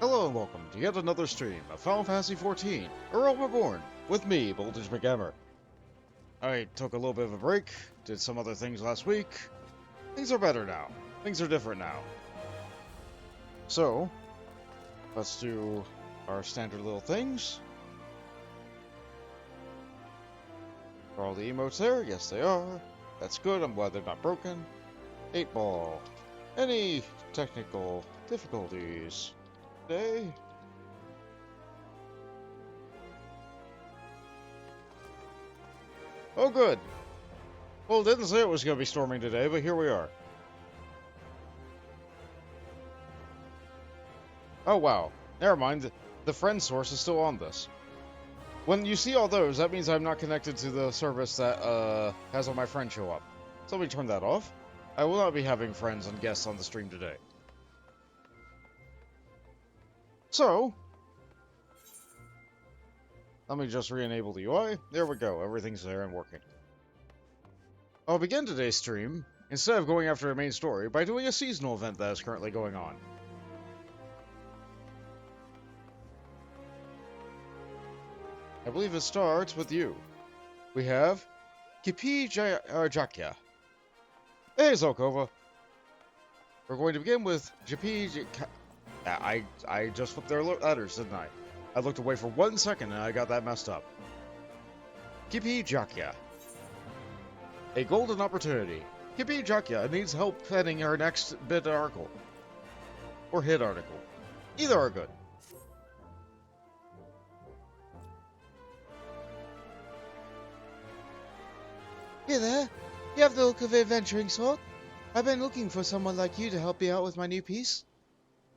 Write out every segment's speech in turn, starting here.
Hello and welcome to yet another stream of Final Fantasy XIV, Reborn, with me, Voltage McGammar. I took a little bit of a break, did some other things last week. Things are better now. Things are different now. So, let's do our standard little things. Are all the emotes there? Yes, they are. That's good. I'm glad they're not broken. 8-ball. Any technical difficulties today? Oh, good. Well, it didn't say it was going to be storming today, but here we are. Oh, wow. Never mind. The friend source is still on this. When you see all those, that means I'm not connected to the service that has all my friends show up. So let me turn that off. I will not be having friends and guests on the stream today. So, let me just re-enable the UI. There we go. Everything's there and working. I'll begin today's stream, instead of going after a main story, by doing a seasonal event that is currently going on. I believe it starts with you. We have Kipi Jakya. Hey, Zolkova. We're going to begin with Jipi. I just flipped their letters, didn't I? I looked away for 1 second and I got that messed up. Kipi Jakya. A golden opportunity. Kipi Jakya needs help planning her next bid article. Or hit article. Either are good. Hey there, you have the look of an adventuring sort. I've been looking for someone like you to help me out with my new piece.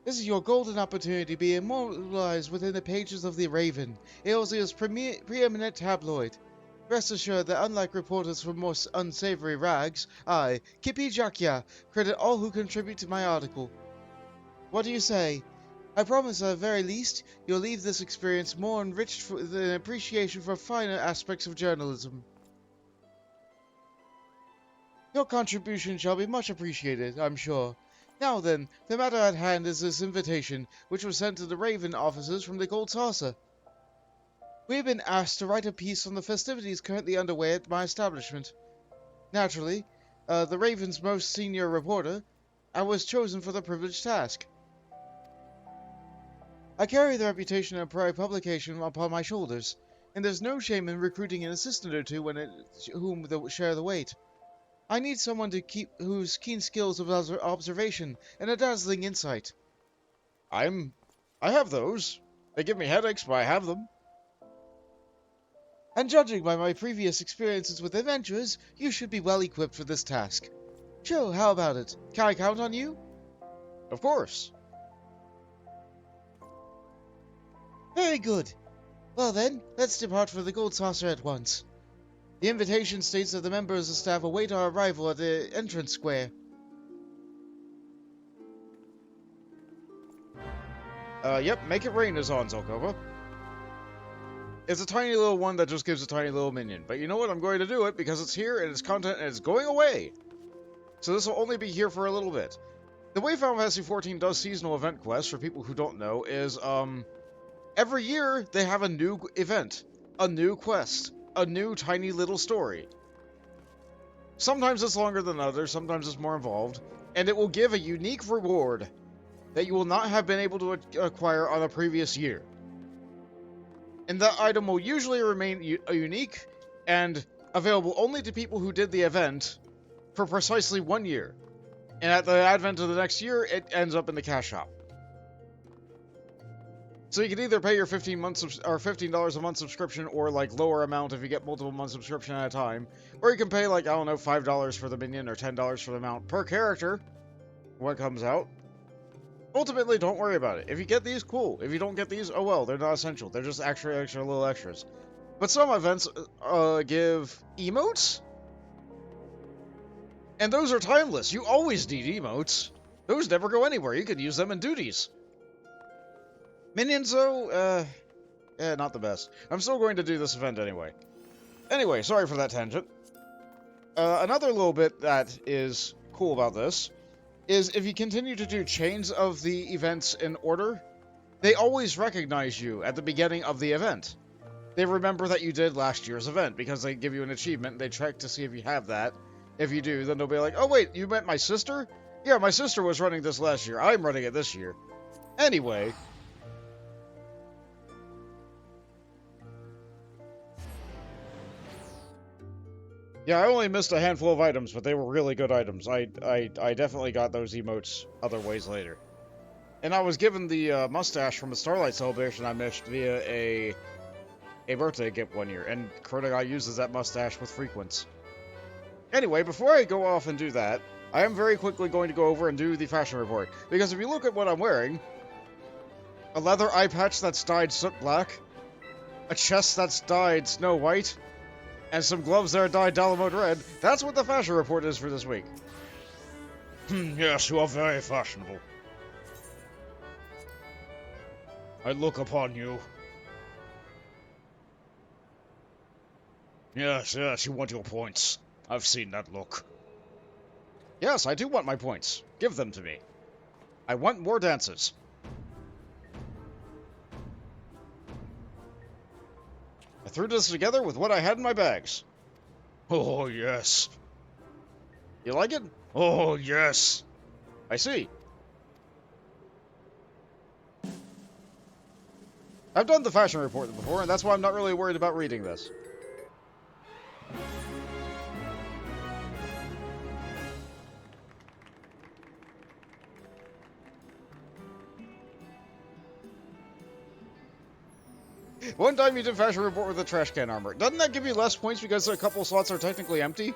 This is your golden opportunity to be immortalized within the pages of the Raven, Eosia's preeminent tabloid. Rest assured that unlike reporters from more unsavory rags, I, Kipi Jakya, credit all who contribute to my article. What do you say? I promise at the very least, you'll leave this experience more enriched with an appreciation for finer aspects of journalism. Your contribution shall be much appreciated, I'm sure. Now then, the matter at hand is this invitation, which was sent to the Raven officers from the Gold Saucer. We have been asked to write a piece on the festivities currently underway at my establishment. Naturally, the Raven's most senior reporter, I was chosen for the privileged task. I carry the reputation of publication upon my shoulders, and there's no shame in recruiting an assistant or two whom share the weight. I need someone whose keen skills of observation and a dazzling insight. I have those. They give me headaches, but I have them. And judging by my previous experiences with adventurers, you should be well equipped for this task. Joe, how about it? Can I count on you? Of course. Very good. Well then, let's depart for the Gold Saucer at once. The invitation states that the members of staff await our arrival at the entrance square. Yep, Make It Rain is on, Zolkova. It's a tiny little one that just gives a tiny little minion. But you know what? I'm going to do it because it's here and it's content and it's going away. So this will only be here for a little bit. The way Final Fantasy XIV does seasonal event quests, for people who don't know, is, every year they have a new event. A new quest. A new tiny little story. Sometimes it's longer than others, sometimes it's more involved, and it will give a unique reward that you will not have been able to acquire on a previous year. And that item will usually remain unique and available only to people who did the event for precisely 1 year. And at the advent of the next year, it ends up in the cash shop. So you can either pay your $15 a month subscription, or like lower amount if you get multiple month subscription at a time, or you can pay like, I don't know, $5 for the minion or $10 for the mount per character when it comes out. Ultimately, don't worry about it. If you get these, cool. If you don't get these, oh well, they're not essential. They're just extra little extras. But some events give emotes, and those are timeless. You always need emotes. Those never go anywhere. You can use them in duties. Minions, though, not the best. I'm still going to do this event anyway. Anyway, sorry for that tangent. Another little bit that is cool about this is if you continue to do chains of the events in order, they always recognize you at the beginning of the event. They remember that you did last year's event because they give you an achievement and they check to see if you have that. If you do, then they'll be like, oh wait, you met my sister? Yeah, my sister was running this last year. I'm running it this year. Anyway. Yeah, I only missed a handful of items, but they were really good items. I definitely got those emotes other ways later. And I was given the mustache from a Starlight celebration I missed via a birthday gift one year, and Chrono Guy uses that mustache with frequency. Anyway, before I go off and do that, I am very quickly going to go over and do the fashion report. Because if you look at what I'm wearing, a leather eye patch that's dyed soot black, a chest that's dyed snow white, and some gloves that are dyed Dalamode red, that's what the fashion report is for this week. Yes, you are very fashionable. I look upon you. Yes, you want your points. I've seen that look. Yes, I do want my points. Give them to me. I want more dances. I threw this together with what I had in my bags. Oh, yes. You like it? Oh, yes. I see. I've done the fashion report before, and that's why I'm not really worried about reading this. One time you did fashion report with a trash can armor. Doesn't that give you less points because a couple slots are technically empty?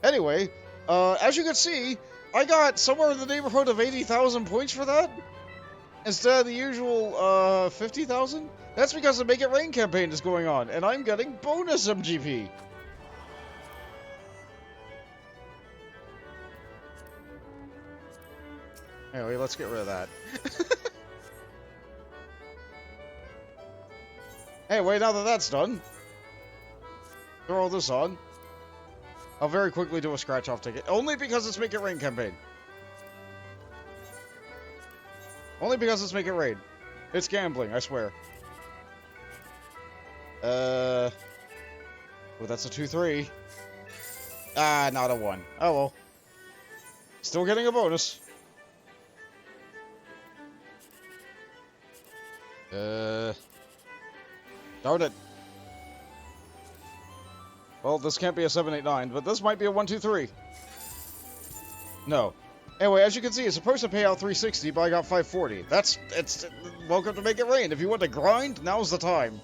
Anyway, as you can see, I got somewhere in the neighborhood of 80,000 points for that. Instead of the usual, 50,000? That's because the Make It Rain campaign is going on, and I'm getting bonus MGP. Anyway, let's get rid of that. Anyway, now that that's done, throw all this on. I'll very quickly do a scratch-off ticket, only because it's Make It Rain campaign. Only because it's Make It Rain. It's gambling, I swear. Oh, that's a 2-3. Ah, not a 1. Oh well. Still getting a bonus. Darn it. Well, this can't be a 789, but this might be a 1-2-3. No. Anyway, as you can see, it's supposed to pay out 360, but I got 540. It's welcome to Make It Rain. If you want to grind, now's the time.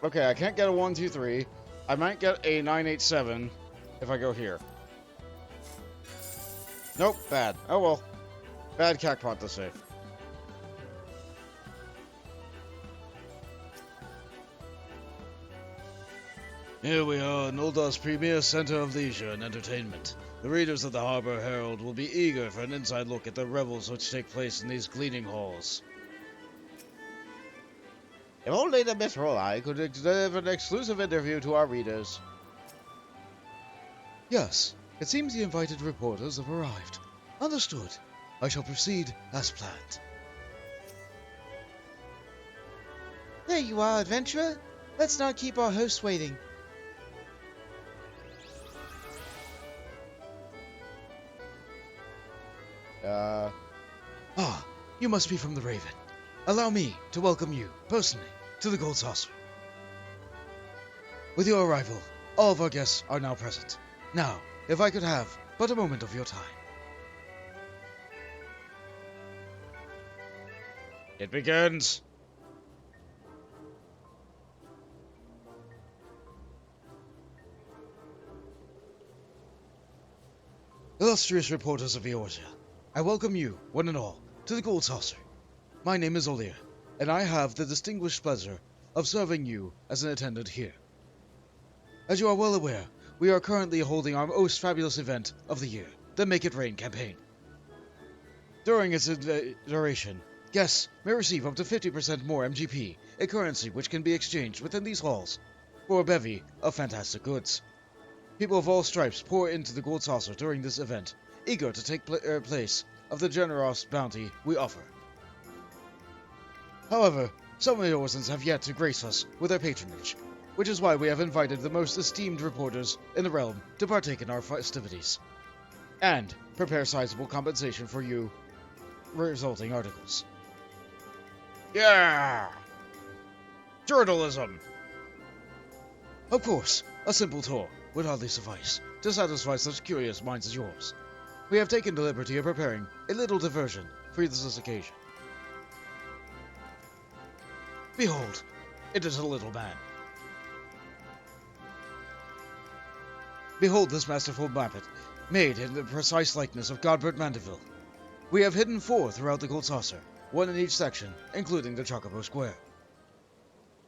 Okay, I can't get a 1-2-3. I might get a 9-8-7 if I go here. Nope, bad. Oh well. Bad Cacpot to say. Here we are, Noldar's premier center of leisure and entertainment. The readers of the Harbor Herald will be eager for an inside look at the revels which take place in these gleaning halls. If only the Miss Rolai could give an exclusive interview to our readers. Yes, it seems the invited reporters have arrived. Understood. I shall proceed as planned. There you are, adventurer. Let's not keep our host waiting. You must be from the Raven. Allow me to welcome you, personally, to the Gold Saucer. With your arrival, all of our guests are now present. Now, if I could have but a moment of your time. It begins. Illustrious reporters of Eorzea, I welcome you, one and all, to the Gold Saucer. My name is Olia, and I have the distinguished pleasure of serving you as an attendant here. As you are well aware, we are currently holding our most fabulous event of the year, the Make It Rain campaign. During its duration, guests may receive up to 50% more MGP, a currency which can be exchanged within these halls, for a bevy of fantastic goods. People of all stripes pour into the gold saucer during this event, eager to take place of the generous bounty we offer. However, some Eorzans have yet to grace us with their patronage, which is why we have invited the most esteemed reporters in the realm to partake in our festivities, and prepare sizable compensation for you resulting articles. Yeah! Journalism! Of course, a simple tour would hardly suffice to satisfy such curious minds as yours. We have taken the liberty of preparing a little diversion for this occasion. Behold, it is a little man. Behold this masterful mappet, made in the precise likeness of Godbert Mandeville. We have hidden 4 throughout the gold saucer, 1 in each section, including the Chocobo Square.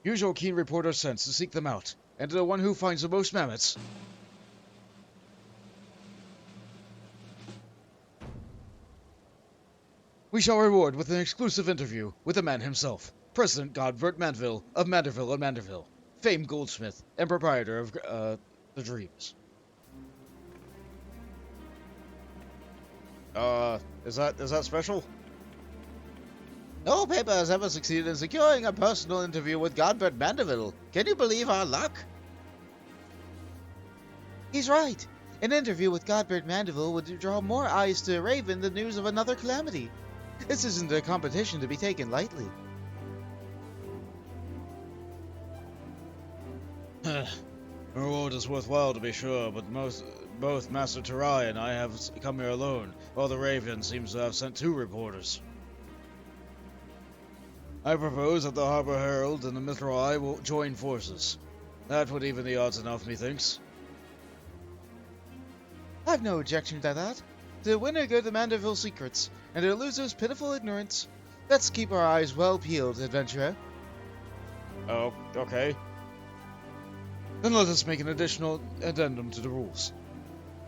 Use your keen reporter sense to seek them out, and to the one who finds the most mammoths, we shall reward with an exclusive interview with the man himself, President Godbert Mandeville of Manderville and Manderville, famed goldsmith and proprietor of the Dreams. Is that special? No paper has ever succeeded in securing a personal interview with Godbert Mandeville. Can you believe our luck? He's right. An interview with Godbert Mandeville would draw more eyes to Raven than news of another calamity. This isn't a competition to be taken lightly. The reward is worthwhile to be sure, but both Master Tarai and I have come here alone, while the Raven seems to have sent 2 reporters. I propose that the Harbor Herald and the Mithril Eye will join forces. That would even the odds enough, methinks. I've no objection to that. To the winner go the Manderville secrets, and to the loser's pitiful ignorance. Let's keep our eyes well peeled, adventurer. Oh, okay. Then let us make an additional addendum to the rules.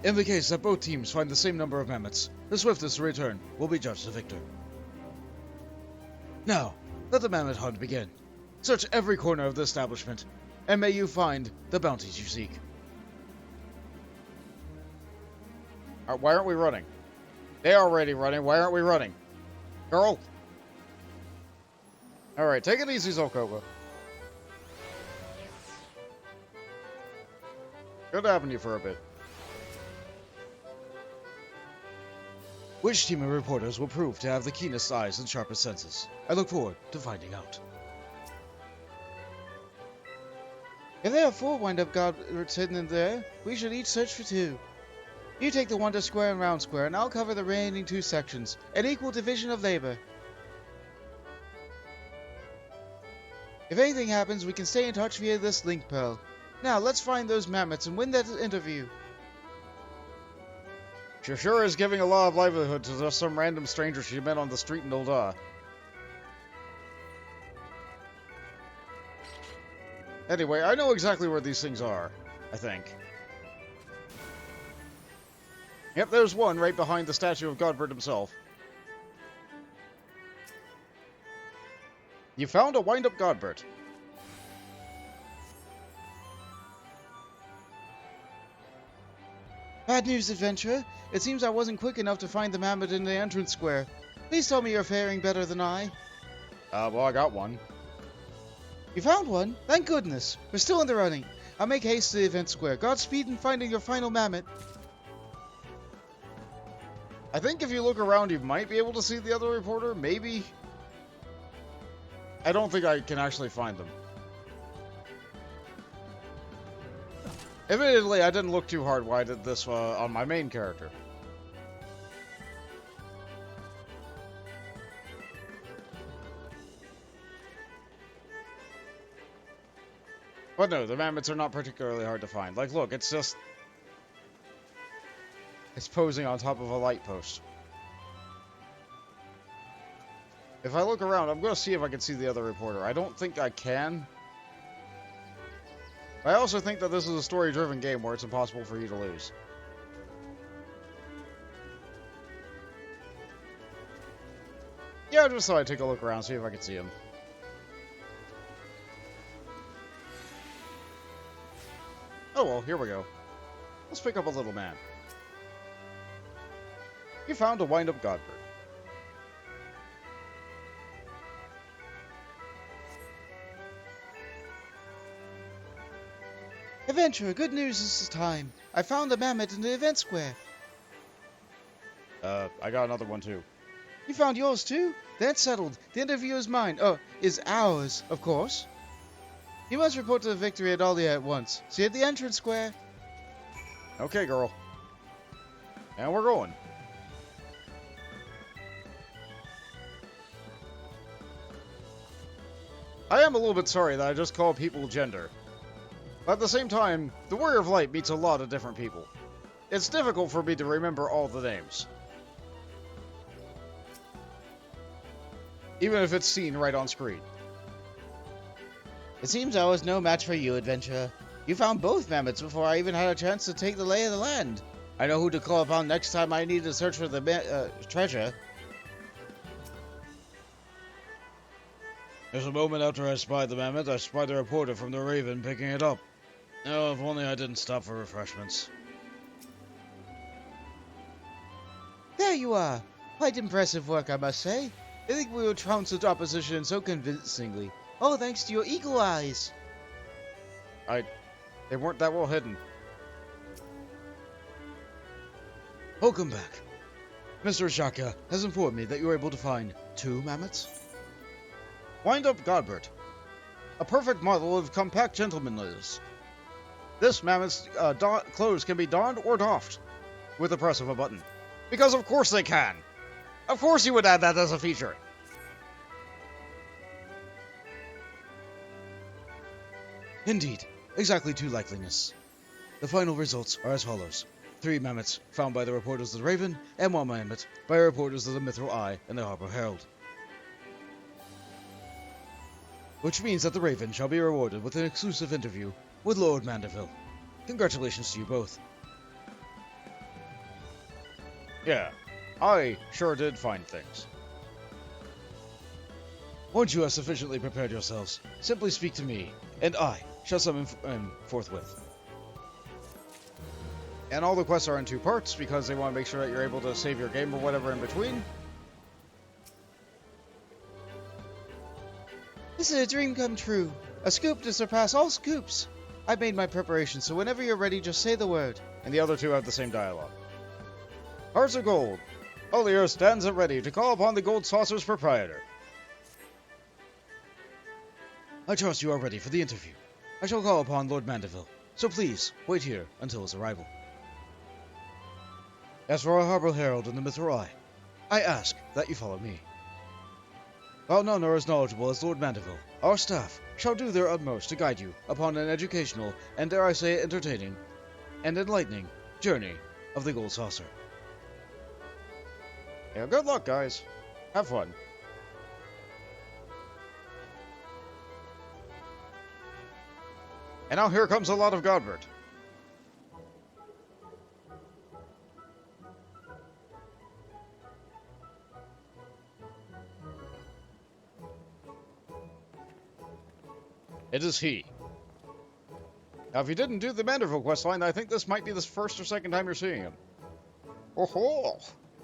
In the case that both teams find the same number of mammoths, the swiftest to return will be judged the victor. Now, let the mammoth hunt begin. Search every corner of the establishment, and may you find the bounties you seek. Why aren't we running? They're already running. Why aren't we running? Girl! Alright, take it easy, Zolkova. Good having you for a bit. Which team of reporters will prove to have the keenest eyes and sharpest senses? I look forward to finding out. If there are 4 wind-up goblets hidden in there, we should each search for 2. You take the Wonder Square and Round Square, and I'll cover the remaining 2 sections. An equal division of labor. If anything happens, we can stay in touch via this link pearl. Now, let's find those mammoths and win that interview. She sure is giving a lot of livelihood to just some random stranger she met on the street in Ul'dah. Anyway, I know exactly where these things are, I think. Yep, there's one right behind the statue of Godbert himself. You found a wind-up Godbert. Bad news, adventurer. It seems I wasn't quick enough to find the mammoth in the entrance square. Please tell me you're faring better than I. Well, I got one. You found one? Thank goodness. We're still in the running. I'll make haste to the event square. Godspeed in finding your final mammoth. I think if you look around, you might be able to see the other reporter. Maybe. I don't think I can actually find them. Admittedly, I didn't look too hard when I did this on my main character. But no, the mammoths are not particularly hard to find. Like, look, it's just... it's posing on top of a light post. If I look around, I'm going to see if I can see the other reporter. I don't think I can. I also think that this is a story-driven game where it's impossible for you to lose. Yeah, I just thought I'd take a look around, see if I could see him. Oh well, here we go. Let's pick up a little man. You found a wind-up godbird. Adventurer, good news this time. I found a mammoth in the event square. I got another one too. You found yours too? That's settled. The interview is mine. Oh, is ours, of course. You must report to the victory at Alia at once. See you at the entrance square. Okay, girl. And we're going. I am a little bit sorry that I just call people gender. But at the same time, the Warrior of Light meets a lot of different people. It's difficult for me to remember all the names. Even if it's seen right on screen. It seems I was no match for you, adventurer. You found both mammoths before I even had a chance to take the lay of the land. I know who to call upon next time I need to search for the treasure. There's a moment after I spied the mammoth, I spied the reporter from the Raven picking it up. Oh, if only I didn't stop for refreshments. There you are. Quite impressive work, I must say. I think we will trounce the opposition so convincingly. All thanks to your eagle eyes. They weren't that well hidden. Welcome back. Mr. Shaka has informed me that you were able to find 2 mammoths. Wind-up Godbert. A perfect model of compact gentlemanliness. This mammoth's clothes can be donned or doffed with the press of a button. Because of course they can! Of course you would add that as a feature! Indeed, exactly 2 likeliness. The final results are as follows. 3 mammoths found by the reporters of the Raven, and 1 mammoth by reporters of the Mithril Eye and the Harbour Herald. Which means that the Raven shall be rewarded with an exclusive interview with Lord Mandeville. Congratulations to you both. Yeah, I sure did find things. Once you have sufficiently prepared yourselves, simply speak to me, and I shall summon forthwith. And all the quests are in 2 parts, because they want to make sure that you're able to save your game or whatever in between. This is a dream come true. A scoop to surpass all scoops. I've made my preparations, so whenever you're ready, just say the word. And the other 2 have the same dialogue. Hearts of Gold. Olier stands at ready to call upon the Gold Saucer's proprietor. I trust you are ready for the interview. I shall call upon Lord Mandeville, so please wait here until his arrival. As for our Harbour Herald and the Mithril Eye, I ask that you follow me. While none are as knowledgeable as Lord Mandeville, our staff shall do their utmost to guide you upon an educational, and dare I say entertaining, and enlightening journey of the Gold Saucer. Yeah, good luck, guys. Have fun. And now here comes a lot of Godbert. It is he. Now, if you didn't do the Mandeville questline, I think this might be the first or second time you're seeing him. Oh,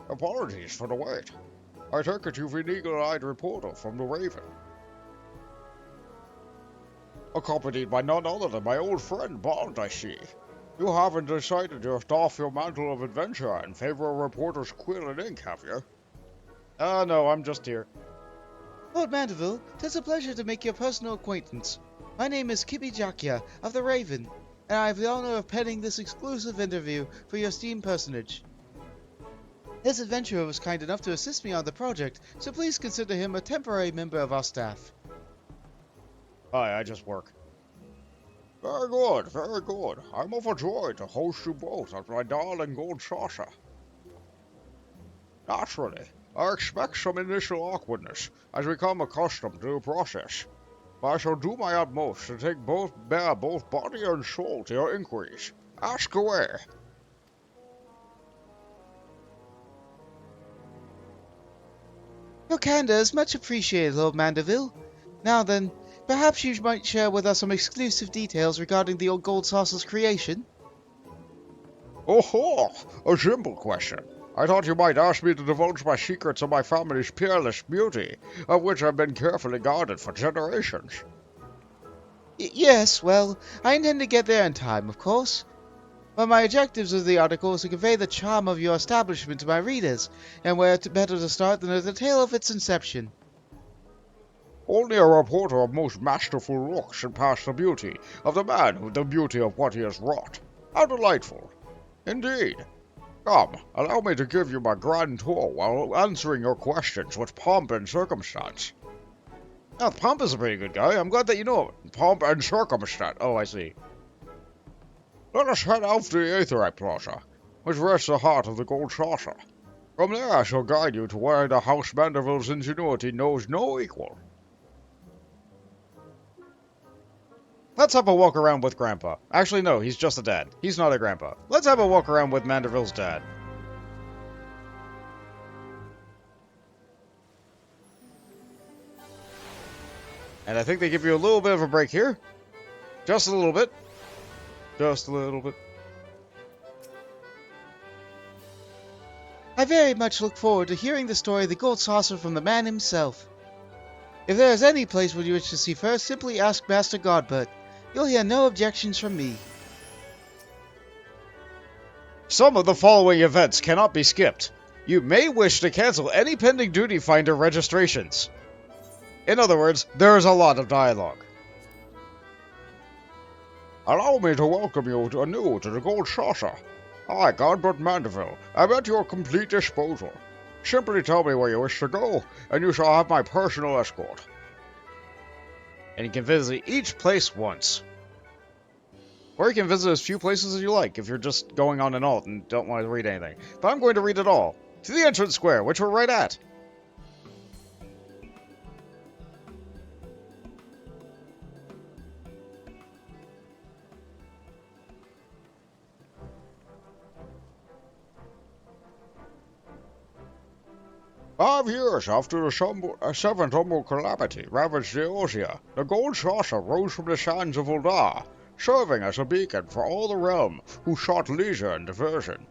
apologies for the wait. I take it you've an eagle-eyed reporter from the Raven. Accompanied by none other than my old friend Bond, I see. You haven't decided to doff your mantle of adventure in favor of reporter's quill and ink, have you? No, I'm just here. Lord Mandeville, 'tis a pleasure to make your personal acquaintance. My name is Kibi Jakia of the Raven, and I have the honor of penning this exclusive interview for your esteemed personage. This adventurer was kind enough to assist me on the project, so please consider him a temporary member of our staff. Hi, I just work. Very good. I'm overjoyed to host you both at my darling gold saucer. Naturally, I expect some initial awkwardness as we become accustomed to the process, but I shall do my utmost to take both body and soul to your inquiries. Ask away. Your candor is much appreciated, Lord Mandeville. Now then, perhaps you might share with us some exclusive details regarding the old gold saucer's creation? Oh, a simple question. I thought you might ask me to divulge my secrets of my family's peerless beauty, of which have been carefully guarded for generations. Yes, well, I intend to get there in time, of course. But my objectives of the article is to convey the charm of your establishment to my readers, and where better to start than at the tale of its inception. Only a reporter of most masterful looks should pass the beauty of the man with the beauty of what he has wrought. How delightful! Indeed. Come, allow me to give you my grand tour while answering your questions with pomp and circumstance. Oh, Pomp is a pretty good guy. I'm glad that you know it. Pomp and circumstance. Oh, I see. Let us head out to the Aetherite Plaza, which rests the heart of the Gold Saucer. From there I shall guide you to where the House Mandeville's ingenuity knows no equal. Let's have a walk around with Grandpa. Actually, no, he's just a dad. He's not a grandpa. Let's have a walk around with Mandeville's dad. And I think they give you a little bit of a break here. Just a little bit. Just a little bit. I very much look forward to hearing the story of the Gold Saucer from the man himself. If there is any place where you wish to see first, simply ask Master Godbert. You'll hear no objections from me. Some of the following events cannot be skipped. You may wish to cancel any pending duty finder registrations. In other words, there is a lot of dialogue. Allow me to welcome you anew to the Gold Saucer. I, Godbert Mandeville, am at your complete disposal. Simply tell me where you wish to go, and you shall have my personal escort. And you can visit each place once. Or you can visit as few places as you like if you're just going on an alt and don't want to read anything. But I'm going to read it all. To the entrance square, which we're right at. "5 years after the seventh humble calamity ravaged Eosia, the Gold Saucer rose from the sands of Uldar, serving as a beacon for all the realm who sought leisure and diversion.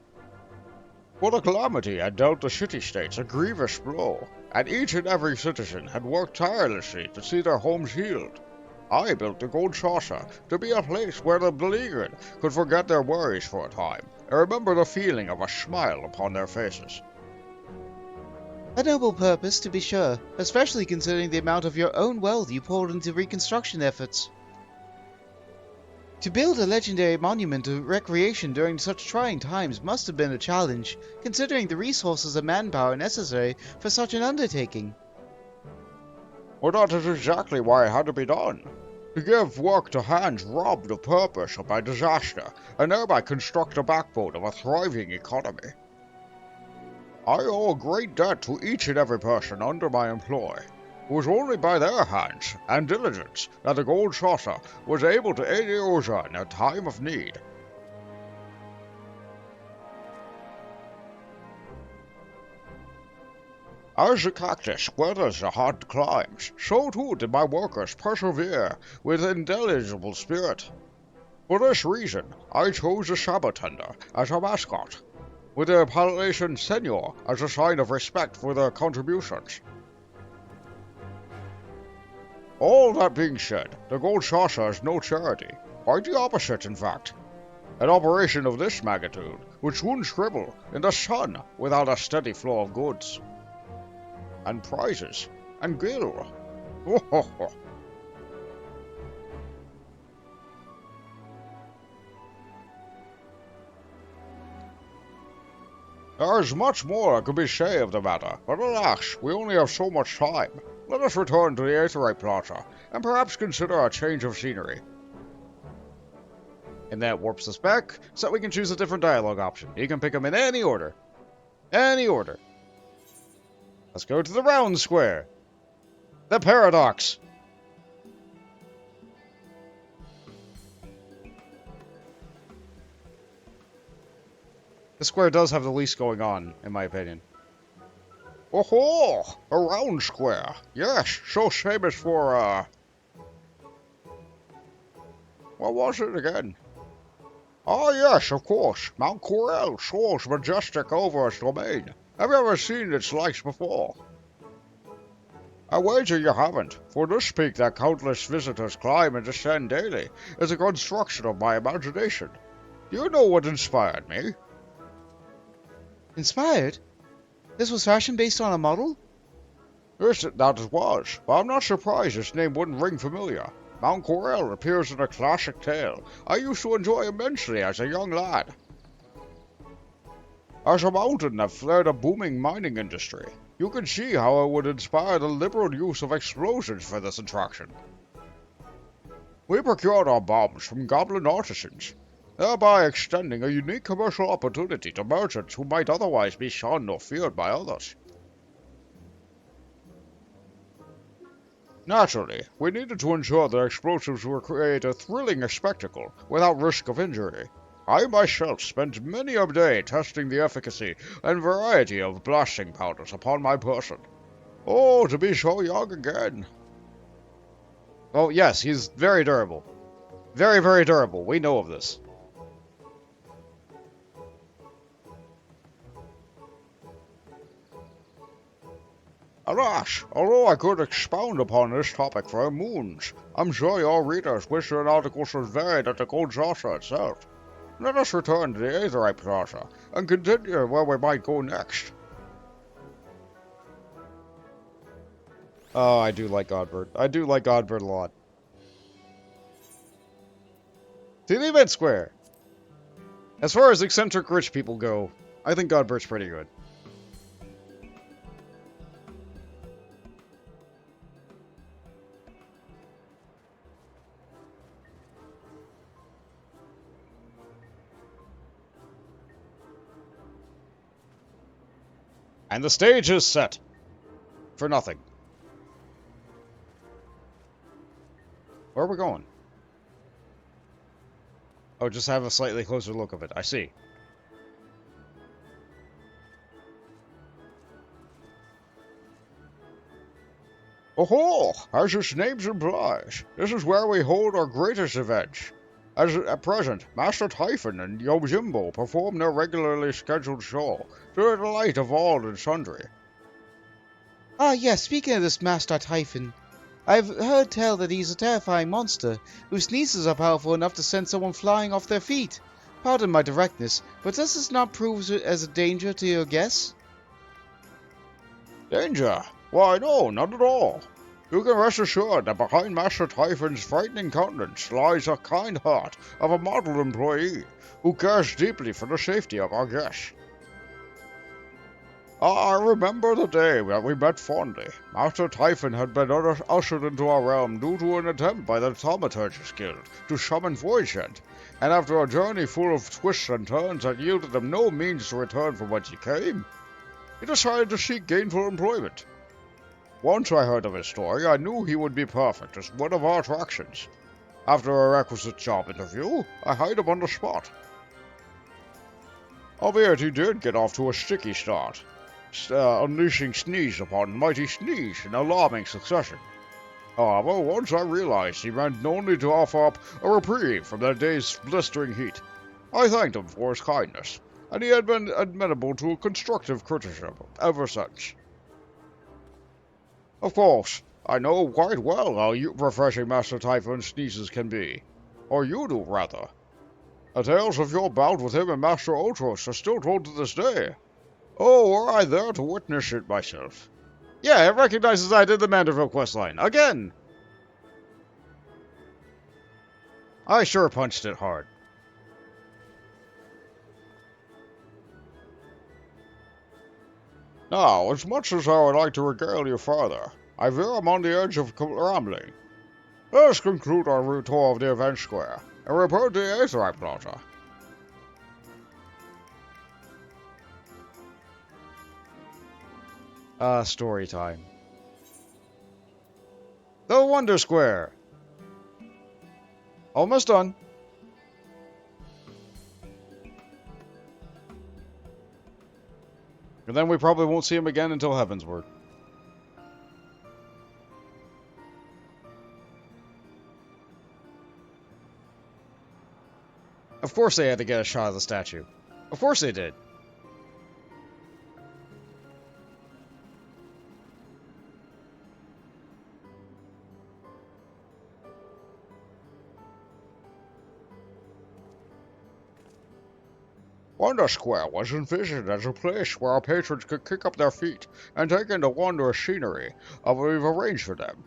For the calamity had dealt the city-states a grievous blow, and each and every citizen had worked tirelessly to see their homes healed. I built the Gold Saucer to be a place where the beleaguered could forget their worries for a time, and remember the feeling of a smile upon their faces." A noble purpose, to be sure, especially considering the amount of your own wealth you poured into reconstruction efforts. To build a legendary monument to recreation during such trying times must have been a challenge, considering the resources and manpower necessary for such an undertaking. Well, that is exactly why it had to be done. To give work to hands robbed of purpose by disaster, and thereby construct the backbone of a thriving economy. I owe a great debt to each and every person under my employ. It was only by their hands and diligence that the Gold Saucer was able to aid Eosia in a time of need. As the cactus weathers the hard climbs, so too did my workers persevere with indelible spirit. For this reason, I chose the Sabatender as a mascot, with the appellation Senor as a sign of respect for their contributions. All that being said, the Gold Saucer is no charity. Quite the opposite, in fact. An operation of this magnitude would soon shrivel in the sun without a steady flow of goods. And prizes. And gil. Ho ho ho. There is much more that could be said of the matter, but alas, we only have so much time. Let us return to the Aetherite Plaza, and perhaps consider a change of scenery. And that warps us back, so we can choose a different dialogue option. You can pick them in any order. Any order. Let's go to the round square. The paradox. The square does have the least going on, in my opinion. Oh-ho! A round square. Yes, so famous for, what was it again? Ah, yes, of course. Mount Corel soars majestic over its domain. Have you ever seen its likes before? I wager you haven't, for this peak that countless visitors climb and descend daily is a construction of my imagination. Do you know what inspired me? Inspired? This was fashion based on a model? Yes, that it was, but I'm not surprised its name wouldn't ring familiar. Mount Corel appears in a classic tale I used to enjoy immensely as a young lad. As a mountain that flared a booming mining industry, you can see how it would inspire the liberal use of explosions for this attraction. We procured our bombs from goblin artisans, thereby extending a unique commercial opportunity to merchants who might otherwise be shunned or feared by others. Naturally, we needed to ensure that explosives would create a thrilling spectacle without risk of injury. I myself spent many a day testing the efficacy and variety of blasting powders upon my person. Oh, to be so young again. Oh, yes, he's very durable. Very, very durable. We know of this. Alas, although I could expound upon this topic for moons, I'm sure your readers wish an article so varied as the Gold Saucer itself. Let us return to the Aetherite Plaza and continue where we might go next. Oh, I do like Godbert. I do like Godbert a lot. To the event square. As far as eccentric rich people go, I think Godbert's pretty good. And the stage is set. For nothing. Where are we going? Oh, just have a slightly closer look of it. I see. Oh, as its name implies, this is where we hold our greatest events. As at present, Master Typhon and Yojimbo perform their regularly scheduled show, to the delight of all and sundry. Ah, yes, speaking of this Master Typhon, I've heard tell that he's a terrifying monster, whose sneezes are powerful enough to send someone flying off their feet. Pardon my directness, but does this not prove as a danger to your guests? Danger? Why, no, not at all. You can rest assured that behind Master Typhon's frightening countenance lies a kind heart of a model employee who cares deeply for the safety of our guests. I remember the day that we met fondly. Master Typhon had been ushered into our realm due to an attempt by the Thaumaturgist Guild to summon Voidshent, and after a journey full of twists and turns that yielded him no means to return from whence he came, he decided to seek gainful employment. Once I heard of his story, I knew he would be perfect as one of our attractions. After a requisite job interview, I hired him on the spot. Albeit he did get off to a sticky start, unleashing sneeze upon mighty sneeze in alarming succession. However, once I realized he meant only to offer up a reprieve from that day's blistering heat, I thanked him for his kindness, and he had been amenable to constructive criticism ever since. Of course, I know quite well how refreshing Master Typhon's sneezes can be. Or you do, rather. The tales of your bout with him and Master Otros are still told to this day. Oh, were I there to witness it myself. Yeah, it recognizes I did the Manderville questline. Again! I sure punched it hard. Now, as much as I would like to regale you further, I fear I'm on the edge of rambling. Let us conclude our tour of the event square, and return to the Aetherite Plaza. Story time. The Wonder Square! Almost done. And then we probably won't see him again until Heavensward. Of course they had to get a shot of the statue. Of course they did. Wonder Square was envisioned as a place where our patrons could kick up their feet and take in the wondrous scenery of what we've arranged for them.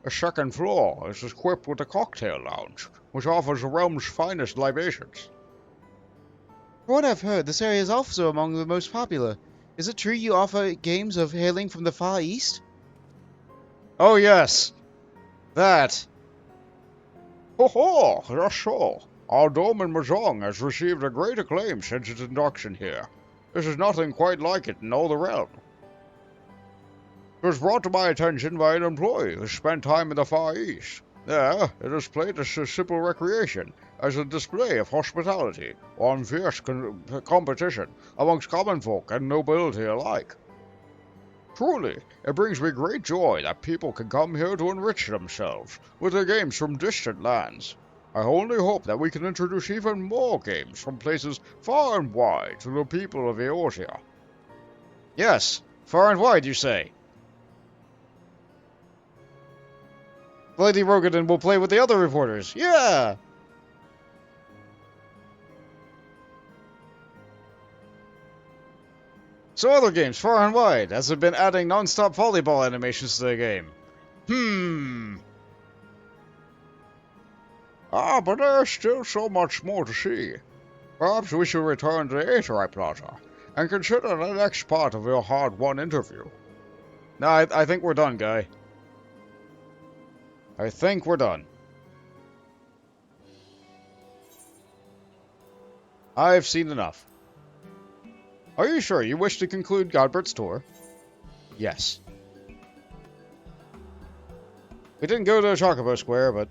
The second floor is equipped with a cocktail lounge, which offers the realm's finest libations. From what I've heard, this area is also among the most popular. Is it true you offer games of hailing from the Far East? Oh yes! That! Ho ho! That's so! Our dome in Mahjong has received a great acclaim since its induction here. This is nothing quite like it in all the realm. It was brought to my attention by an employee who spent time in the Far East. There, it is played as a simple recreation, as a display of hospitality, or in fierce competition amongst common folk and nobility alike. Truly, it brings me great joy that people can come here to enrich themselves with their games from distant lands. I only hope that we can introduce even more games from places far and wide to the people of Eorzea. Yes, far and wide, you say? Lady Rogadin will play with the other reporters. Yeah! So other games, far and wide, as have been adding non-stop volleyball animations to the game. But there's still so much more to see. Perhaps we should return to the Aetheryte Plaza, and consider the next part of your hard-won interview. No, I think we're done, Guy. I think we're done. I've seen enough. Are you sure you wish to conclude Godbert's tour? Yes. We didn't go to Chocobo Square, but...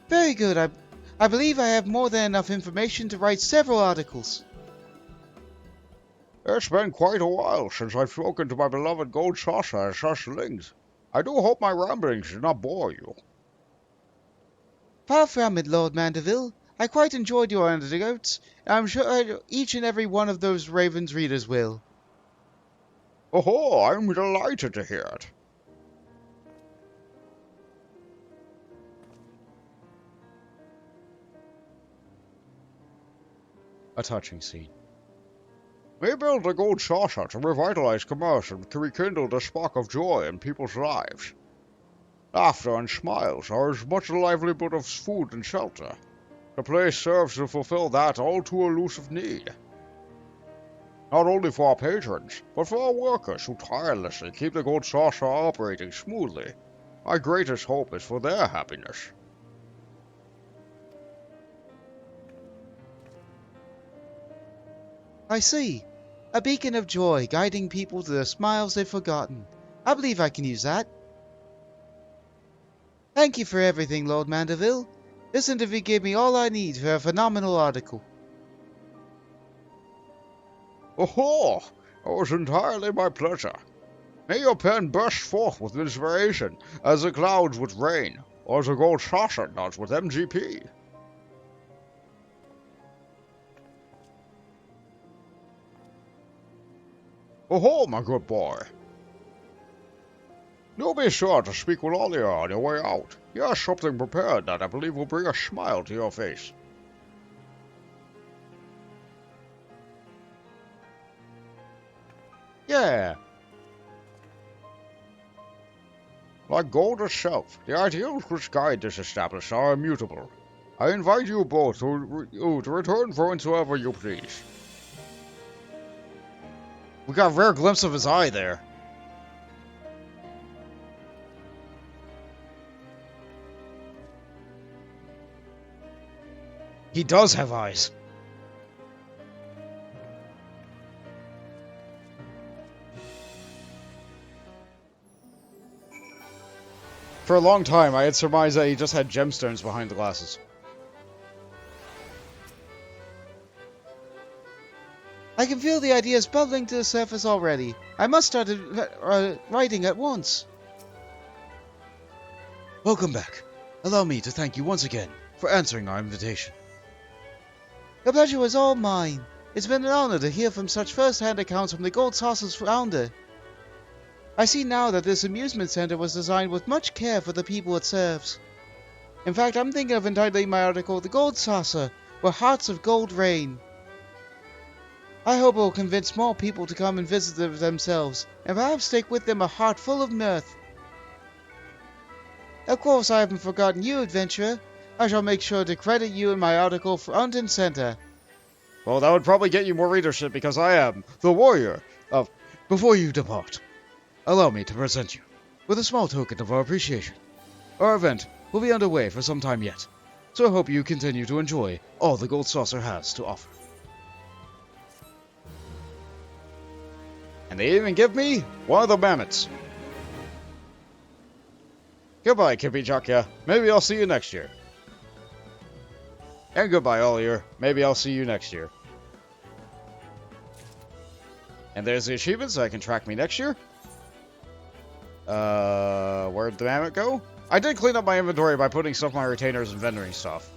Very good. I believe I have more than enough information to write several articles. It's been quite a while since I've spoken to my beloved Gold Saucer and such things. I do hope my ramblings did not bore you. Far from it, Lord Mandeville. I quite enjoyed your anecdotes, and I'm sure each and every one of those Ravens readers will. Oh, I'm delighted to hear it. A touching scene. We built the Gold Saucer to revitalize commerce and to rekindle the spark of joy in people's lives. Laughter and smiles are as much a livelihood as food and shelter. The place serves to fulfill that all too elusive need. Not only for our patrons, but for our workers who tirelessly keep the Gold Saucer operating smoothly. My greatest hope is for their happiness. I see. A beacon of joy guiding people to the smiles they've forgotten. I believe I can use that. Thank you for everything, Lord Mandeville. This interview gave me all I need for a phenomenal article. Oh, it was entirely my pleasure. May your pen burst forth with inspiration as the clouds with rain, or as the Gold Saucer does with MGP. Oh, my good boy. You'll be sure to speak with Olia on your way out. He has something prepared that I believe will bring a smile to your face. Yeah. Like gold itself, the ideals which guide this establishment are immutable. I invite you both to return for whensoever you please. We got a rare glimpse of his eye there. He does have eyes. For a long time, I had surmised that he just had gemstones behind the glasses. I can feel the ideas bubbling to the surface already. I must start writing at once. Welcome back. Allow me to thank you once again for answering our invitation. The pleasure was all mine. It's been an honor to hear from such first-hand accounts from the Gold Saucer's founder. I see now that this amusement center was designed with much care for the people it serves. In fact, I'm thinking of entitling my article The Gold Saucer, where hearts of gold reign. I hope it will convince more people to come and visit them themselves, and perhaps take with them a heart full of mirth. Of course, I haven't forgotten you, adventurer. I shall make sure to credit you in my article front and center. Well, that would probably get you more readership because I am the warrior of... Before you depart, allow me to present you with a small token of our appreciation. Our event will be underway for some time yet, so I hope you continue to enjoy all the Gold Saucer has to offer. And they even give me one of the mammoths. Goodbye, Kippy Chakya. Maybe I'll see you next year. And goodbye, Ollier. Maybe I'll see you next year. And there's the achievements that can track me next year. Where'd the mammoth go? I did clean up my inventory by putting stuff in my retainers and vendoring stuff.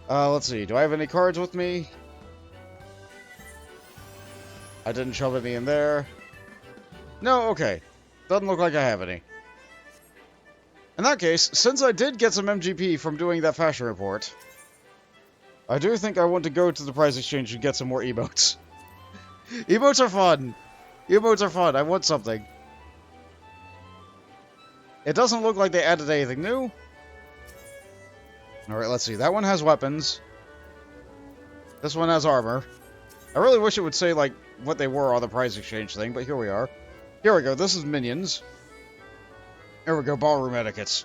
Let's see. Do I have any cards with me? I didn't shove any in there. No, okay. Doesn't look like I have any. In that case, since I did get some MGP from doing that fashion report, I do think I want to go to the prize exchange and get some more emotes. Emotes are fun. Emotes are fun. I want something. It doesn't look like they added anything new. Alright, let's see. That one has weapons. This one has armor. I really wish it would say, like, what they were on the prize exchange thing, but here we are. Here we go. This is minions. Here we go. Ballroom etiquettes.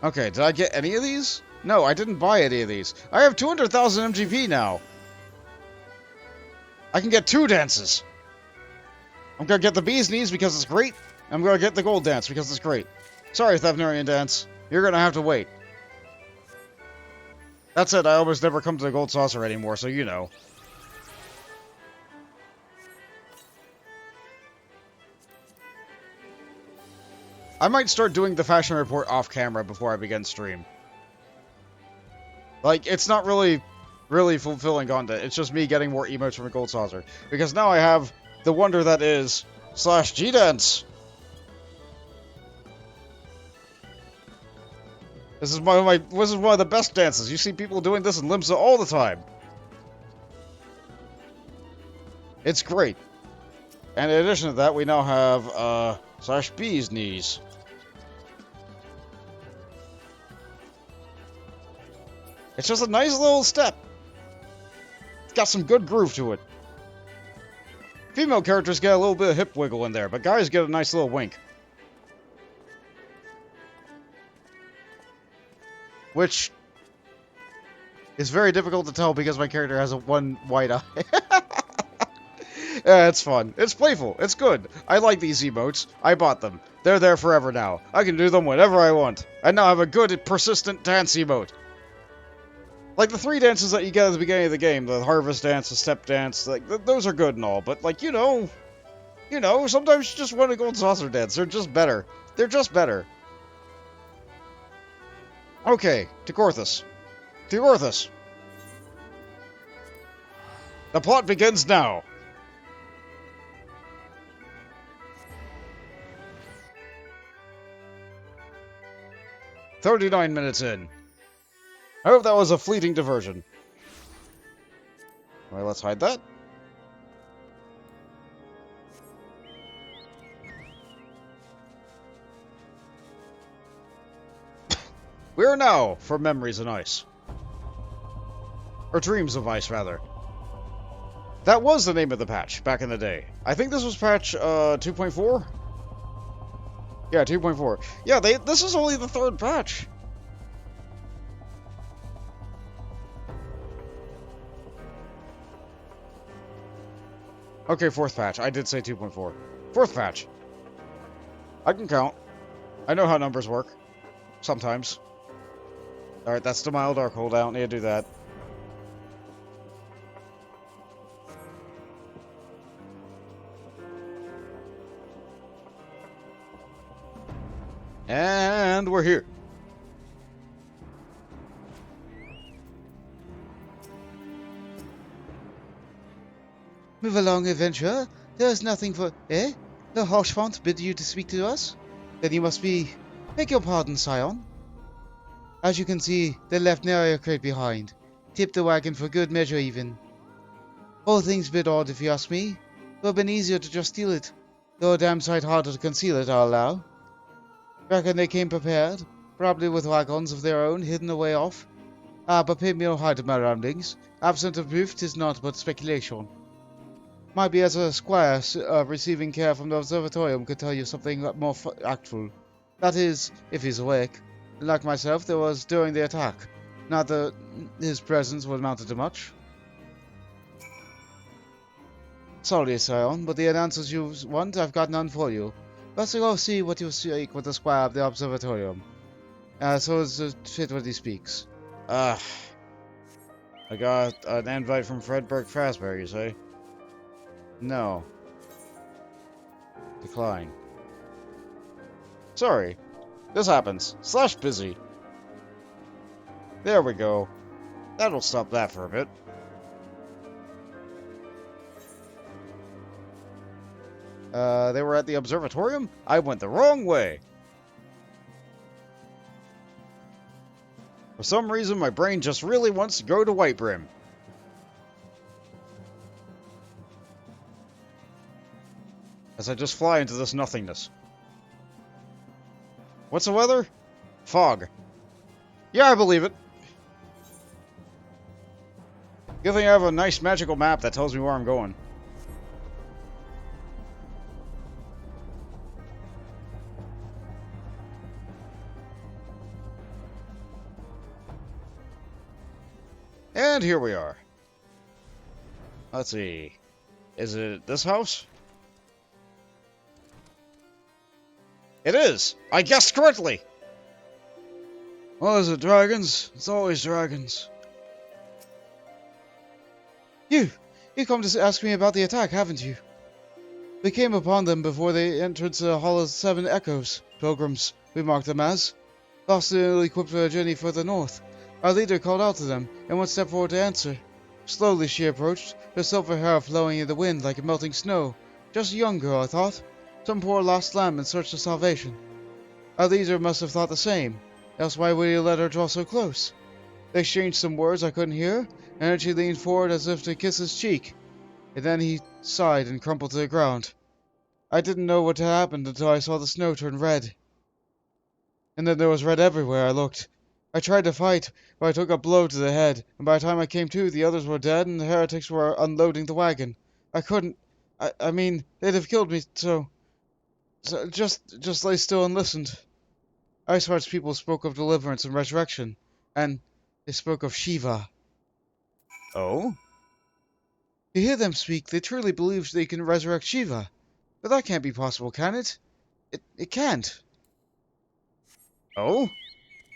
Okay, did I get any of these? No, I didn't buy any of these. I have 200,000 MGP now. I can get 2 dances. I'm gonna get the bee's knees because it's great. I'm gonna get the gold dance because it's great. Sorry, Thavnarian dance. You're gonna have to wait. That said, I almost never come to the Gold Saucer anymore, so you know. I might start doing the fashion report off camera before I begin stream. Like, it's not really fulfilling content. It's just me getting more emotes from a Gold Saucer. Because now I have the wonder that is /G-Dance. This is one of the best dances. You see people doing this in Limsa all the time. It's great. And in addition to that, we now have /B's knees. It's just a nice little step. It's got some good groove to it. Female characters get a little bit of hip wiggle in there, but guys get a nice little wink. Which is very difficult to tell because my character has one white eye. Yeah, it's fun. It's playful. It's good. I like these emotes. I bought them. They're there forever now. I can do them whenever I want. I now have a good, persistent dance emote. Like the 3 dances that you get at the beginning of the game, the harvest dance, the step dance, like those are good and all, but like, you know, sometimes you just want a Gold Saucer dance. They're just better. They're just better. Okay, to Gorthus. To Gorthus. The plot begins now. "39 minutes in. I hope that was a fleeting diversion." Alright, let's hide that. We are now for Memories in Ice. Or Dreams of Ice, rather. That was the name of the patch back in the day. I think this was patch 2.4? Yeah, 2.4. Yeah, this is only the 3rd patch. Okay, 4th patch. I did say 2.4. 4th patch. I can count. I know how numbers work. Sometimes. Alright, that's the mild dark hold. I don't need to do that. And we're here. Move along, adventurer. There is nothing for... Eh? The Hoshfont bid you to speak to us? Then you must be... Beg your pardon, Scion. As you can see, they left nary a crate behind. Tipped the wagon for good measure, even. Whole thing's a bit odd, if you ask me. It would have been easier to just steal it. Though a damn sight harder to conceal it, I'll allow. Reckon they came prepared. Probably with wagons of their own, hidden away off. But pay me no heed of my ramblings. Absent of proof, 'tis naught but speculation. Might be as a squire receiving care from the observatorium could tell you something more actual. That is, if he's awake. Like myself, there was during the attack. Not that his presence would amount to much. Sorry, Scion, but the answers you want, I've got none for you. Let's go see what you speak with the squire of the observatorium. So it's fit when he speaks. I got an invite from Fredberg Fazbear, you say? No. Decline. Sorry. This happens. / busy. There we go. That'll stop that for a bit. They were at the observatorium? I went the wrong way. For some reason, my brain just really wants to go to White Brim. As I just fly into this nothingness. What's the weather? Fog. Yeah, I believe it. Good thing I have a nice magical map that tells me where I'm going. And here we are. Let's see. Is it this house? It is! I guessed correctly! Well, is it dragons? It's always dragons. You come to ask me about the attack, haven't you? We came upon them before they entered the Hall of Seven Echoes. Pilgrims, we marked them as. Lost and ill-equipped for a journey further north. Our leader called out to them, and one stepped forward to answer. Slowly she approached, her silver hair flowing in the wind like melting snow. Just a young girl, I thought. Some poor lost lamb in search of salvation. Our leader must have thought the same, else why would he let her draw so close? They exchanged some words I couldn't hear, and then she leaned forward as if to kiss his cheek. And then he sighed and crumpled to the ground. I didn't know what had happened until I saw the snow turn red. And then there was red everywhere I looked. I tried to fight, but I took a blow to the head, and by the time I came to, the others were dead and the heretics were unloading the wagon. I couldn't... I mean, they'd have killed me, so just lay still and listened. Iceheart's people spoke of deliverance and resurrection, and they spoke of Shiva. Oh? You hear them speak, they truly believe they can resurrect Shiva. But that can't be possible, can it? It can't. Oh?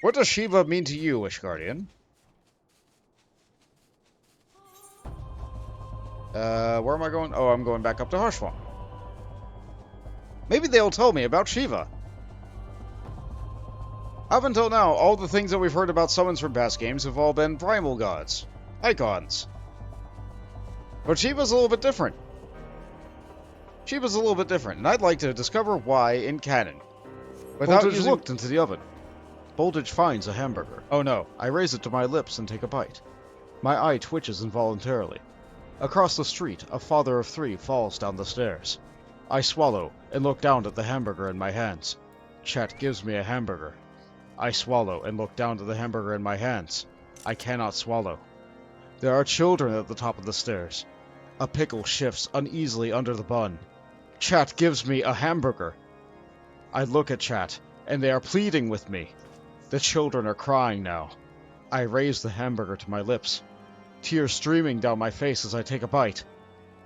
What does Shiva mean to you, Ishgardian? Where am I going? Oh, I'm going back up to Harshwamp. Maybe they'll tell me about Shiva. Up until now, all the things that we've heard about summons from past games have all been primal gods. Icons. But Shiva's a little bit different. Shiva's a little bit different, and I'd like to discover why in canon. Without Voltage using... looked into the oven. Voltage finds a hamburger. Oh no, I raise it to my lips and take a bite. My eye twitches involuntarily. Across the street, a father of 3 falls down the stairs. I swallow and look down at the hamburger in my hands. Chat gives me a hamburger. I swallow and look down at the hamburger in my hands. I cannot swallow. There are children at the top of the stairs. A pickle shifts uneasily under the bun. Chat gives me a hamburger. I look at Chat, and they are pleading with me. The children are crying now. I raise the hamburger to my lips. Tears streaming down my face as I take a bite.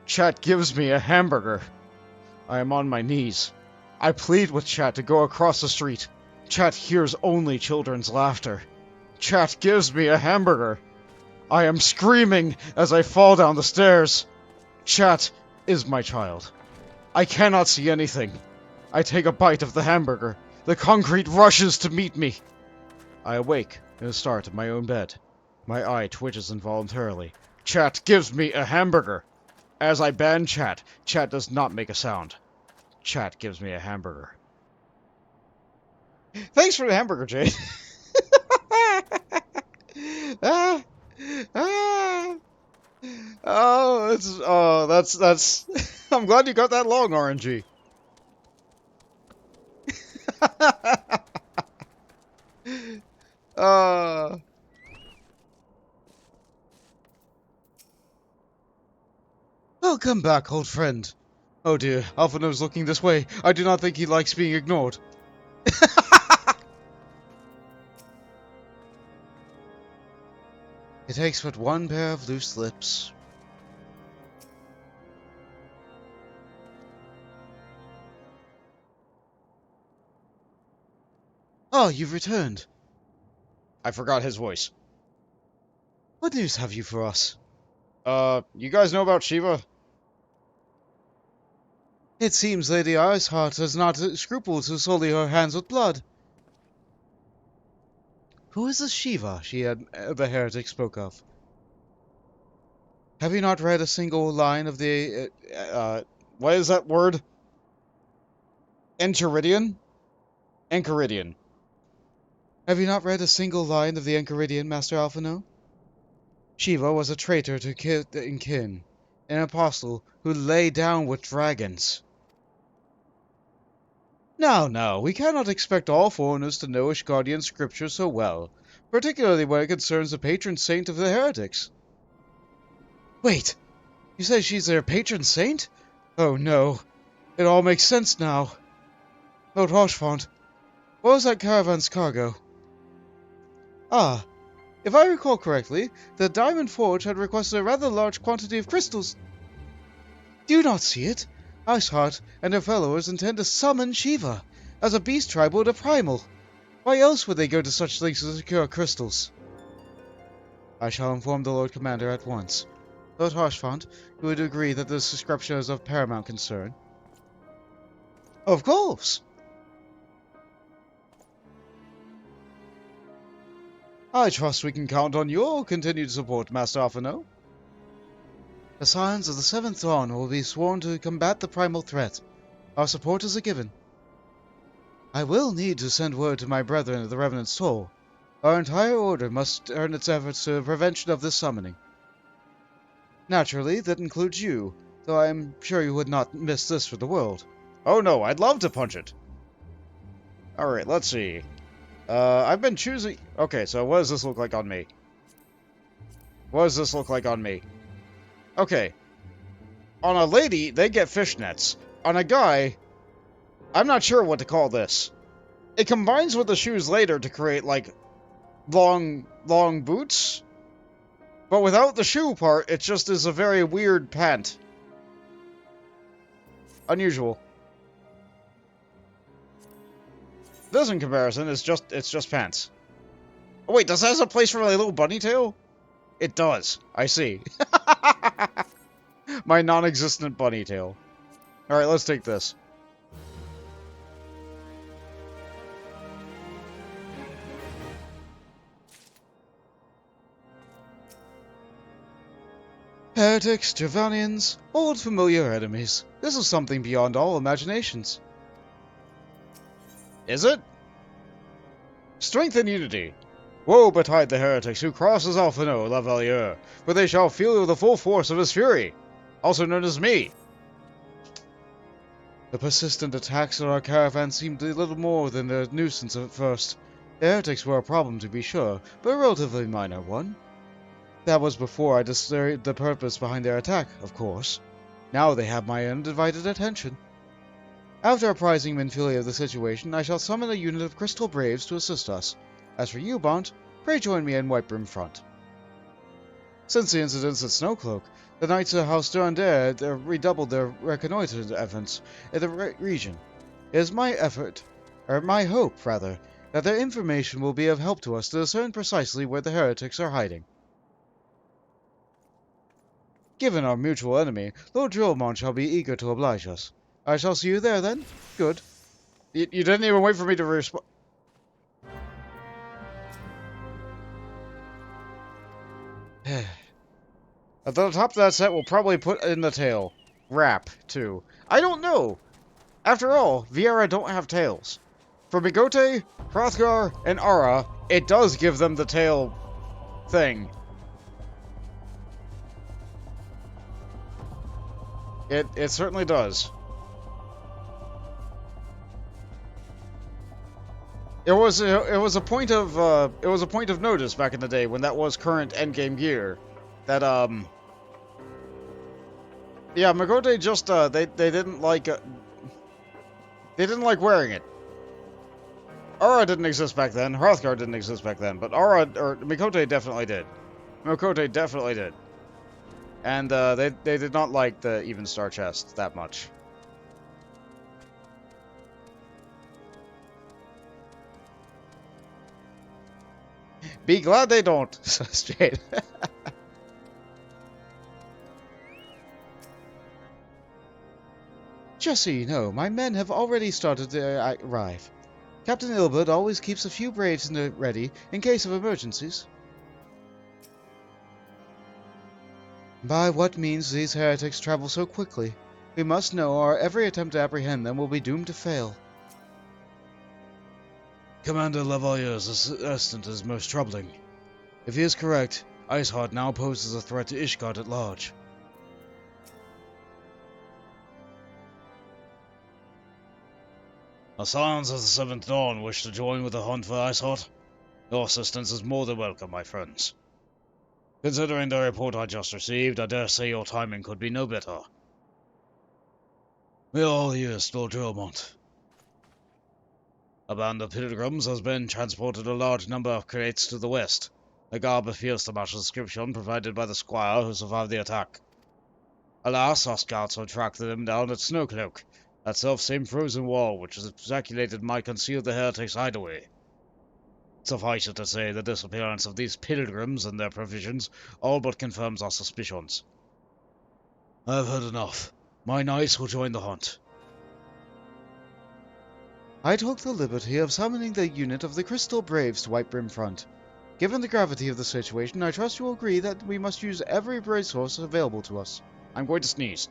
Chat gives me a hamburger. I am on my knees. I plead with Chat to go across the street. Chat hears only children's laughter. Chat gives me a hamburger. I am screaming as I fall down the stairs. Chat is my child. I cannot see anything. I take a bite of the hamburger. The concrete rushes to meet me. I awake and start in my own bed. My eye twitches involuntarily. Chat gives me a hamburger. As I ban chat, chat does not make a sound. Chat gives me a hamburger. Thanks for the hamburger, Jade. ah, ah. That's. I'm glad you got that long, RNG. uh. Welcome back, old friend. Oh dear, Alphino's looking this way. I do not think he likes being ignored. It takes but one pair of loose lips. Oh, you've returned. I forgot his voice. What news have you for us? You guys know about Shiva? It seems Lady Iceheart has not scrupled to sully her hands with blood. Who is this Shiva the heretic spoke of? Have you not read a single line of the, what is that word? Enchiridion? Enchiridion. Have you not read a single line of the Enchiridion, Master Alphino? Shiva was a traitor to kith and kin, an apostle who lay down with dragons. Now, we cannot expect all foreigners to know Ishgardian scripture so well, particularly when it concerns the patron saint of the heretics. Wait, you say she's their patron saint? Oh no, it all makes sense now. Lord Rochefort, what was that caravan's cargo? Ah, if I recall correctly, the Diamond Forge had requested a rather large quantity of crystals. Do you not see it? Iceheart and her followers intend to summon Shiva, as a beast tribe would a primal. Why else would they go to such lengths to secure crystals? I shall inform the Lord Commander at once. Lord Harshfont, you would agree that this description is of paramount concern? Of course! I trust we can count on your continued support, Master Alphino. The Scions of the Seventh Dawn will be sworn to combat the primal threat. Our support is a given. I will need to send word to my brethren of the Revenant Soul. Our entire order must turn its efforts to the prevention of this summoning. Naturally, that includes you, though I am sure you would not miss this for the world. Oh no, I'd love to punch it. Alright, let's see. I've been choosing... Okay, so what does this look like on me? What does this look like on me? Okay. On a lady, they get fishnets. On a guy, I'm not sure what to call this. It combines with the shoes later to create, like, long boots. But without the shoe part, it just is a very weird pant. Unusual. This, in comparison, is just pants. Oh, wait, does that have a place for my little bunny tail? It does. I see. My non-existent bunny tail. Alright, let's take this. Heretics, Javanians, old familiar enemies. This is something beyond all imaginations. Is it? Strength and unity. Woe betide the heretics who crosses Alphino, La Valliere, for they shall feel the full force of his fury, also known as me. The persistent attacks on our caravan seemed a little more than a nuisance at first. The heretics were a problem to be sure, but a relatively minor one. That was before I discerned the purpose behind their attack, of course. Now they have my undivided attention. After apprising Minfilia of the situation, I shall summon a unit of Crystal Braves to assist us. As for you, Bont, pray join me in Whitebrim Front. Since the incidents at Snowcloak, the Knights of House Durandare have redoubled their reconnoitance efforts in the region. It is my hope, that their information will be of help to us to discern precisely where the heretics are hiding. Given our mutual enemy, Lord Drillmont shall be eager to oblige us. I shall see you there, then. Good. You didn't even wait for me to respond. At the top of that set, we'll probably put in the tail. Wrap, too. I don't know. After all, Viera don't have tails. For Migote, Hrothgar, and Ara, it does give them the tail thing. It certainly does. It was a point of notice back in the day when that was current endgame gear. That yeah, Migote just they didn't like wearing it. Ara didn't exist back then. Hrothgar didn't exist back then, but Migote definitely did. Migote definitely did. And they did not like the even star chest that much. Be glad they don't. Straight. Just so you know, my men have already started to arrive. Captain Ilbert always keeps a few braves ready in case of emergencies. By what means these heretics travel so quickly? We must know, or every attempt to apprehend them will be doomed to fail. Commander Lavalier's assistant is most troubling. If he is correct, Iceheart now poses a threat to Ishgard at large. The Scions of the Seventh Dawn wish to join with the hunt for Iceheart. Your assistance is more than welcome, my friends. Considering the report I just received, I dare say your timing could be no better. We are all ears, Lord Drillmont. A band of pilgrims has been transported a large number of crates to the west. The garb appears to match the description provided by the squire who survived the attack. Alas, our scouts have tracked them down at Snowcloak, that self-same frozen wall which is speculated might conceal the heretics' hideaway. Suffice it to say, the disappearance of these pilgrims and their provisions all but confirms our suspicions. I have heard enough. My knights will join the hunt. I took the liberty of summoning the unit of the Crystal Braves to Whitebrim Front. Given the gravity of the situation, I trust you will agree that we must use every brave source available to us. I'm going to sneeze.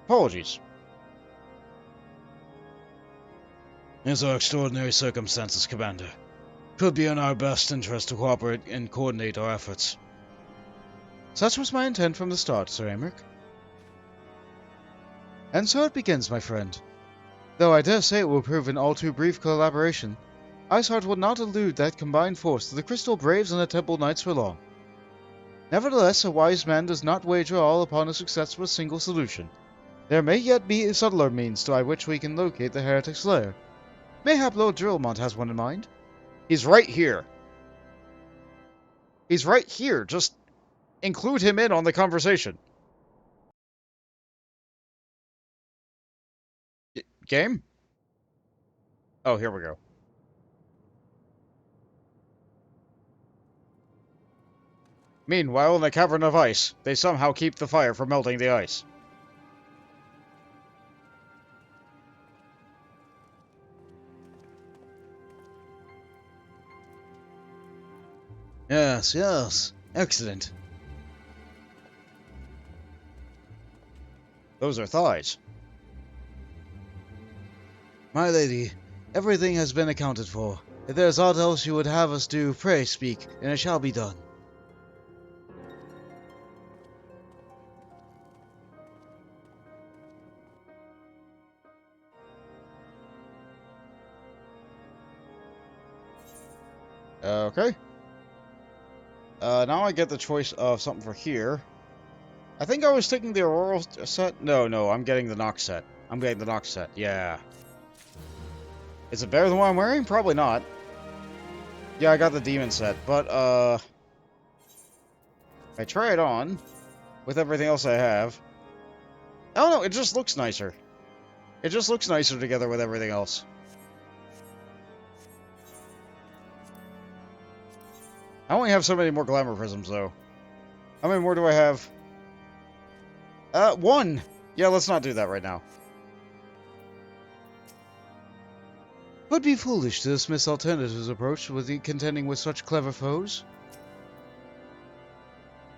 Apologies. These are extraordinary circumstances, Commander. Could be in our best interest to cooperate and coordinate our efforts. Such was my intent from the start, Sir Aymeric. And so it begins, my friend. Though I dare say it will prove an all too brief collaboration, Iceheart will not elude that combined force to the Crystal Braves and the Temple Knights for long. Nevertheless, a wise man does not wager all upon the success of a single solution. There may yet be subtler means by which we can locate the heretic's lair. Mayhap Lord Drillmont has one in mind. He's right here. He's right here. Just include him in on the conversation. Game? Oh, here we go. Meanwhile, in the cavern of ice, they somehow keep the fire from melting the ice. Yes, yes. Excellent. Those are thighs. My lady, everything has been accounted for. If there is aught else you would have us do, pray speak, and it shall be done. Okay. Now I get the choice of something for here. I think I was taking the Aurora set. No, I'm getting the Nox set. I'm getting the Nox set, yeah. Is it better than what I'm wearing? Probably not. Yeah, I got the Demon set, but, I try it on with everything else I have. I don't know, it just looks nicer. It just looks nicer together with everything else. I only have so many more glamour prisms, though. How many more do I have? One! Yeah, let's not do that right now. would be foolish to dismiss alternatives approach with contending with such clever foes.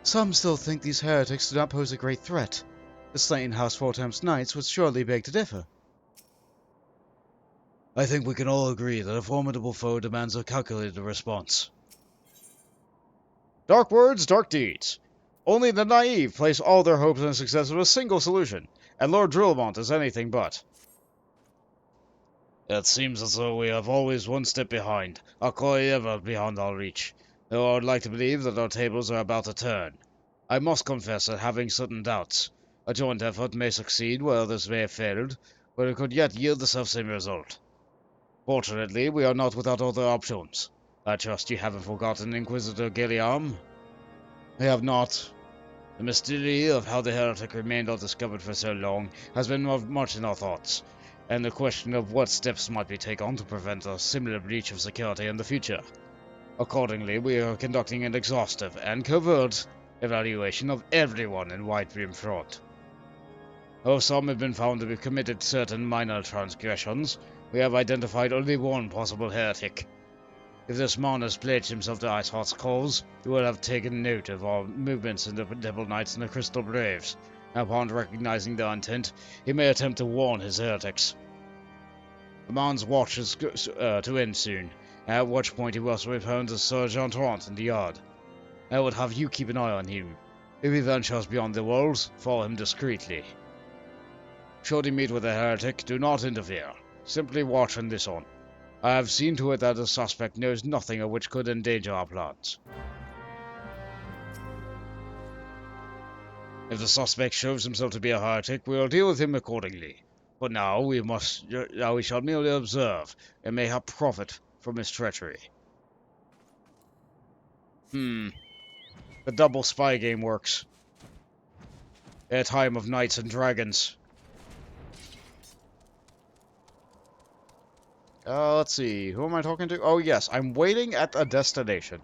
Some still think these heretics do not pose a great threat. The slain House Fortem's knights would surely beg to differ. I think we can all agree that a formidable foe demands a calculated response. Dark words, dark deeds. Only the naive place all their hopes on the success of a single solution, and Lord Drillmont is anything but. It seems as though we have always one step behind, our quarry ever beyond our reach, though I would like to believe that our tables are about to turn. I must confess that having certain doubts. A joint effort may succeed where others may have failed, but it could yet yield the self-same result. Fortunately, we are not without other options. I trust you haven't forgotten Inquisitor Gilliam? I have not. The mystery of how the heretic remained undiscovered for so long has been much in our thoughts, and the question of what steps might be taken to prevent a similar breach of security in the future. Accordingly, we are conducting an exhaustive and covert evaluation of everyone in Whitebrim Front. Though some have been found to have committed certain minor transgressions, we have identified only one possible heretic. If this man has pledged himself to Iceheart's cause, he will have taken note of our movements in the Devil Knights and the Crystal Braves. Upon recognizing their intent, he may attempt to warn his heretics. The man's watch is to end soon, at which point he will return to Sir Jean-Trant in the yard. I would have you keep an eye on him. If he ventures beyond the walls, follow him discreetly. Should he meet with a heretic, do not interfere. Simply watch and listen. I have seen to it that the suspect knows nothing of which could endanger our plans. If the suspect shows himself to be a heretic, we will deal with him accordingly. But now we shall merely observe, and mayhap profit from his treachery. The double spy game works. A time of knights and dragons. Let's see. Who am I talking to? Oh, yes. I'm waiting at a destination.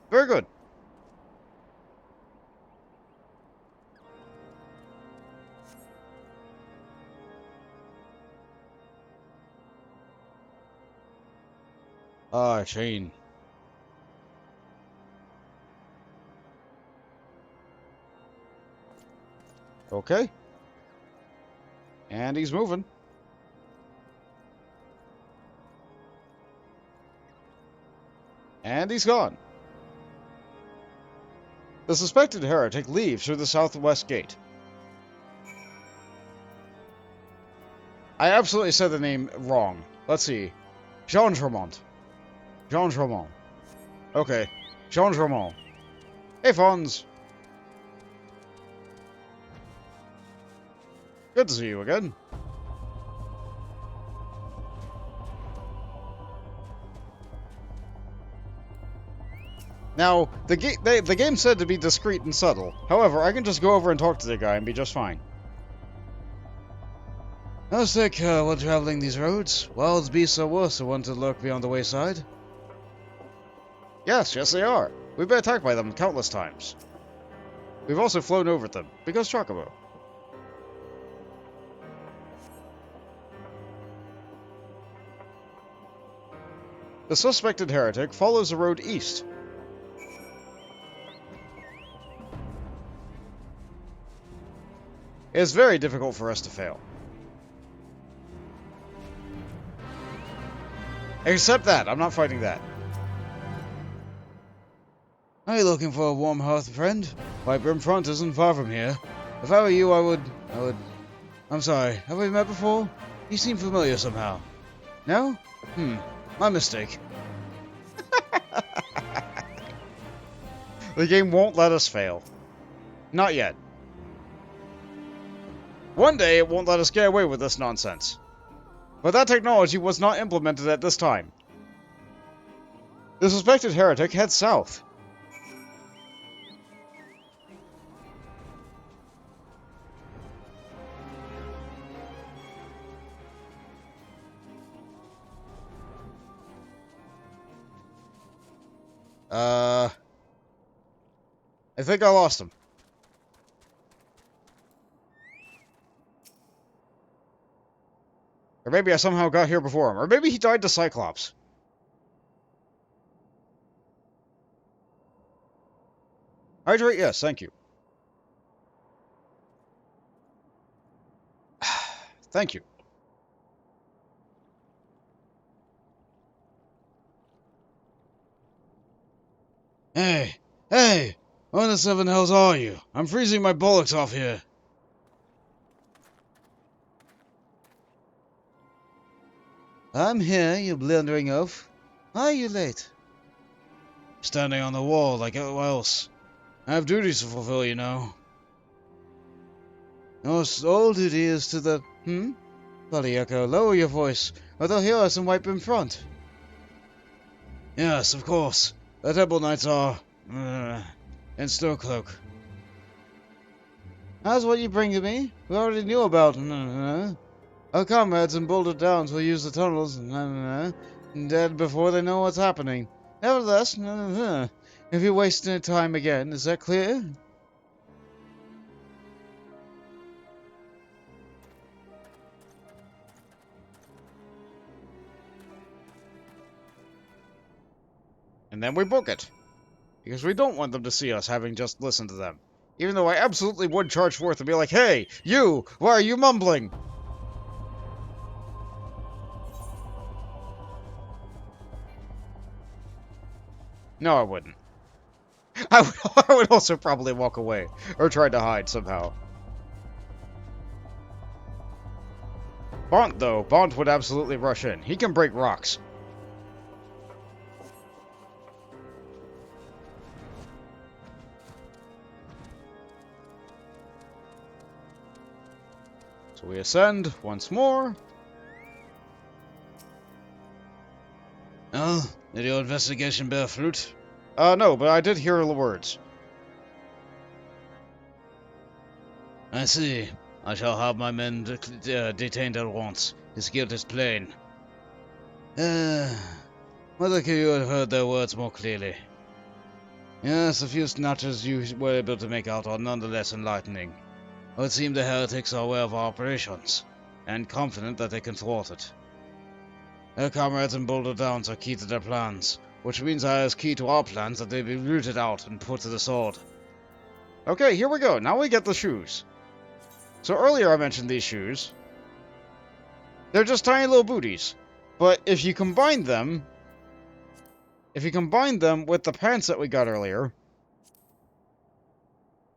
Very good. Shane. Okay. And he's moving. And he's gone. The suspected heretic leaves through the southwest gate. I absolutely said the name wrong. Let's see. Jean Tremont. Jean Tremont. Okay. Jean Tremont. Hey, Fonz. Good to see you again. Now, the game said to be discreet and subtle. However, I can just go over and talk to the guy and be just fine. How's sick while traveling these roads? Wild beasts are worse than one to lurk beyond the wayside. Yes, they are. We've been attacked by them countless times. We've also flown over them, because Chocobo. The suspected heretic follows the road east. It is very difficult for us to fail. Except that, I'm not fighting that. Are you looking for a warm hearth, friend? Whitebrim Front isn't far from here. If I were you, I would... I'm sorry, have we met before? You seem familiar somehow. No? My mistake. The game won't let us fail. Not yet. One day it won't let us get away with this nonsense. But that technology was not implemented at this time. The suspected heretic heads south. I think I lost him. maybe I somehow got here before him. Or maybe he died to Cyclops. Hydrate, yes, thank you. Thank you. Hey! Hey! What in the seven hells are you? I'm freezing my bollocks off here. I'm here, you blundering oaf. Why are you late? Standing on the wall like who else? I have duties to fulfill, you know. Your sole duty is to the... Bloody Echo, lower your voice, or they'll hear us and wipe in front. Yes, of course. The Temple Knights are... in Snowcloak. How's what you bring to me? We already knew about... Our comrades in Boulder Downs will use the tunnels... dead before they know what's happening. Nevertheless... if you're wasting time again, is that clear? And then we book it. Because we don't want them to see us having just listened to them. Even though I absolutely would charge forth and be like, hey, you, why are you mumbling? No, I wouldn't. I would also probably walk away. Or try to hide somehow. Bont, though. Bont would absolutely rush in. He can break rocks. So we ascend once more. Oh, did your investigation bear fruit? No, but I did hear the words. I see. I shall have my men detained at once. His guilt is plain. Whether could you have heard their words more clearly? Yes, a few snatches you were able to make out are nonetheless enlightening. It would seem the heretics are aware of our operations, and confident that they can thwart it. Their comrades in Boulder Downs are key to their plans, which means I is key to our plans that they be rooted out and put to the sword. Okay, here we go. Now we get the shoes. So earlier I mentioned these shoes. They're just tiny little booties. But if you combine them... If you combine them with the pants that we got earlier...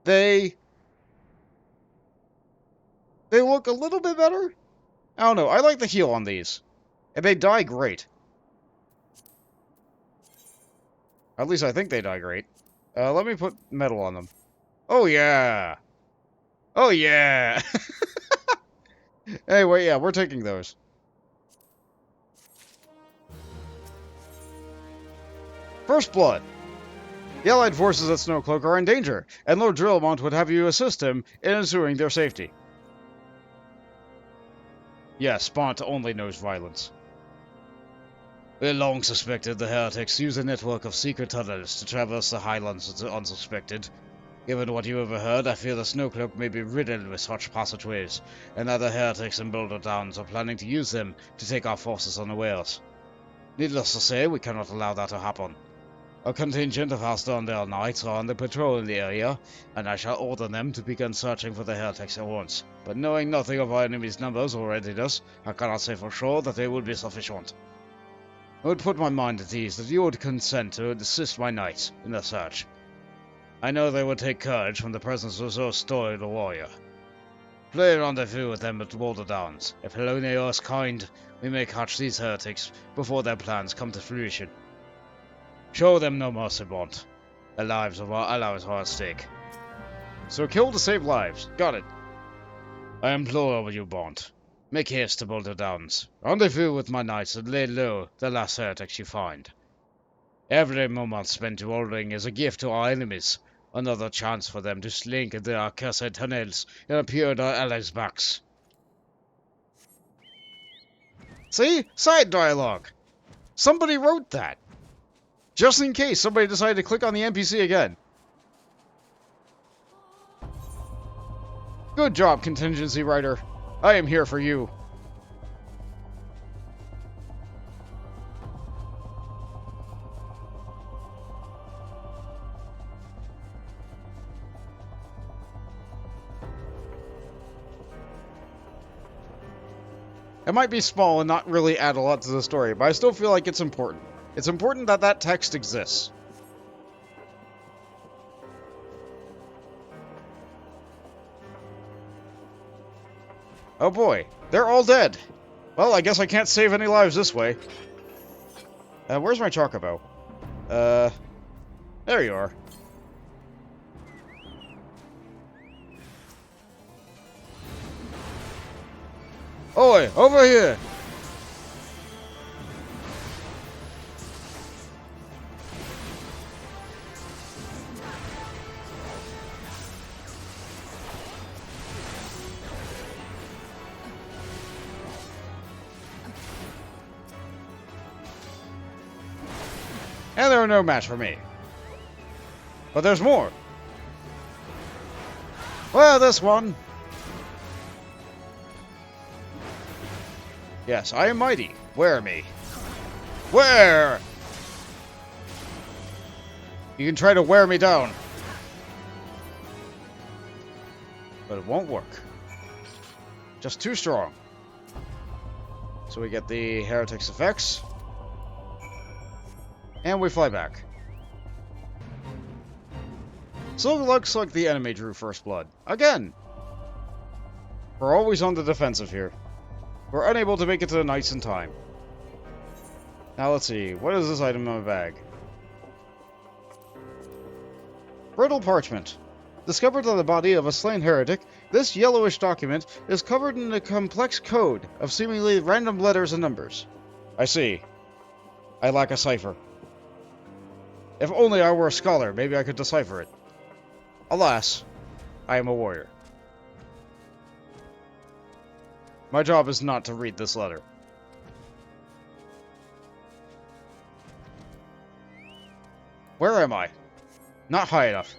They look a little bit better? I don't know. I like the heel on these. And they dye great. At least I think they dye great. Let me put metal on them. Oh, yeah! Oh, yeah! Anyway, yeah, we're taking those. First Blood. The Allied forces at Snowcloak are in danger, and Lord Drillmont would have you assist him in ensuring their safety. Yes, Bont only knows violence. We long suspected the heretics use a network of secret tunnels to traverse the highlands unsuspected. Given what you overheard, I fear the Snowcloak may be riddled with such passageways, and that the heretics in Boulder Downs are planning to use them to take our forces unawares. Needless to say, we cannot allow that to happen. A contingent of Hastondale Knights are on the patrol in the area, and I shall order them to begin searching for the heretics at once. But knowing nothing of our enemy's numbers or readiness, I cannot say for sure that they will be sufficient. It would put my mind at ease that you would consent to assist my knights in the search. I know they would take courage from the presence of so storied a warrior. Play a rendezvous with them at Boulder Downs. If Helone is kind, we may catch these heretics before their plans come to fruition. Show them no mercy, Bont. The lives of our allies are at stake. So kill to save lives. Got it. I implore you, Bont. Make haste to Boulder Downs. Rendezvous with my knights and lay low the last heretics you find. Every moment spent dueling is a gift to our enemies. Another chance for them to slink into our accursed tunnels and appear at our allies' backs. See? Side dialogue. Somebody wrote that. Just in case somebody decided to click on the NPC again. Good job, contingency writer. I am here for you. It might be small and not really add a lot to the story, but I still feel like it's important. It's important that that text exists. Oh boy, they're all dead. Well, I guess I can't save any lives this way. Where's my chocobo? There you are. Oi, over here! And they're no match for me. But there's more. Well, this one. Yes, I am mighty. Wear me. Wear! You can try to wear me down. But it won't work. Just too strong. So we get the Heretic's effects. And we fly back. So it looks like the enemy drew first blood. Again! We're always on the defensive here. We're unable to make it to the knights in time. Now let's see, what is this item in my bag? Brittle parchment. Discovered on the body of a slain heretic, this yellowish document is covered in a complex code of seemingly random letters and numbers. I see. I lack a cipher. If only I were a scholar, maybe I could decipher it. Alas, I am a warrior. My job is not to read this letter. Where am I? Not high enough.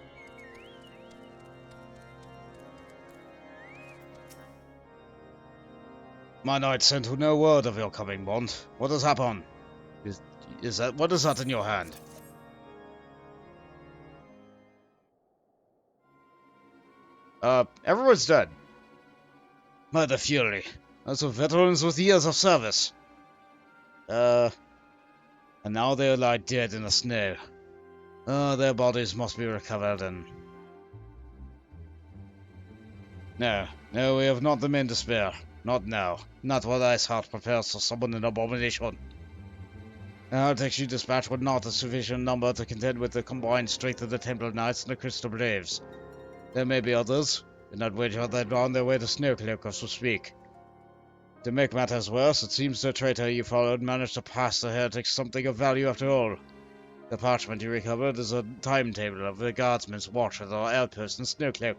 My knight sent no word of your coming, Bond. What has happened? What is that in your hand? Everyone's dead. By the Fury. Those are veterans with years of service. And now they lie dead in the snow. Their bodies must be recovered and... No, we have not the men to spare. Not now. Not while Iceheart prepares to summon an abomination. The heretics you dispatch were not a sufficient number to contend with the combined strength of the Templar Knights and the Crystal Braves. There may be others. In that wager they'd on their way to Snowcloak, as we speak. To make matters worse, it seems the traitor you followed managed to pass the heretics something of value after all. The parchment you recovered is a timetable of the guardsman's watch at our outpost in Snowcloak.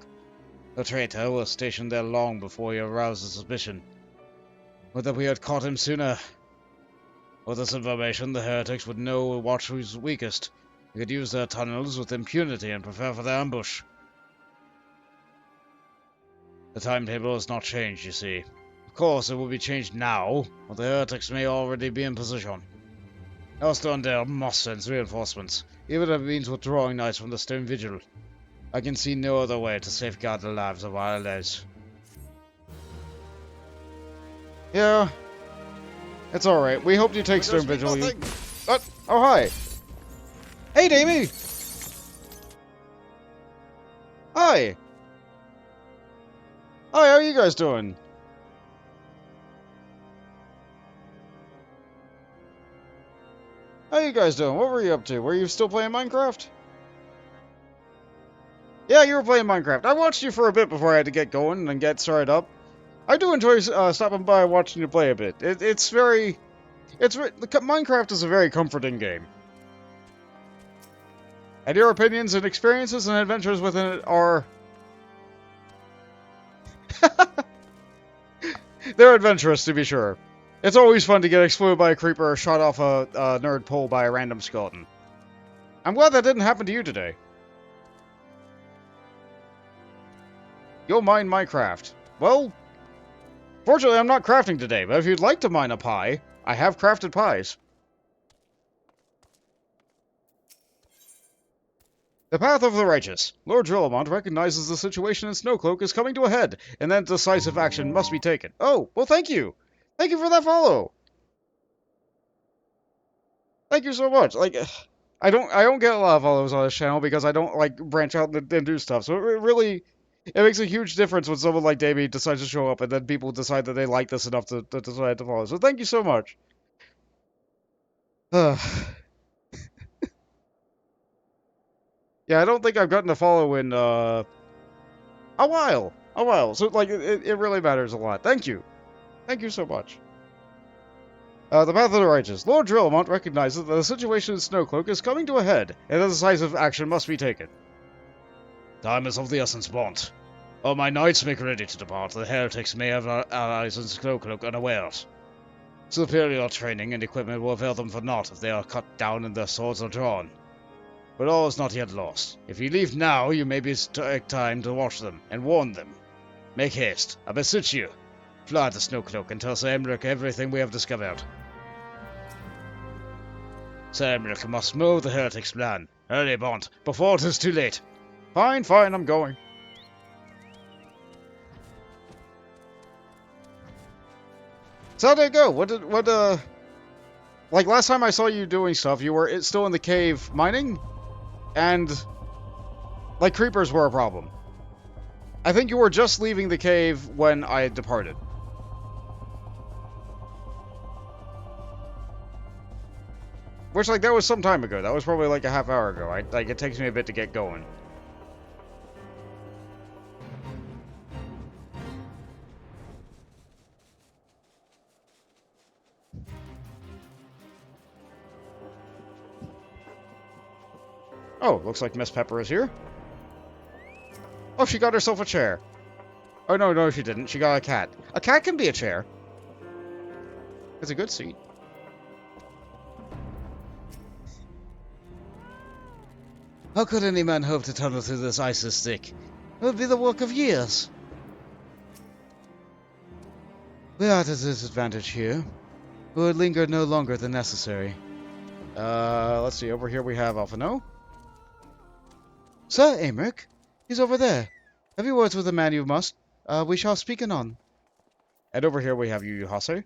The traitor was stationed there long before he aroused suspicion. Would that we had caught him sooner. With this information, the heretics would know watch who's weakest. They could use their tunnels with impunity and prepare for their ambush. The timetable has not changed, you see. Of course, it will be changed now, but the heretics may already be in position. Elstondale must send reinforcements, even if it means withdrawing knights from the Stone Vigil. I can see no other way to safeguard the lives of our allies. Yeah, it's alright. We hope you take Stone Vigil. Oh, hi! Hey, Damie! Hi! Hi, how are you guys doing? How are you guys doing? What were you up to? Were you still playing Minecraft? Yeah, you were playing Minecraft. I watched you for a bit before I had to get going and get started up. I do enjoy stopping by and watching you play a bit. Minecraft is a very comforting game. And your opinions and experiences and adventures within it are... They're adventurous, to be sure. It's always fun to get exploded by a creeper or shot off a nerd pole by a random skeleton. I'm glad that didn't happen to you today. You'll mine Minecraft. Well, fortunately I'm not crafting today, but if you'd like to mine a pie, I have crafted pies. The Path of the Righteous. Lord Drillamont recognizes the situation in Snowcloak is coming to a head, and that decisive action must be taken. Oh, well thank you! Thank you for that follow. Thank you so much. Like, I don't get a lot of follows on this channel because I don't like branch out and do stuff. So it really, it makes a huge difference when someone like Davey decides to show up and then people decide that they like this enough to decide to follow. So thank you so much. Yeah, I don't think I've gotten a follow in a while. A while. So like it really matters a lot. Thank you. Thank you so much. The Path of the Righteous. Lord Drillamont recognizes that the situation in Snowcloak is coming to a head, and that decisive action must be taken. Time is of the essence, Bont. Oh, my knights, make ready to depart. The heretics may have our allies in Snowcloak unawares. Superior training and equipment will avail them for naught if they are cut down and their swords are drawn. But all is not yet lost. If you leave now, you may take time to watch them and warn them. Make haste. I beseech you. Fly to Snowcloak and tell Sir Emmerich everything we have discovered. Sir Emmerich must know the heretics' plan. Hurry, Bont, before it is too late. Fine, fine, I'm going. So how'd it go? Like last time I saw you doing stuff, you were still in the cave mining, and like creepers were a problem. I think you were just leaving the cave when I departed. Which, like, that was some time ago. That was probably like a half hour ago. Like, it takes me a bit to get going. Oh, looks like Miss Pepper is here. Oh, she got herself a chair. Oh, no, she didn't. She got a cat. A cat can be a chair. It's a good seat. How could any man hope to tunnel through this ice this thick? It would be the work of years. We are at a disadvantage here. We would linger no longer than necessary. Let's see. Over here we have Alphino. Sir Emmerich, he's over there. Have you words with the man you must? We shall speak anon. And over here we have Yu Hase.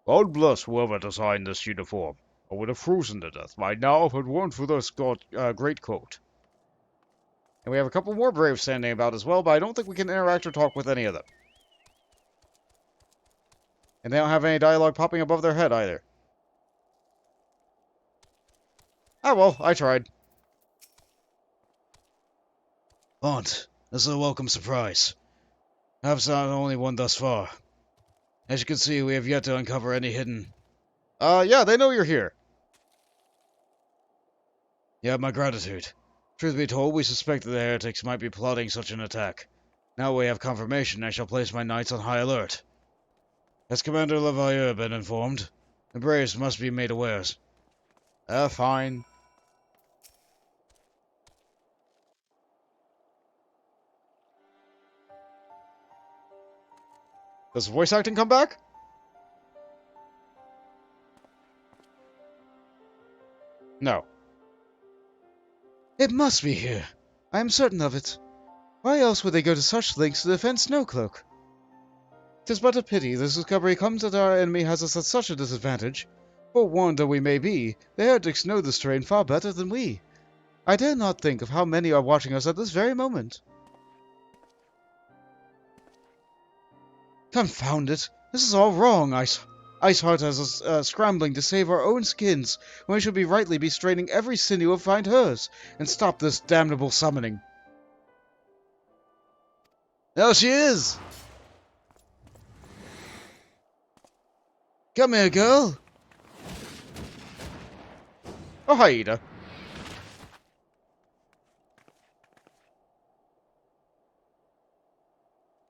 God bless whoever designed this uniform. I would have frozen to death by now if it weren't for this great coat. And we have a couple more Braves standing about as well, but I don't think we can interact or talk with any of them. And they don't have any dialogue popping above their head either. Ah well, I tried. Bont, this is a welcome surprise. Perhaps not the only one thus far. As you can see, we have yet to uncover any hidden... Yeah, they know you're here. You have my gratitude. Truth be told, we suspected the heretics might be plotting such an attack. Now we have confirmation, I shall place my knights on high alert. Has Commander Levailleur been informed? The Braves must be made aware. Fine. Does voice acting come back? No. It must be here. I am certain of it. Why else would they go to such lengths to defend Snowcloak? 'Tis but a pity this discovery comes that our enemy has us at such a disadvantage. Forewarned though we may be, the heretics know this terrain far better than we. I dare not think of how many are watching us at this very moment. Confound it! This is all wrong, Iceheart has us scrambling to save our own skins, when we should rightly be straining every sinew to find hers, and stop this damnable summoning. There she is! Come here, girl! Oh, hi, Ida.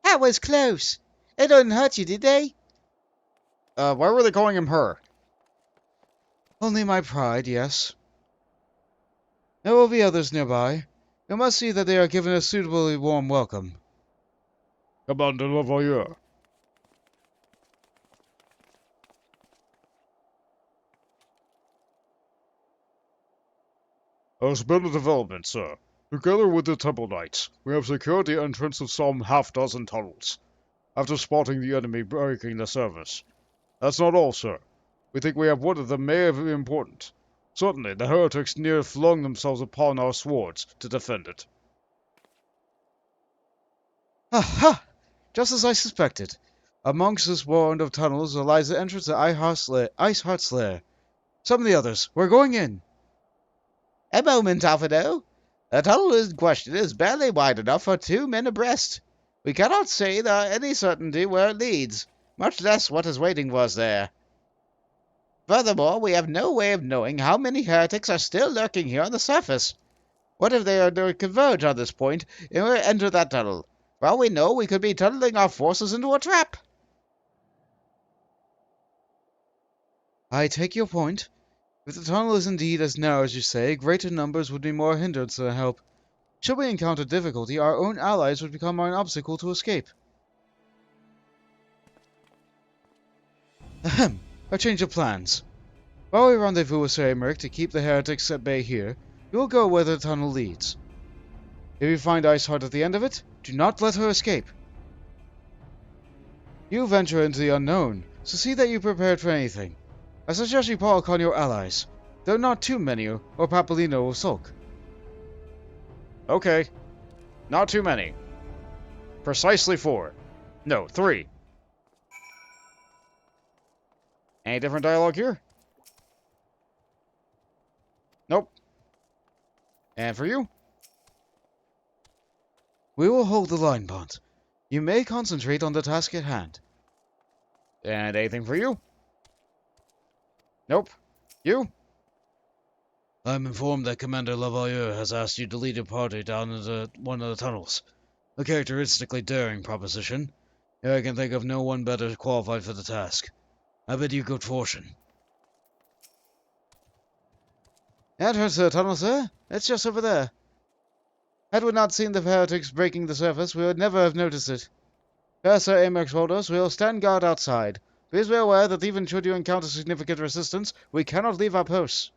That was close. They didn't hurt you, did they? Why were they calling him her? Only my pride, yes. There will be others nearby. You must see that they are given a suitably warm welcome. Commander Levailleur. There's been a development, sir. Together with the Temple Knights, we have secured the entrance of some half-dozen tunnels. after spotting the enemy breaking the surface. That's not all, sir. We think we have one of them may be important. Certainly, the heretics near flung themselves upon our swords to defend it. Aha! Just as I suspected. Amongst this warren of tunnels lies the entrance to Iceheart's lair. Some of the others. We're going in. A moment, Alfredo. The tunnel in question is barely wide enough for 2 men abreast. We cannot say there are any certainty where it leads, much less what is waiting for us there. Furthermore, we have no way of knowing how many heretics are still lurking here on the surface. What if they are to converge on this point and we enter that tunnel? For all we know, we could be tunneling our forces into a trap. I take your point. If the tunnel is indeed as narrow as you say, greater numbers would be more hindrance than help. Should we encounter difficulty, our own allies would become an obstacle to escape. Ahem. A change of plans. While we rendezvous with Sir Emmerich to keep the heretics at bay here, we will go where the tunnel leads. If you find Iceheart at the end of it, do not let her escape. You venture into the unknown, so see that you are prepared for anything. I suggest you call upon your allies, though not too many, or Papolino will sulk. Okay. Not too many. Precisely 4. No, 3. Any different dialogue here? Nope. And for you? We will hold the line, Bont. You may concentrate on the task at hand. And anything for you? Nope. You? I'm informed that Commander Lavalier has asked you to lead a party down into one of the tunnels. A characteristically daring proposition. I can think of no one better qualified for the task. I bid you good fortune. Entrance to the tunnel, sir. It's just over there. Had we not seen the heretics breaking the surface, we would never have noticed it. As Sir Amex told us, we will stand guard outside. Please be aware that even should you encounter significant resistance, we cannot leave our posts.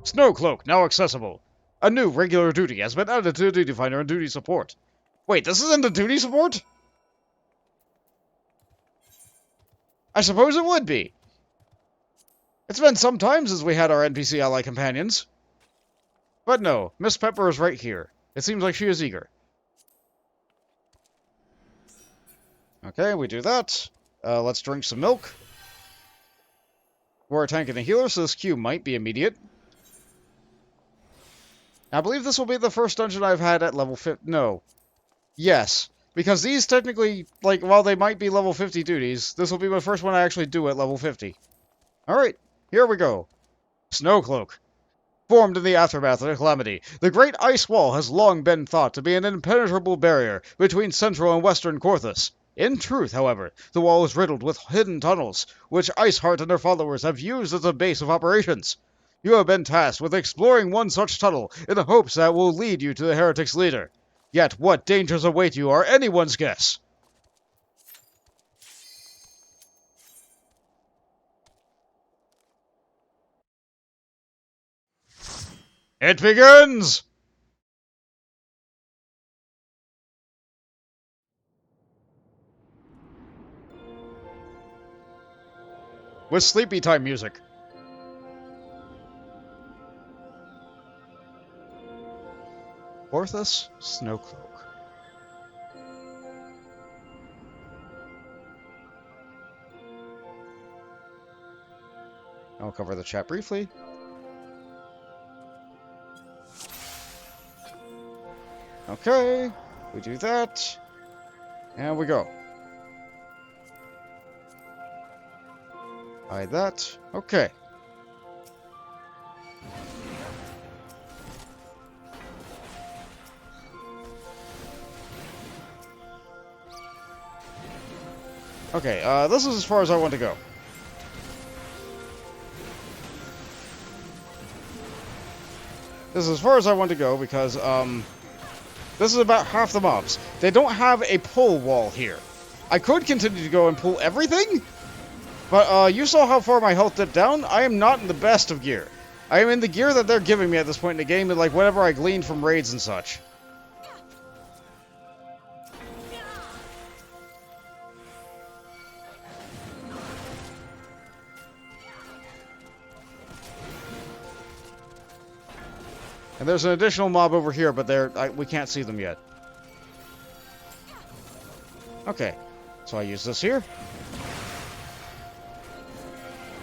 Snowcloak, now accessible. A new regular duty has been added to the duty finder and duty support. Wait, this isn't the duty support? I suppose it would be. It's been some time since we had our NPC ally companions. But no, Miss Pepper is right here. It seems like she is eager. Okay, we do that. Let's drink some milk. We're a tank and a healer, so this queue might be immediate. I believe this will be the first dungeon I've had at level 50. No. Yes. Because these technically, like, while they might be level 50 duties, this will be my first one I actually do at level 50. Alright, here we go. Snowcloak. Formed in the aftermath of the calamity, the Great Ice Wall has long been thought to be an impenetrable barrier between central and western Korthus. In truth, however, the wall is riddled with hidden tunnels, which Iceheart and her followers have used as a base of operations. You have been tasked with exploring one such tunnel in the hopes that it will lead you to the heretic's leader. Yet what dangers await you are anyone's guess. It begins! With sleepy time music. Korthus, Snowcloak. I'll cover the chat briefly. Okay, we do that. And we go. By that. Okay. Okay, this is as far as I want to go. This is as far as I want to go because, this is about half the mobs. They don't have a pull wall here. I could continue to go and pull everything, but, you saw how far my health dipped down. I am not in the best of gear. I am in the gear that they're giving me at this point in the game, and, like, whatever I gleaned from raids and such. And there's an additional mob over here, but we can't see them yet. Okay, so I use this here.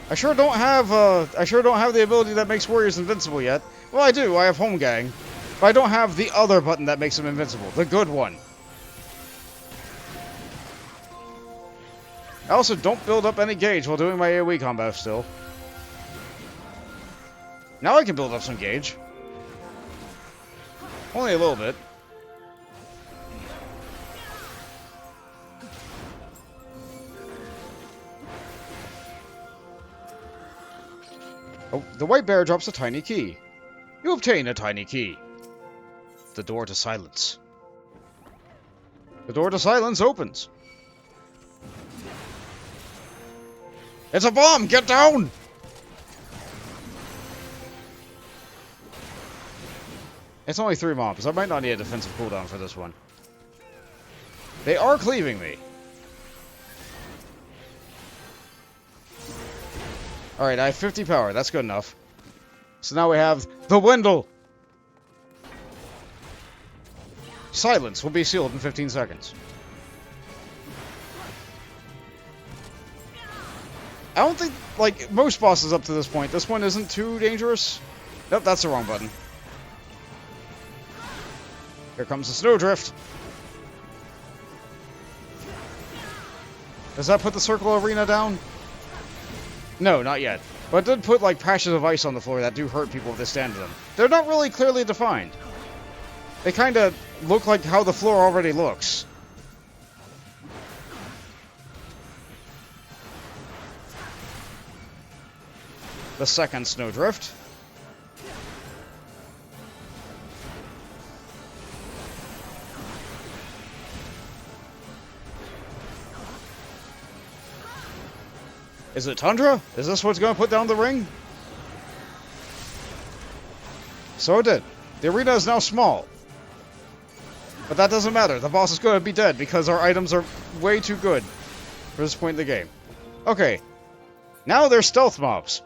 I sure don't have the ability that makes warriors invincible yet. Well, I do. I have Home Gang, but I don't have the other button that makes them invincible, the good one. I also don't build up any gauge while doing my AoE combo still. Now I can build up some gauge. Only a little bit. Oh, the white bear drops a tiny key. You obtain a tiny key. The door to silence. The door to silence opens. It's a bomb! Get down! It's only 3 mobs. I might not need a defensive cooldown for this one. They are cleaving me. Alright, I have 50 power. That's good enough. So now we have the Wendell. Silence will be sealed in 15 seconds. I don't think, like, most bosses up to this point, this one isn't too dangerous. Nope, that's the wrong button. Here comes the snowdrift. Does that put the circle arena down? No, not yet. But it did put, like, patches of ice on the floor that do hurt people if they stand in them. They're not really clearly defined. They kind of look like how the floor already looks. The second snowdrift. Is it Tundra? Is this what's going to put down the ring? So it did. The arena is now small. But that doesn't matter. The boss is going to be dead because our items are way too good for this point in the game. Okay. Now they're stealth mobs.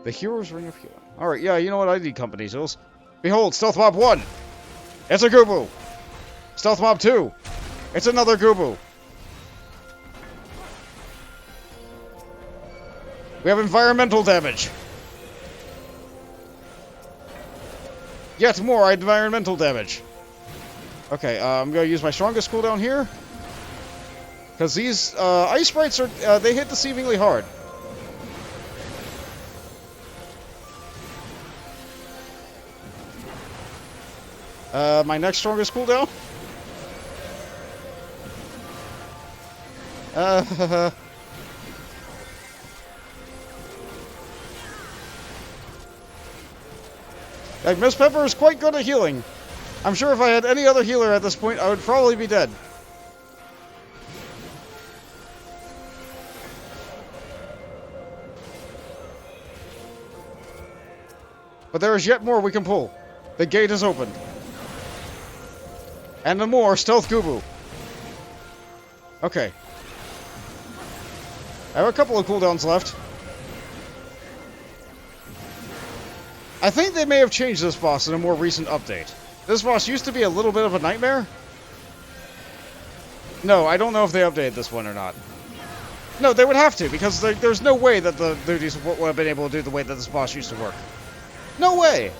The Hero's Ring of Healing. Alright, yeah, you know what? I need company hills. Behold, Stealth Mob 1! It's a Goobu! Stealth Mob 2! It's another Goobu! We have environmental damage! Yet more environmental damage! Okay, I'm gonna use my strongest cooldown here. Because these ice sprites are, they hit deceivingly hard. My next strongest cooldown? Like, Miss Pepper is quite good at healing. I'm sure if I had any other healer at this point, I would probably be dead. But there is yet more we can pull. The gate is opened. And the more stealth Goobu. Okay. I have a couple of cooldowns left. I think they may have changed this boss in a more recent update. This boss used to be a little bit of a nightmare. No, I don't know if they updated this one or not. No, they would have to, because there's no way that the duties would have been able to do the way that this boss used to work. No way!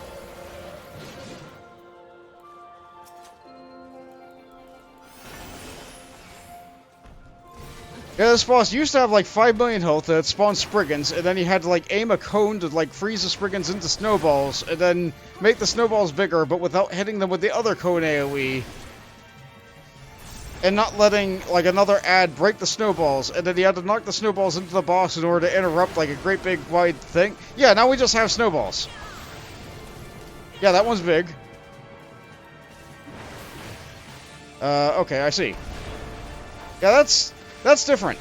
Yeah, this boss used to have like 5 million health that spawned Spriggans, and then you had to like aim a cone to like freeze the Spriggans into snowballs, and then make the snowballs bigger, but without hitting them with the other cone AoE. And not letting like another ad break the snowballs, and then you had to knock the snowballs into the boss in order to interrupt like a great big wide thing. Yeah, now we just have snowballs. Yeah, that one's big. Okay, I see. Yeah, that's different.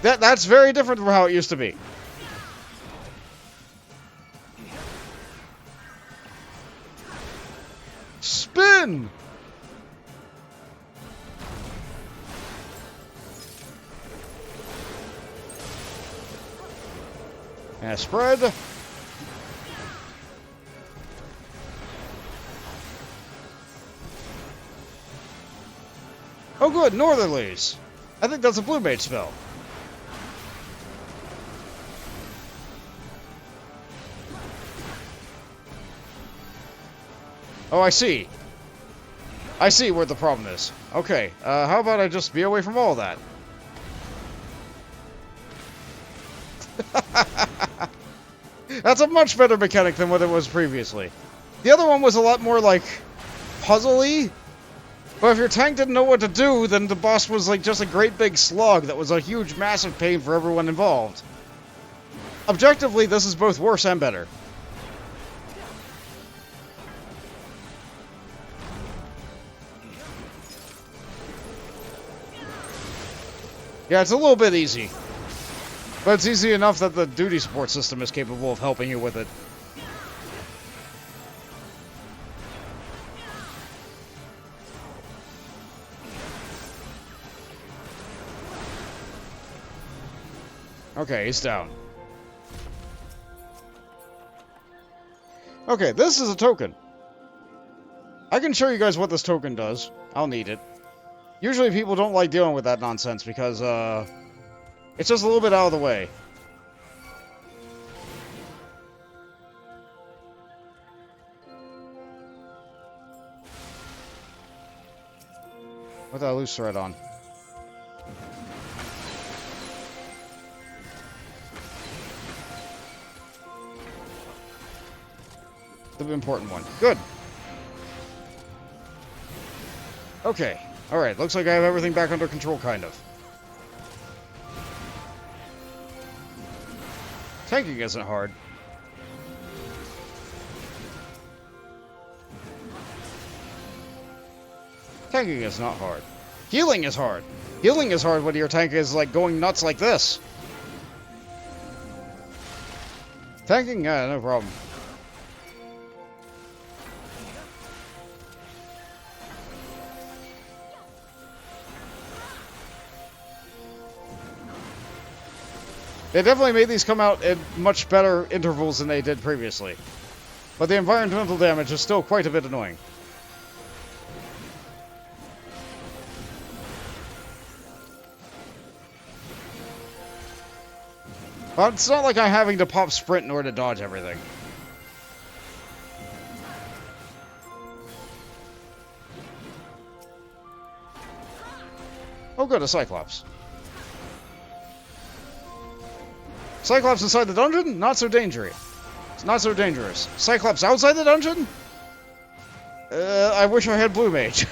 That's very different from how it used to be. Spin! And spread. Oh good, Northerlies! I think that's a blue mage spell. Oh, I see. I see where the problem is. Okay, how about I just be away from all that? That's a much better mechanic than what it was previously. The other one was a lot more, like, puzzly. But if your tank didn't know what to do, then the boss was, like, just a great big slug that was a huge, massive pain for everyone involved. Objectively, this is both worse and better. Yeah, it's a little bit easy. But it's easy enough that the duty support system is capable of helping you with it. Okay, he's down. Okay, this is a token. I can show you guys what this token does. I'll need it. Usually people don't like dealing with that nonsense because, it's just a little bit out of the way. Put that loose thread on. The important one. Good. Okay. Alright, looks like I have everything back under control, kind of. Tanking isn't hard. Tanking is not hard. Healing is hard. Healing is hard when your tank is, like, going nuts like this. Tanking? No problem. They definitely made these come out at much better intervals than they did previously. But the environmental damage is still quite a bit annoying. But it's not like I'm having to pop sprint in order to dodge everything. Oh good, a Cyclops. Cyclops inside the dungeon? Not so dangerous. It's not so dangerous. Cyclops outside the dungeon? I wish I had Blue Mage.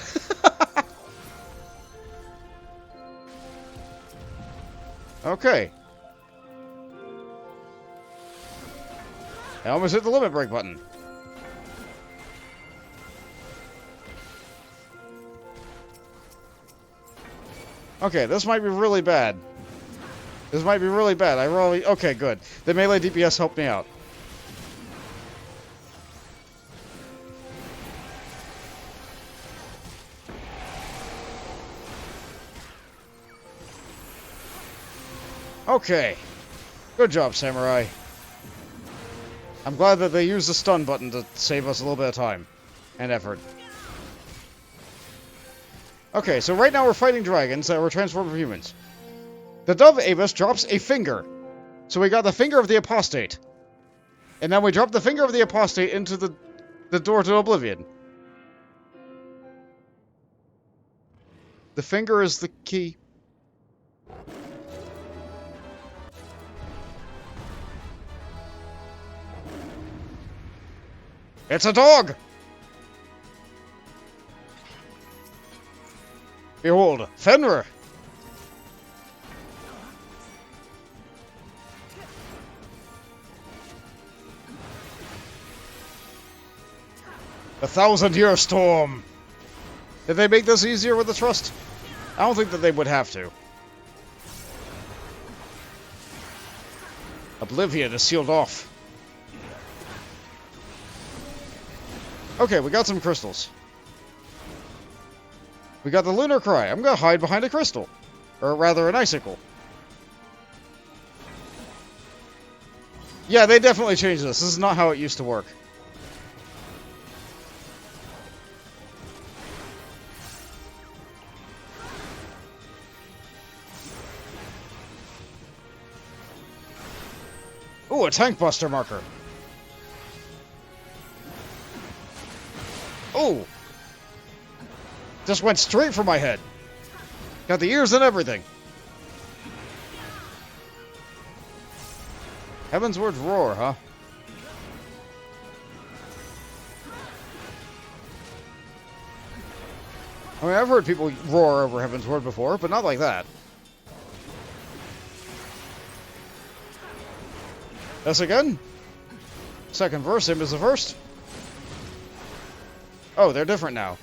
Okay. I almost hit the limit break button. Okay, this might be really bad. This might be really bad. I really... Okay, good. The melee DPS helped me out. Okay. Good job, Samurai. I'm glad that they used the stun button to save us a little bit of time and effort. Okay, so right now we're fighting dragons that were transformed from humans. The Dove Avis drops a finger. So we got the finger of the apostate. And then we drop the finger of the apostate into the door to oblivion. The finger is the key. It's a dog! Behold, Fenrir! The 1,000-year storm! Did they make this easier with the trust? I don't think that they would have to. Oblivion is sealed off. Okay, we got some crystals. We got the Lunar Cry. I'm gonna hide behind a crystal. Or rather, an icicle. Yeah, they definitely changed this. This is not how it used to work. Ooh, a tank buster marker. Ooh. Just went straight for my head. Got the ears and everything. Heaven's Word's roar, huh? I mean, I've heard people roar over Heaven's Word before, but not like that. This again? Second verse, same as the first. Oh, they're different now.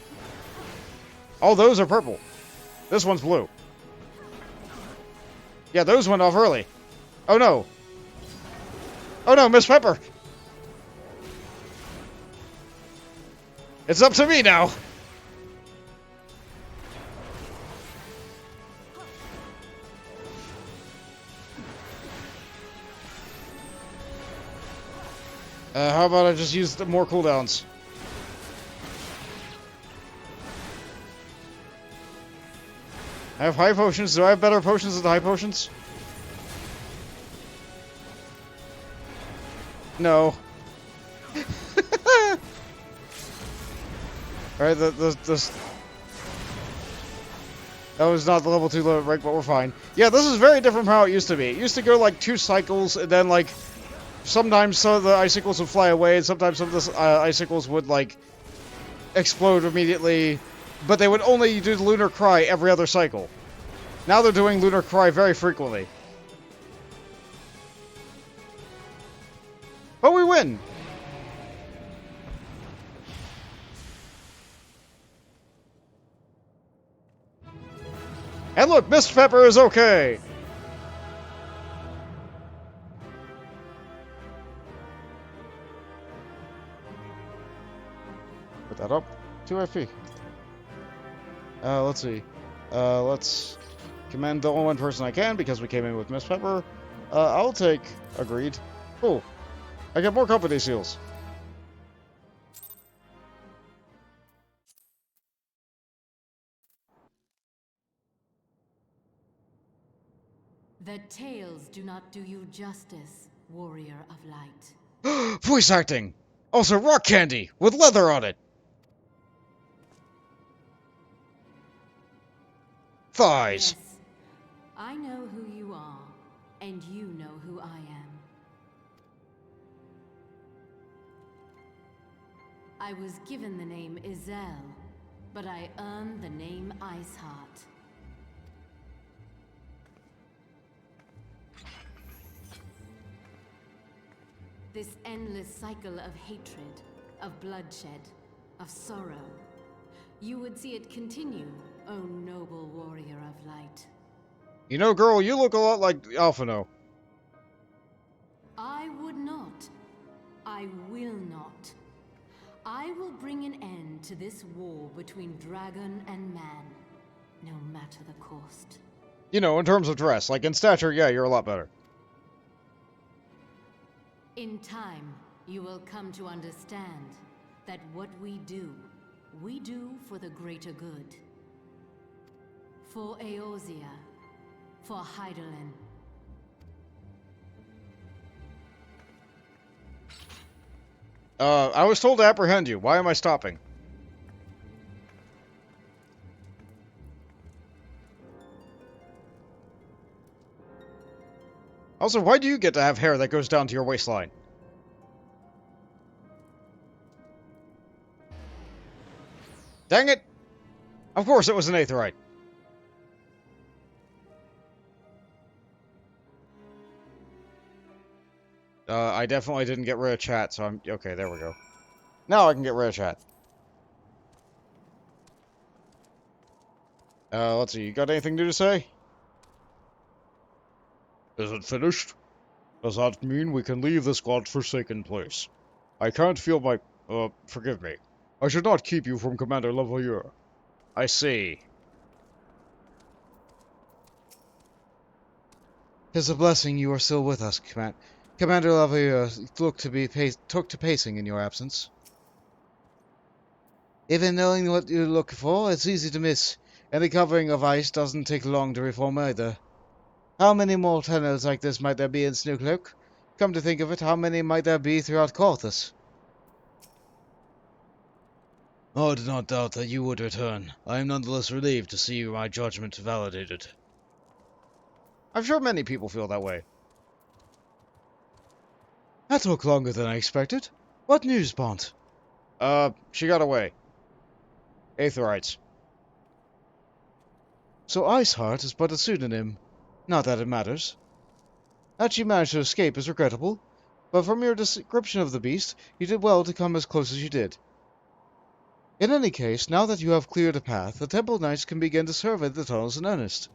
All those are purple. This one's blue. Yeah, those went off early. Oh no. Oh no, Miss Pepper! It's up to me now! How about I just use the more cooldowns? I have high potions. Do I have better potions than high potions? No. Alright, this... That was not the level 2 limit break, but we're fine. Yeah, this is very different from how it used to be. It used to go like 2 cycles, and then like... Sometimes some of the icicles would fly away, and sometimes some of the icicles would like... explode immediately. But they would only do the Lunar Cry every other cycle. Now they're doing Lunar Cry very frequently. But we win! And look, Mist Pepper is okay! Put that up. 2 FP. Let's see. Let's commend the only one person I can because we came in with Mist Pepper. I'll take agreed. Cool. I get more company seals. The tales do not do you justice, warrior of light. Voice acting! Also rock candy with leather on it! Thighs! Yes, I know who you are, and you know who I am. I was given the name Izel, but I earned the name Iceheart. This endless cycle of hatred, of bloodshed, of sorrow. You would see it continue, O noble warrior of light. You know, girl, you look a lot like Alphino. I would not. I will not. I will bring an end to this war between dragon and man, no matter the cost. You know, in terms of dress. Like, in stature, yeah, you're a lot better. In time, you will come to understand that what we do for the greater good. For Eorzea, for Hydaelyn. I was told to apprehend you. Why am I stopping? Also, why do you get to have hair that goes down to your waistline? Dang it! Of course it was an Aetheryte. I definitely didn't get rid of chat, so I'm... Okay, there we go. Now I can get rid of chat. Let's see, you got anything new to say? Is it finished? Does that mean we can leave this godforsaken place? I can't feel my... forgive me. I should not keep you from Commander Lavalier. I see. 'Tis a blessing you are still with us, Commander Lavalier took to pacing in your absence. Even knowing what you look for, it's easy to miss, and the covering of ice doesn't take long to reform either. How many more tunnels like this might there be in Snowcloak? Come to think of it, how many might there be throughout Corthus? I did not doubt that you would return. I am nonetheless relieved to see my judgment validated. I'm sure many people feel that way. That took longer than I expected. What news, Bont? She got away. Aetherites. So Iceheart is but a pseudonym. Not that it matters. That she managed to escape is regrettable, but from your description of the beast, you did well to come as close as you did. In any case, now that you have cleared a path, the Temple Knights can begin to survey the tunnels in earnest.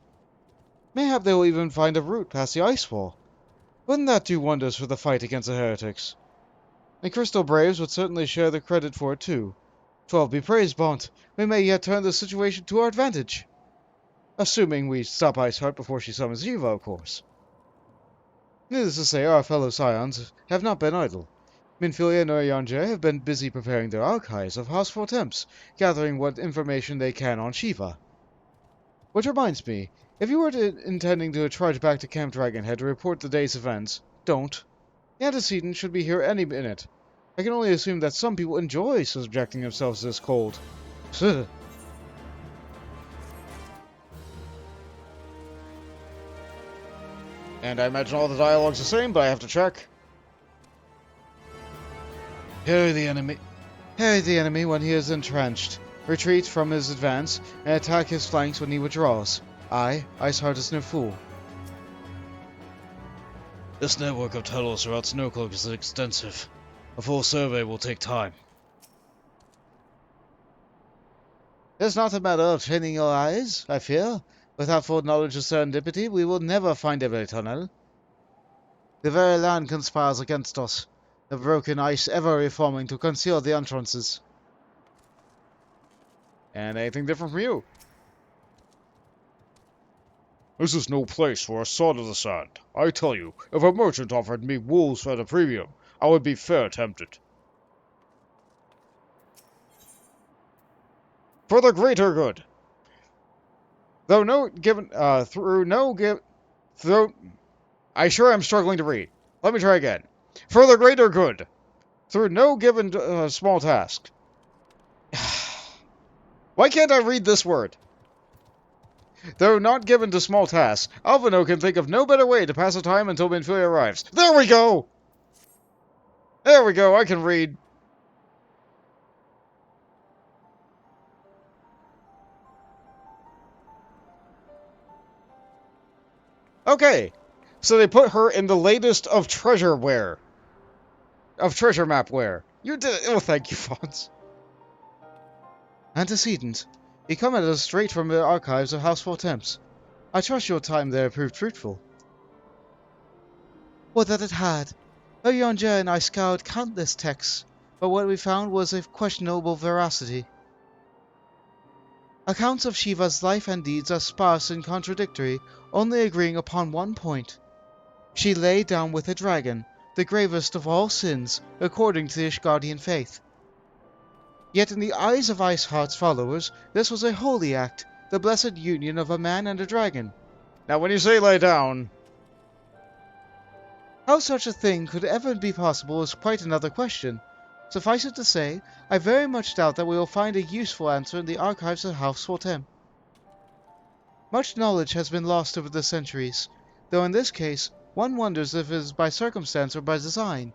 Mayhap they will even find a route past the ice wall. Wouldn't that do wonders for the fight against the heretics? The Crystal Braves would certainly share the credit for it too. 12 be praised, Bont. We may yet turn the situation to our advantage. Assuming we stop Iceheart before she summons Shiva, of course. Needless to say, our fellow Scions have not been idle. Minfilia and Urianger have been busy preparing their archives of House Temps, gathering what information they can on Shiva. Which reminds me, if you were intending to charge back to Camp Dragonhead to report the day's events, don't. The antecedent should be here any minute. I can only assume that some people enjoy subjecting themselves to this cold. And I imagine all the dialogue's the same, but I have to check. Harry the enemy when he is entrenched. Retreat from his advance, and attack his flanks when he withdraws. Iceheart is no fool. This network of tunnels throughout Snowcloak is extensive. A full survey will take time. It's not a matter of training your eyes, I fear. Without foreknowledge of serendipity, we will never find every tunnel. The very land conspires against us, the broken ice ever reforming to conceal the entrances. And anything different from you? This is no place for a son of the sand. I tell you, if a merchant offered me wolves at a premium, I would be fair tempted. For the greater good. Though no given, I sure am struggling to read. Let me try again. For the greater good. Through no given small task. Why can't I read this word? Though not given to small tasks, Alvino can think of no better way to pass the time until Minfilia arrives. There we go! There we go, I can read. Okay, so they put her in the latest of treasure wear. Of treasure map wear. You did it. Oh, thank you, Fonz. Antecedent. You come at us straight from the archives of House Temps. I trust your time there proved fruitful. Would that it had. Urianger and I scoured countless texts, but what we found was of questionable veracity. Accounts of Shiva's life and deeds are sparse and contradictory, only agreeing upon one point. She lay down with a dragon, the gravest of all sins, according to the Ishgardian faith. Yet in the eyes of Iceheart's followers, this was a holy act, the blessed union of a man and a dragon. Now, when you say lay down... How such a thing could ever be possible is quite another question. Suffice it to say, I very much doubt that we will find a useful answer in the archives of House Tem. Much knowledge has been lost over the centuries, though in this case, one wonders if it is by circumstance or by design.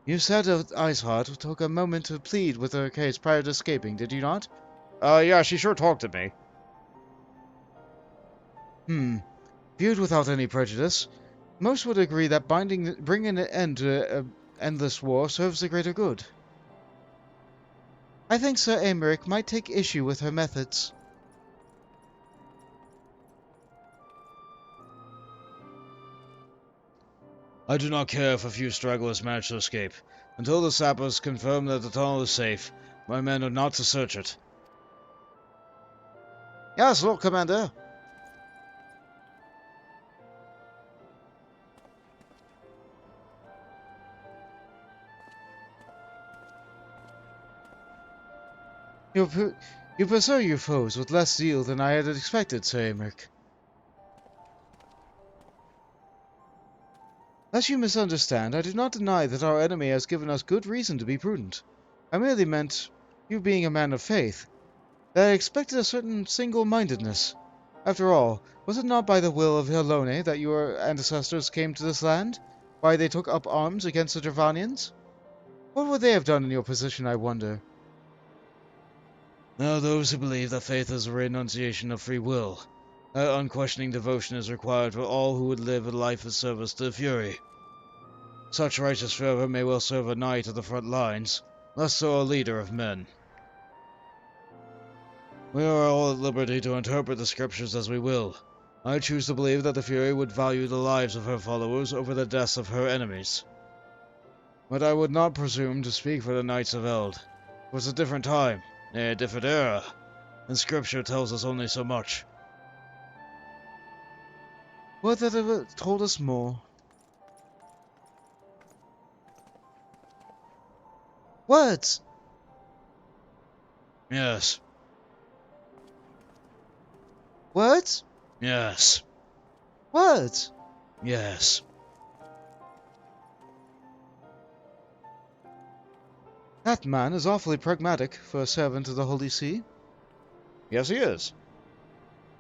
You said that Iceheart took a moment to plead with her case prior to escaping, did you not? Yeah, she sure talked to me. Viewed without any prejudice, most would agree that bringing an end to an endless war serves the greater good. I think Sir Aymeric might take issue with her methods. I do not care if a few stragglers manage to escape. Until the sappers confirm that the tunnel is safe, my men are not to search it. Yes, Lord Commander. You pursue your foes with less zeal than I had expected, Sir Aymeric. Lest you misunderstand, I do not deny that our enemy has given us good reason to be prudent. I merely meant, you being a man of faith, that I expected a certain single-mindedness. After all, was it not by the will of Helone that your ancestors came to this land? Why they took up arms against the Dravanians? What would they have done in your position, I wonder? There are those who believe that faith is a renunciation of free will. That unquestioning devotion is required for all who would live a life of service to the Fury. Such righteous fervor may well serve a knight at the front lines, less so a leader of men. We are all at liberty to interpret the scriptures as we will. I choose to believe that the Fury would value the lives of her followers over the deaths of her enemies. But I would not presume to speak for the Knights of Eld. It was a different time, a different era, and scripture tells us only so much. Would that it had told us more. Words! Yes, Words? yes, Words! yes. That man is awfully pragmatic for a servant of the Holy See. Yes, he is.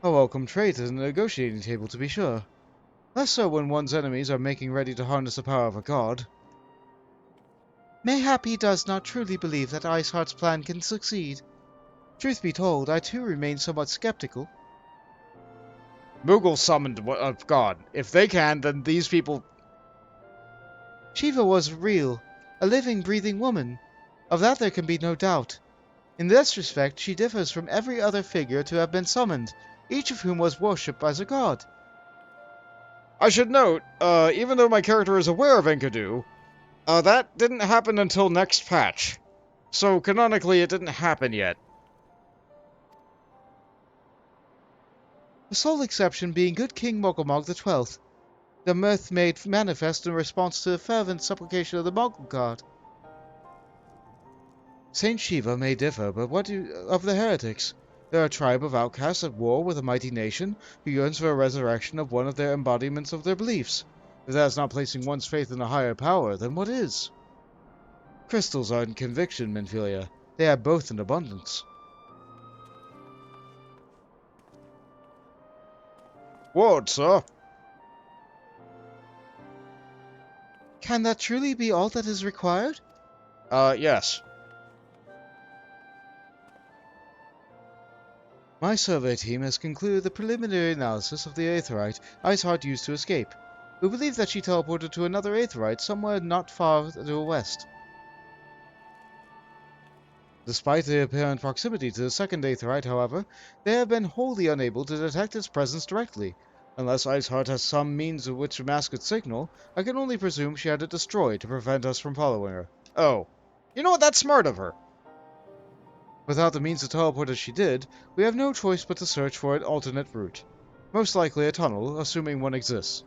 A welcome trait at a negotiating table, to be sure. Less so when one's enemies are making ready to harness the power of a god. Mayhap he does not truly believe that Iceheart's plan can succeed. Truth be told, I too remain somewhat skeptical. Moogle summoned a god. If they can, then these people... Shiva was real, a living, breathing woman. Of that there can be no doubt. In this respect, she differs from every other figure to have been summoned, each of whom was worshipped as a god. I should note, even though my character is aware of Enkidu, that didn't happen until next patch. So, canonically, it didn't happen yet. The sole exception being good King Mogulmog XII, the myth made manifest in response to the fervent supplication of the Mogul god. Saint Shiva may differ, but what of the heretics? They're a tribe of outcasts at war with a mighty nation who yearns for a resurrection of one of their embodiments of their beliefs. If that is not placing one's faith in a higher power, then what is? Crystals aren't conviction, Minfilia. They have both in abundance. What, sir? Can that truly be all that is required? Yes. My survey team has concluded the preliminary analysis of the Aetheryte Iceheart used to escape. We believe that she teleported to another Aetheryte somewhere not far to the west. Despite the apparent proximity to the second Aetheryte, however, they have been wholly unable to detect its presence directly. Unless Iceheart has some means of which to mask its signal, I can only presume she had it destroyed to prevent us from following her. Oh. You know what? That's smart of her. Without the means to teleport as she did, we have no choice but to search for an alternate route. Most likely a tunnel, assuming one exists.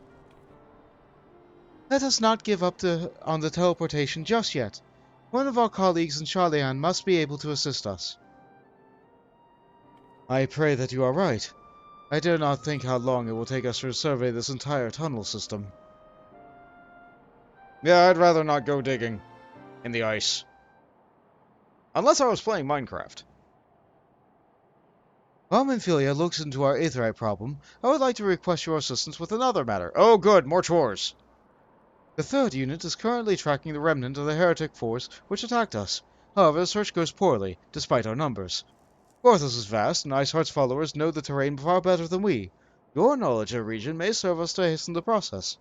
Let us not give up on the teleportation just yet. One of our colleagues in Charlian must be able to assist us. I pray that you are right. I dare not think how long it will take us to survey this entire tunnel system. Yeah, I'd rather not go digging in the ice. Unless I was playing Minecraft. While Minfilia looks into our Aetheryte problem, I would like to request your assistance with another matter. Oh good, more chores. The third unit is currently tracking the remnant of the heretic force which attacked us. However, the search goes poorly, despite our numbers. Gorthos is vast, and Iceheart's followers know the terrain far better than we. Your knowledge of the region may serve us to hasten the process.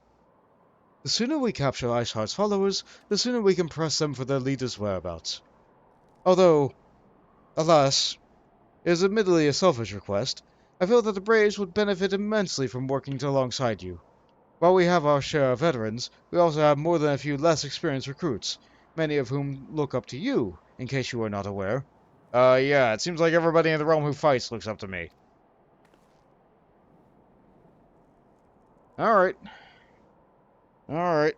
The sooner we capture Iceheart's followers, the sooner we can press them for their leader's whereabouts. Although, alas, it is admittedly a selfish request, I feel that the Braves would benefit immensely from working alongside you. While we have our share of veterans, we also have more than a few less experienced recruits, many of whom look up to you, in case you are not aware. Yeah, it seems like everybody in the realm who fights looks up to me. Alright. Alright.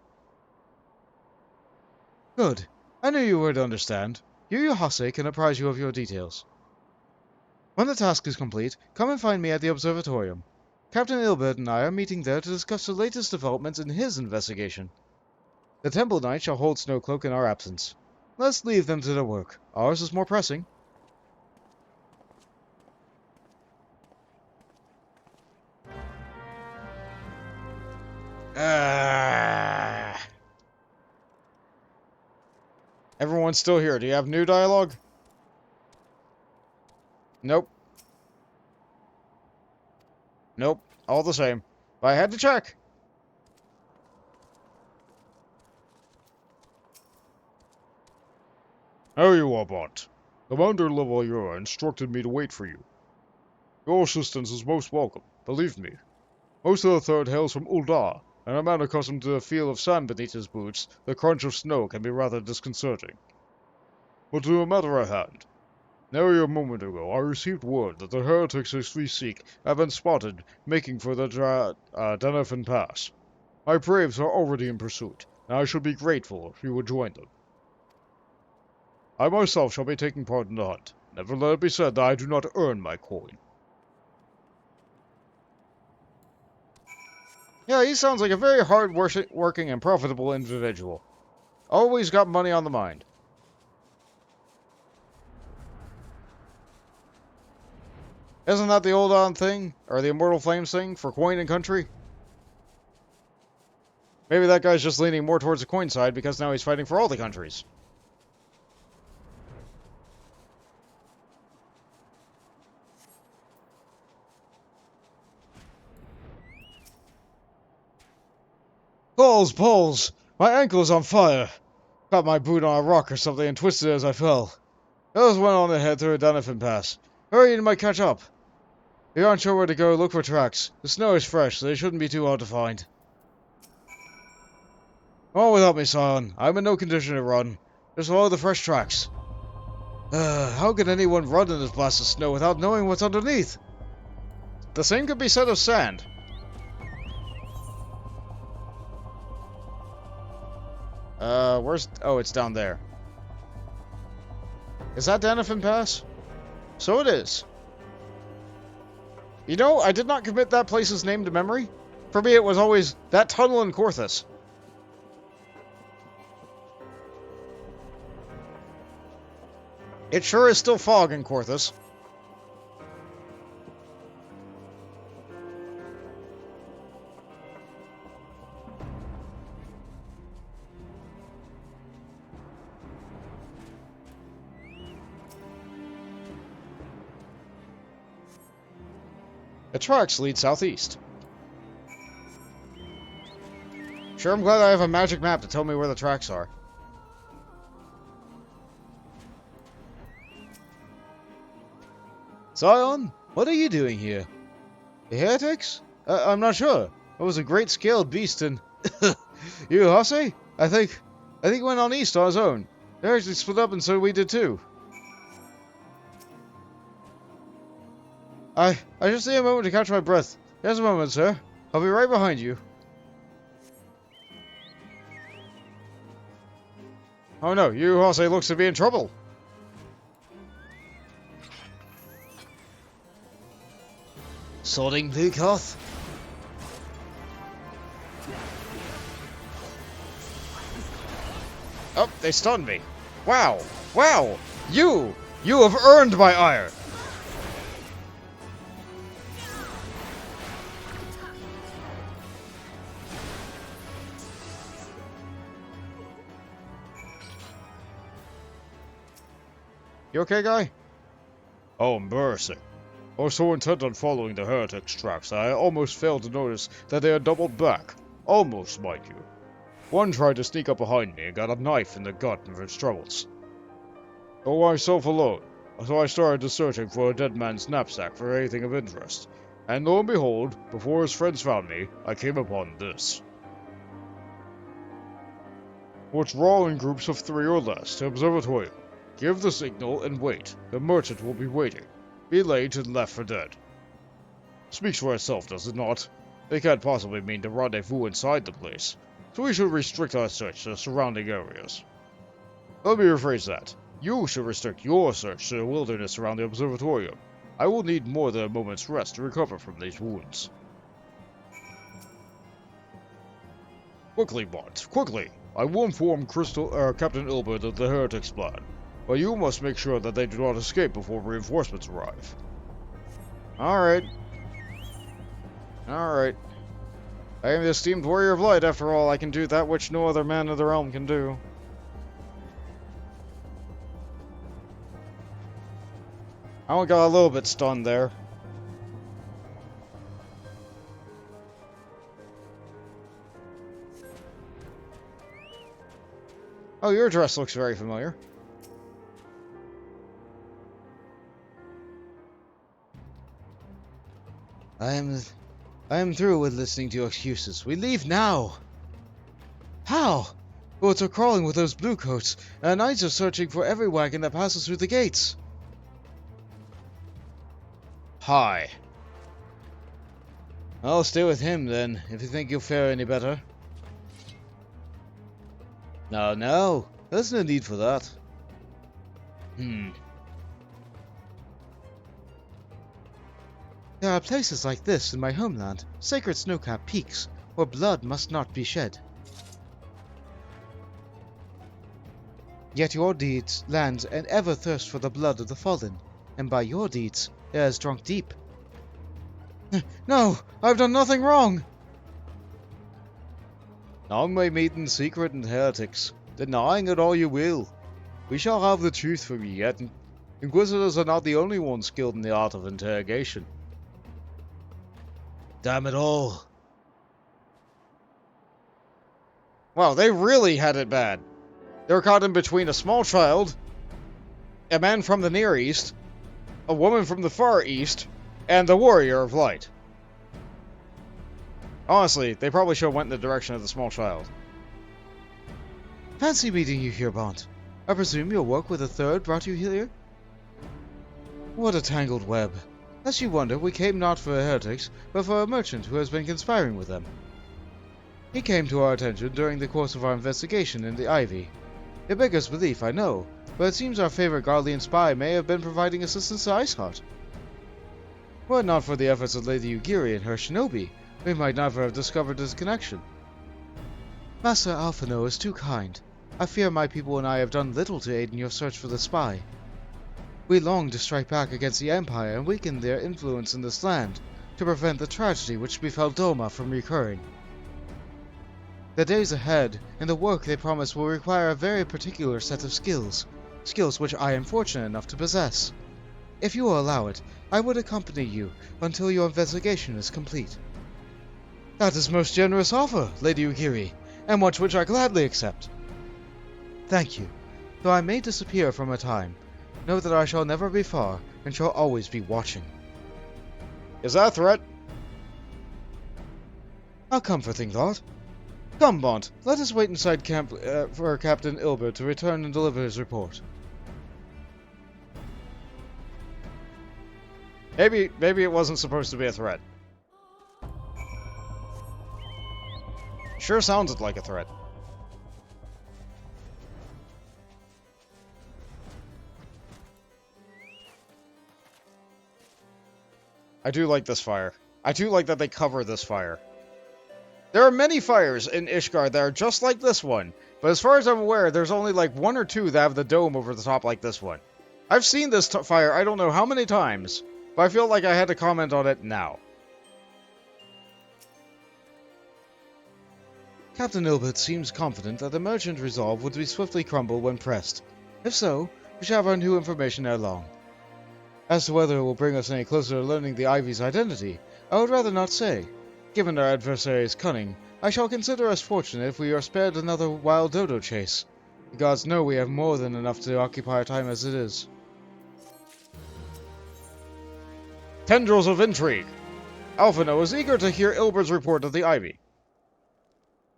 Good. I knew you would understand. Yu Hase can apprise you of your details. When the task is complete, come and find me at the observatorium. Captain Ilbert and I are meeting there to discuss the latest developments in his investigation. The Temple Knight shall hold Snowcloak in our absence. Let's leave them to their work. Ours is more pressing. Everyone's still here. Do you have new dialogue? Nope. Nope. All the same. But I had to check. How you are, Bont? Commander Lavalier instructed me to wait for you. Your assistance is most welcome, believe me. Most of the Third hails from Uldar, and a man accustomed to the feel of sand beneath his boots, the crunch of snow can be rather disconcerting. But to the matter at hand. Nary a moment ago, I received word that the heretics we seek have been spotted making for the Denefin Pass. My braves are already in pursuit, and I should be grateful if you would join them. I myself shall be taking part in the hunt. Never let it be said that I do not earn my coin. Yeah, he sounds like a very hard-working and profitable individual. Always got money on the mind. Isn't that the old on thing? Or the Immortal Flames thing for coin and country? Maybe that guy's just leaning more towards the coin side because now he's fighting for all the countries. Balls! My ankle is on fire! Got my boot on a rock or something and twisted it as I fell. I just went on ahead through a Denefin Pass. Hurry, you might catch up. If you aren't sure where to go, look for tracks. The snow is fresh, so they shouldn't be too hard to find. Come on without me, Scion. I'm in no condition to run. Just follow the fresh tracks. How can anyone run in this blasted snow without knowing what's underneath? The same could be said of sand. Where's... Oh, it's down there. Is that Denefin Pass? So it is. You know, I did not commit that place's name to memory. For me, it was always that tunnel in Korthus. It sure is still fog in Korthus. The tracks lead southeast. Sure, I'm glad I have a magic map to tell me where the tracks are. Scion, what are you doing here? The heretics? I'm not sure. It was a great scaled beast and... You, Hase? I think he went on east on his own. They actually split up and so we did too. I just need a moment to catch my breath. Here's a moment, sir. I'll be right behind you. Oh no, you Hase looks to be in trouble. Sorting Lukoth? Oh, they stunned me. Wow. Wow. You have earned my ire. You okay, guy? Oh, mercy. I was so intent on following the heretics' tracks that I almost failed to notice that they had doubled back. Almost, mind you. One tried to sneak up behind me and got a knife in the gut of his troubles. Oh, myself alone, so I started searching for a dead man's knapsack for anything of interest. And lo and behold, before his friends found me, I came upon this. Withdraw in groups of 3 or less to Observatorium. Give the signal and wait. The merchant will be waiting. Be late and left for dead. Speaks for itself, does it not? They can't possibly mean to rendezvous inside the place, so we should restrict our search to the surrounding areas. Let me rephrase that. You should restrict your search to the wilderness around the Observatorium. I will need more than a moment's rest to recover from these wounds. Quickly, Bont, quickly! I will inform Captain Ilbert of the heretics' plan, but you must make sure that they do not escape before reinforcements arrive. Alright. Alright. I am the esteemed warrior of light, after all. I can do that which no other man of the realm can do. I only got a little bit stunned there. Oh, your dress looks very familiar. I am through with listening to your excuses. We leave now! How? Boats are crawling with those bluecoats, and knights are searching for every wagon that passes through the gates. Hi. I'll stay with him, then, if you think you'll fare any better. No, there's no need for that. There are places like this in my homeland, sacred snow-capped peaks, where blood must not be shed. Yet your deeds land an ever thirst for the blood of the fallen, and by your deeds it has drunk deep. No, I've done nothing wrong! None may meet in secret and heretics, denying it all you will. We shall have the truth from you yet, and Inquisitors are not the only ones skilled in the art of interrogation. Damn it all. Wow, they really had it bad. They were caught in between a small child, a man from the Near East, a woman from the Far East, and the Warrior of Light. Honestly, they probably should have went in the direction of the small child. Fancy meeting you here, Bont. I presume your work with the Third brought you here? What a tangled web. Lest you wonder, we came not for heretics, but for a merchant who has been conspiring with them. He came to our attention during the course of our investigation in the Ivy. It beggars belief, I know, but it seems our favorite Guardian spy may have been providing assistance to Iceheart. Were it not for the efforts of Lady Ugiri and her shinobi, we might never have discovered this connection. Master Alphino is too kind. I fear my people and I have done little to aid in your search for the spy. We long to strike back against the Empire and weaken their influence in this land, to prevent the tragedy which befell Doma from recurring. The days ahead, and the work they promise will require a very particular set of skills which I am fortunate enough to possess. If you will allow it, I would accompany you until your investigation is complete. That is most generous offer, Lady Ugiri, and one which I gladly accept. Thank you. Though I may disappear from a time, know that I shall never be far, and shall always be watching. Is that a threat? A comforting thought. Come, Bont, let us wait inside camp for Captain Ilbert to return and deliver his report. Maybe it wasn't supposed to be a threat. Sure sounded like a threat. I do like this fire. I do like that they cover this fire. There are many fires in Ishgard that are just like this one, but as far as I'm aware, there's only like one or two that have the dome over the top like this one. I've seen this fire I don't know how many times, but I feel like I had to comment on it now. Captain Ilbert seems confident that the merchant resolve would be swiftly crumbled when pressed. If so, we shall have our new information ere long. As to whether it will bring us any closer to learning the Ivy's identity, I would rather not say. Given our adversary's cunning, I shall consider us fortunate if we are spared another wild dodo chase. The gods know we have more than enough to occupy our time as it is. Tendrils of intrigue. Alphino is eager to hear Ilbert's report of the Ivy.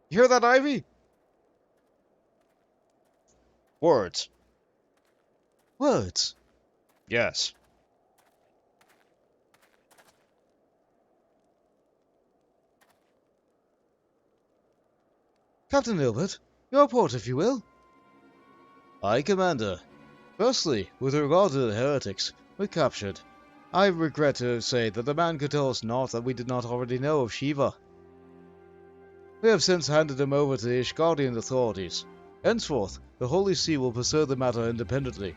You hear that, Ivy? Words. Words? Yes. Captain Ilbert, your report, if you will. Aye, Commander. Firstly, with regard to the heretics we captured, I regret to say that the man could tell us naught that we did not already know of Shiva. We have since handed him over to the Ishgardian authorities. Henceforth, the Holy See will pursue the matter independently.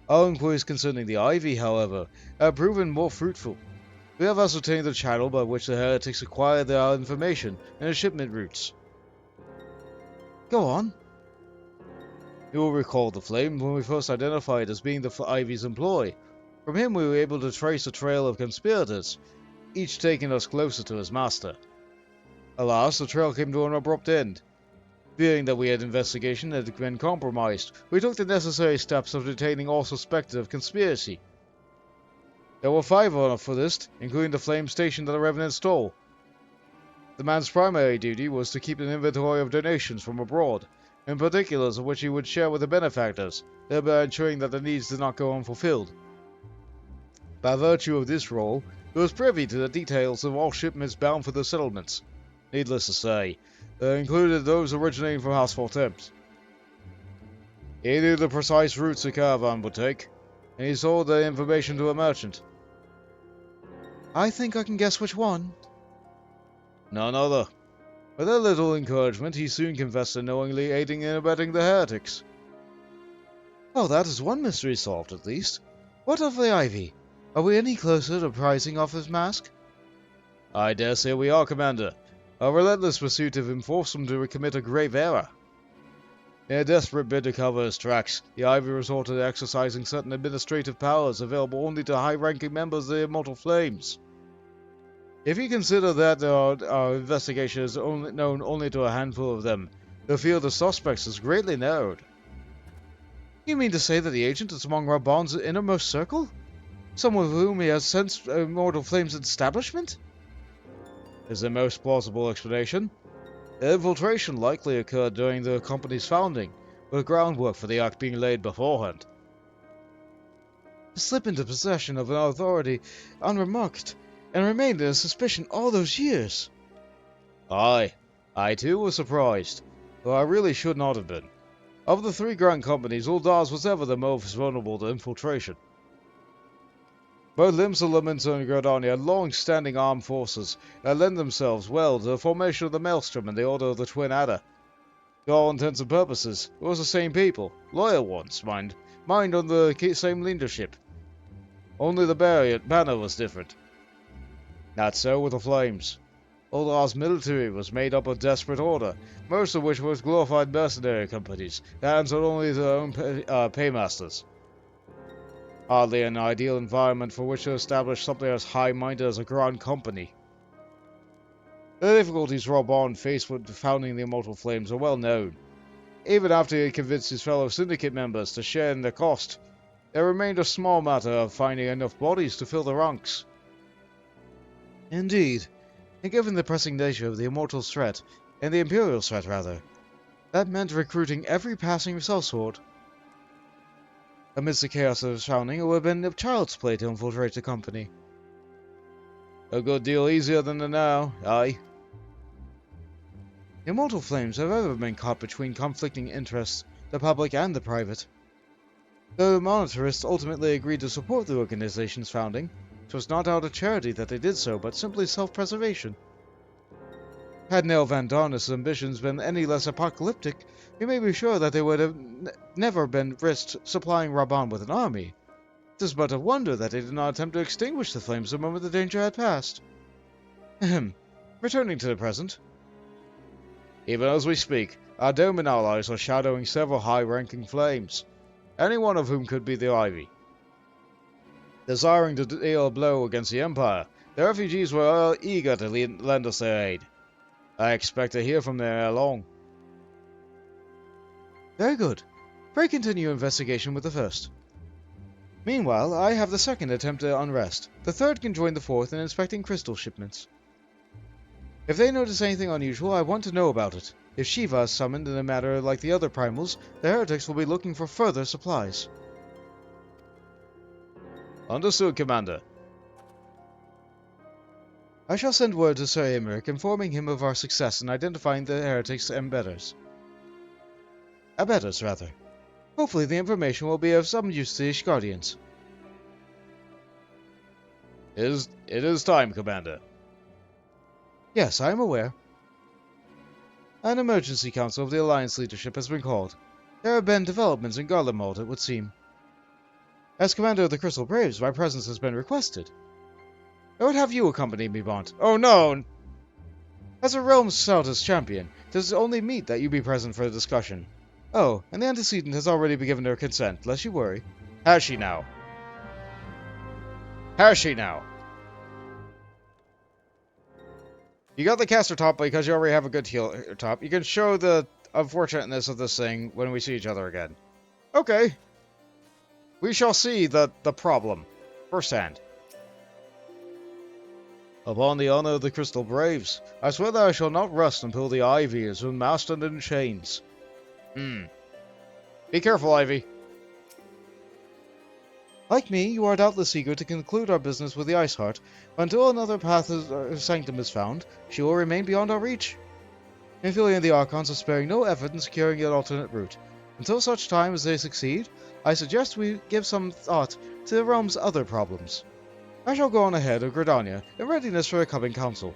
Our inquiries concerning the Ivy, however, have proven more fruitful. We have ascertained the channel by which the heretics acquire their information and their shipment routes. Go on. You will recall the Flame when we first identified as being the Ivy's employ. From him we were able to trace a trail of conspirators, each taking us closer to his master. Alas, the trail came to an abrupt end. Fearing that we had investigation had been compromised, we took the necessary steps of detaining all suspected of conspiracy. There were 5 on our list, including the Flame stationed at the Revenant Stole. The man's primary duty was to keep an inventory of donations from abroad, in particulars of which he would share with the benefactors, thereby ensuring that their needs did not go unfulfilled. By virtue of this role, he was privy to the details of all shipments bound for the settlements. Needless to say, they included those originating from household temps. He knew the precise routes the caravan would take, and he sold the information to a merchant. I think I can guess which one. None other. With a little encouragement, he soon confessed to knowingly aiding and abetting the heretics. Oh, that is one mystery solved, at least. What of the Ivy? Are we any closer to prizing off his mask? I dare say we are, Commander. Our relentless pursuit of him forced him to commit a grave error. In a desperate bid to cover his tracks, the Ivy resorted to exercising certain administrative powers available only to high-ranking members of the Immortal Flames. If you consider that our investigation is known only to a handful of them, the field of suspects is greatly narrowed. You mean to say that the agent is among Reborn's innermost circle? Someone with whom he has sensed Immortal Flame's establishment? Is the most plausible explanation. The infiltration likely occurred during the company's founding, with groundwork for the act being laid beforehand. To slip into possession of an authority unremarked, and remained in suspicion all those years. Aye, I too was surprised, though I really should not have been. Of the 3 grand companies, Uldar's was ever the most vulnerable to infiltration. Both Limsalamans and Grodani had long-standing armed forces that lend themselves well to the formation of the Maelstrom and the Order of the Twin Adder. To all intents and purposes, it was the same people, loyal ones, mind under the same leadership. Only the banner was different. Not so with the Flames. Uldar's military was made up of desperate order, most of which was glorified mercenary companies that answered only to their own paymasters. Hardly an ideal environment for which to establish something as high-minded as a grand company. The difficulties Reborn faced with founding the Immortal Flames are well known. Even after he had convinced his fellow syndicate members to share in the cost, there remained a small matter of finding enough bodies to fill the ranks. Indeed, and given the pressing nature of the Immortal's threat, and the Imperial's threat rather, that meant recruiting every passing sellsword. Amidst the chaos of his founding, it would have been child's play to infiltrate the company. A good deal easier than the now, aye. The Immortal Flames have ever been caught between conflicting interests, the public and the private. Though the monetarists ultimately agreed to support the organization's founding, it was not out of charity that they did so, but simply self-preservation. Had Nell Van Darnus' ambitions been any less apocalyptic, you may be sure that they would have never been risked supplying Reborn with an army. It is but a wonder that they did not attempt to extinguish the flames the moment the danger had passed. Ahem. Returning to the present. Even as we speak, our Doman allies are shadowing several high-ranking flames, any one of whom could be the Ivy. Desiring to deal a blow against the Empire, the refugees were eager to lend us their aid. I expect to hear from them ere long. Very good. Pray continue investigation with the first. Meanwhile, I have the second attempt at unrest. The third can join the fourth in inspecting crystal shipments. If they notice anything unusual, I want to know about it. If Shiva is summoned in a matter like the other primals, the heretics will be looking for further supplies. Understood, Commander. I shall send word to Sir Emmerich informing him of our success in identifying the heretics' abettors. Abettors, rather. Hopefully the information will be of some use to the Ishgardians. It is time, Commander. Yes, I am aware. An emergency council of the Alliance leadership has been called. There have been developments in Garlemald, it would seem. As commander of the Crystal Braves, my presence has been requested. I would have you accompany me, Bont. Oh no! As a realm's stoutest champion, it is only meet that you be present for the discussion. Oh, and the antecedent has already been given her consent, lest you worry. Has she now? Has she now? You got the caster top because you already have a good healer top. You can show the unfortunateness of this thing when we see each other again. Okay. We shall see the problem firsthand. Upon the honor of the Crystal Braves, I swear that I shall not rest until the Ivy is unmasked in chains. Be careful, Ivy. Like me, you are doubtless eager to conclude our business with the Ice Heart, but until another path of sanctum is found, she will remain beyond our reach. Ophelia and the Archons are sparing no effort in securing an alternate route. Until such time as they succeed, I suggest we give some thought to the realm's other problems. I shall go on ahead of Gridania in readiness for a coming council.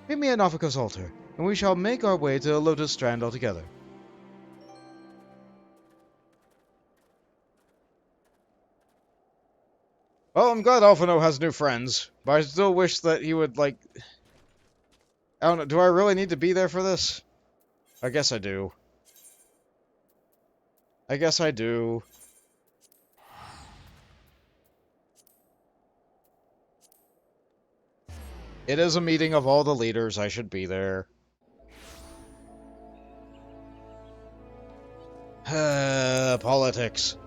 Meet me at Nafika's altar, and we shall make our way to the Lotus Strand altogether. Well, I'm glad Alphino has new friends, but I still wish that he would, like... I don't know, do I really need to be there for this? I guess I do. I guess I do. It is a meeting of all the leaders, I should be there. Politics.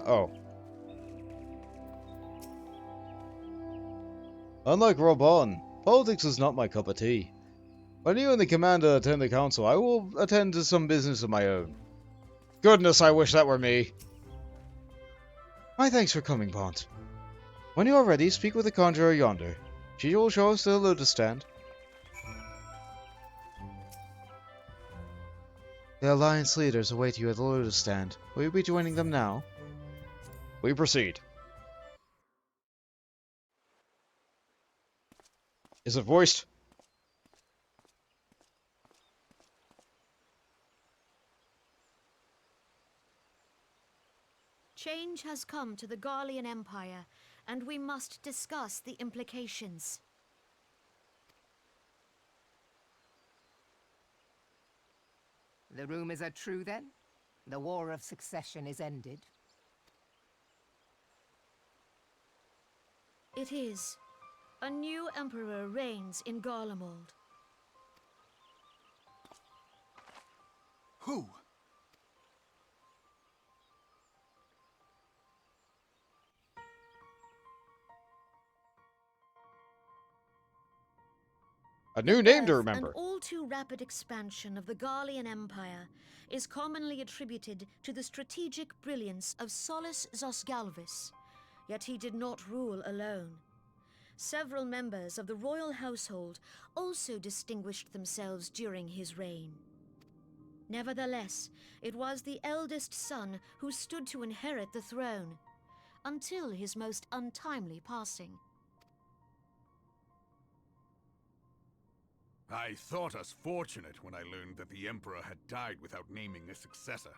Oh. Unlike Reborn, politics is not my cup of tea. When you and the commander attend the council, I will attend to some business of my own. Goodness, I wish that were me. My thanks for coming, Bont. When you are ready, speak with the conjurer yonder. She will show us to the Lotus Stand. The Alliance leaders await you at the Lotus Stand. Will you be joining them now? We proceed. Is it voiced? Change has come to the Garlean Empire, and we must discuss the implications. The rumors are true, then? The War of Succession is ended? It is. A new emperor reigns in Garlemald. Who? A new name to Birth remember. and all too rapid expansion of the Garlean Empire is commonly attributed to the strategic brilliance of Solus Zosgalvis, yet he did not rule alone. Several members of the royal household also distinguished themselves during his reign. Nevertheless, it was the eldest son who stood to inherit the throne, until his most untimely passing. I thought us fortunate when I learned that the Emperor had died without naming a successor.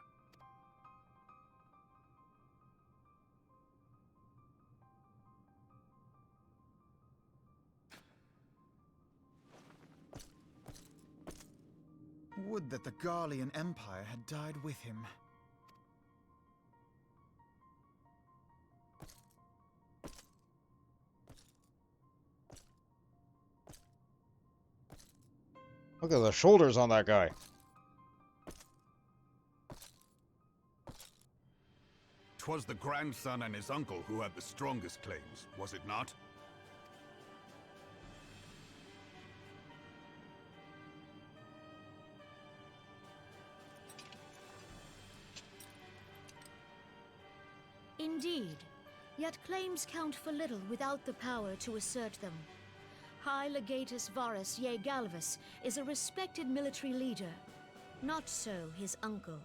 Would that the Garlean Empire had died with him. Look at the shoulders on that guy. 'Twas the grandson and his uncle who had the strongest claims, was it not? Indeed, yet claims count for little without the power to assert them. High Legatus Varus Ye Galvus is a respected military leader. Not so his uncle.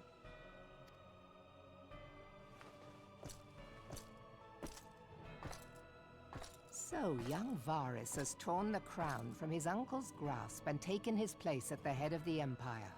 So young Varus has torn the crown from his uncle's grasp and taken his place at the head of the Empire.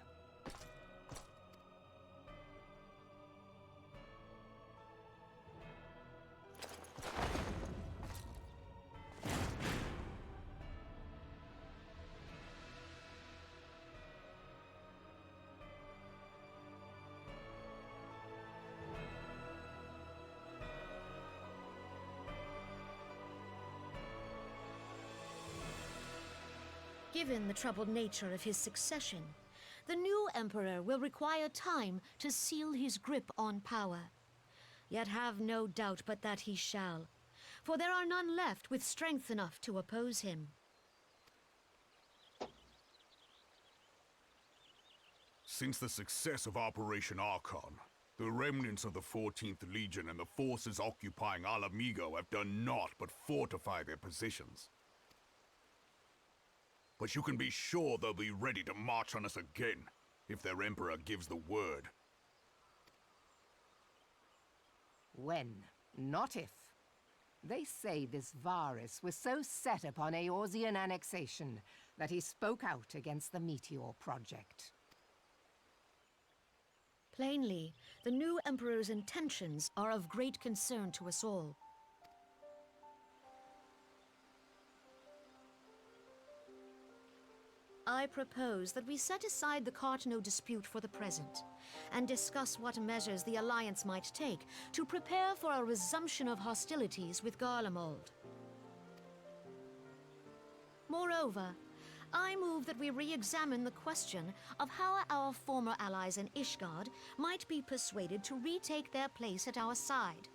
Given the troubled nature of his succession, the new emperor will require time to seal his grip on power. Yet have no doubt but that he shall, for there are none left with strength enough to oppose him. Since the success of Operation Archon, the remnants of the 14th Legion and the forces occupying Alamigo have done naught but fortify their positions. But you can be sure they'll be ready to march on us again, if their Emperor gives the word. When, not if. They say this Varus was so set upon Eorzean annexation that he spoke out against the Meteor Project. Plainly, the new emperor's intentions are of great concern to us all. I propose that we set aside the Cartno dispute for the present, and discuss what measures the Alliance might take to prepare for a resumption of hostilities with Garlemald. Moreover, I move that we re-examine the question of how our former allies in Ishgard might be persuaded to retake their place at our side.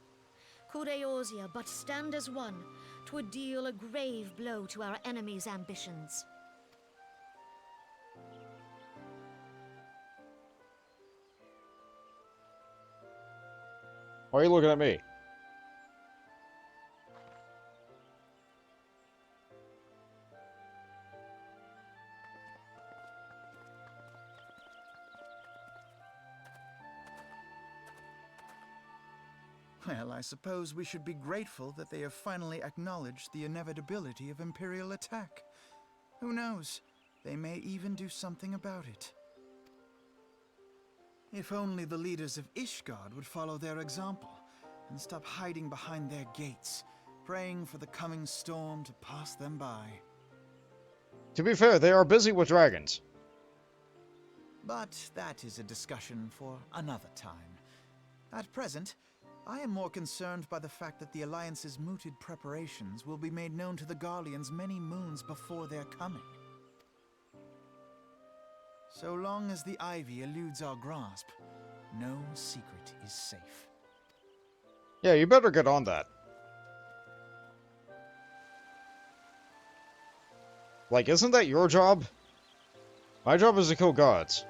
Could Eorzea but stand as one, 'twould deal a grave blow to our enemies' ambitions. Why are you looking at me? Well, I suppose we should be grateful that they have finally acknowledged the inevitability of Imperial attack. Who knows? They may even do something about it. If only the leaders of Ishgard would follow their example and stop hiding behind their gates, praying for the coming storm to pass them by. To be fair, they are busy with dragons. But that is a discussion for another time. At present, I am more concerned by the fact that the Alliance's mooted preparations will be made known to the Garleans many moons before their coming. So long as the ivy eludes our grasp, no secret is safe. Yeah, you better get on that. Like, isn't that your job? My job is to kill gods.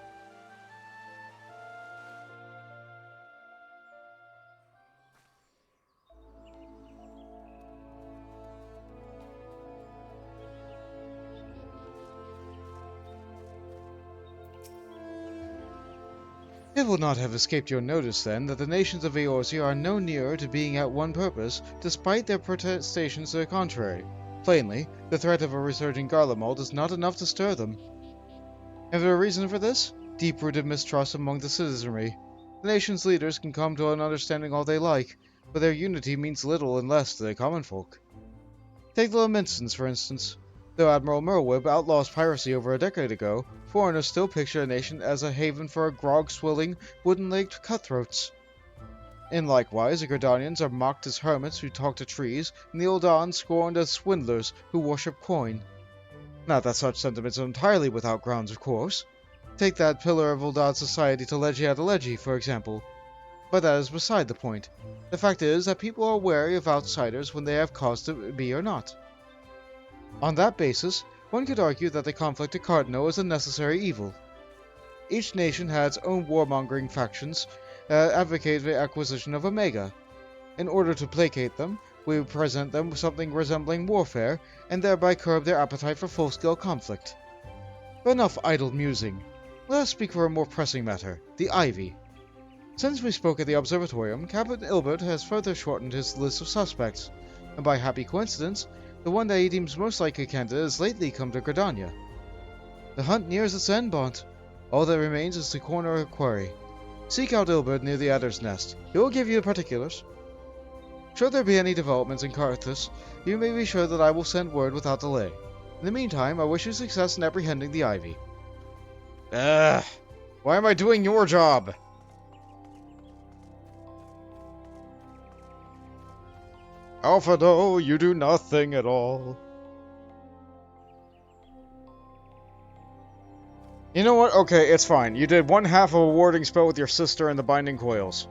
It will not have escaped your notice, then, that the nations of Eorzea are no nearer to being at one purpose, despite their protestations to the contrary. Plainly, the threat of a resurging Garlemald is not enough to stir them. Is there a reason for this? Deep-rooted mistrust among the citizenry. The nation's leaders can come to an understanding all they like, but their unity means little unless to the common folk. Take the Laminsons, for instance. Though Admiral Merwib outlaws piracy over a decade ago, foreigners still picture a nation as a haven for grog-swilling, wooden-legged cutthroats. In likewise, the Gridanians are mocked as hermits who talk to trees, and the Uldan scorned as swindlers who worship coin. Not that such sentiments are entirely without grounds, of course. Take that pillar of Uldan society to Legi, for example. But that is beside the point. The fact is that people are wary of outsiders when they have cause to be or not. On that basis, one could argue that the conflict at Cartno is a necessary evil. Each nation had its own warmongering factions advocate the acquisition of Omega. In order to placate them, we present them with something resembling warfare, and thereby curb their appetite for full-scale conflict. But enough idle musing. Let us speak for a more pressing matter, the Ivy. Since we spoke at the Observatorium, Captain Ilbert has further shortened his list of suspects, and by happy coincidence, the one that he deems most likely candidate has lately come to Gridania. The hunt nears its end, Bont. All that remains is to corner a quarry. Seek out Ilbert near the Adder's Nest. He will give you the particulars. Should there be any developments in Carthus, you may be sure that I will send word without delay. In the meantime, I wish you success in apprehending the Ivy. Why am I doing your job? Alpha, no, you do nothing at all. You know what? Okay, it's fine. You did one half of a warding spell with your sister and the binding coils.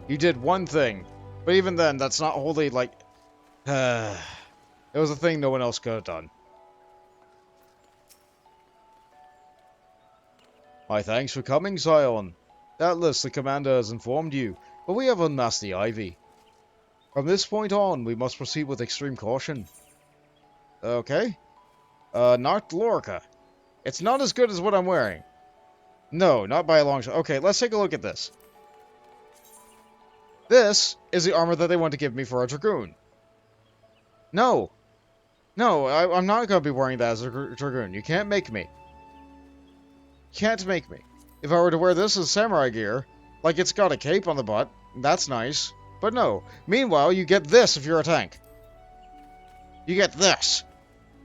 You did one thing. But even then, that's not wholly, like... it was a thing no one else could have done. My thanks for coming, Scion. Doubtless the commander has informed you, but we have unmasked the Ivy. From this point on, we must proceed with extreme caution. Okay. Not Lorca. It's not as good as what I'm wearing. No, not by a long shot. Okay, let's take a look at this. This is the armor that they want to give me for a Dragoon. No. No, I'm not going to be wearing that as a Dragoon. You can't make me. Can't make me. If I were to wear this as samurai gear, like it's got a cape on the butt, that's nice. But no. Meanwhile, you get this if you're a tank. You get this.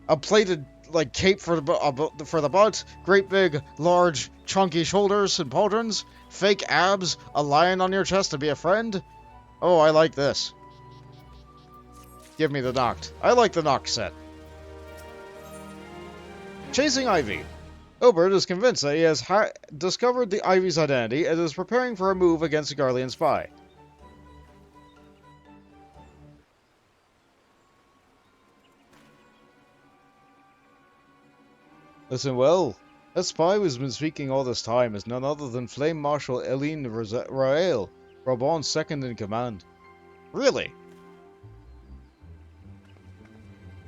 A plated, like, cape for the butt, great big, large, chunky shoulders and pauldrons, fake abs, a lion on your chest to be a friend. Oh, I like this. Give me the Noct. I like the Noct set. Chasing Ivy. Ilbert is convinced that he has discovered the Ivy's identity and is preparing for a move against the Garlean spy. Listen well. That spy who's been speaking all this time is none other than Flame Marshal Eileen Rael, Reborn's second in command. Really?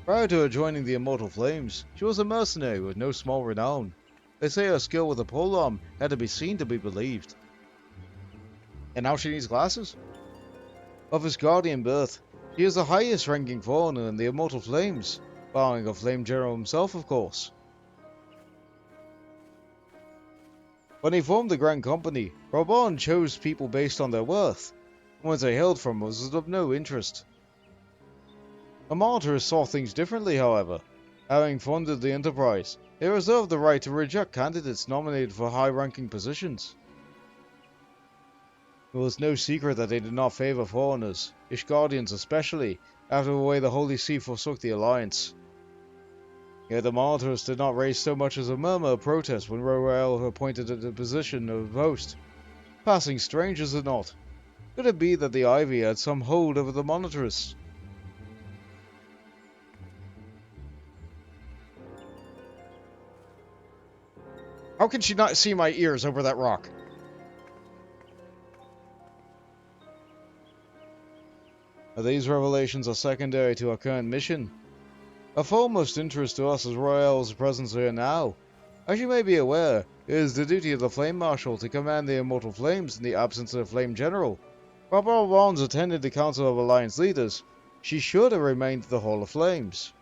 Prior to her joining the Immortal Flames, she was a mercenary with no small renown. They say her skill with the polearm had to be seen to be believed. And now she needs glasses? Of his guardian birth, he is the highest ranking foreigner in the Immortal Flames, barring a Flame General himself, of course. When he formed the Grand Company, Reborn chose people based on their worth. Whence they hailed from was of no interest. The Monitors saw things differently, however. Having funded the enterprise, they reserved the right to reject candidates nominated for high-ranking positions. It was no secret that they did not favor foreigners, Ishgardians especially, after the way the Holy See forsook the Alliance. Yet the Monitors did not raise so much as a murmur of protest when Rorael appointed to the position of host. Passing strange, is it not? Could it be that the Ivy had some hold over the Monitors? How can she not see my ears over that rock? These revelations are secondary to our current mission. Of foremost interest to us is Royale's presence here now. As you may be aware, it is the duty of the Flame Marshal to command the Immortal Flames in the absence of a Flame General. While Barbons attended the Council of Alliance Leaders, she should have remained at the Hall of Flames.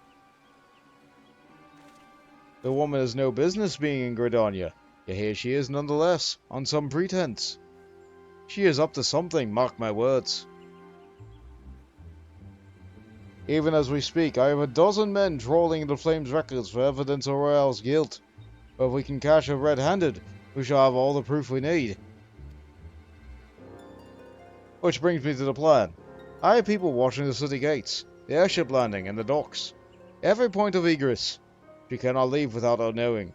The woman has no business being in Gridania, yet here she is nonetheless, on some pretense. She is up to something, mark my words. Even as we speak, I have a dozen men trawling the Flames' records for evidence of Royale's guilt. But if we can catch her red-handed, we shall have all the proof we need. Which brings me to the plan. I have people watching the city gates, the airship landing, and the docks. Every point of egress. She cannot leave without our knowing.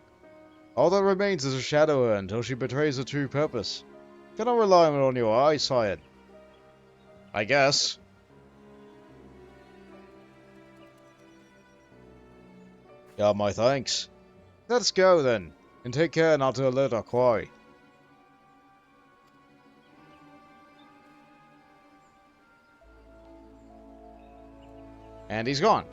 All that remains is to shadow her until she betrays her true purpose. Can I rely on your eye, Scion? I guess. Yeah, my thanks. Let's go then, and take care not to alert our quarry. And he's gone.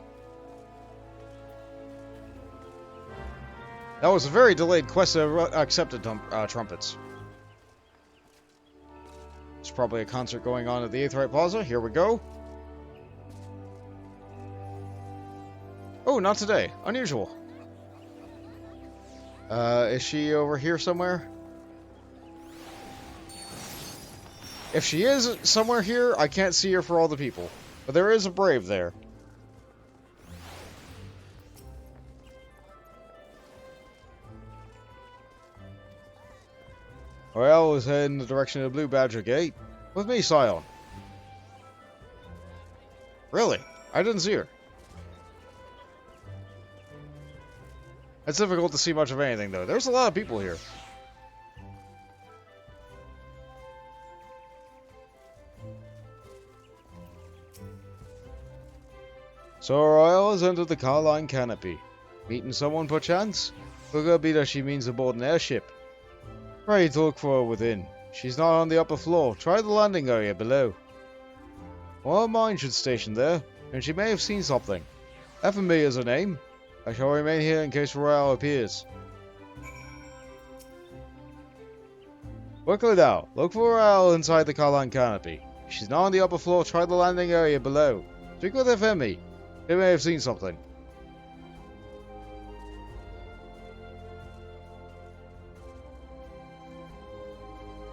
That was a very delayed quest to accepted trumpets. There's probably a concert going on at the Aetheryte Plaza. Here we go. Oh, not today. Unusual. Is she over here somewhere? If she is somewhere here, I can't see her for all the people. But there is a brave there. Well, was heading in the direction of the Blue Badger Gate. With me, Scion. Really? I didn't see her. It's difficult to see much of anything, though. There's a lot of people here. So Royal has entered the Carline Canopy. Meeting someone, perchance? Could it be that she means aboard an airship? Pray to look for her within. She's not on the upper floor. Try the landing area below. One of mine should station there, and she may have seen something. F&B is her name. I shall remain here in case Royale appears. Quickly now, look for Royale inside the Carline Canopy. If she's not on the upper floor, try the landing area below. Speak with F&B. They may have seen something.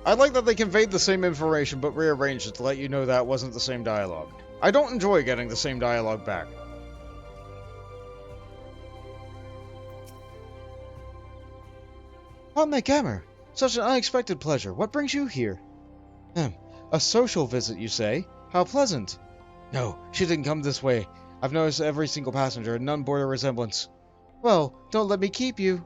I like that they conveyed the same information but rearranged it to let you know that wasn't the same dialogue. I don't enjoy getting the same dialogue back. Oh, McGammar! Such an unexpected pleasure. What brings you here? A social visit, you say? How pleasant. No, she didn't come this way. I've noticed every single passenger, and none bore a resemblance. Well, don't let me keep you.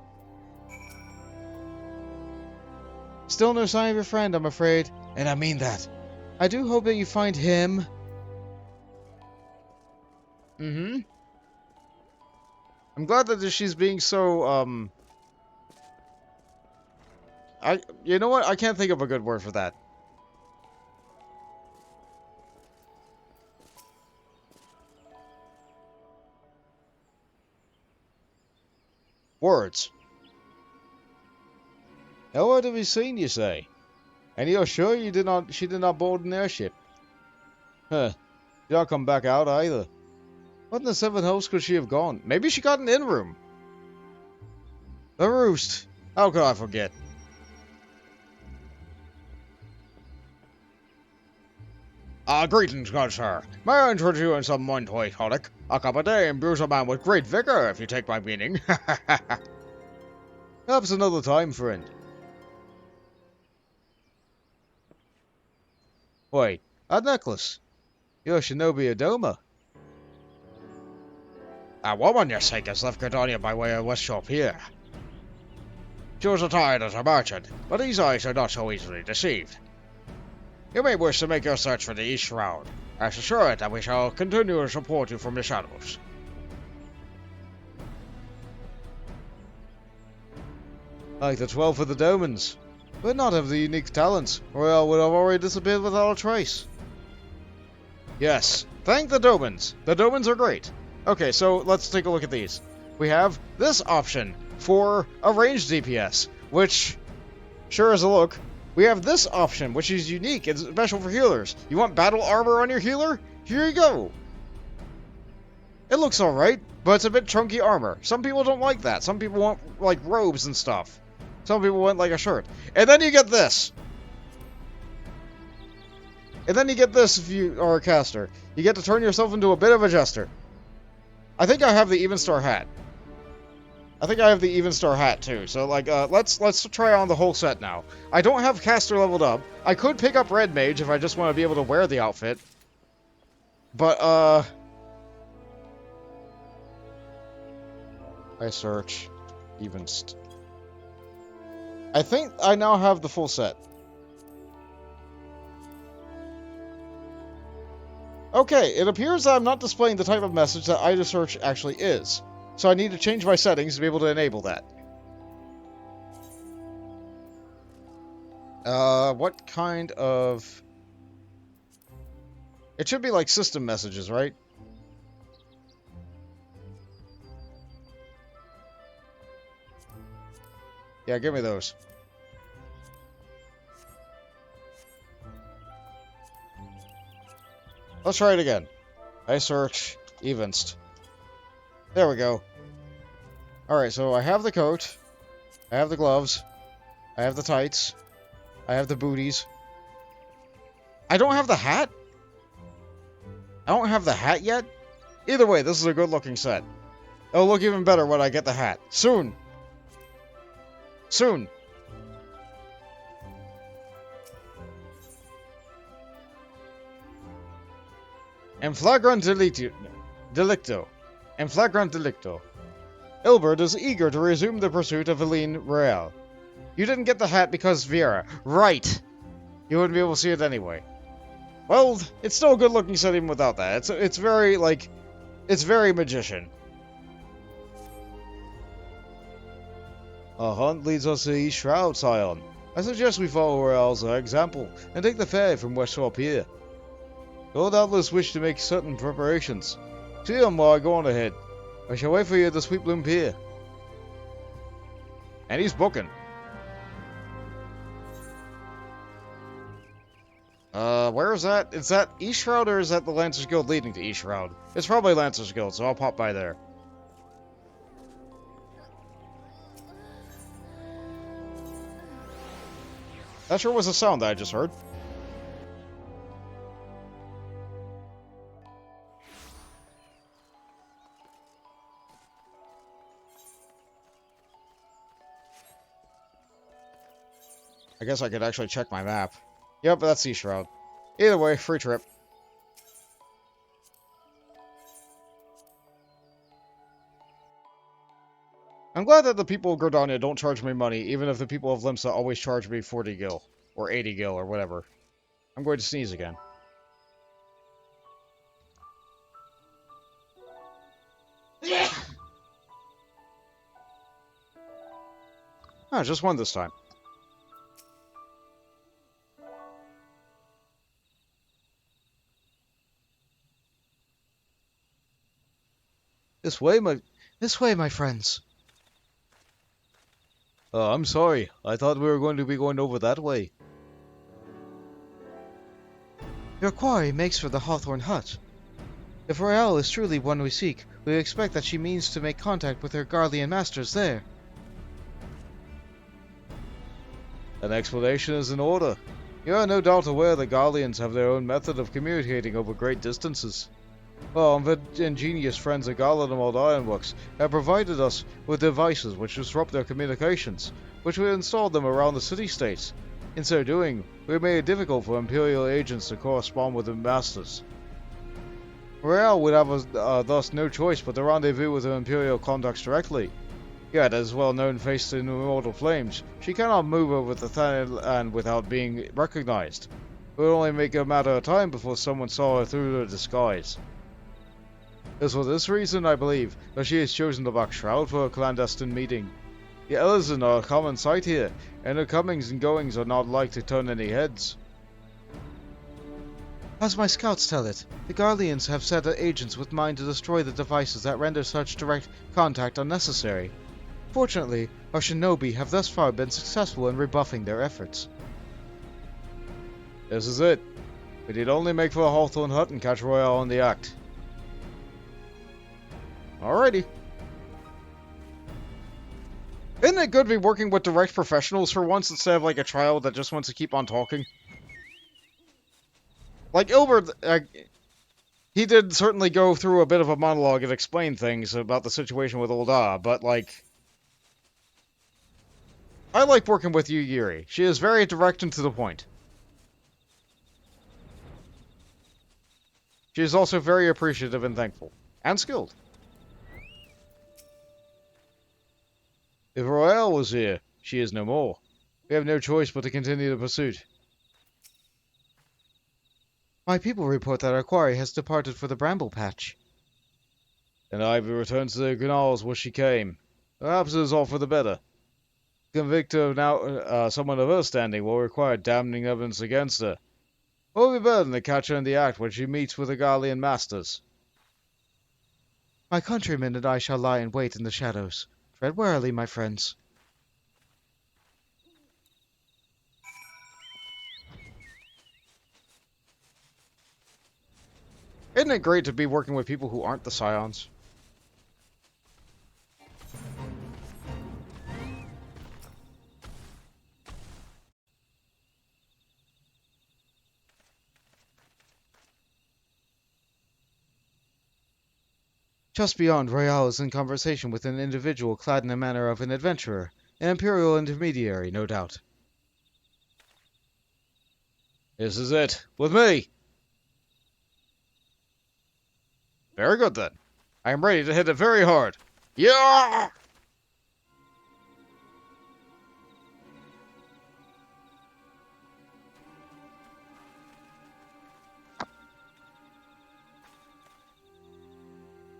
Still no sign of your friend, I'm afraid. And I mean that. I do hope that you find him. Mm-hmm. I'm glad that she's being so, you know what? I can't think of a good word for that. Words. Nowhere to be seen, you say? And you're sure she did not board an airship? Huh. Did not come back out either. What in the seven hopes could she have gone? Maybe she got an in-room. The Roost. How could I forget? Greetings, good sir. May I introduce you in some one-toy tonic? A cup of day imbues a man with great vigor, if you take my meaning. Perhaps another time, friend. Wait, a necklace. You're Shinobi Adoma. A woman, you say, has left Cardonia by way of Westshore Pier. She was attired as a merchant, but these eyes are not so easily deceived. You may wish to make your search for the East Shroud. Rest assured that we shall continue to support you from the shadows. Like the 12 for the Domans. But not have the unique talents, or I would have already disappeared without a trace. Yes, thank the Domans. The Domans are great. Okay, so let's take a look at these. We have this option for a ranged DPS, which sure is a look. We have this option, which is unique and special for healers. You want battle armor on your healer? Here you go. It looks alright, but it's a bit chunky armor. Some people don't like that. Some people want, like, robes and stuff. Some people want, like, a shirt. And then you get this. And then you get this if you are a caster. You get to turn yourself into a bit of a jester. I think I have the Even Star hat. I think I have the Even Star hat too. So like, let's try on the whole set now. I don't have caster leveled up. I could pick up Red Mage if I just want to be able to wear the outfit. But I search I think I now have the full set. Okay, it appears that I'm not displaying the type of message that Ida Search actually is. So I need to change my settings to be able to enable that. What kind of... It should be like system messages, right? Yeah, give me those. Let's try it again. I search evinced. There we go. Alright, so I have the coat. I have the gloves. I have the tights. I have the booties. I don't have the hat? I don't have the hat yet? Either way, this is a good looking set. It'll look even better when I get the hat. Soon! Soon! En flagrant delicto. En flagrant delicto. Ilbert is eager to resume the pursuit of Helene Royale. You didn't get the hat because Viera. Right! You wouldn't be able to see it anyway. Well, it's still a good looking set even without that. It's very, like... It's very magician. Our hunt leads us to East Shroud, Scion. I suggest we follow Royale's example and take the ferry from West Shore Pier. You'll doubtless wish to make certain preparations. See them while I go on ahead. I shall wait for you at the Sweet Bloom Pier. And he's booking. Where is that? Is that East Shroud or is that the Lancers Guild leading to East Shroud? It's probably Lancers Guild, so I'll pop by there. That sure was a sound that I just heard. I guess I could actually check my map. Yep, that's East Shroud. Either way, free trip. I'm glad that the people of Gordania don't charge me money, even if the people of Limsa always charge me 40 gil. Or 80 gil, or whatever. I'm going to sneeze again. Ah, just one this time. This way, my friends. I'm sorry. I thought we were going to be going over that way. Your quarry makes for the Hawthorne Hut. If Royale is truly one we seek, we expect that she means to make contact with her Garlean masters there. An explanation is in order. You are no doubt aware that Garleans have their own method of communicating over great distances. Well, the ingenious friends at Garland and Old Ironworks have provided us with devices which disrupt their communications, which we installed them around the city-states. In so doing, we made it difficult for Imperial agents to correspond with the masters. Royale would have thus no choice but to rendezvous with her Imperial contacts directly. Yet, as well-known face in immortal flames, she cannot move over the thin land without being recognized. It would only make a matter of time before someone saw her through her disguise. It is for this reason, I believe, that she has chosen the Black Shroud for a clandestine meeting. The Ellison are a common sight here, and her comings and goings are not like to turn any heads. As my scouts tell it, the Garleans have set agents with mind to destroy the devices that render such direct contact unnecessary. Fortunately, our shinobi have thus far been successful in rebuffing their efforts. This is it. We need only make for the Hawthorne Hut and catch Royale in the act. Alrighty. Isn't it good to be working with direct professionals for once instead of like a child that just wants to keep on talking? Like Ilbert, he did certainly go through a bit of a monologue and explain things about the situation with Ulda, but like... I like working with you, Yuri. She is very direct and to the point. She is also very appreciative and thankful. And skilled. If Royale was here, she is no more. We have no choice but to continue the pursuit. My people report that our quarry has departed for the Bramble Patch. And Ivy returns to the canals where she came. Perhaps it is all for the better. To convict her now, someone of her standing will require damning evidence against her. What will be better than to catch her in the act when she meets with the Garlean masters? My countrymen and I shall lie in wait in the shadows. Tread warily, my friends. Isn't it great to be working with people who aren't the Scions? Just beyond, Royale is in conversation with an individual clad in the manner of an adventurer, an Imperial intermediary, no doubt. This is it. With me! Very good, then. I am ready to hit it very hard. Yeah!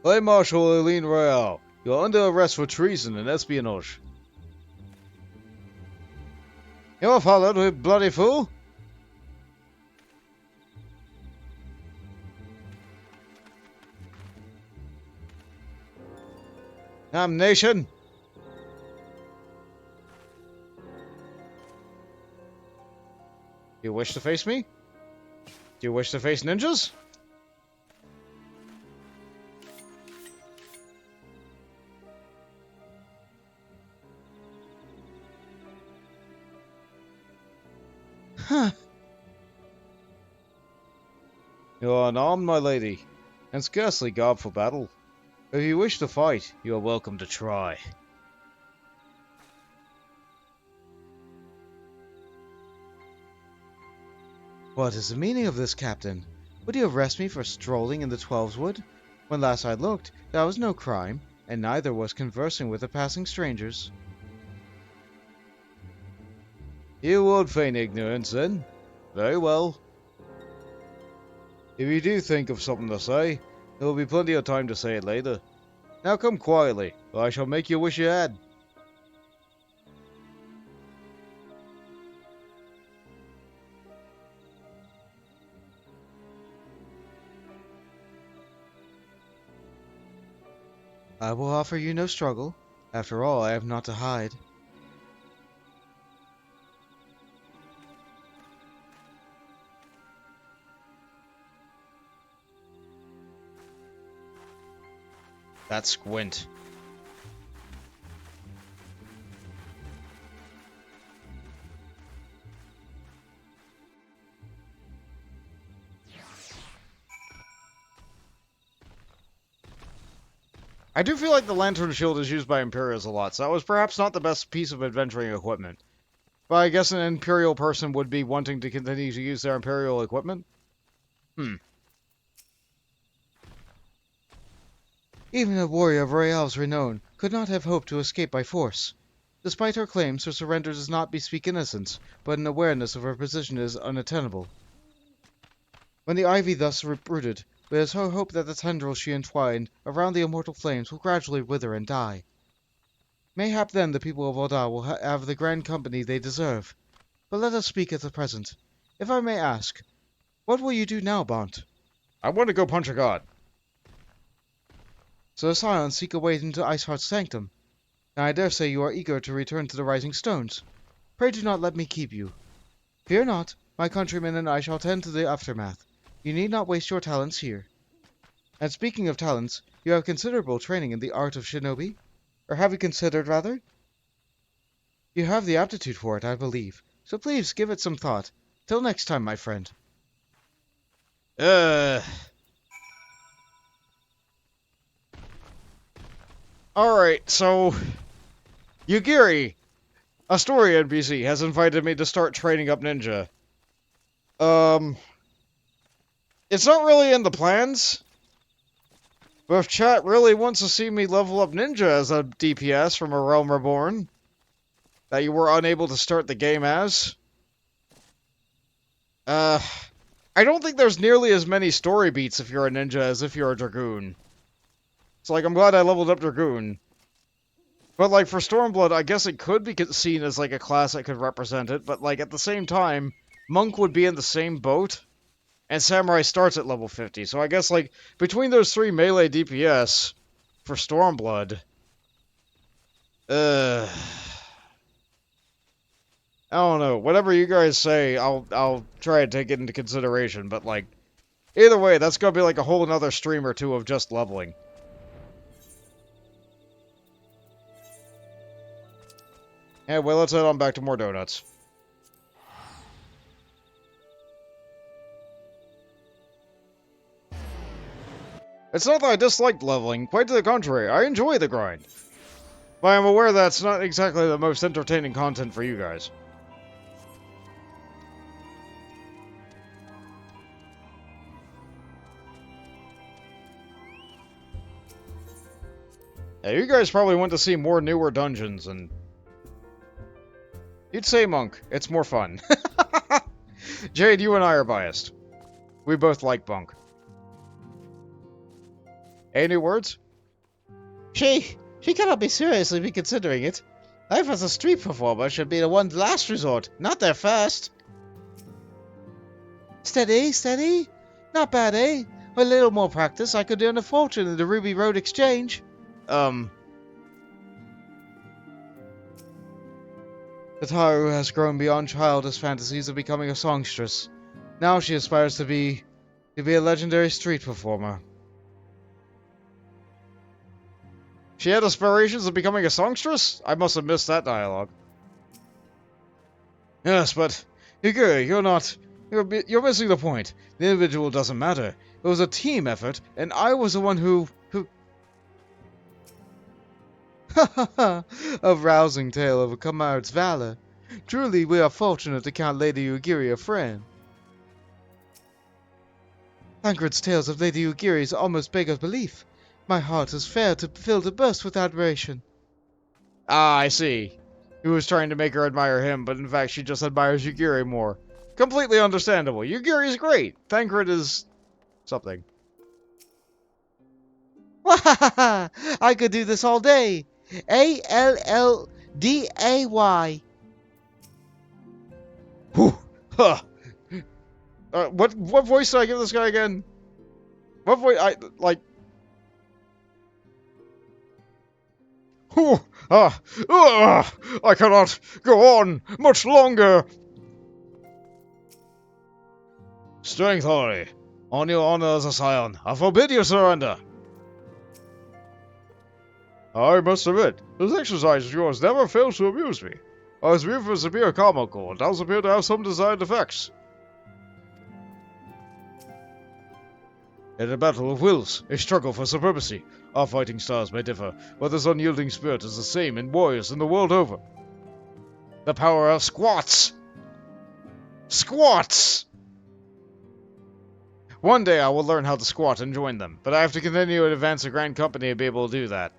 Hey, Marshal Eileen Royale. You are under arrest for treason and espionage. You are followed, you bloody fool! Damnation! Do you wish to face me? Do you wish to face ninjas? Huh. You are unarmed, my lady, and scarcely garbed for battle. If you wish to fight, you are welcome to try. What is the meaning of this, Captain? Would you arrest me for strolling in the Twelveswood? When last I looked, that was no crime, and neither was conversing with the passing strangers. You would feign ignorance, then? Very well. If you do think of something to say, there will be plenty of time to say it later. Now come quietly, or I shall make you wish you had. I will offer you no struggle. After all, I have naught to hide. That squint. I do feel like the lantern shield is used by Imperials a lot, so that was perhaps not the best piece of adventuring equipment. But I guess an Imperial person would be wanting to continue to use their Imperial equipment? Even a warrior of Royale's renown could not have hoped to escape by force. Despite her claims, her surrender does not bespeak innocence, but an awareness of her position is unattainable. When the ivy thus uprooted, it is her hope that the tendrils she entwined around the immortal flames will gradually wither and die. Mayhap then the people of Oda will have the grand company they deserve. But let us speak at the present. If I may ask, what will you do now, Bont? I want to go punch a god. So the Scions seek a way into Iceheart's sanctum. Now I dare say you are eager to return to the Rising Stones. Pray do not let me keep you. Fear not, my countrymen and I shall tend to the aftermath. You need not waste your talents here. And speaking of talents, you have considerable training in the art of shinobi? Or have you considered, rather? You have the aptitude for it, I believe, so please give it some thought. Till next time, my friend. Alright, so... Yugiri, a story NPC, has invited me to start training up ninja. It's not really in the plans. But if chat really wants to see me level up ninja as a DPS from a Realm Reborn, that you were unable to start the game as, I don't think there's nearly as many story beats if you're a ninja as if you're a Dragoon. It's like, I'm glad I leveled up Dragoon. But, like, for Stormblood, I guess it could be seen as, like, a class that could represent it, but, like, at the same time, Monk would be in the same boat, and Samurai starts at level 50, so I guess, like, between those three melee DPS for Stormblood, I don't know. Whatever you guys say, I'll try and take it into consideration, but, like, Either way, that's gonna be like a whole another stream or two of just leveling. Anyway, let's head on back to more donuts. It's not that I disliked leveling, quite to the contrary, I enjoy the grind. But I'm aware that's not exactly the most entertaining content for you guys. Yeah, you guys probably want to see more newer dungeons, and... You'd say Monk. It's more fun. Jade, you and I are biased. We both like Monk. Any words? She cannot be seriously be considering it. Life as a street performer should be the one's last resort, not their first. Steady, steady. Not bad, eh? With a little more practice, I could earn a fortune in the Ruby Road Exchange. Kataru has grown beyond childish fantasies of becoming a songstress. Now she aspires to be a legendary street performer. She had aspirations of becoming a songstress? I must have missed that dialogue. Yes, but Higure, you're missing the point. The individual doesn't matter. It was a team effort, and I was the one who A rousing tale of a comrade's valor. Truly, we are fortunate to count Lady Ugiri a friend. Thancred's tales of Lady Ugiri almost beg of belief. My heart is filled to burst with admiration. Ah, I see. He was trying to make her admire him, but in fact she just admires Ugiri more. Completely understandable. Ugiri's great. Thancred is... something. I could do this all day. Alldday. Whew. Huh. What voice did I give this guy again? What voice? Whew. I cannot go on much longer. Strength, Ori. On your honor as a scion, I forbid you surrender. I must admit, this exercise of yours never fails to amuse me. As rivers appear comical, it does appear to have some desired effects. In a battle of wills, a struggle for supremacy, our fighting styles may differ, but this unyielding spirit is the same in warriors in the world over. The power of squats! Squats! One day I will learn how to squat and join them, but I have to continue to advance the Grand Company to be able to do that.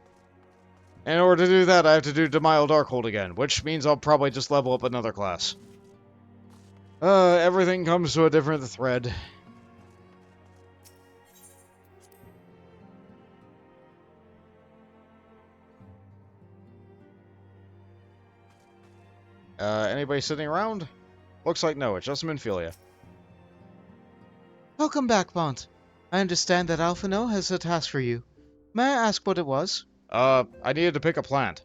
In order to do that, I have to do Demial Darkhold again, which means I'll probably just level up another class. Everything comes to a different thread. Anybody sitting around? Looks like no, it's just Minfilia. Welcome back, Bont. I understand that Alphino has a task for you. May I ask what it was? I needed to pick a plant.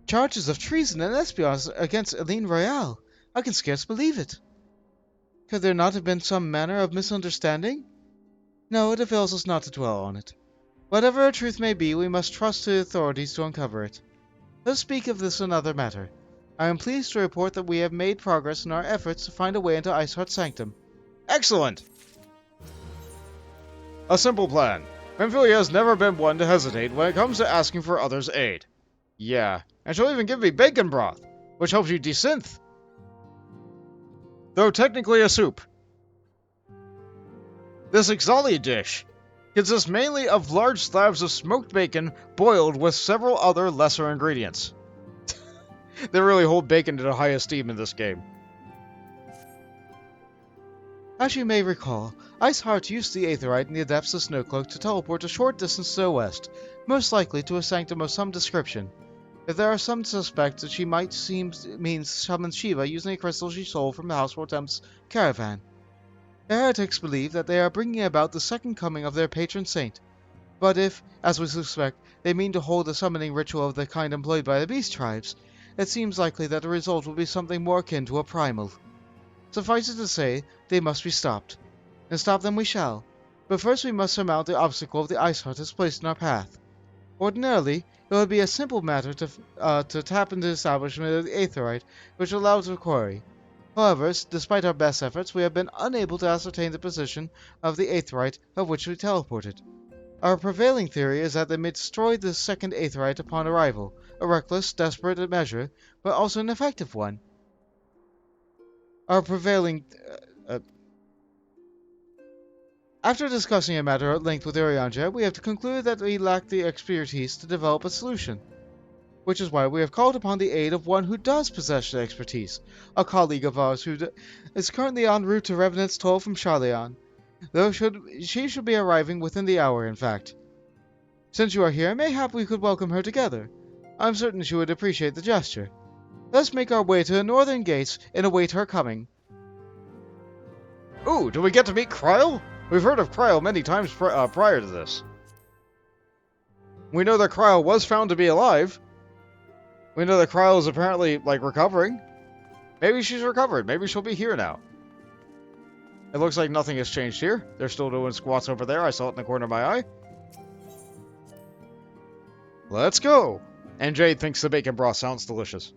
Charges of treason and espionage against Eline Royale. I can scarce believe it. Could there not have been some manner of misunderstanding? No, it avails us not to dwell on it. Whatever a truth may be, we must trust to the authorities to uncover it. Let's speak of this another matter. I am pleased to report that we have made progress in our efforts to find a way into Iceheart's sanctum. Excellent! A simple plan. Minfilia has never been one to hesitate when it comes to asking for others' aid. Yeah, and she'll even give me bacon broth, which helps you desynth. Though technically a soup. This XIV dish consists mainly of large slabs of smoked bacon boiled with several other lesser ingredients. They really hold bacon to the high esteem in this game. As you may recall, Iceheart used the Aetherite in the depths of Snowcloak to teleport a short distance to the west, most likely to a sanctum of some description. If there are some suspects that she might mean summon Shiva using a crystal she stole from the House Rotem's caravan. The heretics believe that they are bringing about the second coming of their patron saint. But if, as we suspect, they mean to hold a summoning ritual of the kind employed by the beast tribes, it seems likely that the result will be something more akin to a primal. Suffice it to say, they must be stopped. and stop them we shall. But first we must surmount the obstacle of the ice hut has placed in our path. Ordinarily, it would be a simple matter to tap into the establishment of the aetherite, which allows a quarry. However, despite our best efforts, we have been unable to ascertain the position of the aetherite of which we teleported. Our prevailing theory is that they may destroy the second aetherite upon arrival, a reckless, desperate measure, but also an effective one. Our prevailing... After discussing a matter at length with Urianger, we have concluded that we lack the expertise to develop a solution. Which is why we have called upon the aid of one who does possess the expertise, a colleague of ours who is currently en route to Revenant's Toll from Charleon, though she should be arriving within the hour, in fact. Since you are here, mayhap we could welcome her together. I'm certain she would appreciate the gesture. Let's make our way to the northern gates and await her coming. Ooh, do we get to meet Cryle? We've heard of Cryle many times prior to this. We know that Cryle was found to be alive. We know that Cryle is apparently, recovering. Maybe she's recovered. Maybe she'll be here now. It looks like nothing has changed here. They're still doing squats over there. I saw it in the corner of my eye. Let's go! And Jade thinks the bacon broth sounds delicious.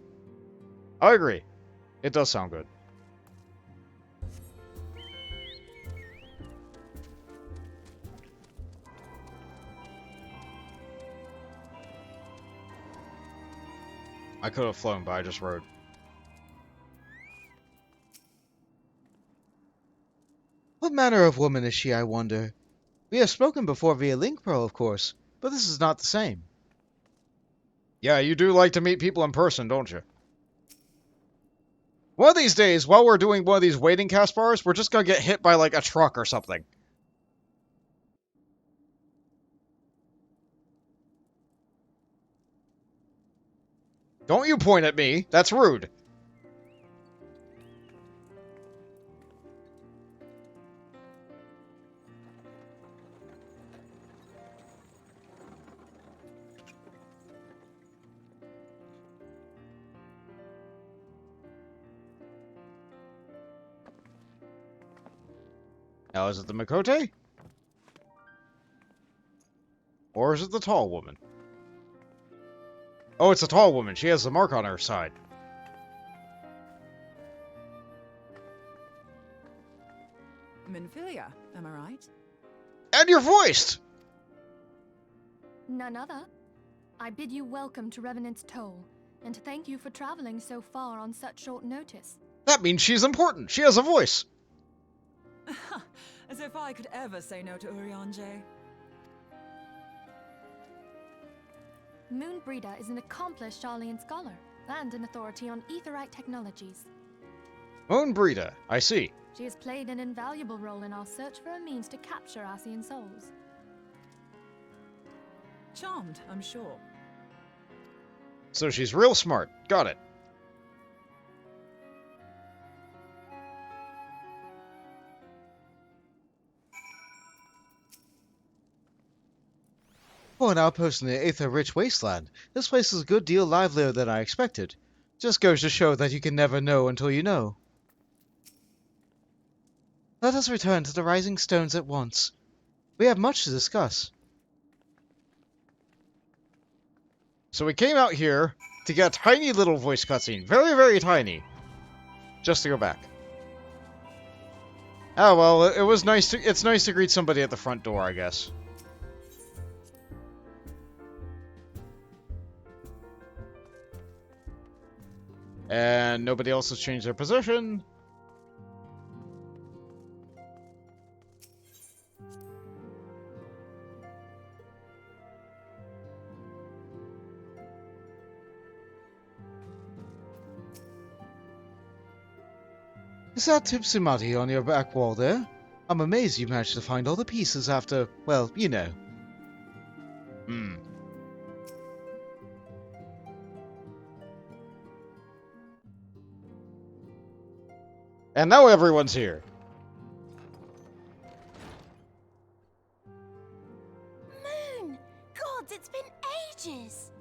I agree. It does sound good. I could have flown, but I just rode. What manner of woman is she, I wonder? We have spoken before via Link Pro, of course, but this is not the same. Yeah, you do like to meet people in person, don't you? One of these days, while we're doing one of these waiting cast bars, we're just gonna get hit by, a truck or something. Don't you point at me. That's rude. Now, is it the Makote? Or is it the tall woman? Oh, it's a tall woman. She has the mark on her side. Minfilia, am I right? And you're voiced! None other. I bid you welcome to Revenant's Toll, and thank you for traveling so far on such short notice. That means she's important. She has a voice. As if I could ever say no to Urianger. Moonbreeder is an accomplished Charlean scholar, and an authority on aetherite technologies. Moonbreeder, I see. She has played an invaluable role in our search for a means to capture Ascian souls. Charmed, I'm sure. So she's real smart. Got it. For an outpost in the aether-rich wasteland, this place is a good deal livelier than I expected. Just goes to show that you can never know until you know. Let us return to the Rising Stones at once. We have much to discuss. So we came out here to get a tiny little voice cutscene. Very, very tiny. Just to go back. Oh, well, it was nice to... It's nice to greet somebody at the front door, I guess. And nobody else has changed their position. Is that Tipsimati on your back wall there? I'm amazed you managed to find all the pieces after, well, you know. Hmm. And now everyone's here. Moon! Gods, it's been ages!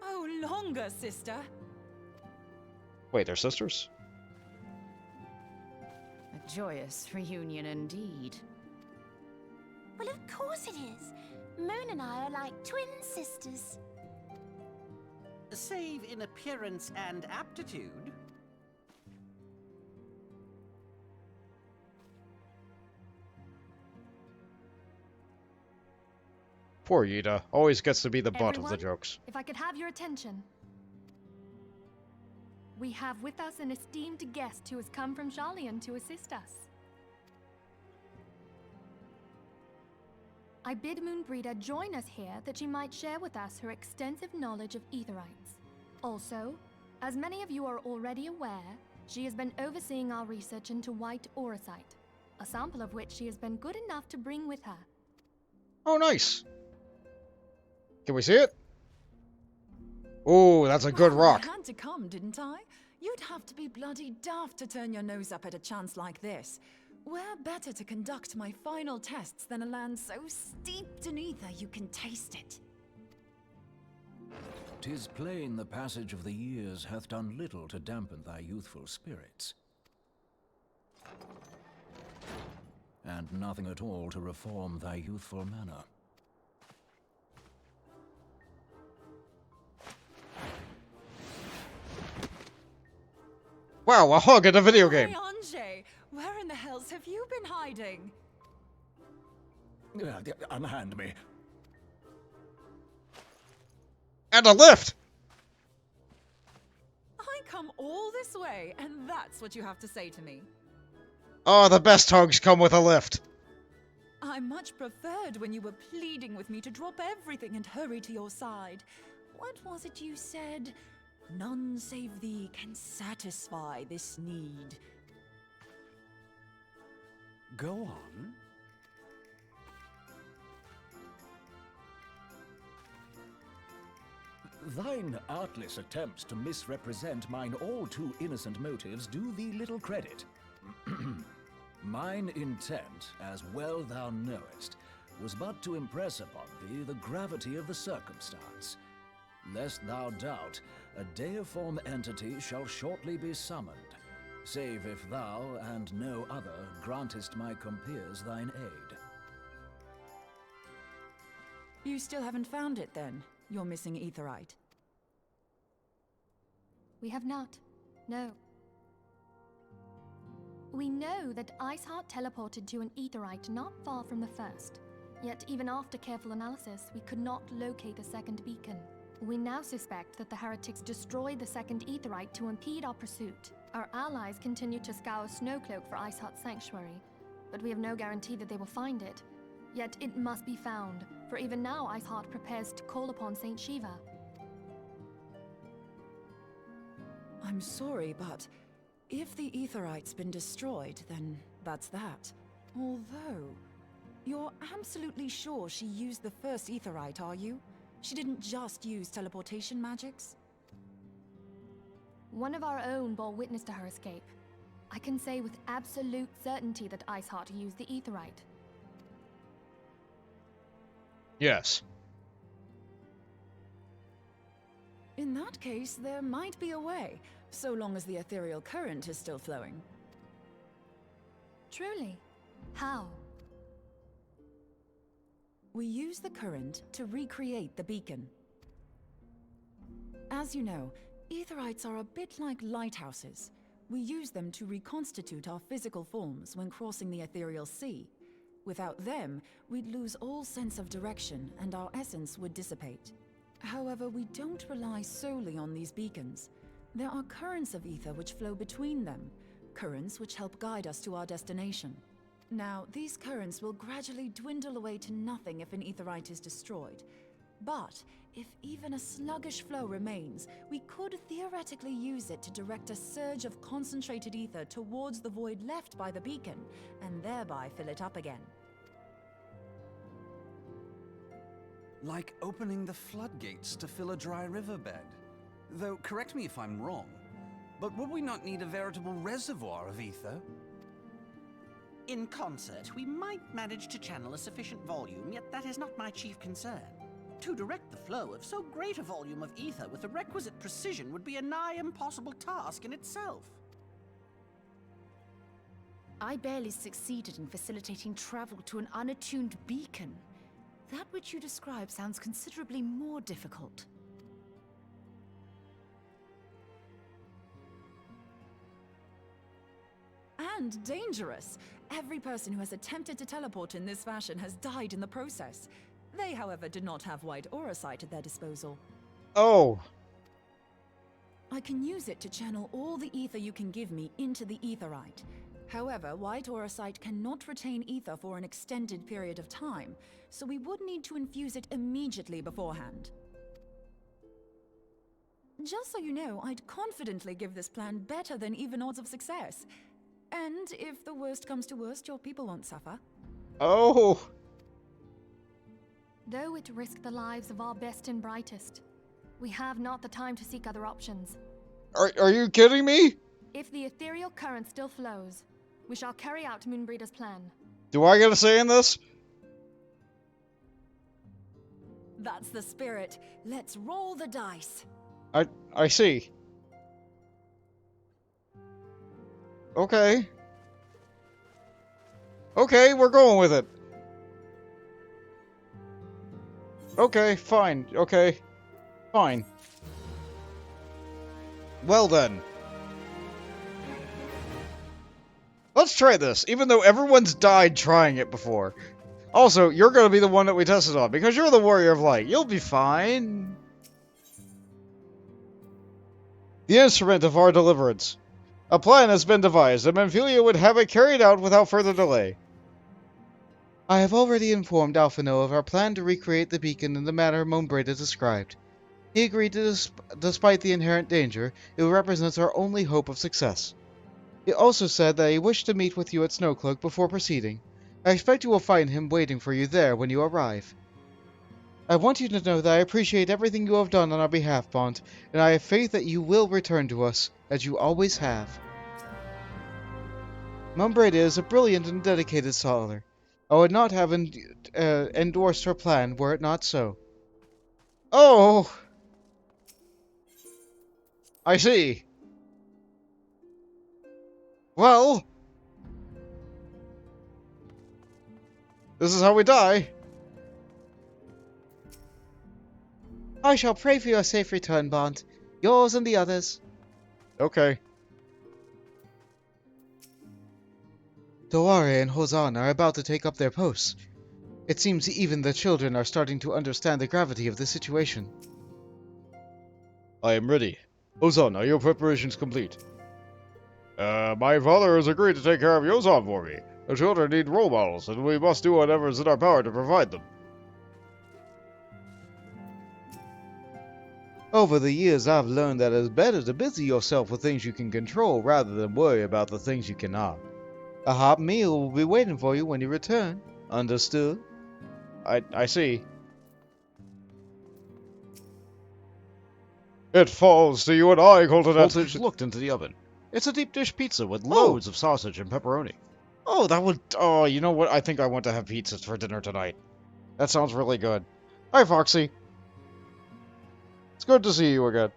Oh, longer, sister. Wait, they're sisters? A joyous reunion indeed. Well, of course it is. Moon and I are like twin sisters. Save in appearance and aptitude. Poor Yida. Always gets to be the butt of the Everyone, jokes. if I could have your attention. We have with us an esteemed guest who has come from Jalian to assist us. I bid Moonbreeder join us here that she might share with us her extensive knowledge of Aetherites. Also, as many of you are already aware, she has been overseeing our research into white auracite, a sample of which she has been good enough to bring with her. Oh, nice. Can we see it? Oh, that's a good rock. I had to come, didn't I? You'd have to be bloody daft to turn your nose up at a chance like this. Where better to conduct my final tests than a land so steeped in ether you can taste it? 'Tis plain the passage of the years hath done little to dampen thy youthful spirits, and nothing at all to reform thy youthful manner. Wow, a hug at a video game. Anjay, where in the hells have you been hiding? Unhand me. And a lift! I come all this way, and that's what you have to say to me. Oh, the best hugs come with a lift. I much preferred when you were pleading with me to drop everything and hurry to your side. What was it you said? None save thee can satisfy this need. Go on. Thine artless attempts to misrepresent mine all too innocent motives do thee little credit. Mine intent, as well thou knowest, was but to impress upon thee the gravity of the circumstance. Lest thou doubt, a deiform entity shall shortly be summoned, save if thou and no other grantest my compeers thine aid. You still haven't found it then? You're missing Aetherite. We have not. No. We know that Iceheart teleported to an Aetherite not far from the first. Yet even after careful analysis, we could not locate the second beacon. We now suspect that the heretics destroyed the second Aetherite to impede our pursuit. Our allies continue to scour Snowcloak for Iceheart's sanctuary, but we have no guarantee that they will find it. Yet it must be found, for even now Iceheart prepares to call upon Saint Shiva. I'm sorry, but if the Aetherite's been destroyed, then that's that. Although, you're absolutely sure she used the first Aetherite, are you? She didn't just use teleportation magics? One of our own bore witness to her escape. I can say with absolute certainty that Iceheart used the Aetherite. Yes. In that case, there might be a way, so long as the ethereal current is still flowing. Truly? How? We use the current to recreate the beacon. As you know, Aetherites are a bit like lighthouses. We use them to reconstitute our physical forms when crossing the ethereal sea. Without them, we'd lose all sense of direction and our essence would dissipate. However, we don't rely solely on these beacons. There are currents of ether which flow between them, currents which help guide us to our destination. Now, these currents will gradually dwindle away to nothing if an Aetherite is destroyed. But if even a sluggish flow remains, we could theoretically use it to direct a surge of concentrated ether towards the void left by the beacon, and thereby fill it up again. Like opening the floodgates to fill a dry riverbed. Though, correct me if I'm wrong, but would we not need a veritable reservoir of ether? In concert, we might manage to channel a sufficient volume, yet that is not my chief concern. To direct the flow of so great a volume of ether with the requisite precision would be a nigh impossible task in itself. I barely succeeded in facilitating travel to an unattuned beacon. That which you describe sounds considerably more difficult. And dangerous. Every person who has attempted to teleport in this fashion has died in the process. They, however, did not have wide aura sight at their disposal. Oh. I can use it to channel all the ether you can give me into the aetherite. However, white aura sight cannot retain ether for an extended period of time, so we would need to infuse it immediately beforehand. Just so you know, I'd confidently give this plan better than even odds of success. And if the worst comes to worst, your people won't suffer. Oh. Though it risk the lives of our best and brightest, we have not the time to seek other options. Are you kidding me? If the ethereal current still flows, we shall carry out Moonbreeder's plan. Do I get a say in this? That's the spirit. Let's roll the dice. I see. Okay. Okay, we're going with it. Okay, fine. Okay. Fine. Well then. Let's try this, even though everyone's died trying it before. Also, you're gonna be the one that we tested on, because you're the Warrior of Light. You'll be fine. The instrument of our deliverance. A plan has been devised, and Menphilia would have it carried out without further delay. I have already informed Alphino of our plan to recreate the beacon in the manner Moonbreda described. He agreed to despite the inherent danger, it represents our only hope of success. He also said that he wished to meet with you at Snowcloak before proceeding. I expect you will find him waiting for you there when you arrive. I want you to know that I appreciate everything you have done on our behalf, Bond, and I have faith that you will return to us, as you always have. Moonbreda is a brilliant and dedicated scholar. I would not have endorsed her plan were it not so. Oh! I see. Well... this is how we die. I shall pray for your safe return, Bond. Yours and the others. Okay. Doare and Hozan are about to take up their posts. It seems even the children are starting to understand the gravity of the situation. I am ready. Ozan, are your preparations complete? My father has agreed to take care of Yozan for me. The children need role models, and we must do whatever is in our power to provide them. Over the years, I've learned that it's better to busy yourself with things you can control rather than worry about the things you cannot. A hot meal will be waiting for you when you return. Understood? I see. It falls to you and I, Colton. Voltage looked into the oven. It's a deep dish pizza with loads of sausage and pepperoni. Oh, that would... oh, you know what? I think I want to have pizza for dinner tonight. That sounds really good. Hi, Foxy. It's good to see you again.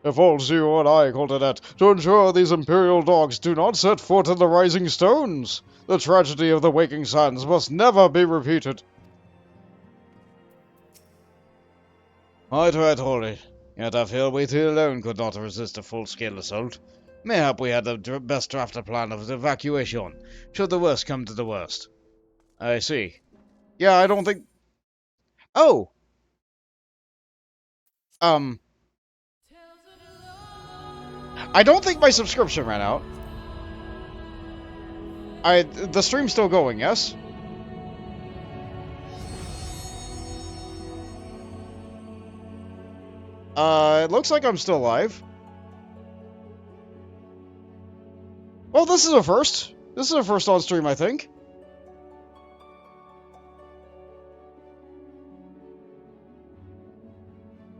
It falls to you and I, Coltonette, to ensure these Imperial dogs do not set foot in the Rising Stones. The tragedy of the Waking Sands must never be repeated. Right, Holly. Yet I feel we two alone could not resist a full-scale assault. Mayhap we had the best drafted plan of evacuation, should the worst come to the worst. I see. Yeah, I don't think... oh! I don't think my subscription ran out. The stream's still going, yes? It looks like I'm still alive. Well, this is a first. This is a first on stream, I think.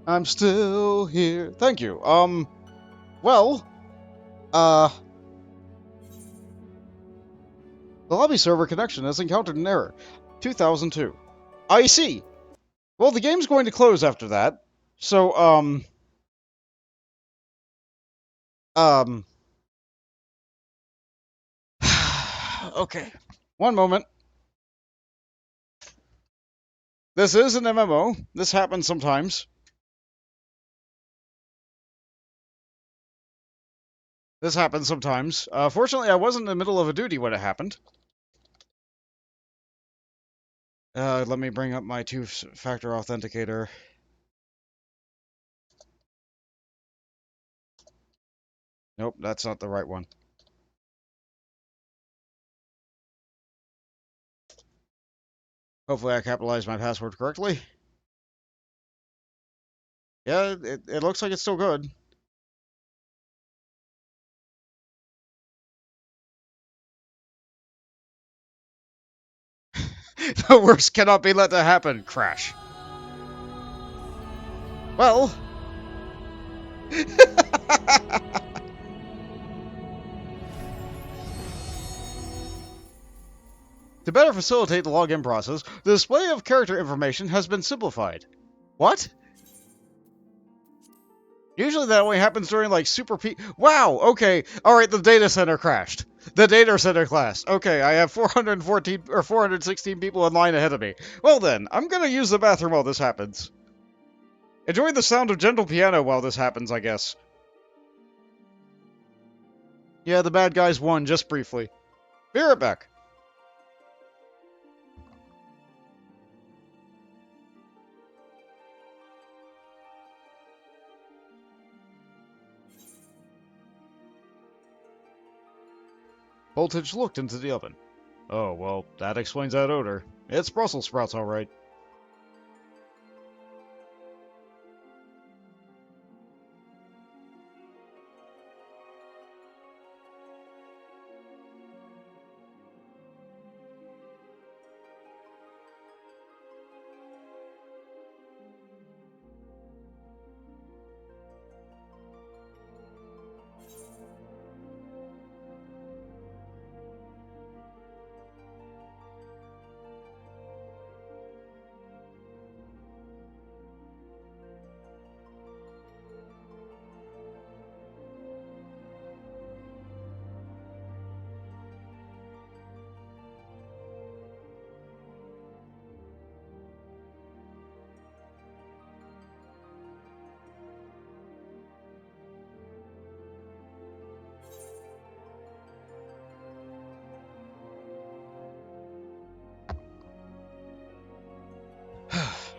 I'm still here. Thank you. Well, the lobby server connection has encountered an error. 2002. I see. Well, the game's going to close after that. So, Okay. One moment. This is an MMO. This happens sometimes. Fortunately, I wasn't in the middle of a duty when it happened. Let me bring up my two-factor authenticator. Nope, that's not the right one. Hopefully I capitalized my password correctly. Yeah, it looks like it's still good. The worst cannot be let to happen. Crash. Well... To better facilitate the login process, the display of character information has been simplified. What? Usually that only happens during, like, super peak... Wow, okay. Alright, the data center crashed. The data center class. Okay, I have 414 or 416 people in line ahead of me. Well then, I'm gonna use the bathroom while this happens. Enjoy the sound of gentle piano while this happens, I guess. Yeah, the bad guys won, just briefly. Be right back. Voltage looked into the oven. Oh, well, that explains that odor. It's Brussels sprouts, all right.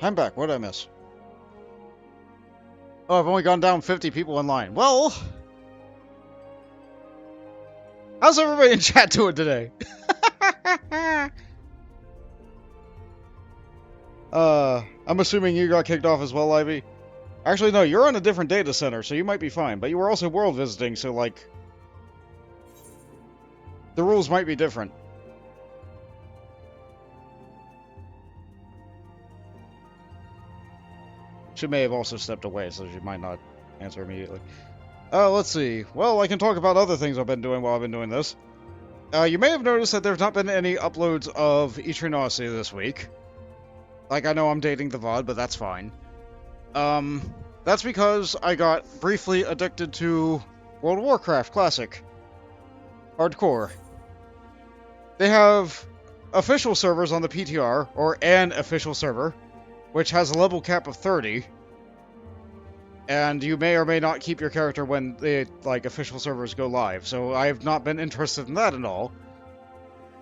I'm back. What did I miss? Oh, I've only gone down 50 people in line. Well... How's everybody in chat doing today? I'm assuming you got kicked off as well, Ivy? Actually, no, you're on a different data center, so you might be fine. But you were also world visiting, so, like... The rules might be different. She may have also stepped away, so she might not answer immediately. Let's see. Well, I can talk about other things I've been doing while I've been doing this. You may have noticed that there's not been any uploads of Eternity this week. Like, I know I'm dating the VOD, but that's fine. That's because I got briefly addicted to World of Warcraft Classic. Hardcore. They have official servers on the PTR, or an official server, which has a level cap of 30. And you may or may not keep your character when the, like, official servers go live, so I have not been interested in that at all.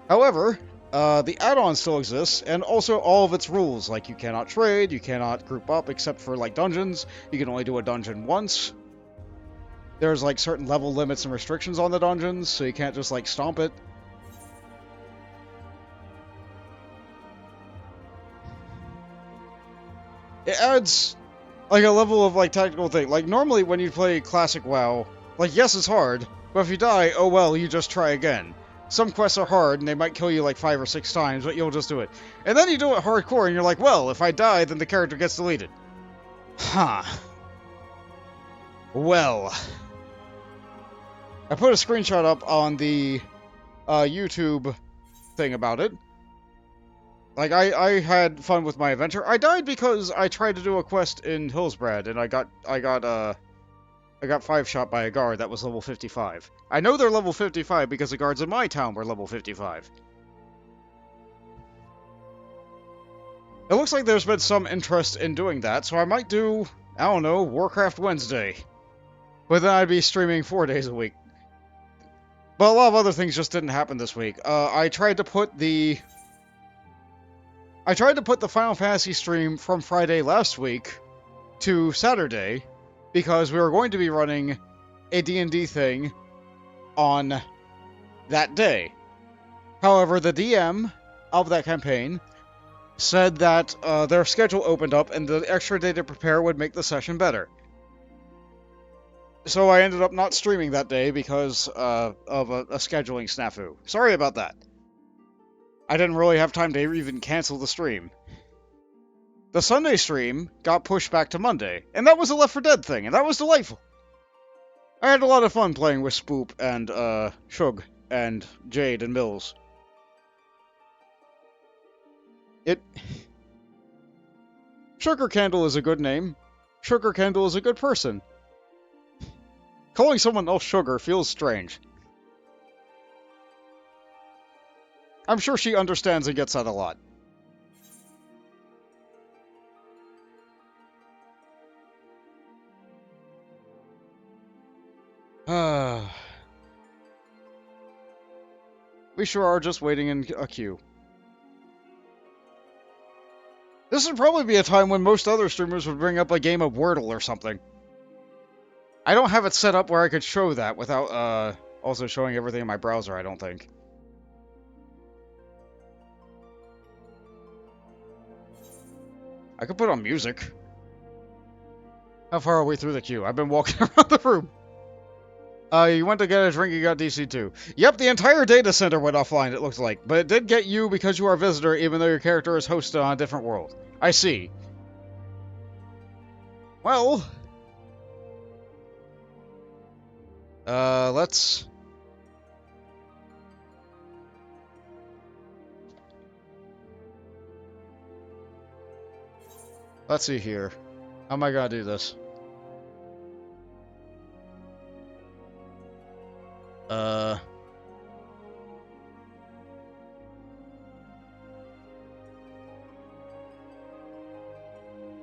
However, the add-on still exists, and also all of its rules, like you cannot trade, you cannot group up except for, like, dungeons, you can only do a dungeon once. There's, like, certain level limits and restrictions on the dungeons, so you can't just, like, stomp it. It adds, like, a level of, like, tactical thing. Like, normally when you play Classic WoW, like, yes, it's hard, but if you die, oh well, you just try again. Some quests are hard, and they might kill you, like, 5 or 6 times, but you'll just do it. And then you do it hardcore, and you're like, well, if I die, then the character gets deleted. Huh. Well. I put a screenshot up on the YouTube thing about it. Like, I had fun with my adventure. I died because I tried to do a quest in Hillsbrad, and I got I got 5-shot by a guard that was level 55. I know they're level 55 because the guards in my town were level 55. It looks like there's been some interest in doing that, so I might do, I don't know, Warcraft Wednesday. But then I'd be streaming 4 days a week. But a lot of other things just didn't happen this week. I tried to put the Final Fantasy stream from Friday last week to Saturday, because we were going to be running a D&D thing on that day. However, the DM of that campaign said that their schedule opened up and the extra day to prepare would make the session better. So I ended up not streaming that day because of a scheduling snafu. Sorry about that. I didn't really have time to even cancel the stream. The Sunday stream got pushed back to Monday, and that was a Left 4 Dead thing, and that was delightful. I had a lot of fun playing with Spoop and Shug and Jade and Mills. Sugar Candle is a good name. Sugar Candle is a good person. Calling someone else Sugar feels strange. I'm sure she understands and gets that a lot. We sure are just waiting in a queue. This would probably be a time when most other streamers would bring up a game of Wordle or something. I don't have it set up where I could show that without also showing everything in my browser, I don't think. I could put on music. How far are we through the queue? I've been walking around the room. You went to get a drink, you got DC2. Yep, the entire data center went offline, it looks like. But it did get you because you are a visitor, even though your character is hosted on a different world. I see. Well... let's... Let's see here. How am I gonna do this?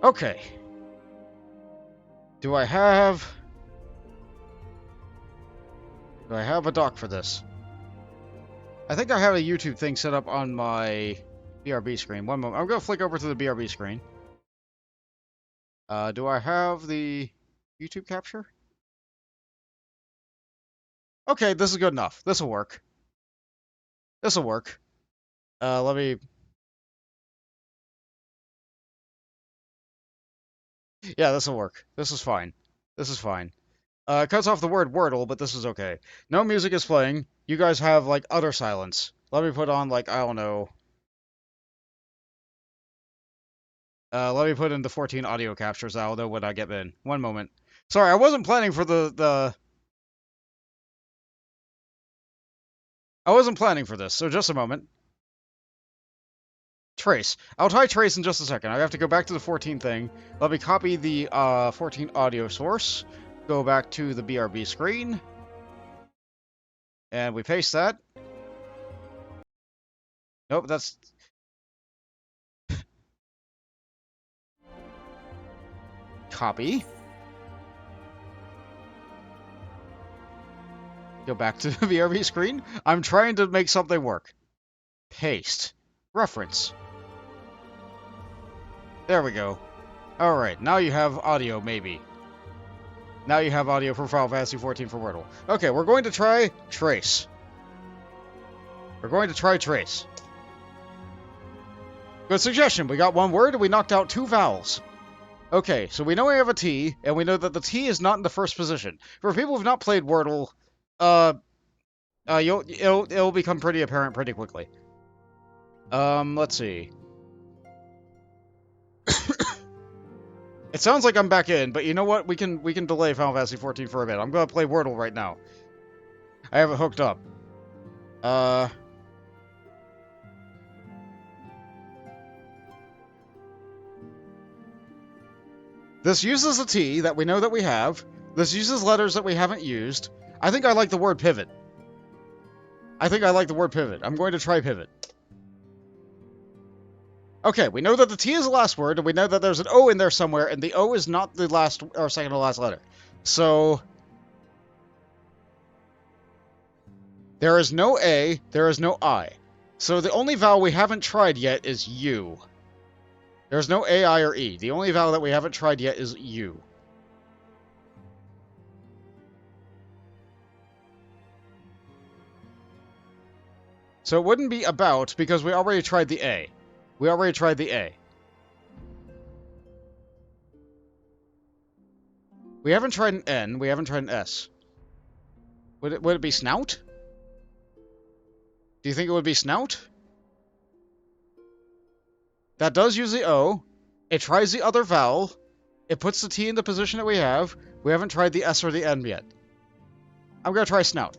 Okay. Do I have a dock for this? I think I have a YouTube thing set up on my BRB screen. One moment. I'm gonna flick over to the BRB screen. Do I have the YouTube capture? Okay, this is good enough. This'll work. This'll work. Let me... Yeah, this'll work. This is fine. This is fine. It cuts off the word Wordle, but this is okay. No music is playing. You guys have, like, utter silence. Let me put on, like, I don't know... let me put in the 14 audio captures. I'll know when I get in. One moment. Sorry, I wasn't planning for I wasn't planning for this, so just a moment. Trace. I'll try Trace in just a second. I have to go back to the 14 thing. Let me copy the 14 audio source. Go back to the BRB screen. And we paste that. Nope, that's... Copy. Go back to the BRB screen. I'm trying to make something work. Paste. Reference. There we go. Alright, now you have audio, maybe. Now you have audio for Final Fantasy XIV for Wordle. Okay, we're going to try Trace. We're going to try Trace. Good suggestion. We got one word and we knocked out 2 vowels. Okay, so we know we have a T, and we know that the T is not in the first position. For people who've not played Wordle, it'll become pretty apparent pretty quickly. Let's see. It sounds like I'm back in, but you know what? We can delay Final Fantasy XIV for a bit. I'm gonna play Wordle right now. I have it hooked up. This uses a T that we know that we have. This uses letters that we haven't used. I think I like the word pivot. I'm going to try pivot. Okay, we know that the T is the last word, and we know that there's an O in there somewhere, and the O is not the last or second to last letter. So there is no A, there is no I. So the only vowel we haven't tried yet is U. There's no A, I, or E. The only vowel that we haven't tried yet is U. So it wouldn't be about, because we already tried the A. We haven't tried an N, we haven't tried an S. Would it be snout? Do you think it would be snout? That does use the O. It tries the other vowel. It puts the T in the position that we have. We haven't tried the S or the N yet. I'm going to try snout.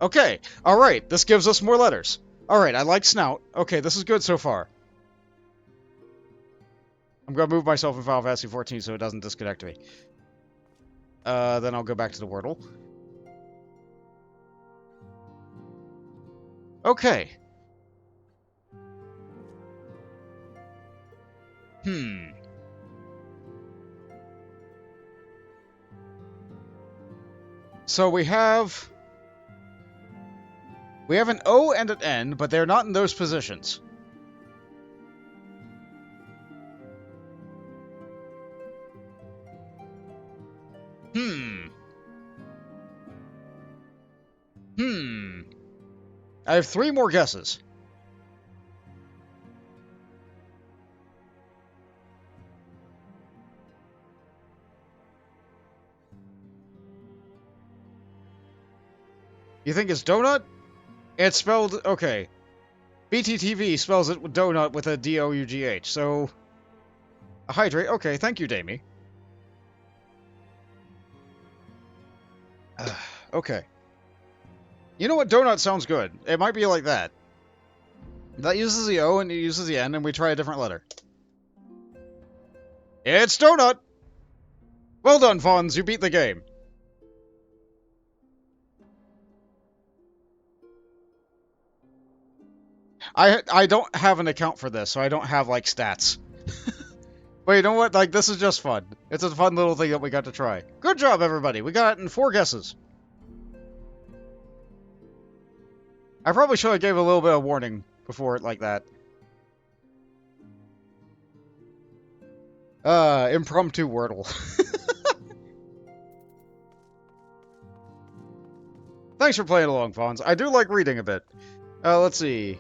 Okay, alright, this gives us more letters. Alright, I like snout. Okay, this is good so far. I'm going to move myself in Final Fantasy 14 so it doesn't disconnect me. Then I'll go back to the Wordle. Okay. So we have an O and an N, but they're not in those positions. I have 3 more guesses. You think it's donut? It's spelled... okay. BTTV spells it with donut with a D-O-U-G-H, so... a hydrate. Okay, thank you, Damie. Okay. You know what? Donut sounds good. It might be like that. That uses the O and it uses the N, and we try a different letter. It's donut! Well done, Fonz. You beat the game. I don't have an account for this, so I don't have, like, stats. But you know what? Like, this is just fun. It's a fun little thing that we got to try. Good job, everybody. We got it in 4 guesses. I probably should have gave a little bit of warning before it like that. Impromptu Wordle. Thanks for playing along, Fonz. I do like reading a bit. Let's see.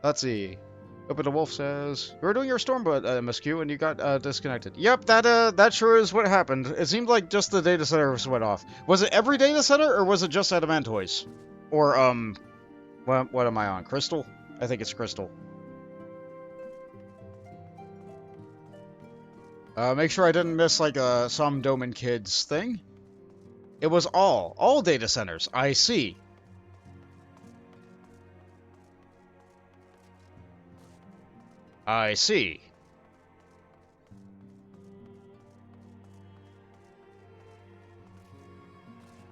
Open the Wolf says, "You were doing your Stormbolt, MSQ, and you got disconnected." Yep, that sure is what happened. It seemed like just the data center went off. Was it every data center, or was it just Adamantoise? Or, what am I on? Crystal? I think it's Crystal. Make sure I didn't miss, like, some Doman Kids thing. It was all data centers. I see. I see.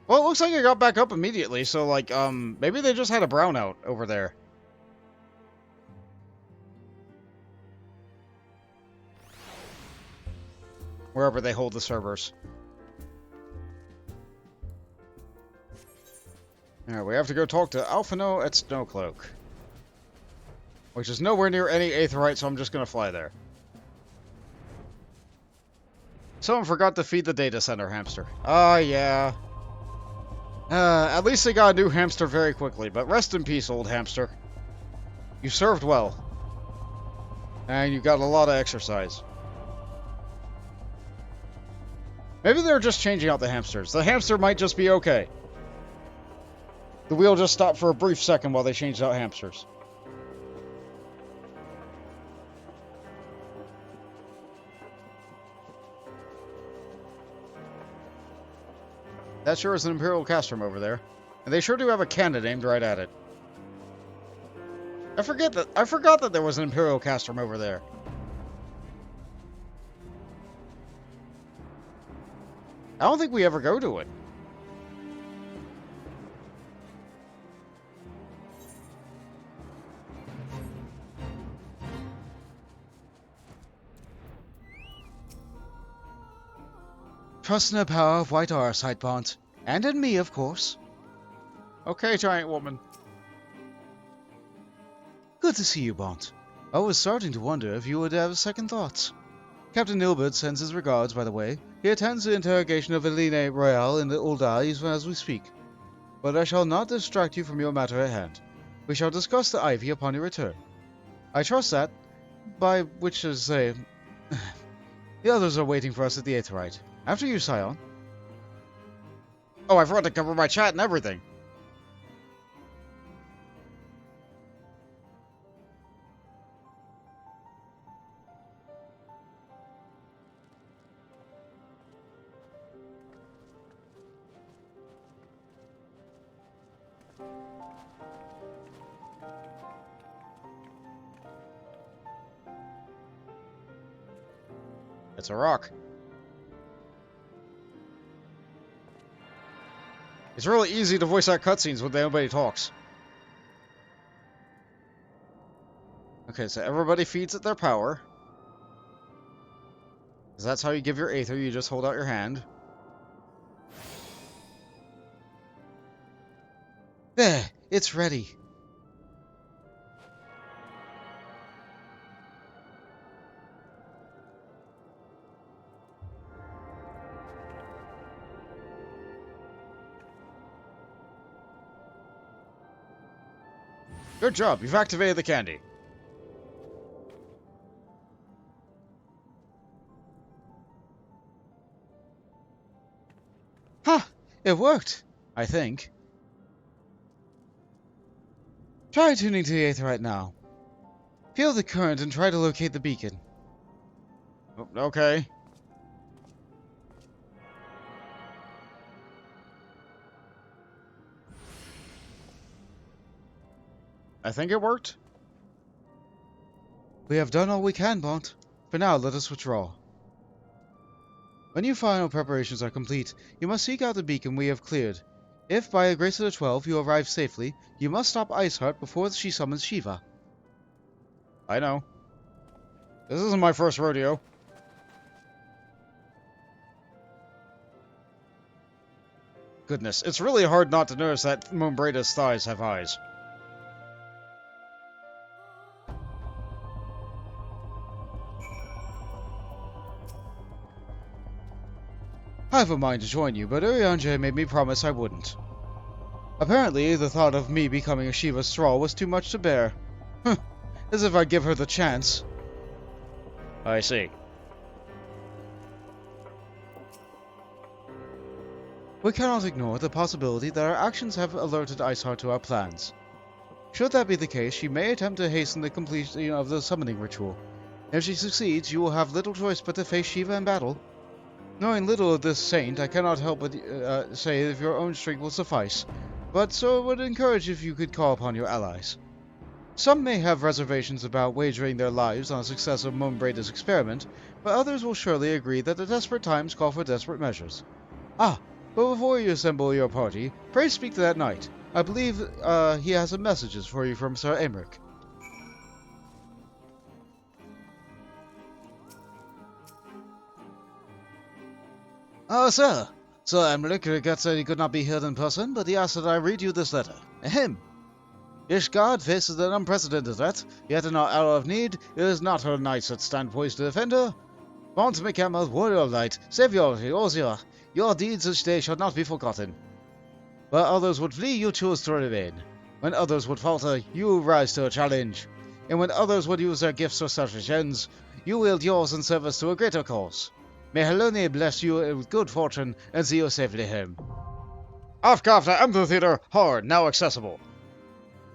Well, it looks like it got back up immediately, so, like, maybe they just had a brownout over there. Wherever they hold the servers. Alright, we have to go talk to Alphino at Snowcloak. Which is nowhere near any Aetheryte, so I'm just gonna fly there. Someone forgot to feed the data center hamster. Yeah. At least they got a new hamster very quickly, but rest in peace, old hamster. You served well. And you got a lot of exercise. Maybe they're just changing out the hamsters. The hamster might just be okay. The wheel just stopped for a brief second while they changed out hamsters. That sure is an Imperial castrum over there. And they sure do have a cannon aimed right at it. I forgot that there was an Imperial castrum over there. I don't think we ever go to it. Trust in the power of White Arcite, Bont. And in me, of course. Okay, giant woman. Good to see you, Bont. I was starting to wonder if you would have second thoughts. Captain Nilbert sends his regards, by the way. He attends the interrogation of Eline Royale in the Ulda even as we speak. But I shall not distract you from your matter at hand. We shall discuss the Ivy upon your return. I trust that, by which to say, the others are waiting for us at the Aetheryte. After you, Scion. Oh, I forgot to cover my chat and everything. It's a rock. It's really easy to voice out cutscenes when nobody talks. Okay, so everybody feeds it their power. 'Cause that's how you give your Aether, you just hold out your hand. There, it's ready. Good job, you've activated the candy. Ha! It worked, I think. Try tuning to the Aetheryte now. Feel the current and try to locate the beacon. Okay. I think it worked. We have done all we can, Bont. For now, let us withdraw. When your final preparations are complete, you must seek out the beacon we have cleared. If, by the grace of the 12, you arrive safely, you must stop Iceheart before she summons Shiva. I know. This isn't my first rodeo. Goodness, it's really hard not to notice that Moonbraida's thighs have eyes. I have a mind to join you, but Urianger made me promise I wouldn't. Apparently, the thought of me becoming a Shiva's thrall was too much to bear. As if I'd give her the chance. I see. We cannot ignore the possibility that our actions have alerted Iceheart to our plans. Should that be the case, she may attempt to hasten the completion of the summoning ritual. If she succeeds, you will have little choice but to face Shiva in battle. Knowing little of this saint, I cannot help but say if your own strength will suffice, but so would encourage if you could call upon your allies. Some may have reservations about wagering their lives on the success of Moonbraida's experiment, but others will surely agree that the desperate times call for desperate measures. Ah, but before you assemble your party, pray speak to that knight. I believe he has some messages for you from Sir Aymeric. Sir. Sir Aymeric regrets that he could not be here in person, but he asked that I read you this letter. Ahem. Ishgard faces an unprecedented threat, yet in our hour of need, it is not her knights that stand poised to defend her. Mount McGammar, warrior light, savior of Eorzea, your deeds this day shall not be forgotten. Where others would flee, you choose to remain. When others would falter, you rise to a challenge. And when others would use their gifts for selfish ends, you wield yours in service to a greater cause. May Helene bless you with good fortune and see you safely home. Akh Afah Amphitheatre, hard, now accessible.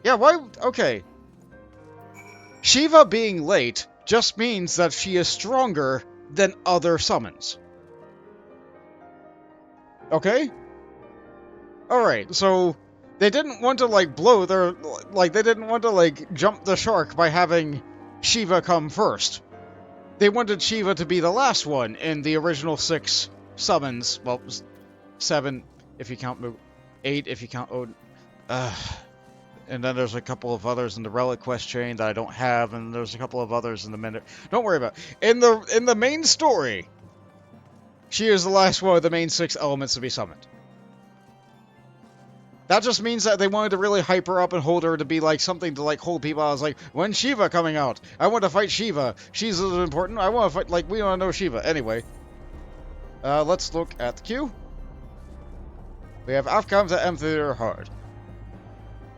Yeah, why? Okay. Shiva being late just means that she is stronger than other summons. Okay? Alright, so they didn't want to, like, blow their... Like, they didn't want to, like, jump the shark by having Shiva come first. They wanted Shiva to be the last one in the original 6 summons. Well, 7 if you count 8 if you count Odin. And then there's a couple of others in the relic quest chain that I don't have, and there's a couple of others in the minute. Don't worry about it. In the main story, she is the last one of the main 6 elements to be summoned. That just means that they wanted to really hype her up and hold her to be like something to like hold people. I was like, when's Shiva coming out? I want to fight Shiva. She's important. I want to fight, like, we want to know Shiva. Anyway, let's look at the queue. We have Akh Afah Amphitheatre hard.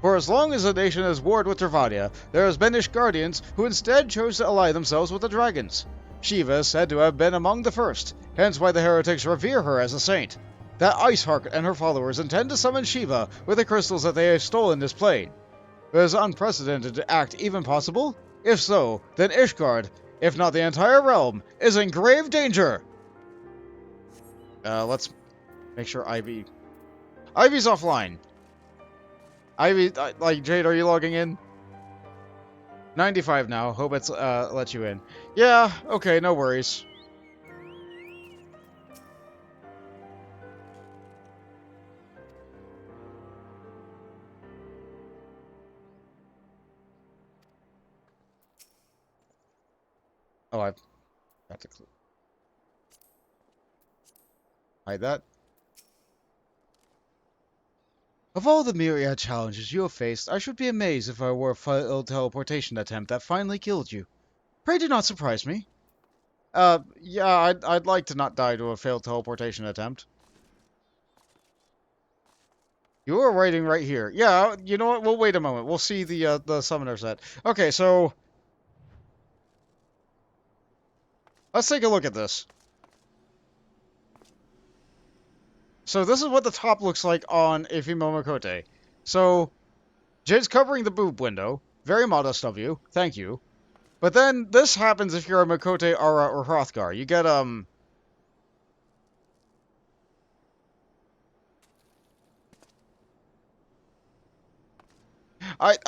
For as long as the nation has warred with Travadia, there has been Ishgardians who instead chose to ally themselves with the dragons. Shiva is said to have been among the first, hence why the heretics revere her as a saint. That Iceheart and her followers intend to summon Shiva with the crystals that they have stolen this plane. But is unprecedented act even possible? If so, then Ishgard, if not the entire realm, is in grave danger! Let's make sure Ivy's offline. Ivy, like, Jade, are you logging in? 95 now. Hope it's, let you in. Yeah, okay, no worries. Oh, I've got to hide that. Of all the myriad challenges you have faced, I should be amazed if I were a failed teleportation attempt that finally killed you. Pray do not surprise me. Yeah, I'd like to not die to a failed teleportation attempt. You are waiting right here. Yeah, you know what? We'll wait a moment. We'll see the summoner set. Okay, so let's take a look at this. So this is what the top looks like on Ifimo Makote. So, Jade's covering the boob window. Very modest of you. Thank you. But then, this happens if you're a Makote, Ara, or Hrothgar. You get, I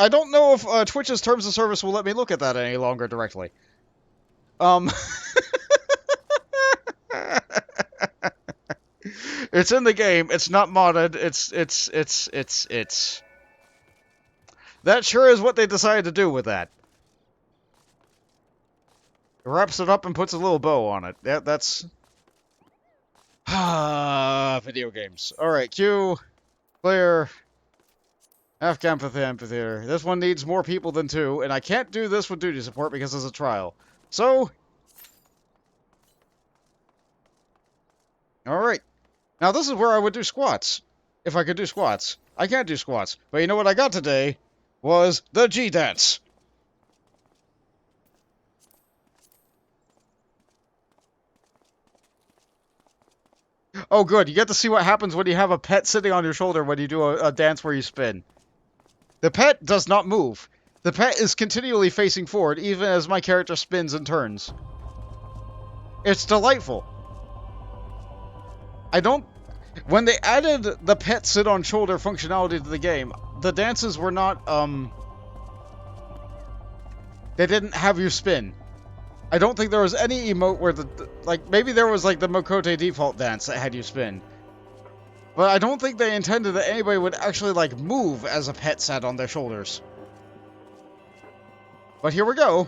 don't know if Twitch's terms of service will let me look at that any longer directly. It's in the game. It's not modded. It's. That sure is what they decided to do with that. It wraps it up and puts a little bow on it. That's... video games. Alright, Q. Player. Akh Afah Amphitheatre. This one needs more people than 2, and I can't do this with duty support because it's a trial. So... Alright. Now this is where I would do squats. If I could do squats. I can't do squats. But you know what I got today? Was the G-Dance. Oh good, you get to see what happens when you have a pet sitting on your shoulder when you do a dance where you spin. The pet does not move. The pet is continually facing forward even as my character spins and turns. It's delightful. When they added the pet sit-on-shoulder functionality to the game, the dances were not, they didn't have you spin. I don't think there was any emote where maybe there was, like, the Makote default dance that had you spin. But I don't think they intended that anybody would actually, like, move as a pet sat on their shoulders. But here we go.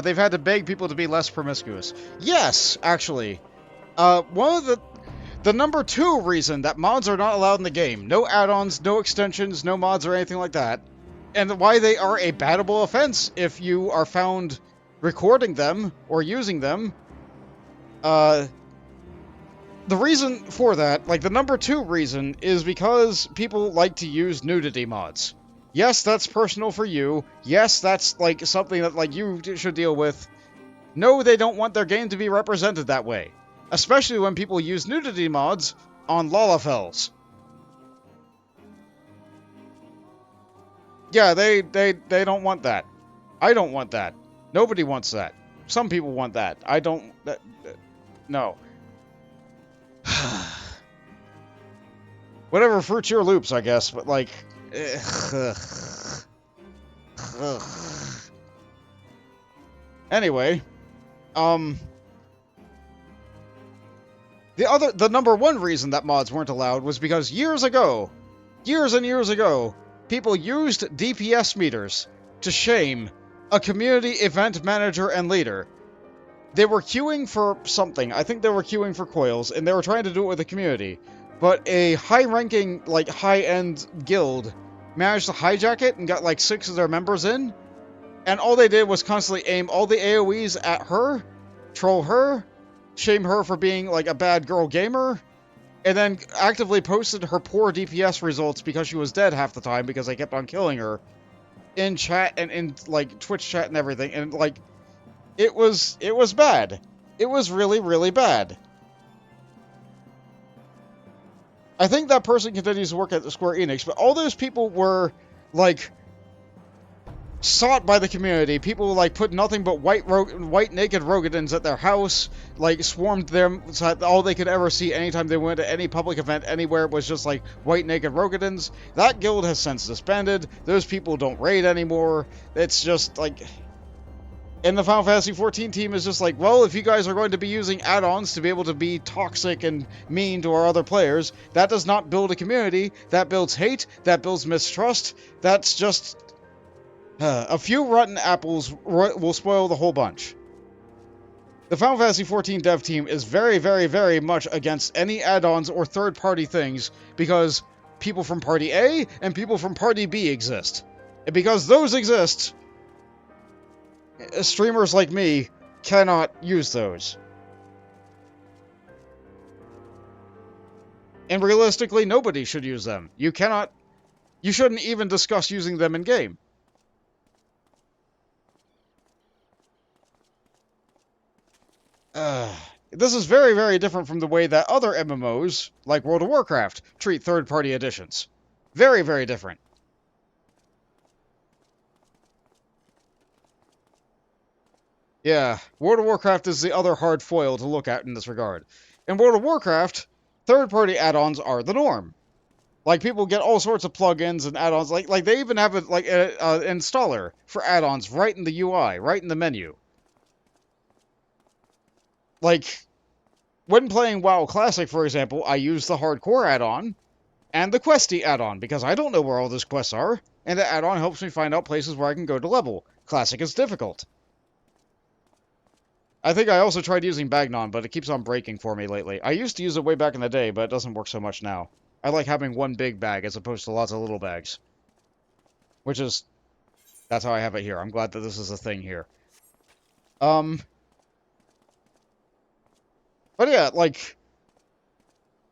They've had to beg people to be less promiscuous. Yes, actually. One of the number 2 reason that mods are not allowed in the game. No add-ons, no extensions, no mods or anything like that. And why they are a battable offense if you are found recording them or using them. The reason for that, like the number 2 reason, is because people like to use nudity mods. Yes, that's personal for you. Yes, that's, like, something that, like, you should deal with. No, they don't want their game to be represented that way. Especially when people use nudity mods on Lalafels. Yeah, they don't want that. I don't want that. Nobody wants that. Some people want that. I don't... no. Whatever fruits your loops, I guess, but, like... Anyway, the number one reason that mods weren't allowed was because years and years ago, people used DPS meters to shame a community event manager and leader. They were queuing for something. I think they were queuing for coils, and they were trying to do it with the community. But a high-ranking, like, high-end guild managed to hijack it and got, like, 6 of their members in. And all they did was constantly aim all the AoEs at her, troll her, shame her for being, like, a bad girl gamer, and then actively posted her poor DPS results because she was dead half the time because they kept on killing her in chat and in, like, Twitch chat and everything. And, like, it was bad. It was really, really bad. I think that person continues to work at the Square Enix, but all those people were, like, sought by the community. People, like, put nothing but white naked Rogadins at their house, like, swarmed them so that all they could ever see anytime they went to any public event anywhere was just, like, white naked Rogadins. That guild has since disbanded. Those people don't raid anymore. It's just, like... And the Final Fantasy XIV team is just like, well, if you guys are going to be using add-ons to be able to be toxic and mean to our other players, that does not build a community. That builds hate. That builds mistrust. That's just... a few rotten apples will spoil the whole bunch. The Final Fantasy XIV dev team is very, very, very much against any add-ons or third-party things because people from Party A and people from Party B exist. And because those exist... streamers like me cannot use those. And realistically, nobody should use them. You shouldn't even discuss using them in-game. This is very, very different from the way that other MMOs, like World of Warcraft, treat third-party editions. Very, very different. Yeah, World of Warcraft is the other hard foil to look at in this regard. In World of Warcraft, third-party add-ons are the norm. Like, people get all sorts of plugins and add-ons. Like they even have an installer for add-ons right in the UI, right in the menu. Like, when playing WoW Classic, for example, I use the Hardcore add-on and the Questy add-on, because I don't know where all those quests are, and the add-on helps me find out places where I can go to level. Classic is difficult. I think I also tried using Bagnon, but it keeps on breaking for me lately. I used to use it way back in the day, but it doesn't work so much now. I like having one big bag as opposed to lots of little bags. Which is... that's how I have it here. I'm glad that this is a thing here. But yeah, like...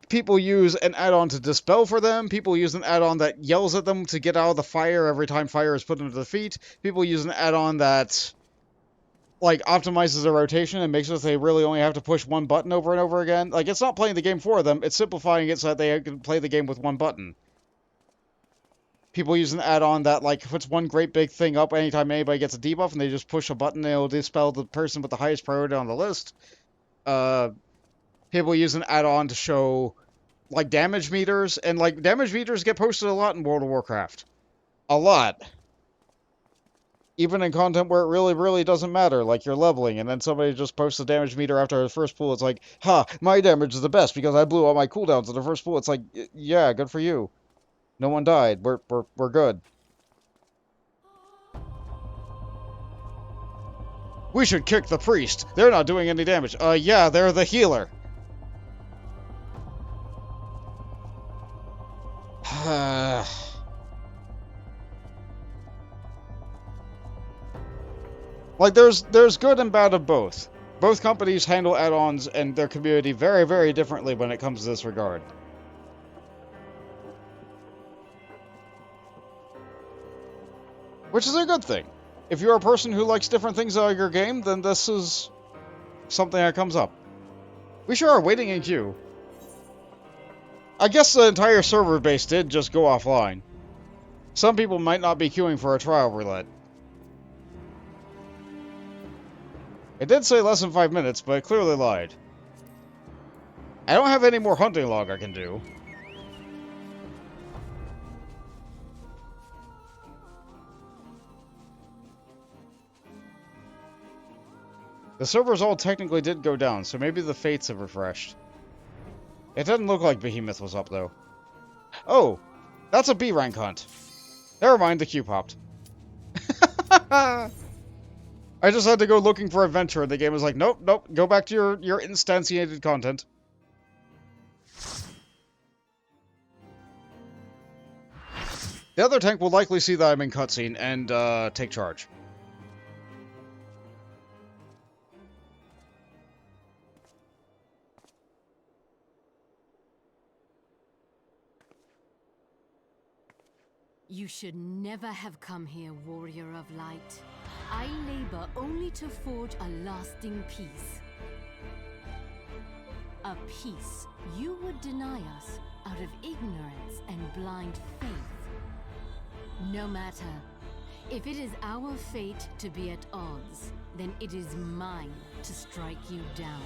people use an add-on to dispel for them. People use an add-on that yells at them to get out of the fire every time fire is put into the feet. People use an add-on that... like, optimizes their rotation and makes it so they really only have to push one button over and over again. Like, it's not playing the game for them, it's simplifying it so that they can play the game with one button. People use an add-on that, like, puts one great big thing up anytime anybody gets a debuff, and they just push a button and it'll dispel the person with the highest priority on the list. People use an add-on to show, like, damage meters, and, like, damage meters get posted a lot in World of Warcraft. A lot. Even in content where it really, really doesn't matter, like you're leveling, and then somebody just posts the damage meter after the first pull. It's like, ha, my damage is the best because I blew all my cooldowns in the first pull. It's like, yeah, good for you. No one died. We're good. We should kick the priest. They're not doing any damage. Yeah, they're the healer. Like, there's good and bad of both. Both companies handle add-ons and their community very, very differently when it comes to this regard. Which is a good thing. If you're a person who likes different things out of your game, then this is something that comes up. We sure are waiting in queue. I guess the entire server base did just go offline. Some people might not be queuing for a trial roulette. It did say less than 5 minutes, but it clearly lied. I don't have any more hunting log I can do. The servers all technically did go down, so maybe the fates have refreshed. It doesn't look like Behemoth was up, though. Oh! That's a B rank hunt. Never mind, the queue popped. I just had to go looking for adventure, and the game was like, nope, nope, go back to your instantiated content. The other tank will likely see that I'm in cutscene and take charge. You should never have come here, warrior of light. I labor only to forge a lasting peace. A peace you would deny us out of ignorance and blind faith. No matter. If it is our fate to be at odds, then it is mine to strike you down.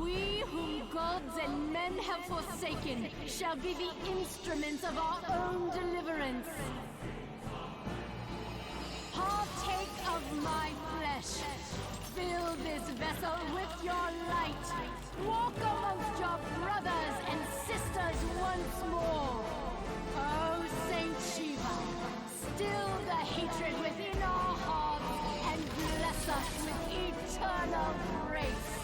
We whom gods and men have forsaken shall be the instruments of our own deliverance. Partake of my flesh. Fill this vessel with your light. Walk amongst your brothers and sisters once more. Oh, Saint Shiva, still the hatred within our hearts and bless us with eternal grace.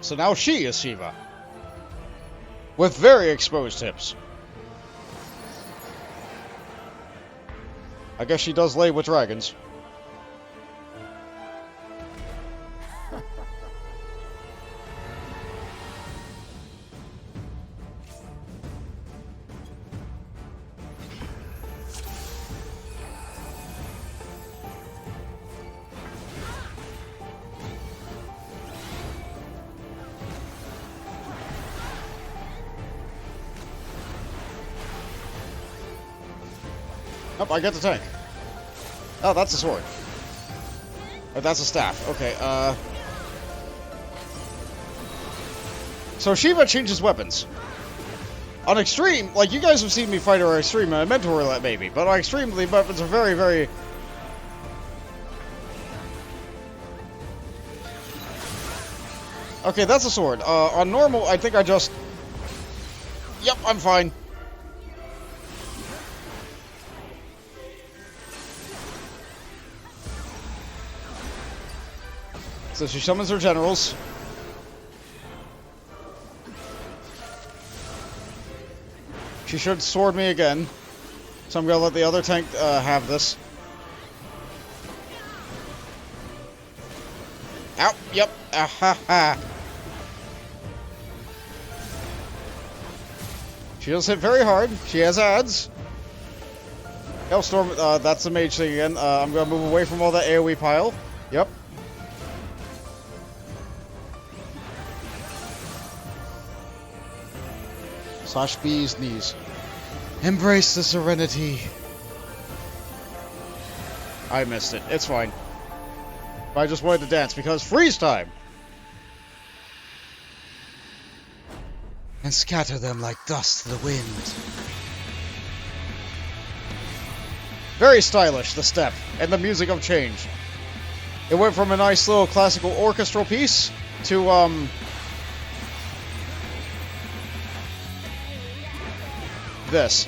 So now she is Shiva. With very exposed hips. I guess she does lay with dragons. Oh, I get the tank. Oh, that's a sword. Oh, that's a staff. Okay, So Shiva changes weapons. On Extreme, like, you guys have seen me fight her on Extreme, and I meant to her that maybe, but on Extreme, the weapons are very, very... Okay, that's a sword. On normal, I think I just... Yep, I'm fine. So she summons her generals. She should sword me again. So I'm gonna let the other tank have this. Ow! Yep! Ah ha ha! She does hit very hard. She has ads. Hellstorm, that's the mage thing again. I'm gonna move away from all that AoE pile. Yep. Slash B's knees. Embrace the serenity. I missed it. It's fine. I just wanted to dance because freeze time! And scatter them like dust to the wind. Very stylish, the step, and the music of change. It went from a nice little classical orchestral piece to, this.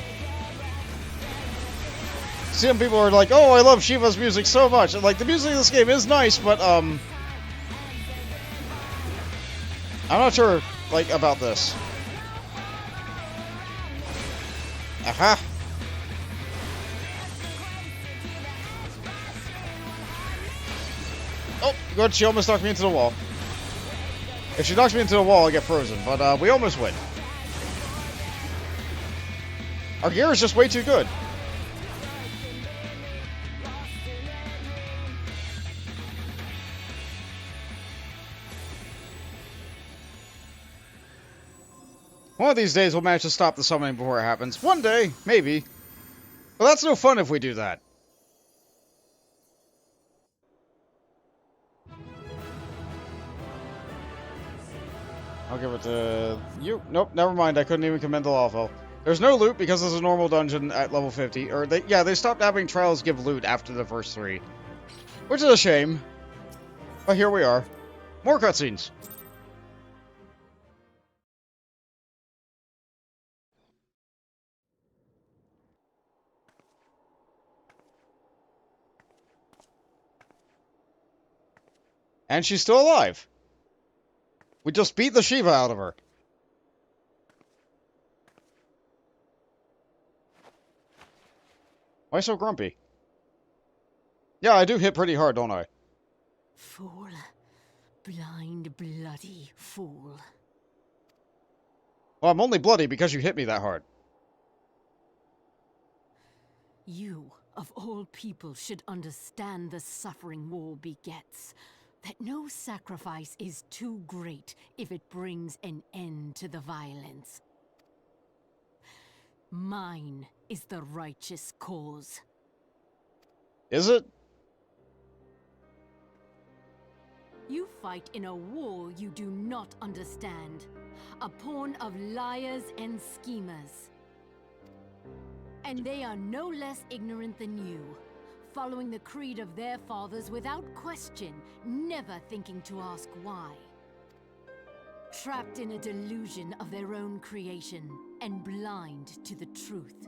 Some people are like, oh, I love Shiva's music so much. And, like, the music in this game is nice, but, I'm not sure, like, about this. Aha! Oh, good, she almost knocked me into the wall. If she knocks me into the wall, I get frozen, but, we almost win. Our gear is just way too good. One of these days we'll manage to stop the summoning before it happens. One day, maybe. Well, that's no fun if we do that. I'll give it to you. Nope, never mind. I couldn't even commend the Lawful. There's no loot because it's a normal dungeon at level 50. Or they stopped having trials give loot after the first 3. Which is a shame. But here we are. More cutscenes. And she's still alive. We just beat the Shiva out of her. Why so grumpy? Yeah, I do hit pretty hard, don't I? Fool. Blind, bloody fool. Well, I'm only bloody because you hit me that hard. You, of all people, should understand the suffering war begets. That no sacrifice is too great if it brings an end to the violence. Mine is the righteous cause. Is it? You fight in a war you do not understand. A pawn of liars and schemers. And they are no less ignorant than you, following the creed of their fathers without question, never thinking to ask why. Trapped in a delusion of their own creation, and blind to the truth.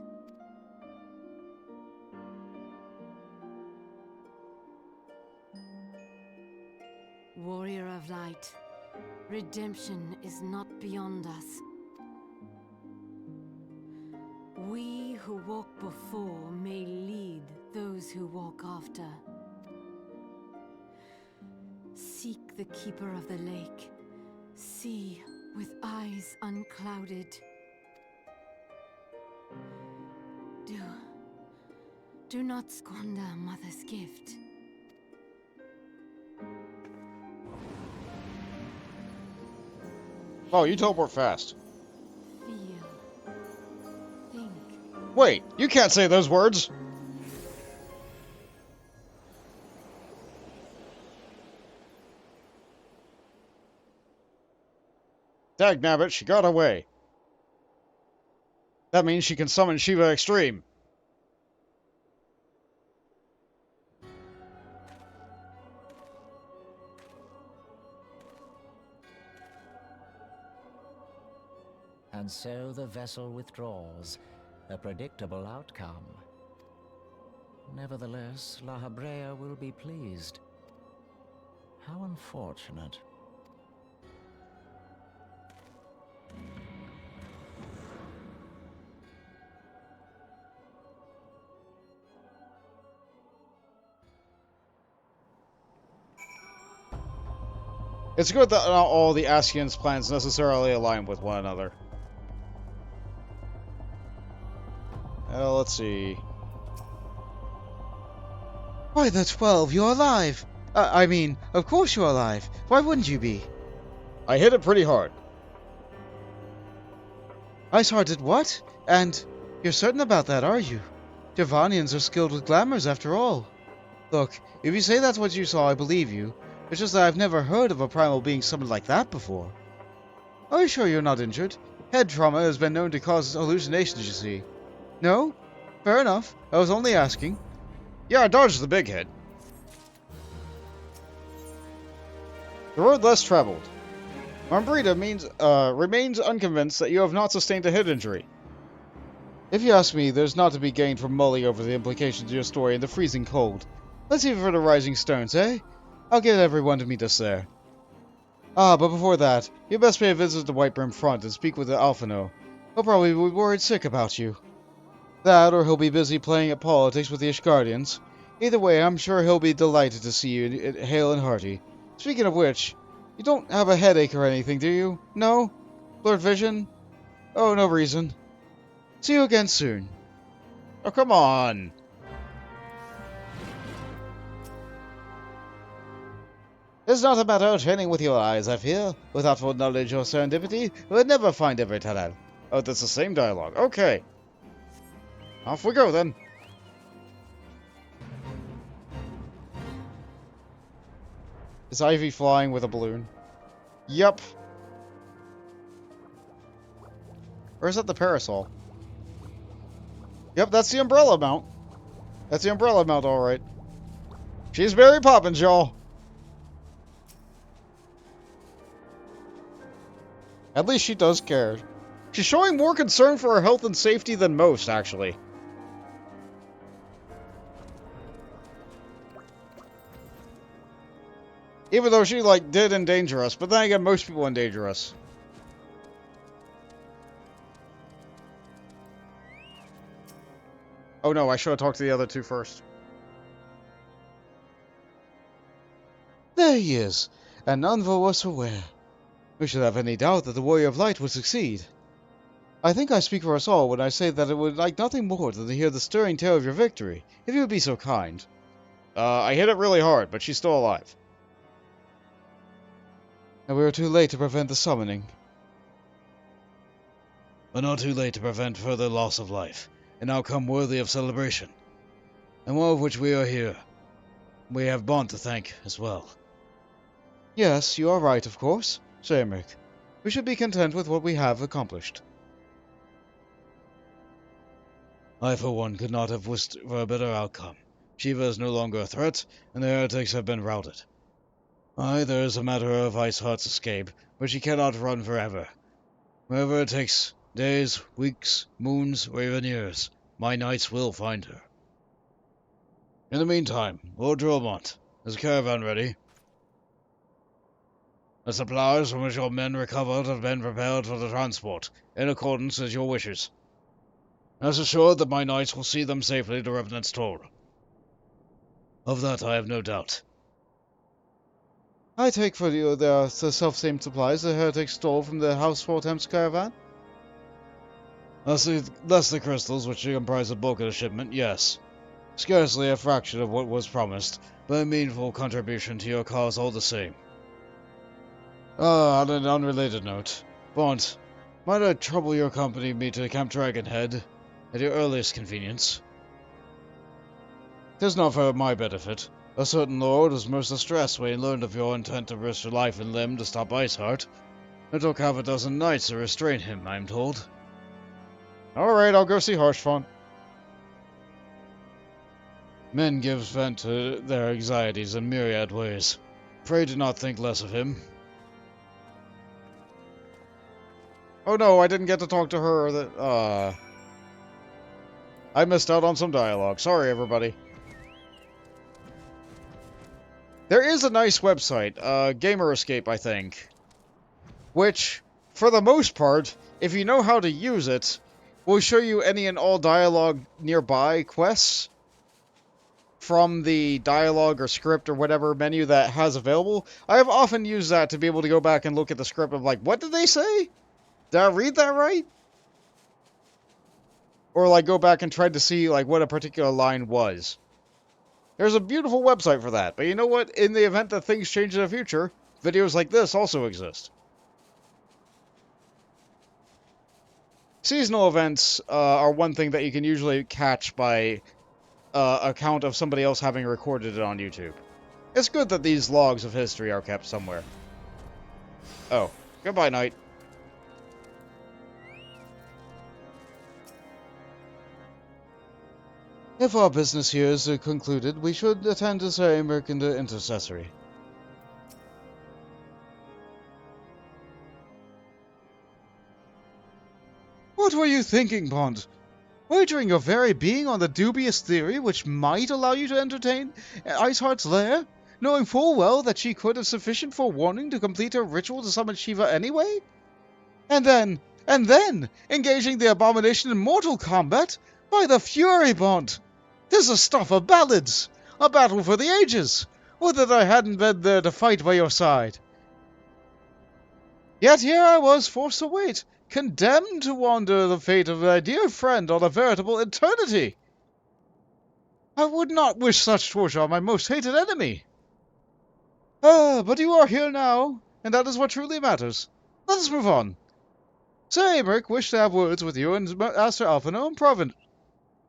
Warrior of light, redemption is not beyond us. We who walk before may lead those who walk after. Seek the keeper of the lake. See with eyes unclouded. Do not squander Mother's gift. Oh, you teleport fast. Feel. Think. Wait, you can't say those words! Dagnabbit, she got away. That means she can summon Shiva Extreme. And so the vessel withdraws, a predictable outcome. Nevertheless, La Habrea will be pleased. How unfortunate. It's good that not all the Ascian's plans necessarily align with one another. Let's see. Why, the 12, you're alive! I mean, of course you're alive. Why wouldn't you be? I hit it pretty hard. Ice-hearted what? And you're certain about that, are you? Dervanians are skilled with glamours, after all. Look, if you say that's what you saw, I believe you. It's just that I've never heard of a primal being summoned like that before. Are you sure you're not injured? Head trauma has been known to cause hallucinations, you see. No? Fair enough. I was only asking. Yeah, I dodged the big hit. The road less traveled. Mambrita remains unconvinced that you have not sustained a head injury. If you ask me, there's not to be gained from mulling over the implications of your story in the freezing cold. Let's leave it for the rising stones, eh? I'll get everyone to meet us there. Ah, but before that, you best pay a visit to the White Brim front and speak with the Alphino. He'll probably be worried sick about you. That, or he'll be busy playing at politics with the Ishgardians. Either way, I'm sure he'll be delighted to see you hale and hearty. Speaking of which, you don't have a headache or anything, do you? No? Blurred vision? Oh, no reason. See you again soon. Oh, come on. It's not a matter of training with your eyes, I fear. Without foreknowledge or serendipity, you would never find every tunnel. Oh, that's the same dialogue. Okay. Off we go, then. Is Ivy flying with a balloon? Yep. Or is that the parasol? Yep, that's the umbrella mount. That's the umbrella mount, alright. She's Mary Poppins, y'all. At least she does care. She's showing more concern for her health and safety than most, actually. Even though she, like, did endanger us. But then again, most people endanger us. Oh no, I should have talked to the other two first. There he is, and none of us aware. We should have any doubt that the Warrior of Light would succeed. I think I speak for us all when I say that it would like nothing more than to hear the stirring tale of your victory, if you would be so kind. I hit it really hard, but she's still alive. And we are too late to prevent the summoning. But not too late to prevent further loss of life, an outcome worthy of celebration, and one of which we are here. We have Bond to thank as well. Yes, you are right, of course, Sir Emmerich. We should be content with what we have accomplished. I, for one, could not have wished for a better outcome. Shiva is no longer a threat, and the heretics have been routed. There is a matter of Iceheart's escape, but she cannot run forever. Wherever it takes days, weeks, moons, or even years, my knights will find her. In the meantime, Lord Dromont, is the caravan ready? The supplies from which your men recovered have been prepared for the transport, in accordance with your wishes. Rest assured that my knights will see them safely to Revenant's Toll. Of that I have no doubt. I take for you the self-same supplies the heretics stole from the House Fortem's caravan? Less the crystals, which comprise the bulk of the shipment, yes. Scarcely a fraction of what was promised, but a meaningful contribution to your cause all the same. On an unrelated note, Bond, might I trouble your company me to Camp Dragonhead at your earliest convenience? 'Tis not for my benefit. A certain lord was most distressed when he learned of your intent to risk your life and limb to stop Iceheart. It took half a dozen knights to restrain him, I am told. Alright, I'll go see Harshfont. Men give vent to their anxieties in myriad ways. Pray do not think less of him. Oh no, I didn't get to talk to her. I missed out on some dialogue. Sorry, everybody. There is a nice website, Gamer Escape, I think. Which, for the most part, if you know how to use it, will show you any and all dialogue nearby quests from the dialogue or script or whatever menu that has available. I have often used that to be able to go back and look at the script of like, what did they say? Did I read that right? Or like go back and try to see like what a particular line was. There's a beautiful website for that, but you know what? In the event that things change in the future, videos like this also exist. Seasonal events are one thing that you can usually catch by account of somebody else having recorded it on YouTube. It's good that these logs of history are kept somewhere. Oh, goodbye, Knight. If our business here is concluded, we should attend to Sir Emmerich in the intercessory. What were you thinking, Bond? Wagering your very being on the dubious theory which might allow you to entertain Iceheart's lair, knowing full well that she could have sufficient forewarning to complete her ritual to summon Shiva anyway? And then, engaging the abomination in mortal combat? By the Fury, Bond! 'Tis the stuff of ballads! A battle for the ages! Would that I hadn't been there to fight by your side! Yet here I was forced to wait, condemned to wander the fate of my dear friend on a veritable eternity! I would not wish such torture on my most hated enemy! But you are here now, and that is what truly matters. Let us move on. Sir Emmerich wished to have words with you and Master Alphino in private.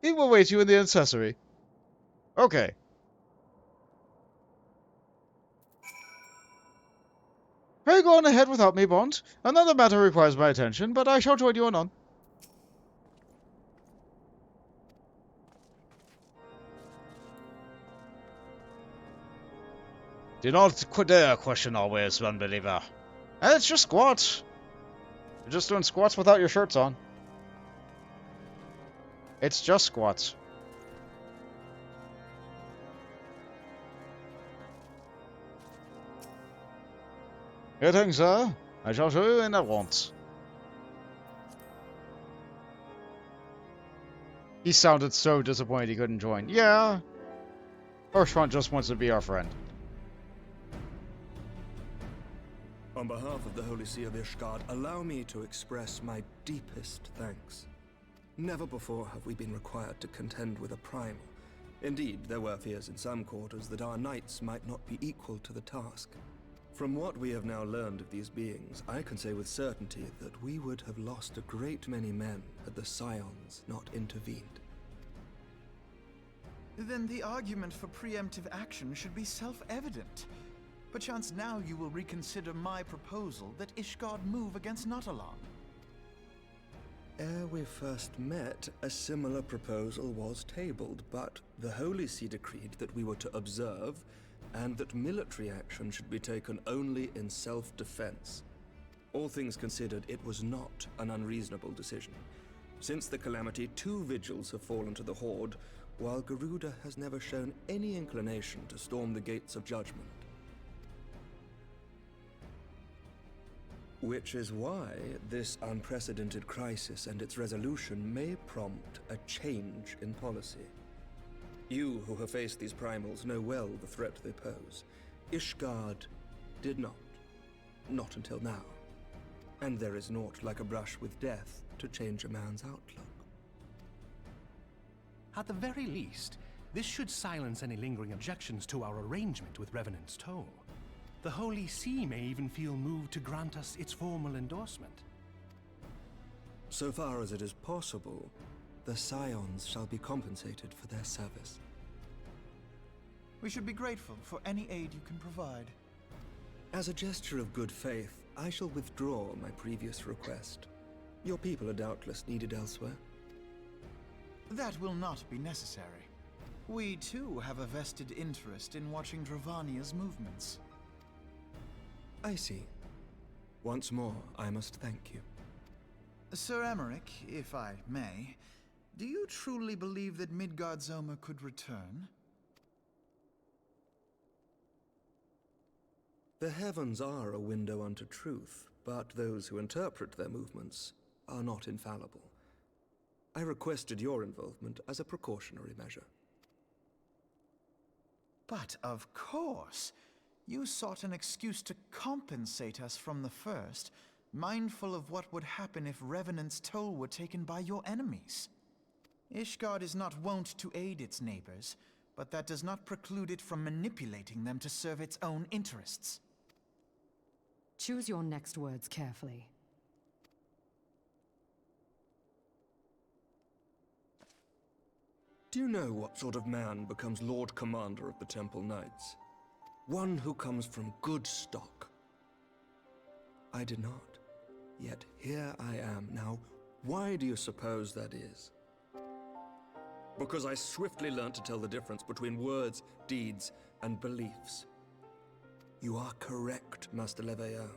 He will wait you in the accessory. Okay. Pray go on ahead without me, Bond. Another matter requires my attention, but I shall join you anon. Do not dare question our ways, unbeliever. And it's just squats. You're just doing squats without your shirts on. It's just squats. Greetings, sir. I shall show you in at once. He sounded so disappointed he couldn't join. Yeah. Hirschfront just wants to be our friend. On behalf of the Holy See of Ishgard, allow me to express my deepest thanks. Never before have we been required to contend with a primal. Indeed, there were fears in some quarters that our knights might not be equal to the task. From what we have now learned of these beings, I can say with certainty that we would have lost a great many men had the Scions not intervened. Then the argument for preemptive action should be self-evident. Perchance now you will reconsider my proposal that Ishgard move against Nautalon. Ere we first met, a similar proposal was tabled, but the Holy See decreed that we were to observe, and that military action should be taken only in self-defense. All things considered, it was not an unreasonable decision. Since the calamity, 2 vigils have fallen to the Horde, while Garuda has never shown any inclination to storm the gates of judgment. Which is why this unprecedented crisis and its resolution may prompt a change in policy. You who have faced these primals know well the threat they pose. Ishgard did not. Not until now. And there is naught like a brush with death to change a man's outlook. At the very least, this should silence any lingering objections to our arrangement with Revenant's Toll. The Holy See may even feel moved to grant us its formal endorsement. So far as it is possible, the Scions shall be compensated for their service. We should be grateful for any aid you can provide. As a gesture of good faith, I shall withdraw my previous request. Your people are doubtless needed elsewhere. That will not be necessary. We too have a vested interest in watching Dravania's movements. I see. Once more, I must thank you. Sir Emmerich, if I may, do you truly believe that Midgardsormr could return? The heavens are a window unto truth, but those who interpret their movements are not infallible. I requested your involvement as a precautionary measure. But of course, you sought an excuse to compensate us from the first, mindful of what would happen if Revenant's Toll were taken by your enemies. Ishgard is not wont to aid its neighbors, but that does not preclude it from manipulating them to serve its own interests. Choose your next words carefully. Do you know what sort of man becomes Lord Commander of the Temple Knights? One who comes from good stock. I did not. Yet here I am. Now, why do you suppose that is? Because I swiftly learned to tell the difference between words, deeds, and beliefs. You are correct, Master Leveilleur.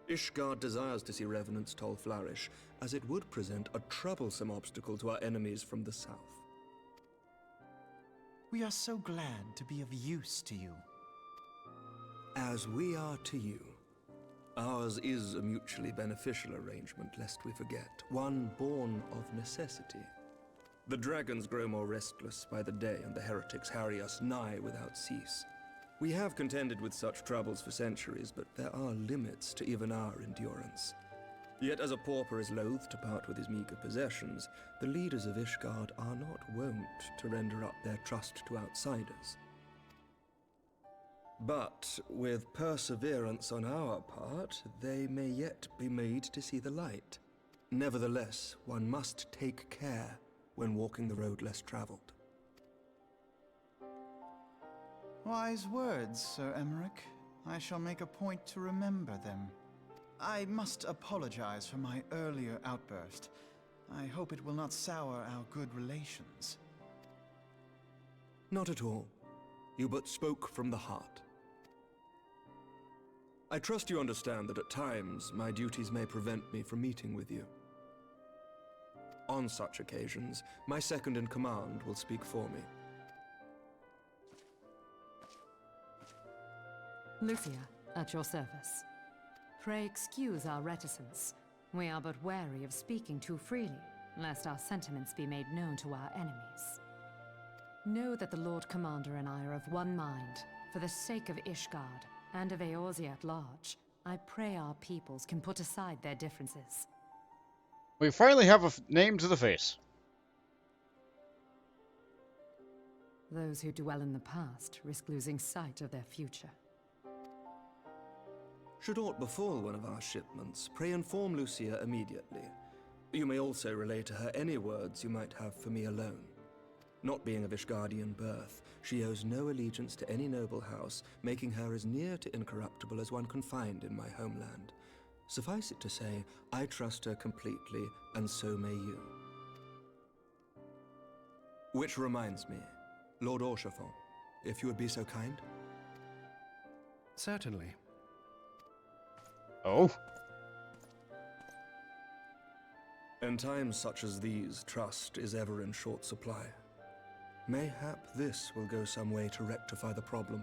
Ishgard desires to see Revenant's Toll flourish, as it would present a troublesome obstacle to our enemies from the south. We are so glad to be of use to you. As we are to you. Ours is a mutually beneficial arrangement, lest we forget, one born of necessity. The dragons grow more restless by the day, and the heretics harry us nigh without cease. We have contended with such troubles for centuries, but there are limits to even our endurance. Yet as a pauper is loath to part with his meager possessions, the leaders of Ishgard are not wont to render up their trust to outsiders. But with perseverance on our part, they may yet be made to see the light. Nevertheless, one must take care when walking the road less traveled. Wise words, Sir Emmerich. I shall make a point to remember them. I must apologize for my earlier outburst. I hope it will not sour our good relations. Not at all. You but spoke from the heart. I trust you understand that at times my duties may prevent me from meeting with you. On such occasions, my second-in-command will speak for me. Lucia, at your service. Pray excuse our reticence. We are but wary of speaking too freely, lest our sentiments be made known to our enemies. Know that the Lord Commander and I are of one mind. For the sake of Ishgard, and of Eorzea at large, I pray our peoples can put aside their differences. We finally have a name to the face. Those who dwell in the past risk losing sight of their future. Should aught befall one of our shipments, pray inform Lucia immediately. You may also relay to her any words you might have for me alone. Not being of Ishgardian birth, she owes no allegiance to any noble house, making her as near to incorruptible as one can find in my homeland. Suffice it to say, I trust her completely, and so may you. Which reminds me, Lord Orchefort, if you would be so kind? Certainly. Oh? In times such as these, trust is ever in short supply. Mayhap this will go some way to rectify the problem.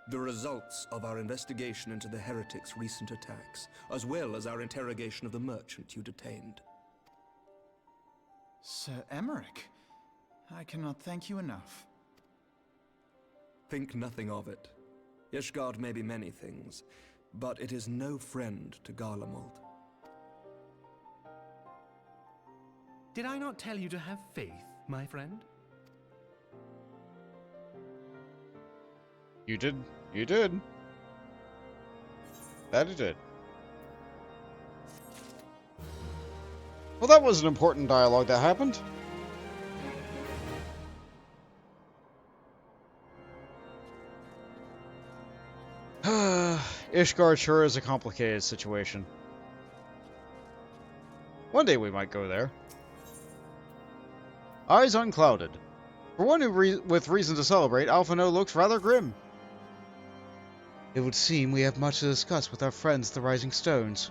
The results of our investigation into the heretics' recent attacks, as well as our interrogation of the merchant you detained. Sir Emmerich, I cannot thank you enough. Think nothing of it. Ishgard may be many things, but it is no friend to Garlemald. Did I not tell you to have faith, my friend? You did. You did. That it did. Well, that was an important dialogue that happened. Ishgard sure is a complicated situation. One day we might go there. Eyes unclouded. For one who with reason to celebrate, Alphino looks rather grim. It would seem we have much to discuss with our friends the Rising Stones.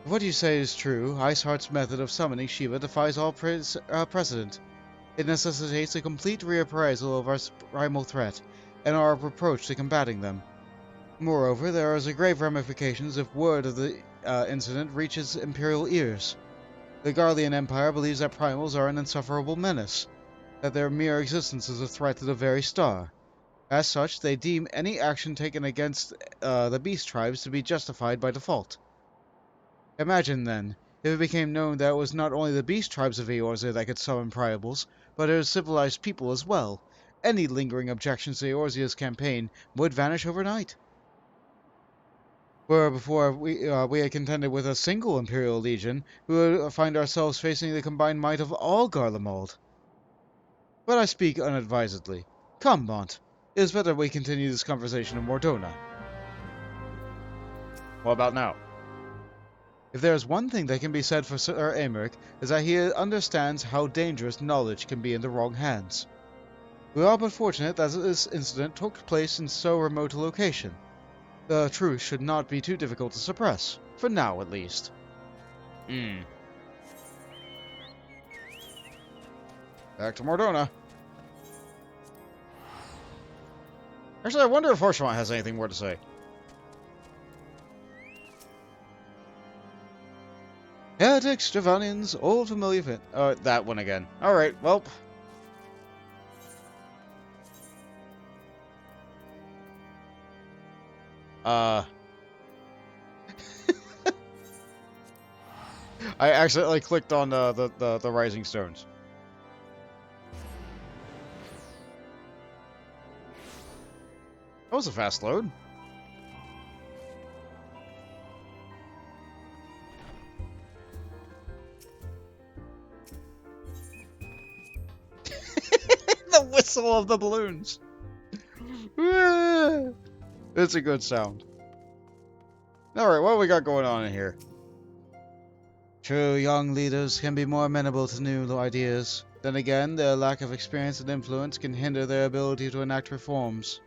If what you say is true, Iceheart's method of summoning Shiva defies all precedent. It necessitates a complete reappraisal of our primal threat, and our approach to combating them. Moreover, there is a grave ramifications if word of the incident reaches Imperial ears. The Garlean Empire believes that primals are an insufferable menace, that their mere existence is a threat to the very star. As such, they deem any action taken against the beast tribes to be justified by default. Imagine, then, if it became known that it was not only the beast tribes of Eorzea that could summon primables, but its civilized people as well. Any lingering objections to Eorzea's campaign would vanish overnight. Where before we had contended with a single Imperial Legion, we would find ourselves facing the combined might of all Garlemald. But I speak unadvisedly. Come, Mont. It is better we continue this conversation in Mordona. What about now? If there is one thing that can be said for Sir Emmerich, is that he understands how dangerous knowledge can be in the wrong hands. We are but fortunate that this incident took place in so remote a location. The truth should not be too difficult to suppress, for now at least. Back to Mordona. Actually, I wonder if Harshamont has anything more to say. Heretics, Javanians, old familiar fit. That one again. Alright, well. I accidentally clicked on the Rising Stones. That was a fast load. The whistle of the balloons. It's a good sound. Alright, what we got going on in here? True, young leaders can be more amenable to new ideas. Then again, their lack of experience and influence can hinder their ability to enact reforms.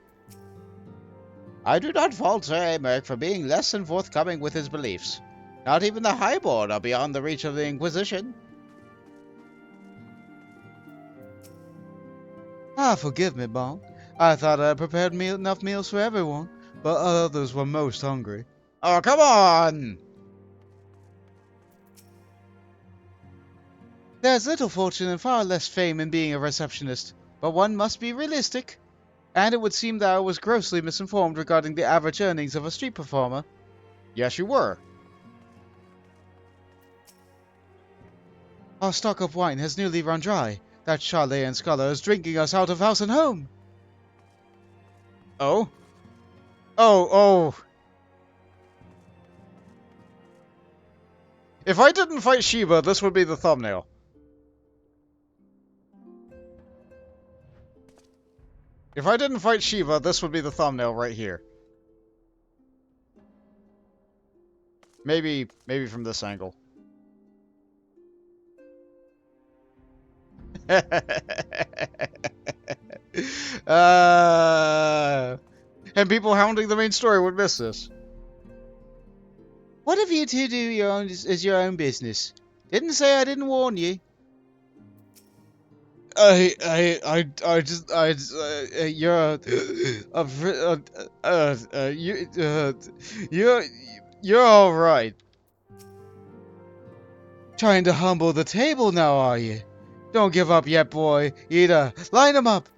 I do not fault Sir Amerk for being less than forthcoming with his beliefs. Not even the Highborn are beyond the reach of the Inquisition. Forgive me, Bon. I thought I had prepared enough meals for everyone, but others were most hungry. Oh, come on! There's little fortune and far less fame in being a receptionist, but one must be realistic. And it would seem that I was grossly misinformed regarding the average earnings of a street performer. Yes, you were. Our stock of wine has nearly run dry. That Charlatan scholar is drinking us out of house and home. Oh? Oh. If I didn't fight Sheba, this would be the thumbnail. If I didn't fight Sheba, this would be the thumbnail right here. Maybe from this angle. And people hounding the main story would miss this. What have you two do is your own business? Didn't say I didn't warn you. You're all right. Trying to humble the table now, are you? Don't give up yet, boy. Ida, line them up.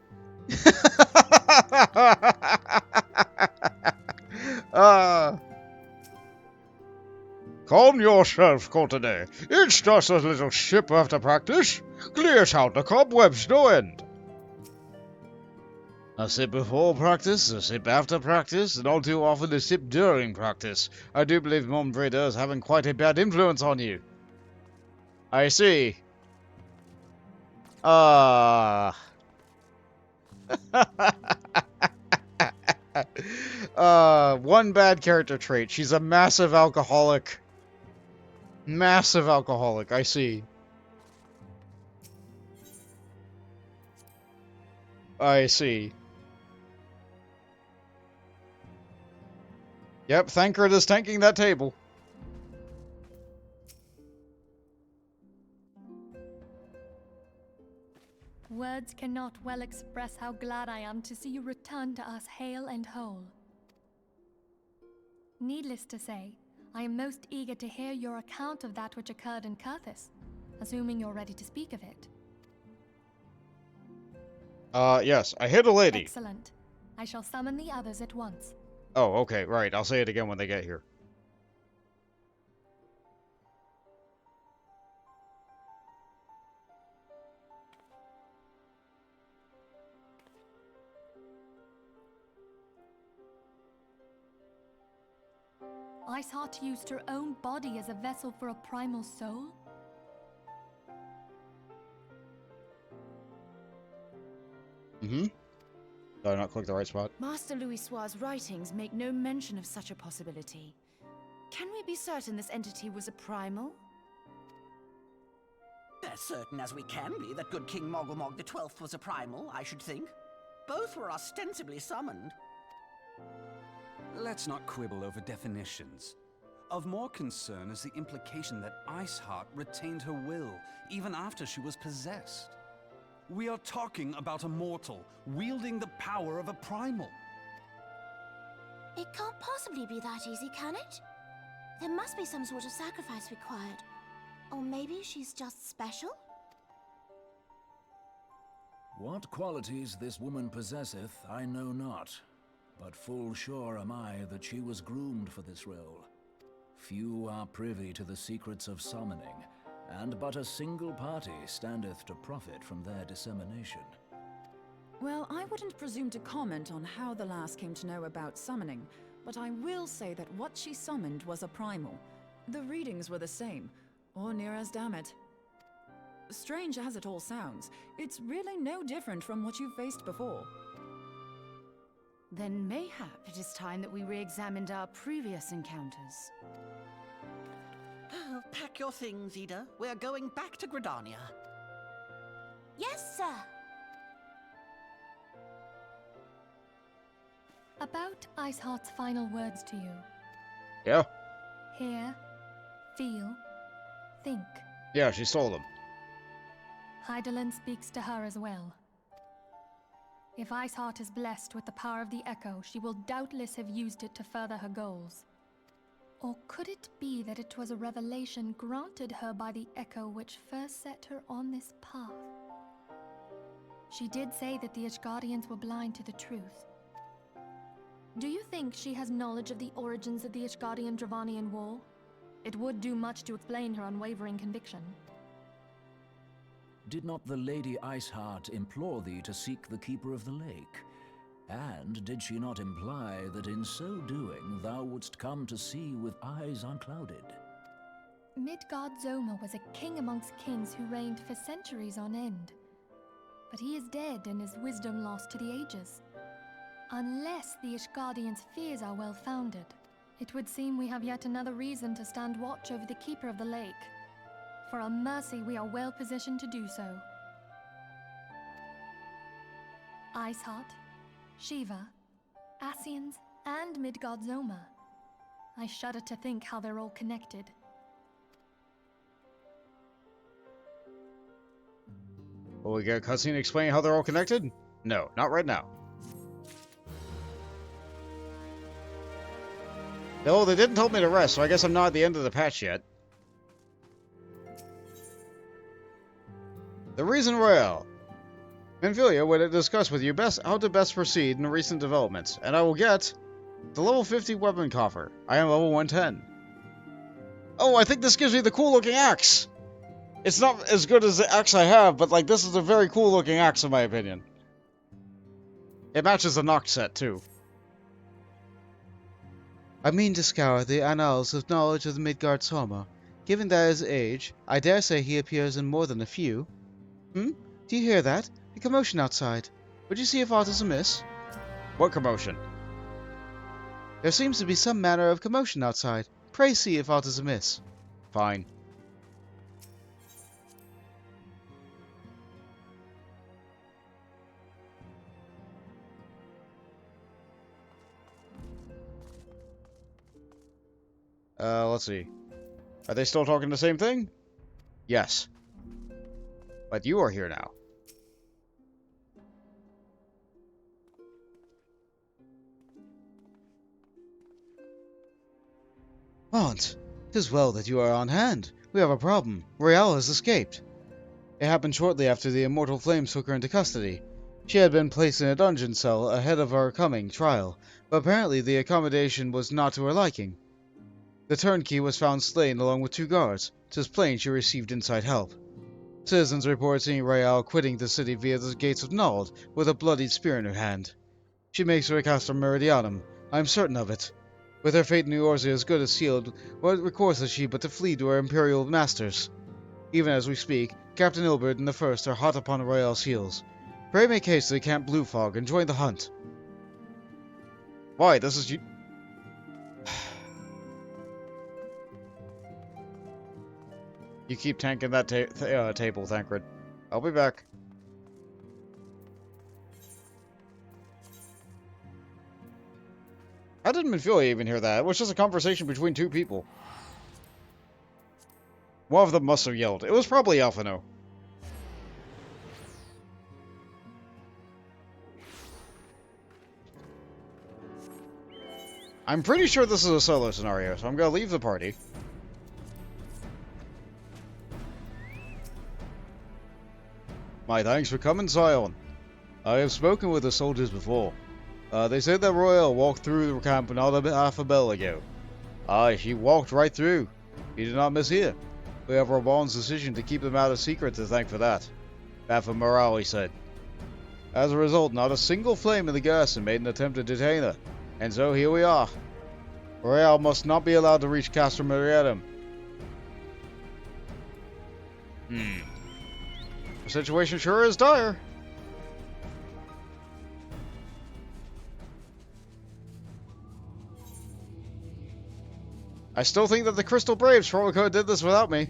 Calm yourself, Courtenay. It's just a little sip after practice. Clears out the cobwebs, no end. A sip before practice, a sip after practice, and all too often a sip during practice. I do believe Mom Vreda is having quite a bad influence on you. I see. One bad character trait. She's a massive alcoholic. Massive alcoholic, I see. I see. Yep, Thancred is tanking that table. Words cannot well express how glad I am to see you return to us hale and whole. Needless to say, I am most eager to hear your account of that which occurred in Curthis, assuming you're ready to speak of it. Yes, I hit a lady. Excellent. I shall summon the others at once. Oh, okay, right. I'll say it again when they get here. Iceheart used her own body as a vessel for a primal soul? Mm-hmm. Did I not click the right spot? Master Louisoir's writings make no mention of such a possibility. Can we be certain this entity was a primal? As certain as we can be that good King Mogglmog the 12th was a primal, I should think. Both were ostensibly summoned. Let's not quibble over definitions. Of more concern is the implication that Iceheart retained her will, even after she was possessed. We are talking about a mortal, wielding the power of a primal. It can't possibly be that easy, can it? There must be some sort of sacrifice required. Or maybe she's just special? What qualities this woman possesseth, I know not. But full sure am I that she was groomed for this role. Few are privy to the secrets of summoning, and but a single party standeth to profit from their dissemination. Well, I wouldn't presume to comment on how the lass came to know about summoning, but I will say that what she summoned was a primal. The readings were the same, or near as damn it. Strange as it all sounds, it's really no different from what you've faced before. Then mayhap it is time that we re-examined our previous encounters. Pack your things, Ida. We're going back to Gridania. Yes, sir. About Iceheart's final words to you. Yeah. Hear, feel, think. Yeah, she stole them. Hydaelyn speaks to her as well. If Iceheart is blessed with the power of the Echo, she will doubtless have used it to further her goals. Or could it be that it was a revelation granted her by the Echo which first set her on this path? She did say that the Ishgardians were blind to the truth. Do you think she has knowledge of the origins of the Ishgardian-Dravanian War? It would do much to explain her unwavering conviction. Did not the Lady Iceheart implore thee to seek the Keeper of the Lake? And did she not imply that in so doing thou wouldst come to see with eyes unclouded? Midgard-Zoma was a king amongst kings who reigned for centuries on end. But he is dead and his wisdom lost to the ages. Unless the Ishgardians' fears are well-founded, it would seem we have yet another reason to stand watch over the Keeper of the Lake. For a mercy, we are well positioned to do so. Iceheart, Shiva, Ascians, and Midgard-Zoma. I shudder to think how they're all connected. Will we get a cutscene explaining how they're all connected? No, not right now. No, they didn't tell me to rest, so I guess I'm not at the end of the patch yet. The reason Royale. Minfilia would discuss with you how to best proceed in recent developments, and I will get the level 50 weapon coffer. I am level 110. Oh, I think this gives me the cool looking axe! It's not as good as the axe I have, but like this is a very cool looking axe in my opinion. It matches the Noct set too. I mean to scour the annals of knowledge of the Midgard-Zoma. Given that his age, I dare say he appears in more than a few. Do you hear that? A commotion outside. Would you see if aught is amiss? What commotion? There seems to be some manner of commotion outside. Pray see if aught is amiss. Fine. Let's see. Are they still talking the same thing? Yes. But you are here now. Aunt, 'tis well that you are on hand. We have a problem. Royale has escaped. It happened shortly after the immortal flames took her into custody. She had been placed in a dungeon cell ahead of our coming trial, but apparently the accommodation was not to her liking. The turnkey was found slain along with 2 guards. 'Tis plain she received inside help. Citizens report seeing Royale quitting the city via the gates of Nald with a bloodied spear in her hand. She makes for Castor Meridianum, I am certain of it. With her fate in Eorzea as good as sealed, what recourse has she but to flee to her imperial masters? Even as we speak, Captain Ilberd and the First are hot upon Royale's heels. Pray make haste to Camp Bluefog and join the hunt. Why, this is you... You keep tanking that table, Thancred. I'll be back. How did Minfilia even hear that? It was just a conversation between 2 people. One of them must have yelled. It was probably Alphino. I'm pretty sure this is a solo scenario, so I'm gonna leave the party. My thanks for coming, Scion. I have spoken with the soldiers before. They said that Royale walked through the camp not half a bell ago. Aye, she walked right through. He did not miss here. We have Reborn's decision to keep them out of secret to thank for that. Bad for morale, he said. As a result, not a single flame in the garrison made an attempt to detain her. And so here we are. Royale must not be allowed to reach Castor Meridianum. The situation sure is dire. I still think that the Crystal Braves probably could have did this without me.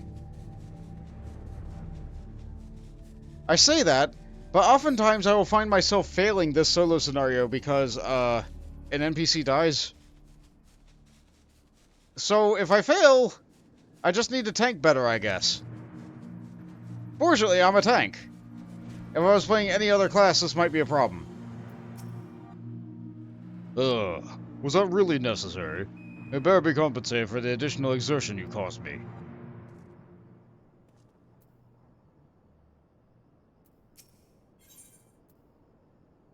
I say that, but oftentimes I will find myself failing this solo scenario because, an NPC dies. So, if I fail, I just need to tank better, I guess. Fortunately, I'm a tank. If I was playing any other class, this might be a problem. Was that really necessary? It better be compensated for the additional exertion you caused me.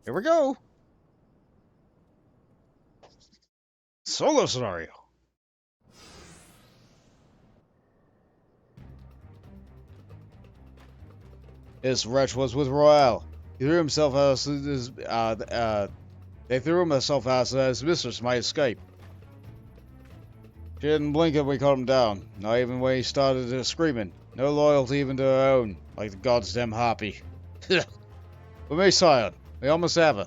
Here we go. Solo scenario. This wretch was with Royale. He threw himself out as his, they threw himself out so that his mistress might escape. She didn't blink when we cut him down, not even when he started screaming. No loyalty even to her own, like the goddamn harpy. We may scion. We almost have her.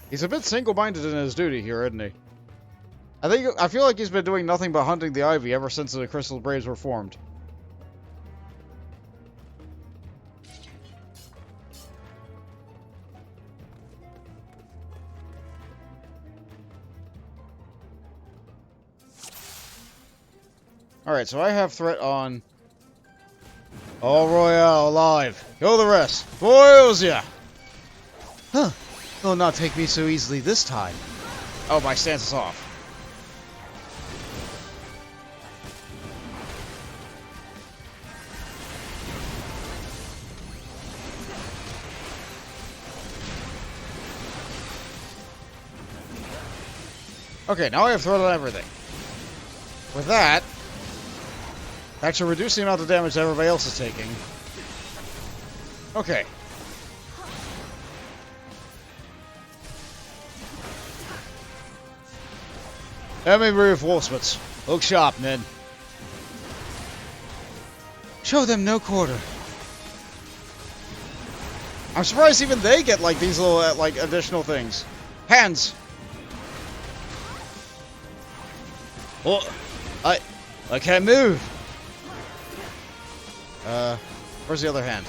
He's a bit single-minded in his duty here, isn't he? I feel like he's been doing nothing but hunting the Ivy ever since the Crystal Braves were formed. Alright, so I have threat on... All Royale alive! Kill the rest! Boils ya! Huh. They'll not take me so easily this time. Oh, my stance is off. Okay, now I have threat on everything. With that, that should reduce the amount of damage that everybody else is taking. Okay. Enemy reinforcements. Look sharp, men. Show them no quarter. I'm surprised even they get, like, these little, like, additional things. Hands! Oh, I can't move. Where's the other hand?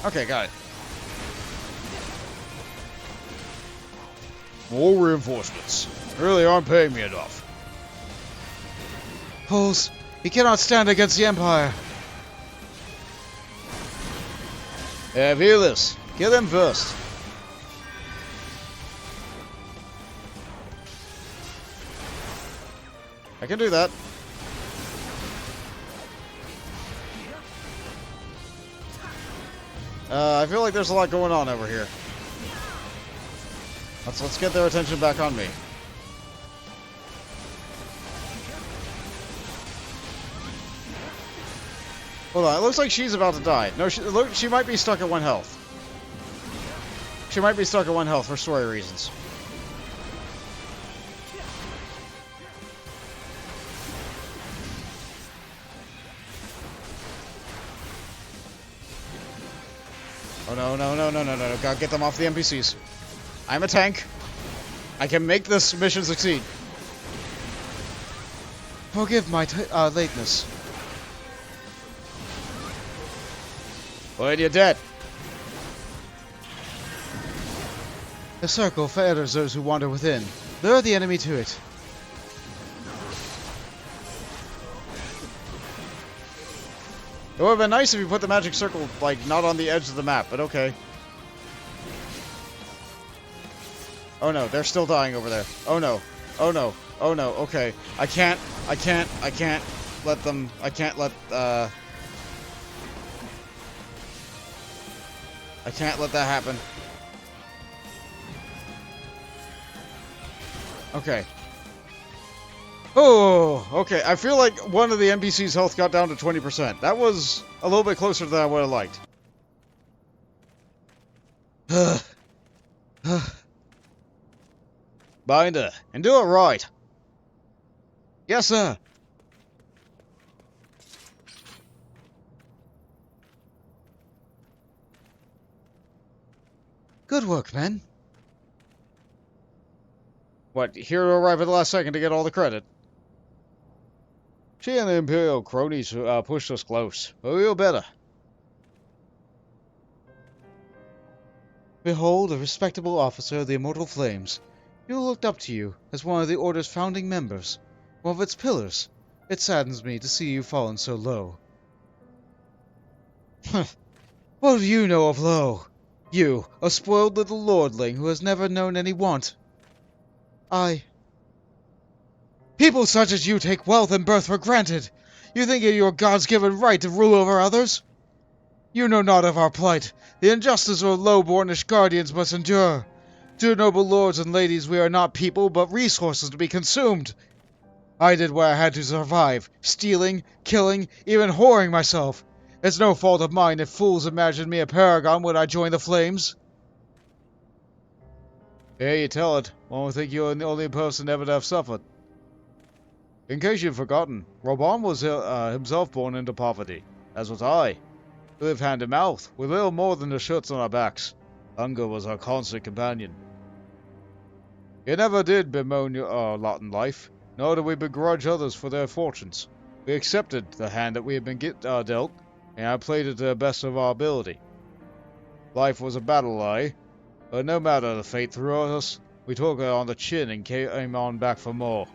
Okay, got it. More reinforcements. Really aren't paying me enough. Pulse, he cannot stand against the Empire. Yeah, Velus, kill him first. I can do that. I feel like there's a lot going on over here. Let's get their attention back on me. Hold on, it looks like she's about to die. No, she might be stuck at 1 health. She might be stuck at 1 health for story reasons. Oh no, gotta get them off the NPCs. I'm a tank. I can make this mission succeed. Forgive my lateness. Well, you're dead. The circle fetters those who wander within. Lure the enemy to it. It would have been nice if you put the magic circle, like, not on the edge of the map, but okay. Oh no, they're still dying over there. Oh no. Oh no. Oh no. Okay. I can't let them, I can't let that happen. Okay. Oh, okay. I feel like one of the NPC's health got down to 20%. That was a little bit closer than I would have liked. Binder, and do it right. Yes, sir. Good work, men. What, here to arrive at the last second to get all the credit? She and the Imperial cronies pushed us close, but we were better. Behold, a respectable officer of the Immortal Flames. People looked up to you as one of the Order's founding members, one of its pillars. It saddens me to see you fallen so low. What do you know of low? You, a spoiled little lordling who has never known any want. People such as you take wealth and birth for granted. You think it your God's-given right to rule over others? You know not of our plight. The injustice of low-bornish guardians must endure. Dear noble lords and ladies, we are not people, but resources to be consumed. I did what I had to survive, stealing, killing, even whoring myself. It's no fault of mine if fools imagined me a paragon when I joined the Flames. Yeah, you tell it. One would think you're the only person ever to have suffered. In case you've forgotten, Reborn was himself born into poverty, as was I. We lived hand to mouth, with little more than the shirts on our backs. Hunger was our constant companion. You never did bemoan your lot in life, nor did we begrudge others for their fortunes. We accepted the hand that we had been dealt, and I played it to the best of our ability. Life was a battle, aye, but no matter the fate threw at us, we took it on the chin and came on back for more.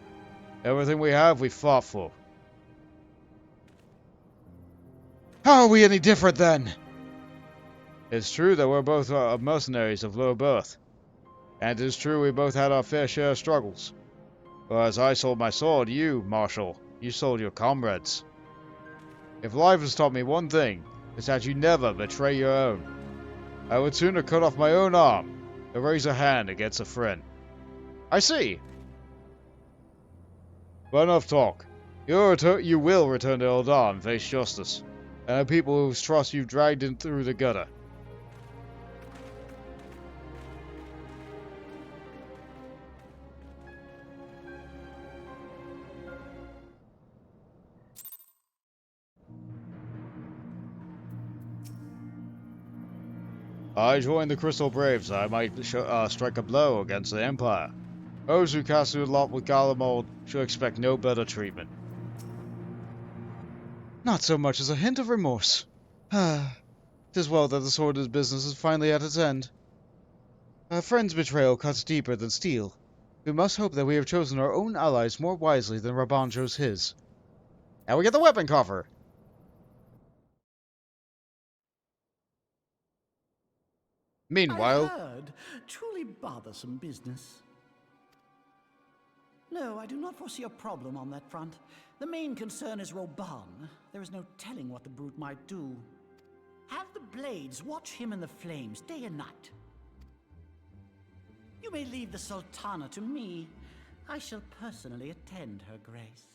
Everything we have, we fought for. How are we any different then? It's true that we're both mercenaries of low birth, and it is true we both had our fair share of struggles. Whereas I sold my sword, you, Marshal, you sold your comrades. If life has taught me one thing, it's that you never betray your own. I would sooner cut off my own arm than raise a hand against a friend. I see. But enough talk. You will return to Eldar and face justice, and the people whose trust you've dragged in through the gutter. I joined the Crystal Braves that I might strike a blow against the Empire. Those who cast their lot with Garlemald should expect no better treatment. Not so much as a hint of remorse. 'Tis well that the sword's business is finally at its end. A friend's betrayal cuts deeper than steel. We must hope that we have chosen our own allies more wisely than Raban chose his. And we get the weapon coffer! Meanwhile... I've heard. Truly bothersome business. No, I do not foresee a problem on that front. The main concern is Reborn. There is no telling what the brute might do. Have the Blades watch him in the flames day and night. You may leave the Sultana to me. I shall personally attend her grace.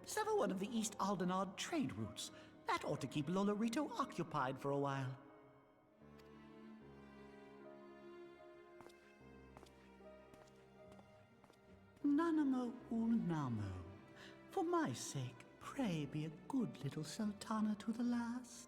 Sever one of the East Aldenard trade routes. That ought to keep Lolorito occupied for a while. Nanamo Ulnamo. For my sake, pray be a good little Sultana to the last.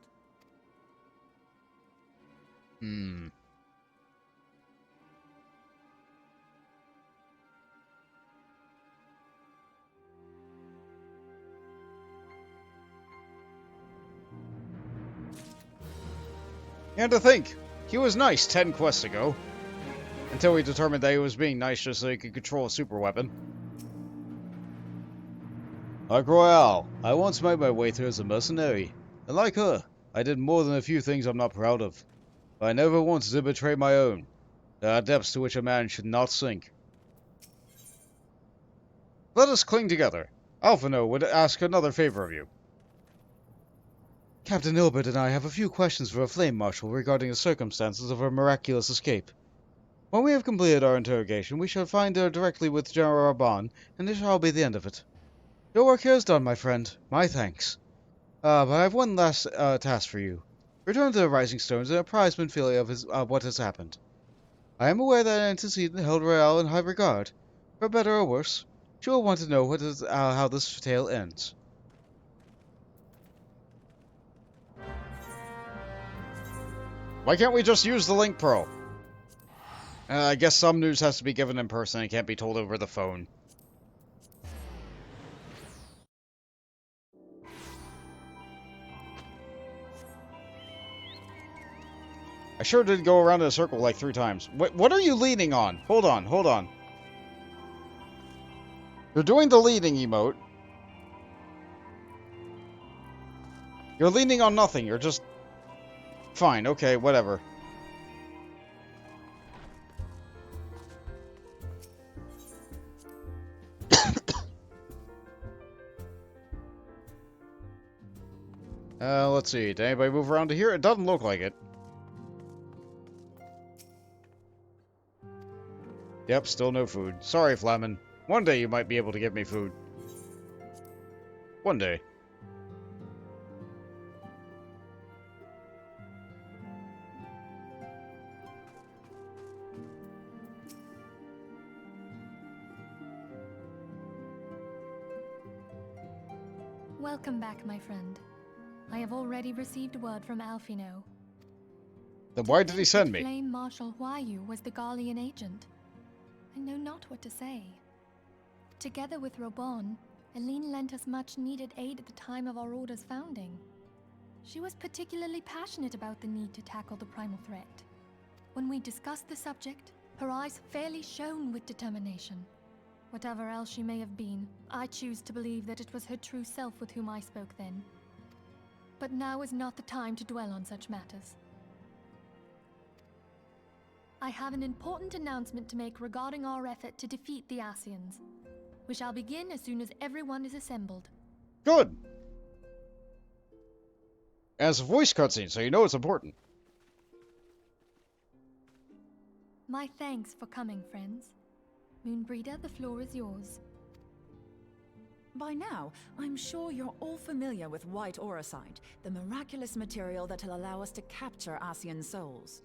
And to think, he was nice 10 quests ago. Until we determined that he was being nice just so he could control a super weapon. Like Royale, I once made my way through as a mercenary. And like her, I did more than a few things I'm not proud of. But I never once did betray my own. There are depths to which a man should not sink. Let us cling together. Alphino would ask another favor of you. Captain Ilbert and I have a few questions for a Flame Marshal regarding the circumstances of her miraculous escape. When we have completed our interrogation, we shall find her directly with General Raban, and this shall be the end of it. Your work here is done, my friend. My thanks. But I have one last task for you. Return to the Rising Stones and apprise Minfilia of what has happened. I am aware that antecedent held Royale in high regard. For better or worse, she will want to know how this tale ends. Why can't we just use the Link Pro? I guess some news has to be given in person and can't be told over the phone. I sure did go around in a circle like 3 times. What are you leaning on? Hold on, hold on. You're doing the leaning emote. You're leaning on nothing, you're just... Fine, okay, whatever. Let's see. Did anybody move around to here? It doesn't look like it. Yep, still no food. Sorry, Flamin. One day you might be able to give me food. One day. Welcome back, my friend. I have already received word from Alphino. Then why did he send me? Flame Marshal Huayu was the Garlean agent. I know not what to say. Together with Reborn, Aline lent us much-needed aid at the time of our Order's founding. She was particularly passionate about the need to tackle the primal threat. When we discussed the subject, her eyes fairly shone with determination. Whatever else she may have been, I choose to believe that it was her true self with whom I spoke then. But now is not the time to dwell on such matters. I have an important announcement to make regarding our effort to defeat the Ascians. We shall begin as soon as everyone is assembled. Good! As a voice cutscene, so you know it's important. My thanks for coming, friends. Moonbreeder, the floor is yours. By now, I'm sure you're all familiar with white auracite, the miraculous material that'll allow us to capture Ascian souls.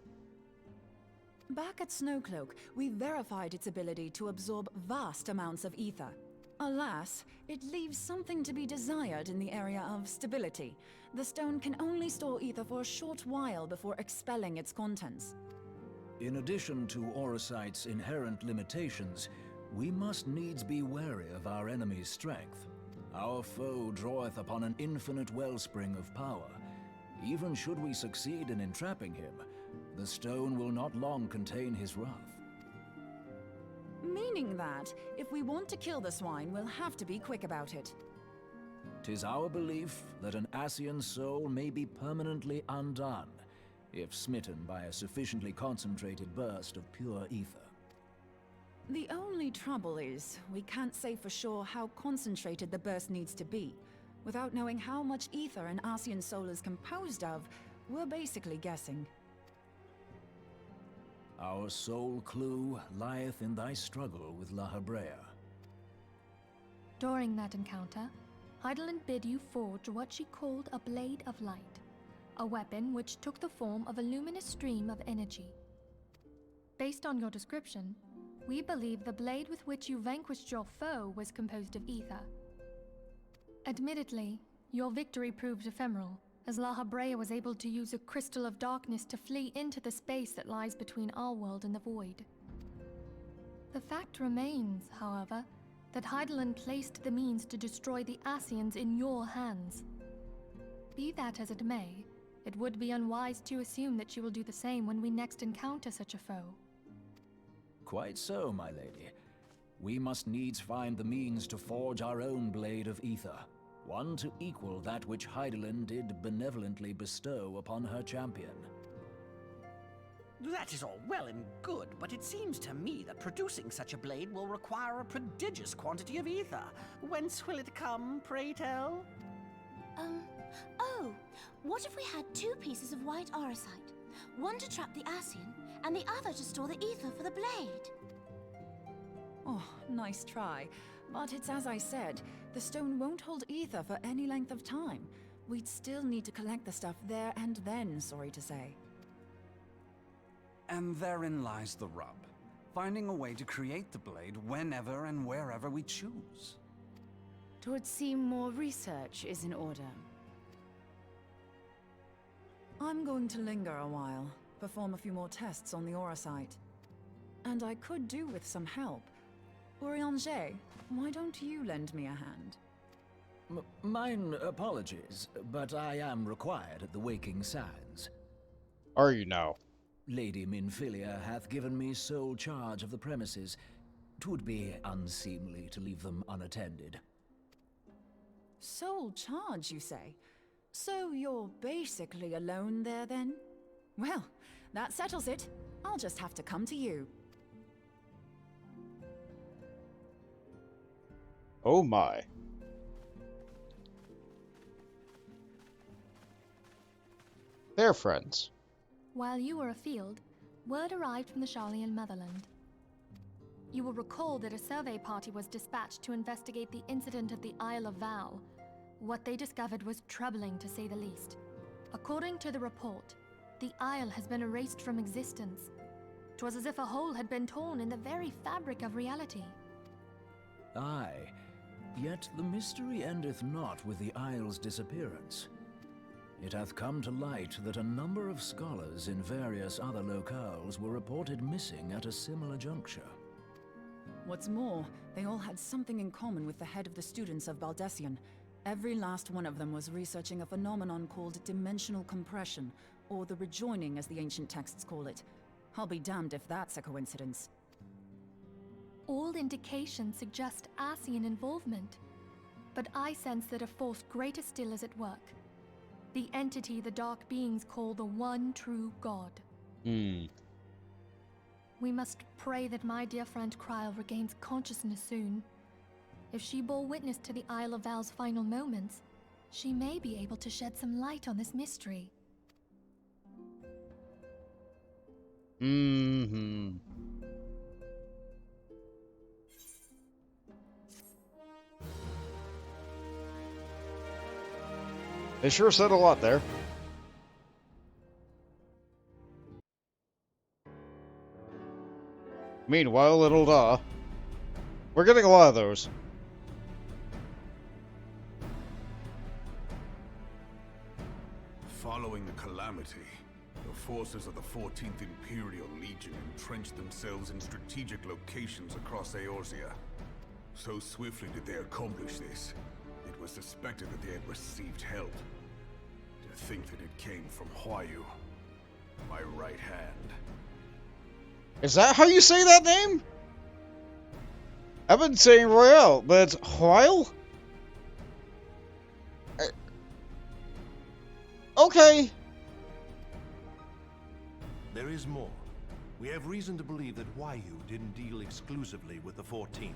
Back at Snowcloak, we verified its ability to absorb vast amounts of ether. Alas, it leaves something to be desired in the area of stability. The stone can only store ether for a short while before expelling its contents. In addition to auracite's inherent limitations, we must needs be wary of our enemy's strength. Our foe draweth upon an infinite wellspring of power. Even should we succeed in entrapping him, the stone will not long contain his wrath. Meaning that, if we want to kill the swine, we'll have to be quick about it. 'Tis our belief that an Ascian soul may be permanently undone, if smitten by a sufficiently concentrated burst of pure ether. The only trouble is, we can't say for sure how concentrated the burst needs to be. Without knowing how much ether an Ascian soul is composed of, we're basically guessing. Our sole clue lieth in thy struggle with La Habrea. During that encounter, Heidelin bid you forge what she called a Blade of Light, a weapon which took the form of a luminous stream of energy. Based on your description, we believe the blade with which you vanquished your foe was composed of ether. Admittedly, your victory proved ephemeral, as La Habrea was able to use a crystal of darkness to flee into the space that lies between our world and the void. The fact remains, however, that Heidelin placed the means to destroy the Ascians in your hands. Be that as it may, it would be unwise to assume that she will do the same when we next encounter such a foe. Quite so, my lady. We must needs find the means to forge our own blade of ether, one to equal that which Heidelin did benevolently bestow upon her champion. That is all well and good, but it seems to me that producing such a blade will require a prodigious quantity of ether. Whence will it come, pray tell? Oh, what if we had 2 pieces of white auracite? One to trap the Ascian, and the other to store the ether for the blade. Oh, nice try. But it's as I said, the stone won't hold ether for any length of time. We'd still need to collect the stuff there and then, sorry to say. And therein lies the rub. finding a way to create the blade whenever and wherever we choose. It would seem more research is in order. I'm going to linger a while, perform a few more tests on the aura site. And I could do with some help. Urianger, why don't you lend me a hand? Mine apologies, but I am required at the Waking Sands. Are you now? Lady Minfilia hath given me sole charge of the premises. 'Twould be unseemly to leave them unattended. Sole charge, you say? So you're basically alone there, then? Well, that settles it. I'll just have to come to you. Oh my. They're friends. While you were afield, word arrived from the Charlian motherland. You will recall that a survey party was dispatched to investigate the incident at the Isle of Val. What they discovered was troubling, to say the least. According to the report, the isle has been erased from existence. 'Twas as if a hole had been torn in the very fabric of reality. Aye, yet the mystery endeth not with the isle's disappearance. It hath come to light that a number of scholars in various other locales were reported missing at a similar juncture. What's more, they all had something in common with the head of the students of Baldessian. Every last one of them was researching a phenomenon called dimensional compression, or the rejoining as the ancient texts call it. I'll be damned if that's a coincidence. All indications suggest Ascian involvement, but I sense that a force greater still is at work. The entity the Dark Beings call the One True God. We must pray that my dear friend Kryle regains consciousness soon. If she bore witness to the Isle of Val's final moments, she may be able to shed some light on this mystery. They sure said a lot there. Meanwhile, little Da. We're getting a lot of those. Following the calamity, the forces of the 14th Imperial Legion entrenched themselves in strategic locations across Eorzea. So swiftly did they accomplish this, it was suspected that they had received help. To think that it came from Huayu, my right hand. Is that how you say that name? I've been saying Royale, but it's Huayu? Okay. There is more. We have reason to believe that Huayu didn't deal exclusively with the 14th.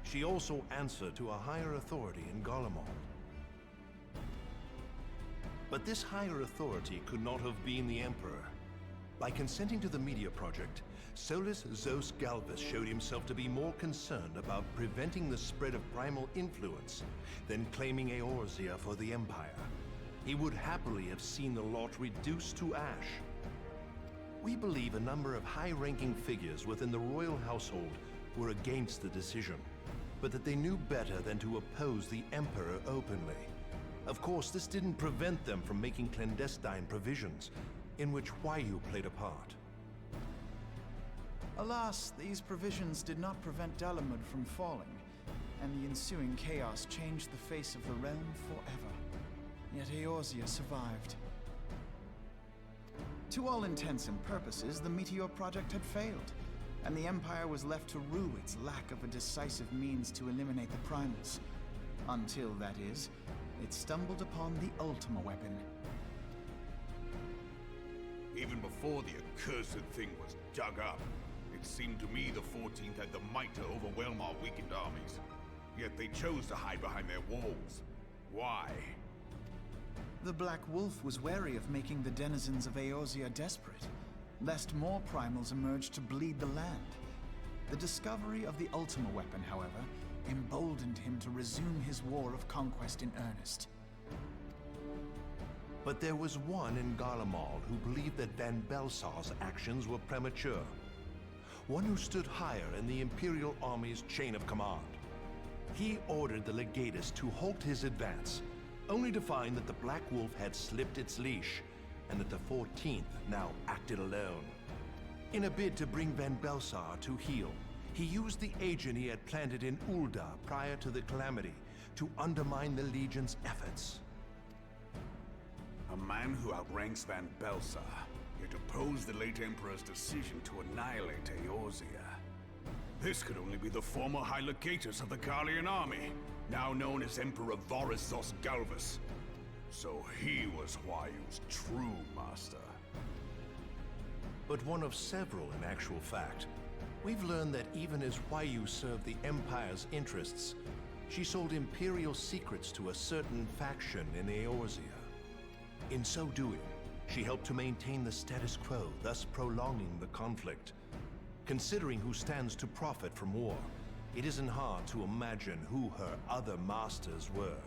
She also answered to a higher authority in Garlemald. But this higher authority could not have been the Emperor. By consenting to the Media Project, Solus Zos Galvus showed himself to be more concerned about preventing the spread of primal influence than claiming Eorzea for the Empire. He would happily have seen the lot reduced to ash. We believe a number of high-ranking figures within the royal household were against the decision, but that they knew better than to oppose the Emperor openly. Of course, this didn't prevent them from making clandestine provisions, in which Huayu played a part. Alas, these provisions did not prevent Dalamud from falling, and the ensuing chaos changed the face of the realm forever. Yet Eorzea survived. To all intents and purposes, the Meteor Project had failed, and the Empire was left to rue its lack of a decisive means to eliminate the primals. Until, that is, it stumbled upon the Ultima weapon. Even before the accursed thing was dug up, it seemed to me the 14th had the might to overwhelm our weakened armies. Yet they chose to hide behind their walls. Why? The Black Wolf was wary of making the denizens of Eorzea desperate, lest more primals emerge to bleed the land. The discovery of the Ultima weapon, however, emboldened him to resume his war of conquest in earnest. But there was one in Garlemald who believed that Van Belsar's actions were premature. one who stood higher in the Imperial Army's chain of command. He ordered the legatus to halt his advance, only to find that the Black Wolf had slipped its leash, and that the 14th now acted alone. In a bid to bring Van Belsar to heel, he used the agent he had planted in Ul'dah prior to the Calamity to undermine the Legion's efforts. A man who outranks Van Belsar, yet opposed the late Emperor's decision to annihilate Eorzea. This could only be the former High Legatus of the Garlean army, now known as Emperor Varys Osgalvus. So he was Huayu's true master. But one of several in actual fact. We've learned that even as Huayu served the Empire's interests, she sold Imperial secrets to a certain faction in Eorzea. In so doing, she helped to maintain the status quo, thus prolonging the conflict. Considering who stands to profit from war, it isn't hard to imagine who her other masters were.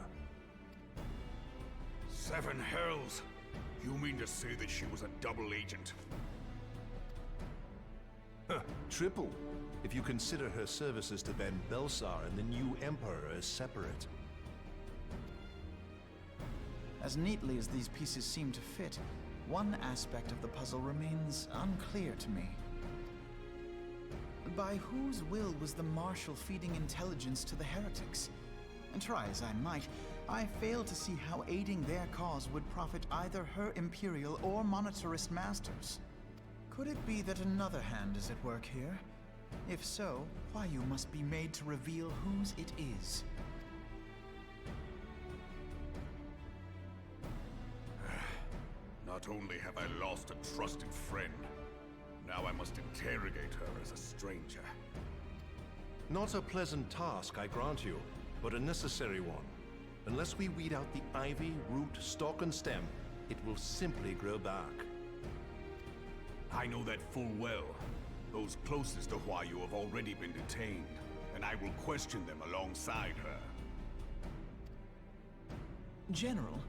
Seven hells! You mean to say that she was a double agent? Huh, triple, if you consider her services to Van Belsar and the new Emperor as separate. As neatly as these pieces seem to fit, one aspect of the puzzle remains unclear to me. By whose will was the Marshal feeding intelligence to the heretics? And try as I might, I fail to see how aiding their cause would profit either her Imperial or Monetarist masters. Could it be that another hand is at work here? If so, Huayu must be made to reveal whose it is. Not only have I lost a trusted friend, now I must interrogate her as a stranger. Not a pleasant task, I grant you, but a necessary one. Unless we weed out the ivy, root, stalk, and stem, it will simply grow back. I know that full well. Those closest to Huayu have already been detained, and I will question them alongside her. General,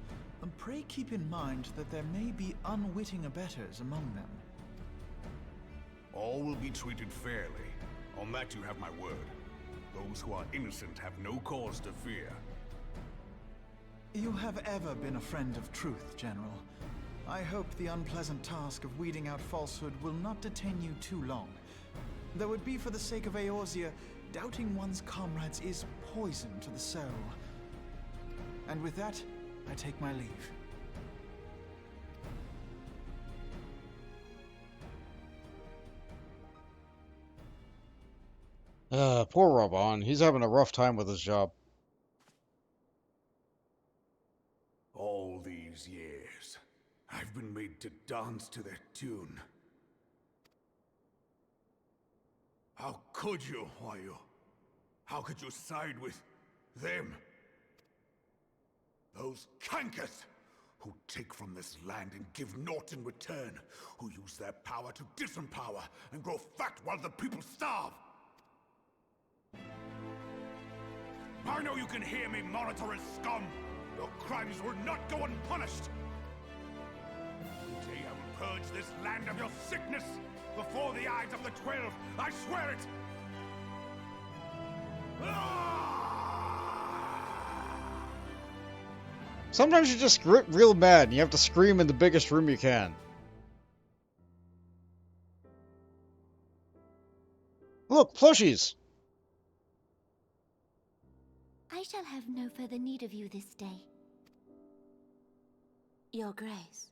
pray keep in mind that there may be unwitting abettors among them. All will be treated fairly. On that you have my word. Those who are innocent have no cause to fear. You have ever been a friend of truth, General. I hope the unpleasant task of weeding out falsehood will not detain you too long. Though it be for the sake of Eorzea, doubting one's comrades is poison to the soul. And with that, I take my leave. Poor Reborn. He's having a rough time with his job. All these years, I've been made to dance to their tune. How could you, Huayu? How could you side with them? Those cankers who take from this land and give naught in return, who use their power to disempower and grow fat while the people starve. I know you can hear me, Monetarist scum! Your crimes will not go unpunished! Today I will purge this land of your sickness before the eyes of the 12, I swear it! Sometimes you just get real mad and you have to scream in the biggest room you can. Look, plushies! I shall have no further need of you this day, Your Grace.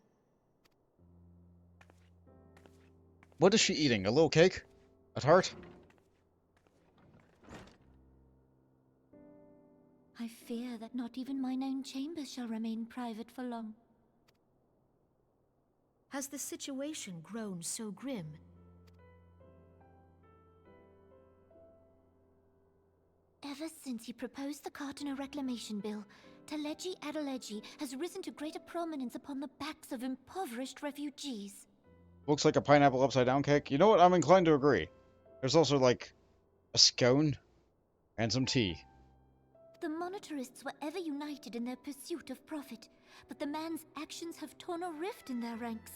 What is she eating? A little cake? A tart? I fear that not even mine own chambers shall remain private for long. Has the situation grown so grim? Ever since he proposed the Cartiner Reclamation Bill, Teleji Adeleji has risen to greater prominence upon the backs of impoverished refugees. Looks like a pineapple upside down cake. You know what? I'm inclined to agree. There's also, like, a scone and some tea. The Monetarists were ever united in their pursuit of profit, but the man's actions have torn a rift in their ranks.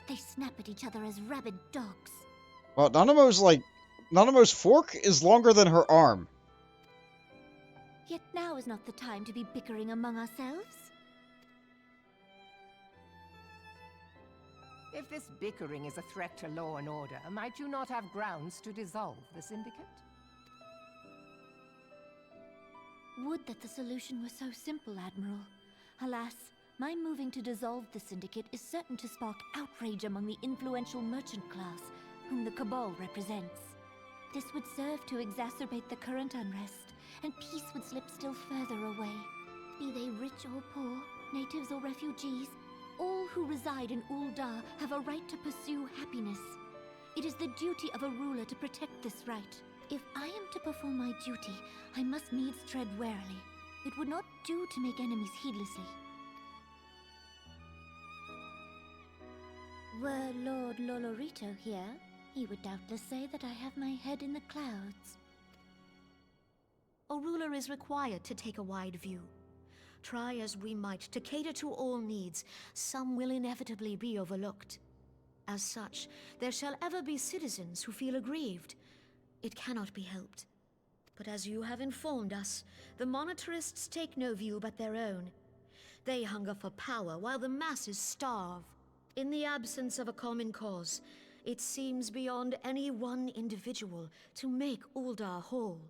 They snap at each other as rabid dogs. Well, none of those, like, Nanamo's fork is longer than her arm. Yet now is not the time to be bickering among ourselves. If this bickering is a threat to law and order, might you not have grounds to dissolve the Syndicate? Would that the solution were so simple, Admiral. Alas, my moving to dissolve the Syndicate is certain to spark outrage among the influential merchant class, whom the Cabal represents. This would serve to exacerbate the current unrest, and peace would slip still further away. Be they rich or poor, natives or refugees, all who reside in Ul'dah have a right to pursue happiness. It is the duty of a ruler to protect this right. If I am to perform my duty, I must needs tread warily. It would not do to make enemies heedlessly. Were Lord Lolorito here, he would doubtless say that I have my head in the clouds. A ruler is required to take a wide view. Try as we might to cater to all needs, some will inevitably be overlooked. As such, there shall ever be citizens who feel aggrieved. It cannot be helped. But as you have informed us, the monetarists take no view but their own. They hunger for power while the masses starve. In the absence of a common cause, it seems beyond any one individual to make Ul'dah whole.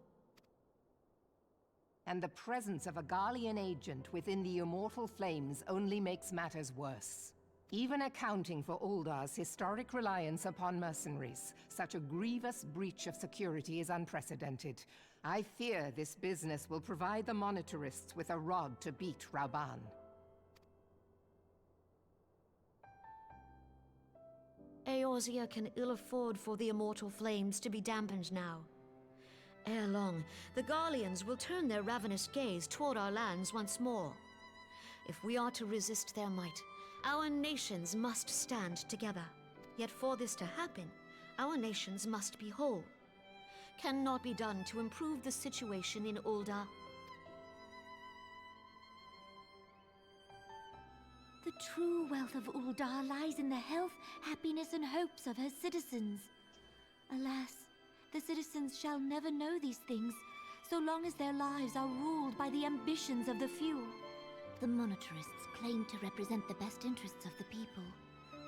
And the presence of a Garlean agent within the Immortal Flames only makes matters worse. Even accounting for Ul'dah's historic reliance upon mercenaries, such a grievous breach of security is unprecedented. I fear this business will provide the monetarists with a rod to beat Rauban. Eorzea can ill afford for the Immortal Flames to be dampened now. Ere long, the Garleans will turn their ravenous gaze toward our lands once more. If we are to resist their might, our nations must stand together. Yet for this to happen, our nations must be whole. Cannot be done to improve the situation in Ul'dah. The true wealth of Ul'dah lies in the health, happiness, and hopes of her citizens. Alas, the citizens shall never know these things, so long as their lives are ruled by the ambitions of the few. The monetarists claim to represent the best interests of the people,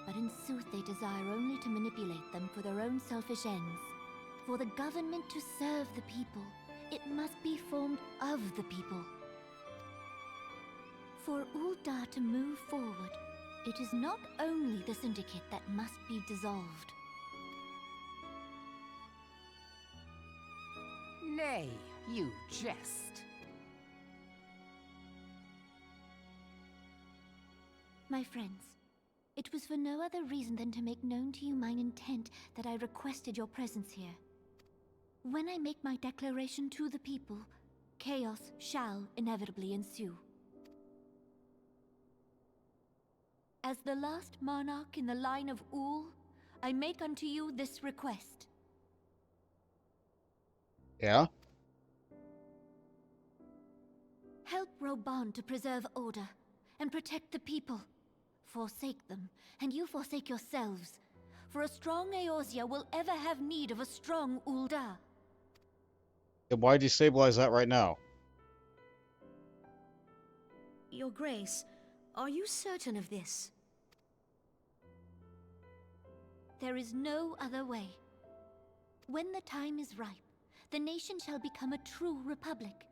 but in sooth they desire only to manipulate them for their own selfish ends. For the government to serve the people, it must be formed of the people. For Ul'dah to move forward, it is not only the Syndicate that must be dissolved. Nay, you jest. My friends, it was for no other reason than to make known to you mine intent that I requested your presence here. When I make my declaration to the people, chaos shall inevitably ensue. As the last monarch in the line of Ul, I make unto you this request. Yeah? Help Reborn to preserve order and protect the people. Forsake them, and you forsake yourselves. For a strong Eorzea will ever have need of a strong Ul'dah. Then why destabilize that right now? Your Grace, are you certain of this? There is no other way. When the time is ripe, the nation shall become a true republic.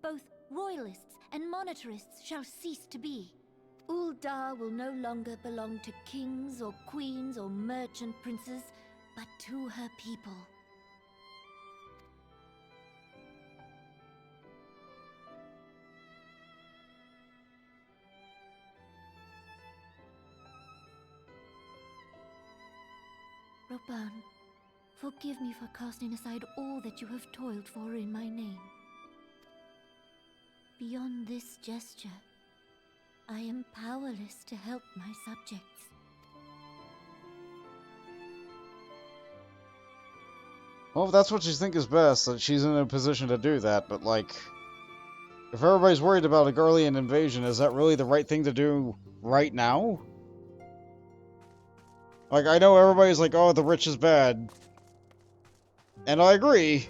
Both royalists and monetarists shall cease to be. Ul'dah will no longer belong to kings or queens or merchant princes, but to her people. Reborn, forgive me for casting aside all that you have toiled for in my name. Beyond this gesture, I am powerless to help my subjects. Well, if that's what you think is best, that she's in a position to do that, but like, if everybody's worried about a Garlean invasion, is that really the right thing to do right now? Like, I know everybody's like, oh, the rich is bad. And I agree.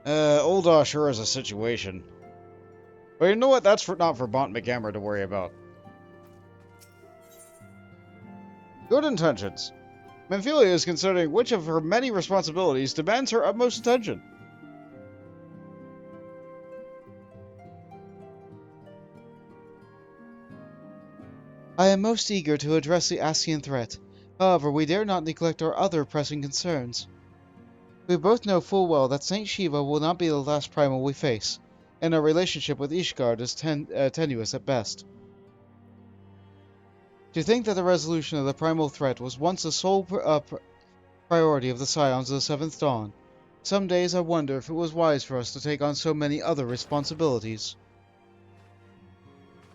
Ul'dah sure is a situation. But you know what? That's not for Bont McGammar to worry about. Good intentions. Memphilia is considering which of her many responsibilities demands her utmost attention. I am most eager to address the Ascian threat. However, we dare not neglect our other pressing concerns. We both know full well that Saint Shiva will not be the last primal we face, and our relationship with Ishgard is tenuous at best. To think that the resolution of the primal threat was once the sole priority of the Scions of the Seventh Dawn, some days I wonder if it was wise for us to take on so many other responsibilities.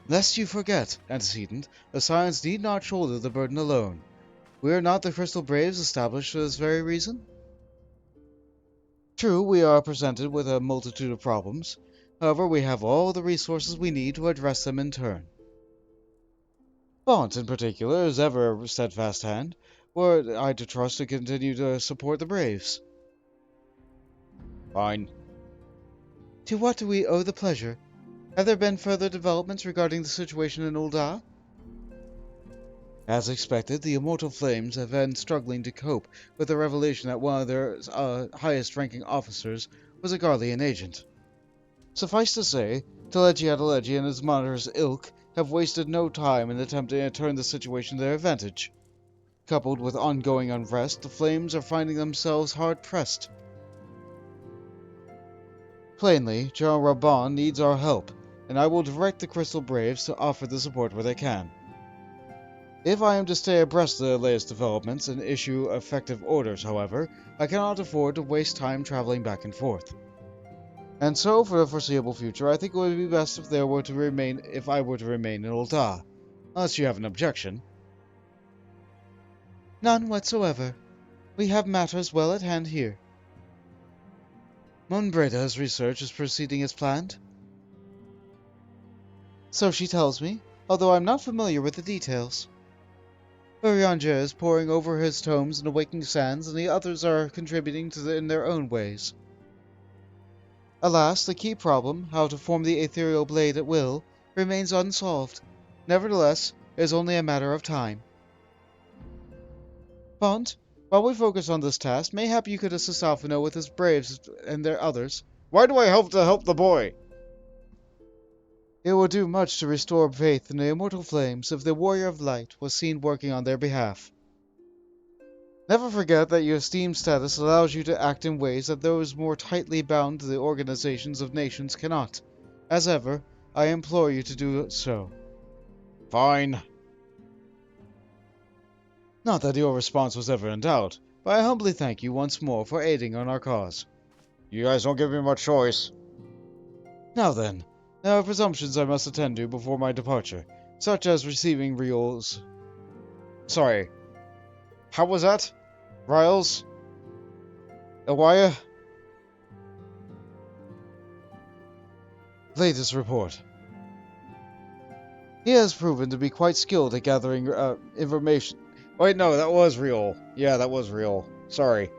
Lest you forget, Antecedent, the Scions need not shoulder the burden alone. We are not the Crystal Braves established for this very reason? True, we are presented with a multitude of problems. However, we have all the resources we need to address them in turn. Bont, in particular, is ever a steadfast hand, were I to trust to continue to support the Braves. Fine. To what do we owe the pleasure? Have there been further developments regarding the situation in Ul'dah? As expected, the Immortal Flames have been struggling to cope with the revelation that one of their highest-ranking officers was a Garlean agent. Suffice to say, Teleji Adeleji and his monitor's ilk have wasted no time in attempting to turn the situation to their advantage. Coupled with ongoing unrest, the Flames are finding themselves hard-pressed. Plainly, General Raban needs our help, and I will direct the Crystal Braves to offer the support where they can. If I am to stay abreast of the latest developments and issue effective orders, however, I cannot afford to waste time traveling back and forth. And so, for the foreseeable future, I think it would be best if I were to remain in Ul'dah, unless you have an objection. None whatsoever. We have matters well at hand here. Monbreda's research is proceeding as planned. So she tells me, although I'm not familiar with the details. Urianger is poring over his tomes in Awakening Sands, and the others are contributing in their own ways. Alas, the key problem, how to form the ethereal blade at will, remains unsolved. Nevertheless, it is only a matter of time. Bont, while we focus on this task, mayhap you could assist Alphino with his braves and their others. Why do I help the boy? It would do much to restore faith in the Immortal Flames if the Warrior of Light was seen working on their behalf. Never forget that your esteemed status allows you to act in ways that those more tightly bound to the organizations of nations cannot. As ever, I implore you to do so. Fine. Not that your response was ever in doubt, but I humbly thank you once more for aiding on our cause. You guys don't give me much choice. Now then, there are presumptions I must attend to before my departure, such as receiving Riel's... Sorry. How was that? Riles? Ewaya? Latest report. He has proven to be quite skilled at gathering information. Wait, no, that was real. Yeah, that was real. Sorry.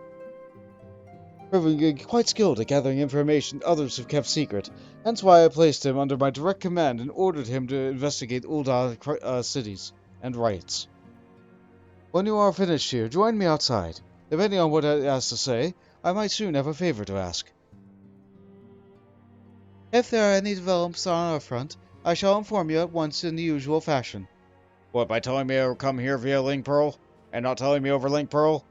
Proving quite skilled at gathering information others have kept secret. Hence why I placed him under my direct command and ordered him to investigate Ul'dah cities and riots. When you are finished here, join me outside. Depending on what he has to say, I might soon have a favor to ask. If there are any developments on our front, I shall inform you at once in the usual fashion. What, by telling me to come here via Link Pearl? And not telling me over Link Pearl?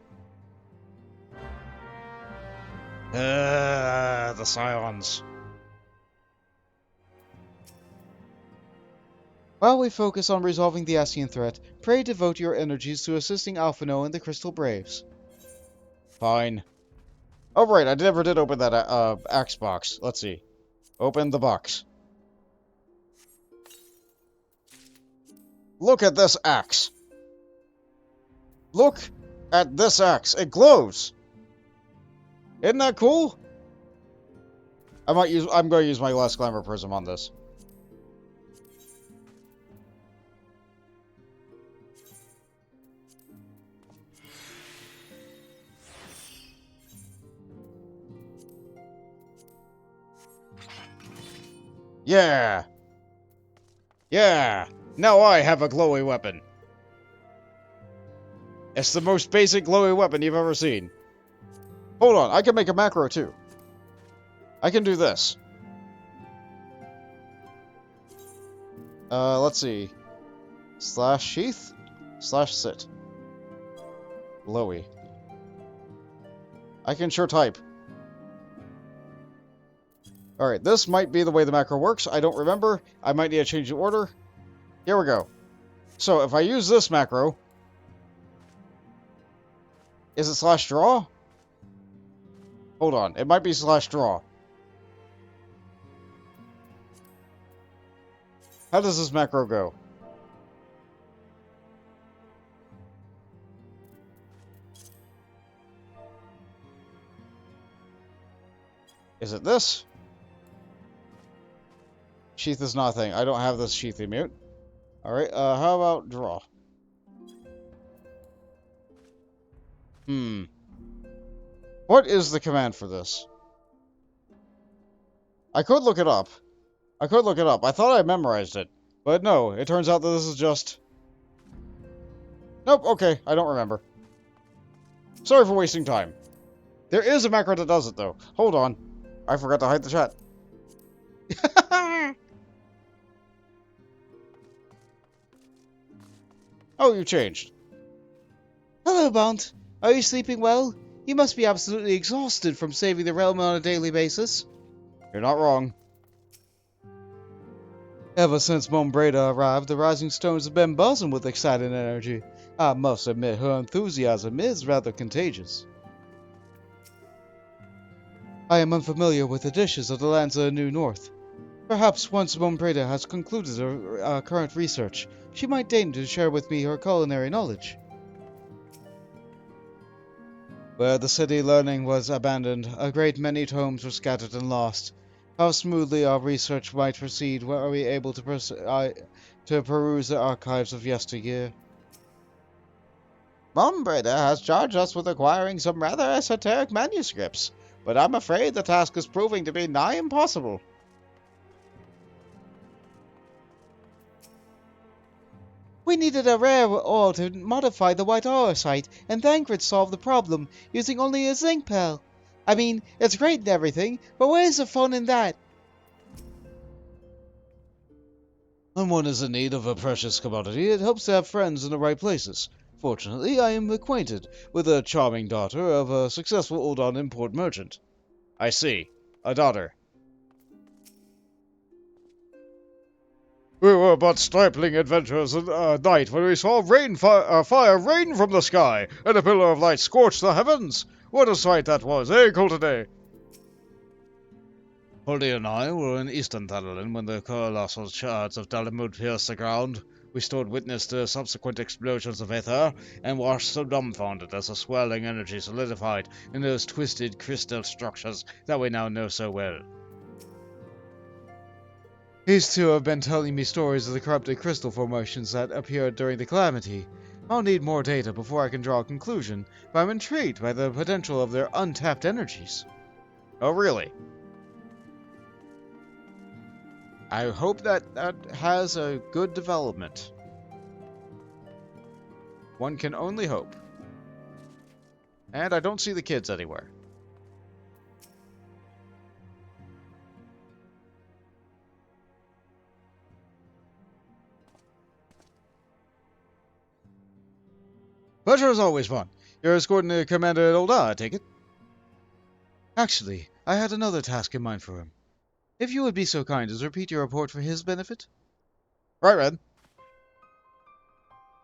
The Scions. While we focus on resolving the Ascian threat, pray devote your energies to assisting Alphino and the Crystal Braves. Fine. Oh, right, I never did open that axe box. Let's see. Open the box. Look at this axe. Look at this axe. It glows. Isn't that cool? I'm going to use my last glamour prism on this. Yeah! Yeah! Now I have a glowy weapon. It's the most basic glowy weapon you've ever seen. Hold on, I can make a macro too. I can do this. Let's see. Slash sheath? Slash sit. Glowy. I can sure type. Alright, this might be the way the macro works. I don't remember. I might need to change the order. Here we go. So, if I use this macro... Is it slash draw? Hold on. It might be slash draw. How does this macro go? Is it this? Sheath is not a thing. I don't have this sheath emote. Alright, how about draw? What is the command for this? I could look it up. I thought I memorized it. But no, it turns out that this is just... Nope, okay, I don't remember. Sorry for wasting time. There is a macro that does it, though. Hold on. I forgot to hide the chat. Oh, you changed. Hello, Bont. Are you sleeping well? You must be absolutely exhausted from saving the realm on a daily basis. You're not wrong. Ever since Mom Breda arrived, the Rising Stones have been buzzing with exciting energy. I must admit her enthusiasm is rather contagious. I am unfamiliar with the dishes of the lands of the New North. Perhaps once Mom Breda has concluded her current research, she might deign to share with me her culinary knowledge. Where the city learning was abandoned, a great many tomes were scattered and lost. How smoothly our research might proceed were we able to peruse the archives of yesteryear. Mom Breda has charged us with acquiring some rather esoteric manuscripts, but I'm afraid the task is proving to be nigh impossible. We needed a rare ore to modify the white aurosite, and Thancred solved the problem using only a zinc pearl. I mean, it's great and everything, but where's the fun in that? When one is in need of a precious commodity, it helps to have friends in the right places. Fortunately, I am acquainted with a charming daughter of a successful Uldan import merchant. I see. A daughter. We were but stripling adventurers at night when we saw fire rain from the sky, and a pillar of light scorch the heavens. What a sight that was, eh, Coltade? Holdy and I were in Eastern Thanalan when the colossal shards of Dalamud pierced the ground. We stood witness to subsequent explosions of ether, and watched so dumbfounded as the swirling energy solidified in those twisted crystal structures that we now know so well. These two have been telling me stories of the corrupted crystal formations that appeared during the calamity. I'll need more data before I can draw a conclusion, but I'm intrigued by the potential of their untapped energies. Oh, really? I hope that has a good development. One can only hope. And I don't see the kids anywhere. Pleasure is always fun. You're escorting the Commander at Uldan, I take it? Actually, I had another task in mind for him. If you would be so kind as repeat your report for his benefit. Right, Red.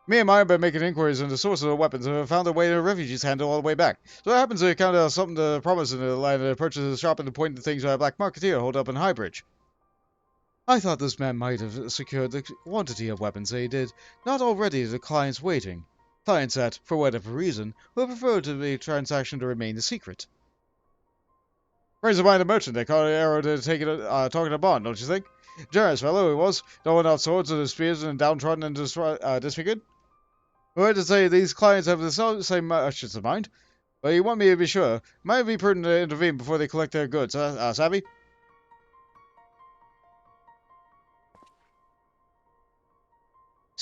Me and mine have been making inquiries into the sources of weapons and have found their way to a refugee's handle all the way back. So it happens to kind of something to promise in the line of purchase a shop and to point to things a black marketeer hold up in Highbridge. I thought this man might have secured the quantity of weapons that he did, not already the clients waiting. Clients that, for whatever reason, will prefer the transaction to remain a secret. Brings to mind a merchant they caught an arrow to take it, talking to Bond, don't you think? Generous fellow he was, throwing out swords and spears and downtrodden and disfigured. Who had to say these clients have the same merchants of mind? But you want me to be sure. Might be prudent to intervene before they collect their goods, savvy?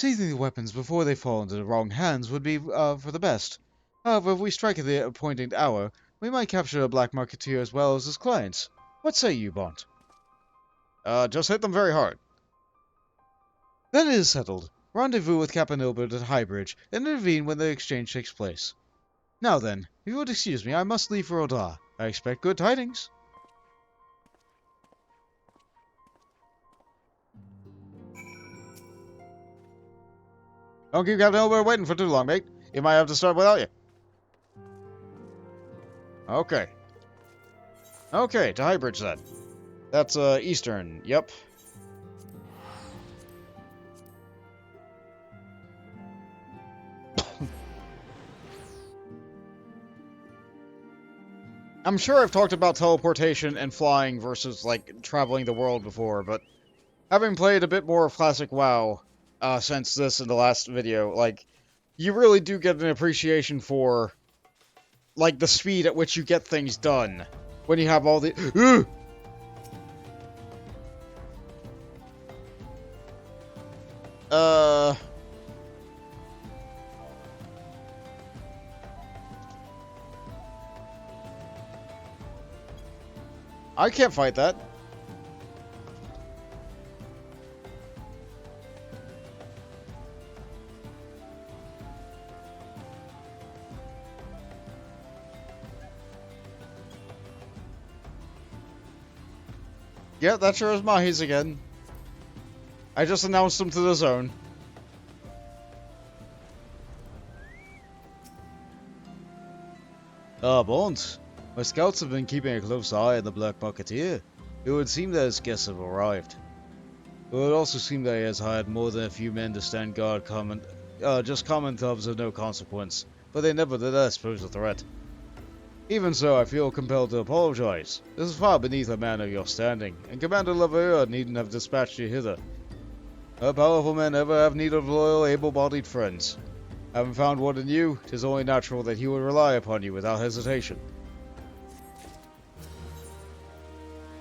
Seizing the weapons before they fall into the wrong hands would be for the best. However, if we strike at the appointed hour, we might capture a black marketeer as well as his clients. What say you, Bont? Just hit them very hard. Then it is settled. Rendezvous with Captain Ilbert at Highbridge, and intervene when the exchange takes place. Now then, if you would excuse me, I must leave for Oda. I expect good tidings. Don't keep Captain Ilbert waiting for too long, mate. He might have to start without you. Okay. Okay, to Highbridge then. That's, Eastern, yep. I'm sure I've talked about teleportation and flying versus, like, traveling the world before, but having played a bit more of Classic WoW since this in the last video, like, you really do get an appreciation for, like, the speed at which you get things done when you have all the... I can't fight that. Yeah, that sure is Mahi's again. I just announced him to the zone. Bont. My scouts have been keeping a close eye on the Black Marketeer. It would seem that his guests have arrived. It would also seem that he has hired more than a few men to stand guard just common thugs of no consequence, but they nevertheless pose a threat. Even so, I feel compelled to apologize. This is far beneath a man of your standing, and Commander Laveur needn't have dispatched you hither. Powerful men ever have need of loyal, able-bodied friends. Having found one in you, 'tis only natural that he would rely upon you without hesitation.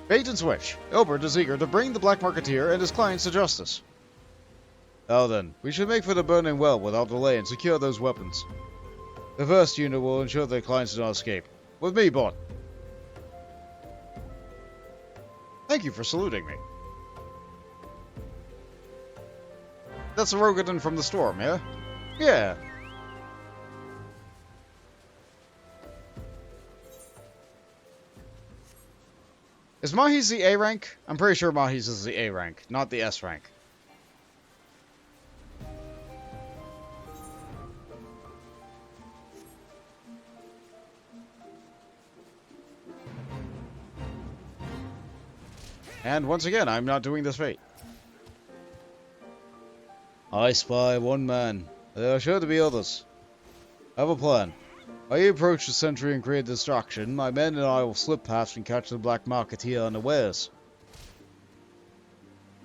Bait and switch. Ilbert is eager to bring the Black Marketeer and his clients to justice. Now then, we should make for the burning well without delay and secure those weapons. The first unit will ensure their clients do not escape. With me, Bont. Thank you for saluting me. That's a Rogadin from the storm, yeah? Yeah. Is Mahi's the A rank? I'm pretty sure Mahi's is the A rank, not the S rank. And once again, I'm not doing this fate. I spy one man. There are sure to be others. I have a plan. While you approach the sentry and create distraction, my men and I will slip past and catch the Black Marketeer unawares.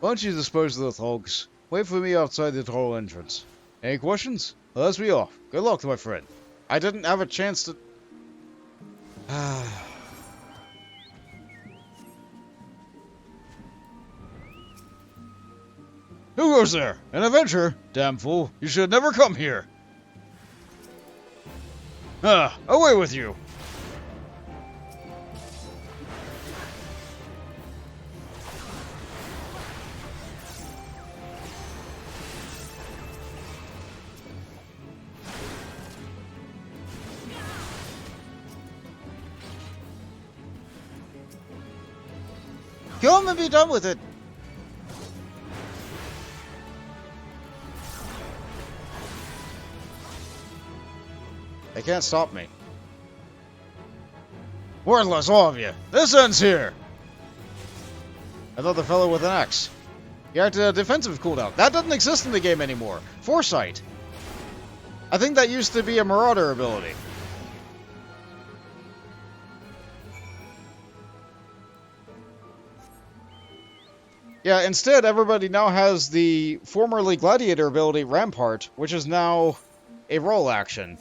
Once you dispose of the thugs, wait for me outside the tunnel entrance. Any questions? Well, let's be off. Good luck, my friend. I didn't have a chance to... Who goes there? An adventurer? Damn fool. You should never come here. Away with you. Kill him and be done with it. They can't stop me. Worthless, all of you. This ends here. Another fellow with an axe. He acted a defensive cooldown. That doesn't exist in the game anymore. Foresight. I think that used to be a Marauder ability. Yeah, instead everybody now has the formerly Gladiator ability Rampart, which is now a roll action.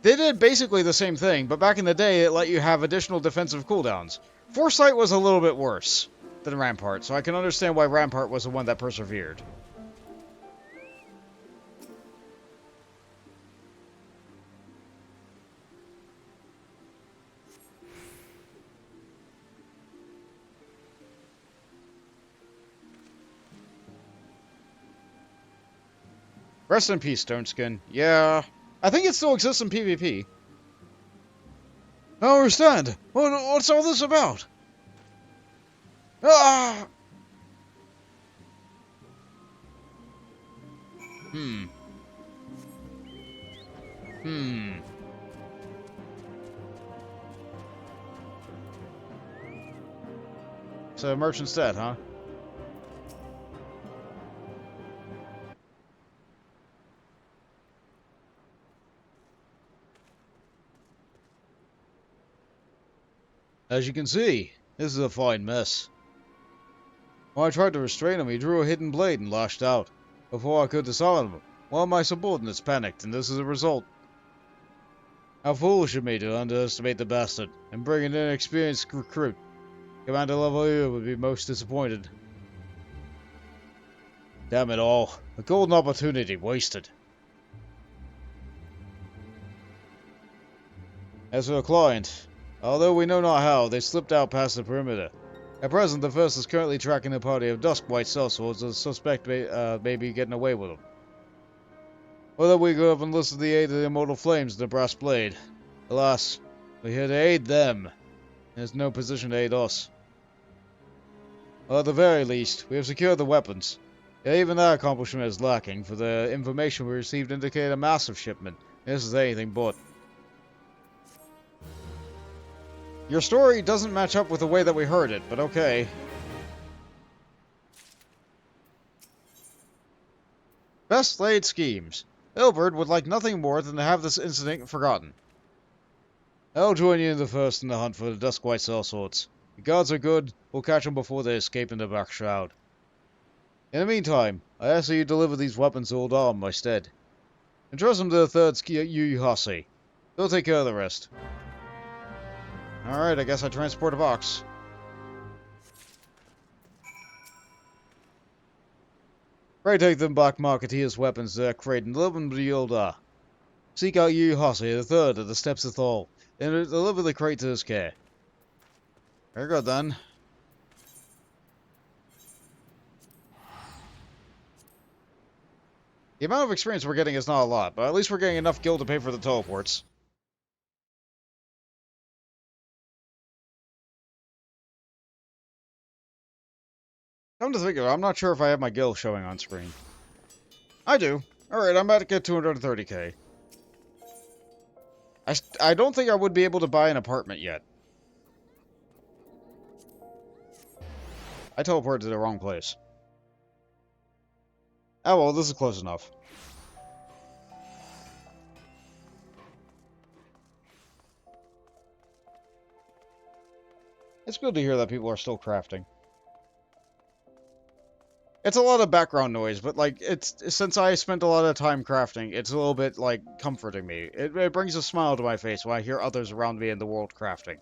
They did basically the same thing, but back in the day it let you have additional defensive cooldowns. Foresight was a little bit worse than Rampart, so I can understand why Rampart was the one that persevered. Rest in peace, Stoneskin. Yeah, I think it still exists in PvP. I don't understand. What's all this about? Ah! So, merchant's dead, huh? As you can see, this is a fine mess. When I tried to restrain him, he drew a hidden blade and lashed out. Before I could disarm him, one of my subordinates panicked, and this is the result. How foolish of me to underestimate the bastard, and bring an inexperienced recruit. Commander Lavalier would be most disappointed. Damn it all, a golden opportunity wasted. As for the client, although we know not how, they slipped out past the perimeter. At present, the first is currently tracking a party of dusk-white sellswords, and the suspect may be getting away with them. Whether we could have enlisted the aid of the immortal flames and the brass blade. Alas, we're here to aid them. There's no position to aid us. Well, at the very least, we have secured the weapons. Yet even that accomplishment is lacking, for the information we received indicated a massive shipment. This is anything but. Your story doesn't match up with the way that we heard it, but okay. Best laid schemes. Ilbert would like nothing more than to have this incident forgotten. I'll join you in the first in the hunt for the Dusk-White sellswords. The gods are good, we'll catch them before they escape in the back shroud. In the meantime, I ask that you deliver these weapons to Old Arm, my stead. Entrust them to the third Yu Hase. They'll take care of the rest. Alright, I guess I transport a box. Pray take them black marketeers' weapons to that crate and deliver them to Yolda. Seek out Yu Hase, the third, at the steps of Thal, and deliver the crate to his care. Very good, then. The amount of experience we're getting is not a lot, but at least we're getting enough gil to pay for the teleports. Come to think of it, I'm not sure if I have my gil showing on screen. I do. Alright, I'm about to get 230k. I don't think I would be able to buy an apartment yet. I teleported to the wrong place. Oh well, this is close enough. It's good to hear that people are still crafting. It's a lot of background noise, but like, since I spent a lot of time crafting, it's a little bit like comforting me. It brings a smile to my face when I hear others around me in the world crafting.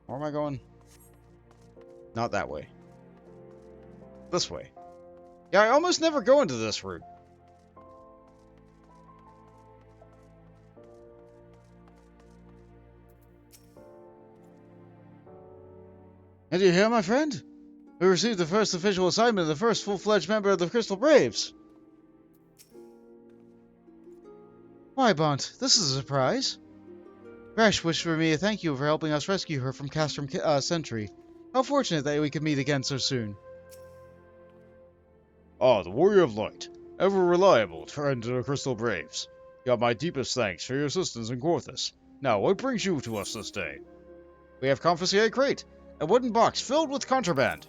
Where am I going? Not that way. This way. Yeah, I almost never go into this route. And you hear, my friend? We received the first official assignment of the first full-fledged member of the Crystal Braves. Why, Bont, this is a surprise. Rash wished for me to thank you for helping us rescue her from Castrum Sentry. How fortunate that we could meet again so soon. Ah, the Warrior of Light. Ever reliable, friend to the Crystal Braves. You have my deepest thanks for your assistance in Corthus. Now, what brings you to us this day? We have confiscated a crate. A wooden box filled with contraband.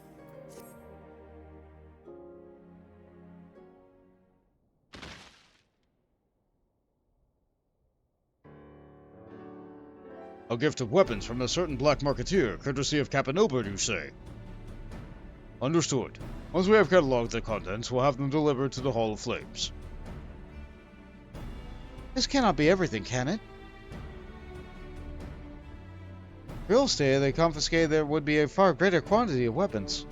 A gift of weapons from a certain black marketeer, courtesy of Captain Ilbert, you say? Understood. Once we have catalogued the contents, we'll have them delivered to the Hall of Flames. This cannot be everything, can it? Real estate, they confiscated there would be a far greater quantity of weapons.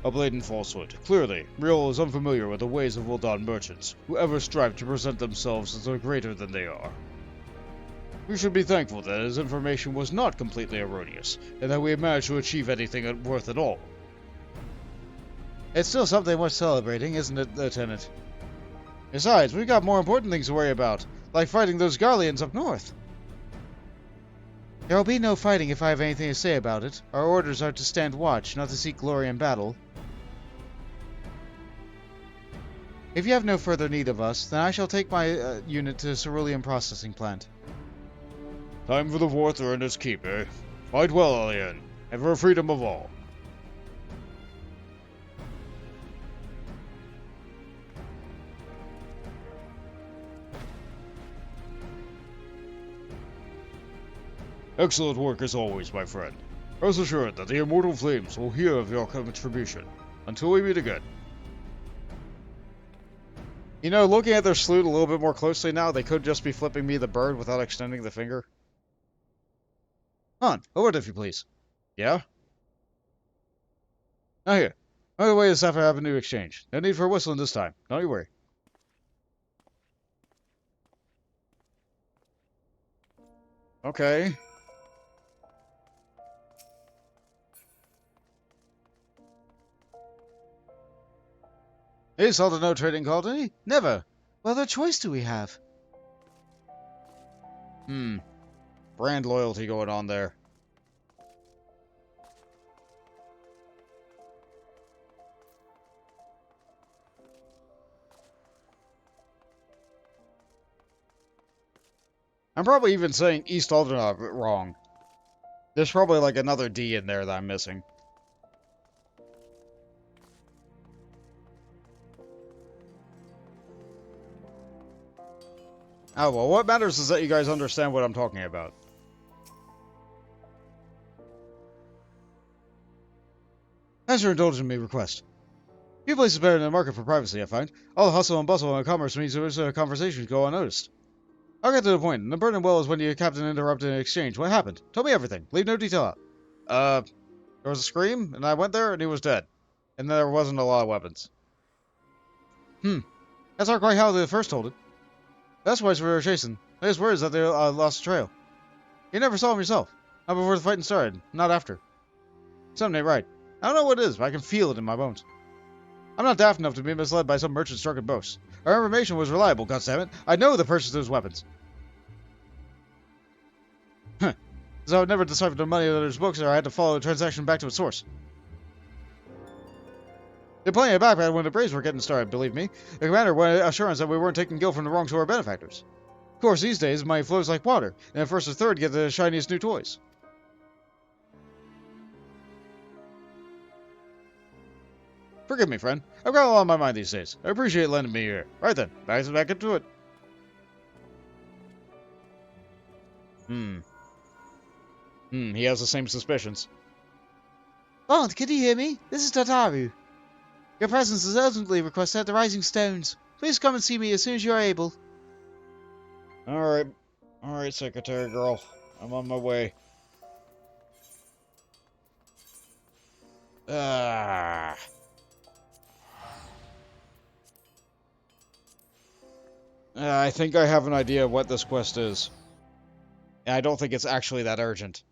A blatant falsehood. Clearly, Real is unfamiliar with the ways of Uldan merchants, who ever strive to present themselves as greater than they are. We should be thankful that his information was not completely erroneous, and that we have managed to achieve anything worth at all. It's still something worth celebrating, isn't it, Lieutenant? Besides, we've got more important things to worry about, like fighting those Garleans up north. There will be no fighting if I have anything to say about it. Our orders are to stand watch, not to seek glory in battle. If you have no further need of us, then I shall take my unit to the Cerulean processing plant. Time for the fourth to earn its keep, eh? Fight well, Alien, and for freedom of all. Excellent work as always, my friend. Rest assured that the immortal flames will hear of your contribution. Until we meet again. You know, looking at their salute a little bit more closely now, they could just be flipping me the bird without extending the finger. On, a word if you please. Yeah? Now here. On the way to Sapphire Avenue Exchange. No need for whistling this time. Don't you worry. Okay. Hey, Salt and No Trading Colony? Never. What other choice do we have? Brand loyalty going on there. I'm probably even saying East Alderney wrong. There's probably like another D in there that I'm missing. Oh, well, what matters is that you guys understand what I'm talking about. Thanks for indulging me request. Few places better than the market for privacy, I find. All the hustle and bustle and commerce means conversations go unnoticed. I'll get to the point. The burning well is when your captain interrupted an exchange. What happened? Tell me everything. Leave no detail out. There was a scream, and I went there, and he was dead. And there wasn't a lot of weapons. That's not quite how they first told it. That's why we were chasing. Latest word is that they lost the trail. You never saw him yourself. Not before the fighting started. Not after. Something ain't right. I don't know what it is, but I can feel it in my bones. I'm not daft enough to be misled by some merchant's drunken boast. Our information was reliable, goddammit. I know the purchase of those weapons. So I would never decipher the money in others' books, or I had to follow the transaction back to its source. They're playing it back when the Braves were getting started, believe me. The commander wanted assurance that we weren't taking gil from the wrong to our benefactors. Of course, these days, money flows like water, and the first or third get the shiniest new toys. Forgive me, friend. I've got a lot on my mind these days. I appreciate lending me your ear. Right then, back into it. He has the same suspicions. Bond, can you hear me? This is Tataru. Your presence is urgently requested at the Rising Stones. Please come and see me as soon as you are able. Alright, secretary girl. I'm on my way. I think I have an idea of what this quest is. And I don't think it's actually that urgent.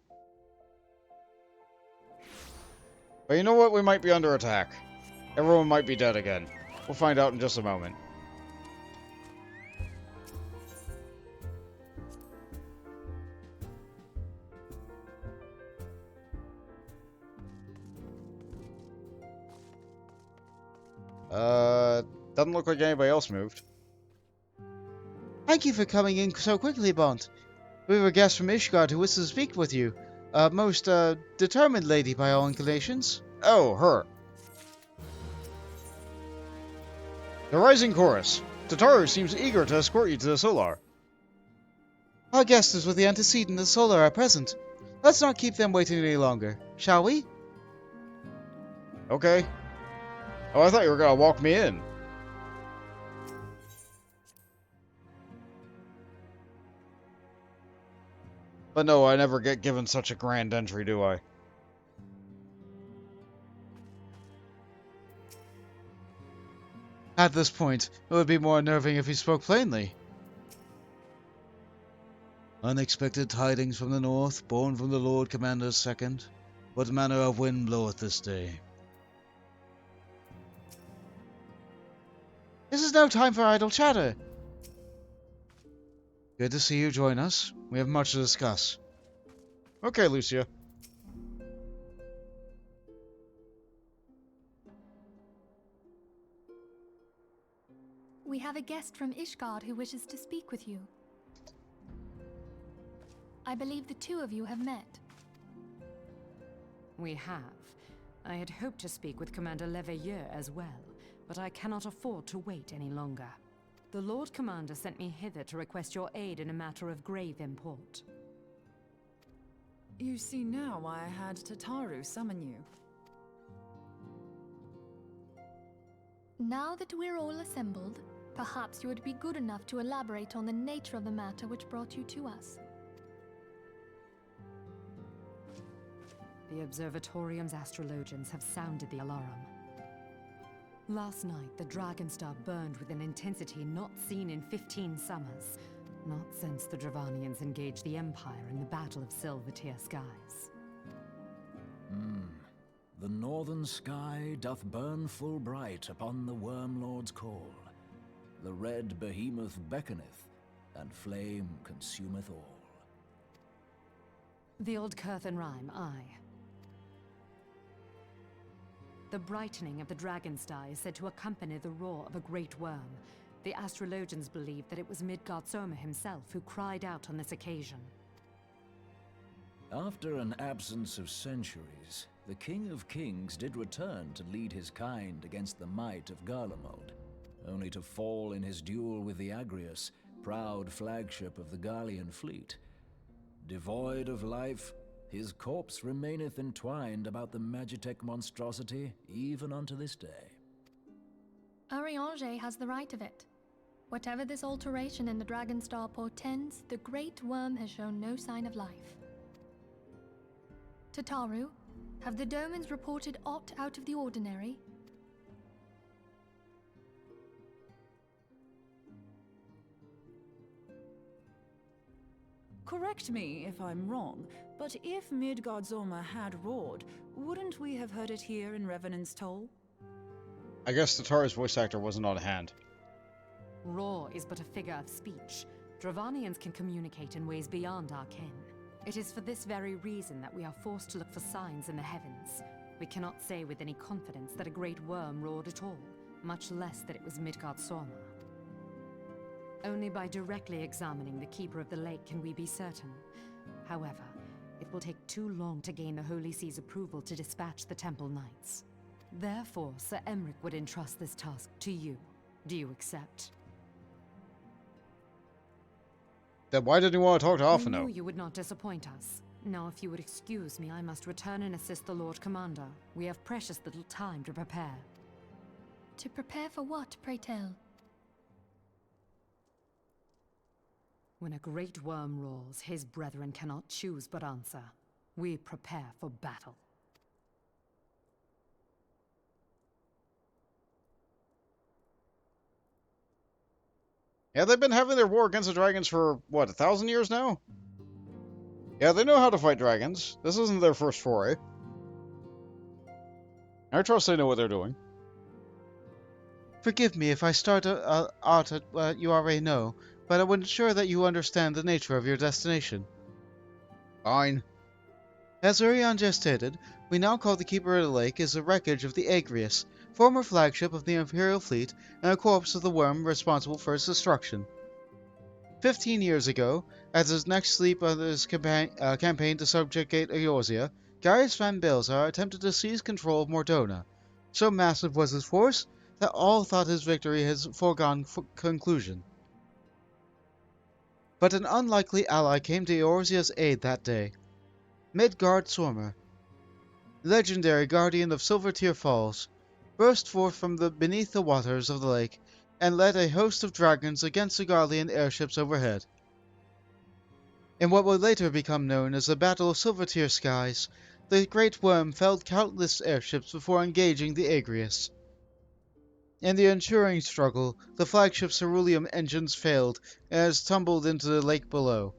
But you know what? We might be under attack. Everyone might be dead again. We'll find out in just a moment. Doesn't look like anybody else moved. Thank you for coming in so quickly, Bond. We have a guest from Ishgard who wishes to speak with you. A most, determined lady by all inclinations. Oh, her. The Rising Chorus. Tataru seems eager to escort you to the Solar. Our guest is with the antecedent and the Solar at present. Let's not keep them waiting any longer, shall we? Okay. Oh, I thought you were gonna walk me in. But no, I never get given such a grand entry, do I? At this point, it would be more unnerving if he spoke plainly. Unexpected tidings from the north, born from the Lord Commander's second. What manner of wind bloweth this day? This is no time for idle chatter. Good to see you join us. We have much to discuss. Okay, Lucia. We have a guest from Ishgard who wishes to speak with you. I believe the two of you have met. We have. I had hoped to speak with Commander Leveilleur as well, but I cannot afford to wait any longer. The Lord Commander sent me hither to request your aid in a matter of grave import. You see now why I had Tataru summon you. Now that we're all assembled, perhaps you would be good enough to elaborate on the nature of the matter which brought you to us. The Observatorium's astrologians have sounded the alarm. Last night, the Dragonstar burned with an intensity not seen in 15 summers, not since the Dravanians engaged the Empire in the Battle of Silvertier Skies. The northern sky doth burn full bright upon the Wormlord's call. The red behemoth beckoneth, and flame consumeth all. The old Curthan rhyme, aye. The brightening of the Dragonstar is said to accompany the roar of a great worm. The astrologians believe that it was Midgard Soma himself who cried out on this occasion. After an absence of centuries, the King of Kings did return to lead his kind against the might of Garlemald, only to fall in his duel with the Agrius, proud flagship of the Garlean fleet. Devoid of life, his corpse remaineth entwined about the Magitech monstrosity even unto this day. Ariange has the right of it. Whatever this alteration in the Dragonstar portends, the Great Worm has shown no sign of life. Tataru, have the Domans reported aught out of the ordinary? Correct me if I'm wrong, but if Midgard Zorma had roared, wouldn't we have heard it here in Revenant's Toll? I guess Tataru's voice actor wasn't on hand. Roar is but a figure of speech. Dravanians can communicate in ways beyond our ken. It is for this very reason that we are forced to look for signs in the heavens. We cannot say with any confidence that a great worm roared at all, much less that it was Midgard Zorma. Only by directly examining the Keeper of the Lake can we be certain. However, it will take too long to gain the Holy See's approval to dispatch the Temple Knights. Therefore, Sir Emric would entrust this task to you. Do you accept? Then why didn't you want to talk to I Alphino? knew you would not disappoint us. Now, if you would excuse me, I must return and assist the Lord Commander. We have precious little time to prepare. To prepare for what, pray tell? When a great worm roars, his brethren cannot choose but answer. We prepare for battle. Yeah, they've been having their war against the dragons for, what, 1,000 years now? Yeah, they know how to fight dragons. This isn't their first foray. I trust they know what they're doing. Forgive me if I start out at what you already know, but I would ensure that you understand the nature of your destination. Fine. As Urian just stated, we now call the Keeper of the Lake is the wreckage of the Agrius, former flagship of the Imperial fleet and a corpse of the worm responsible for its destruction. 15 years ago, as his next sleep on his campaign to subjugate Eorzea, Gaius van Bilzar attempted to seize control of Mordona. So massive was his force that all thought his victory his foregone conclusion. But an unlikely ally came to Eorzea's aid that day. Midgard Zorma, legendary guardian of Silvertier Falls, burst forth from beneath the waters of the lake and led a host of dragons against the Garlean airships overhead. In what would later become known as the Battle of Silvertier Skies, the Great Worm felled countless airships before engaging the Agrius. In the ensuing struggle, the flagship's ceruleum engines failed and it tumbled into the lake below.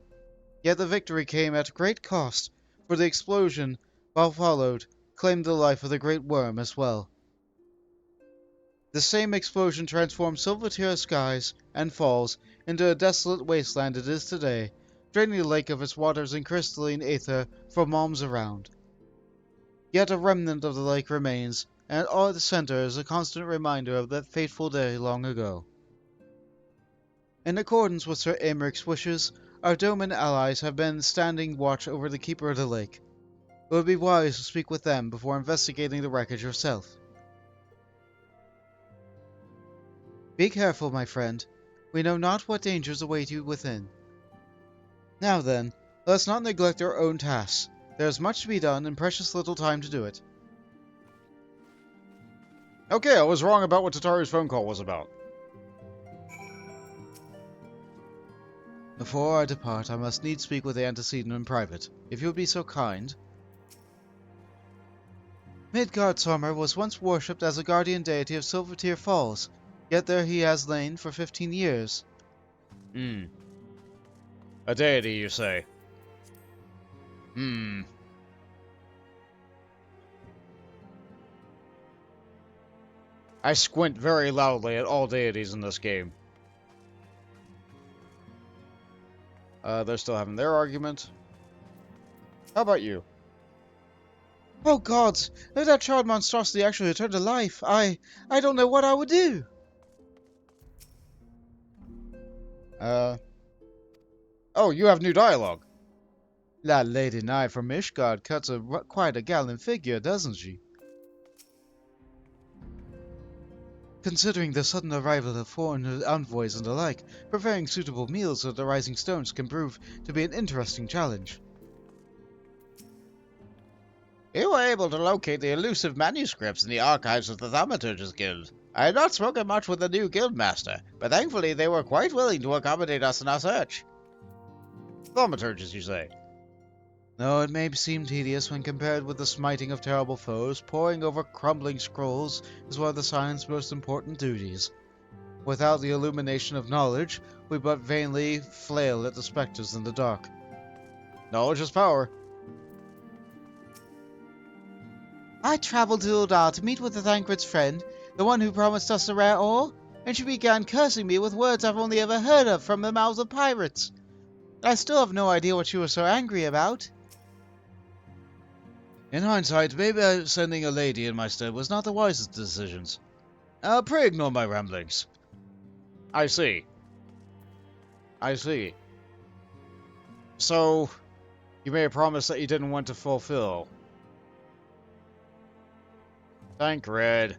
Yet the victory came at great cost, for the explosion, while followed, claimed the life of the Great Worm as well. The same explosion transformed Silvertier skies and falls into a desolate wasteland it is today, draining the lake of its waters and crystalline aether for realms around. Yet a remnant of the lake remains, and at the center is a constant reminder of that fateful day long ago. In accordance with Sir Americ's wishes, our Doman allies have been standing watch over the Keeper of the Lake. It would be wise to speak with them before investigating the wreckage yourself. Be careful, my friend. We know not what dangers await you within. Now then, let us not neglect our own tasks. There is much to be done and precious little time to do it. Okay, I was wrong about what Tataru's phone call was about. Before I depart, I must needs speak with the antecedent in private, if you would be so kind. Midgard Sommer was once worshipped as a guardian deity of Silvertier Falls, yet there he has lain for 15 years. A deity, you say? I squint very loudly at all deities in this game. They're still having their argument. How about you? Oh gods! If that child monstrosity actually returned to life, I don't know what I would do! Oh, you have new dialogue. That Lady Nye from Ishgard cuts quite a gallant figure, doesn't she? Considering the sudden arrival of foreign envoys and the like, preparing suitable meals at the Rising Stones can prove to be an interesting challenge. You were able to locate the elusive manuscripts in the archives of the Thaumaturges Guild. I had not spoken much with the new guildmaster, but thankfully they were quite willing to accommodate us in our search. Thaumaturges, you say? No, it may seem tedious when compared with the smiting of terrible foes. Poring over crumbling scrolls is one of the Science's most important duties. Without the illumination of knowledge, we but vainly flail at the spectres in the dark. Knowledge is power. I travelled to Uldar to meet with the Thancred's friend, the one who promised us the rare ore, and she began cursing me with words I've only ever heard of from the mouths of pirates. I still have no idea what she was so angry about. In hindsight, maybe sending a lady in my stead was not the wisest decisions. Pray ignore my ramblings. I see. So, you made a promise that you didn't want to fulfill. Thancred.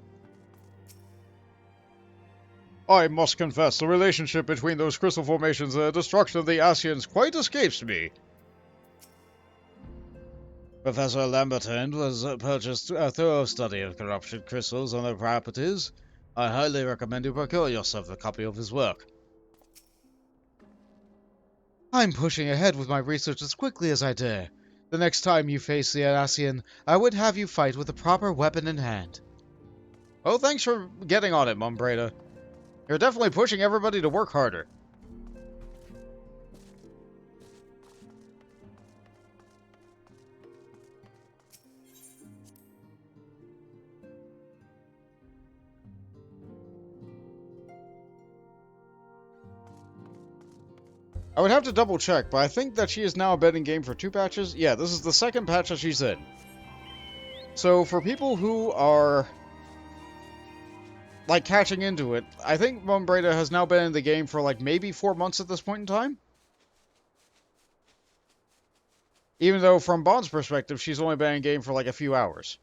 I must confess, the relationship between those crystal formations and the destruction of the Asians quite escapes me. Professor Lamberton has purchased a thorough study of corruption crystals and their properties. I highly recommend you procure yourself a copy of his work. I'm pushing ahead with my research as quickly as I dare. The next time you face the Asian, I would have you fight with a proper weapon in hand. Oh, thanks for getting on it, Mumbreda. You're definitely pushing everybody to work harder. I would have to double check, but I think that she is now a in game for 2 patches. Yeah, this is the second patch that she's in. So for people who are like catching into it, I think Mumbreda has now been in the game for like maybe 4 months at this point in time. Even though from Bond's perspective, she's only been in game for like a few hours.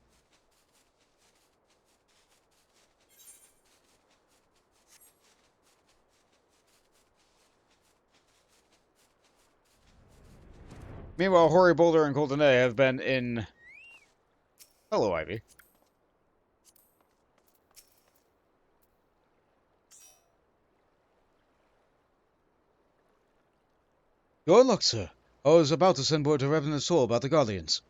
Meanwhile, Hoary Boulder and Goldeneye have been in... Hello, Ivy. Your luck, sir. I was about to send word to Revenant Soul about the Guardians.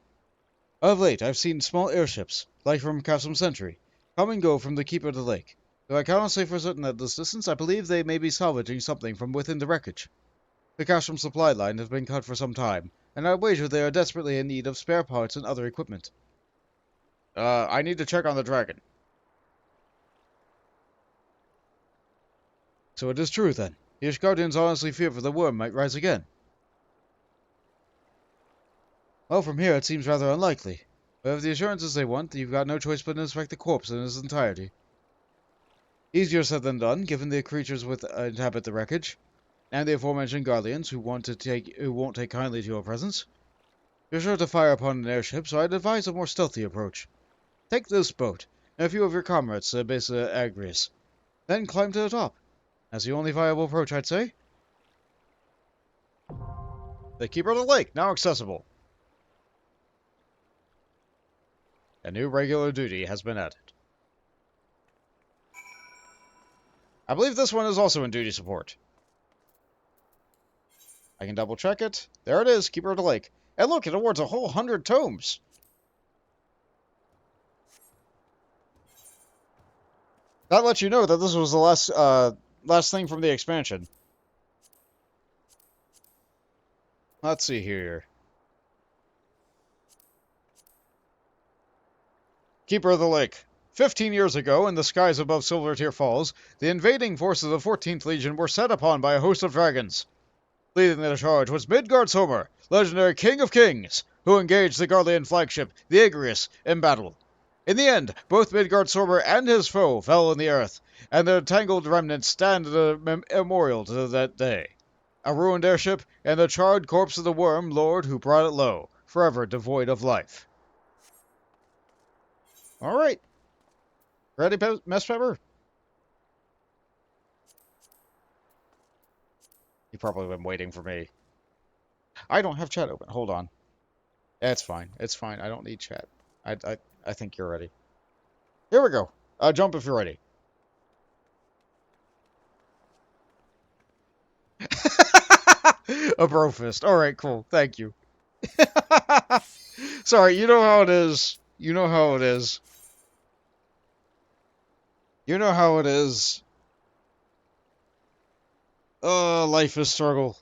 Of late, I've seen small airships, like from Custom Sentry, come and go from the Keeper of the Lake. Though I cannot say for certain at this distance, I believe they may be salvaging something from within the wreckage. The Castrum supply line has been cut for some time, and I wager they are desperately in need of spare parts and other equipment. I need to check on the dragon. So it is true, then. The Ishgardians honestly fear for the worm might rise again. Well, from here it seems rather unlikely. But if the assurances they want, you've got no choice but to inspect the corpse in its entirety. Easier said than done, given the creatures inhabit the wreckage, and the aforementioned guardians who won't take kindly to your presence. You're sure to fire upon an airship, so I'd advise a more stealthy approach. Take this boat, and a few of your comrades to the base of Agrius. Then climb to the top. That's the only viable approach, I'd say. The Keeper of the Lake, now accessible. A new regular duty has been added. I believe this one is also in duty support. I can double check it. There it is, Keeper of the Lake. And look, it awards a whole 100 tomes. That lets you know that this was the last thing from the expansion. Let's see here. Keeper of the Lake. 15 years ago, in the skies above Silvertear Falls, the invading forces of 14th Legion were set upon by a host of dragons. Leading the charge was Midgard-Sommer, legendary King of Kings, who engaged the Garlean flagship, the Agrius, in battle. In the end, both Midgard-Sommer and his foe fell in the earth, and their tangled remnants stand as a memorial to that day. A ruined airship, and the charred corpse of the worm lord who brought it low, forever devoid of life. Alright. Ready, Mess Pepper? You've probably been waiting for me. I don't have chat open. Hold on. It's fine. It's fine. I don't need chat. I think you're ready. Here we go. Jump if you're ready. A bro fist. Alright, cool. Thank you. Sorry, you know how it is. You know how it is. You know how it is. Life is struggle.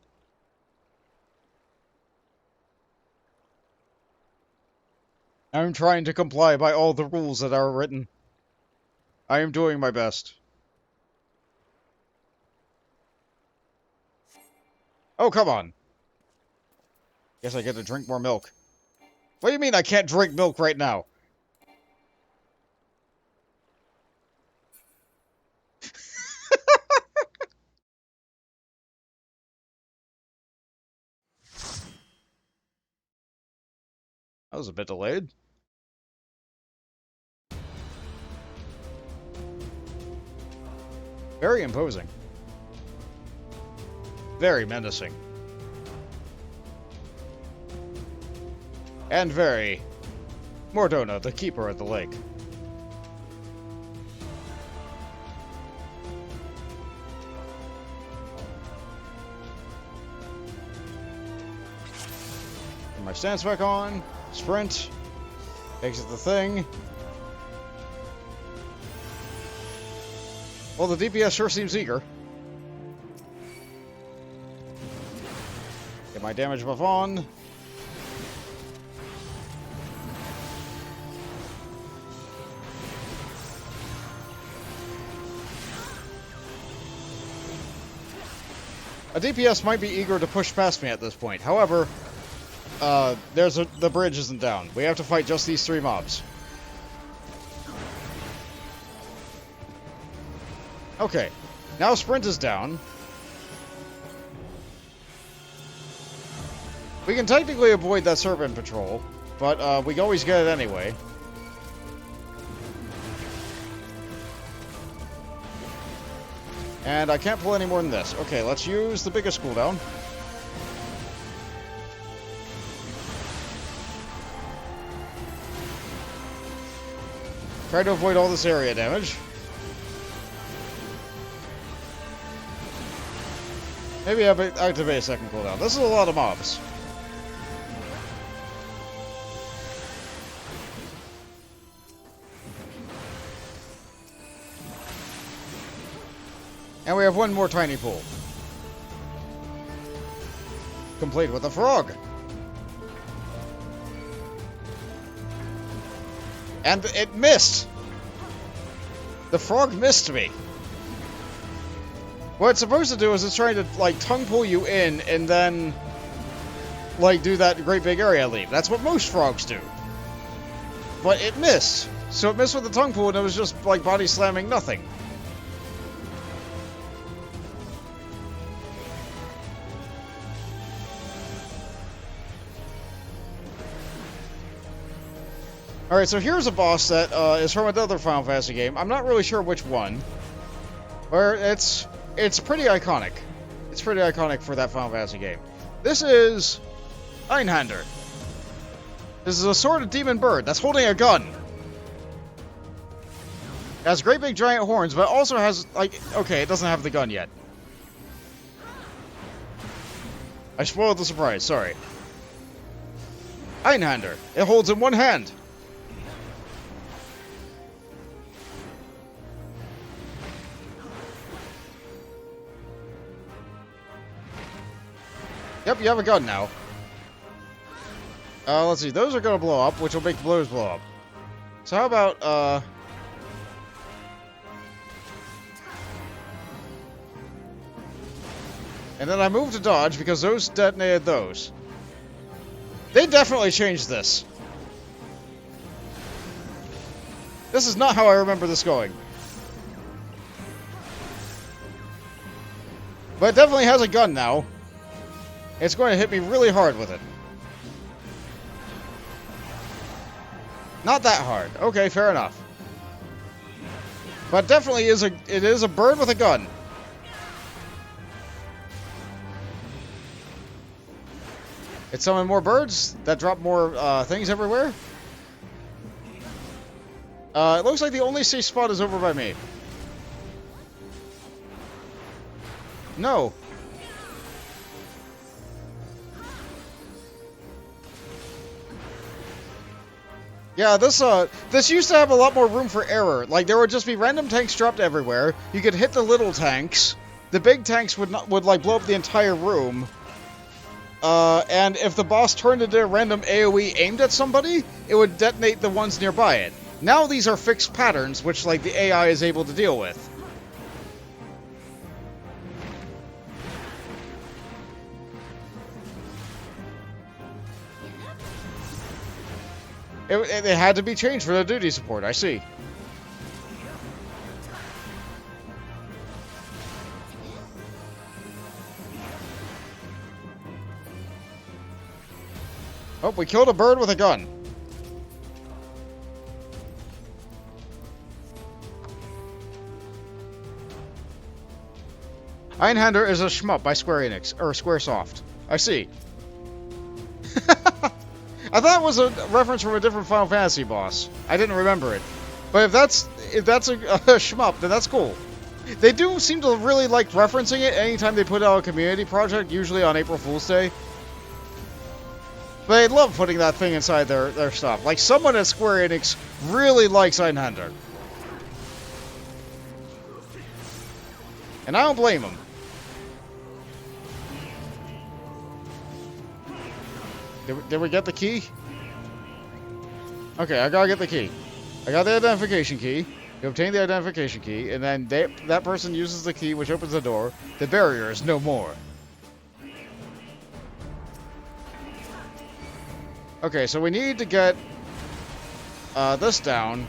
I'm trying to comply by all the rules that are written. I am doing my best. Oh, come on. Guess I get to drink more milk. What do you mean I can't drink milk right now? That was a bit delayed. Very imposing. Very menacing. And very... Mordona, the Keeper of the Lake. Put my stance back on. Sprint. Exit the thing. Well, the DPS sure seems eager. Get my damage buff on. A DPS might be eager to push past me at this point. However, the bridge isn't down. We have to fight just these 3 mobs. Okay, now sprint is down. We can technically avoid that serpent patrol, but we always get it anyway. And I can't pull any more than this. Okay, let's use the biggest cooldown. Try to avoid all this area damage. Maybe activate a second cooldown. This is a lot of mobs. And we have one more tiny pool. Complete with a frog. And it missed! The frog missed me. What it's supposed to do is it's trying to, like, tongue pull you in and then, like, do that great big area leap. That's what most frogs do. But it missed. So it missed with the tongue pull and it was just, like, body slamming nothing. Alright, so here's a boss that is from another Final Fantasy game. I'm not really sure which one. Where it's pretty iconic. It's pretty iconic for that Final Fantasy game. This is Einhander. This is a sort of demon bird that's holding a gun. It has great big giant horns, but it also has, like, okay, it doesn't have the gun yet. I spoiled the surprise, sorry. Einhander. It holds in one hand. Yep, you have a gun now. Let's see. Those are gonna blow up, which will make the blows blow up. So how about, and then I moved to dodge because those detonated those. They definitely changed this. This is not how I remember this going. But it definitely has a gun now. It's going to hit me really hard with it. Not that hard. Okay, fair enough. But definitely it is a bird with a gun. It summoned more birds that drop more things everywhere. It looks like the only safe spot is over by me. No. Yeah, this used to have a lot more room for error. Like, there would just be random tanks dropped everywhere. You could hit the little tanks. The big tanks would like blow up the entire room. And if the boss turned into a random AoE aimed at somebody, it would detonate the ones nearby it. Now these are fixed patterns, which like the AI is able to deal with. It had to be changed for the duty support, I see. Oh, we killed a bird with a gun. Einhander is a shmup by Square Enix, or Squaresoft. I see. I thought it was a reference from a different Final Fantasy boss. I didn't remember it. But if that's a shmup, then that's cool. They do seem to really like referencing it anytime they put out a community project, usually on April Fool's Day. But they love putting that thing inside their stuff. Like, someone at Square Enix really likes Einhander. And I don't blame them. Did we get the key? Okay, I gotta get the key. I got the identification key. You obtain the identification key, and then that person uses the key, which opens the door. The barrier is no more. Okay, so we need to get this down.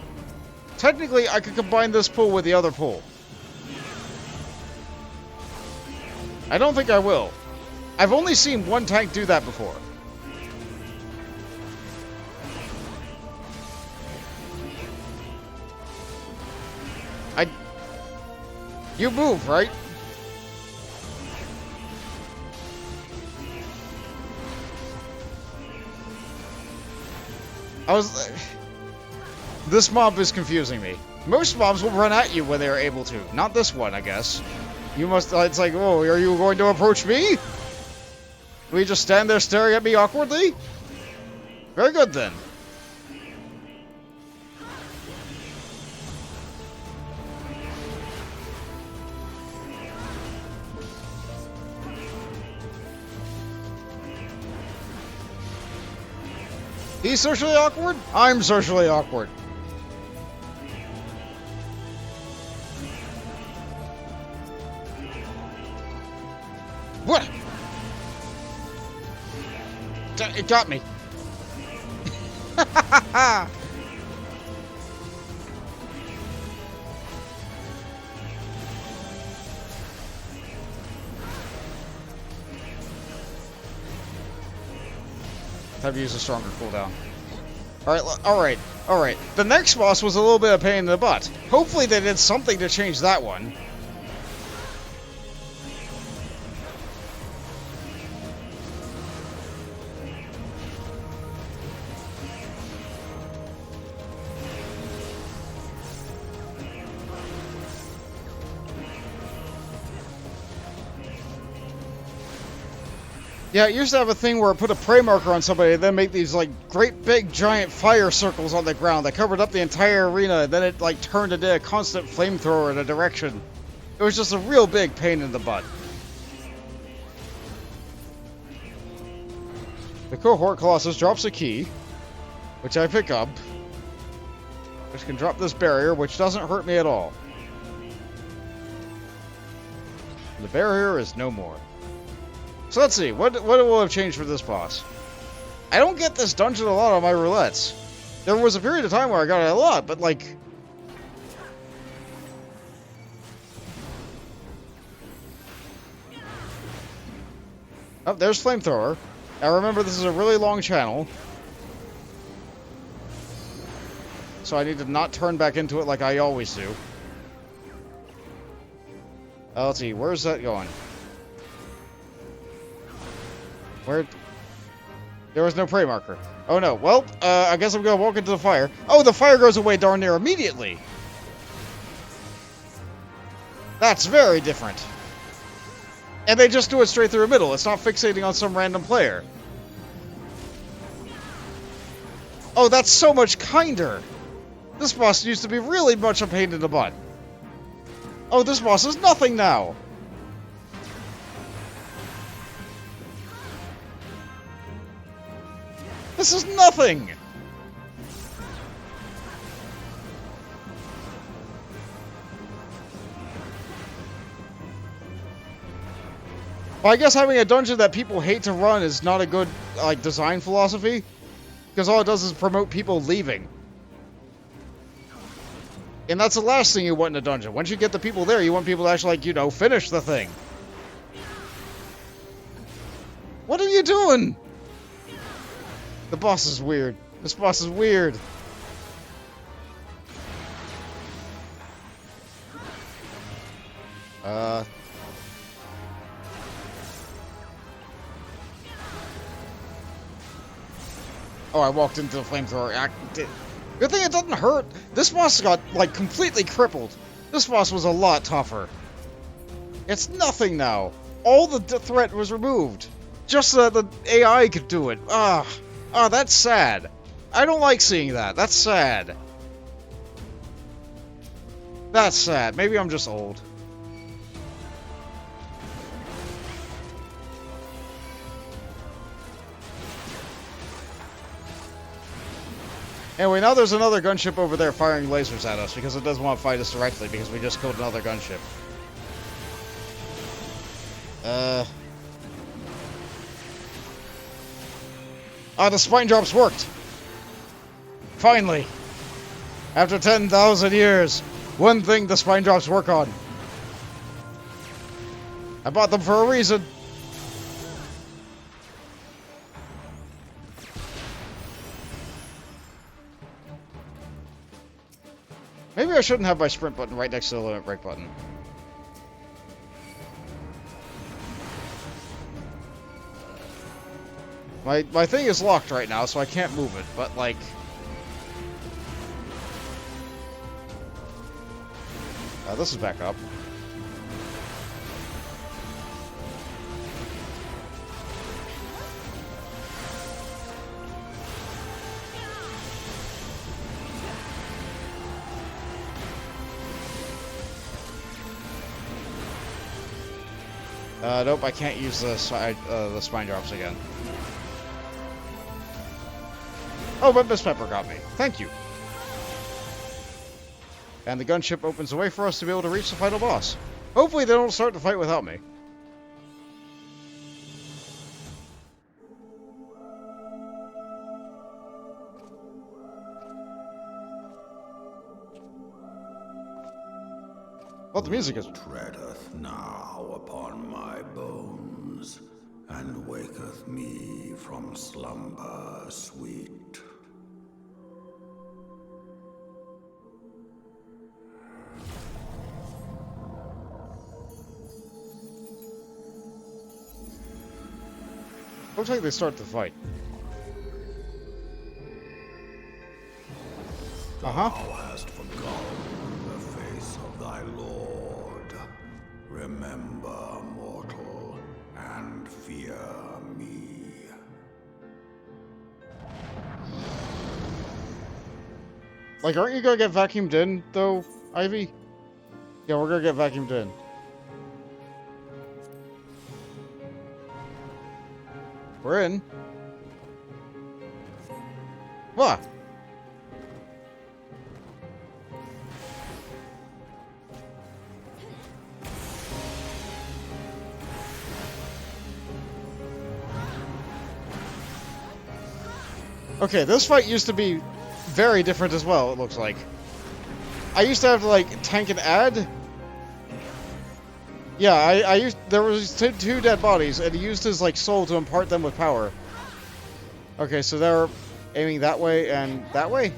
Technically, I could combine this pool with the other pool. I don't think I will. I've only seen one tank do that before. You move, right? This mob is confusing me. Most mobs will run at you when they are able to. Not this one, I guess. You must... It's like, oh, are you going to approach me? Will you just stand there staring at me awkwardly? Very good, then. He's socially awkward? I'm socially awkward. It got me. Have to use a stronger cooldown. Alright. The next boss was a little bit of pain in the butt. Hopefully they did something to change that one. Yeah, it used to have a thing where it put a prey marker on somebody and then make these, like, great big giant fire circles on the ground that covered up the entire arena, and then it, like, turned into a constant flamethrower in a direction. It was just a real big pain in the butt. The Cohort Colossus drops a key, which I pick up, which can drop this barrier, which doesn't hurt me at all. The barrier is no more. So let's see, what will have changed for this boss? I don't get this dungeon a lot on my roulettes. There was a period of time where I got it a lot, but like... Oh, there's Flamethrower. Now remember, this is a really long channel. So I need to not turn back into it like I always do. Let's see, where's that going? Where? There was no prey marker. Oh no. Well, I guess I'm gonna walk into the fire. Oh, the fire goes away darn near immediately. That's very different. And they just do it straight through the middle. It's not fixating on some random player. Oh, that's so much kinder. This boss used to be really much a pain in the butt. Oh, this boss is nothing now. This is nothing! Well, I guess having a dungeon that people hate to run is not a good, like, design philosophy. Because all it does is promote people leaving. And that's the last thing you want in a dungeon. Once you get the people there, you want people to actually, like, you know, finish the thing. What are you doing? The boss is weird. This boss is weird. Oh, I walked into the flamethrower. Good thing it doesn't hurt. This boss got, like, completely crippled. This boss was a lot tougher. It's nothing now. All the threat was removed. Just so that the AI could do it. Oh, that's sad. I don't like seeing that. That's sad. That's sad. Maybe I'm just old. Anyway, now there's another gunship over there firing lasers at us because it doesn't want to fight us directly because we just killed another gunship. The spine drops worked! Finally! After 10,000 years, one thing the spine drops work on. I bought them for a reason. Maybe I shouldn't have my sprint button right next to the limit break button. My thing is locked right now, so I can't move it, but, like... this is back up. Nope, I can't use the spine drops again. Oh, but Miss Pepper got me. Thank you. And the gunship opens the way for us to be able to reach the final boss. Hopefully they don't start the fight without me. Oh, the music is... Treadeth now upon my bones, and waketh me from slumber sweet. Looks like they start the fight. Uh-huh. Thou hast forgotten the face of thy lord. Remember, mortal, and fear me. Like, aren't you gonna get vacuumed in, though, Ivy? Yeah, we're gonna get vacuumed in. We're in. What? Okay, this fight used to be very different as well, it looks like. I used to have to, like, tank and add. Yeah, there was two dead bodies, and he used his, like, soul to impart them with power. Okay, so they're aiming that way and that way?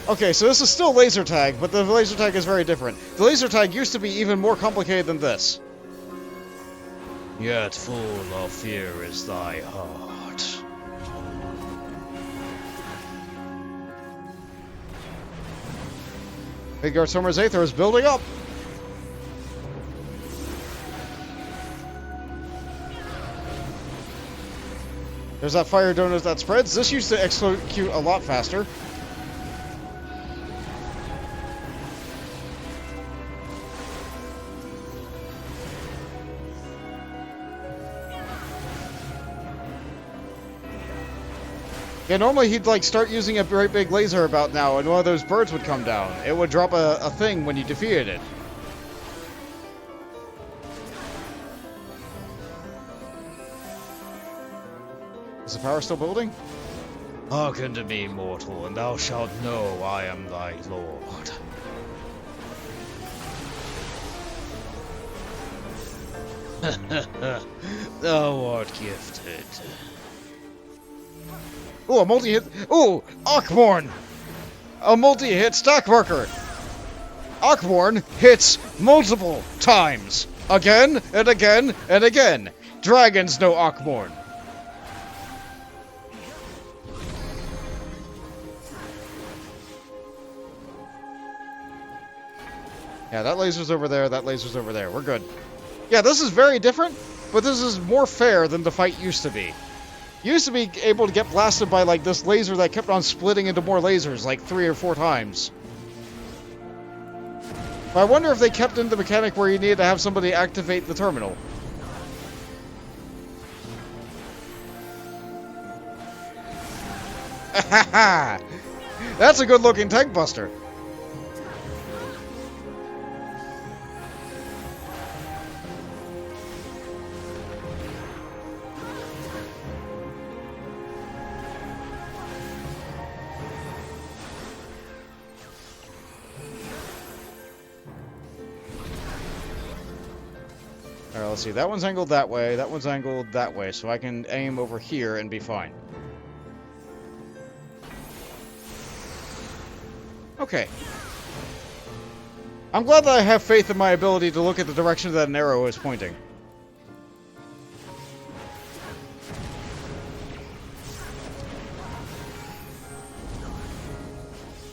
Okay, so this is still laser tag, but the laser tag is very different. The laser tag used to be even more complicated than this. Yet full of fear is thy heart. Midgard Summer's Aether is building up! There's that fire donut that spreads. This used to execute a lot faster. Yeah, normally he'd like start using a very big laser about now, and one of those birds would come down. It would drop a thing when you defeated it. Is the power still building? Hearken to me, mortal, and thou shalt know I am thy lord. Thou art gifted. Ooh, a multi-hit. Ooh, Akborn! A multi-hit stack marker. Akborn hits multiple times. Again and again and again. Dragons know Akborn. Yeah, that laser's over there, that laser's over there. We're good. Yeah, this is very different, but this is more fair than the fight used to be. You used to be able to get blasted by, like, this laser that kept on splitting into more lasers, like 3 or 4 times. But I wonder if they kept in the mechanic where you needed to have somebody activate the terminal. That's a good-looking tank buster. Alright, let's see. That one's angled that way, that one's angled that way, so I can aim over here and be fine. Okay. I'm glad that I have faith in my ability to look at the direction that an arrow is pointing.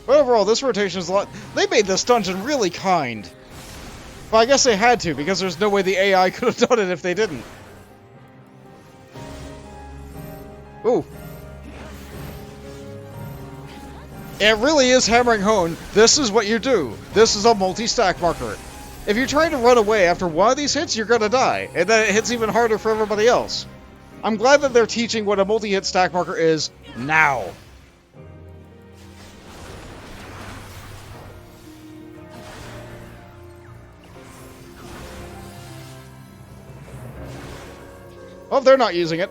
But overall, this rotation is a lot... They made this dungeon really kind. But I guess they had to, because there's no way the AI could have done it if they didn't. Ooh. It really is hammering home. This is what you do. This is a multi-stack marker. If you're trying to run away after one of these hits, you're gonna die. And then it hits even harder for everybody else. I'm glad that they're teaching what a multi-hit stack marker is now. Oh, they're not using it.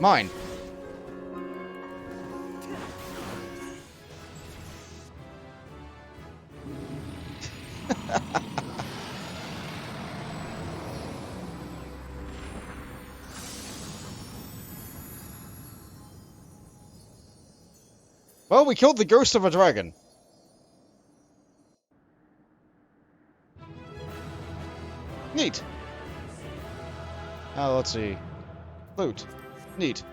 Mine. Well, we killed the ghost of a dragon. Neat. Let's see. Loot. Neat.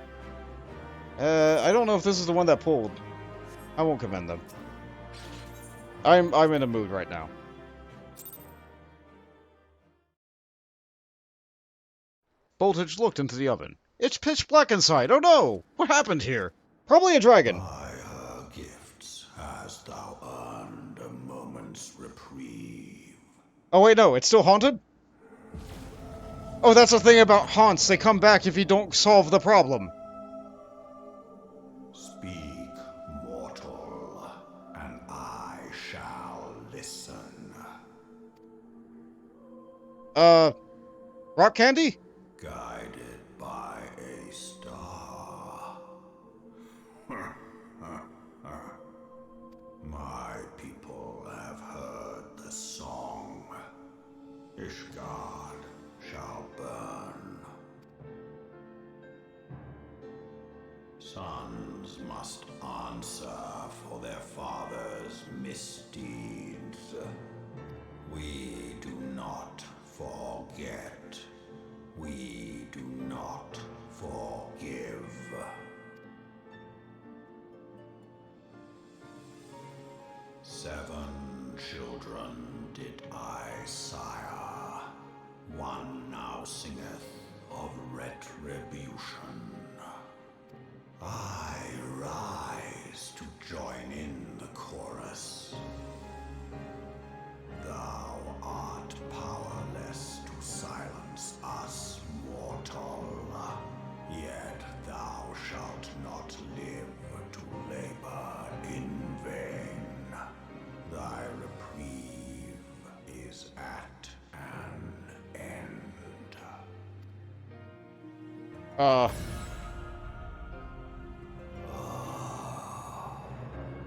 I don't know if this is the one that pulled. I won't commend them. I'm in a mood right now. Voltage looked into the oven. It's pitch black inside. Oh no! What happened here? Probably a dragon. By her gifts hast thou earned a moment's reprieve. Oh wait, no, it's still haunted? Oh, that's the thing about haunts. They come back if you don't solve the problem. Speak, mortal, and I shall listen. Rock candy? Guided by a star. My people have heard the song. Ishgard shall burn. Sons must answer for their father's misdeeds. We do not forget. We do not forgive. Seven children did I sire. One now singeth of retribution. I rise to join in the chorus. Thou art powerless to silence us, mortal. Yet thou shalt not live to labor in vain. Thy reprieve is at an end.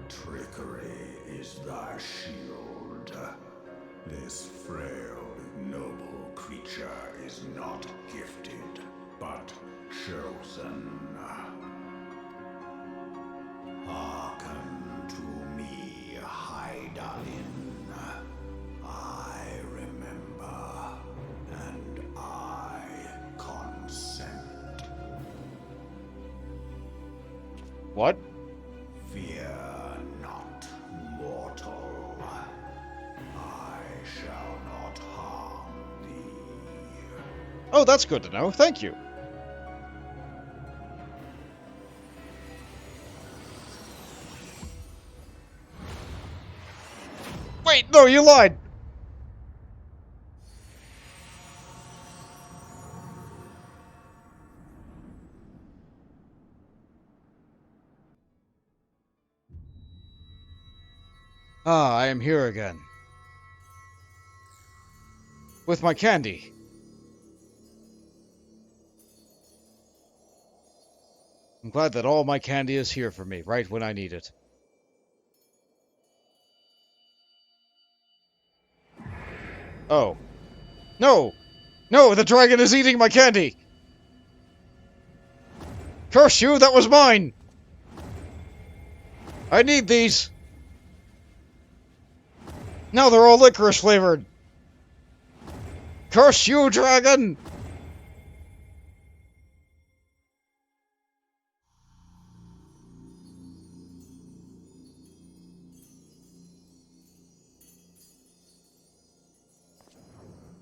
Trickery is thy shield. This frail, noble creature is not gifted, but chosen. Hearken to me, Hydaelyn. I remember, and I consent. What? Fear not, mortal. I shall not harm thee. Oh, that's good to know. Thank you. Wait, no, you lied! Ah, I am here again. With my candy. I'm glad that all my candy is here for me, right when I need it. Oh. No! No, the dragon is eating my candy! Curse you, that was mine! I need these! Now they're all licorice flavored! Curse you, dragon!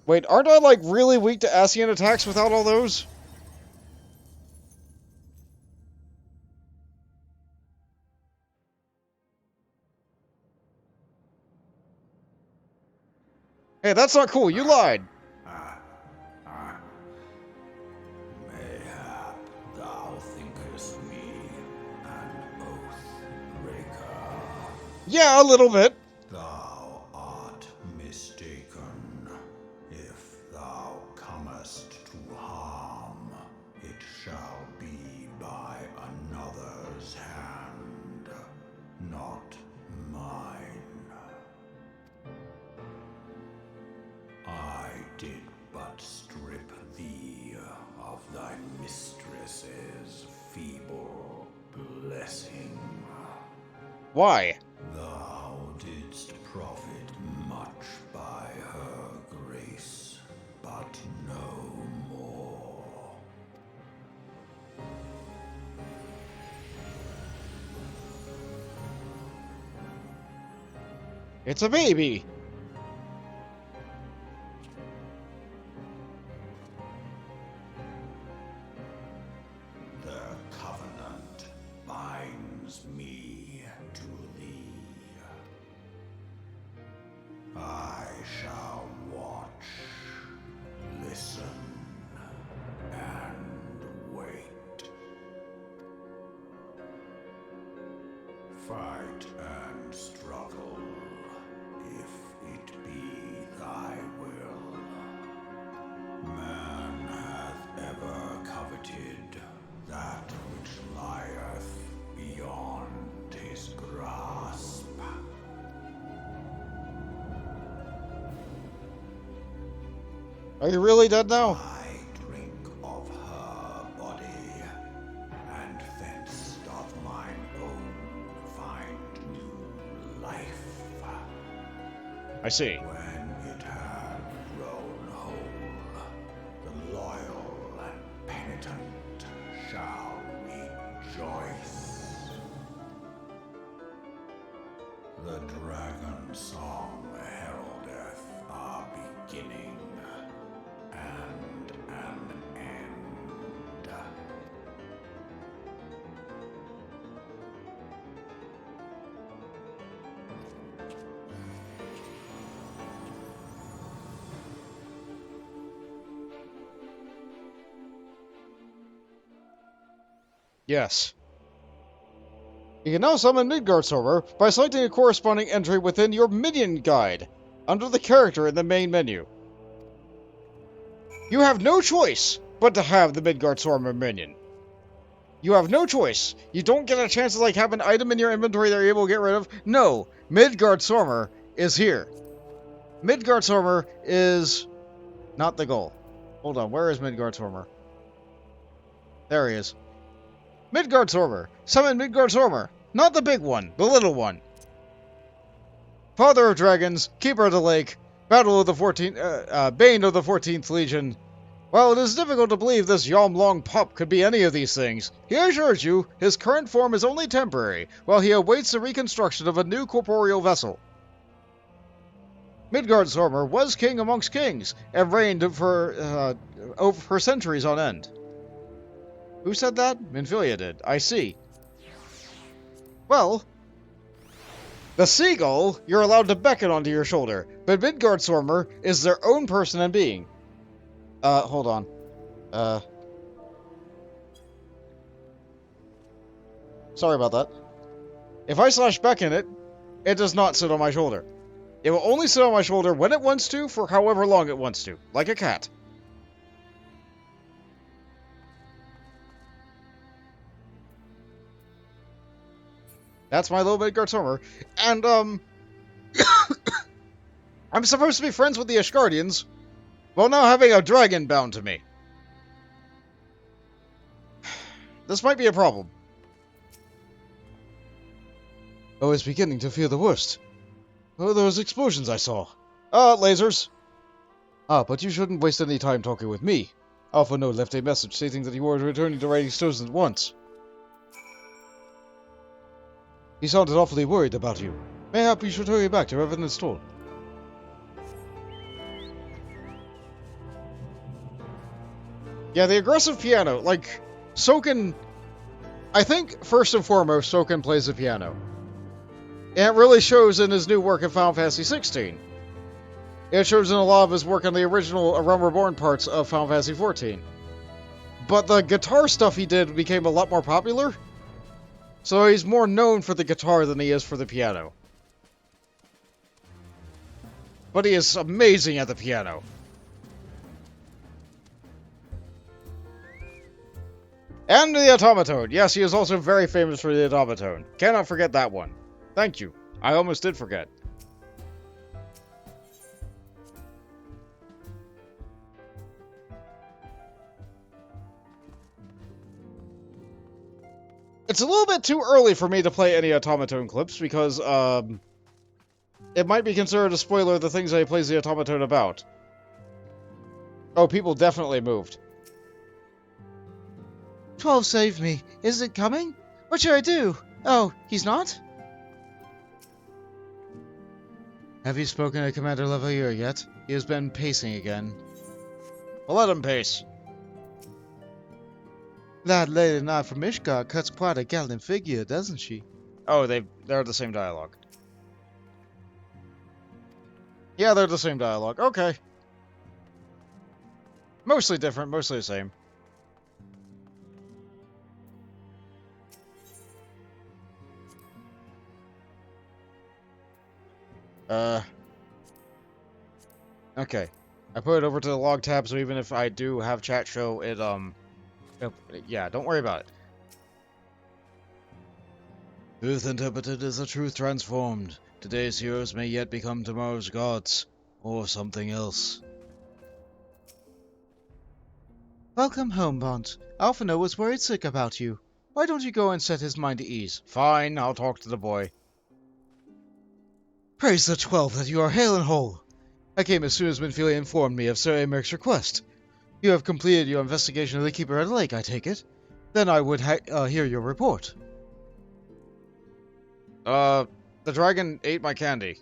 Wait, aren't I, like, really weak to Ascian attacks without all those? Hey, that's not cool, you lied! Mayhap thou thinkest me an oath breaker. Yeah, a little bit. Thou art mistaken. If thou comest to harm, it shall be did but strip thee of thy mistress's feeble blessing. Why? Thou didst profit much by her grace, but no more. It's a baby! The covenant binds me to thee. I shall watch, listen, and wait. Fight and struggle, if it be thy will. Man hath ever coveted that which lieth beyond his grasp. Are you really dead now? I drink of her body, and thence doth mine own find new life. I see. When it hath grown whole, the loyal and penitent shall rejoice. The dragon song heraldeth our beginning and an end. Yes. You can now summon Midgardsormr by selecting a corresponding entry within your minion guide, under the character in the main menu. You have no choice but to have the Midgardsormr minion. You have no choice. You don't get a chance to have an item in your inventory that you're able to get rid of. No, Midgardsormr is here. Midgardsormr is not the goal. Hold on, where is Midgardsormr? There he is. Midgardsormr. Summon Midgardsormr. Not the big one, the little one. Father of Dragons, Keeper of the Lake, Battle of the 14th, Bane of the 14th Legion. While it is difficult to believe this Yom-Long pup could be any of these things, he assures you his current form is only temporary, while he awaits the reconstruction of a new corporeal vessel. Midgardsormr was king amongst kings, and reigned for centuries on end. Who said that? Minfilia did. I see. Well, the seagull you're allowed to beckon onto your shoulder, but Midgardsormr is their own person and being. Hold on. Sorry about that. If I /beckon it, it does not sit on my shoulder. It will only sit on my shoulder when it wants to, for however long it wants to, like a cat. That's my little Midgardsormr. And, I'm supposed to be friends with the Ashgardians, while now having a dragon bound to me. This might be a problem. I was beginning to fear the worst. Oh, those explosions I saw. Lasers. But you shouldn't waste any time talking with me. Alpha No left a message stating that you were returning to Writing Stones at once. He sounded awfully worried about you. Mayhap you should hurry back to Revenant's Stall. Yeah, the aggressive piano, Soken... I think, first and foremost, Soken plays the piano. And it really shows in his new work in Final Fantasy XVI. It shows in a lot of his work on the original Realm Reborn parts of Final Fantasy XIV. But the guitar stuff he did became a lot more popular. So he's more known for the guitar than he is for the piano. But he is amazing at the piano. And the automaton. Yes, he is also very famous for the automaton. Cannot forget that one. Thank you. I almost did forget. It's a little bit too early for me to play any automaton clips because, it might be considered a spoiler of the things I plays the automaton about. Oh, people definitely moved. 12 saved me. Is it coming? What should I do? Oh, he's not? Have you spoken to Commander Lavalier yet? He has been pacing again. Well, let him pace. That lady knight from Ishgard cuts quite a gallant figure, doesn't she? Oh, they're the same dialogue. Yeah, they're the same dialogue. Okay. Mostly different, mostly the same. Okay. I put it over to the log tab, so even if I do have chat show, yeah, don't worry about it. Truth interpreted is a truth transformed. Today's heroes may yet become tomorrow's gods, or something else. Welcome home, Bont. Alphino was worried sick about you. Why don't you go and set his mind at ease? Fine, I'll talk to the boy. Praise the 12 that you are hale and whole. I came as soon as Minfilia informed me of Sir Americ's request. You have completed your investigation of the Keeper of the Lake, I take it? Then I would hear your report. The dragon ate my candy.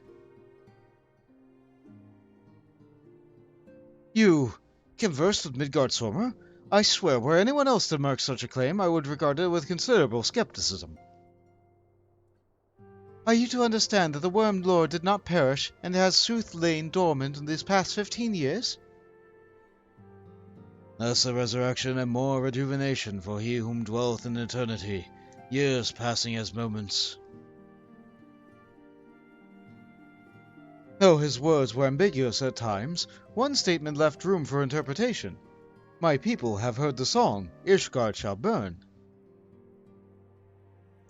You conversed with Midgard Sormer? I swear, were anyone else to make such a claim, I would regard it with considerable skepticism. Are you to understand that the Worm Lord did not perish, and has sooth lain dormant in these past 15 years? Less a resurrection and more rejuvenation for he whom dwelleth in eternity, years passing as moments. Though his words were ambiguous at times, one statement left room for interpretation. My people have heard the song, Ishgard shall burn.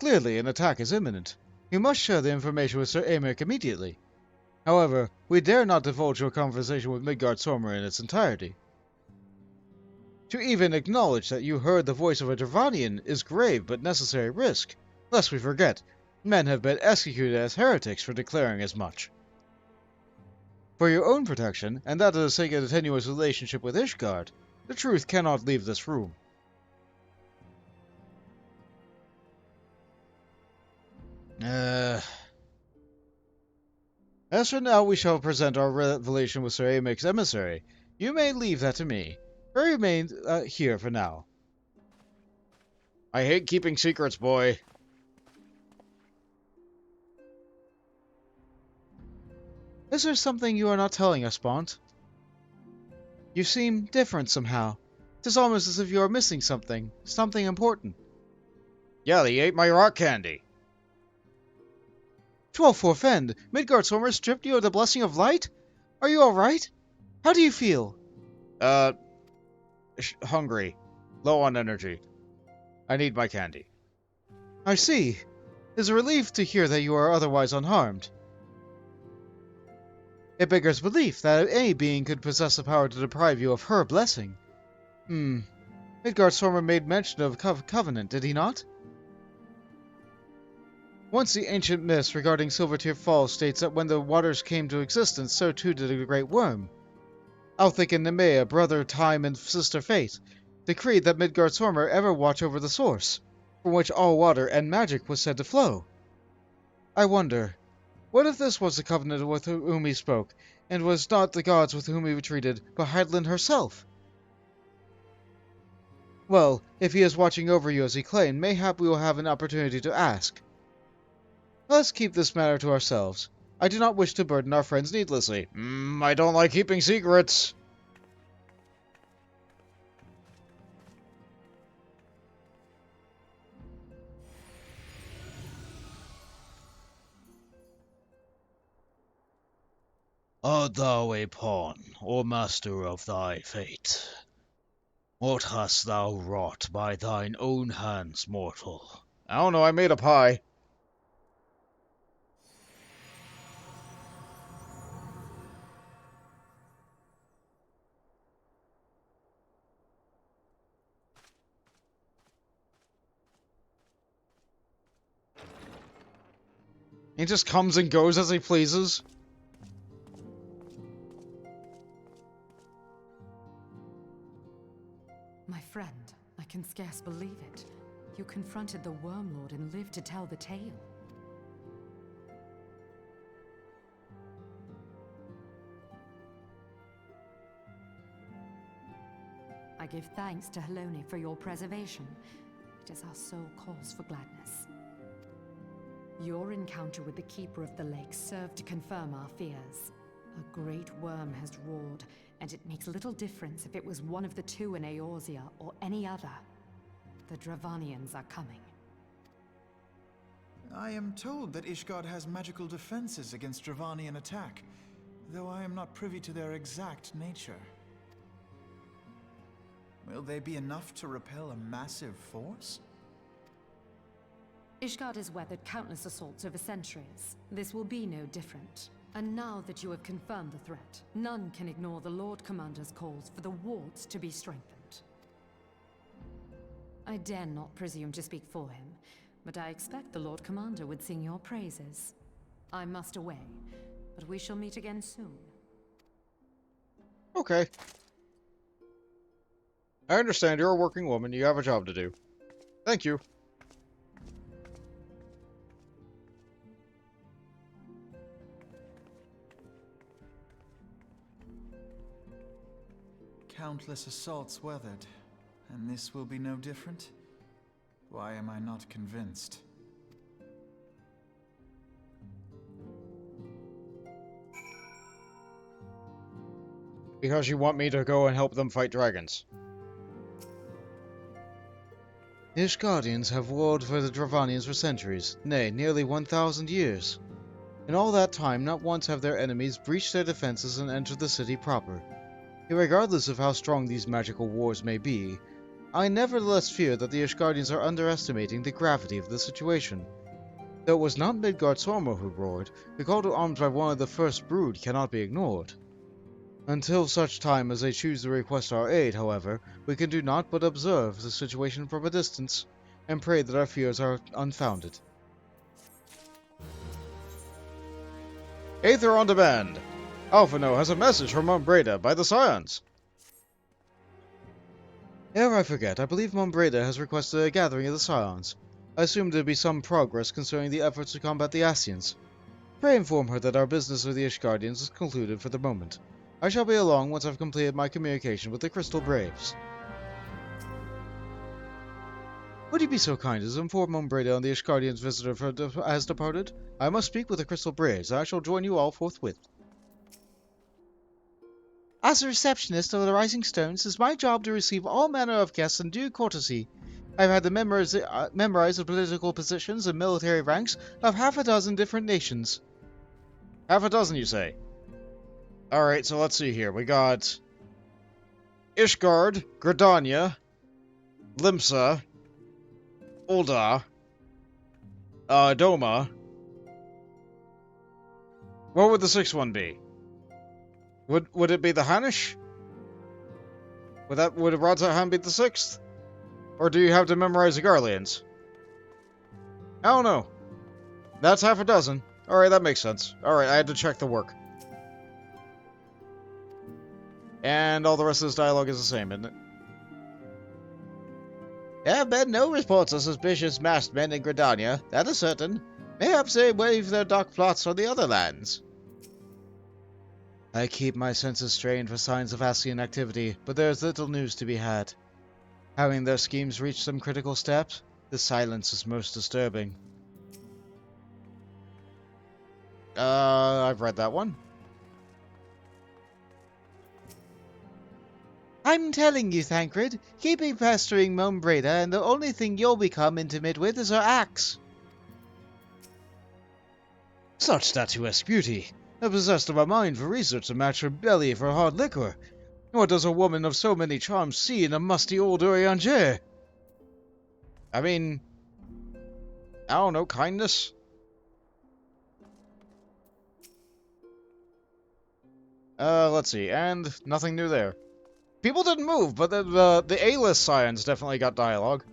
Clearly an attack is imminent. You must share the information with Sir Americ immediately. However, we dare not divulge your conversation with Midgard Sormer in its entirety. To even acknowledge that you heard the voice of a Dravanian is grave but necessary risk. Lest we forget, men have been executed as heretics for declaring as much. For your own protection, and that of the sake of the tenuous relationship with Ishgard, the truth cannot leave this room. As for now, we shall present our revelation with Sir Americ's emissary. You may leave that to me. Remain here for now. I hate keeping secrets, boy. Is there something you are not telling us, Bont? You seem different somehow. 'Tis almost as if you are missing something important. Yeah, they ate my rock candy. 12 forfend, Midgard Sormer stripped you of the blessing of light? Are you alright? How do you feel? Hungry. Low on energy. I need my candy. I see. It is a relief to hear that you are otherwise unharmed. It beggars belief that any being could possess the power to deprive you of her blessing. Midgard Sormer made mention of Covenant, did he not? Once the ancient myth regarding Silvertear Falls states that when the waters came to existence, so too did a great worm. Althik and Nemea, brother Time and sister Fate, decreed that Midgard Sormer ever watch over the source, from which all water and magic was said to flow. I wonder, what if this was the Covenant with whom he spoke, and was not the gods with whom he retreated, but Hydaelyn herself? Well, if he is watching over you as he claimed, mayhap we will have an opportunity to ask. Let's keep this matter to ourselves. I do not wish to burden our friends needlessly. I don't like keeping secrets. Art thou a pawn, or master of thy fate? What hast thou wrought by thine own hands, mortal? I don't know, I made a pie. He just comes and goes as he pleases. My friend, I can scarce believe it. You confronted the Wormlord and lived to tell the tale. I give thanks to Helone for your preservation. It is our sole cause for gladness. Your encounter with the Keeper of the Lake served to confirm our fears. A great worm has roared, and it makes little difference if it was one of the two in Eorzea or any other. The Dravanians are coming. I am told that Ishgard has magical defenses against Dravanian attack, though I am not privy to their exact nature. Will they be enough to repel a massive force? Ishgard has weathered countless assaults over centuries. This will be no different. And now that you have confirmed the threat, none can ignore the Lord Commander's calls for the wards to be strengthened. I dare not presume to speak for him, but I expect the Lord Commander would sing your praises. I must away, but we shall meet again soon. Okay. I understand you're a working woman, you have a job to do. Thank you. Countless assaults weathered, and this will be no different? Why am I not convinced? Because you want me to go and help them fight dragons. The Ishgardians have warred for the Dravanians for centuries, nay, nearly 1,000 years. In all that time, not once have their enemies breached their defenses and entered the city proper. Yet regardless of how strong these magical wars may be, I nevertheless fear that the Ishgardians are underestimating the gravity of the situation. Though it was not Midgard Sormo who roared, the call to arms by one of the first brood cannot be ignored. Until such time as they choose to request our aid, however, we can do naught but observe the situation from a distance, and pray that our fears are unfounded. Aether on demand! Alphino has a message from Umbreda by the Scions. Ere I forget, I believe Umbreda has requested a gathering of the Scions. I assume there be some progress concerning the efforts to combat the Ascians. Pray inform her that our business with the Ishgardians is concluded for the moment. I shall be along once I've completed my communication with the Crystal Braves. Would you be so kind as to inform Umbreda on the Ishgardian's visitor has departed? I must speak with the Crystal Braves, and I shall join you all forthwith. As a receptionist of the Rising Stones, it is my job to receive all manner of guests in due courtesy. I've had to memorize the political positions and military ranks of half a dozen different nations. Half a dozen, you say? Alright, so let's see here. We got Ishgard, Gridania, Limsa, Ulda, Doma. What would the sixth one be? Would it be the Hanish? Would Radzahan be the sixth? Or do you have to memorize the Garleans? I don't know. That's half a dozen. Alright, that makes sense. Alright, I had to check the work. And all the rest of this dialogue is the same, isn't it? There have been no reports of suspicious masked men in Gridania, that is certain. Mayhaps they wave their dark plots on the other lands. I keep my senses strained for signs of Ascian activity, but there is little news to be had. Having their schemes reached some critical steps, the silence is most disturbing. I've read that one. I'm telling you, Thancred, keeping pestering Umbreda, and the only thing you'll become intimate with is her axe. Such statuesque beauty, possessed of a mind for research to match her belly for hard liquor. What does a woman of so many charms see in a musty old Urianger? I mean, I don't know, kindness? Let's see, and nothing new there. People didn't move, but the A-list scions definitely got dialogue.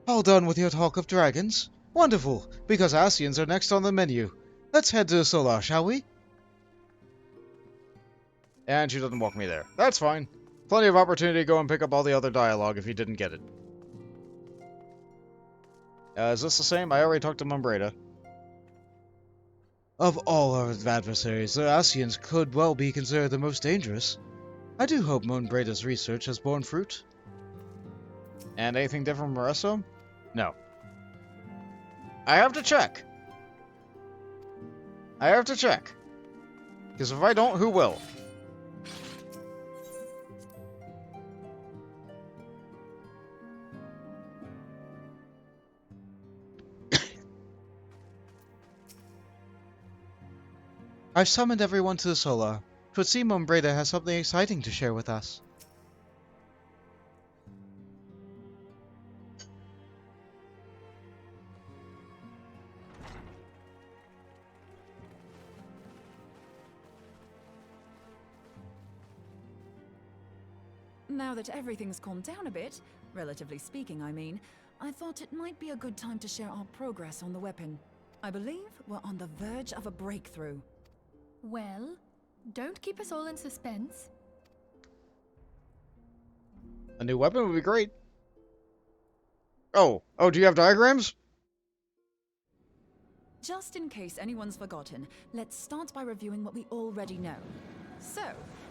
All done with your talk of dragons? Wonderful, because Asians are next on the menu. Let's head to Solar, shall we? And she doesn't walk me there. That's fine. Plenty of opportunity to go and pick up all the other dialogue if you didn't get it. Is this the same? I already talked to Mumbreda. Of all our adversaries, the Asians could well be considered the most dangerous. I do hope Moonbreda's research has borne fruit. And anything different from the rest of them? No. I have to check. I have to check. Because if I don't, who will? I've summoned everyone to the Solar. Twould seem Moonbreda has something exciting to share with us. Now that everything's calmed down a bit, relatively speaking I mean, I thought it might be a good time to share our progress on the weapon. I believe we're on the verge of a breakthrough. Well, don't keep us all in suspense. A new weapon would be great. Oh, do you have diagrams? Just in case anyone's forgotten, let's start by reviewing what we already know. So,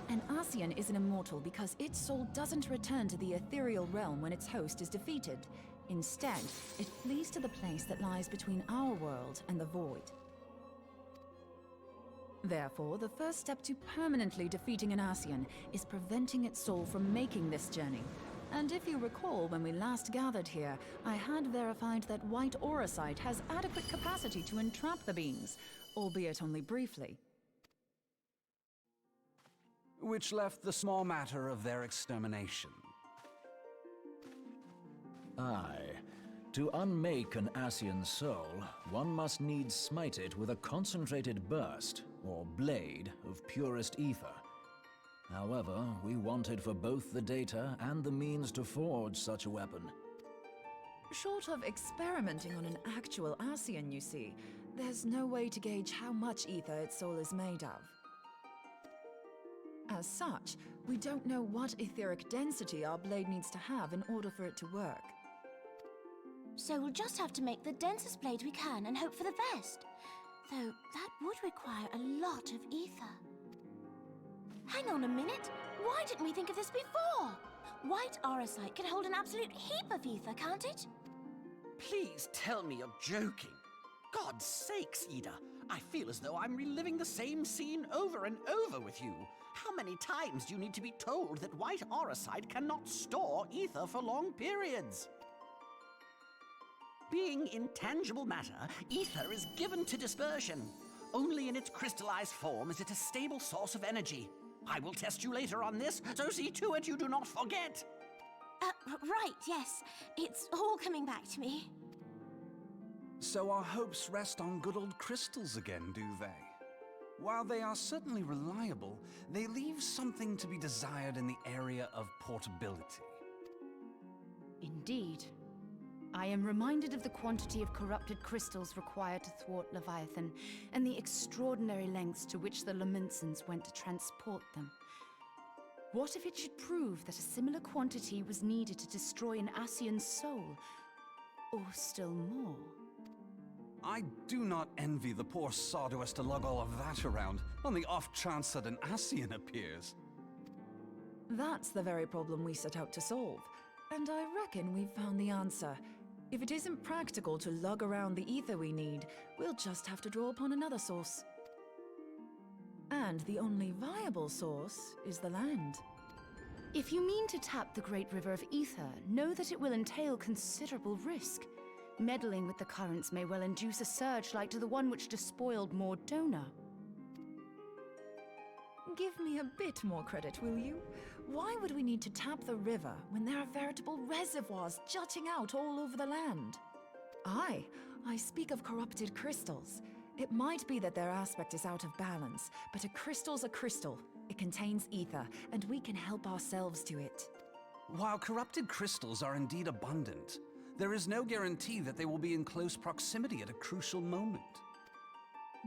an Asian is an immortal because its soul doesn't return to the ethereal realm when its host is defeated. Instead, it flees to the place that lies between our world and the void. Therefore, the first step to permanently defeating an Asian is preventing its soul from making this journey. And if you recall, when we last gathered here, I had verified that white auracite has adequate capacity to entrap the beings, albeit only briefly. Which left the small matter of their extermination. Aye. To unmake an Asian soul, one must needs smite it with a concentrated burst, or blade, of purest ether. However, we wanted for both the data and the means to forge such a weapon. Short of experimenting on an actual Asian, you see, there's no way to gauge how much ether its soul is made of. As such, we don't know what etheric density our blade needs to have in order for it to work. So we'll just have to make the densest blade we can and hope for the best. Though that would require a lot of ether. Hang on a minute. Why didn't we think of this before? White auracite can hold an absolute heap of ether, can't it? Please tell me you're joking. God's sakes, Ida. I feel as though I'm reliving the same scene over and over with you. How many times do you need to be told that white auracite cannot store ether for long periods? Being intangible matter, ether is given to dispersion. Only in its crystallized form is it a stable source of energy. I will test you later on this, so see to it you do not forget. Right, yes. It's all coming back to me. So our hopes rest on good old crystals again, do they? While they are certainly reliable, they leave something to be desired in the area of portability. Indeed. I am reminded of the quantity of corrupted crystals required to thwart Leviathan, and the extraordinary lengths to which the Lamentsons went to transport them. What if it should prove that a similar quantity was needed to destroy an Asian's soul? Or still more? I do not envy the poor sod who has to lug all of that around, on the off chance that an Asian appears. That's the very problem we set out to solve, and I reckon we've found the answer. If it isn't practical to lug around the ether we need, we'll just have to draw upon another source. And the only viable source is the land. If you mean to tap the great river of ether, know that it will entail considerable risk. Meddling with the currents may well induce a surge like to the one which despoiled Mordona. Give me a bit more credit, will you? Why would we need to tap the river when there are veritable reservoirs jutting out all over the land? I speak of corrupted crystals. It might be that their aspect is out of balance, but a crystal's a crystal. It contains ether, and we can help ourselves to it. While corrupted crystals are indeed abundant, There is no guarantee that they will be in close proximity at a crucial moment.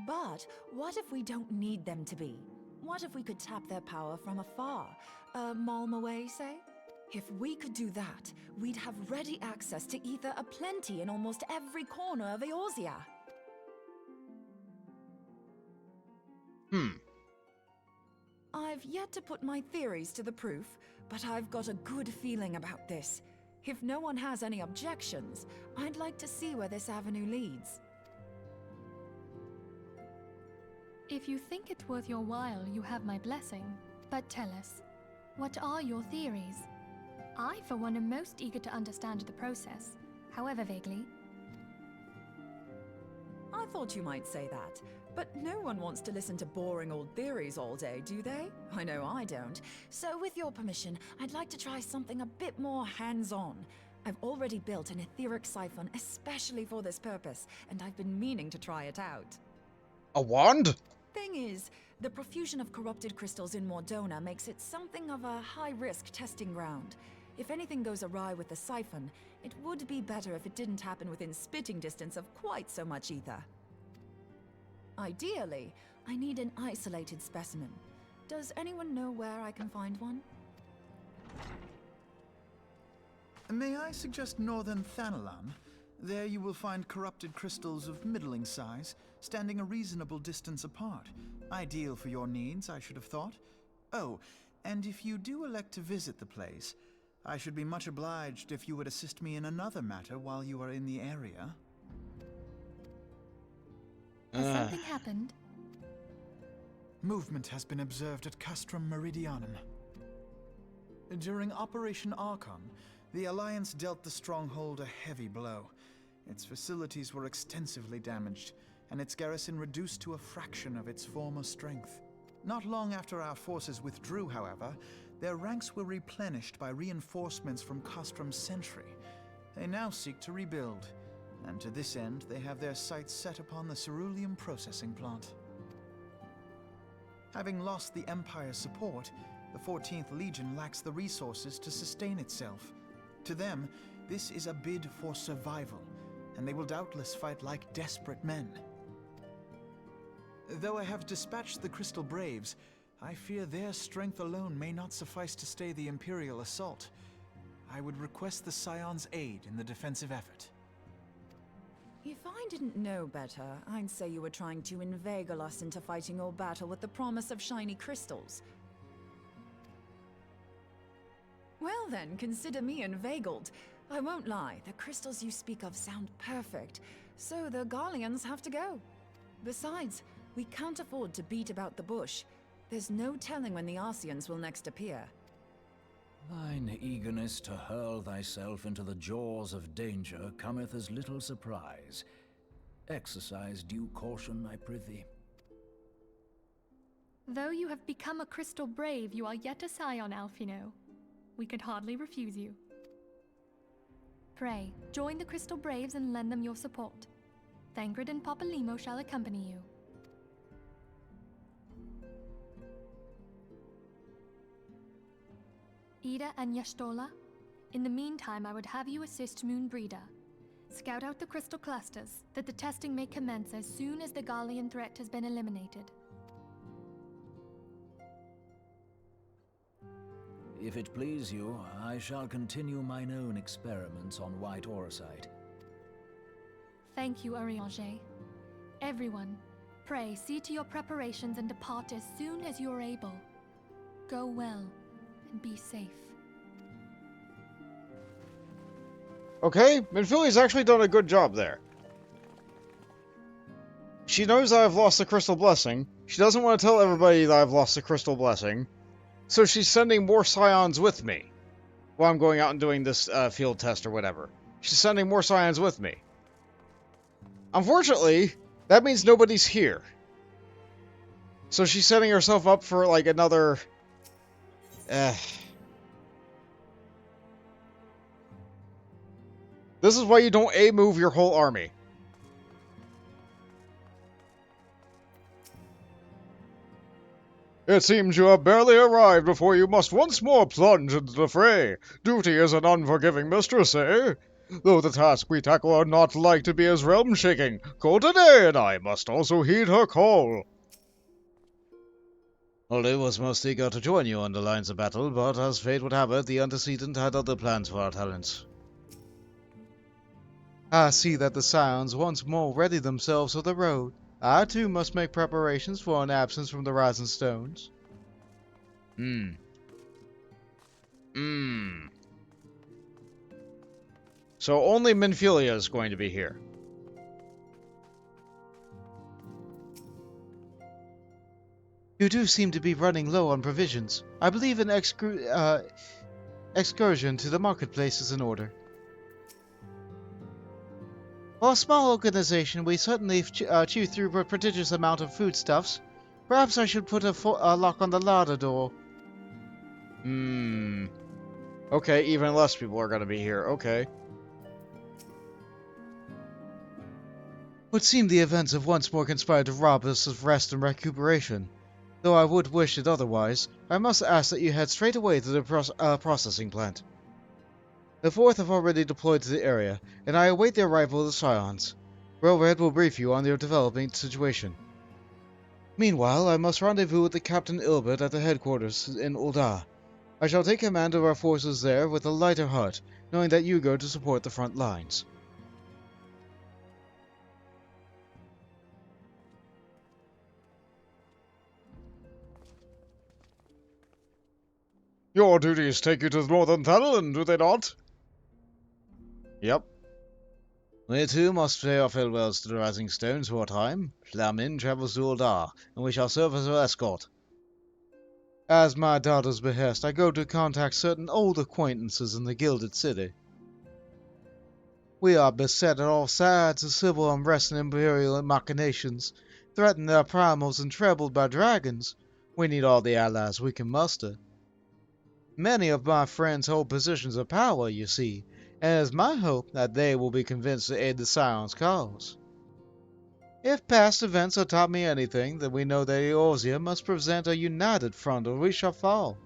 But what if we don't need them to be? What if we could tap their power from afar? A malm away, say? If we could do that, we'd have ready access to ether aplenty in almost every corner of Eorzea. I've yet to put my theories to the proof, but I've got a good feeling about this. If no one has any objections, I'd like to see where this avenue leads. If you think it worth your while, you have my blessing. But tell us, what are your theories? I, for one, am most eager to understand the process, however vaguely. I thought you might say that, but no one wants to listen to boring old theories all day, do they? I know I don't. So with your permission, I'd like to try something a bit more hands-on. I've already built an etheric siphon especially for this purpose, and I've been meaning to try it out. A wand? Thing is, the profusion of corrupted crystals in Mordona makes it something of a high-risk testing ground. If anything goes awry with the siphon, it would be better if it didn't happen within spitting distance of quite so much ether. Ideally, I need an isolated specimen. Does anyone know where I can find one? May I suggest northern Thanalan? There you will find corrupted crystals of middling size, standing a reasonable distance apart. Ideal for your needs, I should have thought. Oh, and if you do elect to visit the place, I should be much obliged if you would assist me in another matter while you are in the area. Has something happened? Movement has been observed at Castrum Meridianum. During Operation Archon, the Alliance dealt the stronghold a heavy blow. Its facilities were extensively damaged, and its garrison reduced to a fraction of its former strength. Not long after our forces withdrew, however, their ranks were replenished by reinforcements from Castrum's sentry. They now seek to rebuild, and to this end they have their sights set upon the ceruleum processing plant. Having lost the Empire's support, the 14th Legion lacks the resources to sustain itself. To them, this is a bid for survival, and they will doubtless fight like desperate men. Though I have dispatched the Crystal Braves, I fear their strength alone may not suffice to stay the Imperial assault. I would request the Scion's aid in the defensive effort. If I didn't know better, I'd say you were trying to inveigle us into fighting your battle with the promise of shiny crystals. Well then, consider me inveigled. I won't lie, the crystals you speak of sound perfect, so the Garleans have to go. Besides, we can't afford to beat about the bush. There's no telling when the Arceans will next appear. Thine eagerness to hurl thyself into the jaws of danger cometh as little surprise. Exercise due caution, I prithee. Though you have become a Crystal Brave, you are yet a Scion, Alphino. We could hardly refuse you. Pray, join the Crystal Braves and lend them your support. Thangred and Papalimo shall accompany you. Ida and Yashtola, in the meantime I would have you assist Moonbreeder. Scout out the crystal clusters, that the testing may commence as soon as the Garlean threat has been eliminated. If it please you, I shall continue mine own experiments on white orosite. Thank you, Arianger. Everyone, pray see to your preparations and depart as soon as you are able. Go well, and be safe. Okay, Minfuli's actually done a good job there. She knows I've lost the Crystal Blessing. She doesn't want to tell everybody that I've lost the Crystal Blessing. So she's sending more Scions with me. While I'm going out and doing this field test or whatever. She's sending more Scions with me. Unfortunately, that means nobody's here. So she's setting herself up for, like, another... This is why you don't A-move your whole army. It seems you have barely arrived before you must once more plunge into the fray. Duty is an unforgiving mistress, eh? Though the task we tackle are not like to be as realm-shaking, Goldeneye and I must also heed her call. Holly was most eager to join you on the lines of battle, but as fate would have it, the antecedent had other plans for our talents. I see that the Scions once more ready themselves for the road. I too must make preparations for an absence from the Rising Stones. So only Minfilia is going to be here. You do seem to be running low on provisions. I believe an excursion to the marketplace is in order. For a small organization, we certainly chew through a prodigious amount of foodstuffs. Perhaps I should put a lock on the larder door. Okay, even less people are going to be here. Okay. Would seem the events have once more conspired to rob us of rest and recuperation. Though I would wish it otherwise, I must ask that you head straight away to the processing plant. The Fourth have already deployed to the area, and I await the arrival of the Scions. Red will brief you on their developing situation. Meanwhile, I must rendezvous with the Captain Ilbert at the headquarters in Ul'dah. I shall take command of our forces there with a lighter heart, knowing that you go to support the front lines. Your duties take you to the Northern Thanalan, do they not? Yep. We too must pay our farewells to the Rising Stones for a time. Flamin travels to Ul'dah, and we shall serve as her escort. As my daughter's behest, I go to contact certain old acquaintances in the Gilded City. We are beset on all sides of civil unrest and imperial machinations, threatened our primals and troubled by dragons. We need all the allies we can muster. Many of my friends hold positions of power, you see, and it is my hope that they will be convinced to aid the Scion's cause. If past events have taught me anything, then we know that Eorzea must present a united front or we shall fall.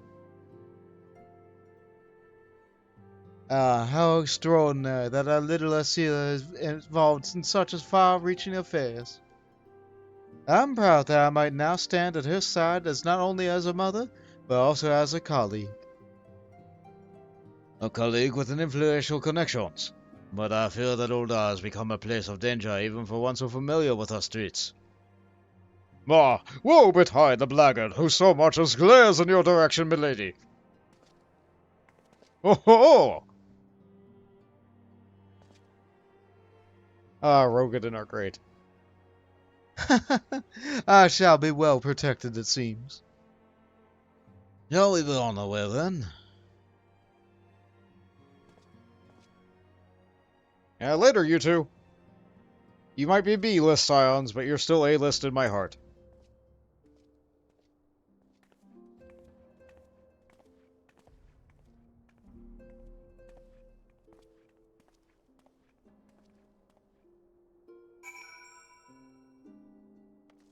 How extraordinary that our little Asila is involved in such as far-reaching affairs. I'm proud that I might now stand at her side as not only as a mother, but also as a colleague. A colleague with an influential connections. But I fear that Ul'dah has become a place of danger even for one so familiar with our streets. Woe betide the blackguard who so much as glares in your direction, milady. Oh ho! Rogadin are great. I shall be well protected, it seems. Shall we be on the way then? Yeah, later, you two. You might be B-list Scions, but you're still A-list in my heart.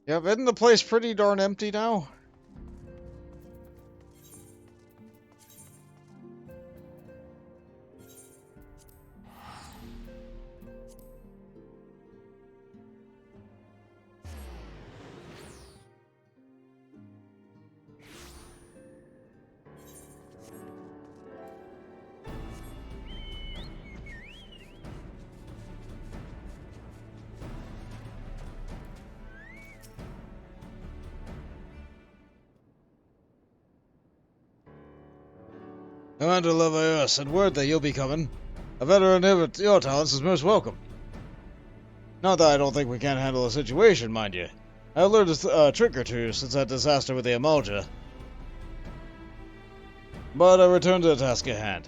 Yep, isn't the place pretty darn empty now? Commander Levaeur sent word that you'll be coming. A veteran of your talents is most welcome. Not that I don't think we can't handle the situation, mind you. I've learned a trick or two since that disaster with the Amalja. But I return to the task at hand.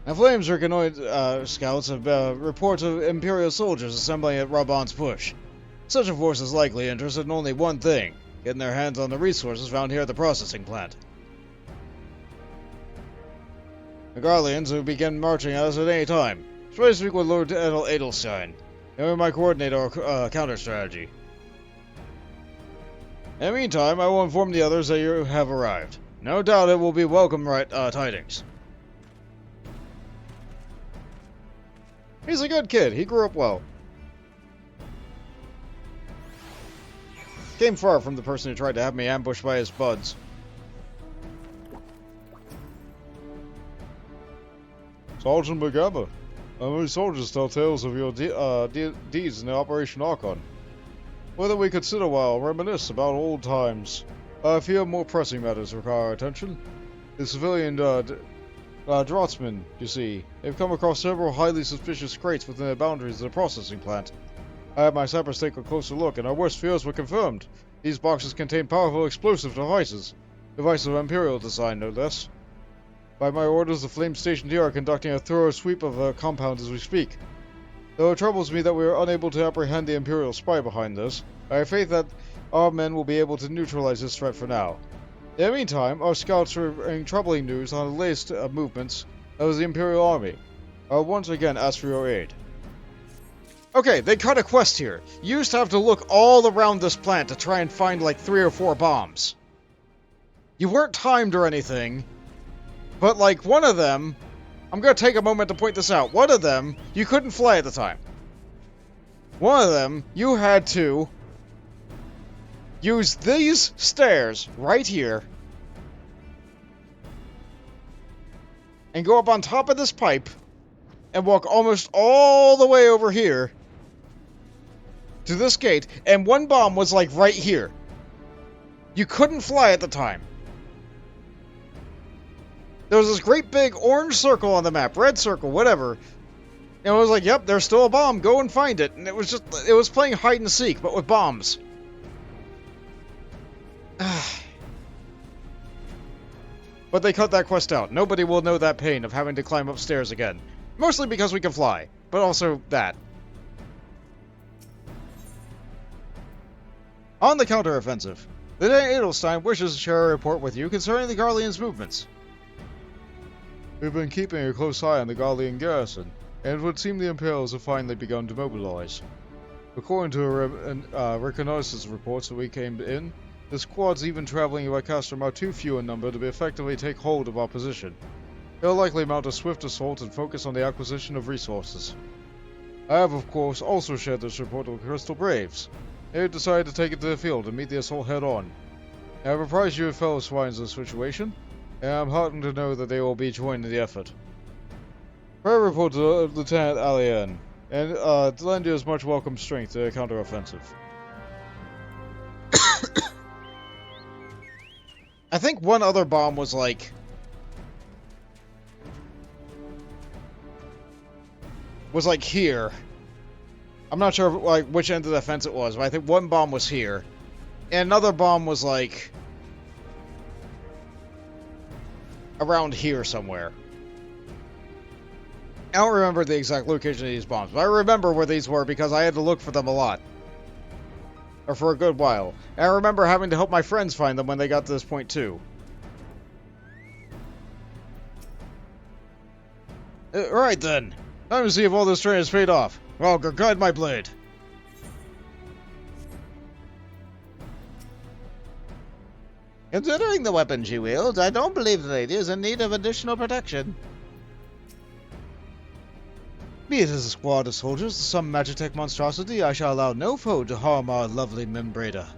Now, Flame's reconnoit scouts have reports of Imperial soldiers assembling at Rabon's Push. Such a force is likely interested in only one thing, getting their hands on the resources found here at the processing plant. The Garleans will begin marching at us at any time. Try to speak with Lord Edelstein, and we might coordinate our counter-strategy. In the meantime, I will inform the others that you have arrived. No doubt it will be welcome tidings. He's a good kid. He grew up well. Came far from the person who tried to have me ambushed by his buds. Sergeant McGammar, how many soldiers tell tales of your deeds in the Operation Archon? Whether we could sit a while, reminisce about old times. I fear more pressing matters require our attention. The civilian draftsmen, you see, they've come across several highly suspicious crates within the boundaries of the processing plant. I had my sappers take a closer look, and our worst fears were confirmed. These boxes contain powerful explosive devices. Devices of Imperial design, no less. By my orders, the Flame stationed here are conducting a thorough sweep of the compound as we speak. Though it troubles me that we are unable to apprehend the Imperial spy behind this, I have faith that our men will be able to neutralize this threat for now. In the meantime, our scouts are bringing troubling news on the latest movements of the Imperial Army. I will once again ask for your aid. Okay, they cut a quest here. You used to have to look all around this plant to try and find like 3 or 4 bombs. You weren't timed or anything, but like one of them, I'm going to take a moment to point this out. One of them, you couldn't fly at the time. One of them, you had to use these stairs right here and go up on top of this pipe and walk almost all the way over here to this gate, and one bomb was like right here. You couldn't fly at the time. There was this great big orange circle on the map, red circle, whatever. And it was like, yep, there's still a bomb, go and find it. And it was playing hide and seek, but with bombs. But they cut that quest out. Nobody will know that pain of having to climb upstairs again. Mostly because we can fly, but also that. On the counteroffensive, Lieutenant Edelstein wishes to share a report with you concerning the Garlean's movements. We've been keeping a close eye on the Garlean garrison, and it would seem the Imperials have finally begun to mobilize. According to reconnaissance reports that we came in, the squads even traveling by Castrum are too few in number to effectively take hold of our position. They'll likely mount a swift assault and focus on the acquisition of resources. I have, of course, also shared this report with Crystal Braves. They have decided to take it to the field and meet the assault head-on. I have apprised you of fellow swines of the situation, and I am heartened to know that they will be joining the effort. Prayer report to Lieutenant Alien, and to lend you as much welcome strength to the counteroffensive. I think one other bomb was like... here. I'm not sure like which end of the fence it was, but I think one bomb was here. And another bomb was like... around here somewhere. I don't remember the exact location of these bombs, but I remember where these were because I had to look for them a lot. Or for a good while. And I remember having to help my friends find them when they got to this point too. Alright then. Time to see if all this training has paid off. Well, guide my blade. Considering the weapons she wields, I don't believe the lady is in need of additional protection. Be it as a squad of soldiers to some Magitech monstrosity, I shall allow no foe to harm our lovely Membrada.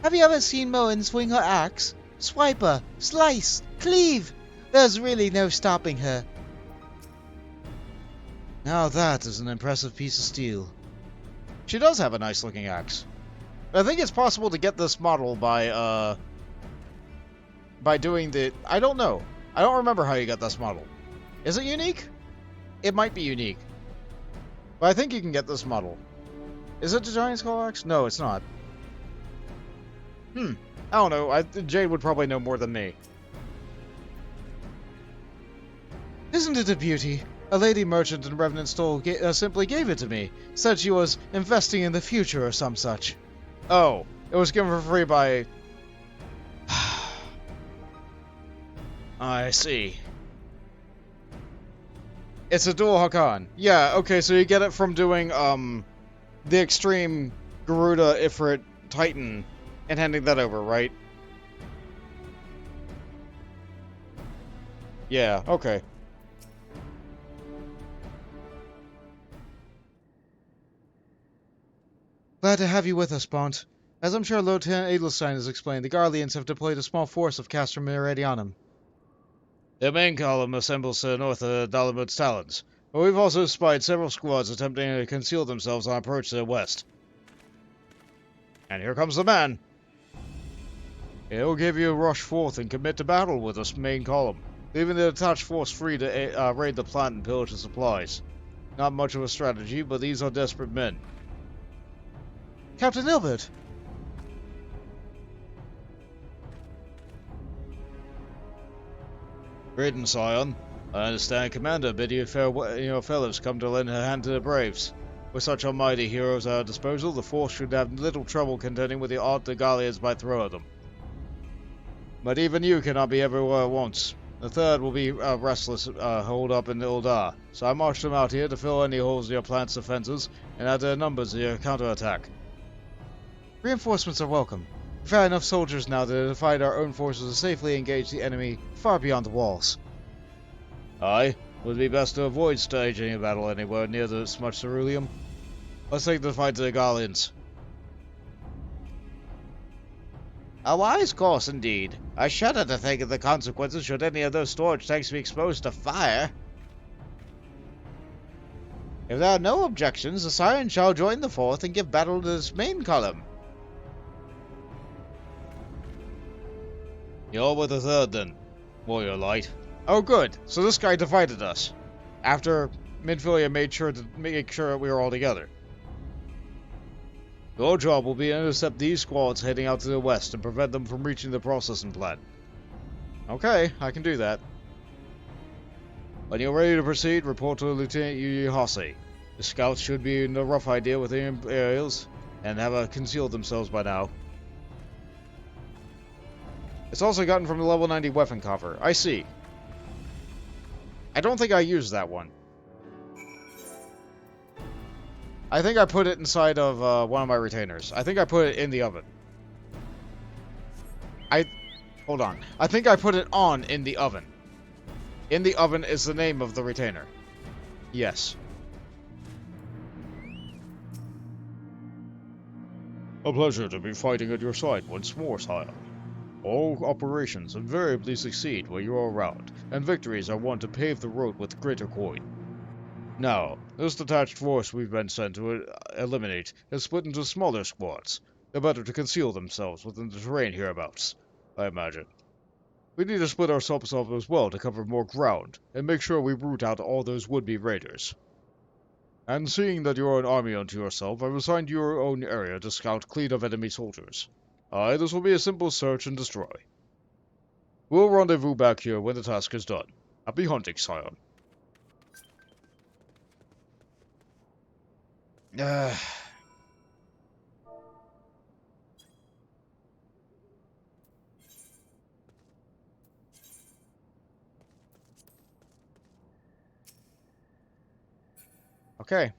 Have you ever seen Moen swing her axe? Swipe her, slice, cleave! There's really no stopping her. Now that is an impressive piece of steel. She does have a nice looking axe. I think it's possible to get this model by doing the... I don't know. I don't remember how you got this model. Is it unique? It might be unique. But I think you can get this model. Is it the Giant Skull Axe? No, it's not. I don't know. Jade would probably know more than me. Isn't it a beauty? A lady merchant in Revenant Stole simply gave it to me. Said she was investing in the future or some such. Oh, it was given for free by... I see. It's a dual Hakan. Yeah, okay, so you get it from doing, the Extreme Garuda Ifrit Titan and handing that over, right? Glad to have you with us, Bont. As I'm sure Lieutenant Edelstein has explained, the Garleans have deployed a small force of Castrum Meridianum. Their main column assembles to the north of Dalamud's Talons, but we've also spied several squads attempting to conceal themselves on approach to the west. And here comes the man! He'll give you a rush forth and commit to battle with this main column, leaving the detached force free to raid the plant and pillage the supplies. Not much of a strategy, but these are desperate men. Captain Ilbert! Greetings, Scion. I understand Commander bid you your fellows come to lend a hand to the Braves. With such almighty heroes at our disposal, the force should have little trouble contending with the odd Gallians by throw of them. But even you cannot be everywhere at once. The third will be restless holed up in Ildar, so I marched them out here to fill any holes in your plant's defenses and add their numbers to your counterattack. Reinforcements are welcome. We've had enough soldiers now to defy our own forces to safely engage the enemy far beyond the walls. Aye, would be best to avoid staging a battle anywhere near this much ceruleum. Let's take the fight to the Garleans. A wise course indeed. I shudder to think of the consequences should any of those storage tanks be exposed to fire. If there are no objections, the Scion shall join the fourth and give battle to this main column. You're with the third then, Warrior Light. Oh good, so this guy divided us. After Midfilia made sure to make sure that we were all together. Your job will be to intercept these squads heading out to the west and prevent them from reaching the processing plant. Okay, I can do that. When you're ready to proceed, report to Lieutenant Yu Hase. The scouts should be in a rough idea with the Imperials and have concealed themselves by now. It's also gotten from the level 90 weapon cover. I see. I don't think I used that one. I think I put it inside of one of my retainers. I think I put it in the oven. Hold on. I think I put it on in the oven. In the oven is the name of the retainer. Yes. A pleasure to be fighting at your side once more, sire. All operations invariably succeed where you are around, and victories are won to pave the road with greater coin. Now, this detached force we've been sent to eliminate is split into smaller squads. They're better to conceal themselves within the terrain hereabouts, I imagine. We need to split ourselves up as well to cover more ground, and make sure we root out all those would-be raiders. And seeing that you're an army unto yourself, I've assigned your own area to scout clean of enemy soldiers. Aye, this will be a simple search and destroy. We'll rendezvous back here when the task is done. Happy hunting, Scion. Okay.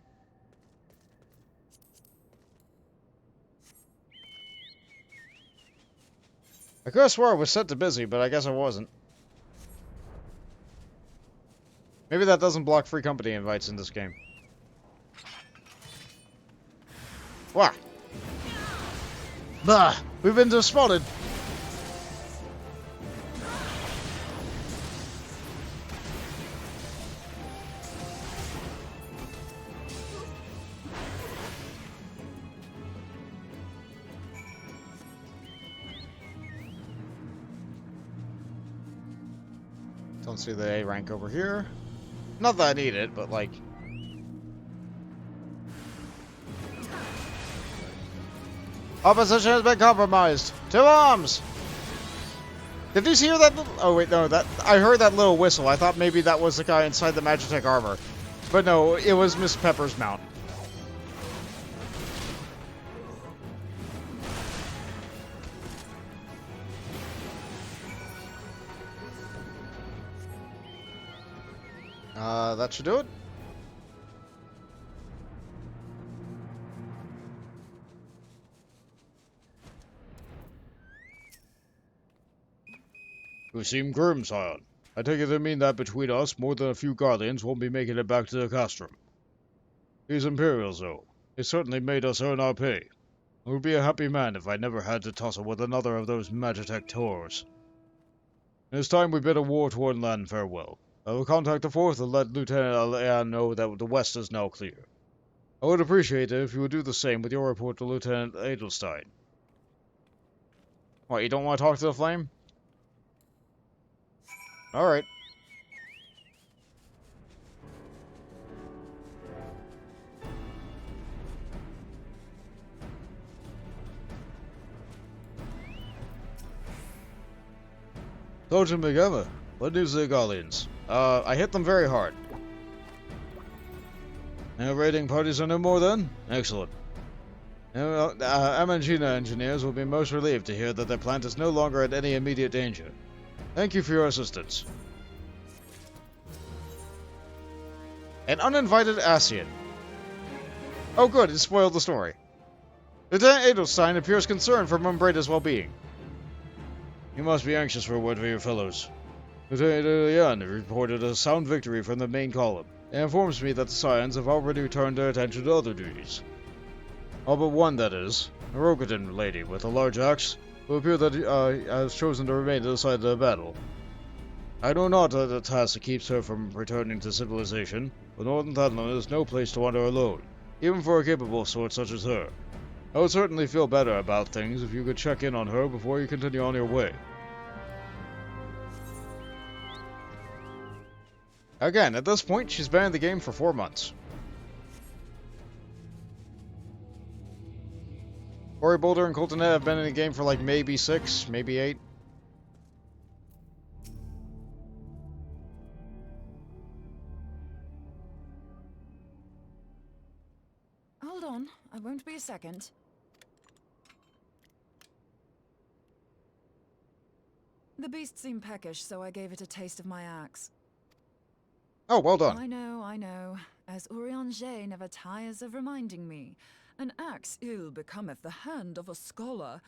I could have swore I was set to busy, but I guess I wasn't. Maybe that doesn't block free company invites in this game. Wah! Bah! We've been spotted! Don't see the A rank over here. Not that I need it, but like... Opposition has been compromised! To arms! Did you hear that? Oh wait, no, I heard that little whistle. I thought maybe that was the guy inside the Magitech armor. But no, it was Miss Pepper's mount. That should do it. You seem grim, Scion. I take it to mean that between us, more than a few Guardians won't be making it back to the Castrum. These Imperials, though. They certainly made us earn our pay. I would be a happy man if I never had to tussle with another of those Magitech tours. It is time we bid a war-torn land farewell. I will contact the 4th and let Lieutenant Alain know that the west is now clear. I would appreciate it if you would do the same with your report to Lieutenant Edelstein. What, you don't want to talk to the Flame? Alright. Sergeant McGammar, what news of the Gallians? I hit them very hard. Now raiding parties are no more then? Excellent. Now, Amangina engineers will be most relieved to hear that their plant is no longer in any immediate danger. Thank you for your assistance. An uninvited Asian. Oh good, it spoiled the story. Lieutenant Edelstein appears concerned for Mumbrata's well-being. You must be anxious for a word from your fellows. Lieutenant Elian reported a sound victory from the main column, and informs me that the Scions have already returned their attention to other duties. All but one, that is, a Rogadan lady with a large axe, who appear that has chosen to remain to the side of the battle. I know not that the task keeps her from returning to civilization, but Northern Thadland is no place to wander alone, even for a capable sort such as her. I would certainly feel better about things if you could check in on her before you continue on your way. Again, at this point, she's been in the game for 4 months. Cory Boulder and Coltonet have been in the game for like maybe 6, maybe 8. Hold on, I won't be a second. The beast seemed peckish, so I gave it a taste of my axe. Oh, well done. I know. As Urianger never tires of reminding me. An axe ill becometh the hand of a scholar.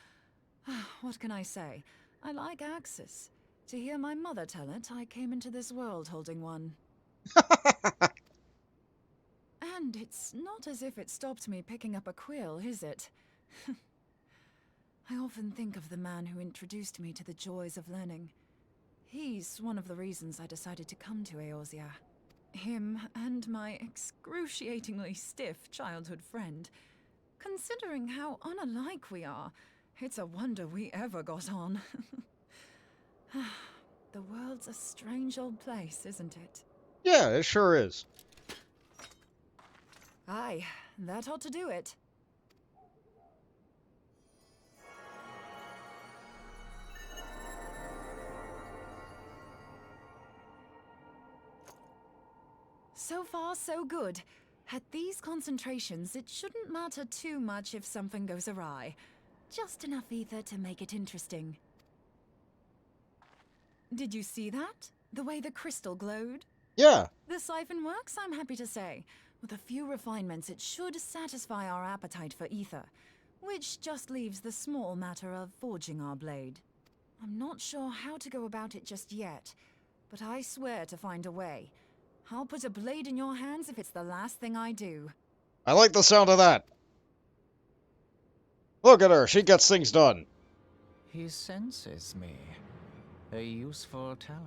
What can I say? I like axes. To hear my mother tell it, I came into this world holding one. And it's not as if it stopped me picking up a quill, is it? I often think of the man who introduced me to the joys of learning. He's one of the reasons I decided to come to Eorzea. Him and my excruciatingly stiff childhood friend. Considering how unalike we are, it's a wonder we ever got on. The world's a strange old place, isn't it? Yeah, it sure is. Aye, that ought to do it. So far, so good. At these concentrations, it shouldn't matter too much if something goes awry. Just enough ether to make it interesting. Did you see that? The way the crystal glowed? Yeah. The siphon works, I'm happy to say. With a few refinements, it should satisfy our appetite for ether, which just leaves the small matter of forging our blade. I'm not sure how to go about it just yet, but I swear to find a way. I'll put a blade in your hands if it's the last thing I do. I like the sound of that. Look at her, she gets things done. He senses me. A useful talent.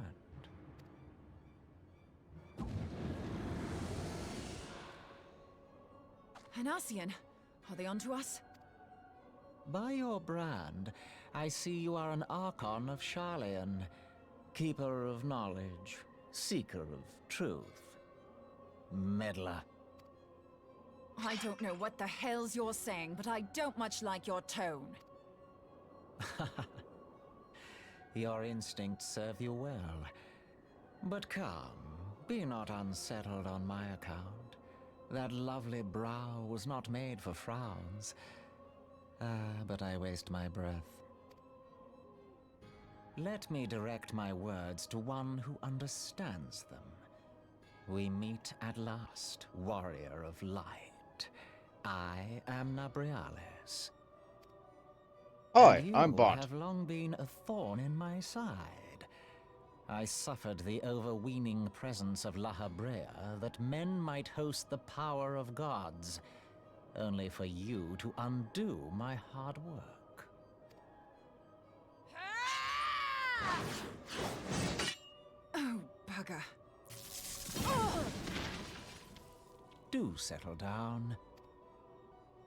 Hanassian, are they onto us? By your brand, I see you are an Archon of Sharlayan, keeper of knowledge, seeker of truth. Meddler. I don't know what the hell's you're saying, but I don't much like your tone. Your instincts serve you well. But come, be not unsettled on my account. That lovely brow was not made for frowns. But I waste my breath. Let me direct my words to one who understands them. We meet at last, warrior of light. I am Nabriales. Hi, I'm Bont. You have long been a thorn in my side. I suffered the overweening presence of La Habrea that men might host the power of gods. only for you to undo my hard work. Oh, bugger. Do settle down.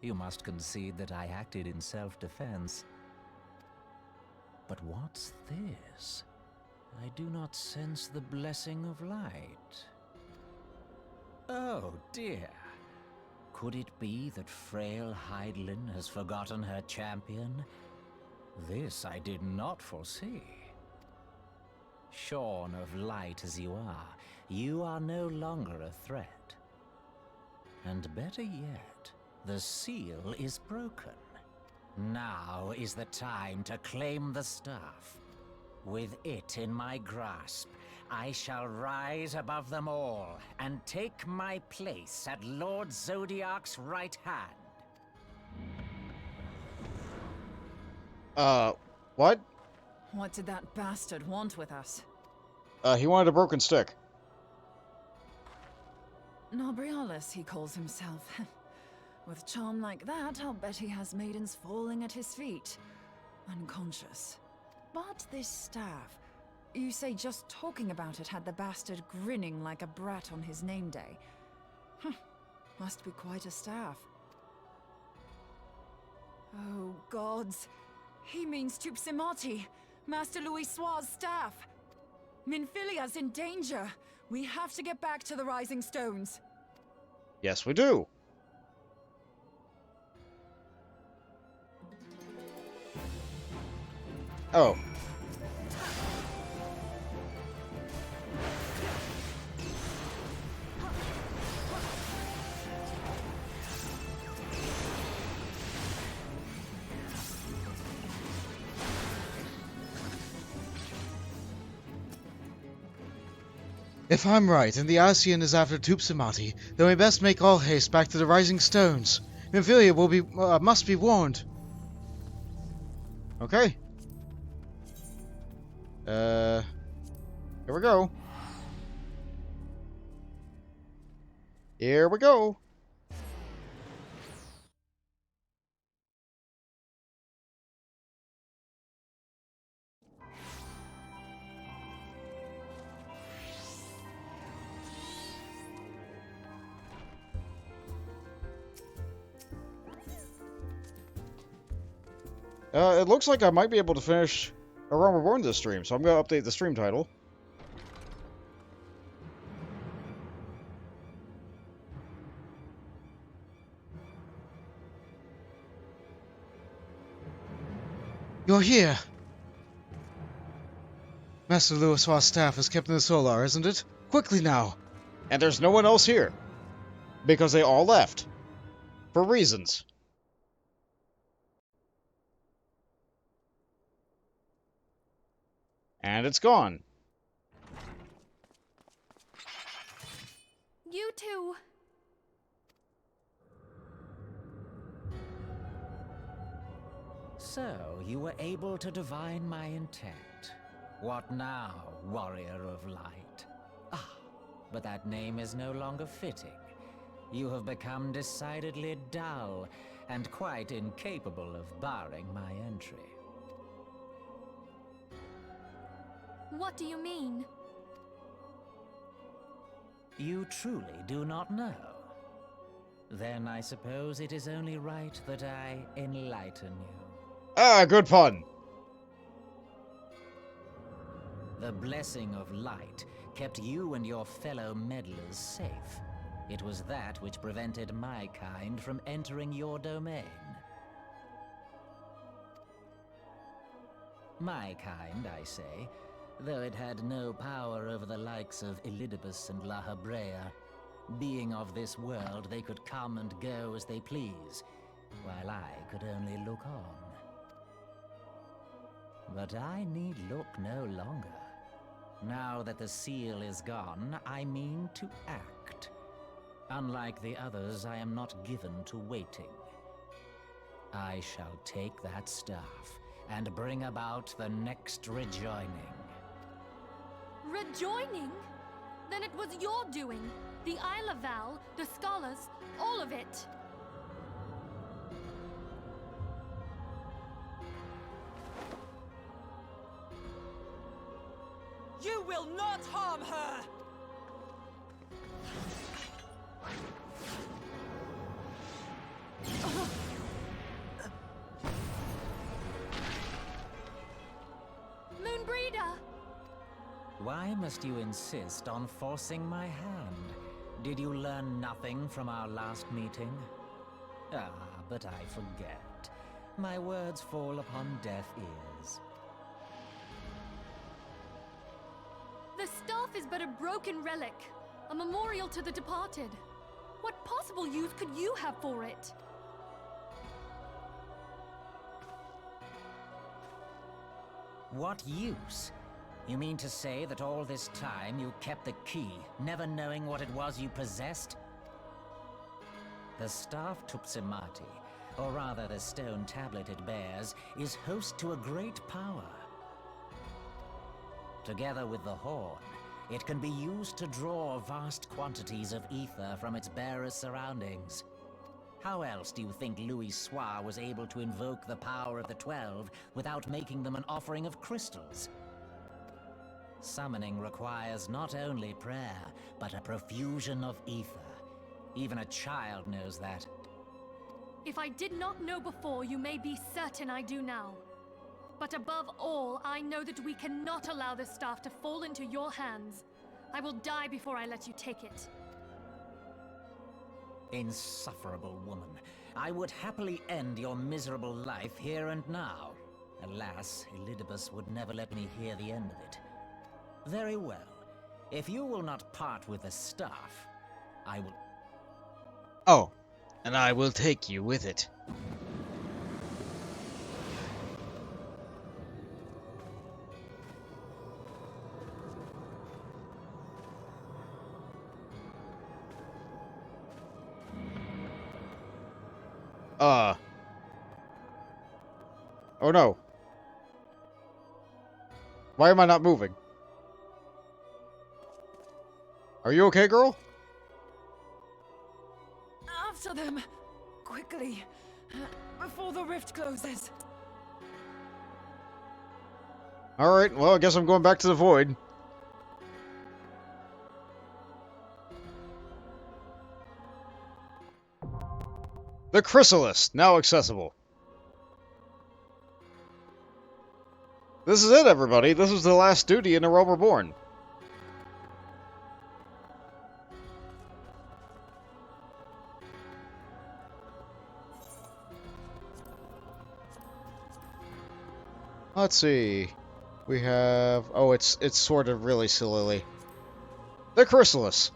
You must concede that I acted in self-defense. But what's this? I do not sense the blessing of light. Oh dear. Could it be that frail Hydelin has forgotten her champion? This I did not foresee. Shorn of light as you are no longer a threat. And better yet, the seal is broken. Now is the time to claim the staff. With it in my grasp, I shall rise above them all and take my place at Lord Zodiac's right hand. What? What did that bastard want with us? He wanted a broken stick. Nobrialis, he calls himself. With charm like that, I'll bet he has maidens falling at his feet. Unconscious. But this staff, you say just talking about it had the bastard grinning like a brat on his name day. Must be quite a staff. Oh, gods. He means Tupsimati, Master Louis Soir's staff. Minfilia's in danger. We have to get back to the Rising Stones. Yes, we do. Oh. If I'm right, and the Ascian is after Tupsimati, then we best make all haste back to the Rising Stones. Minfilia will be, must be warned. Okay. Here we go. Here we go. It looks like I might be able to finish around Reborn this stream, so I'm going to update the stream title. You're here! Master Louisoir's staff is kept in the Solar, isn't it? Quickly now! And there's no one else here. Because they all left. For reasons. And it's gone. You too. So, you were able to divine my intent. What now, warrior of light? Ah, but that name is no longer fitting. You have become decidedly dull, and quite incapable of barring my entry. What do you mean? You truly do not know? Then I suppose it is only right that I enlighten you. Ah, good pun! The blessing of light kept you and your fellow meddlers safe. It was that which prevented my kind from entering your domain. My kind, I say, though it had no power over the likes of Elidibus and La Habrea. Being of this world, they could come and go as they please, while I could only look on. But I need look no longer. Now that the seal is gone, I mean to act. Unlike the others, I am not given to waiting. I shall take that staff and bring about the next rejoining. Rejoining? Then it was your doing. The Isle of Val, the scholars, all of it. will not harm her! Moonbreeder! Why must you insist on forcing my hand? Did you learn nothing from our last meeting? Ah, but I forget. My words fall upon deaf ears. The staff is but a broken relic, a memorial to the departed. What possible use could you have for it? What use? You mean to say that all this time you kept the key, never knowing what it was you possessed? The staff Tupsimati, or rather the stone tablet it bears, is host to a great power. Together with the horn, it can be used to draw vast quantities of ether from its bearer's surroundings. How else do you think Louis Soir was able to invoke the power of the 12 without making them an offering of crystals? Summoning requires not only prayer, but a profusion of ether. Even a child knows that. If I did not know before, you may be certain I do now. But above all, I know that we cannot allow this staff to fall into your hands. I will die before I let you take it. Insufferable woman. I would happily end your miserable life here and now. Alas, Elidibus would never let me hear the end of it. Very well. If you will not part with the staff, I will... Oh, and I will take you with it. Oh no. Why am I not moving? Are you okay, girl? After them! Quickly! Before the rift closes! Alright, well, I guess I'm going back to the void. The Chrysalis, now accessible. This is it, everybody. This is the last duty in the realm Reborn. Let's see. We have... Oh, it's sort of really sillily. The Chrysalis.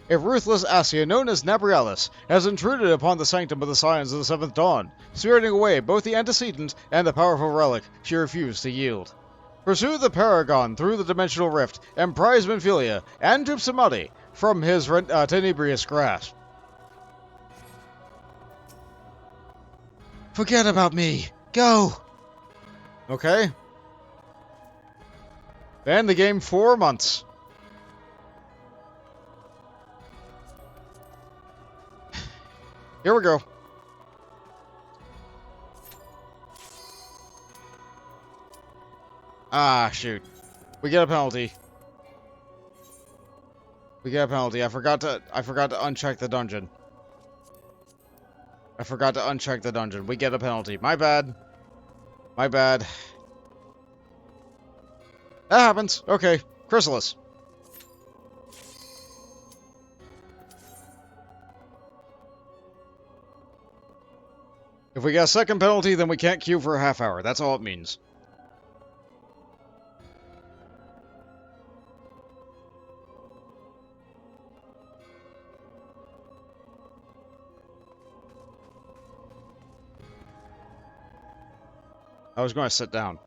A ruthless Assia known as Nabrialis has intruded upon the sanctum of the Scions of the Seventh Dawn, spiriting away both the antecedent and the powerful relic she refused to yield. Pursue the Paragon through the dimensional rift and prize Minfilia and Tupsimati from his tenebrious grasp. Forget about me. Go! Okay. Ban the game 4 months. Here we go. Ah, shoot. We get a penalty. We get a penalty. I forgot to uncheck the dungeon. I forgot to uncheck the dungeon. We get a penalty. My bad. My bad. That happens. Okay. Chrysalis. If we get a second penalty, then we can't queue for a half hour. That's all it means. I was going to sit down.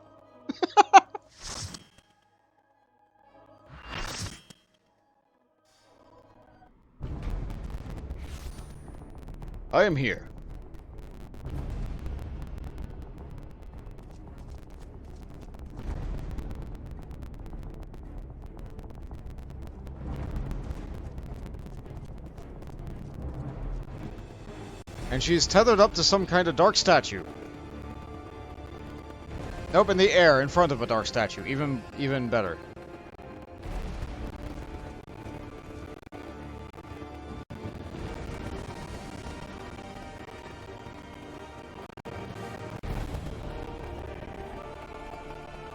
I am here. And she's tethered up to some kind of dark statue. Nope, in the air, in front of a dark statue. Even better.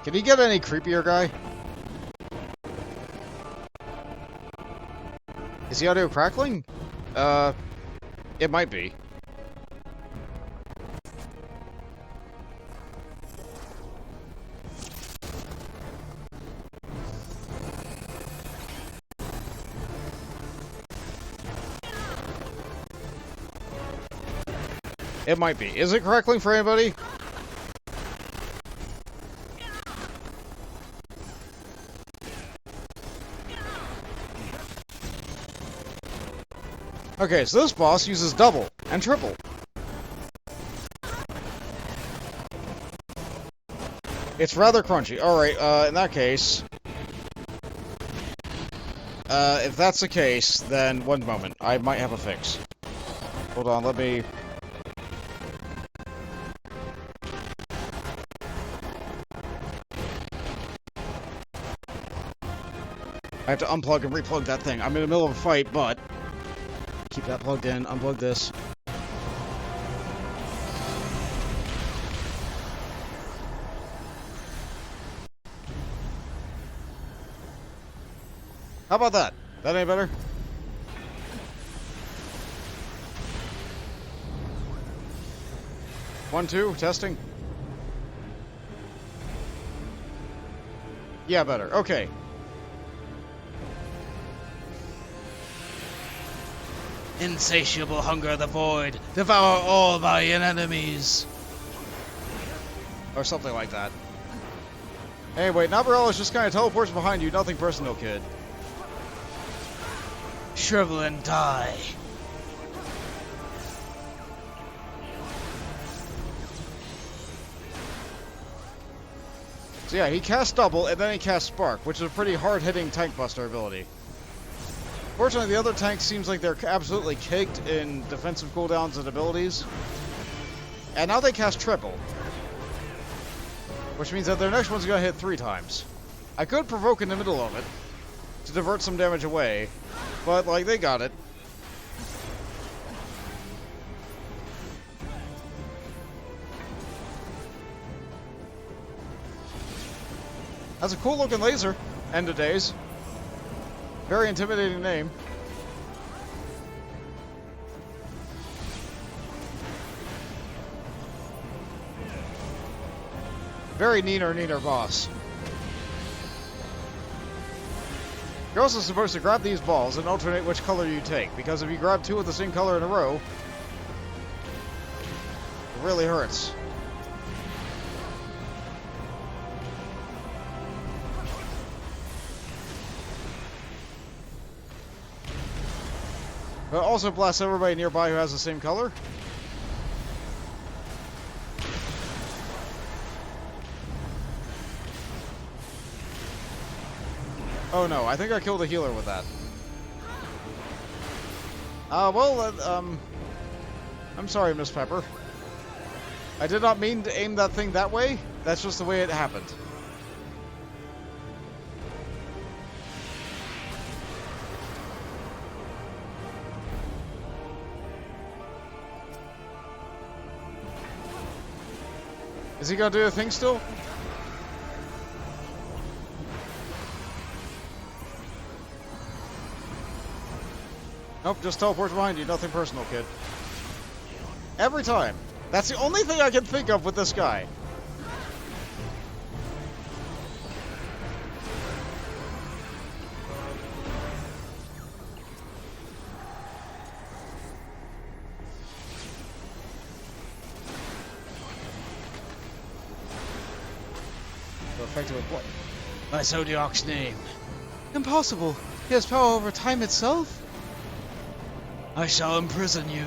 Can he get any creepier, guy? Is the audio crackling? It might be. It might be. Is it crackling for anybody? Okay, so this boss uses double and triple. It's rather crunchy. Alright, in that case... if that's the case, then one moment. I might have a fix. Hold on, let me... I have to unplug and replug that thing. I'm in the middle of a fight, but... keep that plugged in, unplug this. How about that? That any better? One, two, testing. Yeah, better. Okay. Insatiable hunger of the void, devour all my enemies. Or something like that. Anyway, Nabarella's just kind of teleports behind you, nothing personal, kid. Shrivel and die. So yeah, he casts double, and then he casts spark, which is a pretty hard-hitting tank buster ability. Fortunately, the other tanks seems like they're absolutely caked in defensive cooldowns and abilities. And now they cast triple. Which means that their next one's gonna hit 3 times. I could provoke in the middle of it to divert some damage away, but, like, they got it. That's a cool looking laser. End of days. Very intimidating name. Very neener boss. You're also supposed to grab these balls and alternate which color you take, because if you grab 2 of the same color in a row, it really hurts. But also blast everybody nearby who has the same color. Oh no, I think I killed a healer with that. I'm sorry, Miss Pepper. I did not mean to aim that thing that way. That's just the way it happened. Is he gonna do a thing still? Nope, just teleport behind you. Nothing personal, kid. Every time. That's the only thing I can think of with this guy. Effective with what? By Zodiac's name. Impossible. He has power over time itself? I shall imprison you.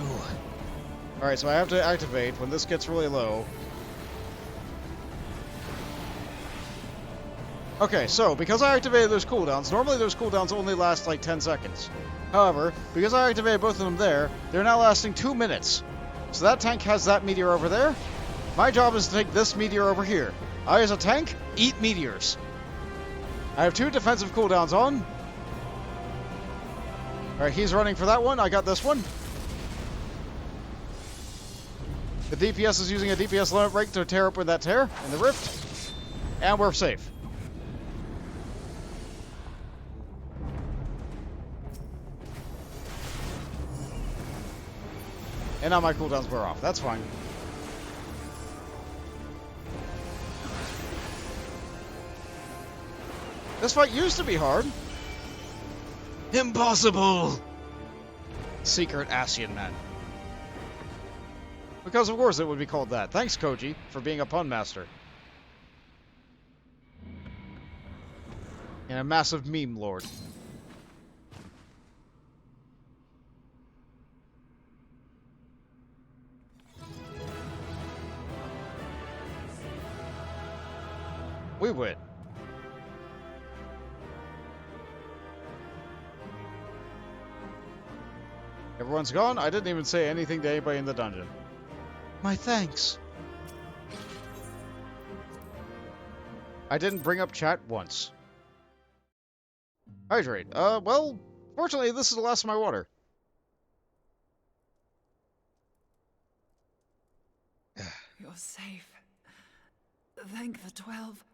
Alright, so I have to activate when this gets really low. Okay, so because I activated those cooldowns, normally those cooldowns only last like 10 seconds. However, because I activated both of them there, they're now lasting 2 minutes. So that tank has that meteor over there. My job is to take this meteor over here. I, as a tank, eat meteors. I have 2 defensive cooldowns on. Alright, he's running for that one. I got this one. The DPS is using a DPS limit break to tear open that tear in the rift. And we're safe. And now my cooldowns wear off. That's fine. This fight used to be hard. Impossible! Secret Asian Man. Because of course it would be called that. Thanks, Koji, for being a pun master. And a massive meme lord. We win. Everyone's gone? I didn't even say anything to anybody in the dungeon. My thanks. I didn't bring up chat once. Hydrate. Well, fortunately, this is the last of my water. You're safe. Thank the 12.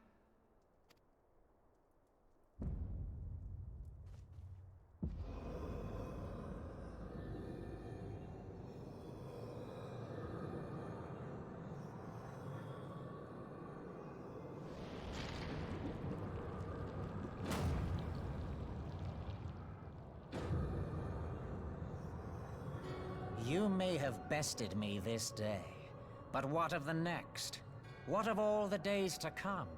You may have bested me this day, but what of the next? What of all the days to come?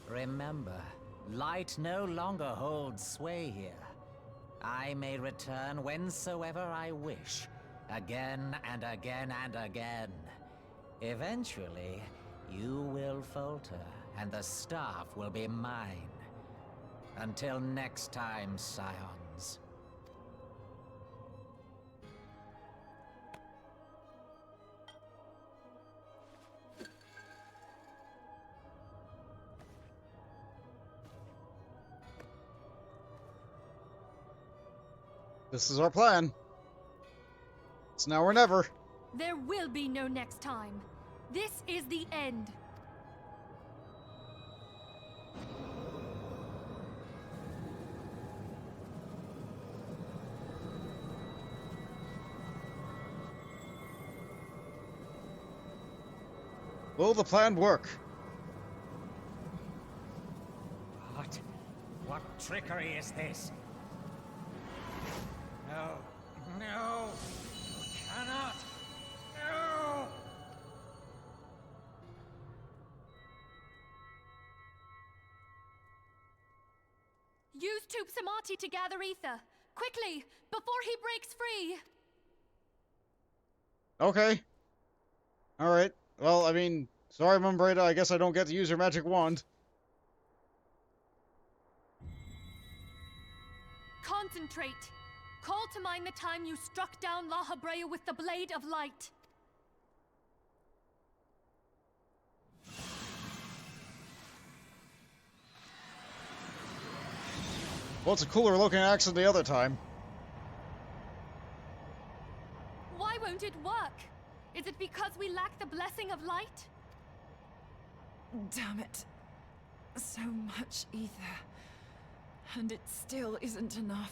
Remember, light no longer holds sway here. I may return whensoever I wish, again and again and again. Eventually, you will falter, and the staff will be mine. Until next time, Scions. This is our plan. It's now or never. There will be no next time. This is the end. Will the plan work? What? What trickery is this? No. No! Cannot! No! Use Tube Samati to gather ether. Quickly, before he breaks free. Okay. Alright. Well, I mean, sorry, Mumbrata, I guess I don't get to use your magic wand. Concentrate. Call to mind the time you struck down La Habrea with the Blade of Light. Well, it's a cooler looking axe than the other time. Why won't it work? Is it because we lack the blessing of light? Damn it. So much ether. And it still isn't enough.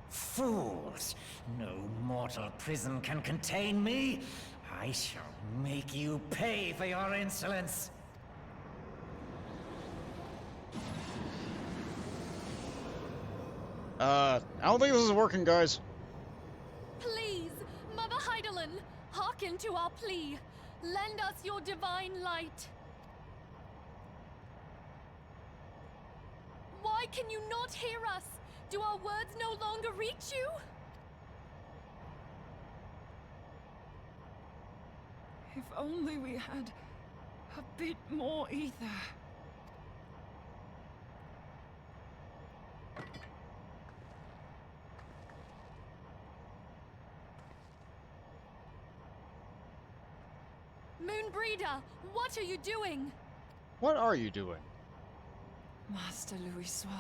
Fools! No mortal prison can contain me! I shall make you pay for your insolence! I don't think this is working, guys. Please, Mother Heidelin, hearken to our plea. Lend us your divine light. Why can you not hear us? Do our words no longer reach you? If only we had a bit more ether. Moonbreeder, what are you doing? What are you doing? Master Louis Soir,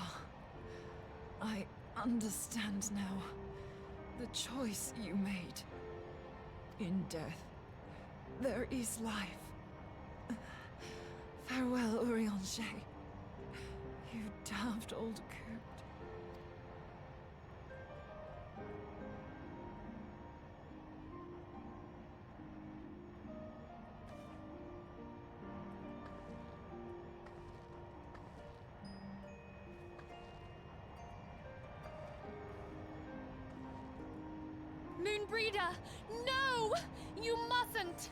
I understand now. The choice you made. In death, there is life. Farewell, Urianger. You damned old coot. Moonbreeder! No! You mustn't!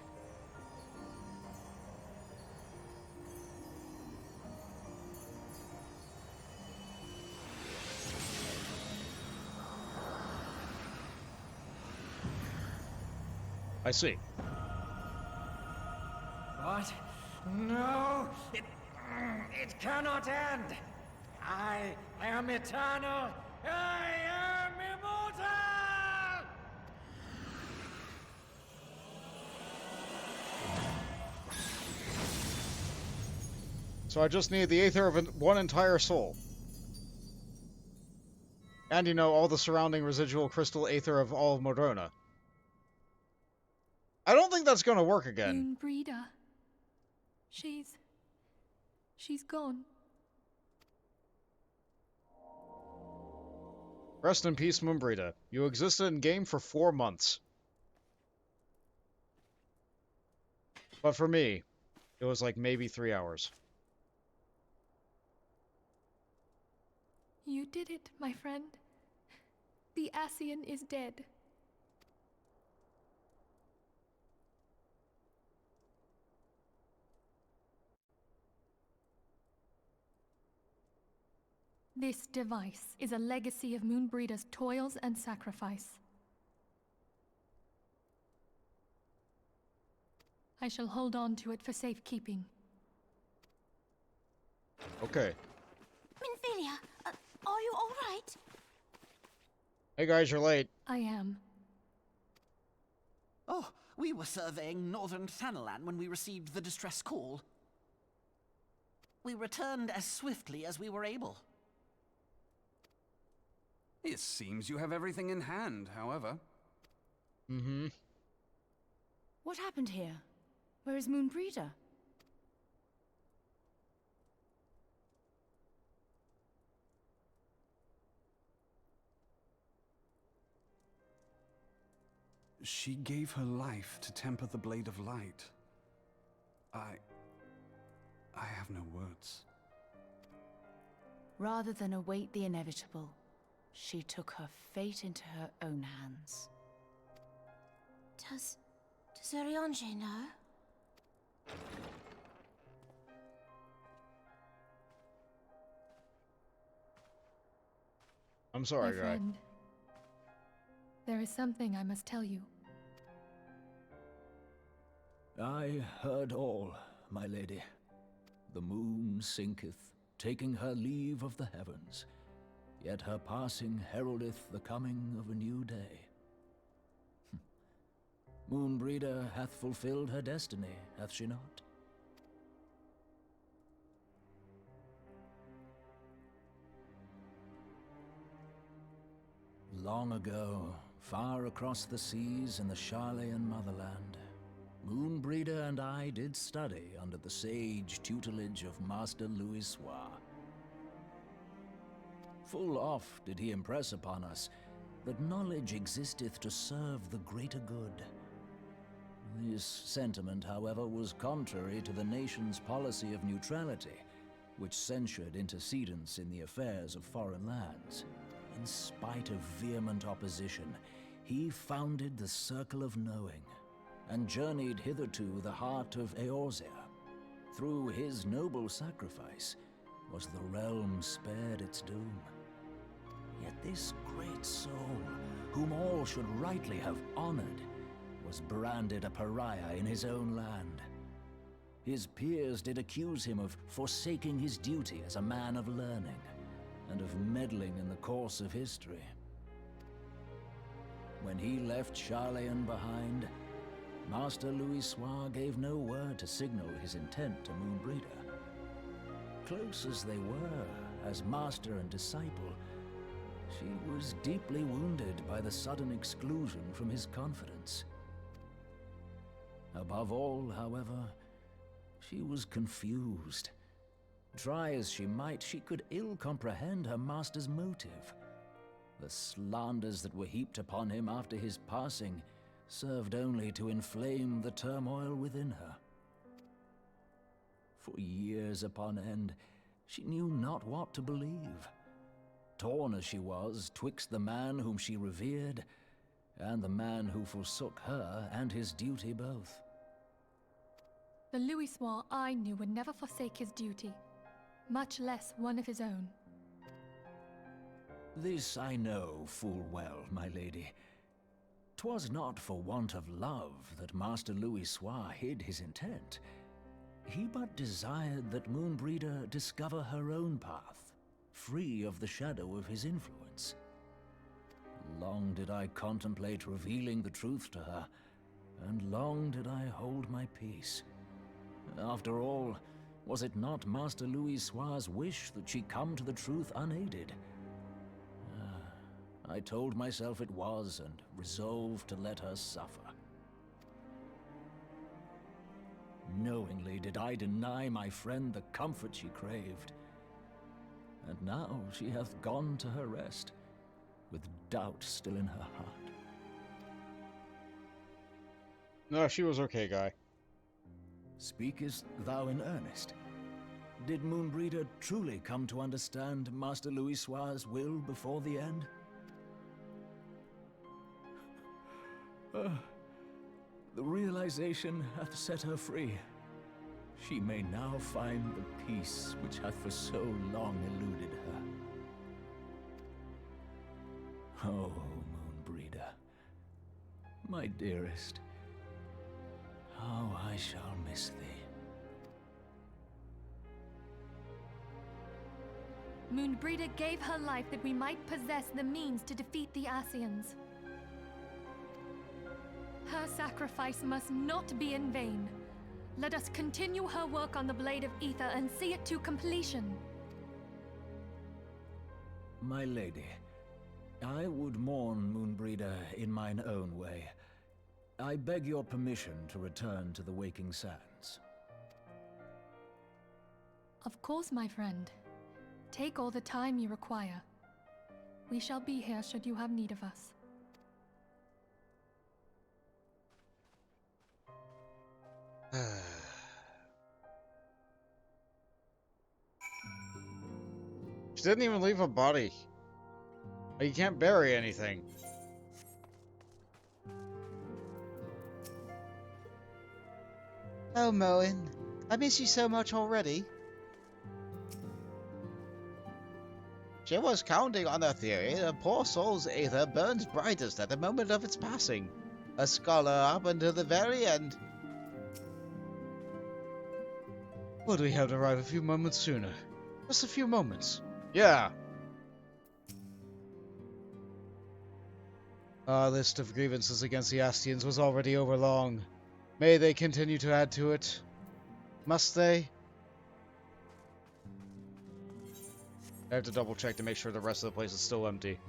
I see. What? No! It cannot end! I am eternal! I am immortal! So I just need the aether of one entire soul. And, you know, all the surrounding residual crystal aether of all of Modrona. I don't think that's gonna work again. Moonbreeder. She's gone. Rest in peace, Moonbreeder. You existed in game for 4 months. But for me, it was like maybe 3 hours. You did it, my friend. The Ascian is dead. This device is a legacy of Moonbreeder's toils and sacrifice. I shall hold on to it for safekeeping. Okay. Minfilia, are you alright? Hey guys, you're late. I am. Oh, we were surveying northern Thanalan when we received the distress call. We returned as swiftly as we were able. It seems you have everything in hand, however. Mm-hmm. What happened here? Where is Moonbreeder? She gave her life to temper the Blade of Light. I have no words. Rather than await the inevitable, she took her fate into her own hands. Does Urianger know? I'm sorry, My guy. friend, there is something I must tell you. I heard all, my lady. The moon sinketh, taking her leave of the heavens, yet her passing heraldeth the coming of a new day. Moonbreeder hath fulfilled her destiny, hath she not? Long ago, far across the seas in the Charlayan motherland, Moonbreeder and I did study under the sage tutelage of Master Louis Soir. Full oft did he impress upon us that knowledge existeth to serve the greater good. This sentiment, however, was contrary to the nation's policy of neutrality, which censured intercedence in the affairs of foreign lands. In spite of vehement opposition, he founded the Circle of Knowing, and journeyed hither to the heart of Eorzea. Through his noble sacrifice was the realm spared its doom. Yet this great soul, whom all should rightly have honored, was branded a pariah in his own land. His peers did accuse him of forsaking his duty as a man of learning, and of meddling in the course of history. When he left Charlayan behind, Master Louis Soir gave no word to signal his intent to Moonbreeder. Close as they were, as master and disciple, She was deeply wounded by the sudden exclusion from his confidence. Above all, however, she was confused. Try as she might, she could ill comprehend her master's motive. The slanders that were heaped upon him after his passing served only to inflame the turmoil within her. For years upon end, she knew not what to believe. Torn as she was twixt the man whom she revered and the man who forsook her and his duty both. The Louisois I knew would never forsake his duty, much less one of his own. This I know full well, my lady. 'Twas not for want of love that Master Louisois hid his intent. He but desired that Moonbreeder discover her own path, free of the shadow of his influence. Long did I contemplate revealing the truth to her, and long did I hold my peace. After all, was it not Master Louisois' wish that she come to the truth unaided? I told myself it was, and resolved to let her suffer. Knowingly did I deny my friend the comfort she craved. And now she hath gone to her rest, with doubt still in her heart. No, she was okay, guy. Speakest thou in earnest? Did Moonbreeder truly come to understand Master Louisois' will before the end? The realization hath set her free. She may now find the peace which hath for so long eluded her. Oh, Moonbreeder, my dearest, how I shall miss thee. Moonbreeder gave her life that we might possess the means to defeat the Ascians. Her sacrifice must not be in vain. Let us continue her work on the Blade of Ether and see it to completion. My lady, I would mourn Moonbreeder in mine own way. I beg your permission to return to the Waking Sands. Of course, my friend. Take all the time you require. We shall be here should you have need of us. She didn't even leave a body. You can't bury anything. Oh, Moen, I miss you so much already. She was counting on the theory the poor soul's aether burns brightest at the moment of its passing. A scholar up until the very end. Would we had arrived a few moments sooner? Just a few moments. Yeah. Our list of grievances against the Astians was already overlong. May they continue to add to it? Must they? I have to double check to make sure the rest of the place is still empty.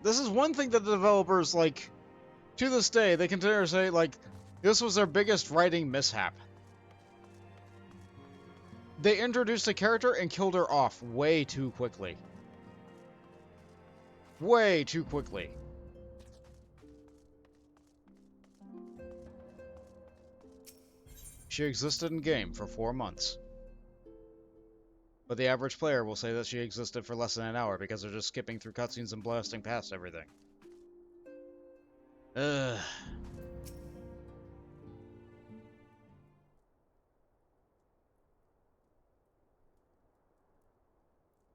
This is one thing that the developers, like, to this day, they continue to say, like, this was their biggest writing mishap. They introduced a character and killed her off way too quickly. Way too quickly. She existed in game for 4 months. But the average player will say that she existed for less than an hour because they're just skipping through cutscenes and blasting past everything. Ugh.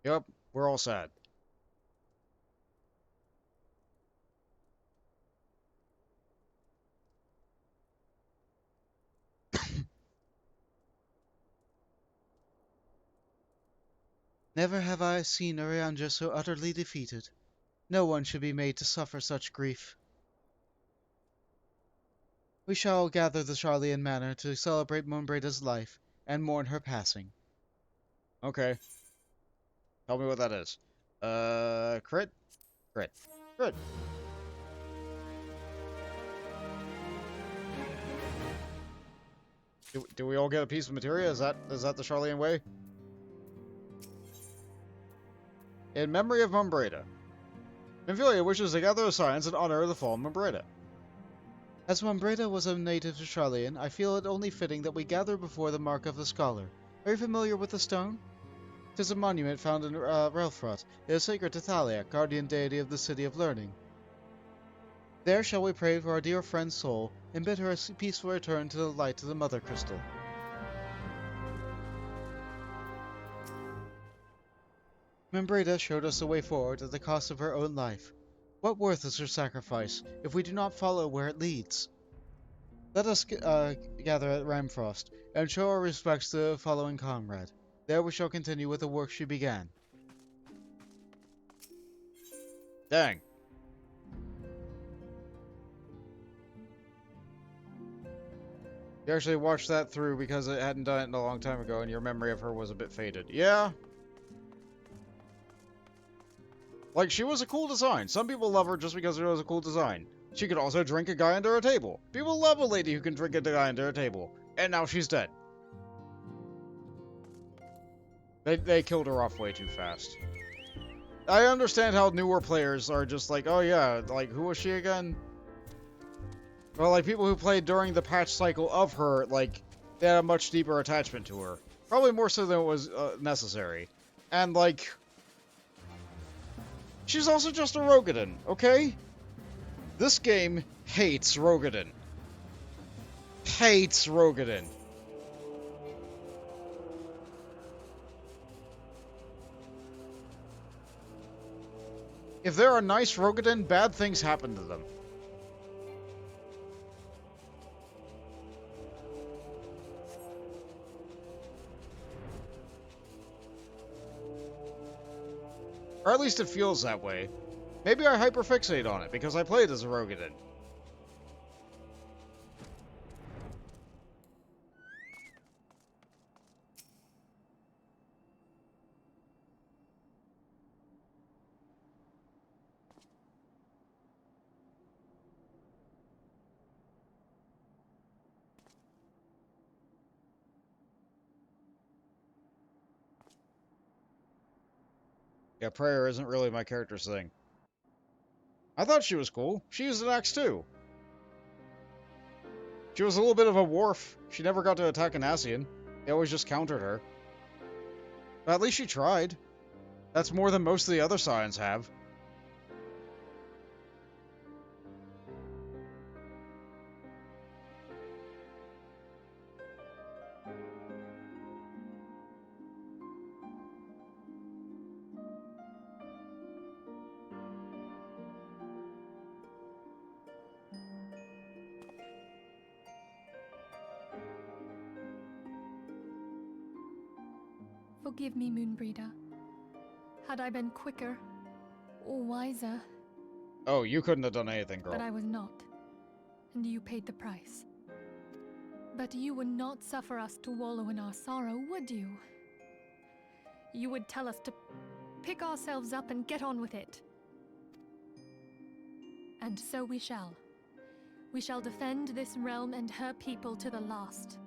Yep, we're all sad. Never have I seen Urianger so utterly defeated. No one should be made to suffer such grief. We shall gather the Charlian Manor to celebrate Moonbreda's life and mourn her passing. Okay. Tell me what that is. Crit? Crit. Crit. Do we all get a piece of materia? Is that the Charlian way? In memory of Mumbreda. Minfilia wishes to gather signs in honor of the fallen Mumbreda. As Mumbreda was a native to Charlian, I feel it only fitting that we gather before the Mark of the Scholar. Are you familiar with the stone? It is a monument found in Relfrot. It is sacred to Thaliak, guardian deity of the City of Learning. There shall we pray for our dear friend's soul, and bid her a peaceful return to the light of the Mother Crystal. Mumbreda showed us the way forward at the cost of her own life. What worth is her sacrifice, if we do not follow where it leads? Let us gather at Ramfrost, and show our respects to the following comrade. There we shall continue with the work she began. Dang. You actually watched that through because it hadn't done it in a long time ago and your memory of her was a bit faded. Yeah. Like, she was a cool design. Some people love her just because it was a cool design. She could also drink a guy under a table. People love a lady who can drink a guy under a table. And now she's dead. They killed her off way too fast. I understand how newer players are just like, oh yeah, like, who was she again? Well, like, people who played during the patch cycle of her, like, they had a much deeper attachment to her. Probably more so than it was necessary. And, like, she's also just a Rogadin, okay? This game hates Rogadin. Hates Rogadin. If there are nice Rogadin, bad things happen to them. Or at least it feels that way. Maybe I hyperfixate on it because I played as a Rogadin. Yeah, prayer isn't really my character's thing. I thought she was cool. She used an axe too. She was a little bit of a dwarf. She never got to attack an Ascian. They always just countered her. But at least she tried. That's more than most of the other Scions have. Forgive me, Moonbreeder. Had I been quicker or wiser... Oh, you couldn't have done anything, girl. But I was not. And you paid the price. But you would not suffer us to wallow in our sorrow, would you? You would tell us to pick ourselves up and get on with it. And so we shall. We shall defend this realm and her people to the last.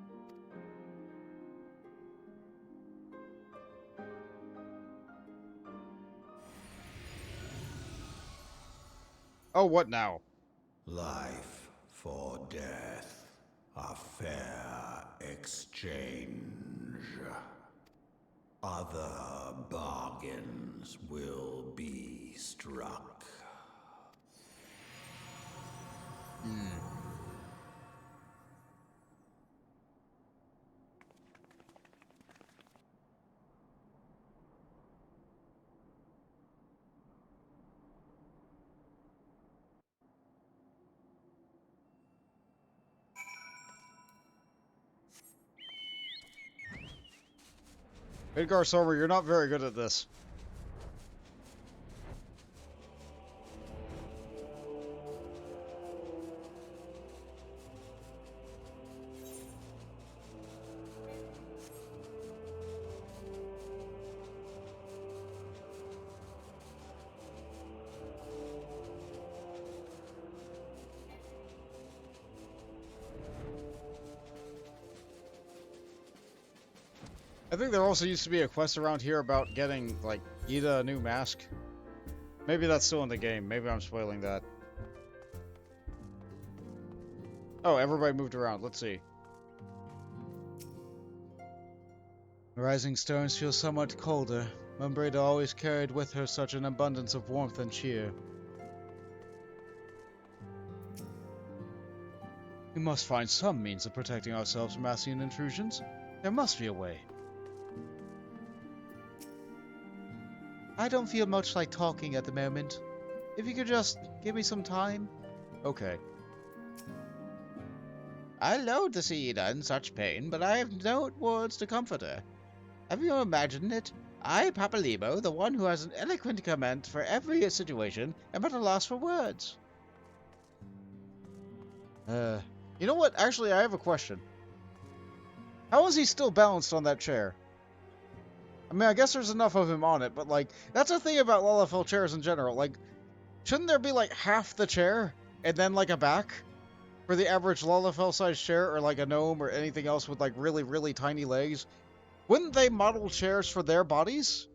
Oh, what now? Life for death. A fair exchange. Other bargains will be struck. Midgar Silver, you're not very good at this. I think there also used to be a quest around here about getting, like, Ida a new mask. Maybe that's still in the game. Maybe I'm spoiling that. Oh, everybody moved around. Let's see. The rising stones feel somewhat colder. Mumbreda always carried with her such an abundance of warmth and cheer. We must find some means of protecting ourselves from Ascian intrusions. There must be a way. I don't feel much like talking at the moment. If you could just give me some time. Okay. I loathe to see Ida in such pain, but I have no words to comfort her. Have you imagined it? I, Papalimo, the one who has an eloquent comment for every situation, am at a loss for words. You know what? Actually, I have a question. How is he still balanced on that chair? I mean, I guess there's enough of him on it, but, like, that's the thing about Lalafell chairs in general. Like, shouldn't there be, like, half the chair, and then, like, a back? For the average Lalafell-sized chair, or, like, a gnome, or anything else with, like, really, really tiny legs? Wouldn't they model chairs for their bodies?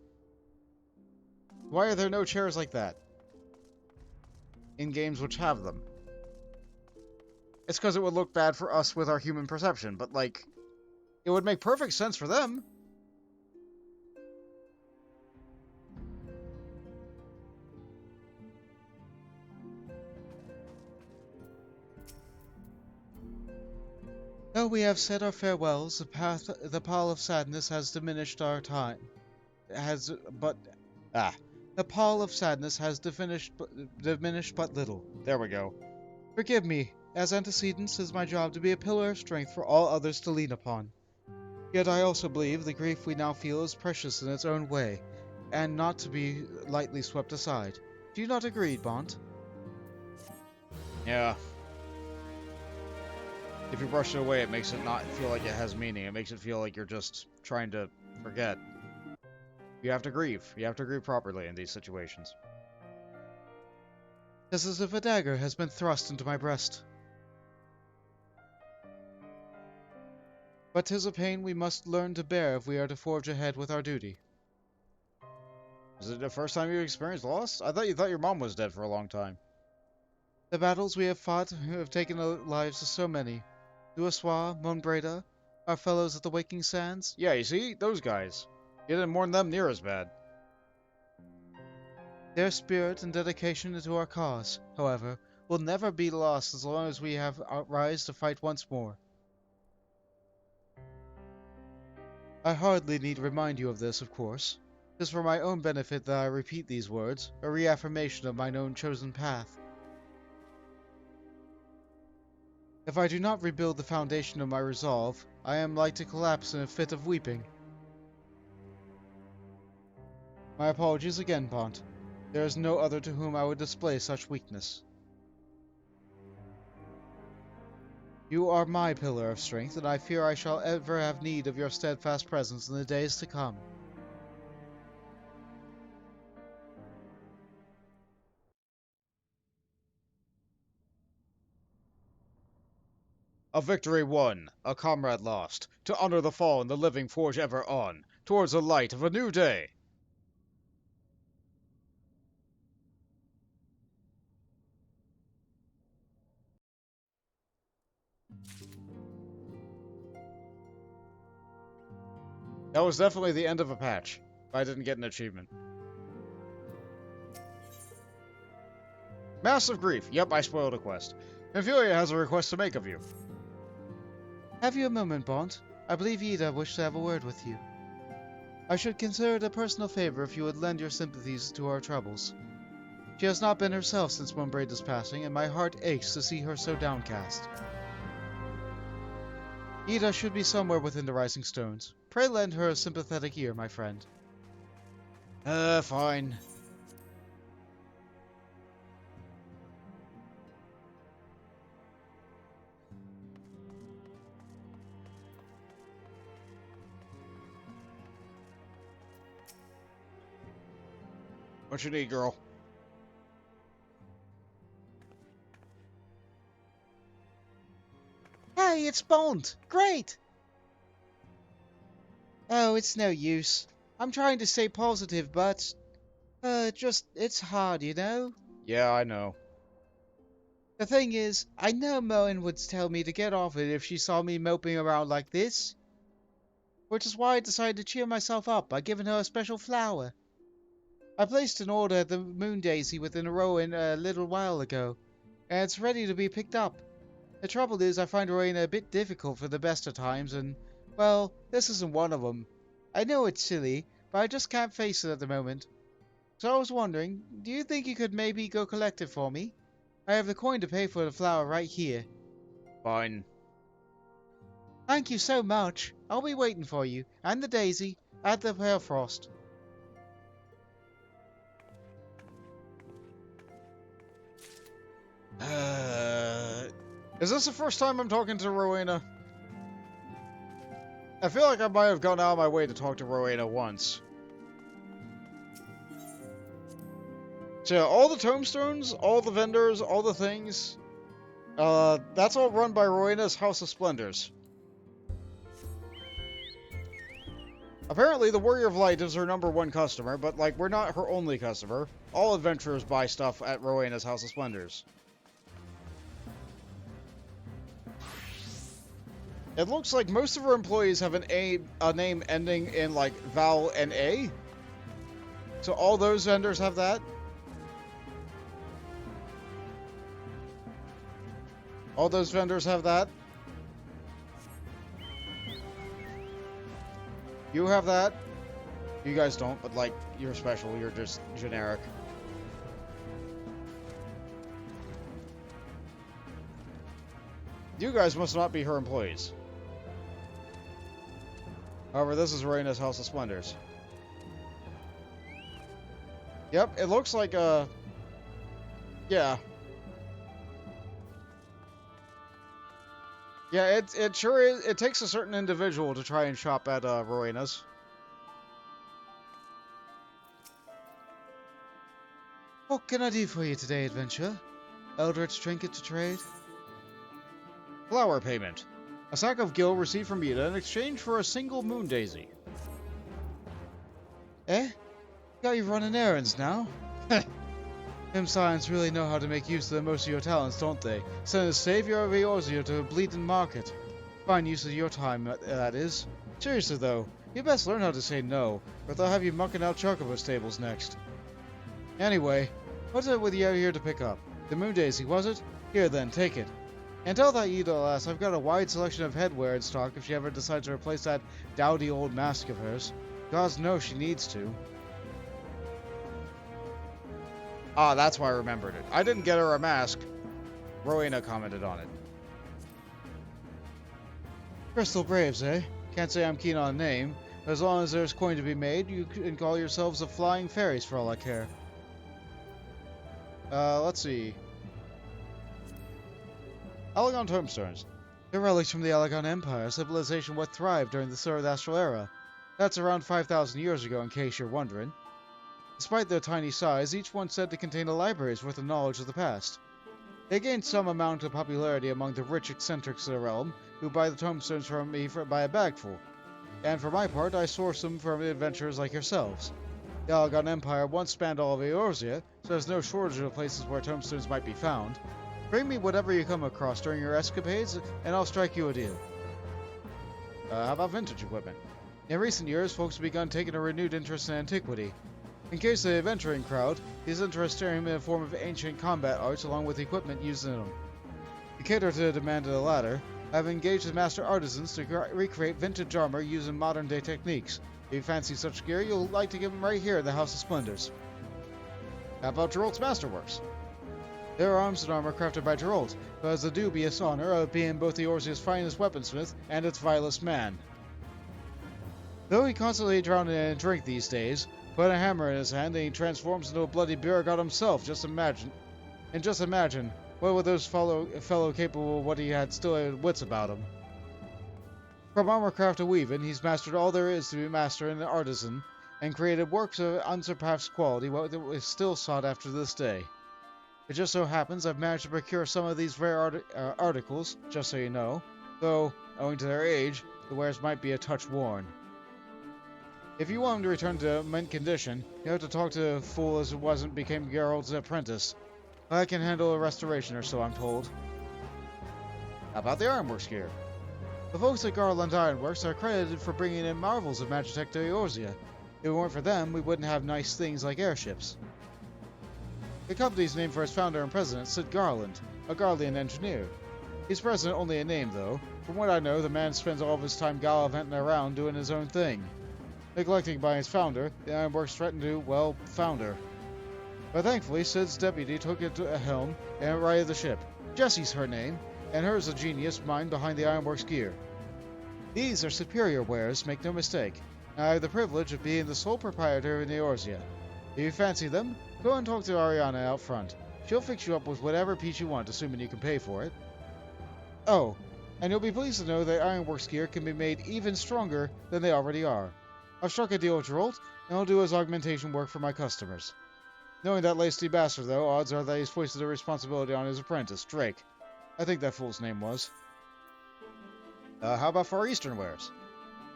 Why are there no chairs like that in games which have them? It's because it would look bad for us with our human perception, but, like, it would make perfect sense for them. Though we have said our farewells, the pall of sadness has diminished our time. The pall of sadness has diminished but little. There we go. Forgive me, as antecedents, it is my job to be a pillar of strength for all others to lean upon. Yet I also believe the grief we now feel is precious in its own way, and not to be lightly swept aside. Do you not agree, Bont? Yeah. If you brush it away, it makes it not feel like it has meaning. It makes it feel like you're just trying to forget. You have to grieve. You have to grieve properly in these situations. It's as if a dagger has been thrust into my breast. But 'tis a pain we must learn to bear if we are to forge ahead with our duty. Is it the first time you've experienced loss? I thought you thought your mom was dead for a long time. The battles we have fought have taken the lives of so many. Duaswa, Monbreda, our fellows at the Waking Sands. Yeah, you see? Those guys. You didn't mourn them near as bad. Their spirit and dedication to our cause, however, will never be lost as long as we have rise to fight once more. I hardly need remind you of this, of course. 'Tis for my own benefit that I repeat these words, a reaffirmation of mine own chosen path. If I do not rebuild the foundation of my resolve, I am like to collapse in a fit of weeping. My apologies again, Bont. There is no other to whom I would display such weakness. You are my pillar of strength, and I fear I shall ever have need of your steadfast presence in the days to come. A victory won, a comrade lost. To honor the fallen, the living forge ever on, towards the light of a new day. That was definitely the end of a patch. I didn't get an achievement. Massive grief. Yep, I spoiled a quest. Ophelia has a request to make of you. Have you a moment, Bont? I believe Ida wished to have a word with you. I should consider it a personal favor if you would lend your sympathies to our troubles. She has not been herself since Monbreda's passing, and my heart aches to see her so downcast. Ida should be somewhere within the Rising Stones. Pray lend her a sympathetic ear, my friend. Fine. What you need, girl? Hey, it's Bont! Great! Oh, it's no use. I'm trying to stay positive, but... it's hard, you know? Yeah, I know. The thing is, I know Moen would tell me to get off it if she saw me moping around like this. Which is why I decided to cheer myself up by giving her a special flower. I placed an order at the Moon Daisy within a Rowan a little while ago, and it's ready to be picked up. The trouble is, I find Rowena a bit difficult for the best of times, and, well, this isn't one of them. I know it's silly, but I just can't face it at the moment. So I was wondering, do you think you could maybe go collect it for me? I have the coin to pay for the flower right here. Fine. Thank you so much. I'll be waiting for you, and the daisy, at the Perlfrost. Is this the first time I'm talking to Rowena? I feel like I might have gone out of my way to talk to Rowena once. So, all the tombstones, all the vendors, all the things, that's all run by Rowena's House of Splendors. Apparently, the Warrior of Light is her #1 customer, but, like, we're not her only customer. All adventurers buy stuff at Rowena's House of Splendors. It looks like most of her employees have a name ending in, like, vowel and A. So all those vendors have that. All those vendors have that. You have that. You guys don't, but, like, you're special. You're just generic. You guys must not be her employees. However, this is Rowena's House of Splendors. Yep, it looks like, yeah. Yeah, it sure is. It takes a certain individual to try and shop at, Rowena's. What can I do for you today, adventurer? Eldritch trinket to trade? Flower payment. A sack of gill received from Ida in exchange for a single moon daisy. Eh? Got you running errands now? Them science really know how to make use of the most of your talents, don't they? Send a savior of Eorzea to a bleeding market. Fine use of your time, that is. Seriously though, you best learn how to say no, or they'll have you mucking out Chocobo stables next. Anyway, what's it with you out here to pick up? The moon daisy, was it? Here then, take it. And tell that Ida lass I've got a wide selection of headwear in stock if she ever decides to replace that dowdy old mask of hers. Gods knows she needs to. Ah, that's why I remembered it. I didn't get her a mask. Rowena commented on it. Crystal Braves, eh? Can't say I'm keen on a name. As long as there's coin to be made, you can call yourselves the Flying Fairies for all I care. Let's see. Allegon tombstones. They're relics from the Allegon Empire, a civilization what thrived during the Zoroastrial era. That's around 5,000 years ago, in case you're wondering. Despite their tiny size, each one said to contain a library's worth of knowledge of the past. They gained some amount of popularity among the rich eccentrics of the realm, who buy the tombstones from me by a bagful. And for my part, I source them from adventurers like yourselves. The Allegon Empire once spanned all of Eorzea, so there's no shortage of places where tombstones might be found. Bring me whatever you come across during your escapades, and I'll strike you a deal. How about vintage equipment? In recent years, folks have begun taking a renewed interest in antiquity. In case of the adventuring crowd, these interests steer him in the form of ancient combat arts along with the equipment used in them. To cater to the demand of the latter, I have engaged the master artisans to recreate vintage armor using modern-day techniques. If you fancy such gear, you'll like to get them right here in the House of Splendors. How about Geralt's Masterworks? Their arms and armor crafted by Geralt, who has the dubious honor of being both Eorzea's finest weaponsmith and its vilest man. Though he constantly drowns in drink these days, put a hammer in his hand and he transforms into a bloody beer god himself. Just imagine, what would those fellow capable of what he had still had wits about him. From armorcraft to weaving, he's mastered all there is to be master in an artisan, and created works of unsurpassed quality that is still sought after this day. It just so happens I've managed to procure some of these rare articles, just so you know, though, owing to their age, the wares might be a touch worn. If you want him to return to mint condition, you have to talk to a fool as it wasn't became Geralt's apprentice. I can handle a restoration or so, I'm told. How about the Ironworks gear? The folks at Garland Ironworks are credited for bringing in marvels of Magitech to Eorzea. If it weren't for them, we wouldn't have nice things like airships. The company's named for its founder and president, Sid Garland, a Garlean engineer. He's president only in name, though. From what I know, the man spends all of his time gallivanting around doing his own thing. Neglecting by his founder, the Ironworks threatened to, well, founder. But thankfully, Sid's deputy took it to a helm and righted the ship. Jessie's her name, and hers a genius mind behind the Ironworks gear. These are superior wares, make no mistake. I have the privilege of being the sole proprietor in Eorzea. If you fancy them, go and talk to Ariana out front. She'll fix you up with whatever piece you want, assuming you can pay for it. Oh, and you'll be pleased to know that Ironworks gear can be made even stronger than they already are. I've struck a deal with Geralt, and I'll do his augmentation work for my customers. Knowing that lasty bastard, though, odds are that he's foisted the responsibility on his apprentice, Drake. I think that fool's name was. How about Far Eastern wares?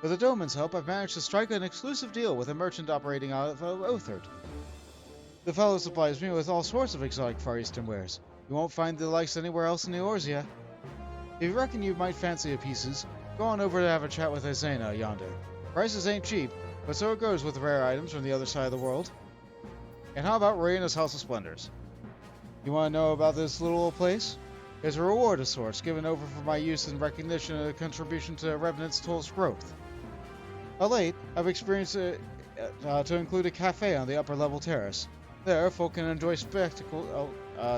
With the Doman's help, I've managed to strike an exclusive deal with a merchant operating out of Othard. The fellow supplies me with all sorts of exotic Far Eastern wares. You won't find the likes anywhere else in Eorzea. If you reckon you might fancy a pieces, go on over to have a chat with Azena yonder. Prices ain't cheap, but so it goes with rare items from the other side of the world. And how about Raina's House of Splendors? You want to know about this little old place? It's a reward of sorts, given over for my use and recognition of the contribution to Revenant's Toll's growth. Of late, I've experienced it to include a cafe on the upper-level terrace. There, folk can enjoy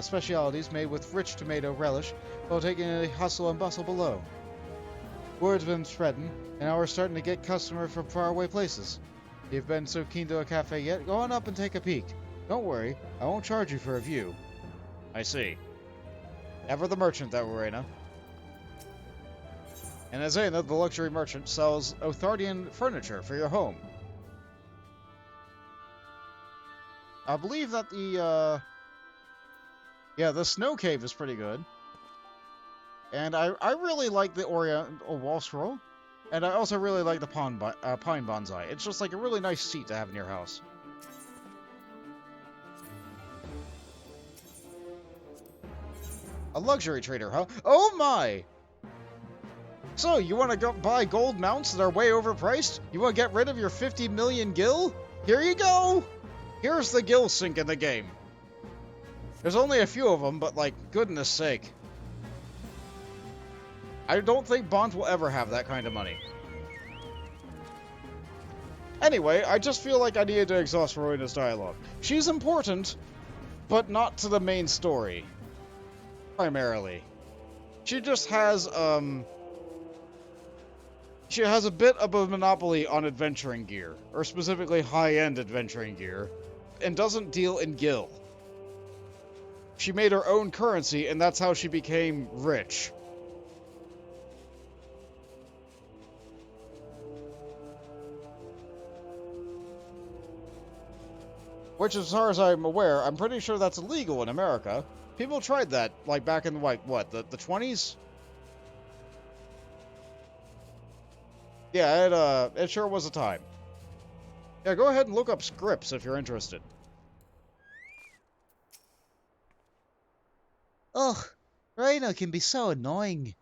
specialities made with rich tomato relish while taking a hustle and bustle below. Word's been spreading, and now we're starting to get customers from faraway places. If you've been so keen to a cafe yet, go on up and take a peek. Don't worry, I won't charge you for a view. I see. Ever the merchant, that Raina. And Azena, the luxury merchant, sells Othardian furniture for your home. I believe that the Snow Cave is pretty good. And I really like the Oriental Wall Scroll. And I also really like the Pine Bonsai. It's just like a really nice seat to have in your house. A luxury trader, huh? Oh my! So, you want to go buy gold mounts that are way overpriced? You want to get rid of your 50 million gil? Here you go! Here's the gil sink in the game. There's only a few of them, but like, goodness sake. I don't think Bond will ever have that kind of money. Anyway, I just feel like I needed to exhaust Rowena's dialogue. She's important, but not to the main story. Primarily. She just has, she has a bit of a monopoly on adventuring gear, or specifically high-end adventuring gear, and doesn't deal in gil. She made her own currency, and that's how she became rich. Which, as far as I'm aware, I'm pretty sure that's illegal in America. People tried that, like, back in, like, what, the 20s? Yeah, it sure was a time. Yeah, go ahead and look up scripts if you're interested. Ugh, Raina can be so annoying.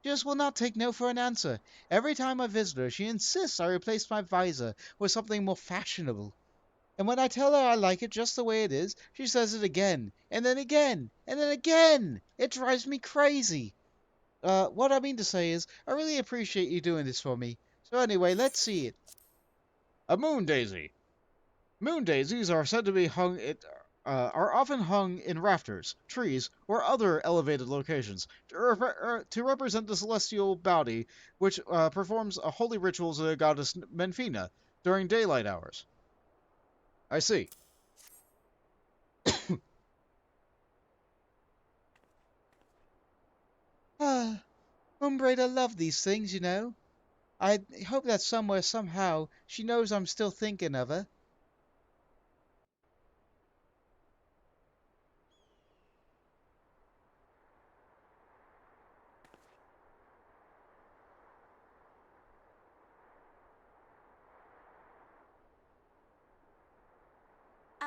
She just will not take no for an answer. Every time I visit her, she insists I replace my visor with something more fashionable. And when I tell her I like it just the way it is, she says it again, and then again, and then again. It drives me crazy. What I mean to say is, I really appreciate you doing this for me. So anyway, let's see it. A moon daisy. Moon daisies are said to be are often hung in rafters, trees, or other elevated locations to represent the celestial bounty which performs holy rituals of the goddess Menfina during daylight hours. I see. Umbrella love these things, you know. I hope that somewhere, somehow, she knows I'm still thinking of her.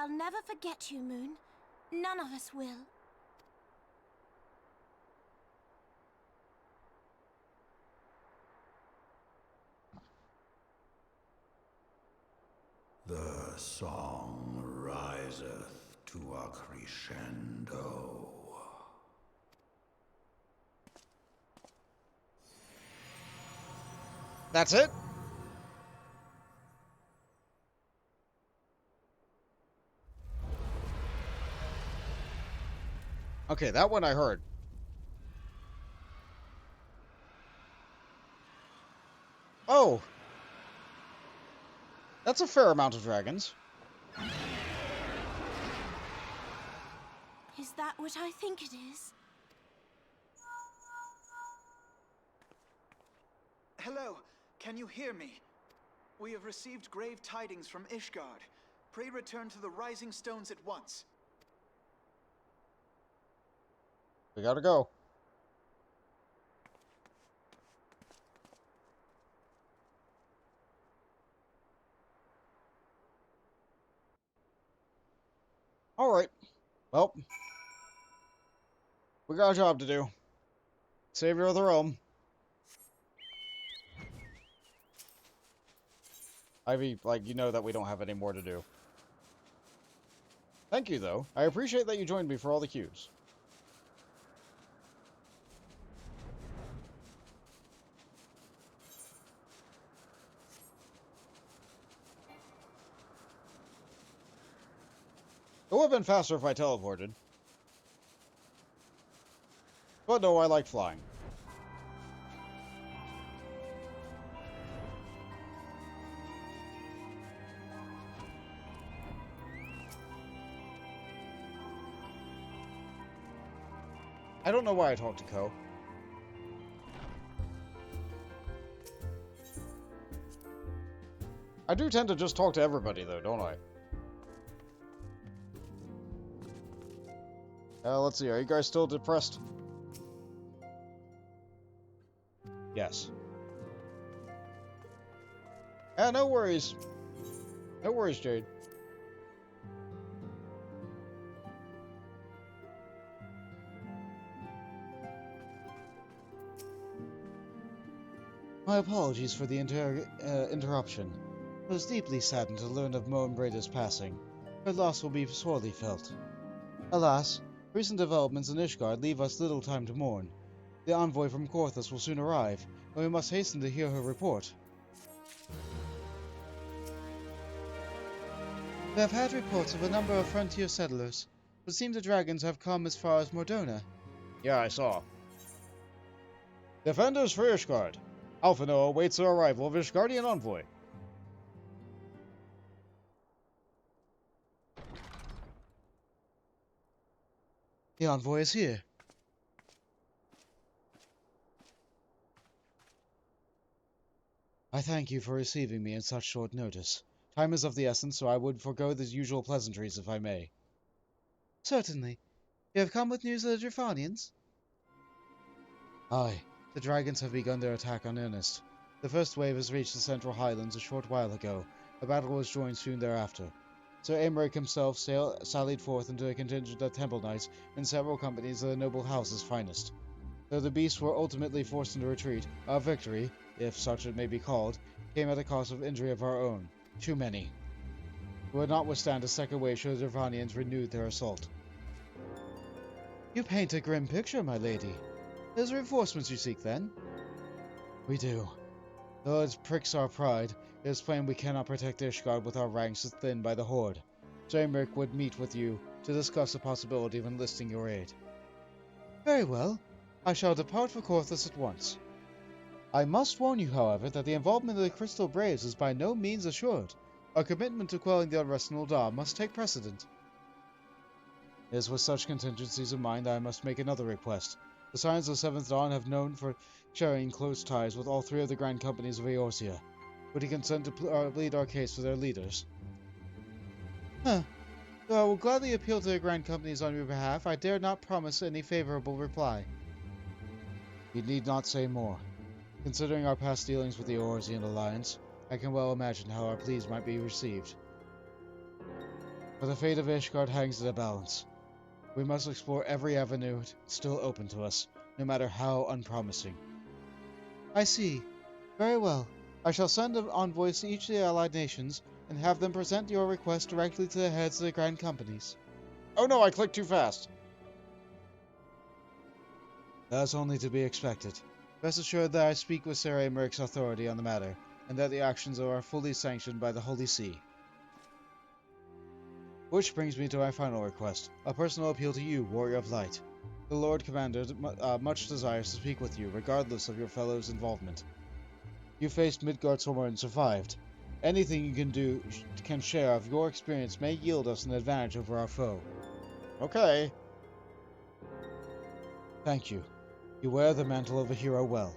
I'll never forget you, Moon. None of us will. The song riseth to a crescendo. That's it? Okay, that one I heard. Oh! That's a fair amount of dragons. Is that what I think it is? Hello, can you hear me? We have received grave tidings from Ishgard. Pray return to the Rising Stones at once. We gotta go. Alright. Well. We got a job to do. Savior of the realm. Ivy, like, you know that we don't have any more to do. Thank you, though. I appreciate that you joined me for all the cues. It would have been faster if I teleported. But no, I like flying. I don't know why I talked to Ko. I do tend to just talk to everybody, though, don't I? Let's see, are you guys still depressed? Yes. No worries. No worries, Jade. My apologies for the interruption. I was deeply saddened to learn of Moan Braider's passing. Her loss will be sorely felt. Alas, recent developments in Ishgard leave us little time to mourn. The envoy from Korthus will soon arrive, and we must hasten to hear her report. We have had reports of a number of frontier settlers, but it seems the dragons have come as far as Mordona. Yeah, I saw. Defenders for Ishgard. Alphino awaits the arrival of Ishgardian envoy. The envoy is here. I thank you for receiving me in such short notice. Time is of the essence, so I would forego the usual pleasantries if I may. Certainly. You have come with news of the Drifanians? Aye. The dragons have begun their attack in earnest. The first wave has reached the Central Highlands a short while ago. A battle was joined soon thereafter. Sir Aymeric himself sallied forth into a contingent of Temple Knights and several companies of the noble house's finest. Though the beasts were ultimately forced into retreat, our victory, if such it may be called, came at a cost of injury of our own. Too many. We would not withstand a second wave should the Drifanians renew their assault. You paint a grim picture, my lady. There's reinforcements you seek, then? We do. Though it pricks our pride, it is plain we cannot protect Ishgard with our ranks as thinned by the Horde. Sir Aymeric would meet with you to discuss the possibility of enlisting your aid. Very well. I shall depart for Korthus at once. I must warn you, however, that the involvement of the Crystal Braves is by no means assured. Our commitment to quelling the unrest in Uldar must take precedent. It is with such contingencies in mind that I must make another request. The Scions of Seventh Dawn have known for sharing close ties with all three of the grand companies of Eorzea. Would he consent to plead our case for their leaders? Though I will gladly appeal to the grand companies on your behalf, I dare not promise any favorable reply. You need not say more. Considering our past dealings with the Eorzean Alliance, I can well imagine how our pleas might be received. but the fate of Ishgard hangs in a balance. We must explore every avenue still open to us, no matter how unpromising. I see. Very well. I shall send envoys to each of the allied nations and have them present your request directly to the heads of the grand companies. Oh no, I clicked too fast. That's only to be expected. Rest assured that I speak with Sir Americ's authority on the matter, and that the actions are fully sanctioned by the Holy See. Which brings me to my final request, a personal appeal to you, Warrior of Light. The Lord Commander much desires to speak with you, regardless of your fellow's involvement. You faced Midgardsormr and survived. Anything you can share of your experience may yield us an advantage over our foe. Okay. Thank you. You wear the mantle of a hero well.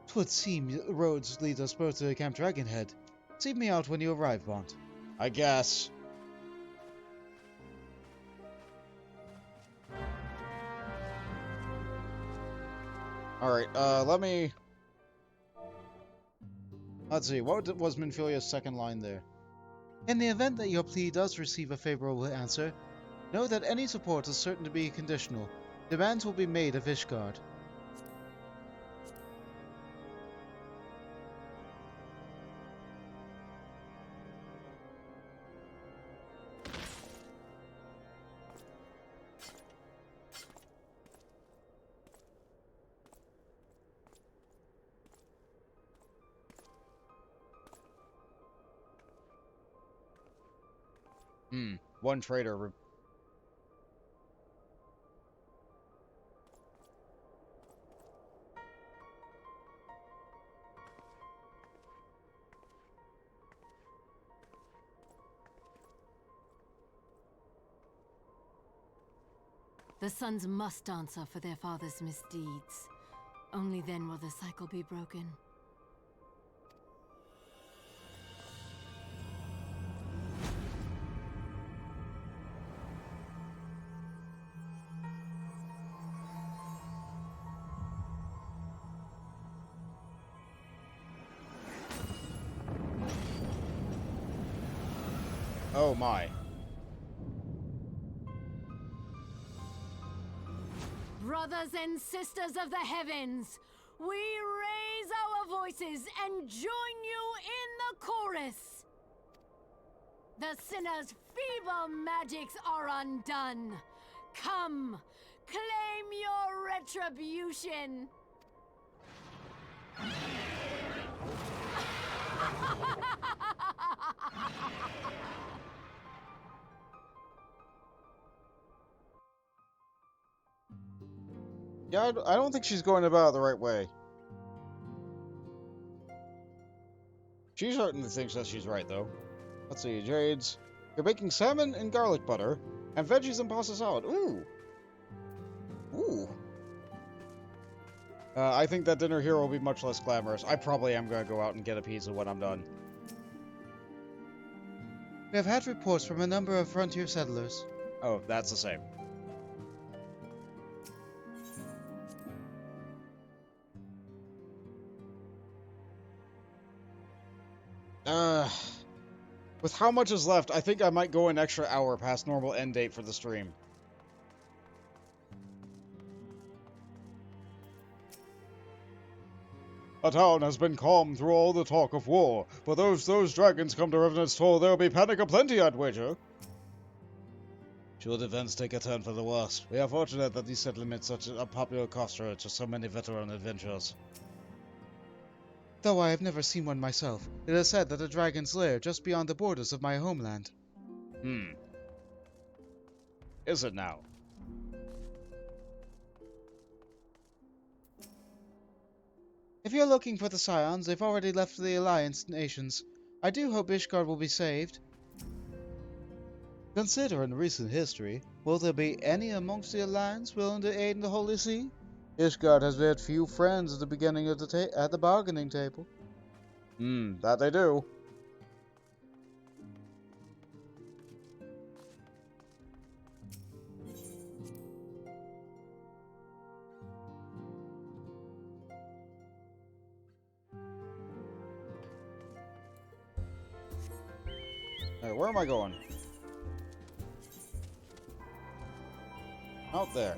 'Twould seem the roads lead us both to Camp Dragonhead. Seek me out when you arrive, Bont. I guess. Alright, let's see, what was Minfilia's second line there? In the event that your plea does receive a favorable answer, know that any support is certain to be conditional. Demands will be made of Ishgard. One traitor. The sons must answer for their father's misdeeds. Only then will the cycle be broken. Oh my. Brothers and sisters of the heavens, we raise our voices and join you in the chorus. The sinner's feeble magics are undone. Come, claim your retribution. Yeah, I don't think she's going about it the right way. She certainly thinks that she's right, though. Let's see, Jades. You're baking salmon and garlic butter, and veggies and pasta salad. Ooh. Ooh. I think that dinner here will be much less glamorous. I probably am going to go out and get a pizza when I'm done. We have had reports from a number of frontier settlers. Oh, that's the same. With how much is left, I think I might go an extra hour past normal end date for the stream. A town has been calm through all the talk of war, but those dragons come to Revenant's toll, there'll be panic aplenty, I'd wager. Should events take a turn for the worse, we are fortunate that these settlements are such a popular crossroad to so many veteran adventurers. Though I have never seen one myself, it is said that a dragon's lair just beyond the borders of my homeland. Is it now? If you're looking for the Scions, they've already left the Alliance nations. I do hope Ishgard will be saved. Considering recent history, will there be any amongst the Alliance willing to aid in the Holy See? Ishgard has had few friends at the beginning of the bargaining table. That they do. Alright, where am I going? Out there.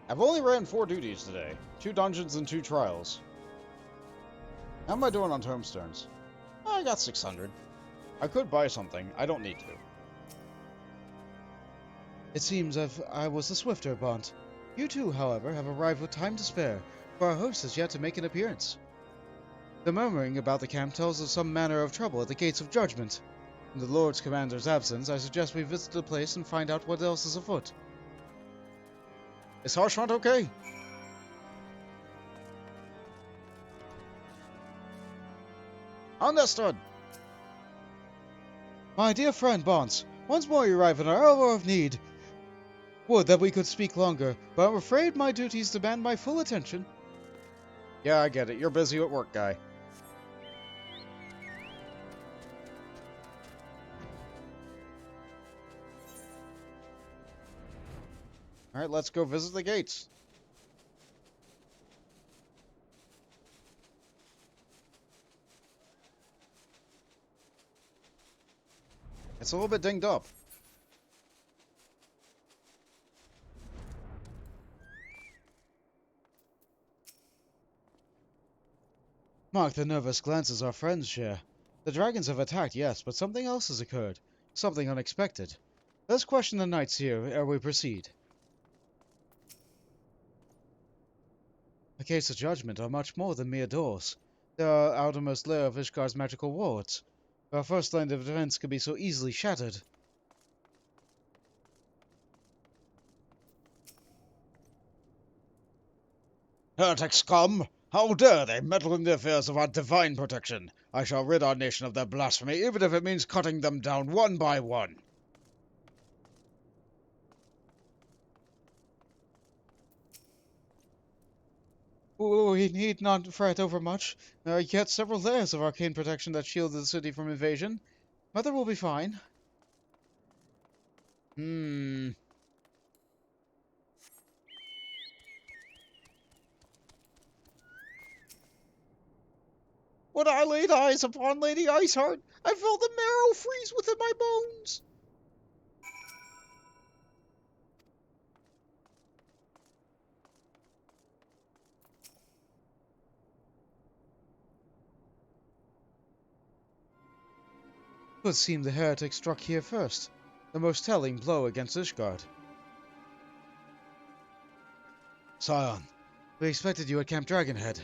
I've only ran 4 duties today. 2 dungeons and 2 trials. How am I doing on tombstones? I got 600. I could buy something. I don't need to. It seems I was the swifter, Bont. You two, however, have arrived with time to spare, for our host has yet to make an appearance. The murmuring about the camp tells of some manner of trouble at the gates of judgment. In the Lord's Commander's absence, I suggest we visit the place and find out what else is afoot. Is Harshfront okay? Understood. My dear friend Bonds, once more you arrive in our hour of need. Would that we could speak longer, but I'm afraid my duties demand my full attention. Yeah, I get it. You're busy at work, guy. Alright, let's go visit the gates. It's a little bit dinged up. Mark the nervous glances our friends share. The dragons have attacked, yes, but something else has occurred. Something unexpected. Let's question the knights here ere we proceed. The gates of judgment are much more than mere doors. They are our outermost layer of Ishgar's magical wards. Our first line of defense can be so easily shattered. Heretics scum! How dare they meddle in the affairs of our divine protection? I shall rid our nation of their blasphemy, even if it means cutting them down one by one. We need not fret over much. There are yet several layers of arcane protection that shield the city from invasion. Mother will be fine. When I laid eyes upon Lady Iceheart, I felt the marrow freeze within my bones. It would seem the heretic struck here first, the most telling blow against Ishgard. Scion, we expected you at Camp Dragonhead.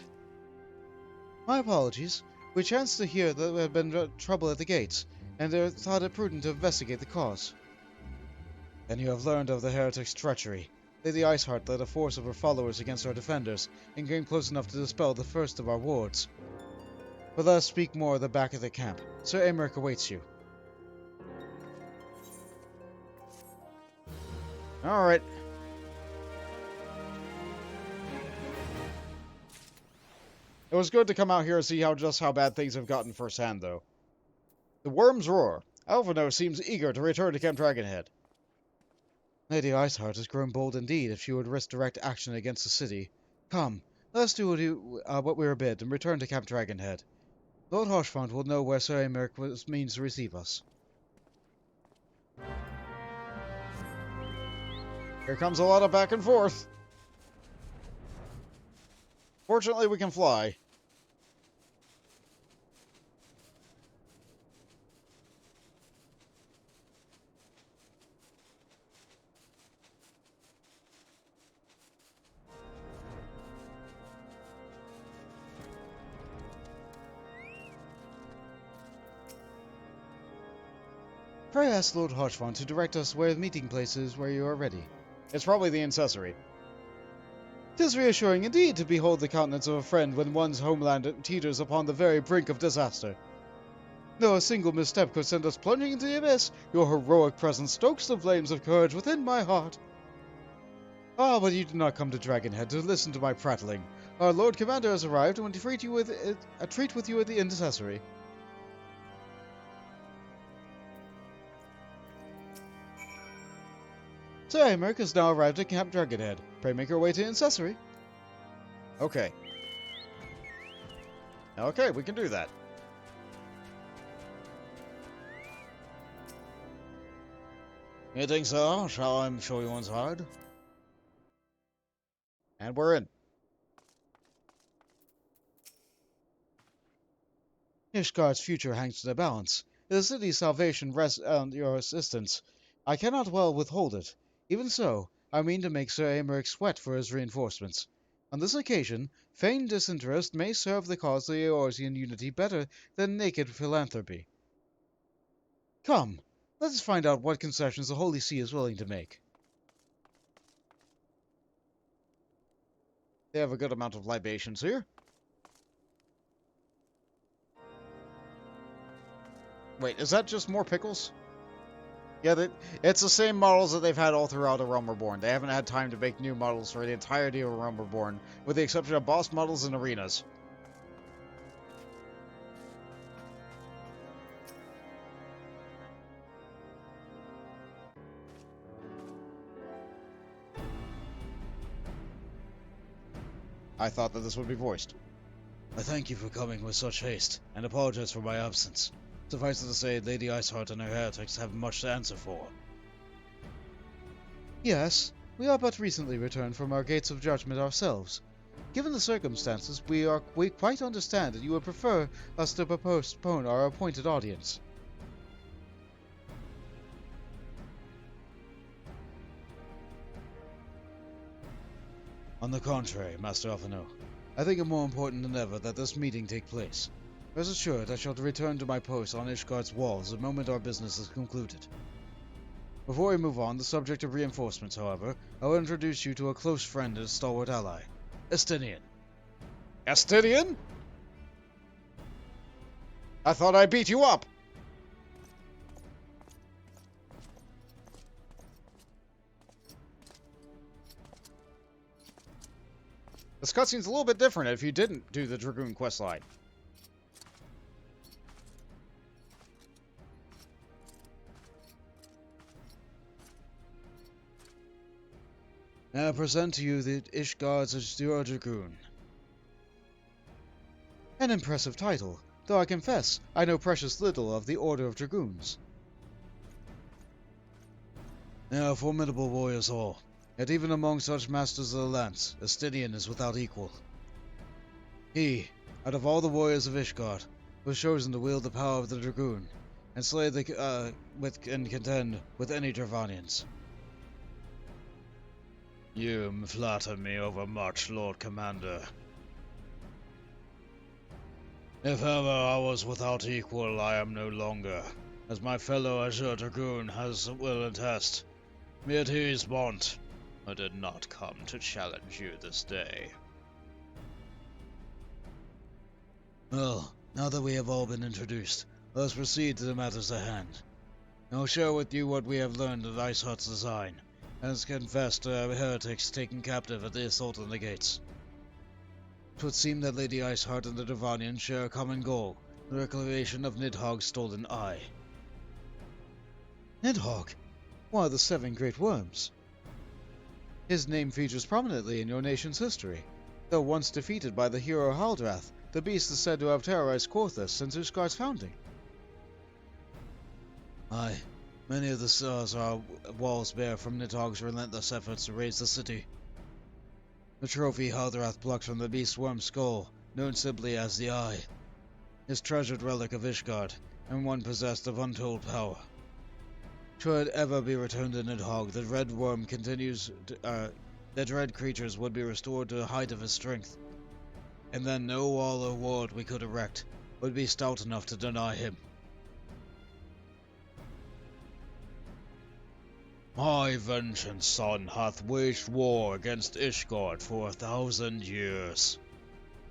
My apologies. We chanced to hear that there had been trouble at the gates, and thought it prudent to investigate the cause. Then you have learned of the heretic's treachery. Lady Iceheart led a force of her followers against our defenders, and came close enough to dispel the first of our wards. But let us speak more at the back of the camp. Sir Aymeric awaits you. Alright. It was good to come out here and see just how bad things have gotten firsthand, though. The worms roar. Alphino seems eager to return to Camp Dragonhead. Lady Iceheart has grown bold indeed if she would risk direct action against the city. Come, let us do what we are bid and return to Camp Dragonhead. Lord Harshfront will know where Sir Aymeric means to receive us. Here comes a lot of back and forth. Fortunately, we can fly. Pray ask Lord Harshfront to direct us where the meeting place is where you are ready. It's probably the accessory. 'Tis reassuring indeed to behold the countenance of a friend when one's homeland teeters upon the very brink of disaster. Though a single misstep could send us plunging into the abyss, your heroic presence stokes the flames of courage within my heart. Ah, but you did not come to Dragonhead to listen to my prattling. Our Lord Commander has arrived and will treat you with a treat with you at the intercessory. Sir Aymeric has now arrived at Camp Dragonhead. Pray make your way to Incessory. Okay. Okay, we can do that. You think so? Shall I show you inside? And we're in. Ishgard's future hangs in the balance. The city's salvation rests on your assistance. I cannot well withhold it. Even so, I mean to make Sir Aymeric sweat for his reinforcements. On this occasion, feigned disinterest may serve the cause of the Eorzean unity better than naked philanthropy. Come, let us find out what concessions the Holy See is willing to make. They have a good amount of libations here. Wait, is that just more pickles? Yeah, it's the same models that they've had all throughout A Realm Reborn. They haven't had time to make new models for the entirety of A Realm Reborn, with the exception of boss models and arenas. I thought that this would be voiced. I thank you for coming with such haste, and apologize for my absence. Suffice it to say, Lady Iceheart and her heretics have much to answer for. Yes, we are but recently returned from our gates of judgment ourselves. Given the circumstances, we quite understand that you would prefer us to postpone our appointed audience. On the contrary, Master Alphino, I think it more important than ever that this meeting take place. Rest assured, I shall return to my post on Ishgard's walls the moment our business is concluded. Before we move on the subject of reinforcements, however, I will introduce you to a close friend and stalwart ally, Estinian. Estinian? I thought I beat you up! This cutscene's a little bit different if you didn't do the Dragoon questline. Now I present to you the Ishgard's Azure Dragoon. An impressive title, though I confess I know precious little of the Order of Dragoons. They are formidable warriors all, yet even among such masters of the lance, Estinian is without equal. He, out of all the warriors of Ishgard, was chosen to wield the power of the Dragoon, and slay and contend with any Dravanians. You flatter me overmuch, Lord Commander. If ever I was without equal, I am no longer, as my fellow Azure Dragoon will attest. Be at ease, Bont. I did not come to challenge you this day. Well, now that we have all been introduced, let us proceed to the matters at hand. I will share with you what we have learned of Iceheart's design, and confessed to heretics taken captive at the assault on the gates. It would seem that Lady Iceheart and the Dravanians share a common goal, the reclamation of Nidhogg's stolen eye. Nidhogg? One of the 7 great worms. His name features prominently in your nation's history, though once defeated by the hero Haldrath, the beast is said to have terrorized Korthus since Ishgard's founding. Aye, many of the stars our walls bear from Nidhogg's relentless efforts to raise the city. The trophy Haldrath plucked from the beast worm's skull, known simply as the Eye, is treasured relic of Ishgard, and one possessed of untold power. Should it ever be returned to Nidhogg, the red worm the dread creatures would be restored to the height of his strength, and then no wall or ward we could erect would be stout enough to deny him. My vengeance son hath waged war against Ishgard for 1,000 years.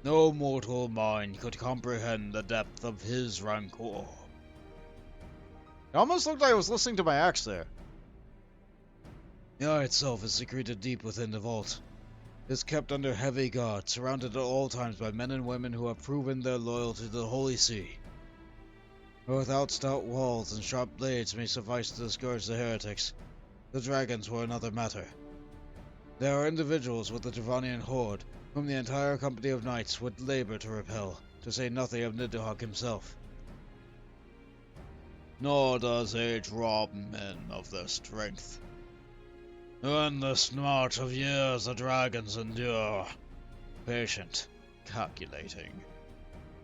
No mortal mind could comprehend the depth of his rancor. It almost looked like I was listening to my axe there. The eye itself is secreted deep within the vault. It is kept under heavy guard, surrounded at all times by men and women who have proven their loyalty to the Holy See. But without stout walls and sharp blades may suffice to discourage the heretics, the dragons were another matter. There are individuals with the Dravanian horde whom the entire company of knights would labor to repel, to say nothing of Nidhogg himself. Nor does age rob men of their strength. In the smart of years the dragons endure, patient, calculating,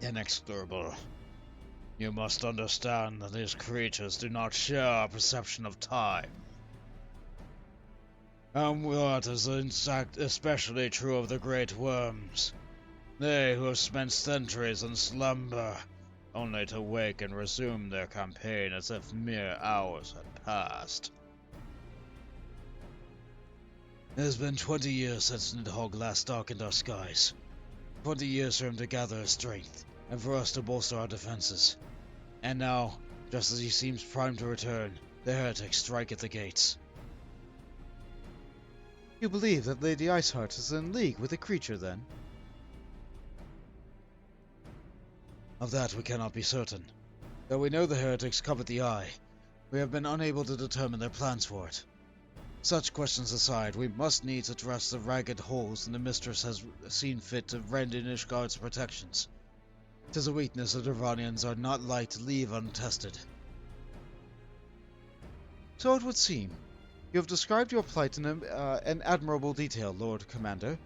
inexorable. You must understand that these creatures do not share our perception of time. And what is especially true of the great worms, they who have spent centuries in slumber, only to wake and resume their campaign as if mere hours had passed. It has been 20 years since Nidhogg last darkened our skies. 20 years for him to gather his strength, and for us to bolster our defenses. And now, just as he seems primed to return, the heretics strike at the gates. You believe that Lady Iceheart is in league with the creature, then? Of that we cannot be certain. Though we know the heretics covet the Eye, we have been unable to determine their plans for it. Such questions aside, we must needs address the ragged holes the Mistress has seen fit to rend in Ishgard's protections. 'Tis a weakness the Dervanians are not like to leave untested. So it would seem. You have described your plight in an admirable detail, Lord Commander.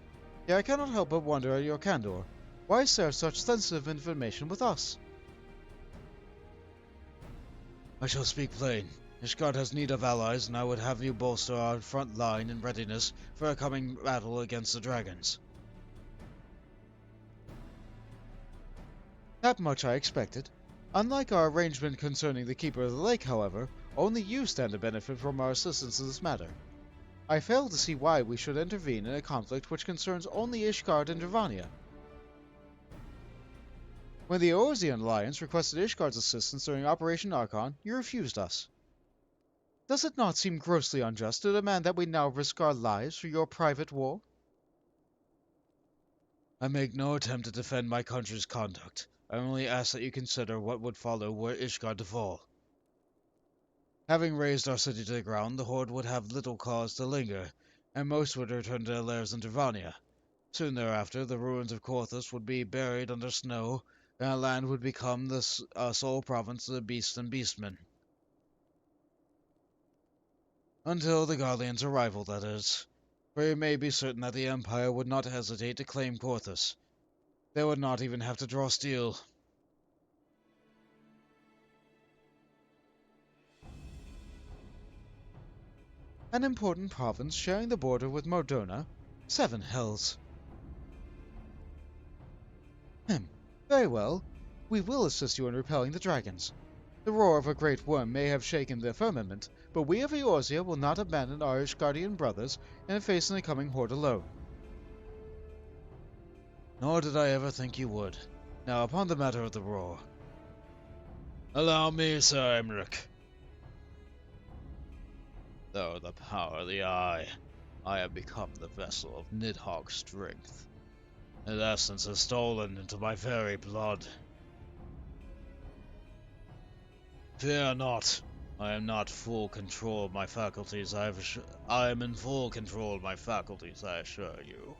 Yet I cannot help but wonder at your candor. Why share such sensitive information with us? I shall speak plain. Ishgard has need of allies, and I would have you bolster our front line in readiness for a coming battle against the dragons. That much I expected. Unlike our arrangement concerning the Keeper of the Lake, however, only you stand to benefit from our assistance in this matter. I fail to see why we should intervene in a conflict which concerns only Ishgard and Dervania. When the Eorzean Alliance requested Ishgard's assistance during Operation Archon, you refused us. Does it not seem grossly unjust to demand that we now risk our lives for your private war? I make no attempt to defend my country's conduct. I only ask that you consider what would follow were Ishgard to fall. Having razed our city to the ground, the Horde would have little cause to linger, and most would return to their lairs in Dervania. Soon thereafter, the ruins of Korthus would be buried under snow, and our land would become the sole province of the beasts and beastmen. Until the Garlean's arrival, that is. For you may be certain that the Empire would not hesitate to claim Korthus. They would not even have to draw steel. An important province sharing the border with Mordona? 7 hells. Very well. We will assist you in repelling the dragons. The roar of a great worm may have shaken the firmament, but we of Eorzea will not abandon our Ishgardian brothers in facing the coming horde alone. Nor did I ever think you would. Now upon the matter of the roar. Allow me, Sir Emmerich. Though the power of the Eye, I have become the vessel of Nidhogg's strength. His essence is stolen into my very blood. Fear not. I am not full control of my faculties. I am in full control of my faculties, I assure you.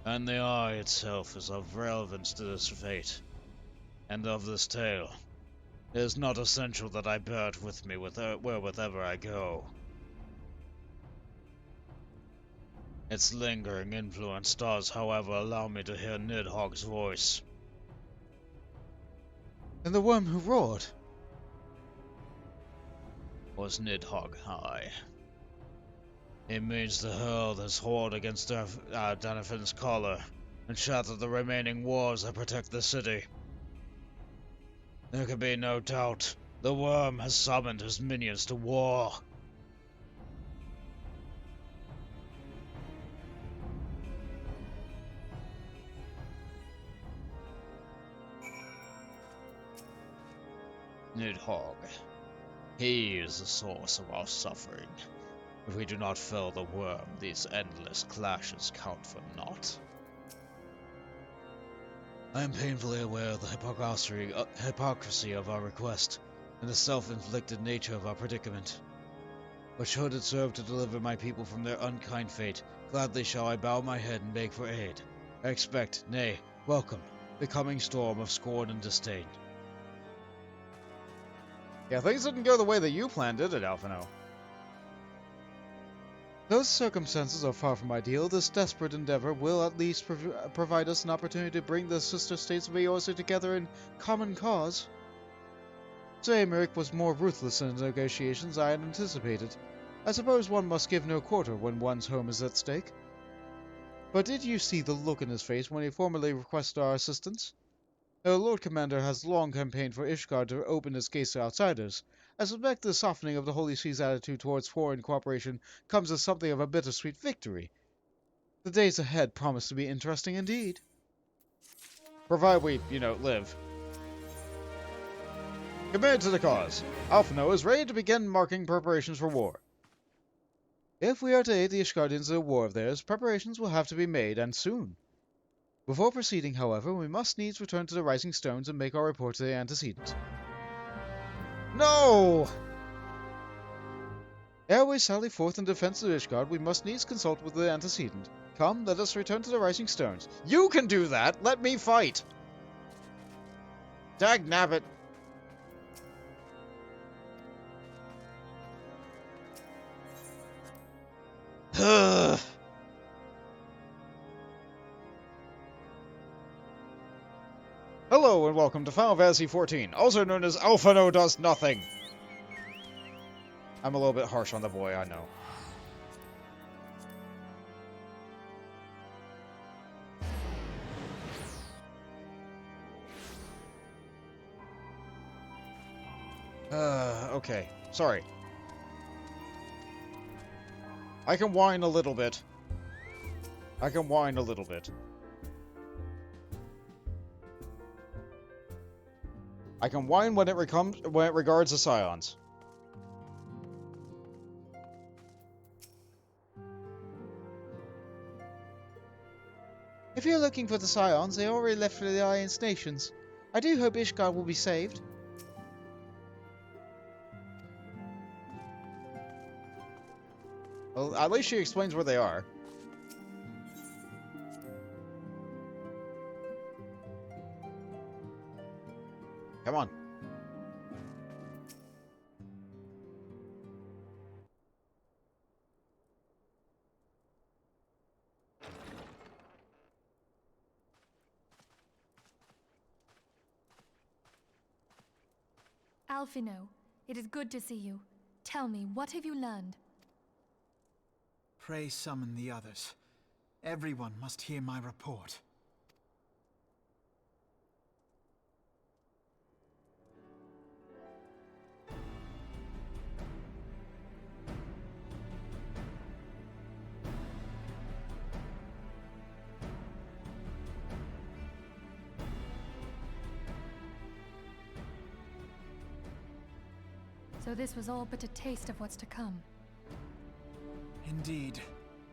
And the Eye itself is of relevance to this fate, and of this tale. It is not essential that I bear it with me wherever I go. Its lingering influence does, however, allow me to hear Nidhogg's voice. And the worm who roared was Nidhogg High. He means to hurl this horde against Danafin's collar and shatter the remaining walls that protect the city. There can be no doubt. The worm has summoned his minions to war. Nidhogg. He is the source of our suffering. If we do not fell the worm, these endless clashes count for naught. I am painfully aware of the hypocrisy of our request, and the self-inflicted nature of our predicament. But should it serve to deliver my people from their unkind fate, gladly shall I bow my head and beg for aid. I expect, nay, welcome, the coming storm of scorn and disdain. Yeah, things didn't go the way that you planned, did it, Alphino? Those circumstances are far from ideal. This desperate endeavor will at least provide us an opportunity to bring the sister states of Eorzea together in common cause. Sir Aymeric was more ruthless in the negotiations I had anticipated. I suppose one must give no quarter when one's home is at stake. But did you see the look in his face when he formally requested our assistance? The Lord Commander has long campaigned for Ishgard to open its gates to outsiders. I suspect the softening of the Holy See's attitude towards foreign cooperation comes as something of a bittersweet victory. The days ahead promise to be interesting indeed. Provided we, live. Committed to the cause, Alphino is ready to begin marking preparations for war. If we are to aid the Ishgardians in a war of theirs, preparations will have to be made, and soon. Before proceeding, however, we must needs return to the Rising Stones and make our report to the antecedent. No! Ere we sally forth in defense of Ishgard, we must needs consult with the antecedent. Come, let us return to the Rising Stones. You can do that! Let me fight! Dagnabbit! Hello and welcome to Final Fantasy XIV, also known as Alphino Does Nothing. I'm a little bit harsh on the boy, I know. Okay. Sorry. I can whine a little bit. I can whine a little bit. I can whine when it regards the Scions. If you're looking for the Scions, they already left for the Alliance nations. I do hope Ishgard will be saved. Well, at least she explains where they are. Come on. Alphino, it is good to see you. Tell me, what have you learned? Pray summon the others. Everyone must hear my report. So this was all but a taste of what's to come. Indeed.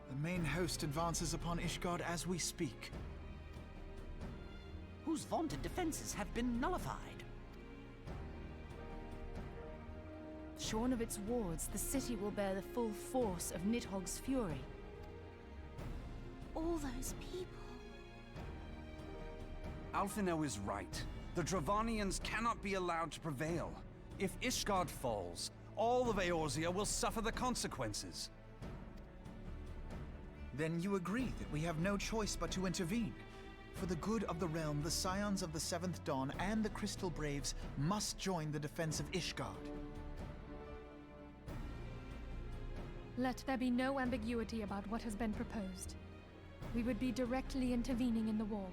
The main host advances upon Ishgard as we speak. Whose vaunted defenses have been nullified. Shorn of its wards, the city will bear the full force of Nidhogg's fury. All those people. Alphino is right. The Dravanians cannot be allowed to prevail. If Ishgard falls, all of Eorzea will suffer the consequences. Then you agree that we have no choice but to intervene. For the good of the realm, the Scions of the Seventh Dawn and the Crystal Braves must join the defense of Ishgard. Let there be no ambiguity about what has been proposed. We would be directly intervening in the war.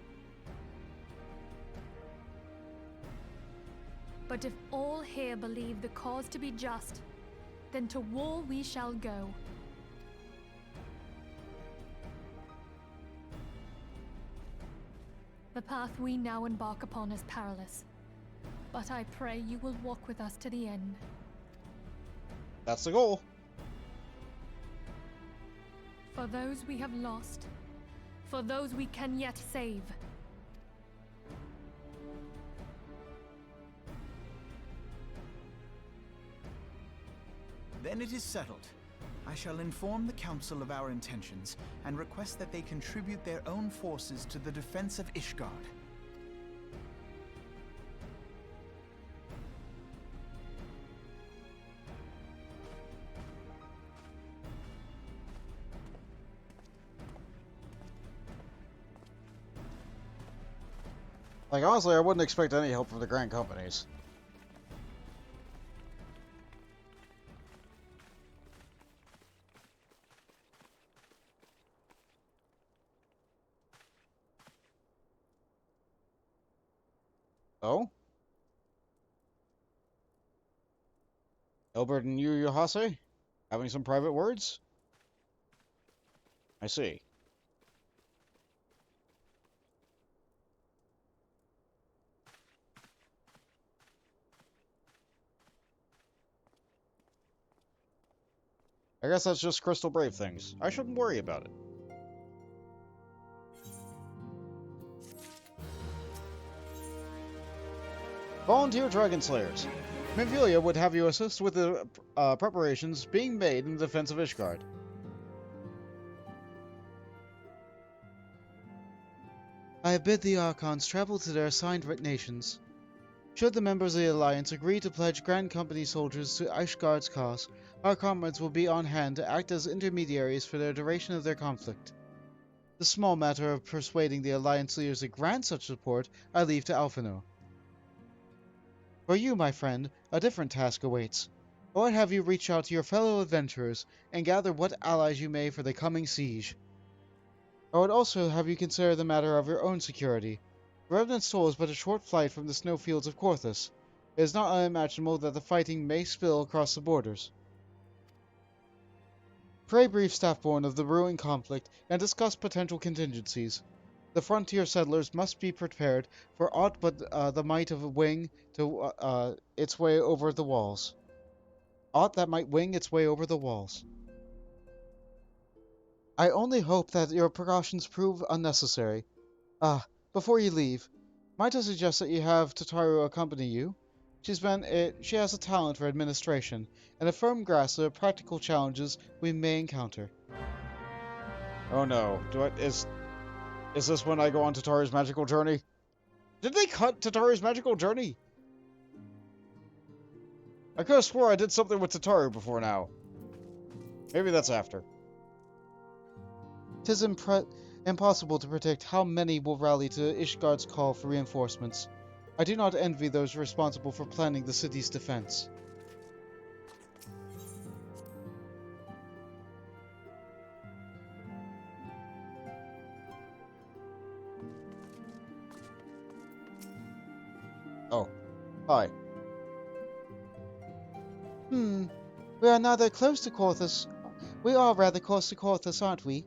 But if all here believe the cause to be just, then to war we shall go. The path we now embark upon is perilous, but I pray you will walk with us to the end. That's the goal. For those we have lost, for those we can yet save. Then it is settled. I shall inform the Council of our intentions and request that they contribute their own forces to the defense of Ishgard. Like, honestly, I wouldn't expect any help from the Grand Companies. Oh? Elbert and Yu Yohase? Having some private words? I see. I guess that's just Crystal Brave things. I shouldn't worry about it. Volunteer Dragon Slayers. Minfilia would have you assist with the preparations being made in the defense of Ishgard. I have bid the Archons travel to their assigned nations. Should the members of the Alliance agree to pledge Grand Company soldiers to Ishgard's cause, our comrades will be on hand to act as intermediaries for the duration of their conflict. The small matter of persuading the Alliance leaders to grant such support I leave to Alphino. For you, my friend, a different task awaits. I would have you reach out to your fellow adventurers and gather what allies you may for the coming siege. I would also have you consider the matter of your own security. The Revenant Soul is but a short flight from the snowfields of Korthus. It is not unimaginable that the fighting may spill across the borders. Pray brief Staffborn of the brewing conflict and discuss potential contingencies. The frontier settlers must be prepared for aught but the might of a wing to its way over the walls. Aught that might wing its way over the walls. I only hope that your precautions prove unnecessary. Before you leave, might I suggest that you have Tataru accompany you? She has a talent for administration, and a firm grasp of the practical challenges we may encounter. Oh no, is this when I go on Tataru's magical journey? Did they cut Tataru's magical journey? I could have swore I did something with Tataru before now. Maybe that's after. 'Tis impossible to predict how many will rally to Ishgard's call for reinforcements. I do not envy those responsible for planning the city's defense. Oh, hi. We are rather close to Korthus. We are rather close to Korthus, aren't we?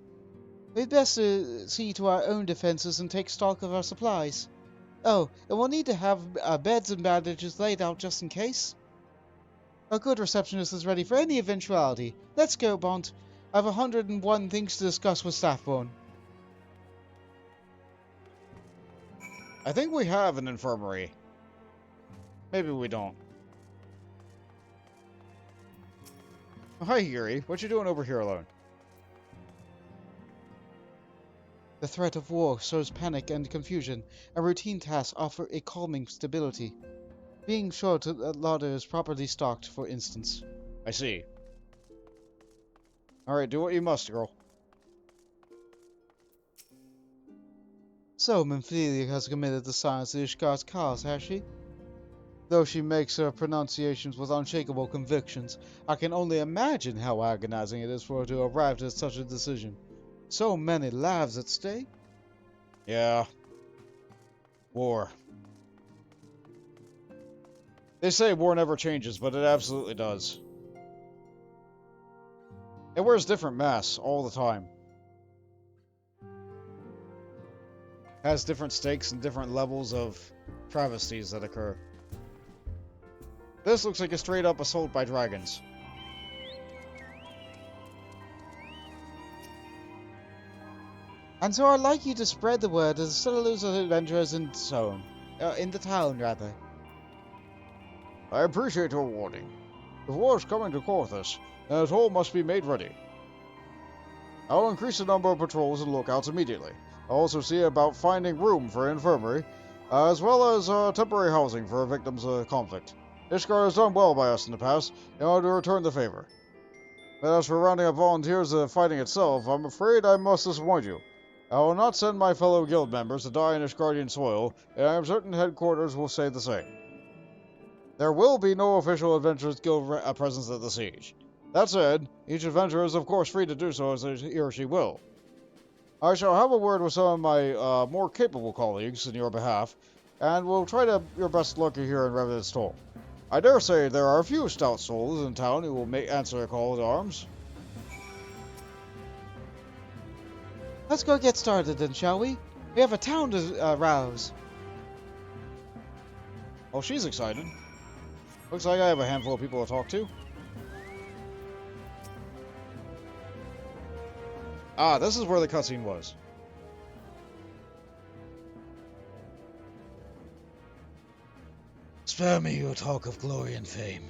We'd best see to our own defenses and take stock of our supplies. Oh, and we'll need to have beds and bandages laid out just in case. A good receptionist is ready for any eventuality. Let's go, Bont. I have 101 things to discuss with Staffbone. I think we have an infirmary. Maybe we don't. Oh, hi, Yuri. What you doing over here alone? The threat of war sows panic and confusion, and routine tasks offer a calming stability. Being sure that the larder is properly stocked, for instance. I see. Alright, do what you must, girl. So, Minfilia has committed to silence the Ishgard's cause, has she? Though she makes her pronunciations with unshakable convictions, I can only imagine how agonizing it is for her to arrive at such a decision. So many lives at stake. Yeah. War. They say war never changes, but it absolutely does. It wears different masks all the time. Has different stakes and different levels of travesties that occur. This looks like a straight-up assault by dragons. And so I'd like you to spread the word as settlers and adventurers in the town, rather. I appreciate your warning. If war is coming to Korthus, then it all must be made ready. I'll increase the number of patrols and lookouts immediately. I'll also see about finding room for an infirmary, as well as temporary housing for victims of conflict. Ishgard has done well by us in the past, in order to return the favor. But as for rounding up volunteers and fighting itself, I'm afraid I must disappoint you. I will not send my fellow guild members to die in Ishgardian soil, and I am certain headquarters will say the same. There will be no official Adventurers Guild presence at the siege. That said, each adventurer is of course free to do so as he or she will. I shall have a word with some of my more capable colleagues in your behalf, and will try your best luck here in Revenant's Toll. I dare say there are a few stout souls in town who will answer a call to arms. Let's go get started then, shall we? We have a town to rouse. Well, she's excited. Looks like I have a handful of people to talk to. Ah, this is where the cutscene was. Spare me your talk of glory and fame.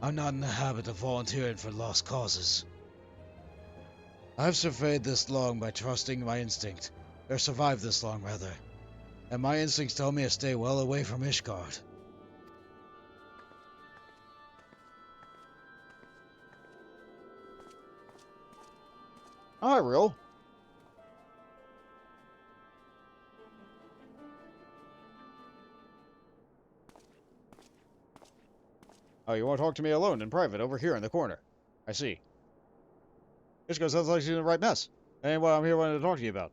I'm not in the habit of volunteering for lost causes. I've surveyed this long by trusting my instinct, or survived this long, rather. And my instincts tell me to stay well away from Ishgard. Hi, Real. Oh, you want to talk to me alone in private over here in the corner? I see. Ishgard sounds like she's in the right mess. That ain't what I'm here wanting to talk to you about.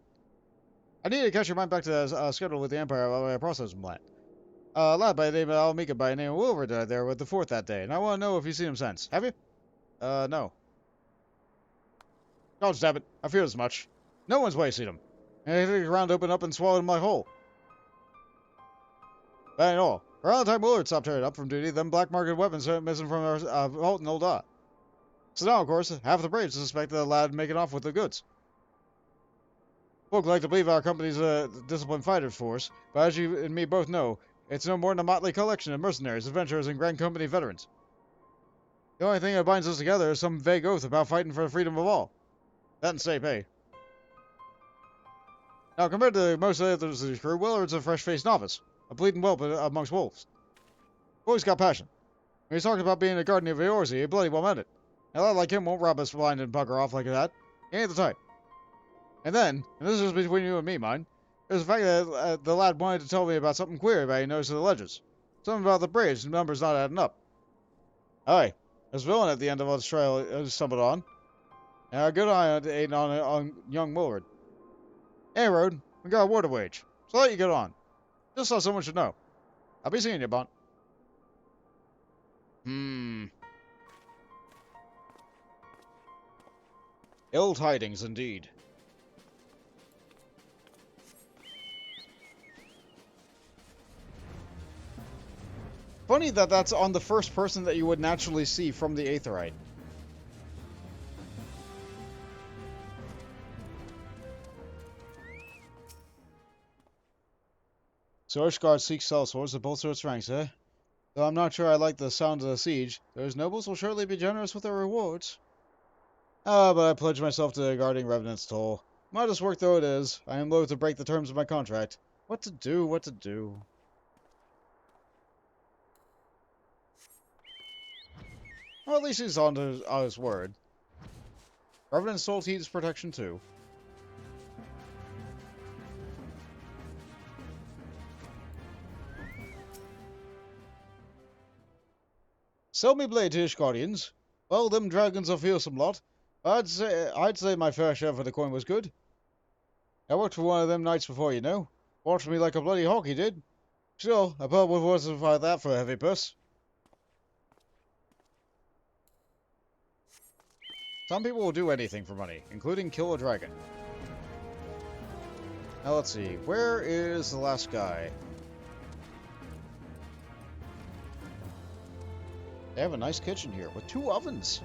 I need to catch your mind back to the schedule with the Empire about my processing plant. A lad by the name of Almika by the name of Wilbur died there with the fort that day, and I want to know if you've seen him since. Have you? No. God damn it, I fear as much. No one's wasted him. And I think the ground opened up and swallowed him like whole. That ain't all. Around the time Willard stopped turning up from duty, them black market weapons started missing from our vault in Old Ah. So now, of course, half the braves suspect the lad making off with the goods. Folk like to believe our company's a disciplined fighter force, but as you and me both know, it's no more than a motley collection of mercenaries, adventurers, and Grand Company veterans. The only thing that binds us together is some vague oath about fighting for the freedom of all. That and safe pay. Now, compared to most of the others of the crew, Willard's a fresh-faced novice, a bleeding whelp amongst wolves. Boy's got passion. When he's talking about being a guardian of Eorzea, he bloody well meant it. A lad like him won't rob us blind and bugger off like that. He ain't the type. And then, and this is between you and me, mind, there's the fact that the lad wanted to tell me about something queer about he noticed in the ledgers. Something about the braves, numbers not adding up. Aye, there's a villain at the end of this trail stumbled on. And a good eye on young Willard. Hey, Road, we got a war to wage, so I'll let you get on. Just so someone should know. I'll be seeing you, Bont. Ill tidings, indeed. Funny that that's on the first person that you would naturally see from the Aetherite. So Ishgard seeks sellswords to bolster its ranks, eh? Though I'm not sure I like the sound of the siege, those nobles will surely be generous with their rewards. Ah, but I pledge myself to guarding Revenant's Toll. Modest work though it is, I am loath to break the terms of my contract. What to do, what to do. Well, at least he's on his word. Revenant's Toll needs protection too. Sell me blade to Ishgardians. Well, them dragons are fearsome lot. I'd say my fair share for the coin was good. I worked for one of them knights before, you know. Watched me like a bloody hawk, he did. Still, a pub would justify that for a heavy purse. Some people will do anything for money, including kill a dragon. Now let's see, where is the last guy? They have a nice kitchen here with 2 ovens.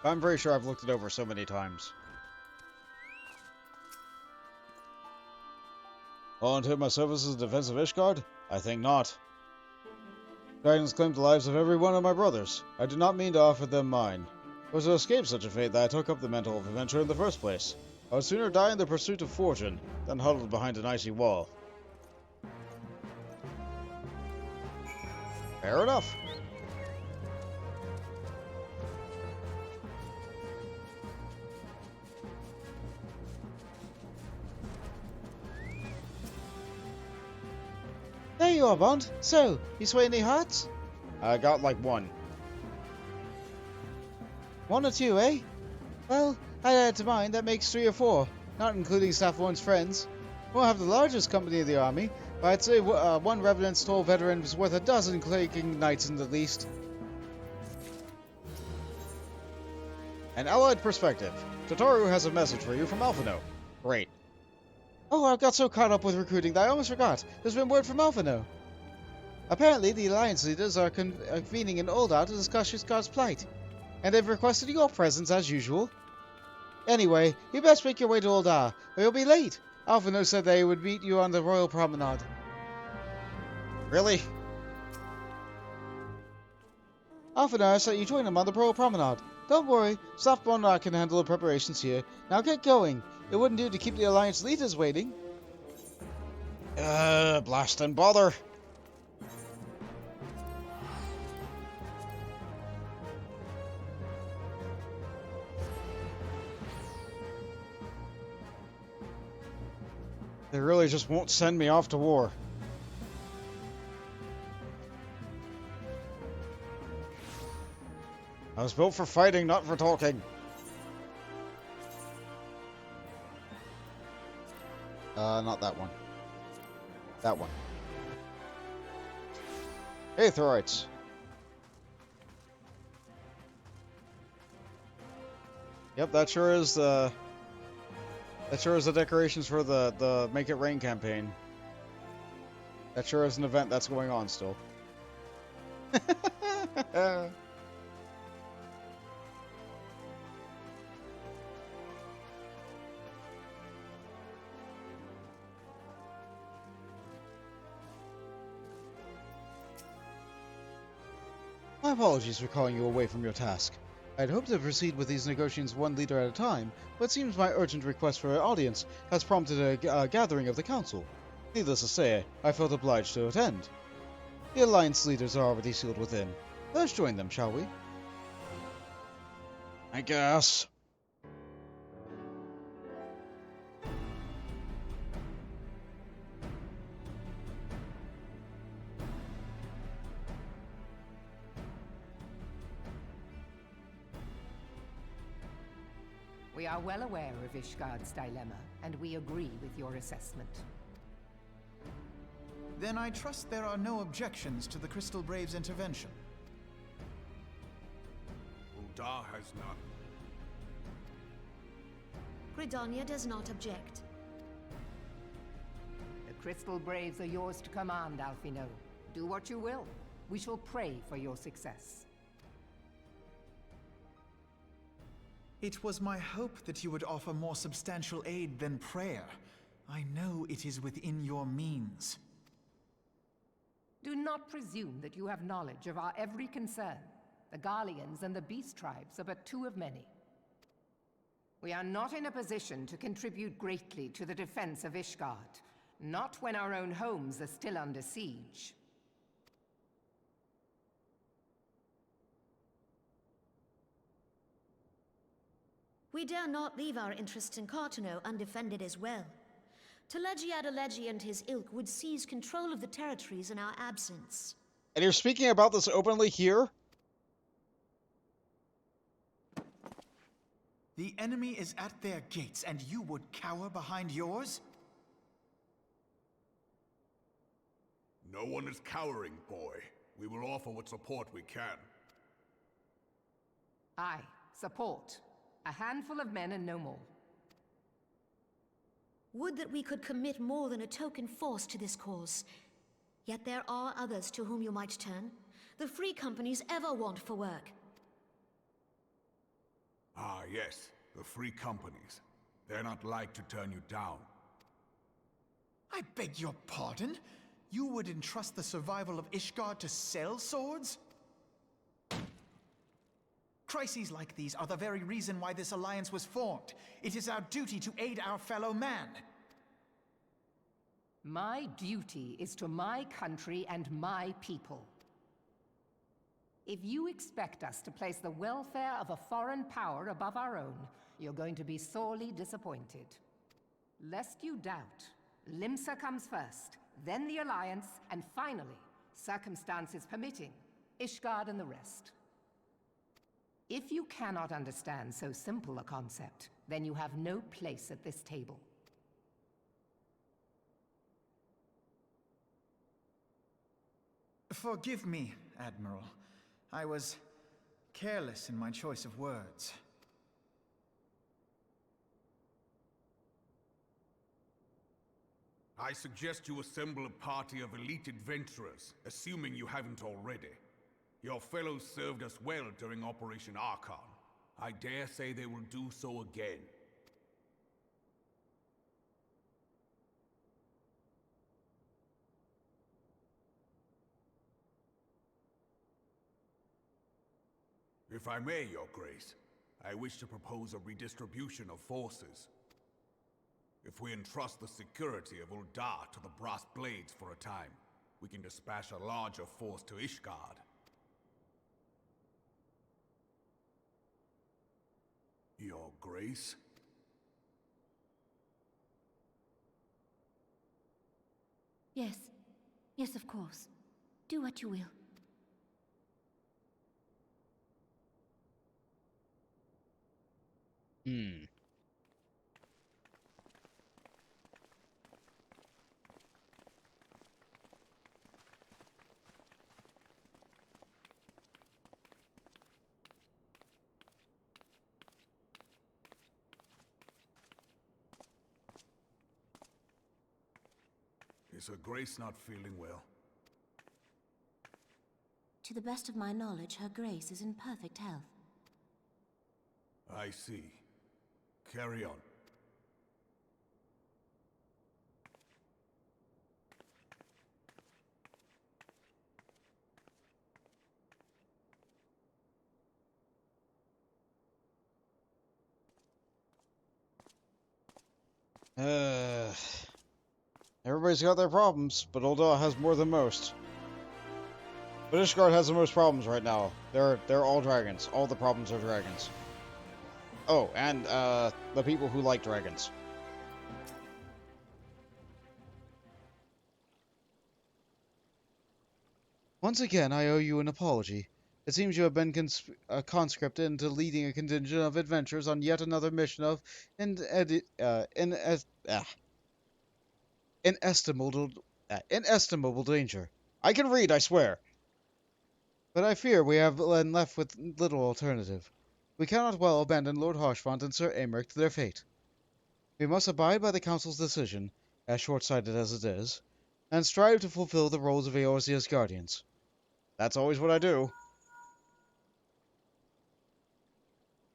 I'm very sure I've looked it over so many times. Volunteer my services in defense of Ishgard? I think not. Dragons claimed the lives of every one of my brothers. I did not mean to offer them mine. It was to escape such a fate that I took up the mantle of adventure in the first place. I would sooner die in the pursuit of fortune than huddled behind an icy wall. Fair enough. There you are, Bond. So, you sway any hearts? I got like one. One or two, eh? Well, I add to mine, that makes 3 or 4, not including Staff 1's friends. We'll have the largest company of the army, but I'd say one Revenant Toll veteran is worth a dozen Quaking Knights in the least. An allied perspective. Tataru has a message for you from Alphino. Great. Oh, I got so caught up with recruiting that I almost forgot. There's been word from Alphino. Apparently, the Alliance leaders are convening in Uldar to discuss Ishgard's plight, and they've requested your presence as usual. Anyway, you best make your way to Uldar, or you'll be late. Alphino said they would meet you on the Royal Promenade. Really? Alphino asked that you join him on the Royal Promenade. Don't worry, Staff Bondar can handle the preparations here. Now get going. It wouldn't do to keep the Alliance leaders waiting. Blast and bother. They really just won't send me off to war. I was built for fighting, not for talking. Not that one. That one. Aetherites. Yep, that sure is the decorations for the Make It Rain campaign. That sure is an event that's going on still. My apologies for calling you away from your task. I'd hoped to proceed with these negotiations one leader at a time, but it seems my urgent request for an audience has prompted a gathering of the council. Needless to say, I felt obliged to attend. The Alliance leaders are already sealed within. Let's join them, shall we? I guess. We are well aware of Ishgard's dilemma, and we agree with your assessment. Then I trust there are no objections to the Crystal Braves' intervention. Uldar has none. Gridania does not object. The Crystal Braves are yours to command, Alphino. Do what you will. We shall pray for your success. It was my hope that you would offer more substantial aid than prayer. I know it is within your means. Do not presume that you have knowledge of our every concern. The Garleans and the Beast Tribes are but 2 of many. We are not in a position to contribute greatly to the defense of Ishgard, not when our own homes are still under siege. We dare not leave our interest in Cartano undefended as well. Telegi Adalegi and his ilk would seize control of the territories in our absence. And you're speaking about this openly here? The enemy is at their gates, and you would cower behind yours? No one is cowering, boy. We will offer what support we can. Aye, support. A handful of men and no more. Would that we could commit more than a token force to this cause. Yet there are others to whom you might turn. The free companies ever want for work. Ah, yes. The free companies. They're not like to turn you down. I beg your pardon? You would entrust the survival of Ishgard to sell swords? Crises like these are the very reason why this alliance was formed. It is our duty to aid our fellow man. My duty is to my country and my people. If you expect us to place the welfare of a foreign power above our own, you're going to be sorely disappointed. Lest you doubt, Limsa comes first, then the Alliance, and finally, circumstances permitting, Ishgard and the rest. If you cannot understand so simple a concept, then you have no place at this table. Forgive me, Admiral. I was careless in my choice of words. I suggest you assemble a party of elite adventurers, assuming you haven't already. Your fellows served us well during Operation Archon. I dare say they will do so again. If I may, Your Grace, I wish to propose a redistribution of forces. If we entrust the security of Uldar to the Brass Blades for a time, we can dispatch a larger force to Ishgard. Your Grace? Yes. Yes, of course. Do what you will. Is Her Grace not feeling well? To the best of my knowledge, Her Grace is in perfect health. I see. Carry on. Everybody's got their problems, but Uldar has more than most. But Ishgard has the most problems right now. They're all dragons. All the problems are dragons. Oh, and the people who like dragons. Once again, I owe you an apology. It seems you have been conscripted into leading a contingent of adventurers on yet another mission of inestimable danger. I can read, I swear. But I fear we have been left with little alternative. We cannot well abandon Lord Harshfont and Sir Aymeric to their fate. We must abide by the Council's decision, as short-sighted as it is, and strive to fulfill the roles of Eorzea's guardians. That's always what I do.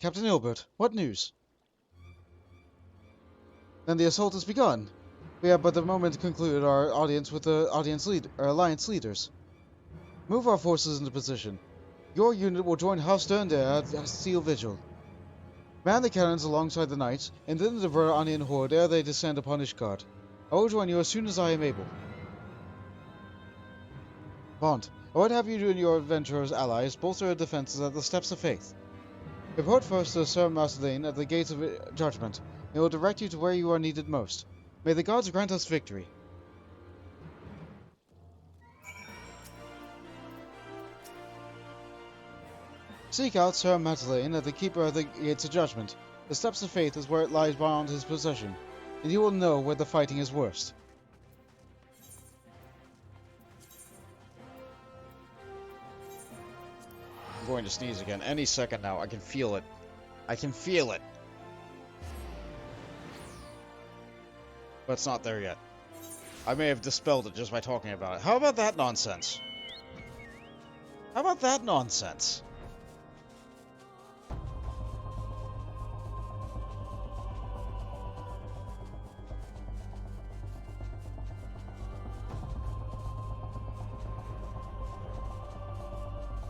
Captain Ilbert, what news? Then the assault has begun. We have but the moment concluded our audience with the Alliance leaders. Move our forces into position. Your unit will join House Sterndale at Steel Vigil. Man the cannons alongside the knights, and then the Veranian horde ere they descend upon Ishgard. I will join you as soon as I am able. Bond, I would have you and your adventurers' allies bolster our defenses at the Steps of Faith. Report first to Sir Marceline at the Gates of Judgment, and he will direct you to where you are needed most. May the gods grant us victory. Seek out Sir Marceline at the Keeper of the Gates of Judgment. The Steps of Faith is where it lies beyond his possession, and you will know where the fighting is worst. I'm going to sneeze again any second now. I can feel it. I can feel it. But it's not there yet. I may have dispelled it just by talking about it. How about that nonsense? How about that nonsense?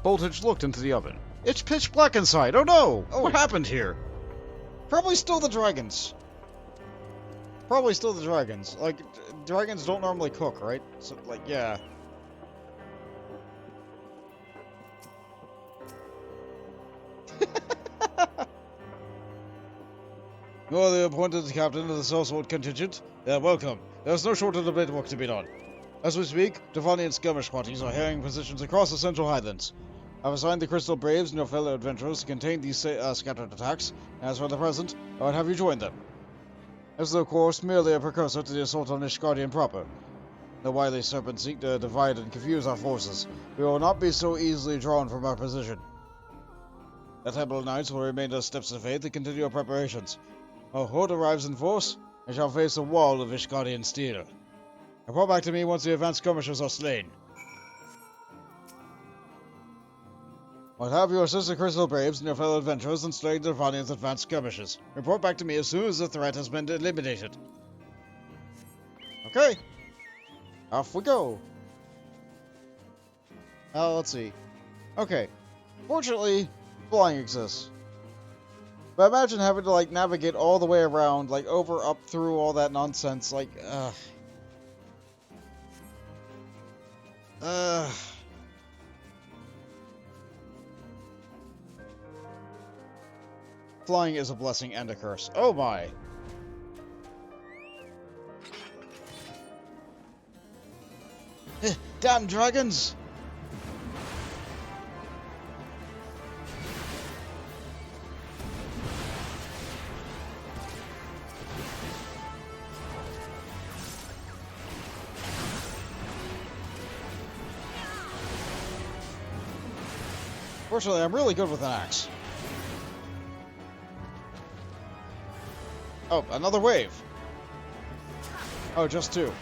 Voltage looked into the oven. It's pitch black inside. Oh no! Oh. What happened here? Probably still the dragons. Probably still the dragons. Like, dragons don't normally cook, right? So, like, yeah. You are the appointed captain of the Sellsword contingent. Welcome. There's no shortage of blade work to be done. As we speak, Devannian skirmish parties are harrying positions across the Central Highlands. I've assigned the Crystal Braves and your fellow adventurers to contain these scattered attacks, and as for the present, I would have you join them. This is, of course, merely a precursor to the assault on Ishgardian proper. The wily serpents seek to divide and confuse our forces. We will not be so easily drawn from our position. The Temple Knights will remain as steps of faith and continue our preparations. When Horde arrives in force, I shall face a wall of Ishgardian steel. Report back to me once the advanced skirmishers are slain. I'll have you assist the Crystal Braves and your fellow adventurers in slaying the Devannian's advanced skirmishers. Report back to me as soon as the threat has been eliminated. Okay. Off we go. Let's see. Okay. Fortunately, flying exists. But imagine having to, like, navigate all the way around, like, over, up, through all that nonsense, like, Flying is a blessing and a curse. Oh my! Damn dragons! Fortunately, I'm really good with an axe. Oh, another wave. Oh, just two.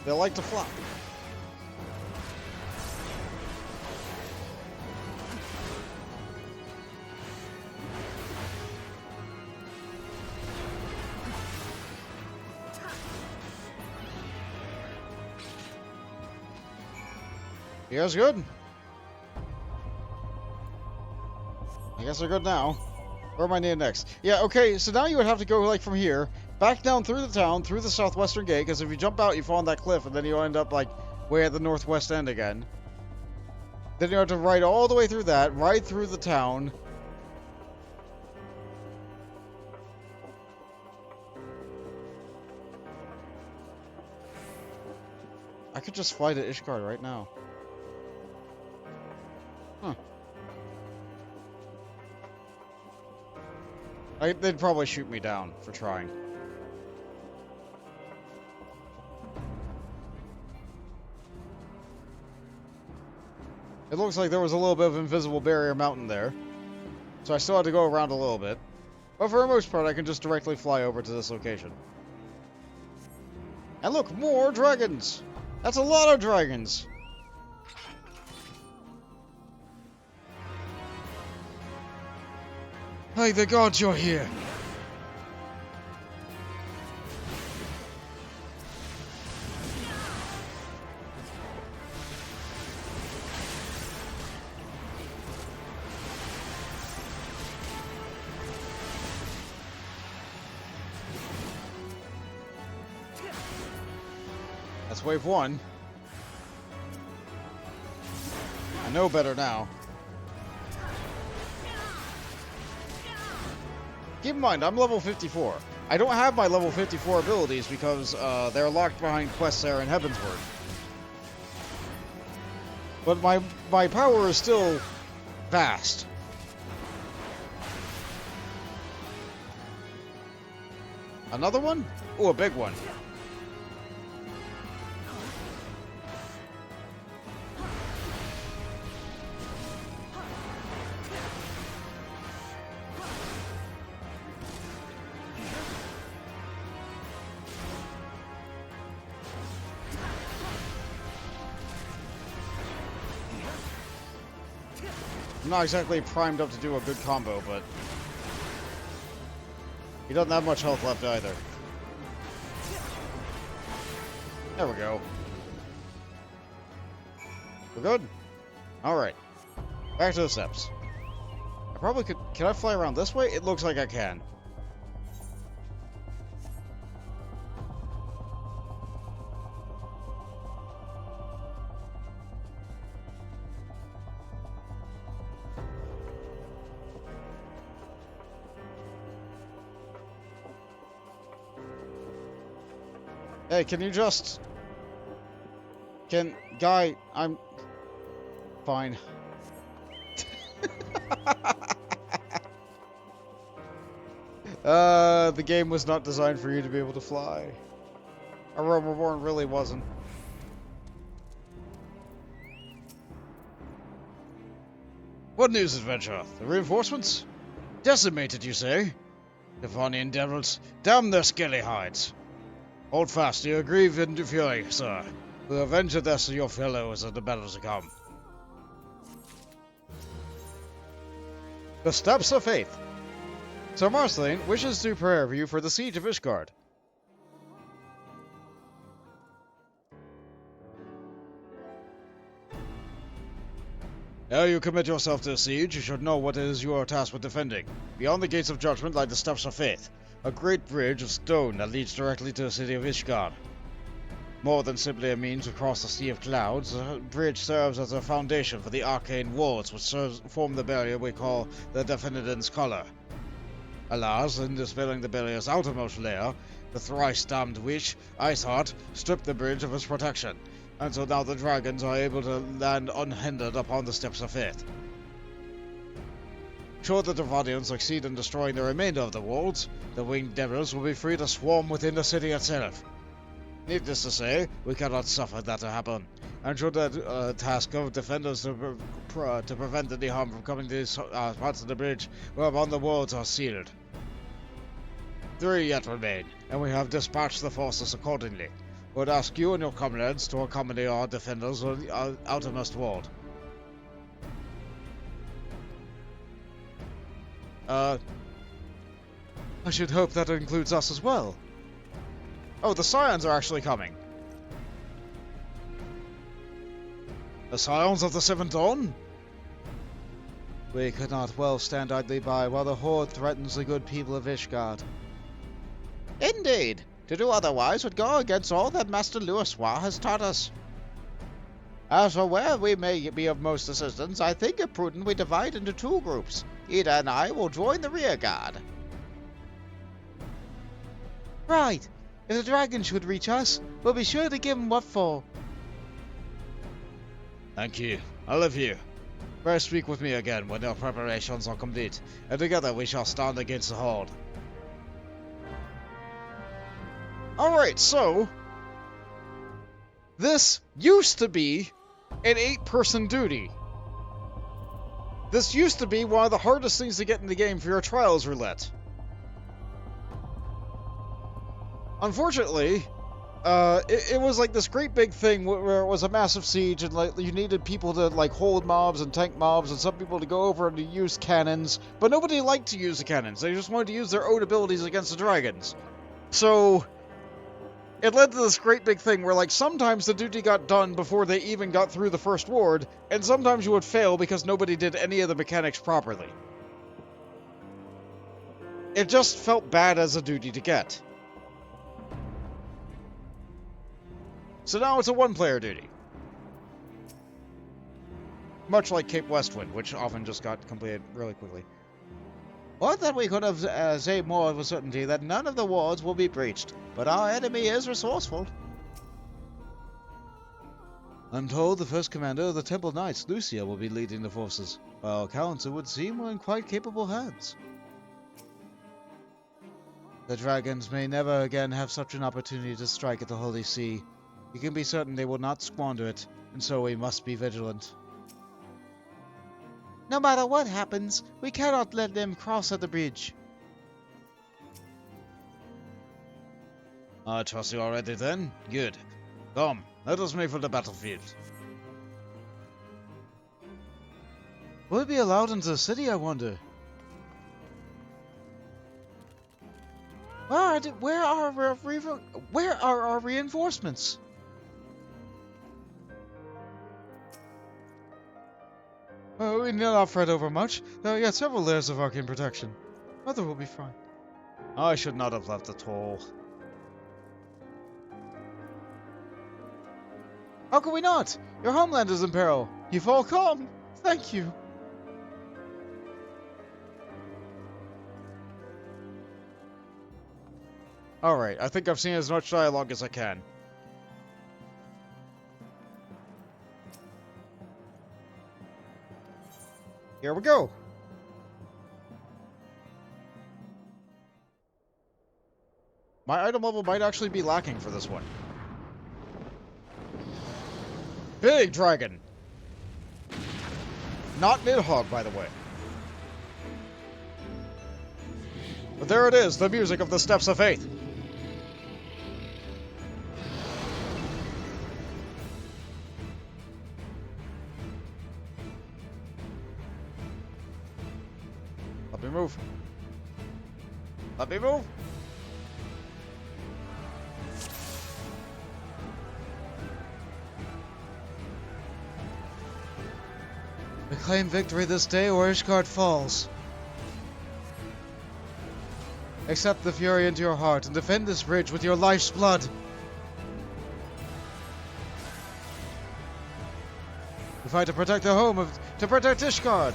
They like to flop. You guys good? I guess they're good now. Where am I needed next? Yeah, okay, so now you would have to go, like, from here, back down through the town, through the southwestern gate, because if you jump out, you fall on that cliff, and then you end up, like, way at the northwest end again. Then you have to ride all the way through that, ride through the town. I could just fly to Ishgard right now. Huh. They'd probably shoot me down for trying. It looks like there was a little bit of invisible barrier mountain there. So I still had to go around a little bit. But for the most part, I can just directly fly over to this location. And look, more dragons! That's a lot of dragons! Hey, the gods, you're here! That's wave one. I know better now. Keep in mind, I'm level 54. I don't have my level 54 abilities because they're locked behind quests there in Heavensward. But my power is still vast. Another one? Ooh, a big one. I'm not exactly primed up to do a good combo, but he doesn't have much health left either. There we go. We're good? Alright. Back to the steps. I probably could... Can I fly around this way? It looks like I can. Hey, can you just... Guy, I'm... Fine. The game was not designed for you to be able to fly. Reborn really wasn't. What news, adventurer? The reinforcements? Decimated, you say? Devonian devils, damn their skelly hides. Hold fast, you grieve into fury, sir. We'll avenge the deaths of your fellows at the battles to come. The Steps of Faith. Sir Marceline wishes to prepare you for the siege of Ishgard. Ere you commit yourself to a siege, you should know what it is you are tasked with defending. Beyond the gates of judgment lie the Steps of Faith, a great bridge of stone that leads directly to the city of Ishgard. More than simply a means to cross the Sea of Clouds, the bridge serves as a foundation for the arcane walls which form the barrier we call the Defendant's Collar. Alas, in dispelling the barrier's outermost layer, the thrice-damned witch, Iceheart, stripped the bridge of its protection, and so now the dragons are able to land unhindered upon the Steps of Faith. Should the Devonians succeed in destroying the remainder of the walls, the winged devils will be free to swarm within the city itself. Needless to say, we cannot suffer that to happen, and should the task of defenders to prevent any harm from coming to these parts of the bridge whereupon the walls are sealed. 3 yet remain, and we have dispatched the forces accordingly. We would ask you and your comrades to accompany our defenders on the outermost wall. I should hope that includes us as well. Oh, the Scions are actually coming. The Scions of the Seventh Dawn? We could not well stand idly by while the Horde threatens the good people of Ishgard. Indeed. To do otherwise would go against all that Master Louisoix has taught us. As for where we may be of most assistance, I think it prudent we divide into 2 groups. Ida and I will join the rear guard. Right. If the dragon should reach us, we'll be sure to give him what for. Thank you. I love you. Pray speak with me again when our preparations are complete, and together we shall stand against the Horde. Alright, so... this used to be an 8-person duty. This used to be one of the hardest things to get in the game for your Trials Roulette. Unfortunately, it was like this great big thing where it was a massive siege and like you needed people to like hold mobs and tank mobs and some people to go over and to use cannons, but nobody liked to use the cannons. They just wanted to use their own abilities against the dragons. So it led to this great big thing where like sometimes the duty got done before they even got through the first ward, and sometimes you would fail because nobody did any of the mechanics properly. It just felt bad as a duty to get. So now it's a 1-player duty. Much like Cape Westwind, which often just got completed really quickly. Or that we could have said more of a certainty that none of the wards will be breached, but our enemy is resourceful. I'm told the first commander of the Temple Knights, Lucia, will be leading the forces, while accounts it would seem we're in quite capable hands. The dragons may never again have such an opportunity to strike at the Holy See. You can be certain they will not squander it, and so we must be vigilant. No matter what happens, we cannot let them cross at the bridge. I trust you are ready then? Good. Come, let us make for the battlefield. Will we be allowed into the city, I wonder? Where are our reinforcements? We need not fret over much. We got several layers of arcane protection. Mother will be fine. I should not have left at all. How can we not? Your homeland is in peril. You've all come. Thank you. Alright, I think I've seen as much dialogue as I can. Here we go! My item level might actually be lacking for this one. Big dragon! Not Nidhogg, by the way. But there it is, the music of the Steps of Faith. Let me move. Let me move. We claim victory this day or Ishgard falls. Accept the fury into your heart and defend this bridge with your life's blood. We fight to protect the home to protect Ishgard.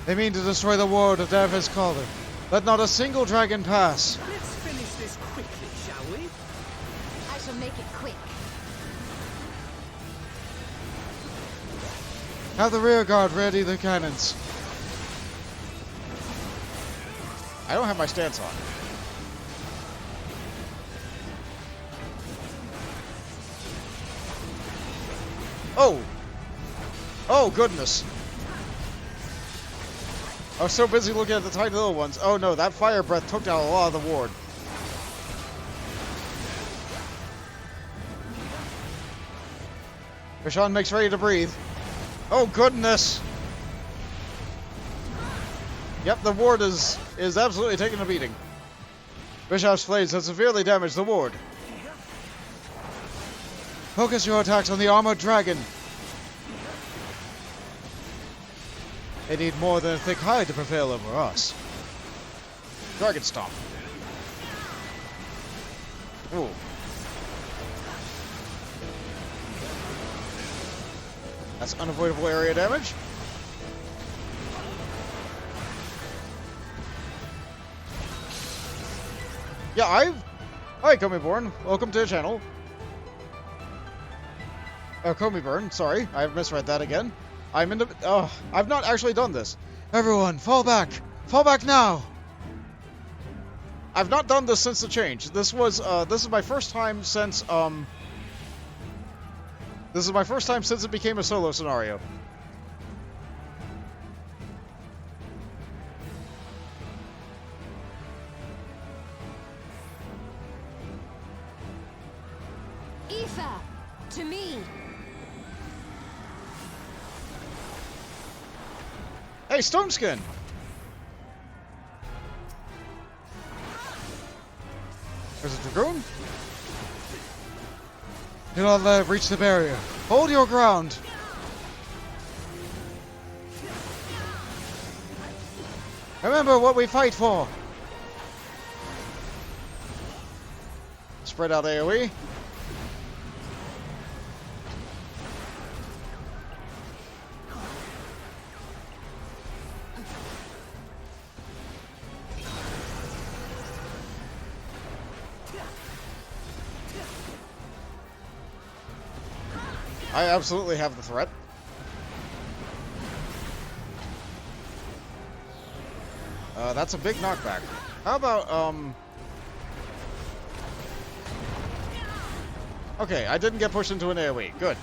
They mean to destroy the ward of Davos Calder. Let not a single dragon pass. Let's finish this quickly, shall we? I shall make it quick. Have the rear guard ready the cannons. I don't have my stance on. Oh! Oh, goodness! I was so busy looking at the tiny little ones. Oh no, that fire breath took down a lot of the ward. Rashawn makes ready to breathe. Oh goodness! Yep, the ward is absolutely taking a beating. Bishop's Blades have severely damaged the ward. Focus your attacks on the armored dragon. They need more than a thick hide to prevail over us. Dragon Stomp. Ooh. That's unavoidable area damage. Yeah, Hi, Comiborn. Welcome to the channel. Comiburn, sorry. I've misread that again. I'm in the... Oh, I've not actually done this. Everyone, fall back! Fall back now! I've not done this since the change. This is my first time since, This is my first time since it became a solo scenario. Aoife! To me! Hey, Stoneskin! There's a Dragoon? Do not let it reach the barrier. Hold your ground! Remember what we fight for! Spread out AoE. I absolutely have the threat. That's a big knockback. How about, Okay, I didn't get pushed into an AoE. Good.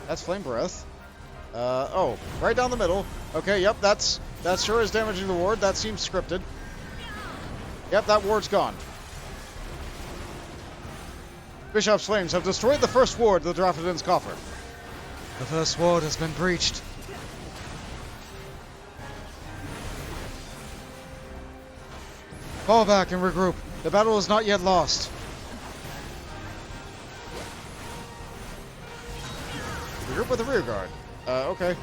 That's Flame Breath. Oh, right down the middle. Okay, yep, that sure is damaging the ward. That seems scripted. Yep, that ward's gone. Bishop's Flames have destroyed the first ward of the Drafodin's Coffer. The first ward has been breached. Fall back and regroup. The battle is not yet lost. Regroup with the rear guard. Okay.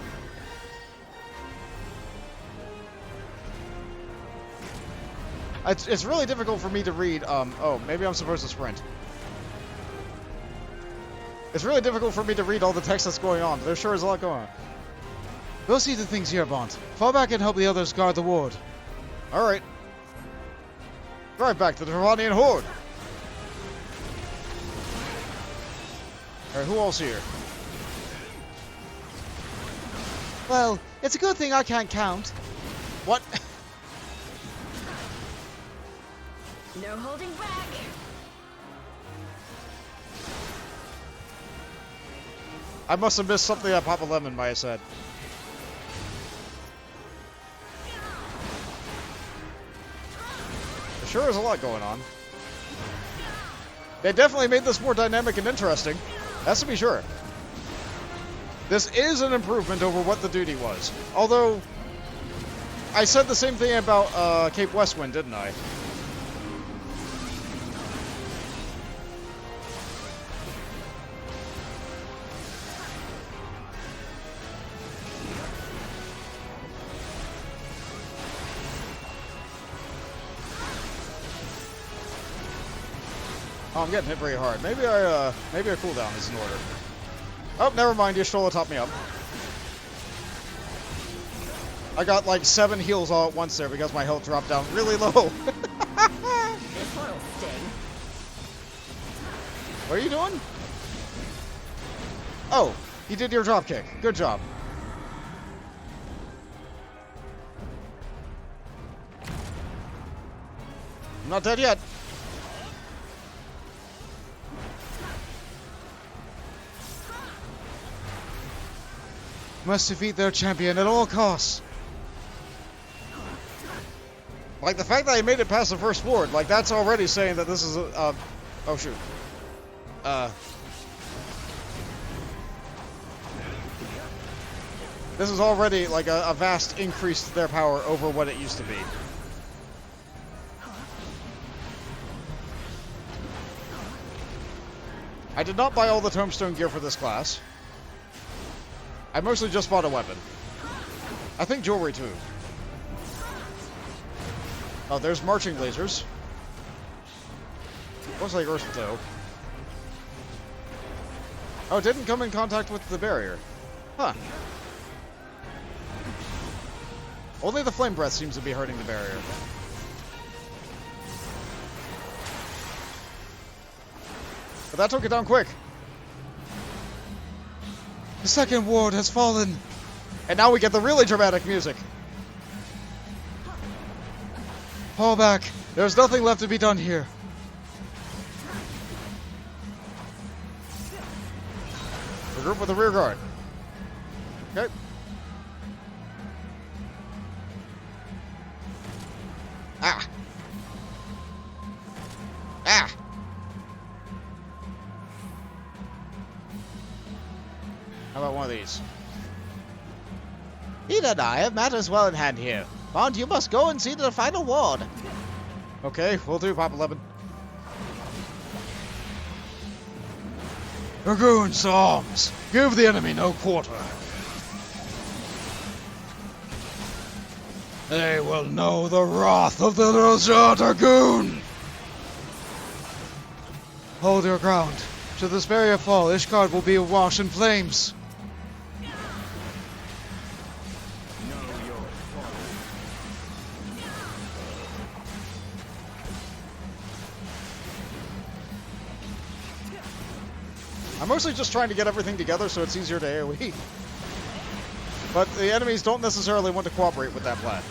It's really difficult for me to read, oh, maybe I'm supposed to sprint. It's really difficult for me to read all the text that's going on. There sure is a lot going on. We'll see to things here, Bond. Fall back and help the others guard the ward. Alright. Drive back to the Terranian Horde. Alright, who else here? Well, it's a good thing I can't count. What? No holding back. I must have missed something that Papa Lemon might have said. There sure is a lot going on. They definitely made this more dynamic and interesting. That's to be sure. This is an improvement over what the duty was. Although, I said the same thing about Cape Westwind, didn't I? Oh, I'm getting hit very hard. Maybe our cooldown is in order. Oh, never mind. You Stroller topped me up. I got like 7 heals all at once there because my health dropped down really low. This one'll sting. What are you doing? Oh, you did your drop kick. Good job. I'm not dead yet. Must defeat their champion at all costs. Like, the fact that I made it past the first ward, like, that's already saying that this is a, oh, shoot. This is already, like, a vast increase to their power over what it used to be. I did not buy all the tombstone gear for this class. I mostly just bought a weapon. I think jewelry, too. Oh, there's marching lasers. Looks like Earth, though. Oh, it didn't come in contact with the barrier. Huh. Only the flame breath seems to be hurting the barrier. But that took it down quick. The second ward has fallen. And now we get the really dramatic music. Fall back. There's nothing left to be done here. Regroup with the rear guard. Okay. Ah. Ah. How about one of these? Ida and I have matters well in hand here. Bond, you must go and see to the final ward. Okay, we'll do, Papa Lemon. Dragoons arms! Give the enemy no quarter! They will know the wrath of the Roja Dragoon! Hold your ground. Should this barrier fall, Ishgard will be awash in flames. I'm mostly just trying to get everything together so it's easier to AoE. But the enemies don't necessarily want to cooperate with that plan.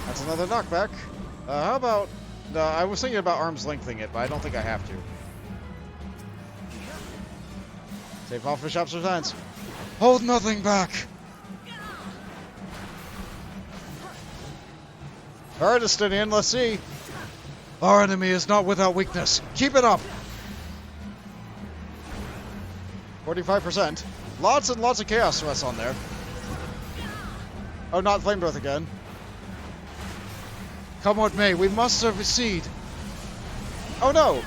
That's another knockback. How about... I was thinking about arms lengthening it, but I don't think I have to. Save off for shops or signs. Hold nothing back. Alright, Estinian, let's see. Our enemy is not without weakness. Keep it up. 45%. Lots and lots of chaos threats on there. Oh, not flame breath again. Come what may, we must succeed. Oh no!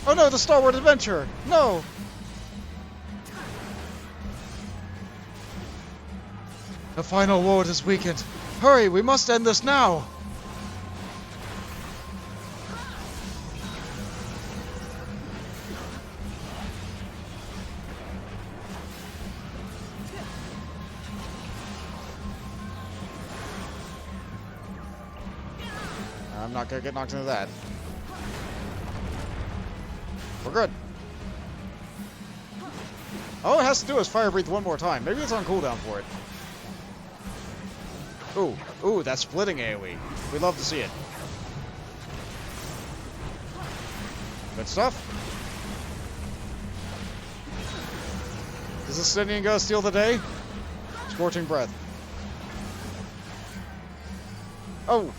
Oh no, the Starward Adventure! No! The final ward is weakened. Hurry, we must end this now! I'm not gonna get knocked into that. We're good. All it has to do is fire breathe one more time. Maybe it's on cooldown for it. Ooh, ooh, that's splitting AoE. We'd love to see it. Good stuff. Is this Stygian gonna steal the day? Scorching breath. Oh.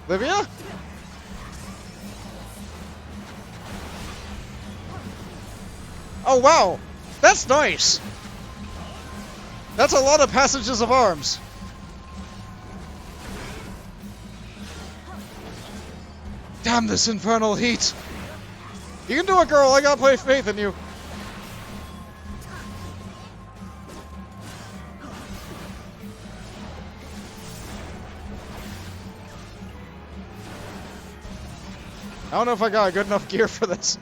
Livia? Oh, wow! That's nice! That's a lot of passages of arms. Damn this infernal heat! You can do it, girl! I got faith in you! I don't know if I got good enough gear for this.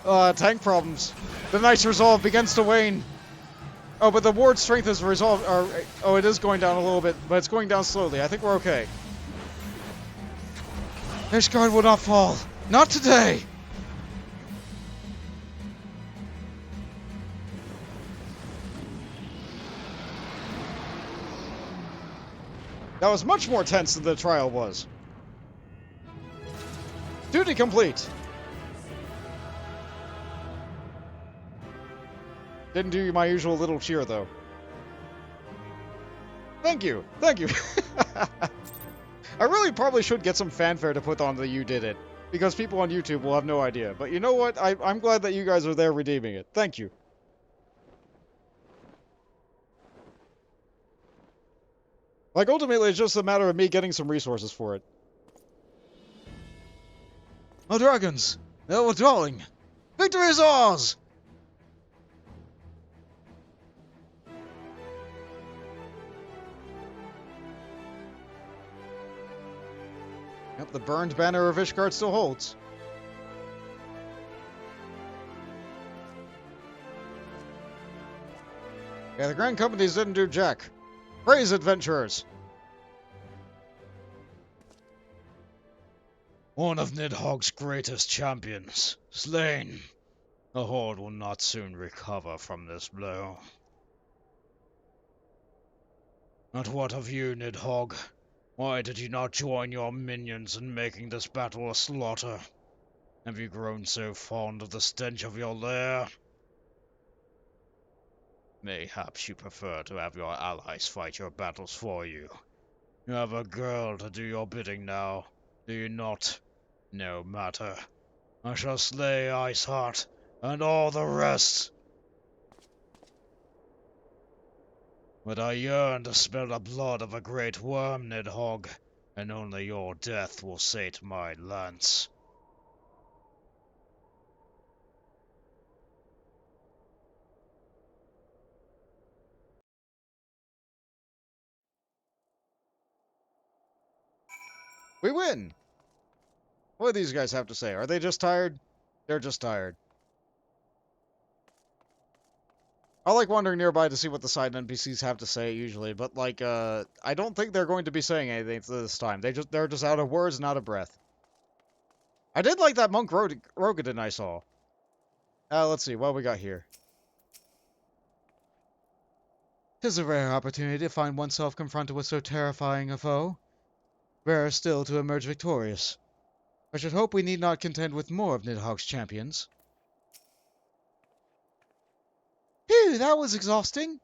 Tank problems. The Knight's resolve begins to wane. Oh, but the ward's strength is resolved. Oh, it is going down a little bit, but it's going down slowly. I think we're okay. Ishgard will not fall. Not today! That was much more tense than the trial was. Duty complete. Didn't do my usual little cheer, though. Thank you. Thank you. I really probably should get some fanfare to put on the "You Did It," because people on YouTube will have no idea. But you know what? I'm glad that you guys are there redeeming it. Thank you. Like, ultimately, it's just a matter of me getting some resources for it. Oh, dragons! They're withdrawing! Victory is ours! Yep, the burned banner of Ishgard still holds. Yeah, the Grand Companies didn't do jack. Praise adventurers! One of Nidhogg's greatest champions, slain. The Horde will not soon recover from this blow. But what of you, Nidhogg? Why did you not join your minions in making this battle a slaughter? Have you grown so fond of the stench of your lair? Mayhaps you prefer to have your allies fight your battles for you. You have a girl to do your bidding now, do you not? No matter. I shall slay Iceheart and all the rest. But I yearn to smell the blood of a great worm, Nidhogg, and only your death will sate my lance. We win! What do these guys have to say? Are they just tired? They're just tired. I like wandering nearby to see what the side NPCs have to say usually, but like, I don't think they're going to be saying anything this time. They're just out of words and out of breath. I did like that monk Rogadin I saw. Let's see, what we got here? 'Tis a rare opportunity to find oneself confronted with so terrifying a foe. Rarer still to emerge victorious. I should hope we need not contend with more of Nidhogg's champions. Phew, that was exhausting.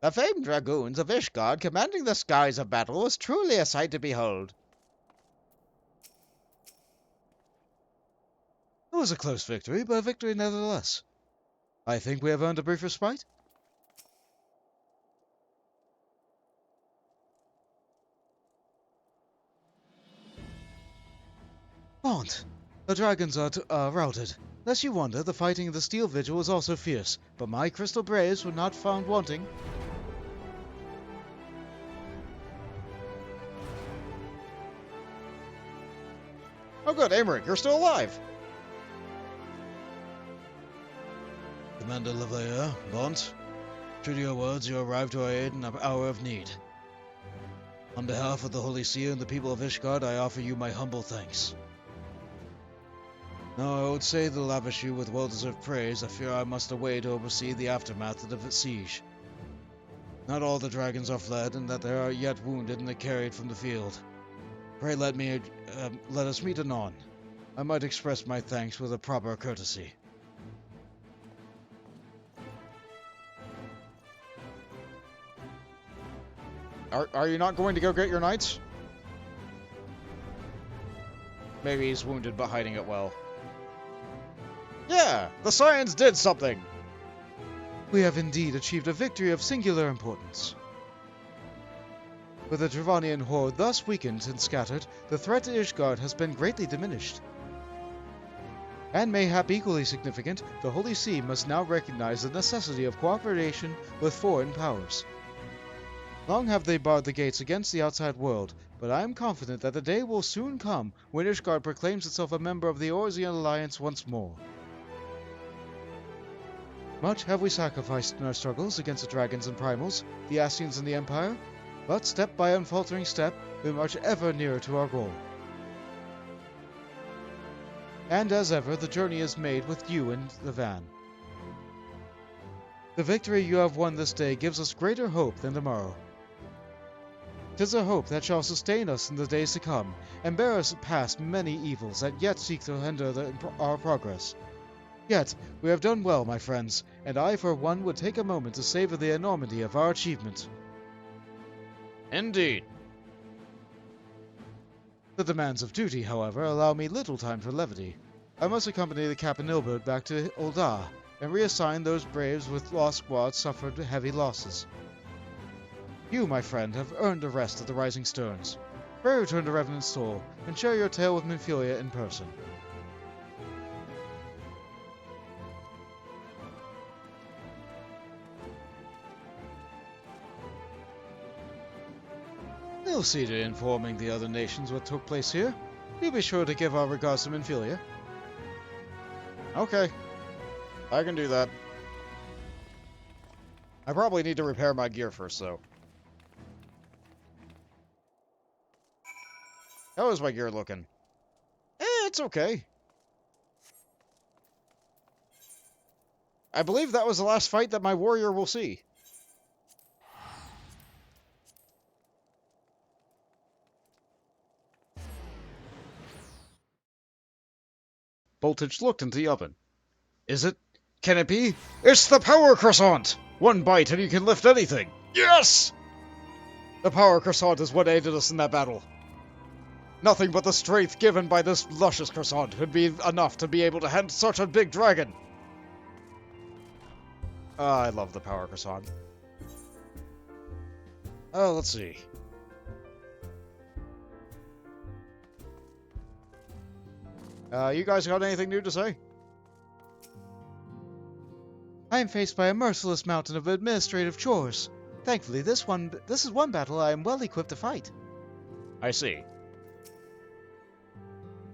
The famed dragoons of Ishgard commanding the skies of battle was truly a sight to behold. It was a close victory, but a victory nevertheless. I think we have earned a brief respite. Aunt, The dragons are routed. Lest you wonder, the fighting in the Steel Vigil was also fierce, but my crystal braves were not found wanting. Oh good, Aymeric, you're still alive! Commander Lavaya, Bont, true to your words, you arrived to our aid in an hour of need. On behalf of the Holy See and the people of Ishgard, I offer you my humble thanks. Now, I would say to lavish you with well-deserved praise, I fear I must away to oversee the aftermath of the siege. Not all the dragons are fled, and that there are yet wounded and carried from the field. Pray let us meet anon. I might express my thanks with a proper courtesy. Are you not going to go get your knights? Maybe he's wounded but hiding it well. Yeah! The science did something! We have indeed achieved a victory of singular importance. With the Dravanian horde thus weakened and scattered, the threat to Ishgard has been greatly diminished. And mayhap equally significant, the Holy See must now recognize the necessity of cooperation with foreign powers. Long have they barred the gates against the outside world, but I am confident that the day will soon come when Ishgard proclaims itself a member of the Eorzean Alliance once more. Much have we sacrificed in our struggles against the dragons and primals, the Ascians and the Empire, but step by unfaltering step, we march ever nearer to our goal. And as ever, the journey is made with you and the van. The victory you have won this day gives us greater hope than tomorrow. 'Tis a hope that shall sustain us in the days to come, and bear us past many evils that yet seek to hinder our progress. Yet, we have done well, my friends, and I for one would take a moment to savor the enormity of our achievement. Indeed. The demands of duty, however, allow me little time for levity. I must accompany the Captain Ilberd back to Ul'dah, and reassign those braves with lost squads suffered heavy losses. You, my friend, have earned a rest at the Rising Sterns. Pray return to Revenant's Soul, and share your tale with Minfilia in person. We'll see to informing the other nations what took place here. You be sure to give our regards to Minfilia. Okay. I can do that. I probably need to repair my gear first, though. How is my gear looking? It's okay. I believe that was the last fight that my warrior will see. Boltage looked into the oven. Is it? Can it be? It's the power croissant! One bite and you can lift anything! Yes! The power croissant is what aided us in that battle. Nothing but the strength given by this luscious croissant would be enough to be able to handle such a big dragon. I love the power croissant. Oh, let's see. You guys got anything new to say? I am faced by a merciless mountain of administrative chores. Thankfully, this is one battle I am well equipped to fight. I see.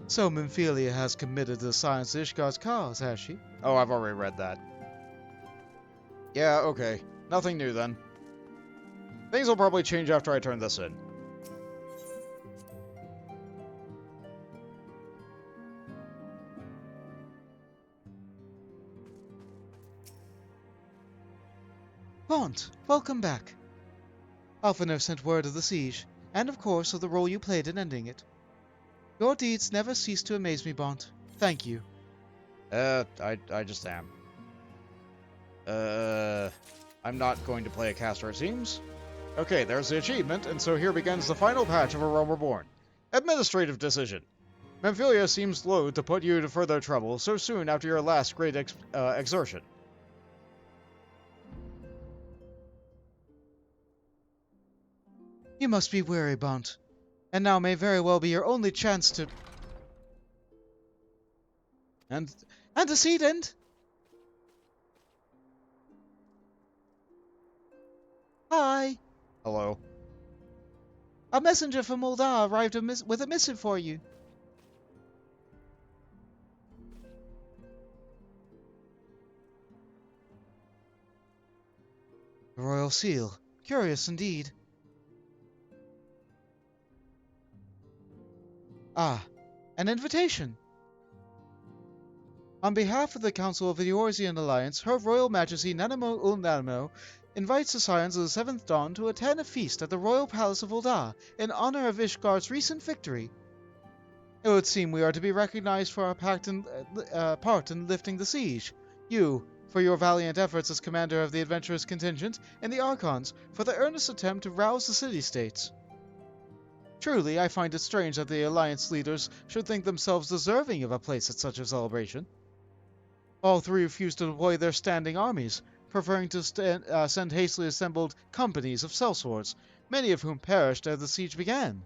So Minfilia has committed to the science of Ishgard's cause, has she? Oh, I've already read that. Yeah, okay. Nothing new then. Things will probably change after I turn this in. Bont, welcome back. Alphenor sent word of the siege, and of course of the role you played in ending it. Your deeds never cease to amaze me, Bont. Thank you. I just am. I'm not going to play a caster, it seems. Okay, there's the achievement, and so here begins the final patch of A Realm Reborn. Administrative decision. Minfilia seems loath to put you to further trouble so soon after your last great exertion. You must be weary, Bont. And now may very well be your only chance to... Antecedent! Hi! Hello. A messenger from Uldar arrived with a missive for you. The royal seal. Curious indeed. Ah, an invitation. On behalf of the Council of the Eorzean Alliance, Her Royal Majesty Nanamo Ulnamo invites the Scions of the Seventh Dawn to attend a feast at the Royal Palace of Uldar in honor of Ishgard's recent victory. It would seem we are to be recognized for our part in lifting the siege. You, for your valiant efforts as commander of the adventurous contingent, and the Archons, for the earnest attempt to rouse the city-states. Truly, I find it strange that the Alliance leaders should think themselves deserving of a place at such a celebration. All three refused to deploy their standing armies, preferring to send hastily assembled companies of sellswords, many of whom perished ere the siege began.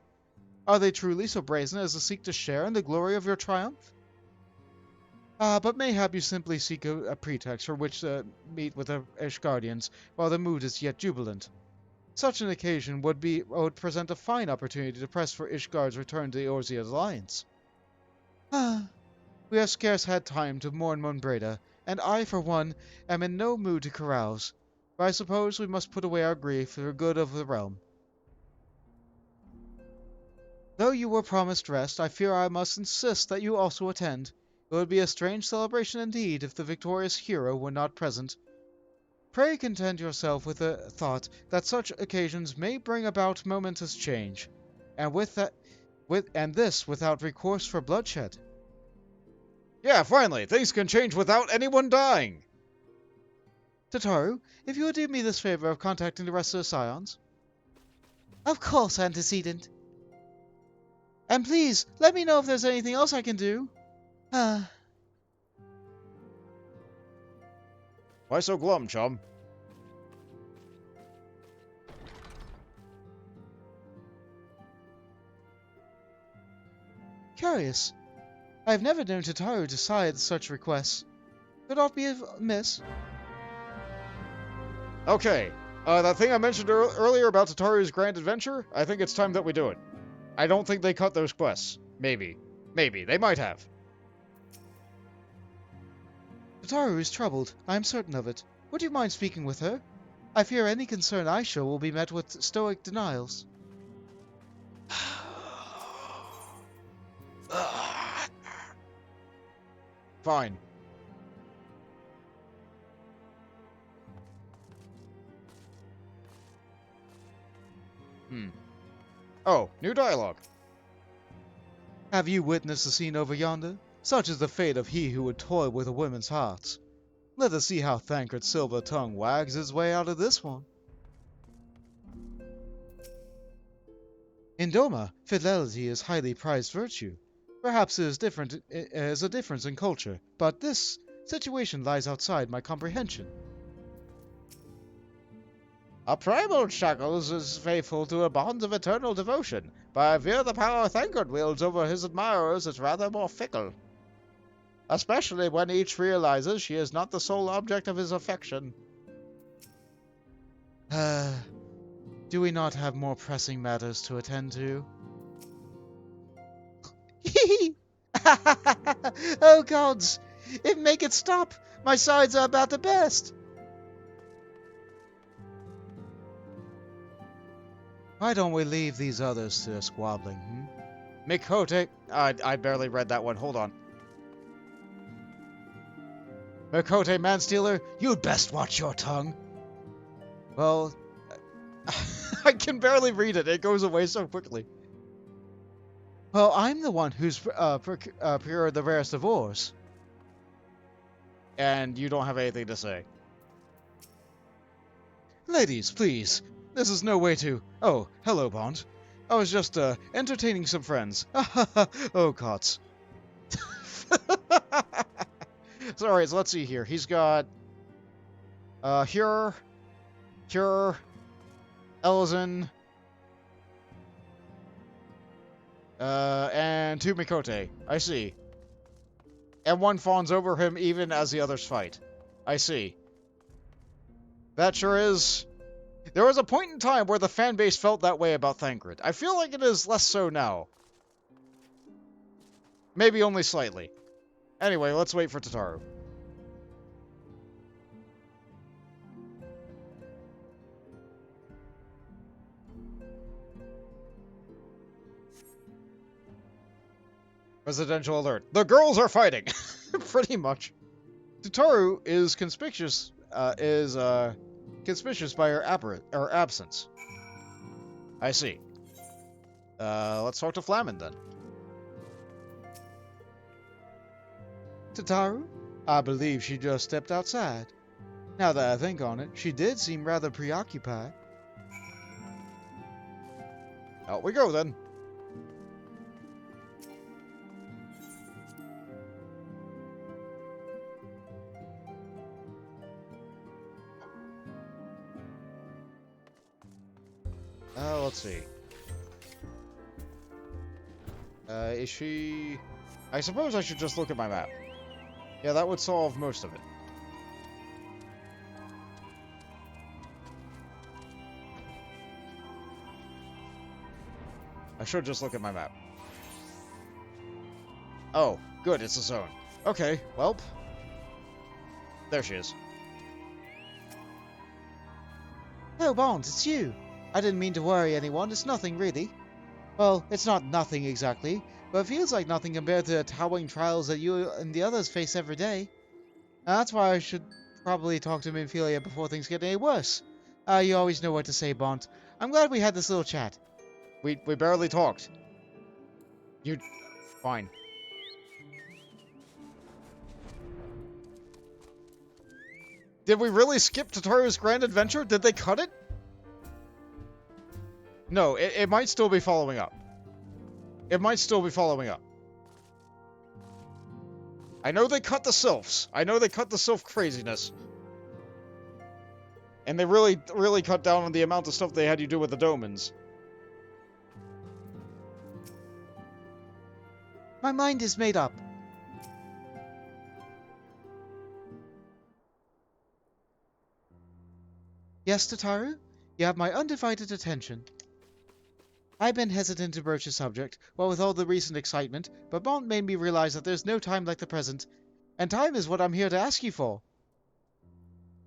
Are they truly so brazen as to seek to share in the glory of your triumph? But mayhap you simply seek a pretext for which to meet with the Ishgardians while the mood is yet jubilant. Such an occasion would present a fine opportunity to press for Ishgard's return to the Eorzean Alliance. We have scarce had time to mourn Monbreda, and I, for one, am in no mood to carouse, but I suppose we must put away our grief for the good of the realm. Though you were promised rest, I fear I must insist that you also attend. It would be a strange celebration indeed if the victorious hero were not present. Pray content yourself with the thought that such occasions may bring about momentous change, and this without recourse for bloodshed. Yeah, finally, things can change without anyone dying. Tataru, if you would do me this favor of contacting the rest of the Scions. Of course, Antecedent. And please, let me know if there's anything else I can do. Why so glum, chum? Curious. I have never known Tataru decide such requests. Could not be amiss. Okay, that thing I mentioned earlier about Tataru's grand adventure, I think it's time that we do it. I don't think they cut those quests. Maybe. Maybe. They might have. Tataru is troubled. I am certain of it. Would you mind speaking with her? I fear any concern I show will be met with stoic denials. Fine. Oh, new dialogue. Have you witnessed the scene over yonder? Such is the fate of he who would toy with a woman's hearts. Let us see how Thancred's silver tongue wags his way out of this one. In Doma, fidelity is highly prized virtue. Perhaps it is a difference in culture, but this situation lies outside my comprehension. A primal Chuckles is faithful to a bond of eternal devotion, but I fear the power Thancred wields over his admirers is rather more fickle. Especially when each realizes she is not the sole object of his affection. Do we not have more pressing matters to attend to? Oh gods! Make it stop! My sides are about to burst! Why don't we leave these others to their squabbling, Mikote... I barely read that one. Hold on. Mikote Manstealer, you'd best watch your tongue. Well... I can barely read it. It goes away so quickly. Well, I'm the one who's procured the rarest of ores. And you don't have anything to say. Ladies, please. This is no way to... Oh, hello, Bond. I was just, entertaining some friends. Oh, cots. Sorry, so let's see here. He's got... Cure, Elzen, and 2 Mikote. I see. And one fawns over him even as the others fight. I see. That sure is... There was a point in time where the fanbase felt that way about Thancred. I feel like it is less so now. Maybe only slightly. Anyway, let's wait for Tataru. Residential alert. The girls are fighting! Pretty much. Tataru is conspicuous, conspicuous by her absence. I see. Let's talk to Flamin then. Tataru? I believe she just stepped outside. Now that I think on it, she did seem rather preoccupied. Out we go then. Let's see. Is she... I suppose I should just look at my map. Yeah, that would solve most of it. I should just look at my map. Oh, good, it's a zone. Okay, well... There she is. Oh, Bond, it's you. I didn't mean to worry anyone, it's nothing really. Well, it's not nothing exactly, but it feels like nothing compared to the towering trials that you and the others face every day. And that's why I should probably talk to Minfilia before things get any worse. You always know what to say, Bont. I'm glad we had this little chat. We barely talked. You... Fine. Did we really skip Tataru's grand adventure? Did they cut it? No, it might still be following up. It might still be following up. I know they cut the sylphs. I know they cut the sylph craziness. And they really cut down on the amount of stuff they had you do with the domans. My mind is made up. Yes, Tataru? You have my undivided attention. I've been hesitant to broach the subject, what with all the recent excitement, but Bont made me realize that there's no time like the present, and time is what I'm here to ask you for.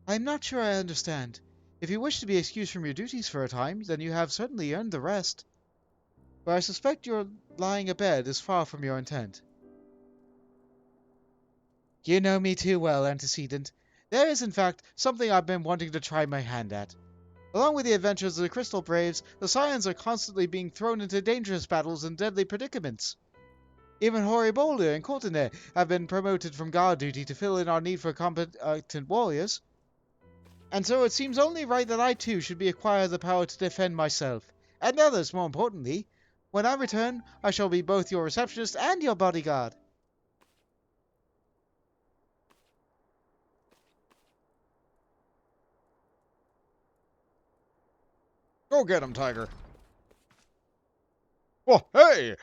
I'm not sure I understand. If you wish to be excused from your duties for a time, then you have certainly earned the rest. But I suspect your lying abed is far from your intent. You know me too well, antecedent. There is, in fact, something I've been wanting to try my hand at. Along with the adventures of the Crystal Braves, the Scions are constantly being thrown into dangerous battles and deadly predicaments. Even Hoary Boulder and Courtenay have been promoted from guard duty to fill in our need for competent warriors. And so it seems only right that I too should be acquired the power to defend myself, and others more importantly. When I return, I shall be both your receptionist and your bodyguard. Go get him, Tiger. Oh, hey!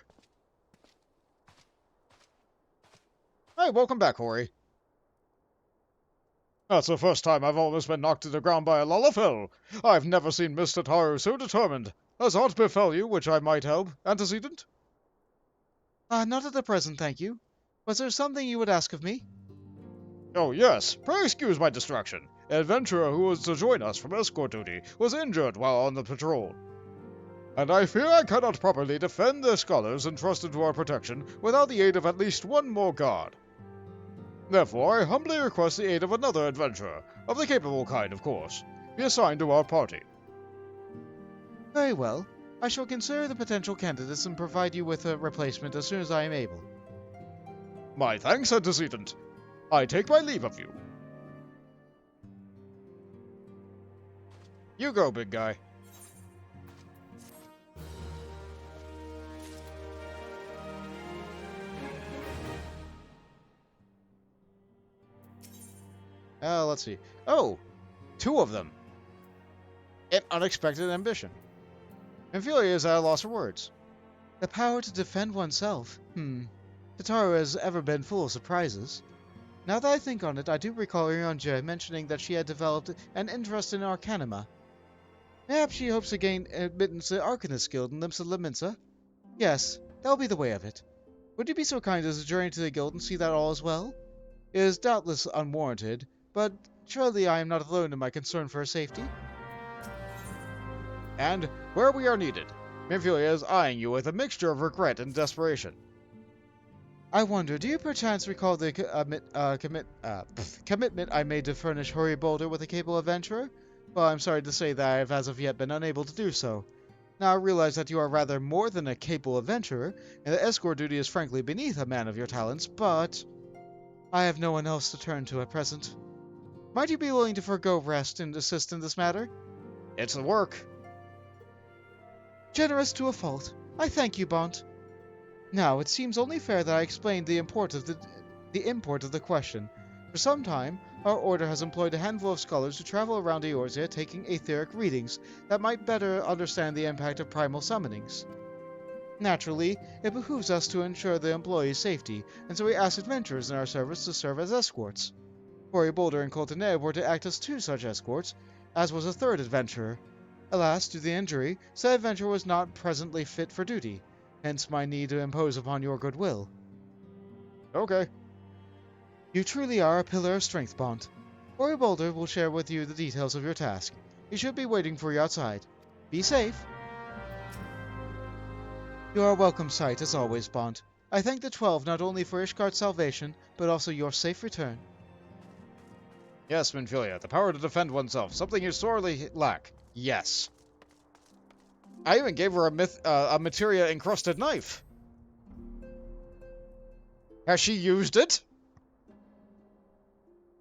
Hey, welcome back, Hori. That's the first time I've almost been knocked to the ground by a Lullafell. I've never seen Mr. Taru so determined. Has aught befell you which I might help, antecedent? Not at the present, thank you. Was there something you would ask of me? Oh, yes. Pray excuse my distraction. An adventurer who was to join us from escort duty was injured while on the patrol. And I fear I cannot properly defend the scholars entrusted to our protection without the aid of at least one more guard. Therefore, I humbly request the aid of another adventurer, of the capable kind, of course, be assigned to our party. Very well. I shall consider the potential candidates and provide you with a replacement as soon as I am able. My thanks, antecedent. I take my leave of you. You go, big guy. Let's see. Oh! 2 of them. An unexpected ambition. Ophelia is at a loss for words. The power to defend oneself. Tataru has ever been full of surprises. Now that I think on it, I do recall Ryonja mentioning that she had developed an interest in Arcanima. Perhaps she hopes to gain admittance to the Arcanist Guild in Limsa Liminsa? Yes, that'll be the way of it. Would you be so kind as to journey to the guild and see that all is well? It is doubtless unwarranted, but surely I am not alone in my concern for her safety. And where we are needed, Mimphilia is eyeing you with a mixture of regret and desperation. I wonder, do you perchance recall the commitment I made to furnish Hori Boulder with a capable adventurer? Well, I'm sorry to say that I have as of yet been unable to do so. Now I realize that you are rather more than a capable adventurer, and that escort duty is frankly beneath a man of your talents, but I have no one else to turn to at present. Might you be willing to forego rest and assist in this matter? It's the work. Generous to a fault. I thank you, Bont. Now, it seems only fair that I explain the import of the question. For some time, our order has employed a handful of scholars to travel around Eorzea taking etheric readings that might better understand the impact of primal summonings. Naturally, it behooves us to ensure the employees' safety, and so we asked adventurers in our service to serve as escorts. Hori Boulder and Coltoneb were to act as two such escorts, as was a third adventurer. Alas, due to the injury, said adventurer was not presently fit for duty, hence my need to impose upon your goodwill. Okay. You truly are a pillar of strength, Bont. Hori Boulder will share with you the details of your task. He should be waiting for you outside. Be safe. You are a welcome sight, as always, Bont. I thank the 12 not only for Ishgard's salvation, but also your safe return. Yes, Mimphilia, the power to defend oneself, something you sorely lack. Yes. I even gave her a materia-encrusted knife. Has she used it?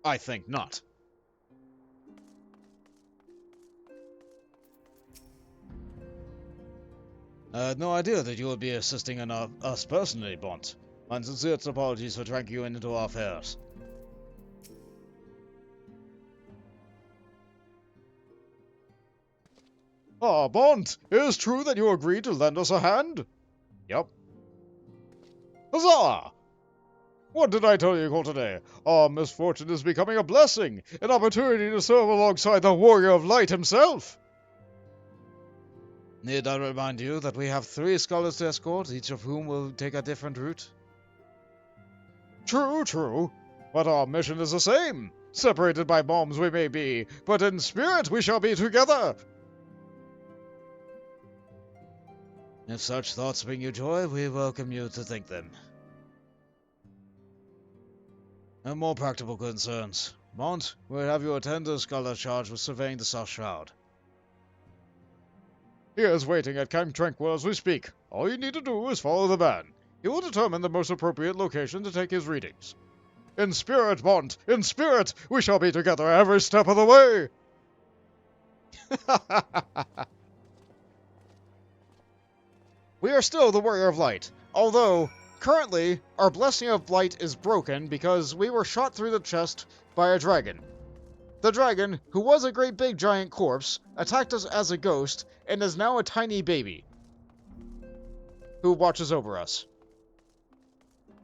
I think not. I had no idea that you would be assisting in us personally, Bont. My sincerest apologies for dragging you into our affairs. Ah, Bont, it is true that you agreed to lend us a hand? Yep. Huzzah! What did I tell you all today? Our misfortune is becoming a blessing, an opportunity to serve alongside the Warrior of Light himself. Need I remind you that we have 3 scholars to escort, each of whom will take a different route? True, true. But our mission is the same. Separated by bombs we may be, but in spirit we shall be together. If such thoughts bring you joy, we welcome you to think them. And more practical concerns. Bont, we'll have you attend to a scholar charged with surveying the South Shroud. He is waiting at Camp Tranquil as we speak. All you need to do is follow the man. He will determine the most appropriate location to take his readings. In spirit, Bont, in spirit, we shall be together every step of the way. We are still the Warrior of Light, although, currently, our Blessing of Light is broken because we were shot through the chest by a dragon. The dragon, who was a great big giant corpse, attacked us as a ghost, and is now a tiny baby who watches over us.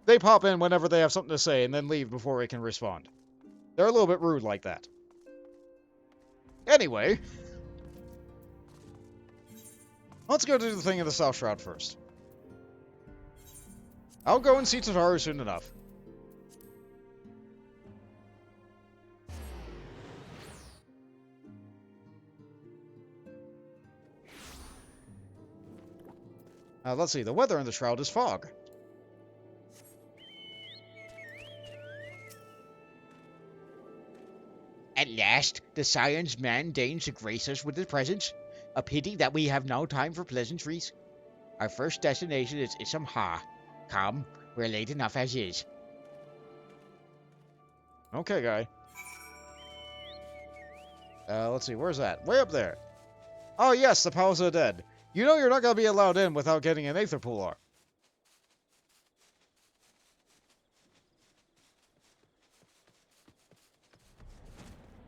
They pop in whenever they have something to say and then leave before we can respond. They're a little bit rude like that. Anyway, let's go do the thing in the South Shroud first. I'll go and see Tataru soon enough. Let's see, the weather in the Shroud is fog. At last, the Scion's man deigns to grace us with his presence. A pity that we have no time for pleasantries. Our first destination is Isam Ha. Come, we're late enough as is. Okay, guy. Let's see, where's that? Way up there. Oh yes, the Palace of the Dead. You know you're not going to be allowed in without getting an Aether Pooler.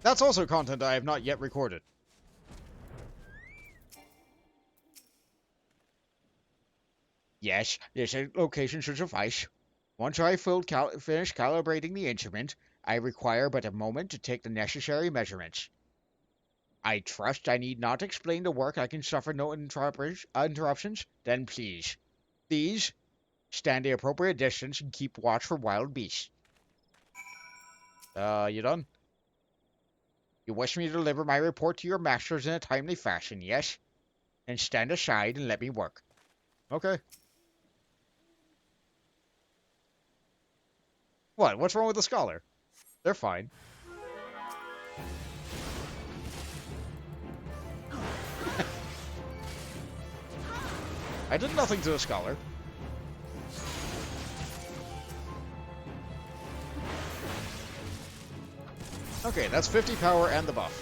That's also content I have not yet recorded. Yes, this location should suffice. Once I finish calibrating the instrument, I require but a moment to take the necessary measurements. I trust I need not explain the work. I can suffer no interruptions. Then please, stand the appropriate distance and keep watch for wild beasts. You done? You wish me to deliver my report to your masters in a timely fashion, yes? Then stand aside and let me work. Okay. What? What's wrong with the scholar? They're fine. I did nothing to the scholar. Okay, that's 50 power and the buff.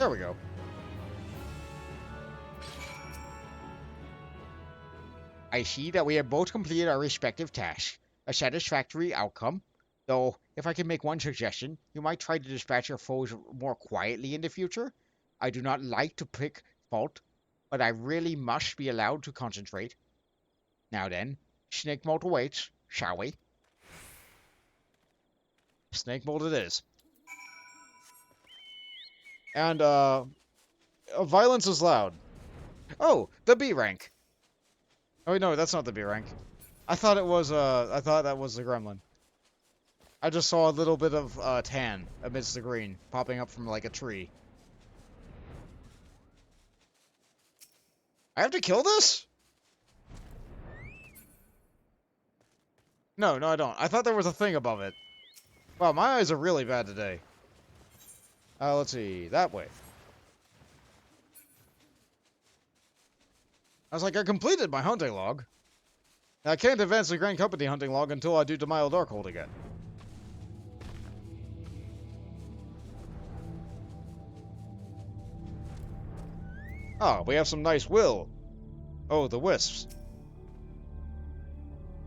There we go. I see that we have both completed our respective tasks. A satisfactory outcome. Though, if I can make one suggestion, you might try to dispatch your foes more quietly in the future. I do not like to pick fault, but I really must be allowed to concentrate. Now then, snake mold awaits, shall we? Snake mold it is. And, violence is loud. Oh, the B rank. Oh, no, that's not the B rank. I thought it was, I thought that was the gremlin. I just saw a little bit of, tan amidst the green, popping up from, like, a tree. I have to kill this? No, I don't. I thought there was a thing above it. Wow, my eyes are really bad today. Let's see. That way. I was like, I completed my hunting log. I can't advance the Grand Company hunting log until I do Demile Darkhold again. Oh, we have some nice will. Oh, the wisps.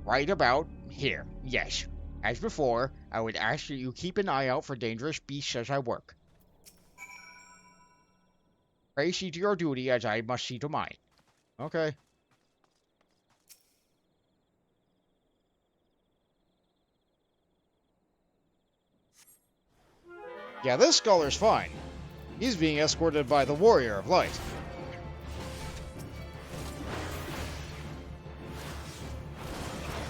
Right about here, yes. As before, I would ask that you keep an eye out for dangerous beasts as I work. Pray see to your duty as I must see to mine. Okay. Yeah, this scholar's fine. He's being escorted by the Warrior of Light.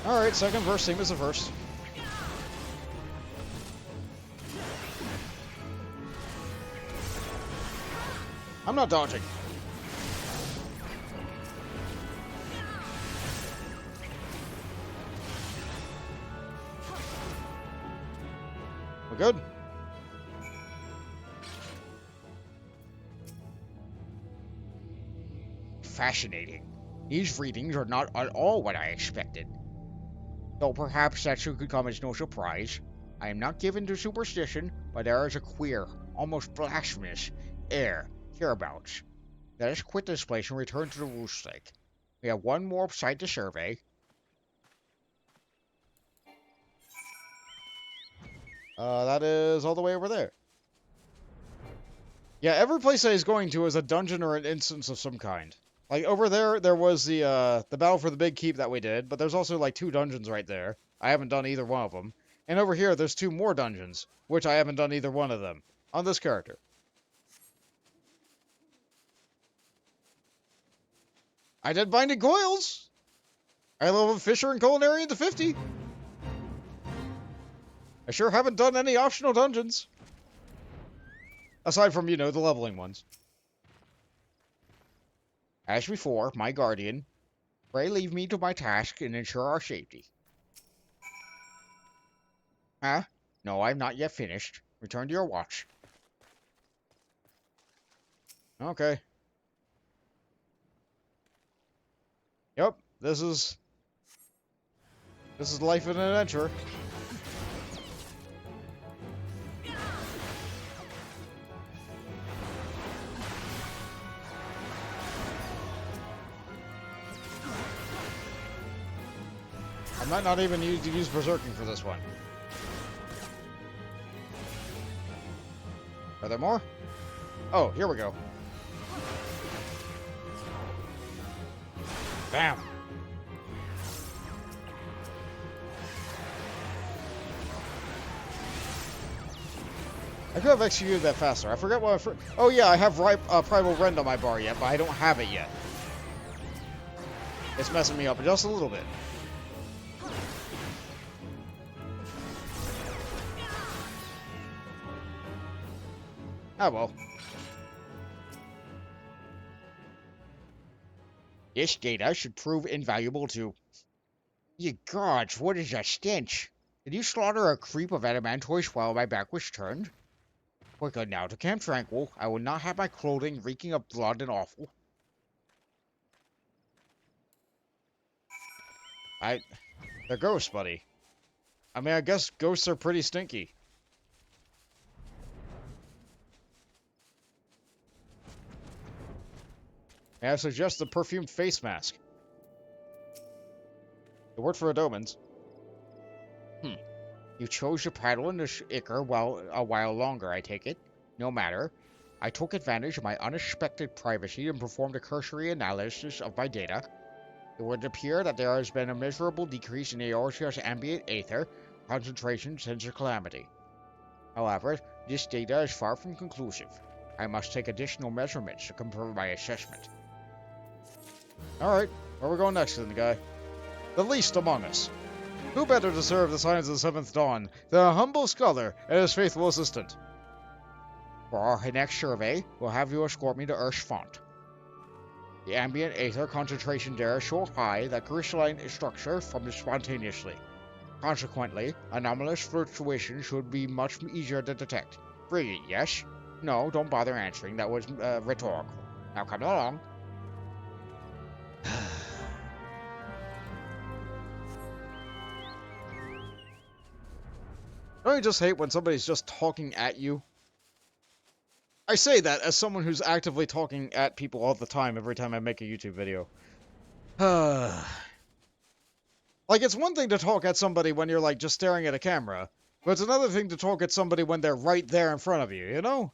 Alright, second verse, same as the first. I'm not dodging. We're good? Fascinating. These readings are not at all what I expected. Though perhaps that should come as no surprise. I am not given to superstition, but there is a queer, almost blasphemous air hereabouts. Let us quit this place and return to the roost lake. We have one more site to survey. That is all the way over there. Yeah, every place that he's going to is a dungeon or an instance of some kind. Like, over there, there was the battle for the big keep that we did, but there's also, like, 2 dungeons right there. I haven't done either one of them. And over here, there's 2 more dungeons, which I haven't done either one of them. On this character. I did Binding Coils! I leveled Fisher and Culinary into 50. I sure haven't done any optional dungeons. Aside from, you know, the leveling ones. As before, my guardian, pray leave me to my task and ensure our safety. Huh? No, I'm not yet finished. Return to your watch. Okay. Yep, this is life in an adventure. I might not even need to use Berserking for this one. Are there more? Oh, here we go. Bam! I could have executed that faster. I forgot what oh yeah, I have Primal Rend on my bar yet, but I don't have it yet. It's messing me up just a little bit. Ah well. This data should prove invaluable to... Ye gods, what is that stench? Did you slaughter a creep of adamantoids while my back was turned? Quicker now to Camp Tranquil. I will not have my clothing reeking of blood and offal. They're ghosts, buddy. I mean, I guess ghosts are pretty stinky. May I suggest the perfumed face mask? The word for Adomans. You chose to paddle in the Ichor a while longer, I take it. No matter. I took advantage of my unexpected privacy and performed a cursory analysis of my data. It would appear that there has been a measurable decrease in Eorzea's ambient aether concentration since the calamity. However, this data is far from conclusive. I must take additional measurements to confirm my assessment. Alright, where are we going next then, guy? The least among us. Who better to serve the signs of the Seventh Dawn than a humble scholar and his faithful assistant? For our next survey, we'll have you escort me to Font. The ambient aether concentration there is so high that crystalline structure forms spontaneously. Consequently, anomalous fluctuations should be much easier to detect. Brilliant, yes? No, don't bother answering. That was rhetorical. Now come along. Don't you just hate when somebody's just talking at you? I say that as someone who's actively talking at people all the time every time I make a YouTube video. Like, it's one thing to talk at somebody when you're, like, just staring at a camera, but it's another thing to talk at somebody when they're right there in front of you, you know?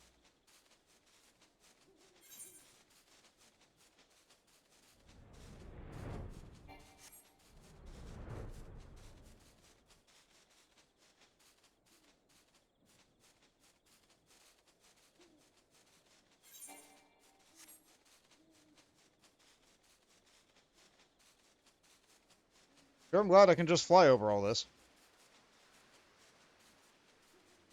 Sure, I'm glad I can just fly over all this.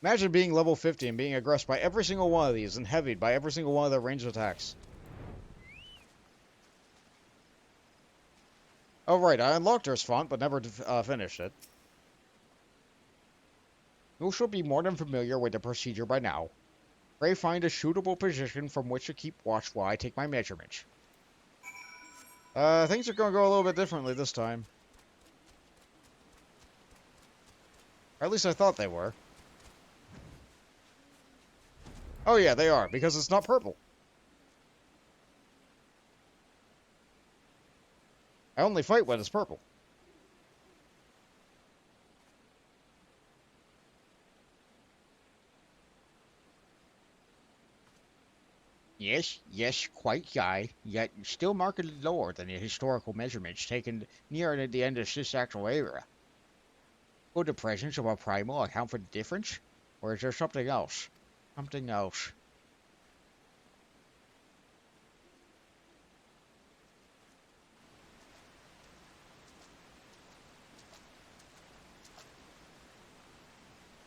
Imagine being level 50 and being aggressed by every single one of these and heavied by every single one of their ranged attacks. Oh right, I unlocked Earth's font, but never finished it. You should be more than familiar with the procedure by now. Pray find a suitable position from which to keep watch while I take my measurements. Things are going to go a little bit differently this time. Or at least I thought they were. Oh yeah, they are, because it's not purple. I only fight when it's purple. Yes, quite high, yet still markedly lower than the historical measurements taken near the end of this actual era. Could the presence of a primal account for the difference? Or is there something else? Something else.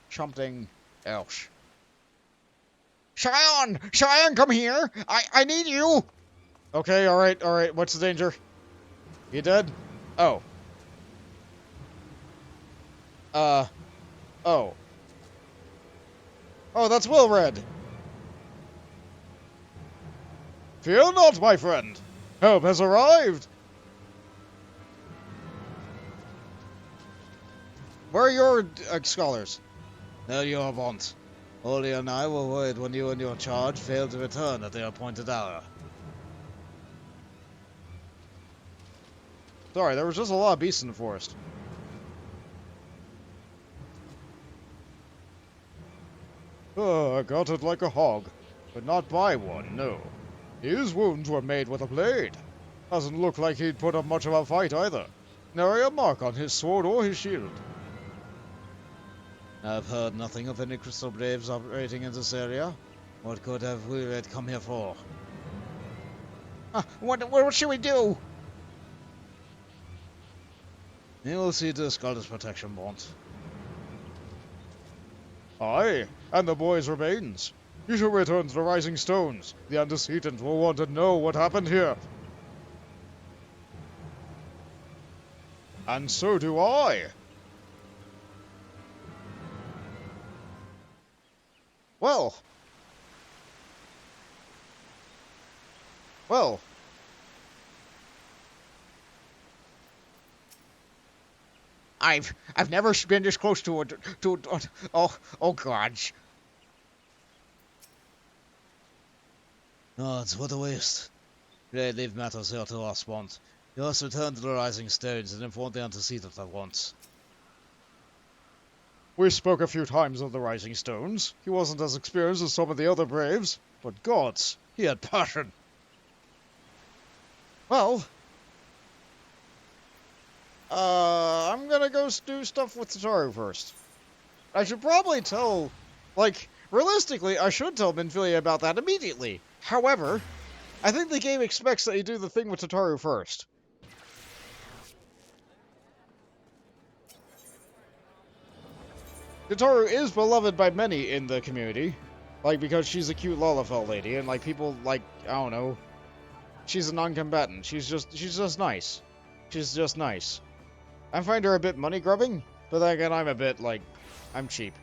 Something else. Cheyenne! Cheyenne, come here! I need you! Okay, alright. What's the danger? You dead? Oh. Oh. Oh, that's Wilred! Fear not, my friend! Help has arrived! Where are your scholars? There you are, want. Oli and I were worried when you and your charge failed to return at the appointed hour. Sorry, there was just a lot of beasts in the forest. I got it like a hog, but not by one, no. His wounds were made with a blade. Doesn't look like he'd put up much of a fight either. Nary a mark on his sword or his shield. I've heard nothing of any crystal braves operating in this area. What good have we come here for? What should we do? You'll see to Scaldus protection, Bont. Aye, and the boy's remains. You should return to the Rising Stones. The antecedent will want to know what happened here. And so do I. Well. I've never been this close to oh gosh. No, it's what a waste. Pray leave matters here to us, Bont. You must return to the Rising Stones and inform the antecedent at once. We spoke a few times of the Rising Stones. He wasn't as experienced as some of the other braves, but gods, he had passion. Well, I'm gonna go do stuff with Tataru first. I should probably tell, realistically, I should tell Minfilia about that immediately. However, I think the game expects that you do the thing with Tataru first. Tataru is beloved by many in the community, because she's a cute Lalafell lady, and people I don't know, she's a non-combatant. She's just nice. She's just nice. I find her a bit money-grubbing, but then again, I'm a bit, I'm cheap.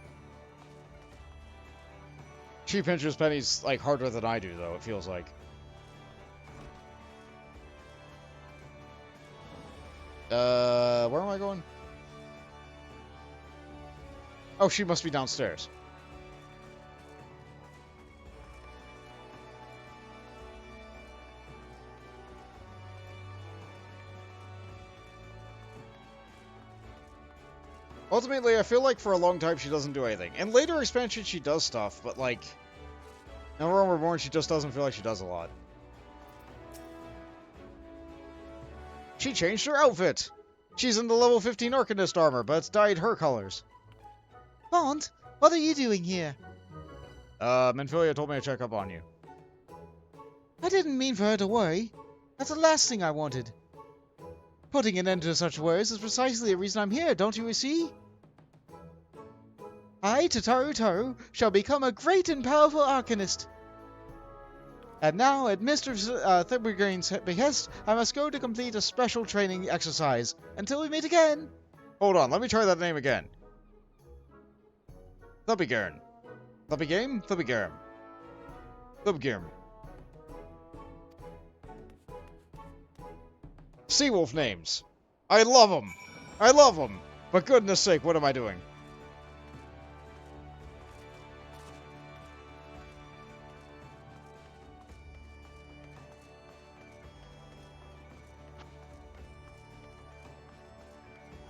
She pinches pennies, harder than I do, though, it feels like. Where am I going? Oh, she must be downstairs. Ultimately, I feel like for a long time she doesn't do anything. In later expansions, she does stuff, but now we're on Reborn, she just doesn't feel like she does a lot. She changed her outfit! She's in the level 15 Arcanist armor, but it's dyed her colors. Bont, what are you doing here? Minfilia told me to check up on you. I didn't mean for her to worry. That's the last thing I wanted. Putting an end to such worries is precisely the reason I'm here, don't you see? I, Tataru, shall become a great and powerful Arcanist. And now, at Mr. Thibbergreen's behest, I must go to complete a special training exercise. Until we meet again! Hold on, let me try that name again. Thubigern. Thubigame? Thubigurm. Thubigurm. Seawolf names. I love them. I love them. But goodness sake, what am I doing?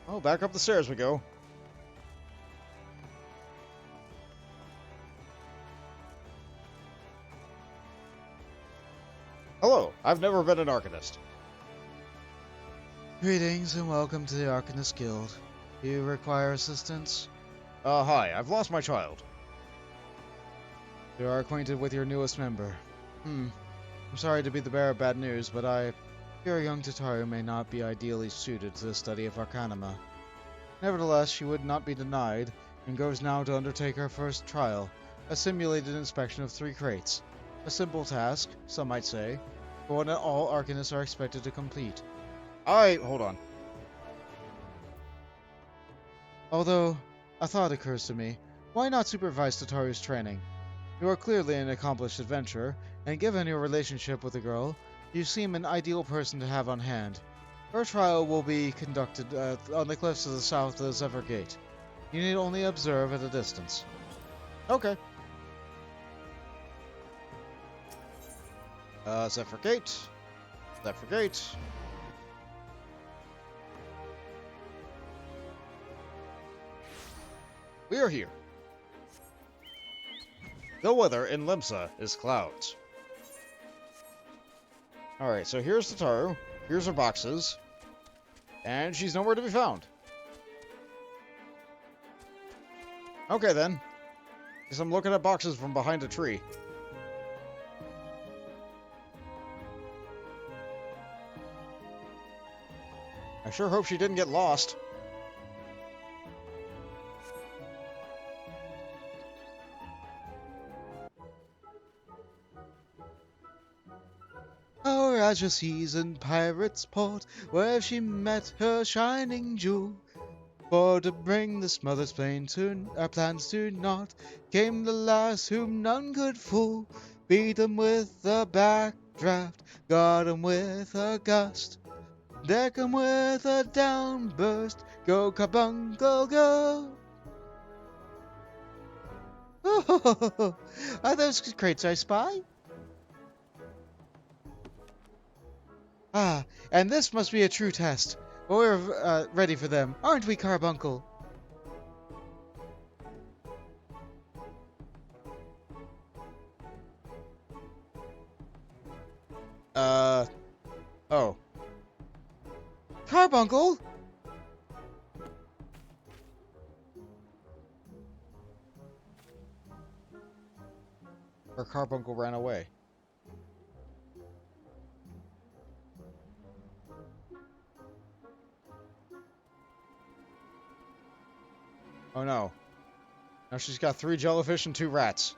Oh, back up the stairs we go. Hello, I've never been an Arcanist. Greetings and welcome to the Arcanist Guild. Do you require assistance? Hi, I've lost my child. You are acquainted with your newest member. I'm sorry to be the bearer of bad news, but I fear young Tataru may not be ideally suited to the study of Arcanima. Nevertheless, she would not be denied, and goes now to undertake her first trial, a simulated inspection of 3 crates. A simple task, some might say, but one that all Arcanists are expected to complete. Hold on. Although, a thought occurs to me. Why not supervise Tataru's training? You are clearly an accomplished adventurer, and given your relationship with the girl, you seem an ideal person to have on hand. Her trial will be conducted on the cliffs to the south of the Zephyr Gate. You need only observe at a distance. Okay. Zephyr Gate. Zephyr Gate. We are here. The weather in Limsa is clouds. Alright, so here's Tataru. Here's her boxes. And she's nowhere to be found. Okay, then. Guess I'm looking at boxes from behind a tree. I sure hope she didn't get lost. Our azure seas and pirates' port, where she met her shining jewel. For to bring this mother's plane to our plans to naught, came the lass whom none could fool. Beat 'em with a backdraft, got 'em with a gust, deck 'em with a downburst. Go carbuncle, go! Oh, are those crates I spy? Ah, and this must be a true test. We're ready for them, aren't we, Carbuncle? Oh. Carbuncle? Her carbuncle ran away. Oh no. Now she's got 3 jellyfish and 2 rats.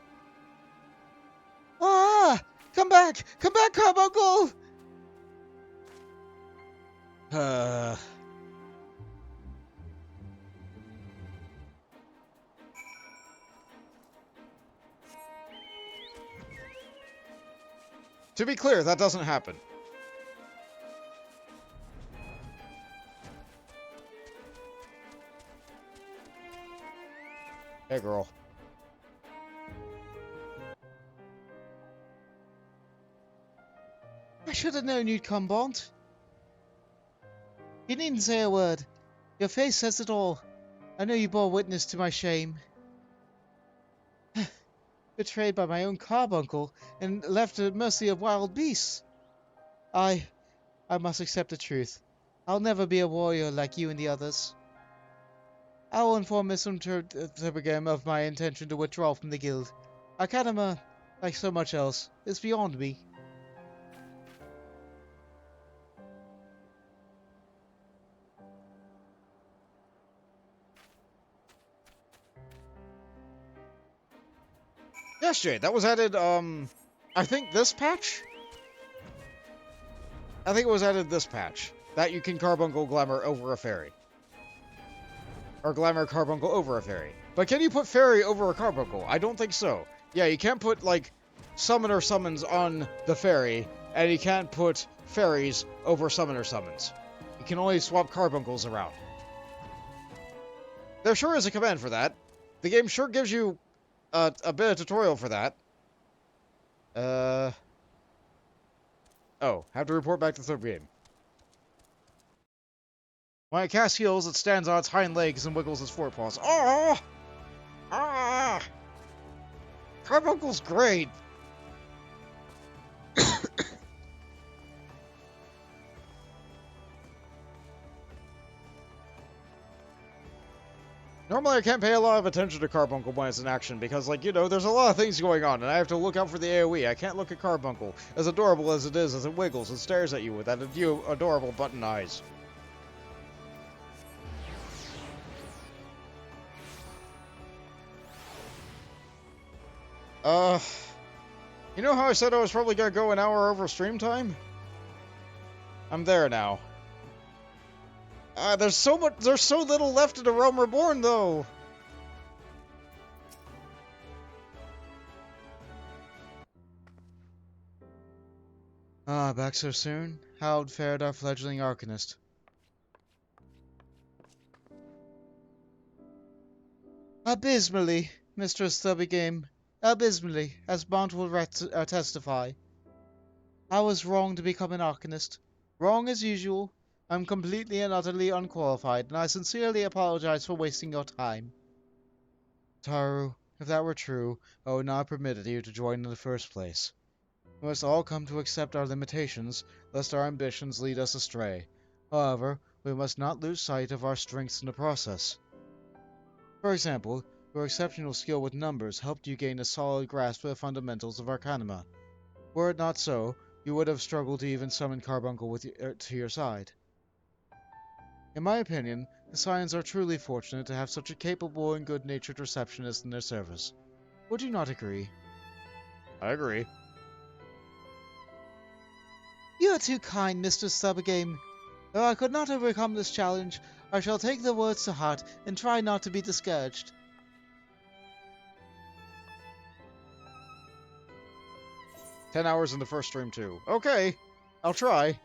Ah! Come back! Come back, Carbuncle! To be clear, that doesn't happen. Hey, girl. I should have known you'd come, Bont. You needn't say a word. Your face says it all. I know you bore witness to my shame. Betrayed by my own carbuncle and left at mercy of wild beasts. I must accept the truth. I'll never be a warrior like you and the others. I will inform Miss Unterbrigam of my intention to withdraw from the guild. Academa, like so much else, is beyond me. Yes, Jade, that was added, I think this patch? I think it was added this patch. That you can carbuncle glamour over a fairy. Or glamour carbuncle over a fairy. But can you put fairy over a carbuncle? I don't think so. Yeah, you can't put, like, summoner summons on the fairy, and you can't put fairies over summoner summons. You can only swap carbuncles around. There sure is a command for that. The game sure gives you a bit of tutorial for that. Oh, have to report back to the third game. When a cast heals, it stands on its hind legs and wiggles its forepaws. Oh! Ah! Carbuncle's great! Normally I can't pay a lot of attention to Carbuncle when it's in action, because, like, you know, there's a lot of things going on, and I have to look out for the AoE. I can't look at Carbuncle, as adorable as it is, as it wiggles and stares at you with that adorable button eyes. You know how I said I was probably gonna go an hour over stream time? I'm there now. There's so little left in the Realm Reborn, though! Ah, back so soon? How fared our fledgling Arcanist? Abysmally, Mistress Thurbygame. Abysmally, as Bont will testify. I was wrong to become an Arcanist. Wrong as usual. I'm completely and utterly unqualified, and I sincerely apologize for wasting your time. Taru, if that were true, I would not have permitted you to join in the first place. We must all come to accept our limitations, lest our ambitions lead us astray. However, we must not lose sight of our strengths in the process. For example, your exceptional skill with numbers helped you gain a solid grasp of the fundamentals of Arcanima. Were it not so, you would have struggled to even summon Carbuncle to your side. In my opinion, the Scions are truly fortunate to have such a capable and good-natured receptionist in their service. Would you not agree? I agree. You are too kind, Mr. Stubbergame. Though I could not overcome this challenge, I shall take the words to heart and try not to be discouraged. "10 hours in the first stream too. Okay, I'll try.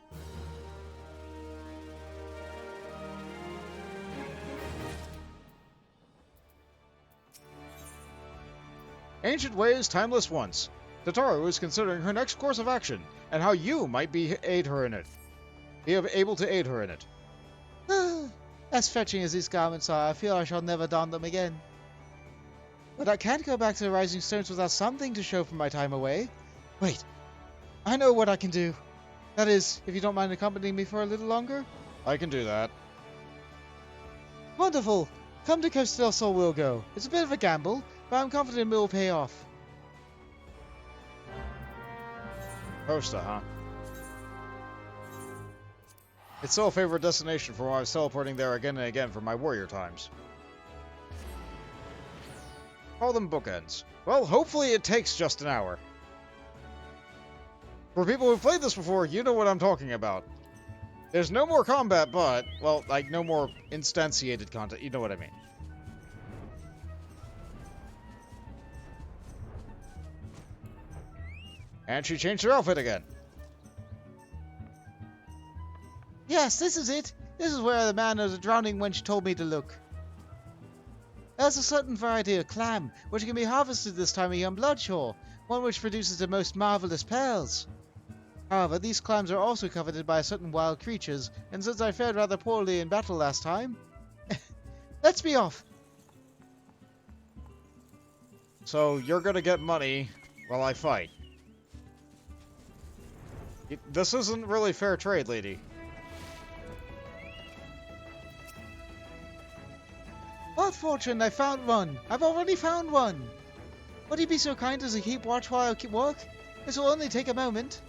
Ancient ways, timeless ones. Tataru is considering her next course of action, and how you might be able to aid her in it. As fetching as these garments are, I feel I shall never don them again. But I can't go back to the Rising Stones without something to show for my time away. Wait, I know what I can do. That is, if you don't mind accompanying me for a little longer? I can do that. Wonderful! Come to Costa del Sol we'll go. It's a bit of a gamble, but I'm confident it will pay off. Costa, huh? It's still a favorite destination for when I was teleporting there again and again for my warrior times. Call them bookends. Well, hopefully it takes just an hour. For people who've played this before, you know what I'm talking about. There's no more combat, but, well, like, no more instantiated content. You know what I mean. And she changed her outfit again. Yes, this is it. This is where the man of the drowning wench told me to look. There's a certain variety of clam, which can be harvested this time of year on Bloodshore, one which produces the most marvelous pearls. However, these clams are also coveted by certain wild creatures, and since I fared rather poorly in battle last time... Let's be off! So, you're gonna get money while I fight. This isn't really fair trade, lady. What fortune, I found one! I've already found one! Would you be so kind as to keep watch while I work? This will only take a moment.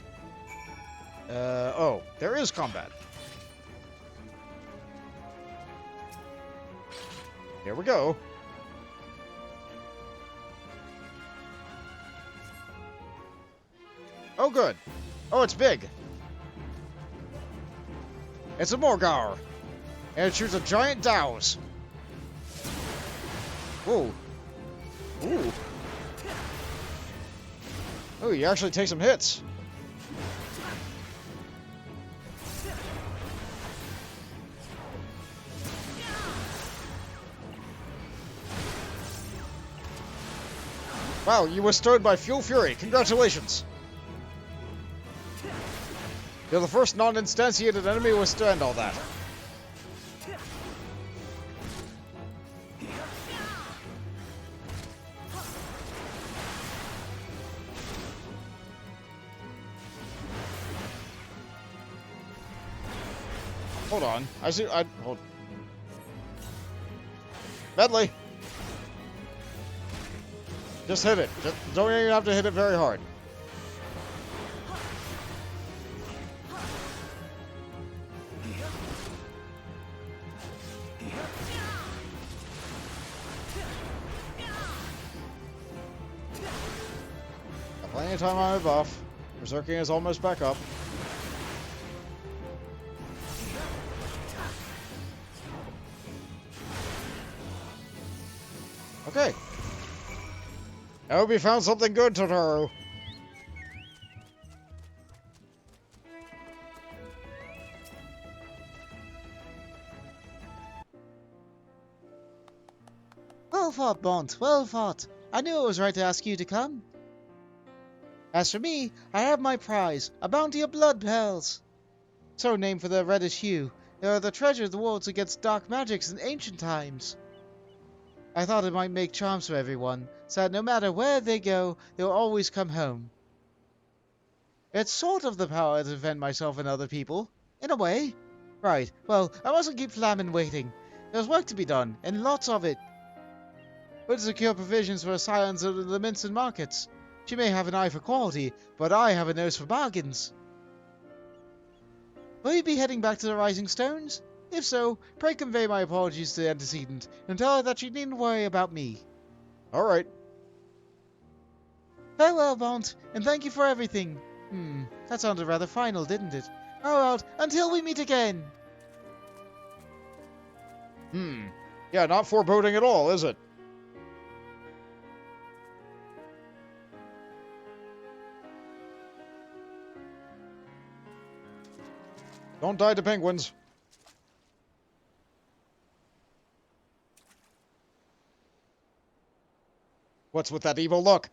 Oh, there is combat. Here we go. Oh, good. Oh, it's big. It's a Morgar. And it shoots a giant Dows. Ooh. Ooh. Oh, you actually take some hits. Wow, you withstood by Fuel Fury. Congratulations. You're the first non-instantiated enemy to withstand all that. Hold on. Hold. Medley! Just hit it. Don't even have to hit it very hard. Got plenty of time on my buff. Berserking is almost back up. Okay. I hope you found something good, Totoro. Well fought, Bont, well fought. I knew it was right to ask you to come. As for me, I have my prize, a bounty of blood pearls. So named for their reddish hue. They are the treasure of the worlds against dark magics in ancient times. I thought it might make charms for everyone, so that no matter where they go, they will always come home. It's sort of the power to defend myself and other people, in a way. Right, well, I mustn't keep Flamin waiting. There's work to be done, and lots of it. But to secure provisions for Scions of the Minson markets. She may have an eye for quality, but I have a nose for bargains. Will you be heading back to the Rising Stones? If so, pray convey my apologies to the antecedent, and tell her that she needn't worry about me. Alright. Farewell, Bont, and thank you for everything. That sounded rather final, didn't it? Alright, until we meet again. Yeah, not foreboding at all, is it? Don't die to penguins. What's with that evil look?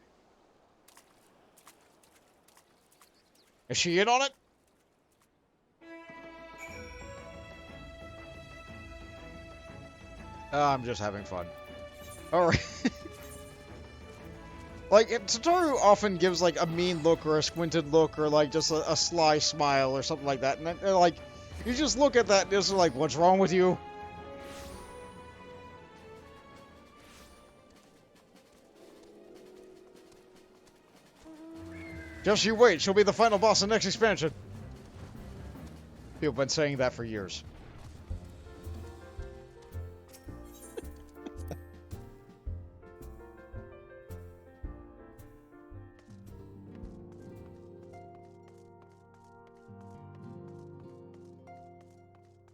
Is she in on it? I'm just having fun. Alright. Like, Tataru often gives, like, a mean look or a squinted look or, like, just a sly smile or something like that. And, then, like, you just look at that and it's like, what's wrong with you? Just you wait, she'll be the final boss in the next expansion. People have been saying that for years.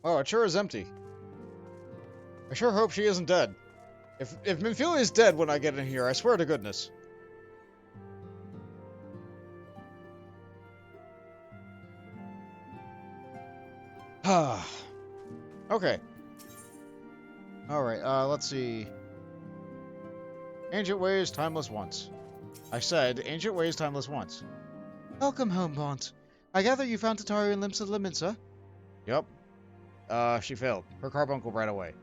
Oh, it sure is empty. I sure hope she isn't dead. If Minfilia is dead when I get in here, I swear to goodness. Okay. Alright, let's see. Ancient ways, timeless once. I said, ancient ways, timeless once. Welcome home, Bont. I gather you found Tataru and Limsa Liminsa? Yep. She failed. Her carbuncle right away.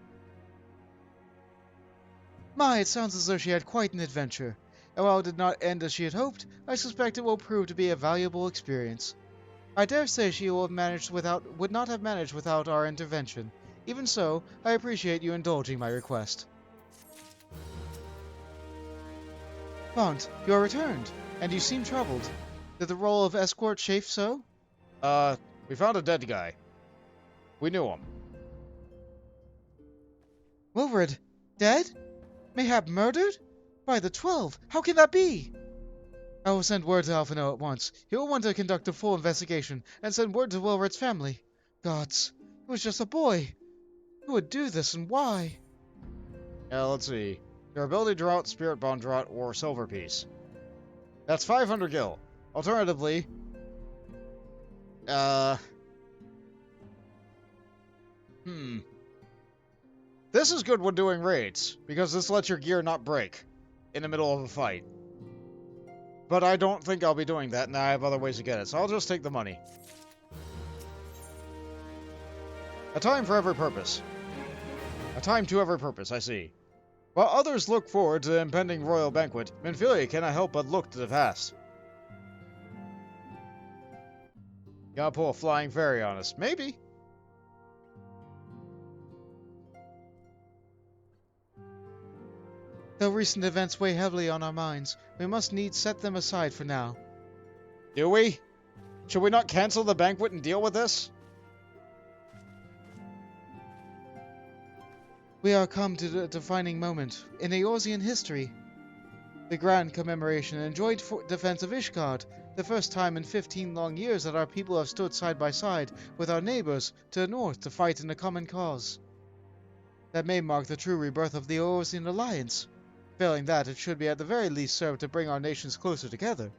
My, it sounds as though she had quite an adventure. And while it did not end as she had hoped, I suspect it will prove to be a valuable experience. I dare say she would not have managed without our intervention. Even so, I appreciate you indulging my request. Bont, you are returned, and you seem troubled. Did the role of escort chafe so? We found a dead guy. We knew him. Wilfred, dead? Mayhap murdered? By the 12, how can that be? I will send word to Alphino at once. He will want to conduct a full investigation, and send word to Wilfred's family. Gods, he was just a boy. Who would do this, and why? Let's see. Durability Drought, Spirit Bond Drought, or Silver Piece. That's 500 gil. Alternatively... This is good when doing raids, because this lets your gear not break in the middle of a fight. But I don't think I'll be doing that, and I have other ways to get it, so I'll just take the money. A time for every purpose. A time to every purpose, I see. While others look forward to the impending royal banquet, Minfilia cannot help but look to the past. Gotta pull a flying fairy on us. Maybe. Though recent events weigh heavily on our minds, we must needs set them aside for now. Do we? Should we not cancel the banquet and deal with this? We are come to a defining moment in Eorzean history. The grand commemoration and joint defense of Ishgard, the first time in 15 long years that our people have stood side by side with our neighbors to the north to fight in a common cause. That may mark the true rebirth of the Eorzean alliance. Failing that, it should be at the very least serve to bring our nations closer together.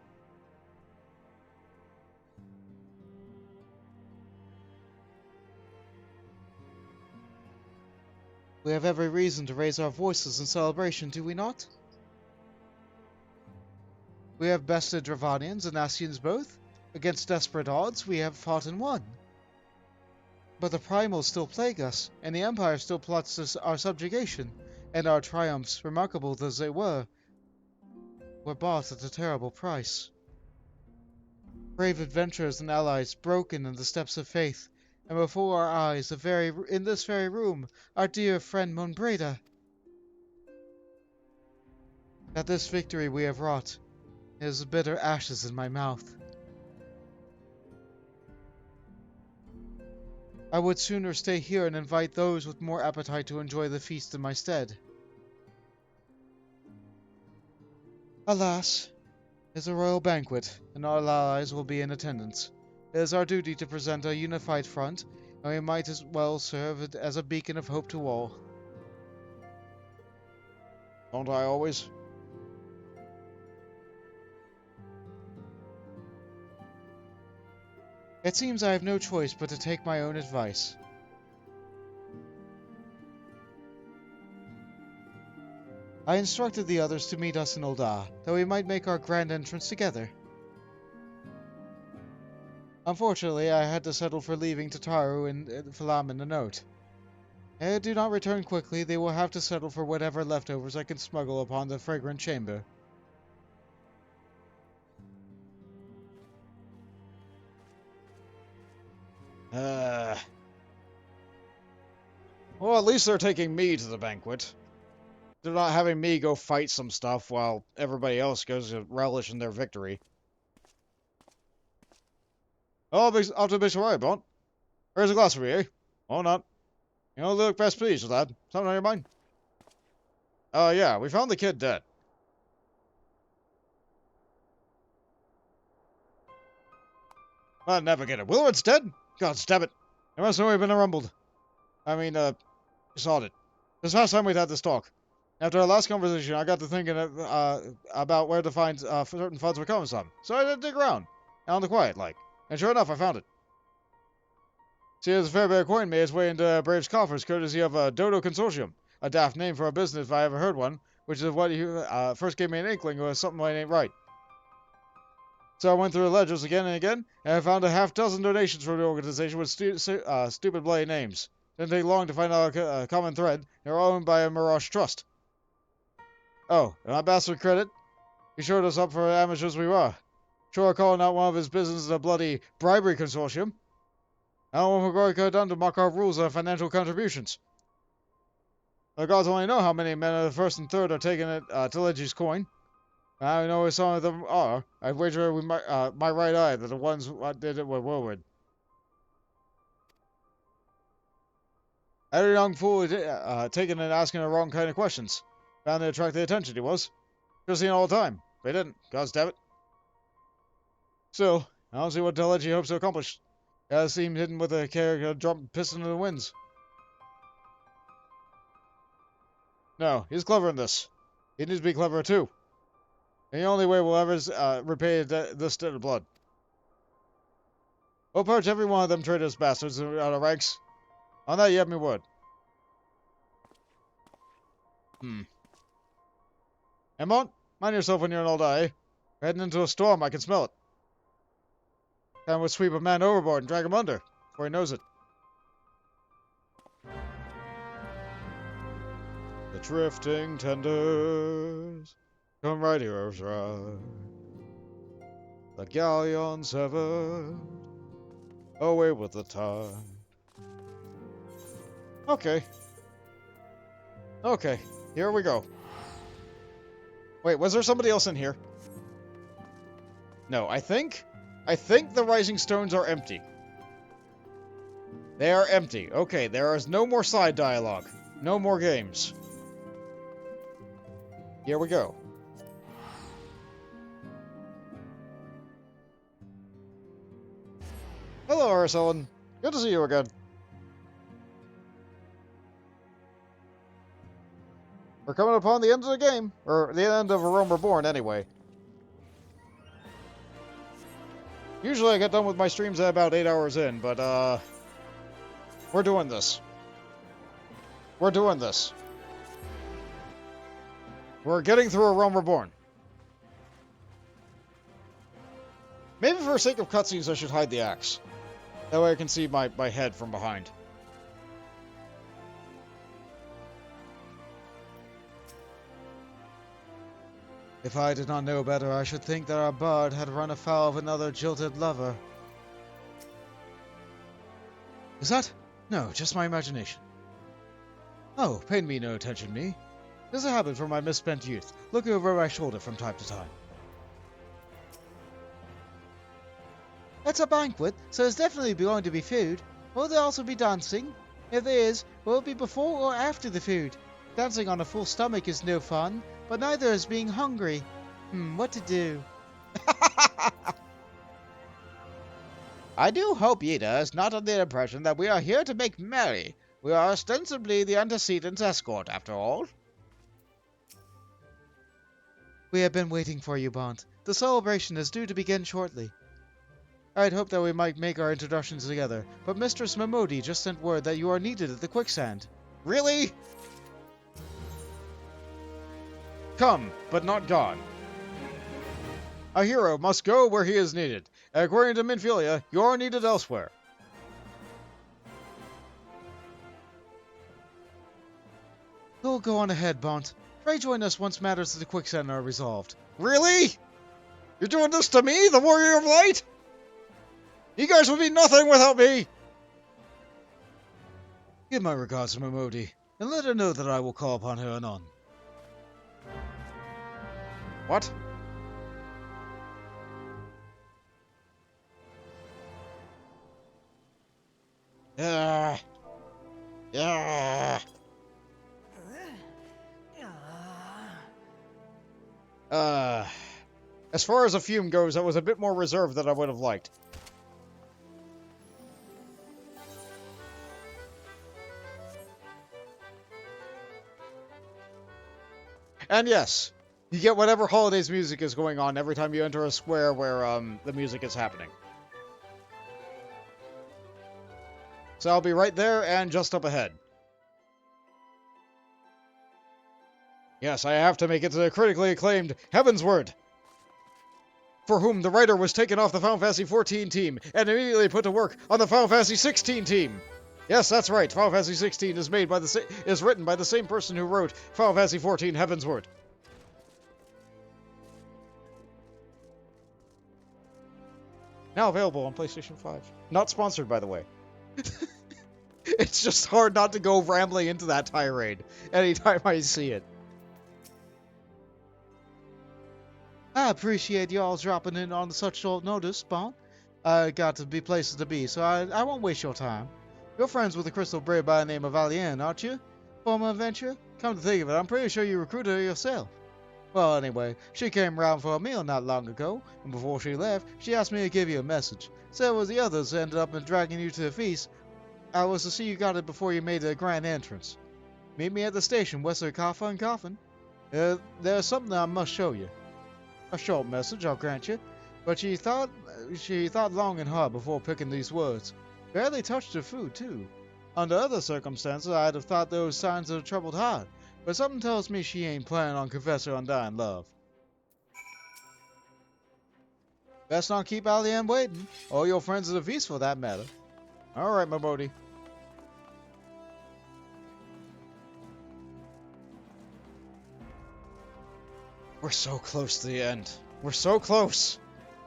We have every reason to raise our voices in celebration, do we not? We have bested Dravanians and Ascians both. Against desperate odds, we have fought and won. But the primals still plague us, and the Empire still plots our subjugation, and our triumphs, remarkable as they were bought at a terrible price. Brave adventurers and allies broken in the steps of faith, and before our eyes, in this very room, our dear friend Monbreda. That this victory we have wrought is bitter ashes in my mouth. I would sooner stay here and invite those with more appetite to enjoy the feast in my stead. Alas, it is a royal banquet, and all allies will be in attendance. It is our duty to present a unified front, and we might as well serve as a beacon of hope to all. Don't I always? It seems I have no choice but to take my own advice. I instructed the others to meet us in Ul'dah, that we might make our grand entrance together. Unfortunately, I had to settle for leaving Tataru and Philamen a note. If I do not return quickly, they will have to settle for whatever leftovers I can smuggle upon the fragrant chamber. Well, at least they're taking me to the banquet. They're not having me go fight some stuff while everybody else goes to relish in their victory. Oh, I'll to be sorry, Blunt. Here's a glass for you, eh? Oh, not. You don't look best pleased with that. Something on your mind? Yeah, we found the kid dead. I'll never get it. Willard's dead? God damn it. It must have only been rumbled. Saw it. This past time we'd had this talk. After our last conversation, I got to thinking about where to find certain funds were coming from. So I had to dig around. Out in the quiet, like. And sure enough, I found it. See, there's a fair bit of coin made its way into Brave's coffers, courtesy of a Dodo Consortium. A daft name for a business if I ever heard one, which is what you first gave me an inkling was something that ain't right. So I went through the ledgers again and again, and I found a half-dozen donations from the organization with stupid bloody names. Didn't take long to find out a common thread. They were owned by a Mirage Trust. Oh, and my bastard credit? He showed us up for amateurs we were. Sure calling out one of his businesses a bloody bribery consortium. I don't know what McGammar could have done to mock our rules on financial contributions. The gods only know how many men of the first and third are taking it to Legi's coin. I don't know where some of them are. I'd wager with my right eye that the ones who did it were Willard. Every young fool taking and asking the wrong kind of questions. Found they attract the attention he was. Just seen all the time. They didn't. Gods damn it. Still, I don't see what Legi hopes to accomplish. Guys seem hidden with a character dropping piston in the winds. No, he's clever in this. He needs to be clever too. And the only way we'll ever repay this debt of blood. We'll purge every one of them traitorous bastards out of ranks. On that you have me word. Emont, mind yourself when you're in Ul'dah, eh? We're heading into a storm, I can smell it. Time would sweep a man overboard and drag him under, before he knows it. The drifting tenders come right here, right. The galleons severed away with the tide. Okay. Okay, here we go. Wait, was there somebody else in here? No, I think the rising stones are empty. They are empty. Okay, there is no more side dialogue. No more games. Here we go. Hello, Aracelen. Good to see you again. We're coming upon the end of the game. Or the end of a Realm Reborn, anyway. Usually I get done with my streams at about 8 hours in, but, we're doing this. We're doing this. We're getting through a Realm Reborn. Maybe for the sake of cutscenes I should hide the axe. That way I can see my head from behind. If I did not know better, I should think that our bard had run afoul of another jilted lover. Is that? No, just my imagination. Oh, pay me no attention, me. It is a habit from my misspent youth, looking over my shoulder from time to time. It's a banquet, so there's definitely going to be food. Will there also be dancing? If there is, will it be before or after the food? Dancing on a full stomach is no fun, but neither is being hungry. What to do? I do hope Yida is not under the impression that we are here to make merry. We are ostensibly the antecedents' escort, after all. We have been waiting for you, Bont. The celebration is due to begin shortly. I'd hoped that we might make our introductions together, but Mistress Mamodi just sent word that you are needed at the quicksand. Really? Come, but not gone. A hero must go where he is needed. According to Minfilia, you are needed elsewhere. You'll go on ahead, Bont. Pray join us once matters of the quicksand are resolved. Really? You're doing this to me, the Warrior of Light? You guys would be nothing without me! Give my regards to Mamodi, and let her know that I will call upon her anon. What? Yeah. As far as a fume goes, that was a bit more reserved than I would have liked. And yes, you get whatever holidays music is going on every time you enter a square where the music is happening. So I'll be right there and just up ahead. Yes, I have to make it to the critically acclaimed Heavensward, for whom the writer was taken off the Final Fantasy XIV team and immediately put to work on the Final Fantasy XVI team. Yes, that's right. Final Fantasy XVI is written by the same person who wrote Final Fantasy XIV Heavensward. Now available on PlayStation 5. Not sponsored, by the way. It's just hard not to go rambling into that tirade anytime I see it. I appreciate y'all dropping in on such short notice, Bont. I got to be places to be, so I won't waste your time. You're friends with a crystal brave by the name of Alien, aren't you? Former adventurer? Come to think of it, I'm pretty sure you recruited her yourself. Well, anyway, she came round for a meal not long ago, and before she left, she asked me to give you a message. Said it was the others that ended up dragging you to the feast. I was to see you got it before you made the grand entrance. Meet me at the station west of Akh Afah and Coffin. There's something I must show you. A short message, I'll grant you, but she thought long and hard before picking these words. Barely touched her food, too. Under other circumstances, I'd have thought those signs of a troubled heart, but something tells me she ain't planning on confessing her undying love. Best not keep Alien waiting, or your friends at the feast for that matter. Alright, Mamodi. We're so close to the end. We're so close!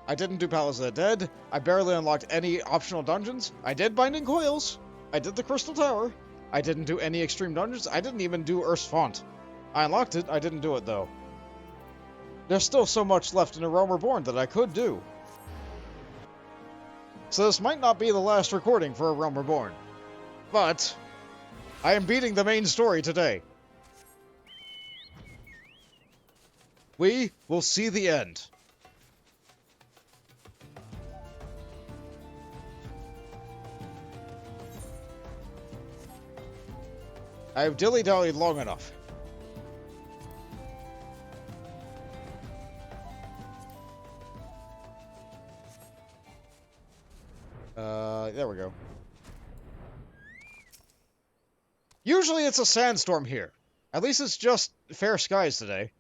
I didn't do Palace of the Dead. I barely unlocked any optional dungeons. I did Binding Coils. I did the Crystal Tower. I didn't do any extreme dungeons. I didn't even do Earth's Font. I unlocked it. I didn't do it, though. There's still so much left in A Realm Reborn that I could do. So this might not be the last recording for A Realm Reborn. But I am beating the main story today. We will see the end. I've dilly-dallied long enough. There we go. Usually it's a sandstorm here. At least it's just fair skies today.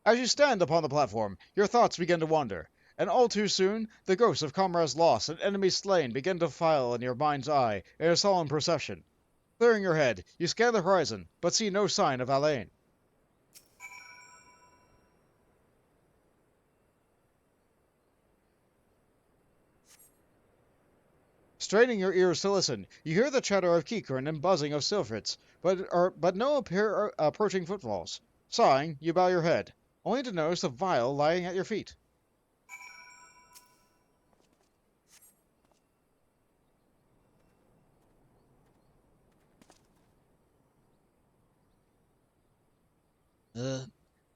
As you stand upon the platform, your thoughts begin to wander, and all too soon, the ghosts of comrades lost and enemies slain begin to file in your mind's eye in a solemn procession. Clearing your head, you scan the horizon, but see no sign of Alain. Straining your ears to listen, you hear the chatter of Kikern and buzzing of Silfrits, but no approaching footfalls. Sighing, you bow your head, only to notice the vial lying at your feet.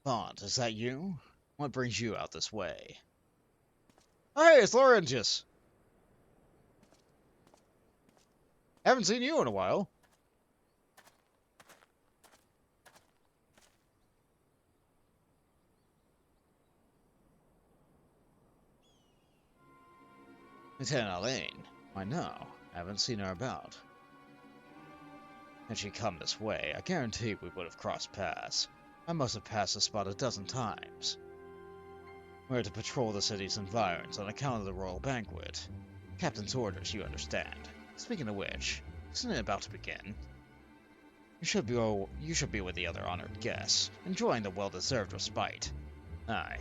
Bond, is that you? What brings you out this way? Hey, it's Laurentius! Haven't seen you in a while. Lieutenant Alain, why no, haven't seen her about. Had she come this way, I guarantee we would have crossed paths. I must have passed the spot a dozen times. We're to patrol the city's environs on account of the royal banquet. Captain's orders, you understand. Speaking of which, isn't it about to begin? You should be with the other honored guests, enjoying the well-deserved respite. Aye,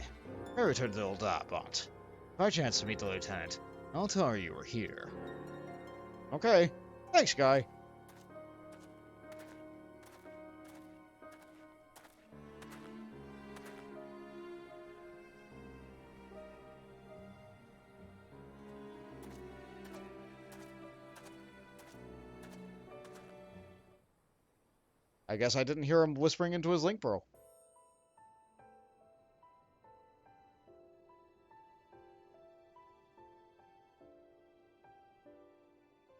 I return to the old Bont. If I chance to meet the lieutenant, I'll tell her you were here. Okay, thanks, Guy. I guess I didn't hear him whispering into his link pearl.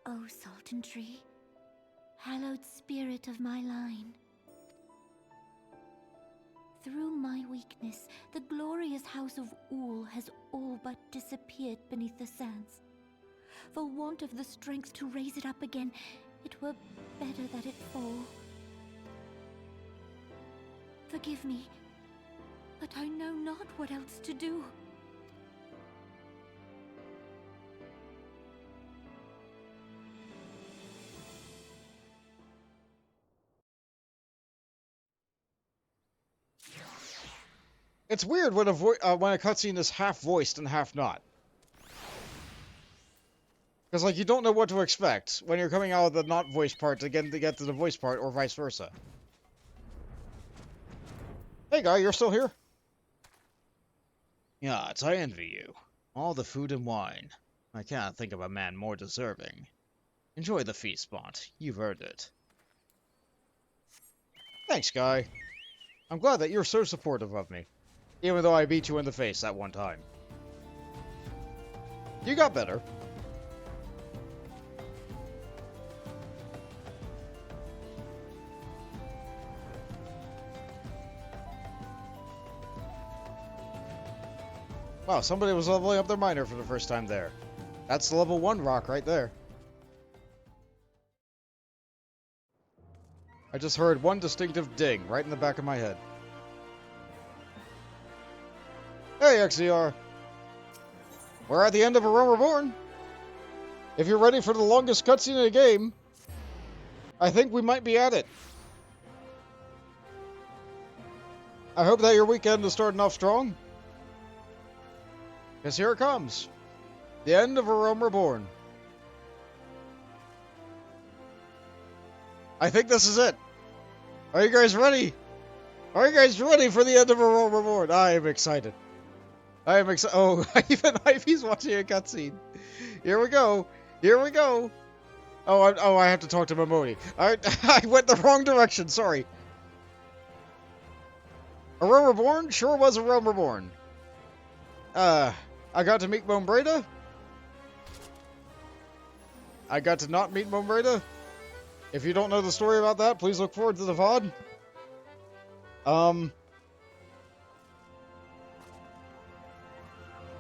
O Sultan Tree, hallowed spirit of my line. Through my weakness, the glorious house of Ul has all but disappeared beneath the sands. For want of the strength to raise it up again, it were better that it fall. Forgive me, but I know not what else to do. It's weird when a cutscene is half voiced and half not. Because, like, you don't know what to expect when you're coming out of the not voiced part to get to the voice part, or vice versa. Hey, Guy, you're still here? Yachts, I envy you. All the food and wine. I cannot think of a man more deserving. Enjoy the feast, Bont. You've earned it. Thanks, Guy. I'm glad that you're so supportive of me. Even though I beat you in the face that one time. You got better. Wow, somebody was leveling up their miner for the first time there. That's the level 1 rock right there. I just heard one distinctive ding right in the back of my head. Hey, XIV! We're at the end of A Realm Reborn. If you're ready for the longest cutscene in the game, I think we might be at it. I hope that your weekend is starting off strong. Because here it comes. The end of A Realm Reborn. I think this is it. Are you guys ready? Are you guys ready for the end of A Realm Reborn? I am excited. I am excited. Oh, even Ivy's watching a cutscene. Here we go. Here we go. Oh, I have to talk to Momoni. I went the wrong direction. Sorry. A Realm Reborn? Sure was A Realm Reborn. I got to meet Mombreda. I got to not meet Mombreda. If you don't know the story about that, please look forward to the VOD.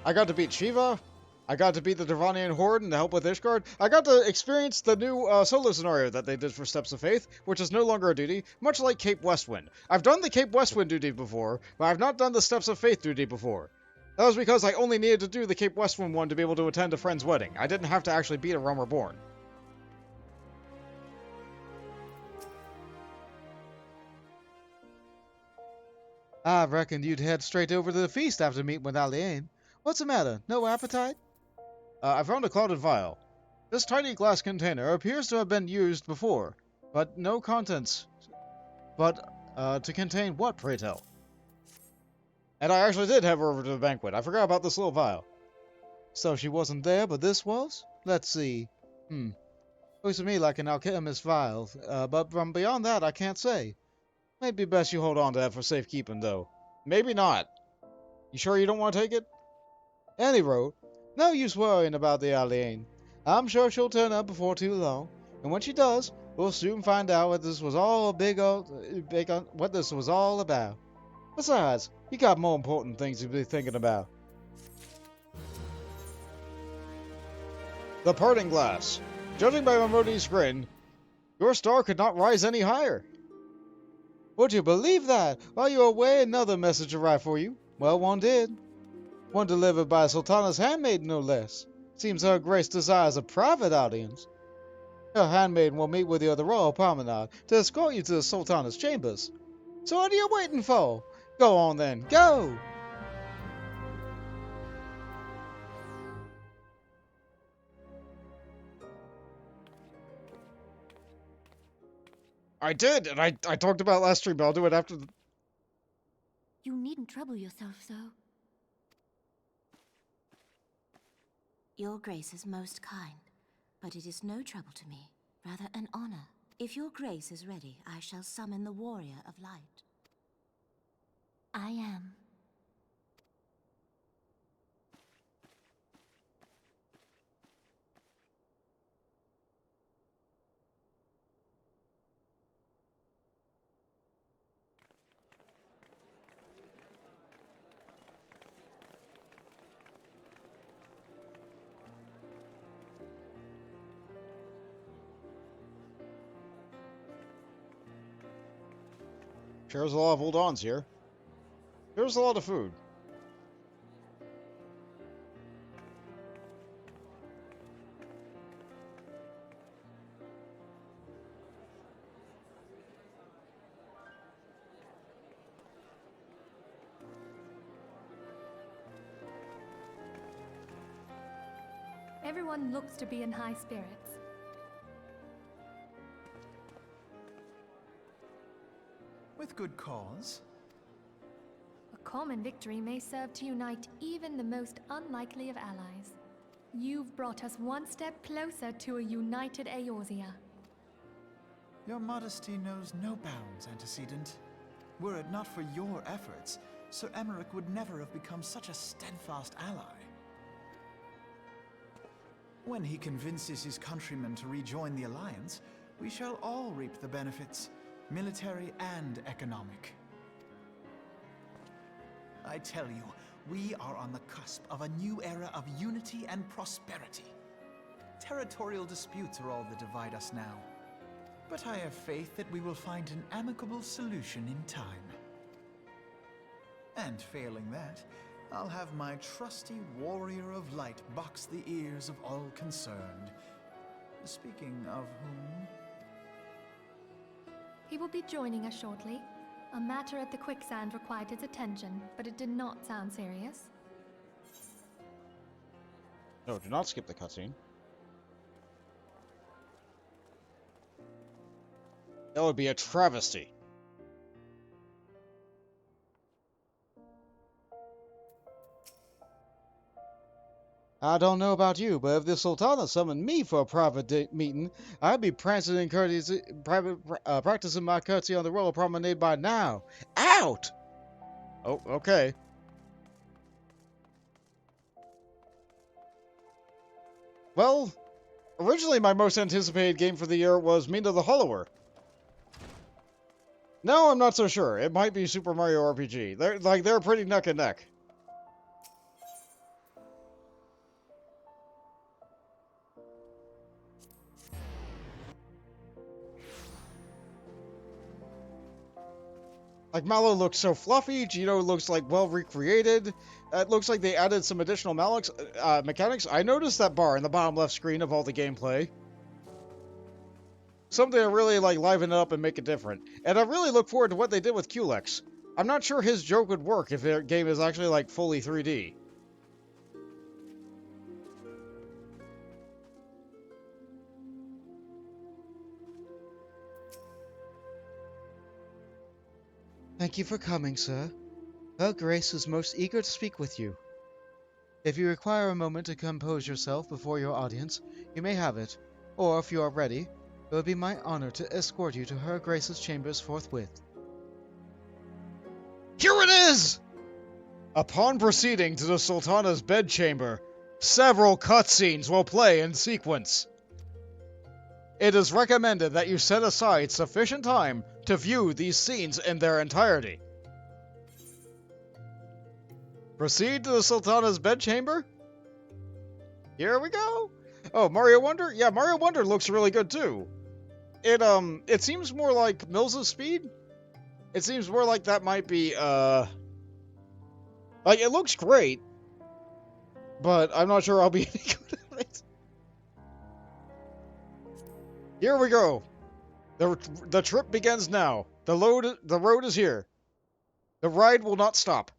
I got to beat Shiva. I got to beat the Devonian Horde and to help with Ishgard. I got to experience the new solo scenario that they did for Steps of Faith, which is no longer a duty, much like Cape Westwind. I've done the Cape Westwind duty before, but I've not done the Steps of Faith duty before. That was because I only needed to do the Cape Westwind one to be able to attend a friend's wedding. I didn't have to actually beat A Realm Reborn. I reckoned you'd head straight over to the feast after meeting with Aliane. What's the matter? No appetite? I found a clouded vial. This tiny glass container appears to have been used before, but no contents. But, to contain what, pray tell? And I actually did have her over to the banquet. I forgot about this little vial. So she wasn't there, but this was? Let's see. Looks to me like an alchemist vial, but from beyond that, I can't say. Maybe best you hold on to that for safekeeping, though. Maybe not. You sure you don't want to take it? Any road, no use worrying about the Aliane. I'm sure she'll turn up before too long, and when she does, we'll soon find out what this was all what this was all about. Besides, you got more important things to be thinking about. The parting glass. Judging by Mamodi's grin, your star could not rise any higher. Would you believe that? While you were away, another message arrived for you. Well, one did. One delivered by Sultana's handmaiden, no less. Seems her grace desires a private audience. Her handmaiden will meet with you at the royal promenade to escort you to the Sultana's chambers. So what are you waiting for? Go on then, go! I did, and I talked about it last stream, but I'll do it after the... You needn't trouble yourself so. Your grace is most kind, but it is no trouble to me, rather an honor. If your grace is ready, I shall summon the warrior of light. I am. There's a lot of hold-ons here. There's a lot of food. Everyone looks to be in high spirits. With good cause. A common victory may serve to unite even the most unlikely of allies. You've brought us one step closer to a united Eorzea. Your modesty knows no bounds, Antecedent. Were it not for your efforts, Sir Emmerich would never have become such a steadfast ally. When he convinces his countrymen to rejoin the Alliance, we shall all reap the benefits, military and economic. I tell you, we are on the cusp of a new era of unity and prosperity. Territorial disputes are all that divide us now. But I have faith that we will find an amicable solution in time. And failing that, I'll have my trusty warrior of light box the ears of all concerned. Speaking of whom... He will be joining us shortly. A matter at the quicksand required his attention, but it did not sound serious. No, do not skip the cutscene. That would be a travesty. I don't know about you, but if the Sultana summoned me for a private meeting, I'd be prancing in courtesy, practicing my courtesy on the royal promenade by now. Out! Oh, okay. Well, originally my most anticipated game for the year was Mina the Hollower. Now I'm not so sure. It might be Super Mario RPG. They're pretty neck and neck. Like, Mallow looks so fluffy, Gino looks like well recreated. It looks like they added some additional mechanics. I noticed that bar in the bottom left screen of all the gameplay. Something to really like liven it up and make it different. And I really look forward to what they did with Culex. I'm not sure his joke would work if the game is actually, like, fully 3D. Thank you for coming, sir. Her Grace is most eager to speak with you. If you require a moment to compose yourself before your audience, you may have it. Or, if you are ready, it would be my honor to escort you to Her Grace's chambers forthwith. Here it is! Upon proceeding to the Sultana's bedchamber, several cutscenes will play in sequence. It is recommended that you set aside sufficient time to view these scenes in their entirety. Proceed to the Sultana's bedchamber? Here we go! Oh, Mario Wonder? Yeah, Mario Wonder looks really good too. It seems more like Mills of Speed? It seems more like that might be, like, it looks great, but I'm not sure I'll be any good at it. Here we go. The trip begins now. The road is here. The ride will not stop.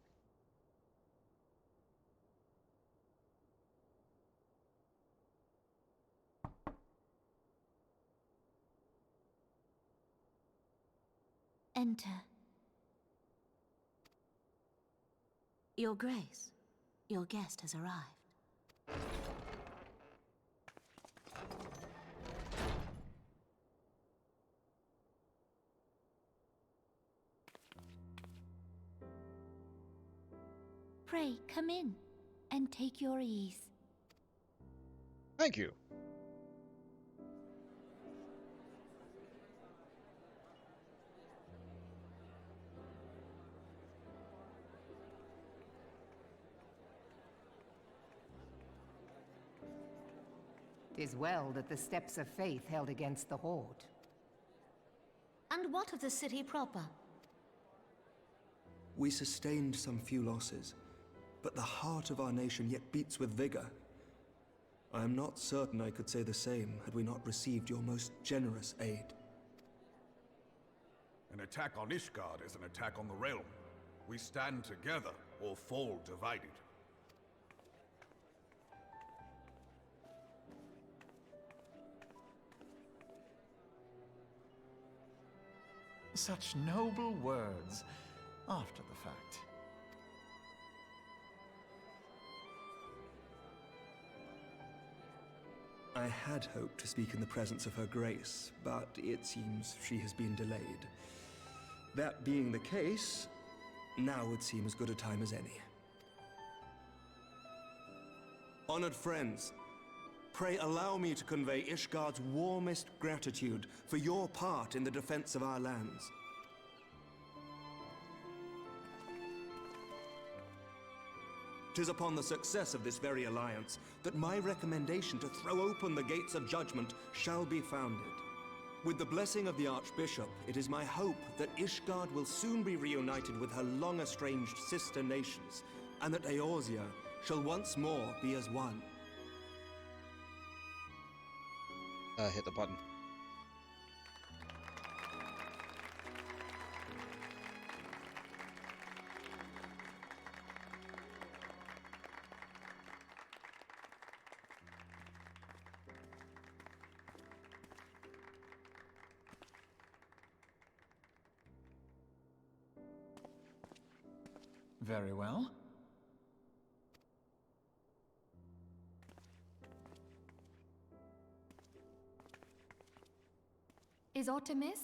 Enter. Your Grace, your guest has arrived. Pray, come in, and take your ease. Thank you. Tis well that the steps of faith held against the Horde. And what of the city proper? We sustained some few losses, but the heart of our nation yet beats with vigor. I am not certain I could say the same had we not received your most generous aid. An attack on Ishgard is an attack on the realm. We stand together or fall divided. Such noble words after the fact. I had hoped to speak in the presence of Her Grace, but it seems she has been delayed. That being the case, now would seem as good a time as any. Honored friends, pray allow me to convey Ishgard's warmest gratitude for your part in the defense of our lands. Tis upon the success of this very alliance that my recommendation to throw open the gates of judgment shall be founded. With the blessing of the Archbishop, it is my hope that Ishgard will soon be reunited with her long-estranged sister nations, and that Eorzea shall once more be as one. Hit the button. Very well. Is aught amiss?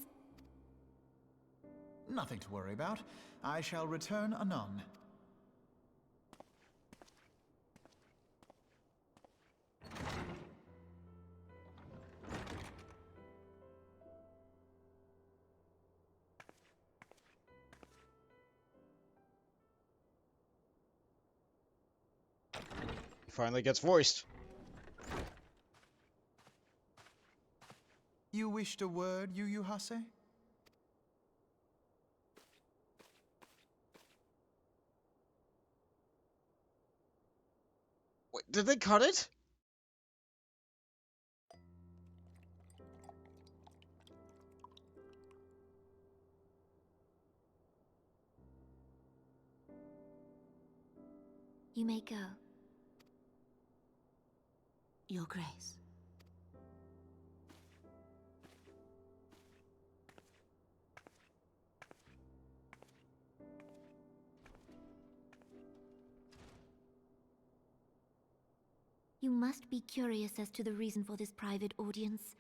Nothing to worry about. I shall return anon. He finally gets voiced. You wished a word, Yu Hase? Wait, did they cut it? You may go. Your Grace. You must be curious as to the reason for this private audience.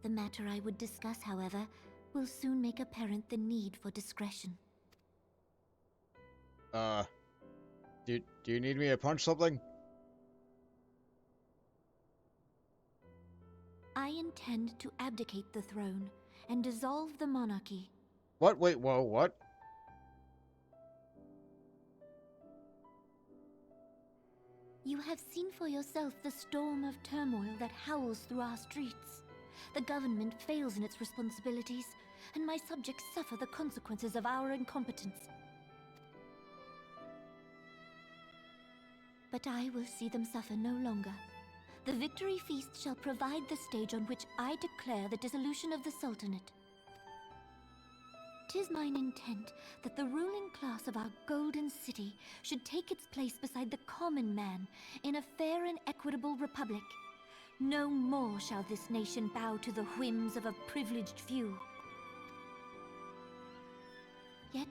The matter I would discuss, however, will soon make apparent the need for discretion. Do you need me to punch something? I intend to abdicate the throne and dissolve the monarchy. What? Wait, whoa, what? You have seen for yourself the storm of turmoil that howls through our streets. The government fails in its responsibilities, and my subjects suffer the consequences of our incompetence. But I will see them suffer no longer. The victory feast shall provide the stage on which I declare the dissolution of the Sultanate. 'Tis mine intent that the ruling class of our golden city should take its place beside the common man in a fair and equitable republic. No more shall this nation bow to the whims of a privileged few. Yet,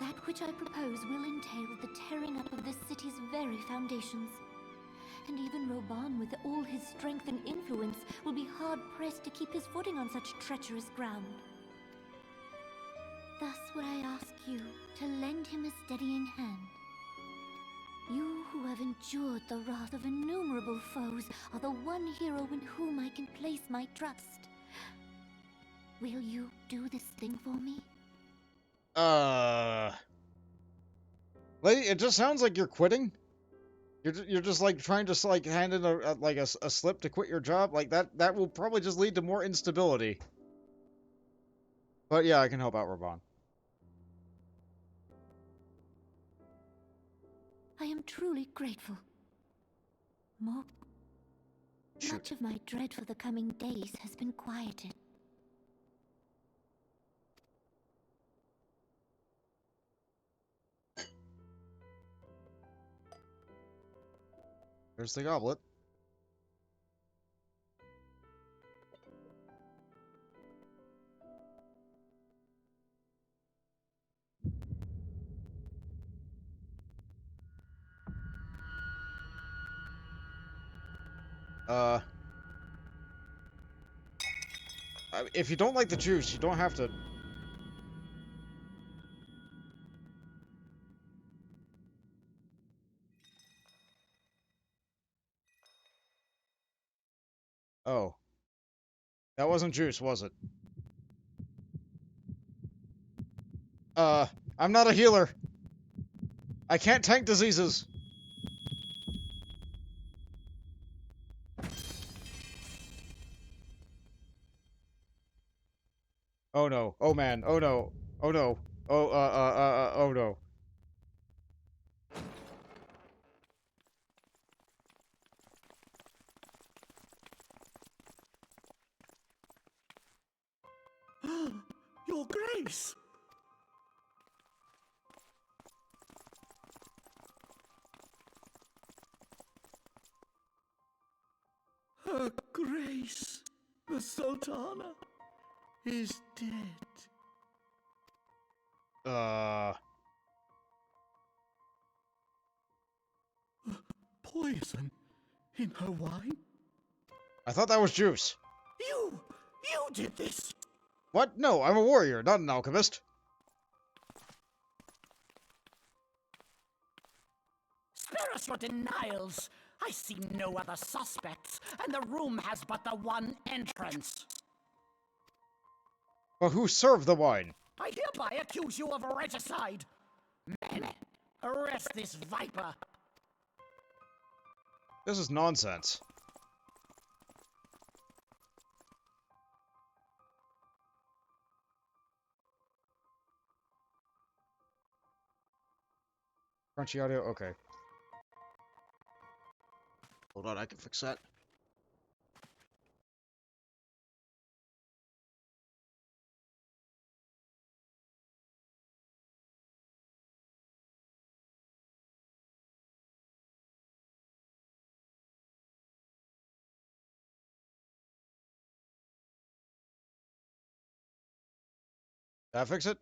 that which I propose will entail the tearing up of this city's very foundations. And even Reborn, with all his strength and influence, will be hard-pressed to keep his footing on such treacherous ground. Thus would I ask you to lend him a steadying hand. You who have endured the wrath of innumerable foes are the one hero in whom I can place my trust. Will you do this thing for me? Lady, it just sounds like you're quitting. You're just like trying to like hand in a slip to quit your job. Like that will probably just lead to more instability. But yeah, I can help out Reborn. I am truly grateful. Much of my dread for the coming days has been quieted. There's the goblet. If you don't like the juice, you don't have to. Oh. That wasn't juice, was it? I'm not a healer. I can't tank diseases. Oh no. Oh man. Oh no. Oh no. Oh no. Your Grace! Her Grace, the Sultana, is dead. Poison in her wine? I thought that was juice. You did this! What? No, I'm a warrior, not an alchemist. Spare us your denials! I see no other suspects, and the room has but the one entrance. But who served the wine? I hereby accuse you of regicide. Men, arrest this viper. This is nonsense. Crunchy audio? Okay. Hold on, I can fix that. That fix it?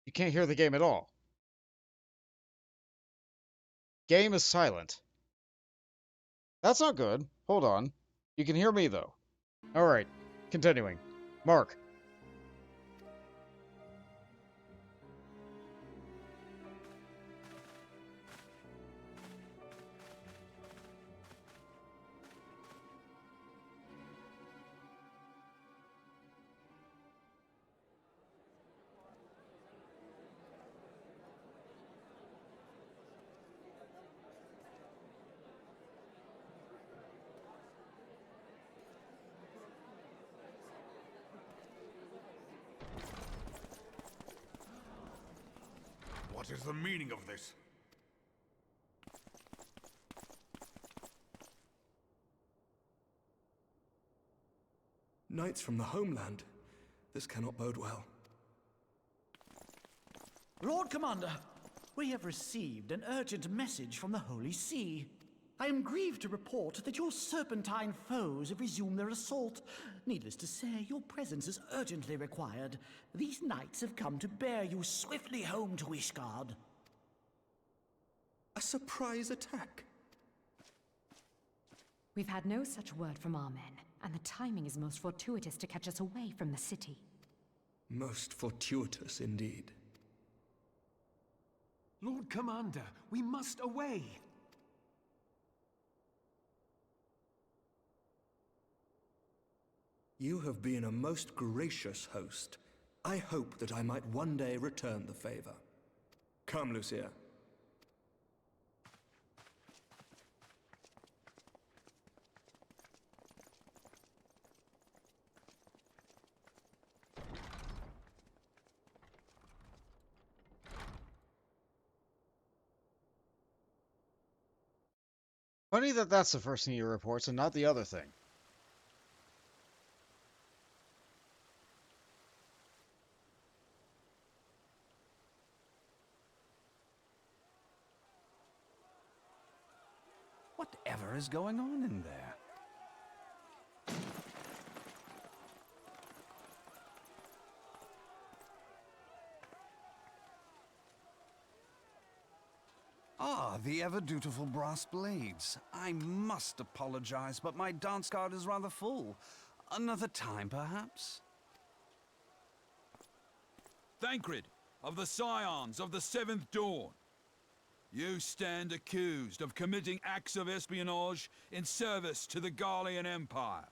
You can't hear the game at all. Game is silent. That's not good. Hold on. You can hear me, though. Alright. Continuing. Mark. What is the meaning of this? Knights from the homeland. This cannot bode well. Lord Commander, we have received an urgent message from the Holy See. I am grieved to report that your serpentine foes have resumed their assault. Needless to say, your presence is urgently required. These knights have come to bear you swiftly home to Ishgard. A surprise attack? We've had no such word from our men, and the timing is most fortuitous to catch us away from the city. Most fortuitous indeed. Lord Commander, we must away! You have been a most gracious host. I hope that I might one day return the favor. Come, Lucia. Funny that that's the first thing he reports and not the other thing. Whatever is going on in there? Ah, the ever-dutiful brass blades. I must apologize, but my dance card is rather full. Another time, perhaps? Thancred, of the Scions of the Seventh Dawn. You stand accused of committing acts of espionage in service to the Garlean Empire.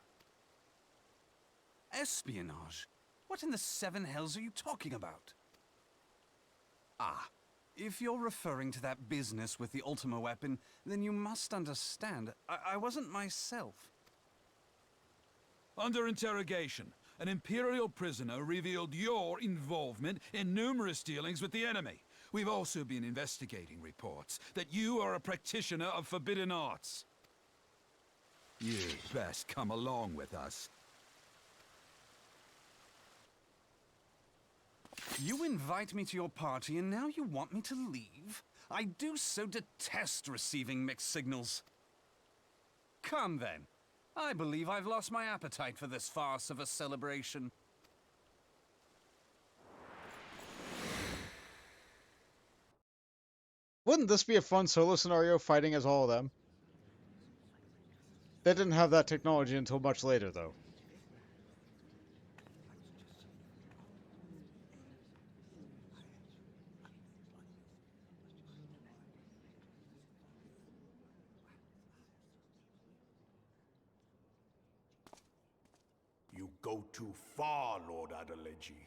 Espionage? What in the seven hells are you talking about? Ah, if you're referring to that business with the Ultima weapon, then you must understand, I wasn't myself. Under interrogation, an Imperial prisoner revealed your involvement in numerous dealings with the enemy. We've also been investigating reports that you are a practitioner of forbidden arts. You'd best come along with us. You invite me to your party and now you want me to leave? I do so detest receiving mixed signals. Come then. I believe I've lost my appetite for this farce of a celebration. Wouldn't this be a fun solo scenario, fighting as all of them? They didn't have that technology until much later, though. You go too far, Lord Adeleji.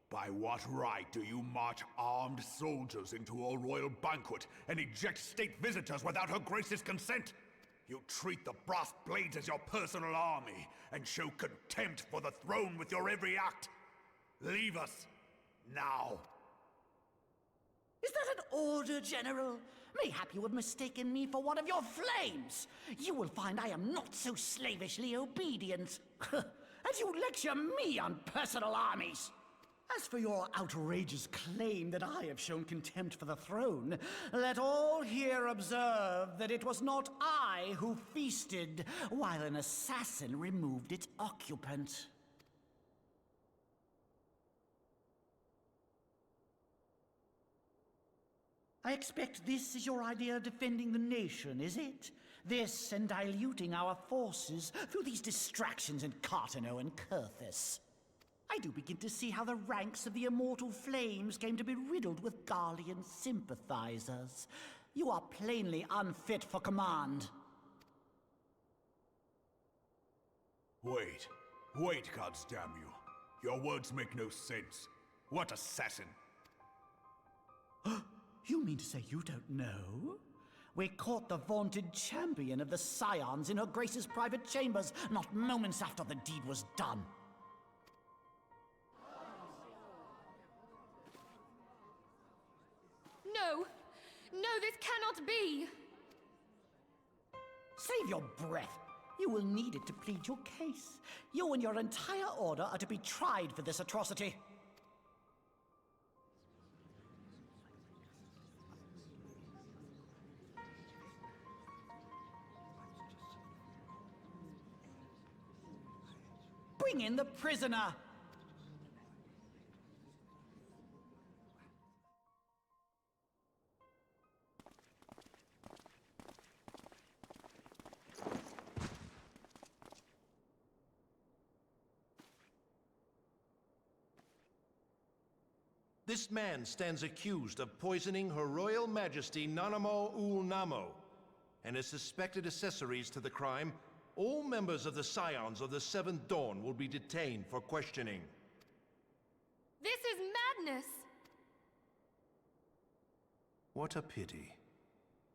By what right do you march armed soldiers into a royal banquet and eject state visitors without her grace's consent? You treat the brass blades as your personal army, and show contempt for the throne with your every act. Leave us, now. Is that an order, General? Mayhap you have mistaken me for one of your flames. You will find I am not so slavishly obedient. As you lecture me on personal armies. As for your outrageous claim that I have shown contempt for the throne, let all here observe that it was not I who feasted while an assassin removed its occupant. I expect this is your idea of defending the nation, is it? This and diluting our forces through these distractions in Cartano and Kurthis. I do begin to see how the ranks of the Immortal Flames came to be riddled with Garlean sympathizers. You are plainly unfit for command. Wait, gods damn you. Your words make no sense. What assassin? You mean to say you don't know? We caught the vaunted champion of the Scions in her Grace's private chambers, not moments after the deed was done. No! No, this cannot be! Save your breath. You will need it to plead your case. You and your entire order are to be tried for this atrocity. Bring in the prisoner! This man stands accused of poisoning Her Royal Majesty Nanamo Ul Namo, and as suspected accessories to the crime, all members of the Scions of the Seventh Dawn will be detained for questioning. This is madness! What a pity.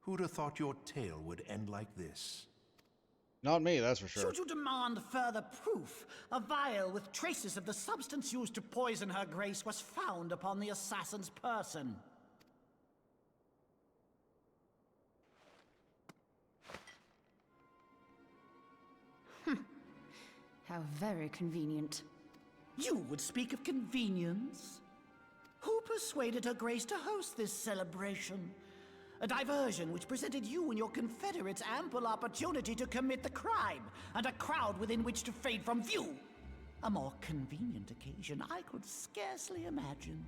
Who'd have thought your tale would end like this? Not me, that's for sure. Should you demand further proof, a vial with traces of the substance used to poison her grace was found upon the assassin's person. How very convenient. You would speak of convenience? Who persuaded her grace to host this celebration? A diversion which presented you and your confederates ample opportunity to commit the crime, and a crowd within which to fade from view. A more convenient occasion I could scarcely imagine.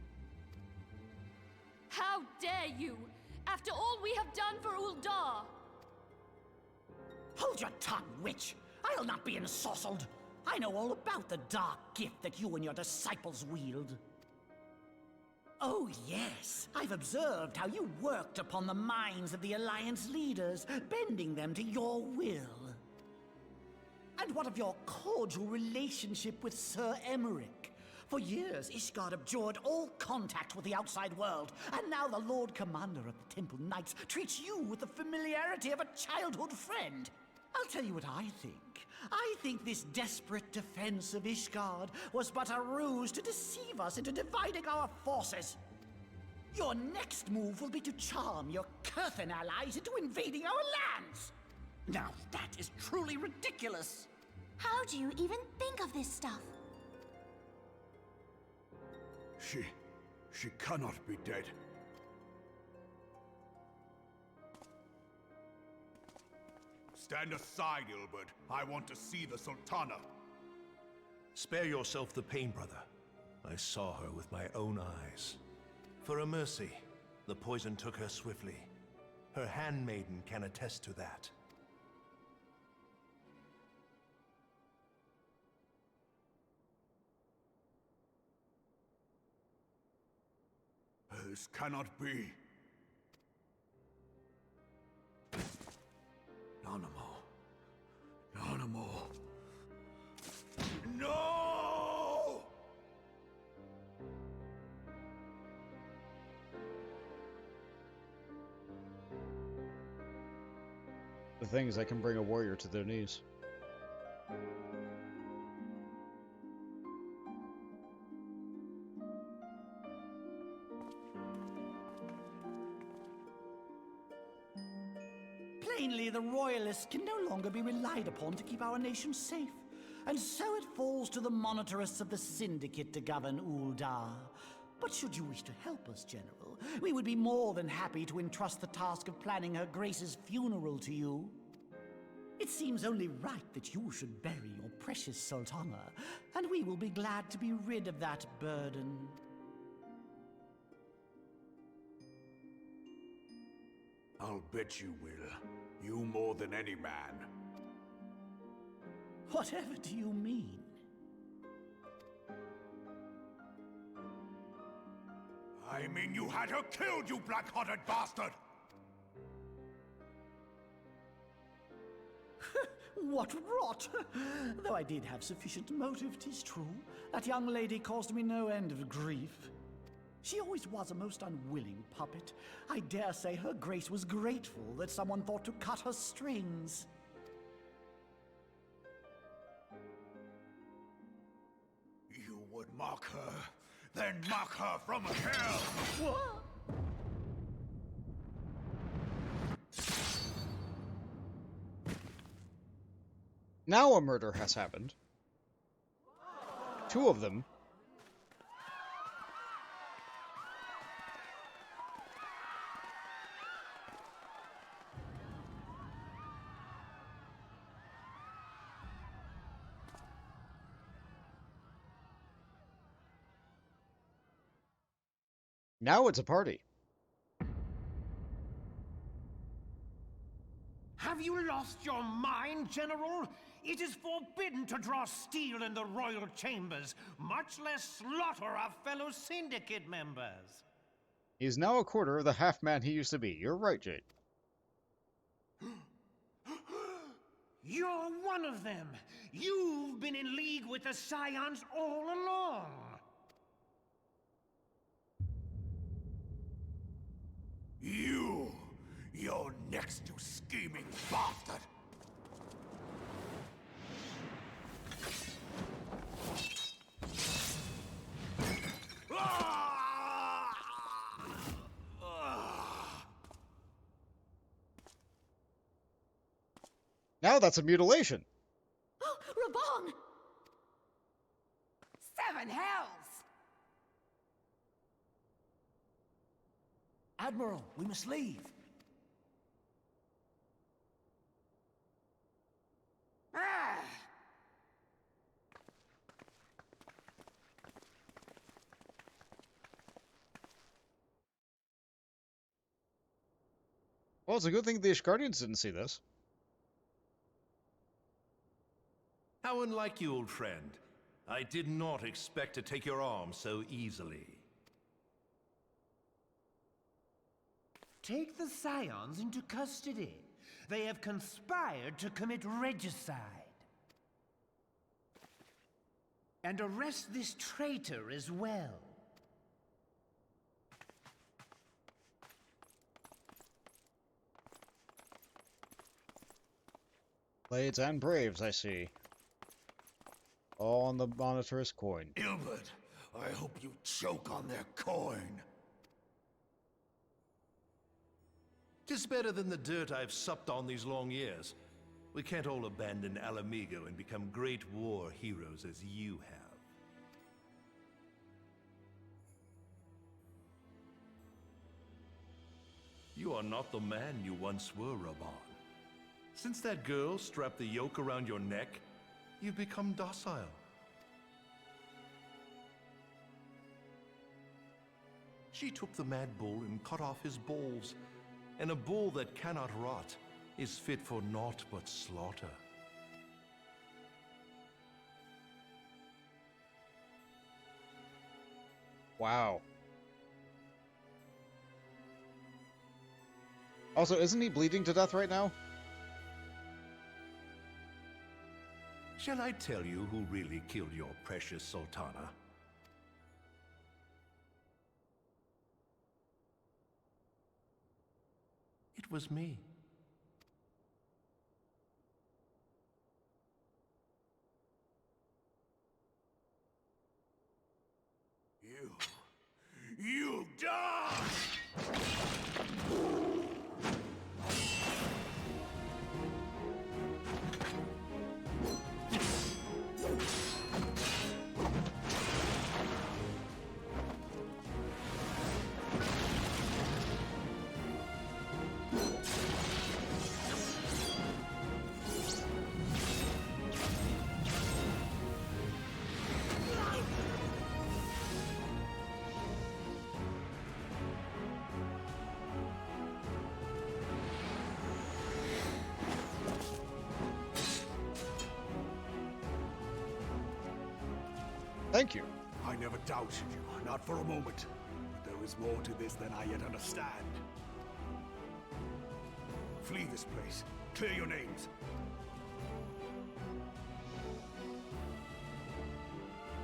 How dare you! After all we have done for Uldar! Hold your tongue, witch! I'll not be ensorcelled! I know all about the dark gift that you and your disciples wield. Oh yes, I've observed how you worked upon the minds of the Alliance leaders, bending them to your will. And what of your cordial relationship with Sir Emmerich? For years, Ishgard abjured all contact with the outside world, and now the Lord Commander of the Temple Knights treats you with the familiarity of a childhood friend. I'll tell you what I think. I think this desperate defense of Ishgard was but a ruse to deceive us into dividing our forces. Your next move will be to charm your Kurthan allies into invading our lands. Now that is truly ridiculous. How do you even think of this stuff? She cannot be dead. Stand aside, Ilbert. I want to see the Sultana. Spare yourself the pain, brother. I saw her with my own eyes. For a mercy, the poison took her swiftly. Her handmaiden can attest to that. This cannot be. Nanamo. No! of things that can bring a warrior to their knees. Plainly, the Royalists can no longer be relied upon to keep our nation safe. And so it falls to the monitorists of the Syndicate to govern Uldar. But should you wish to help us, General, we would be more than happy to entrust the task of planning Her Grace's funeral to you. It seems only right that you should bury your precious Sultana, and we will be glad to be rid of that burden. I'll bet you will. You more than any man. Whatever do you mean? I mean you had her killed, you black-hearted bastard! What rot! Though I did have sufficient motive, 'tis true. That young lady caused me no end of grief. She always was a most unwilling puppet. I dare say Her Grace was grateful that someone thought to cut her strings. You would mock her, then mock her from hell! What? Now a murder has happened. 2 of them. Now it's a party. Have you lost your mind, General? It is forbidden to draw steel in the royal chambers, much less slaughter our fellow syndicate members. He is now a quarter of the half-man he used to be. You're right, Jade. You're one of them. You've been in league with the Scions all along. You're next, you scheming bastard! Now that's a mutilation. Oh, Reborn! 7 hells! Admiral, we must leave. Ah! Well, it's a good thing the Ishgardians didn't see this. How unlike you, old friend. I did not expect to take your arm so easily. Take the Scions into custody. They have conspired to commit regicide. And arrest this traitor as well. Blades and Braves, I see. All on the monitor's coin. Ilbert, I hope you choke on their coin. 'Tis better than the dirt I've supped on these long years. We can't all abandon Alamigo and become great war heroes as you have. You are not the man you once were, Reborn. Since that girl strapped the yoke around your neck, you've become docile. She took the mad bull and cut off his balls, and a bull that cannot rot is fit for naught but slaughter. Wow. Also, isn't he bleeding to death right now? Shall I tell you who really killed your precious Sultana? It was me. Thank you. I never doubted you, not for a moment. But there is more to this than I yet understand. Flee this place. Clear your names.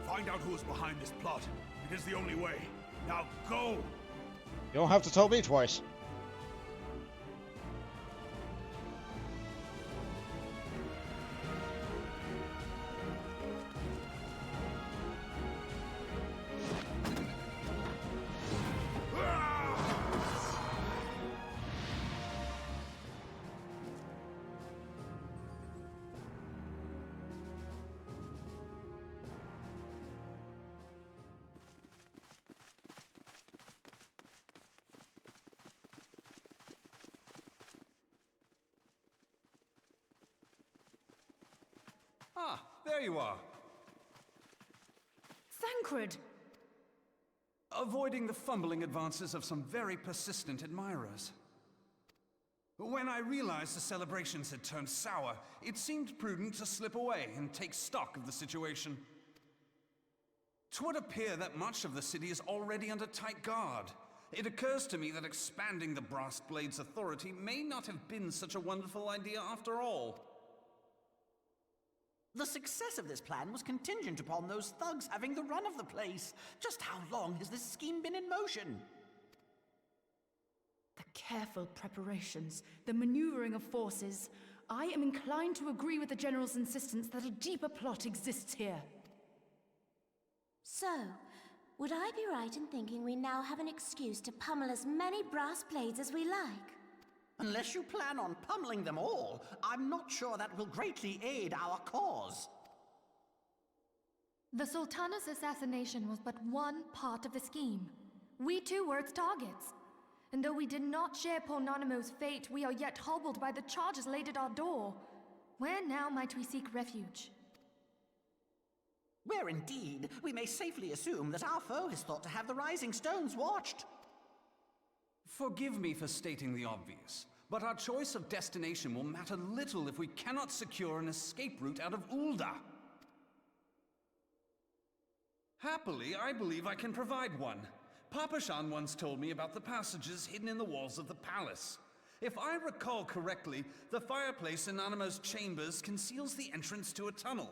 Find out who is behind this plot. It is the only way. Now go! You don't have to tell me twice. Ah, there you are. Thancred! Avoiding the fumbling advances of some very persistent admirers. When I realized the celebrations had turned sour, it seemed prudent to slip away and take stock of the situation. 'Twould appear that much of the city is already under tight guard. It occurs to me that expanding the Brass Blade's authority may not have been such a wonderful idea after all. The success of this plan was contingent upon those thugs having the run of the place. Just how long has this scheme been in motion? The careful preparations, the maneuvering of forces. I am inclined to agree with the General's insistence that a deeper plot exists here. So, would I be right in thinking we now have an excuse to pummel as many brass blades as we like? Unless you plan on pummeling them all, I'm not sure that will greatly aid our cause. The Sultana's assassination was but one part of the scheme. We too were its targets. And though we did not share Ponanimo's fate, we are yet hobbled by the charges laid at our door. Where now might we seek refuge? Where indeed, we may safely assume that our foe has thought to have the Rising Stones watched. Forgive me for stating the obvious, but our choice of destination will matter little if we cannot secure an escape route out of Ul'dah. Happily, I believe I can provide one. Papashan once told me about the passages hidden in the walls of the palace. If I recall correctly, the fireplace in Animo's chambers conceals the entrance to a tunnel.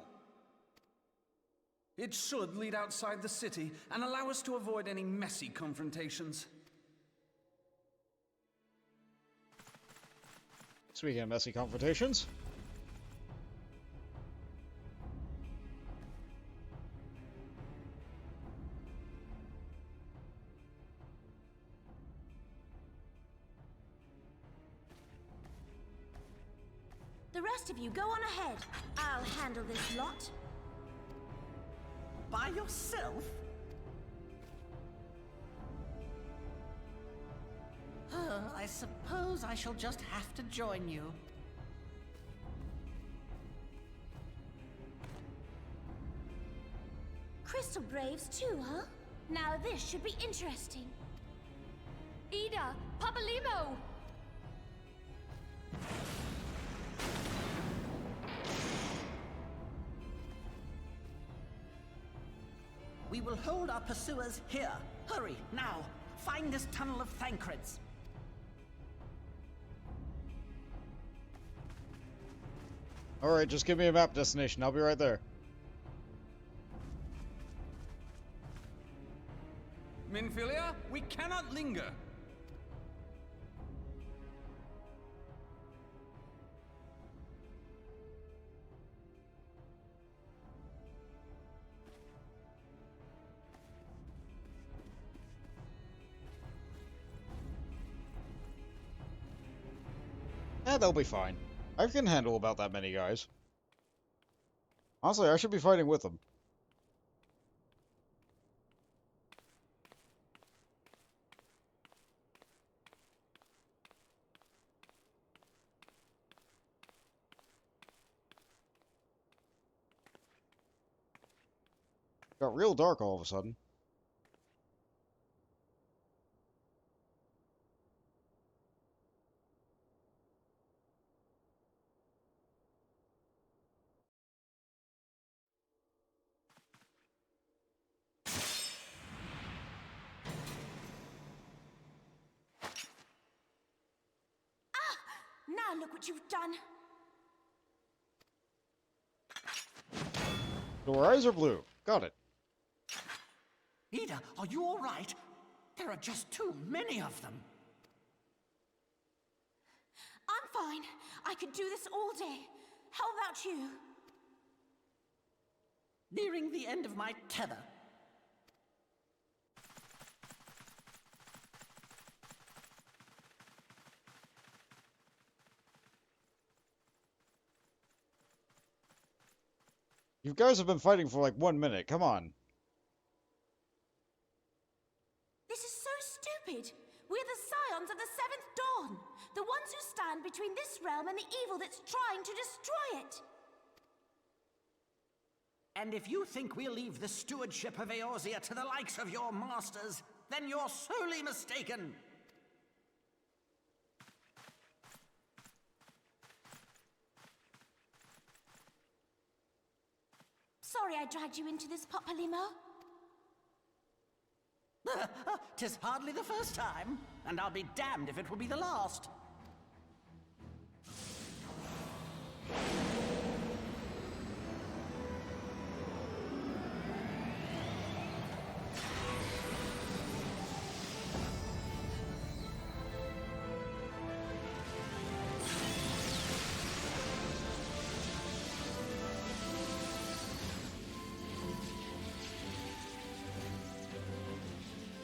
It should lead outside the city and allow us to avoid any messy confrontations. Speaking of messy confrontations. The rest of you, go on ahead. I'll handle this lot. By yourself? I suppose I shall just have to join you. Crystal Braves too, huh? Now this should be interesting. Ida! Papalimo! We will hold our pursuers here. Hurry, now! Find this tunnel of Thancred's. Alright, just give me a map destination. I'll be right there. Minfilia, we cannot linger. They'll be fine. I can handle about that many guys. Honestly, I should be fighting with them. Got real dark all of a sudden. Now look what you've done. Your eyes are blue. Got it. Ida, are you all right? There are just too many of them. I'm fine. I could do this all day. How about you? Nearing the end of my tether. You guys have been fighting for like 1 minute. Come on. This is so stupid. We're the scions of the Seventh Dawn. The ones who stand between this realm and the evil that's trying to destroy it. And if you think we'll leave the stewardship of Eorzea to the likes of your masters, then you're sorely mistaken. Sorry I dragged you into this, Papalymo. 'Tis hardly the first time, and I'll be damned if it will be the last.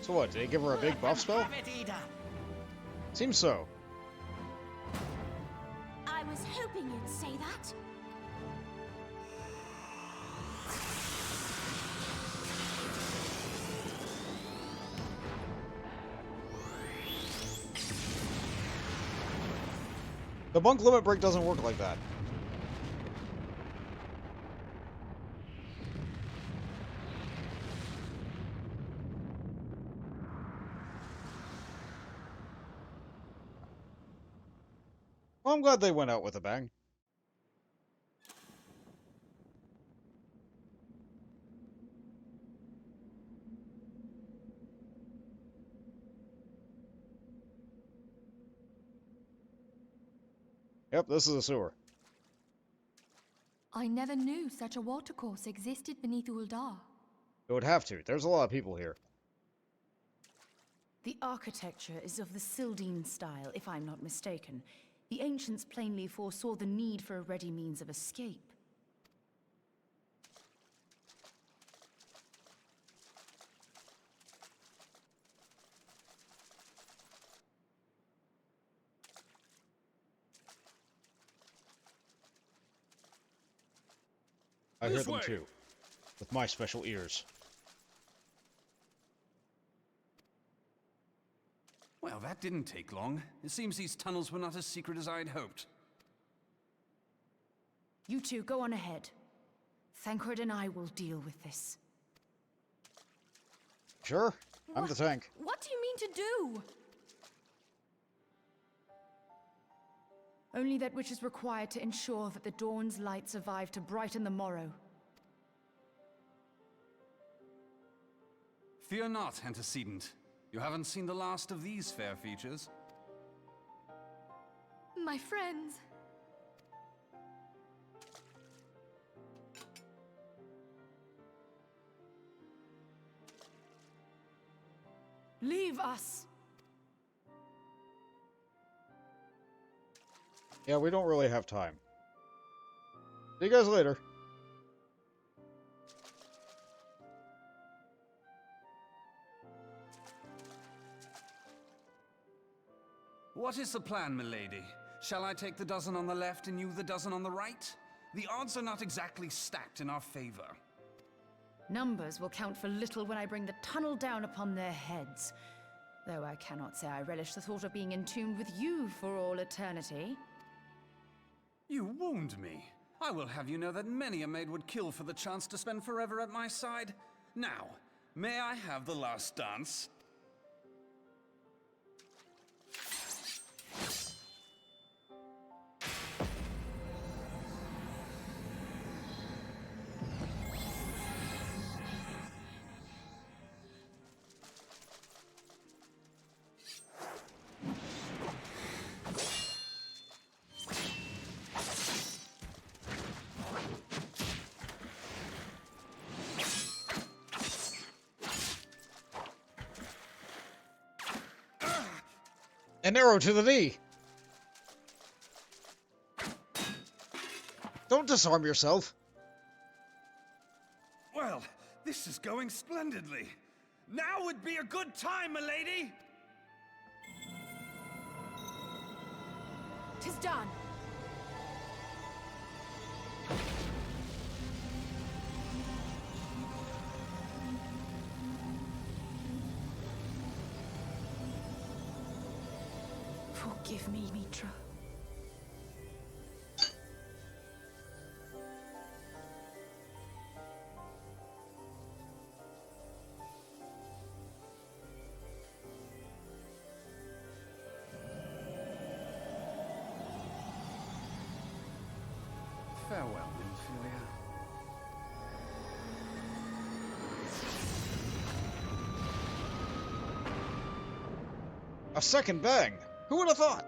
So what, did they give her a big buff spell? Have it, Ida. Seems so. I was hoping you'd say that. The bunk limit break doesn't work like that. Well, I'm glad they went out with a bang. Yep, this is a sewer. I never knew such a watercourse existed beneath Uldar. It would have to. There's a lot of people here. The architecture is of the Sildine style, if I'm not mistaken. The ancients plainly foresaw the need for a ready means of escape. I hear them too, with my special ears. Well, that didn't take long. It seems these tunnels were not as secret as I'd hoped. You two, go on ahead. Thancred and I will deal with this. Sure, I'm the tank. What do you mean to do? Only that which is required to ensure that the dawn's light survive to brighten the morrow. Fear not, antecedent. You haven't seen the last of these fair features. My friends. Leave us! Yeah, we don't really have time. See you guys later. What is the plan, milady? Shall I take the dozen on the left and you the dozen on the right? The odds are not exactly stacked in our favor. Numbers will count for little when I bring the tunnel down upon their heads. Though I cannot say I relish the thought of being entombed with you for all eternity. You wound me. I will have you know that many a maid would kill for the chance to spend forever at my side. Now, may I have the last dance? An arrow to the knee! Don't disarm yourself! Well, this is going splendidly. Now would be a good time, milady! 'Tis done. Forgive me, Mitra. Farewell, Nymphalia. A second bang! Who would have thought?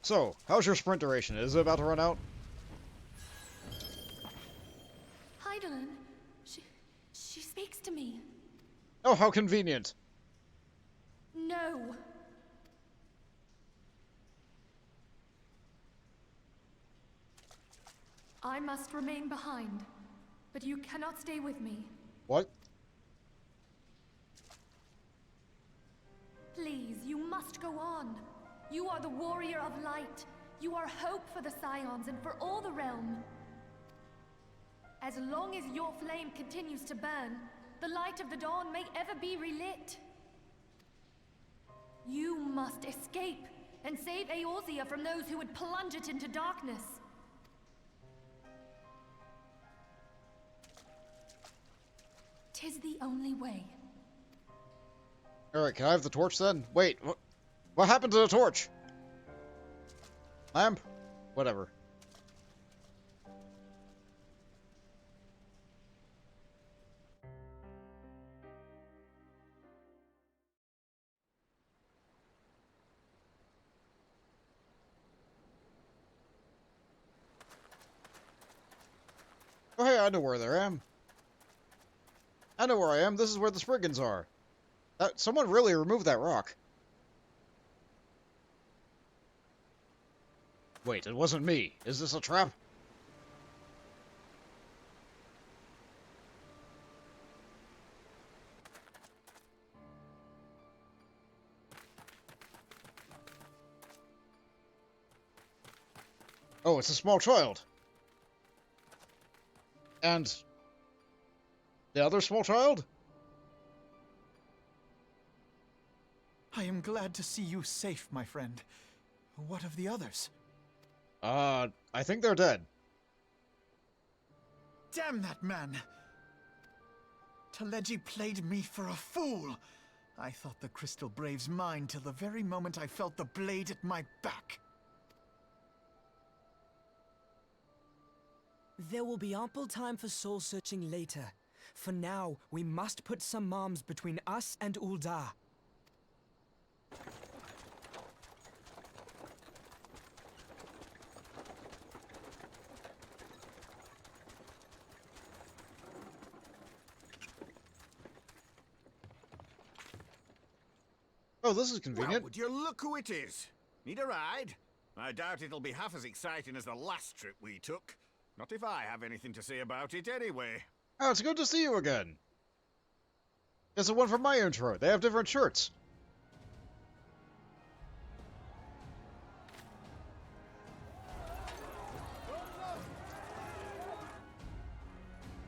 So, how's your sprint duration? Is it about to run out? Heidelin, she speaks to me. Oh, how convenient. No. I must remain behind, but you cannot stay with me. What? Please, you must go on. You are the warrior of light. You are hope for the Scions and for all the realm. As long as your flame continues to burn, the light of the dawn may ever be relit. You must escape and save Eorzea from those who would plunge it into darkness. Tis the only way. Alright, can I have the torch then? Wait, what happened to the torch? Lamp? Whatever. Oh hey, I know where I am. I know where I am. This is where the Spriggans are. Someone really removed that rock. Wait, it wasn't me. Is this a trap? Oh, it's a small child. And the other small child? I am glad to see you safe, my friend. What of the others? I think they're dead. Damn that man! Teleji played me for a fool! I thought the Crystal Brave's mine till the very moment I felt the blade at my back. There will be ample time for soul-searching later. For now, we must put some moms between us and Ul'dah. Oh, this is convenient. Well, would you look who it is? Need a ride? I doubt it'll be half as exciting as the last trip we took. Not if I have anything to say about it anyway. Oh, it's good to see you again. It's the one from my intro. They have different shirts.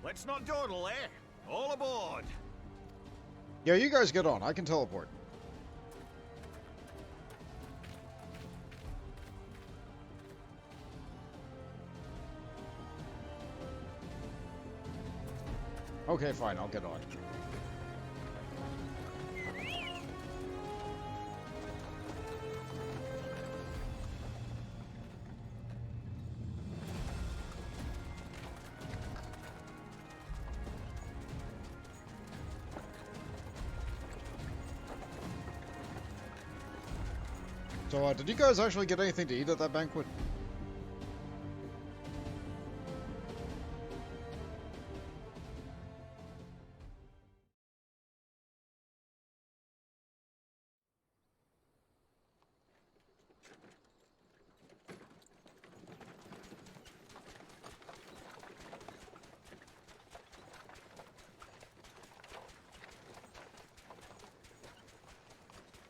Let's not dawdle, eh? All aboard! Yeah, you guys get on. I can teleport. Okay, fine, I'll get on. So, did you guys actually get anything to eat at that banquet?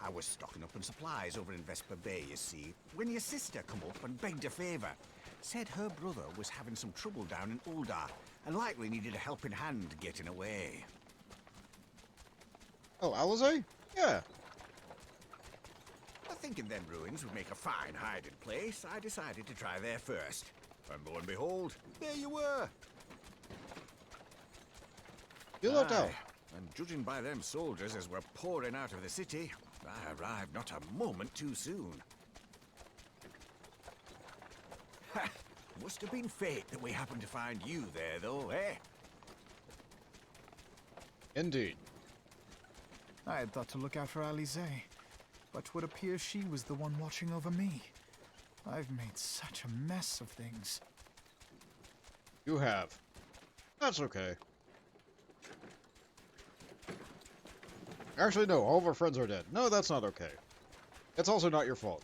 I was stocking up on supplies over in Vesper Bay, you see, when your sister come up and begged a favour. Said her brother was having some trouble down in Uldar, and likely needed a helping hand getting away. Oh, Alizé? Yeah. Thinking them ruins would make a fine hiding place, I decided to try there first. And lo and behold, there you were. You looked out. And judging by them soldiers as were pouring out of the city, I arrived not a moment too soon. Ha! Must have been fate that we happened to find you there, though, eh? Indeed. I had thought to look out for Alizé, but would appear she was the one watching over me. I've made such a mess of things. You have. That's okay. Actually, no, all of our friends are dead. No, that's not okay. It's also not your fault.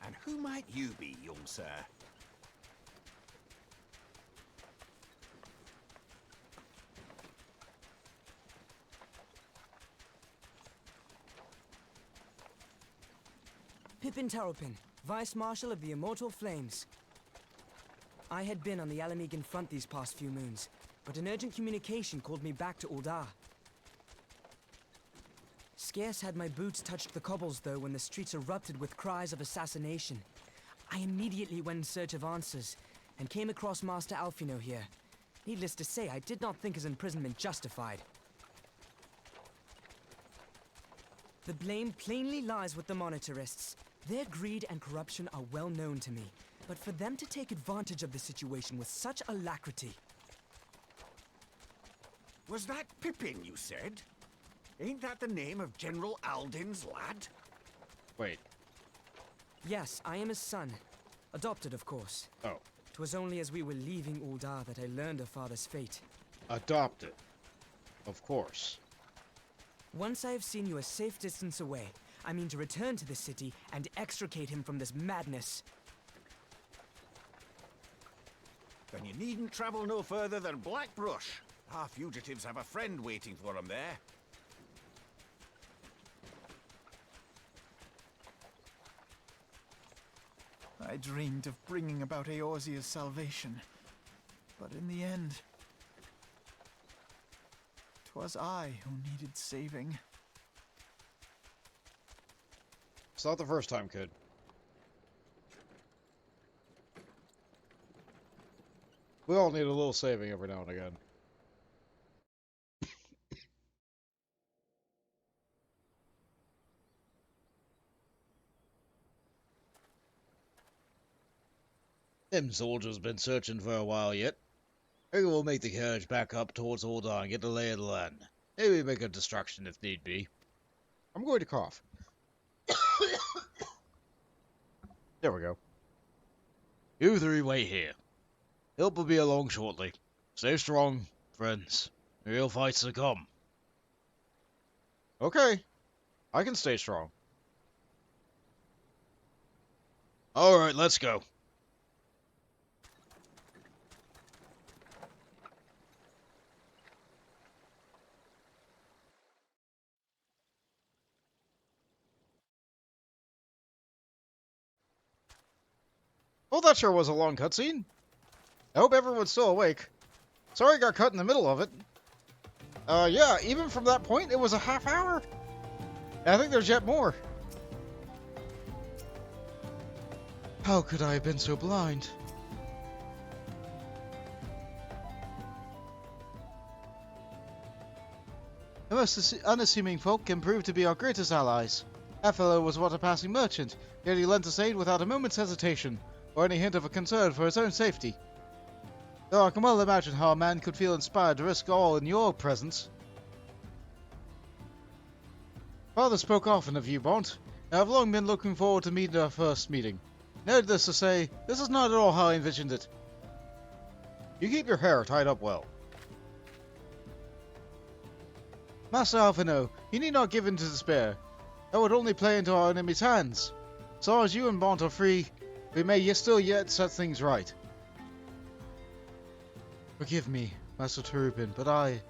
And who might you be, young sir? Pippin Taropin, Vice Marshal of the Immortal Flames. I had been on the Alamegan front these past few moons, but an urgent communication called me back to Uldar. Scarce had my boots touched the cobbles, though, when the streets erupted with cries of assassination. I immediately went in search of answers, and came across Master Alfino here. Needless to say, I did not think his imprisonment justified. The blame plainly lies with the Monitarists. Their greed and corruption are well known to me, but for them to take advantage of the situation with such alacrity... Was that Pippin, you said? Ain't that the name of General Aldin's lad? Wait. Yes, I am his son. Adopted, of course. Oh. 'Twas only as we were leaving Uldar that I learned of father's fate. Adopted. Of course. Once I have seen you a safe distance away, I mean to return to the city and extricate him from this madness. Then you needn't travel no further than Blackbrush. Our fugitives have a friend waiting for them there. I dreamed of bringing about Eorzea's salvation, but in the end, 'twas I who needed saving. It's not the first time, kid. We all need a little saving every now and again. Them soldiers been searching for a while yet. Maybe we'll make the carriage back up towards Uldar and get the lay of the land. Maybe make a distraction if need be. I'm going to cough. There we go. You three wait here. Help will be along shortly. Stay strong, friends. Real fights to come. Okay. I can stay strong. Alright, let's go. Well, that sure was a long cutscene. I hope everyone's still awake. Sorry I got cut in the middle of it. Yeah, even from that point, it was a half hour. And I think there's yet more. How could I have been so blind? The most unassuming folk can prove to be our greatest allies. That fellow was what a passing merchant, yet he lent us aid without a moment's hesitation, or any hint of a concern for his own safety. Though I can well imagine how a man could feel inspired to risk all in your presence. Father spoke often of you, Bont, and I've long been looking forward to meeting our first meeting. Needless to say, this is not at all how I envisioned it. You keep your hair tied up well. Master Alfino, you need not give in to despair. That would only play into our enemy's hands. As long as you and Bont are free, we may still yet set things right. Forgive me, Master Terupin, but I...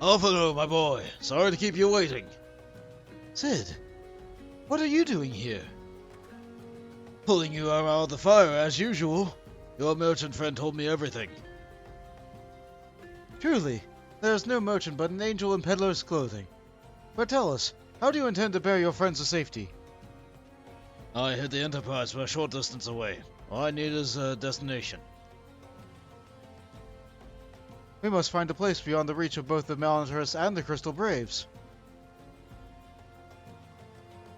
Alphino, my boy. Sorry to keep you waiting. Sid, what are you doing here? Pulling you out of the fire, as usual. Your merchant friend told me everything. Truly, there is no merchant but an angel in peddler's clothing. But tell us, how do you intend to bear your friends to safety? I hid the Enterprise for a short distance away. All I need is a destination. We must find a place beyond the reach of both the Monitors and the Crystal Braves.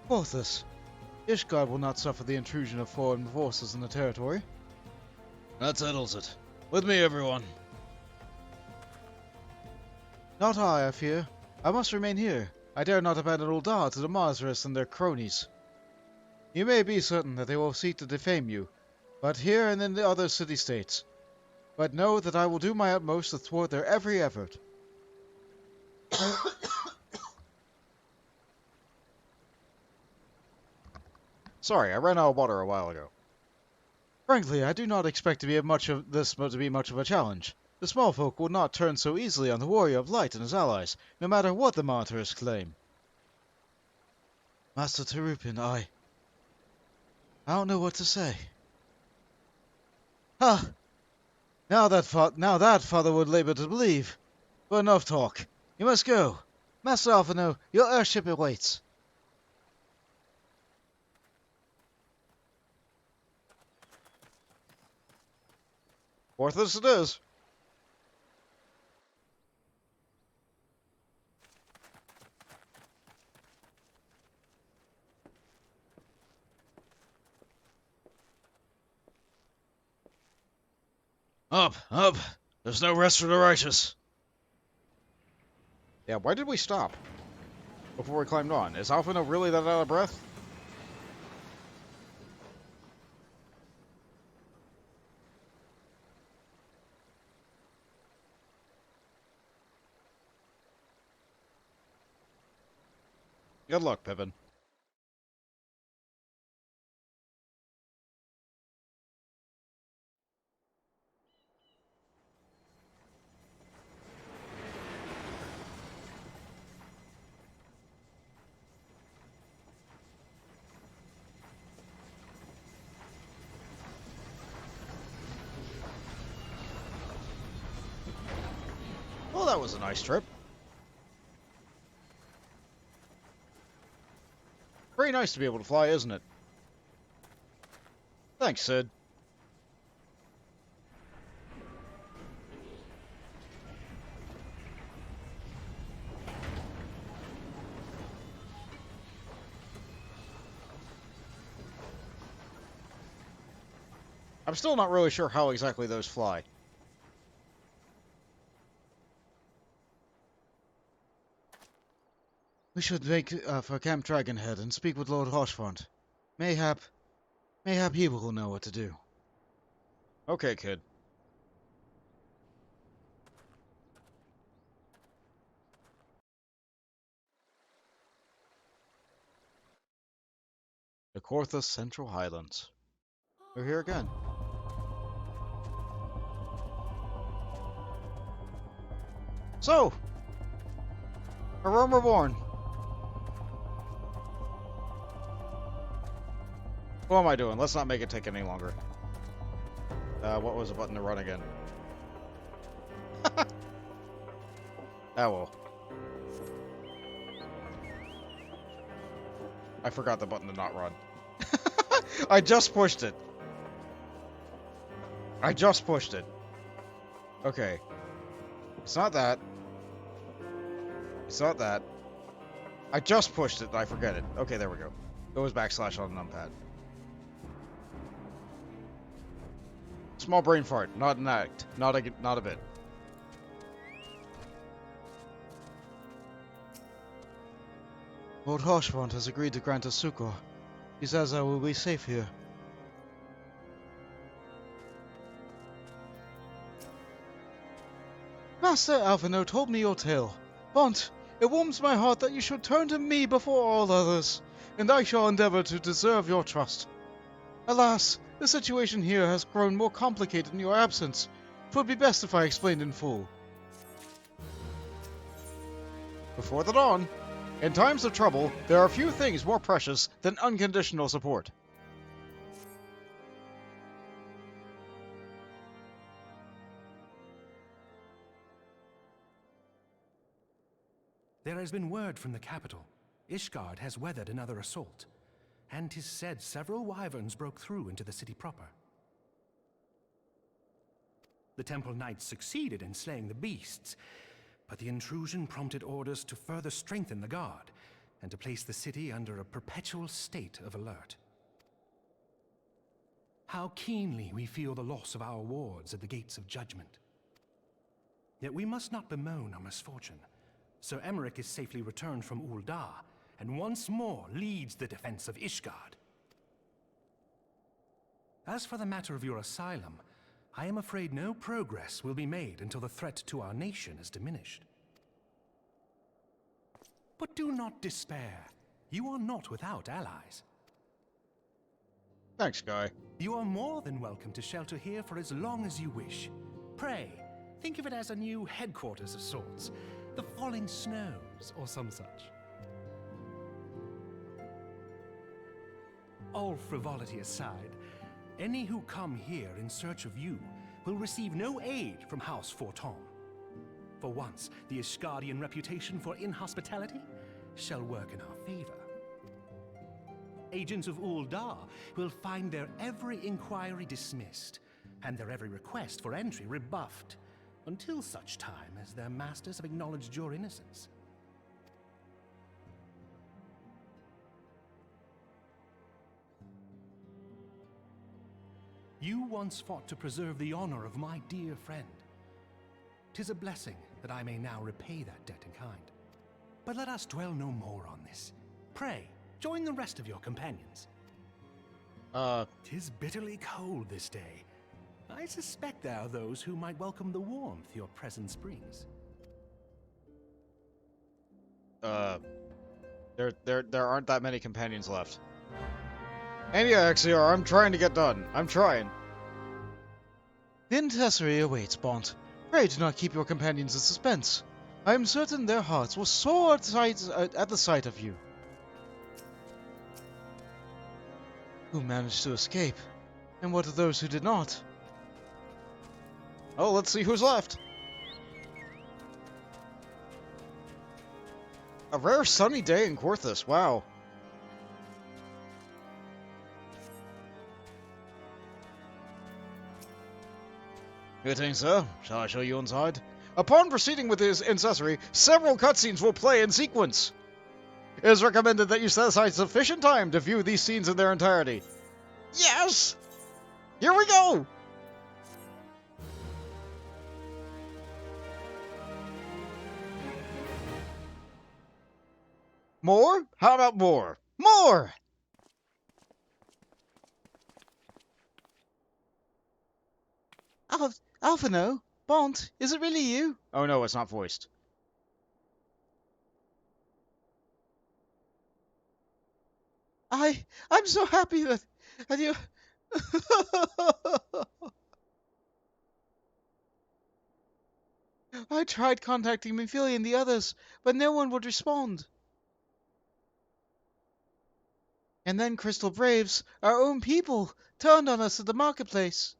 Porthos, Ishgard will not suffer the intrusion of foreign forces in the territory. That settles it. With me, everyone. Not I fear. I must remain here. I dare not abandon Uldar to the Monitors and their cronies. You may be certain that they will seek to defame you, but here and in the other city-states. But know that I will do my utmost to thwart their every effort. Sorry, I ran out of water a while ago. Frankly, I do not expect to be much of a challenge. The small folk will not turn so easily on the Warrior of Light and his allies, no matter what the Monitors claim. Master Terupin, I don't know what to say. Ha! Now that father would labor to believe. But enough talk. You must go. Master Alphino, your airship awaits. Porthos it is. Up, up! There's no rest for the righteous. Yeah, why did we stop before we climbed on? Is Alphino really that out of breath? Good luck, Pippin. Well, that was a nice trip. Very nice to be able to fly, isn't it? Thanks, Sid. I'm still not really sure how exactly those fly. We should make for Camp Dragonhead and speak with Lord Hoshfront. Mayhap he will know what to do. Okay, kid. The Korthus Central Highlands. We're here again. So, a realm reborn. What am I doing? Let's not make it take any longer. What was the button to run again? Ah, well. I forgot the button to not run. I just pushed it. I just pushed it. Okay. It's not that. It's not that. I just pushed it and I forget it. Okay, there we go. It was backslash on the numpad. Small brain fart, not an act, not a bit. Lord Hoshfront has agreed to grant us succor. He says I will be safe here. Master Alphino told me your tale. Bont, it warms my heart that you should turn to me before all others, and I shall endeavor to deserve your trust. Alas, the situation here has grown more complicated in your absence. 'Twould be best if I explained in full. before the dawn. In times of trouble, there are few things more precious than unconditional support. There has been word from the capital. Ishgard has weathered another assault, and 'tis said several wyverns broke through into the city proper. The temple knights succeeded in slaying the beasts, but the intrusion prompted orders to further strengthen the guard and to place the city under a perpetual state of alert. How keenly we feel the loss of our wards at the gates of judgment. Yet we must not bemoan our misfortune. Sir Emmerich is safely returned from Ul'dah, and once more leads the defense of Ishgard. As for the matter of your asylum, I am afraid no progress will be made until the threat to our nation is diminished. But do not despair. You are not without allies. Thanks, Guy. You are more than welcome to shelter here for as long as you wish. Pray, think of it as a new headquarters of sorts. The Falling Snows, or some such. All frivolity aside, any who come here in search of you will receive no aid from House Forton. For once, the Ishgardian reputation for inhospitality shall work in our favor. Agents of Ul'dah will find their every inquiry dismissed, and their every request for entry rebuffed, until such time as their masters have acknowledged your innocence. You once fought to preserve the honor of my dear friend. 'Tis a blessing that I may now repay that debt in kind. But let us dwell no more on this. Pray, join the rest of your companions. 'Tis bitterly cold this day. I suspect there are those who might welcome the warmth your presence brings. There aren't that many companions left. And yeah, XCR, I'm trying to get done. I'm trying. The intercessory awaits, Bont. Pray do not keep your companions in suspense. I am certain their hearts will soar at the sight of you. Who managed to escape? And what of those who did not? Oh, let's see who's left. A rare sunny day in Quarthus, wow. Greetings, sir. Shall I show you inside? Upon proceeding with his accessory, several cutscenes will play in sequence. It is recommended that you set aside sufficient time to view these scenes in their entirety. Yes! Here we go! More? How about more? More! Alphino? Bont, is it really you? Oh no, it's not voiced. I'm so happy that you... I tried contacting Minfilia and the others, but no one would respond. And then Crystal Braves, our own people, turned on us at the marketplace.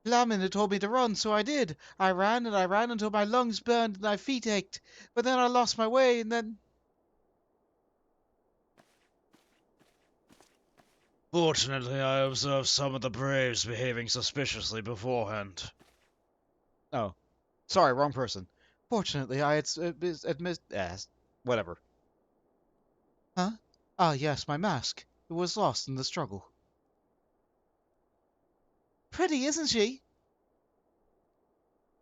Flamin had told me to run, so I did. I ran and I ran until my lungs burned and my feet ached. But then I lost my way, and then... Fortunately, I observed some of the Braves behaving suspiciously beforehand. Oh. Sorry, wrong person. Fortunately, I had whatever. Huh? Ah, yes, my mask. It was lost in the struggle. Pretty, isn't she?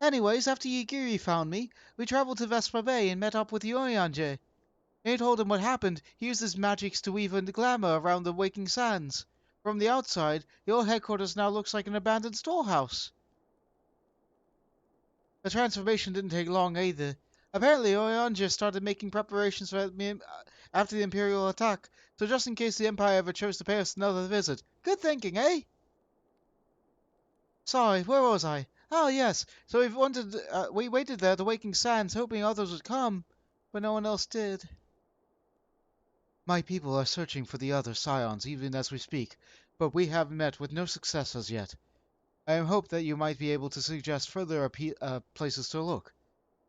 Anyways, after Yigiri found me, we traveled to Vespa Bay and met up with Yoyanje. When I told him what happened, he used his magics to weave a glamour around the waking sands. From the outside, the old headquarters now looks like an abandoned storehouse. The transformation didn't take long either. Apparently, Yoyanje started making preparations for after the Imperial attack, so just in case the Empire ever chose to pay us another visit. Good thinking, eh? Sorry, where was I? Oh, yes. So we waited there at the Waking Sands, hoping others would come, but no one else did. My people are searching for the other scions even as we speak, but we have met with no success as yet. I am hoped that you might be able to suggest further places to look.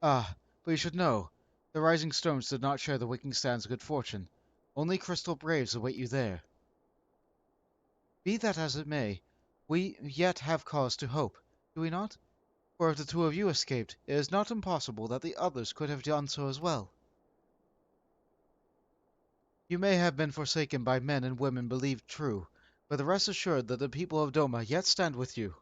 Ah, but you should know, the Rising Stones did not share the Waking Stand's good fortune. Only Crystal Braves await you there. Be that as it may, we yet have cause to hope, do we not? For if the two of you escaped, it is not impossible that the others could have done so as well. You may have been forsaken by men and women believed true, but rest assured that the people of Doma yet stand with you.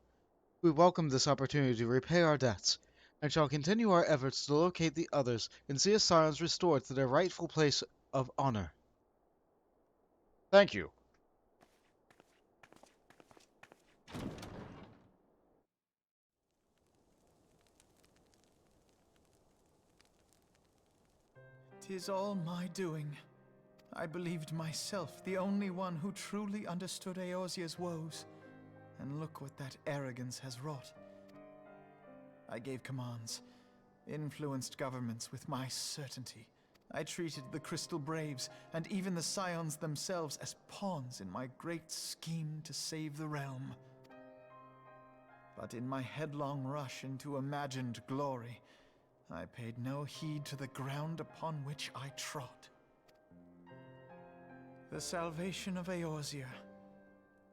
We welcome this opportunity to repay our debts, and shall continue our efforts to locate the others and see scions restored to their rightful place of honor. Thank you. "'Tis all my doing. I believed myself the only one who truly understood Eorzea's woes, and look what that arrogance has wrought. I gave commands, influenced governments with my certainty. I treated the Crystal Braves and even the Scions themselves as pawns in my great scheme to save the realm. But in my headlong rush into imagined glory, I paid no heed to the ground upon which I trod. The salvation of Eorzea.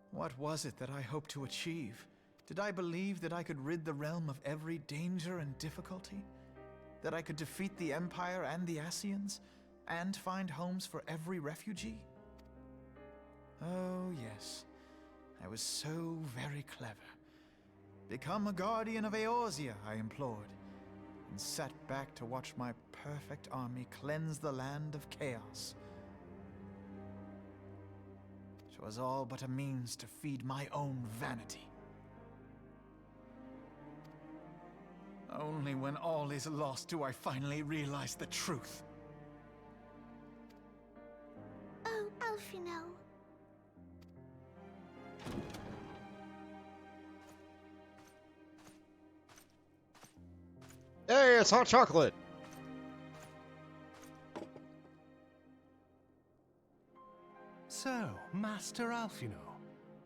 What was it that I hoped to achieve? Did I believe that I could rid the realm of every danger and difficulty? That I could defeat the Empire and the Ascians, and find homes for every refugee? Oh yes, I was so very clever. Become a guardian of Eorzea, I implored, and sat back to watch my perfect army cleanse the land of chaos. 'Twas all but a means to feed my own vanity. Only when all is lost do I finally realize the truth. Oh, Alphino. Hey, it's hot chocolate! So, Master Alphino,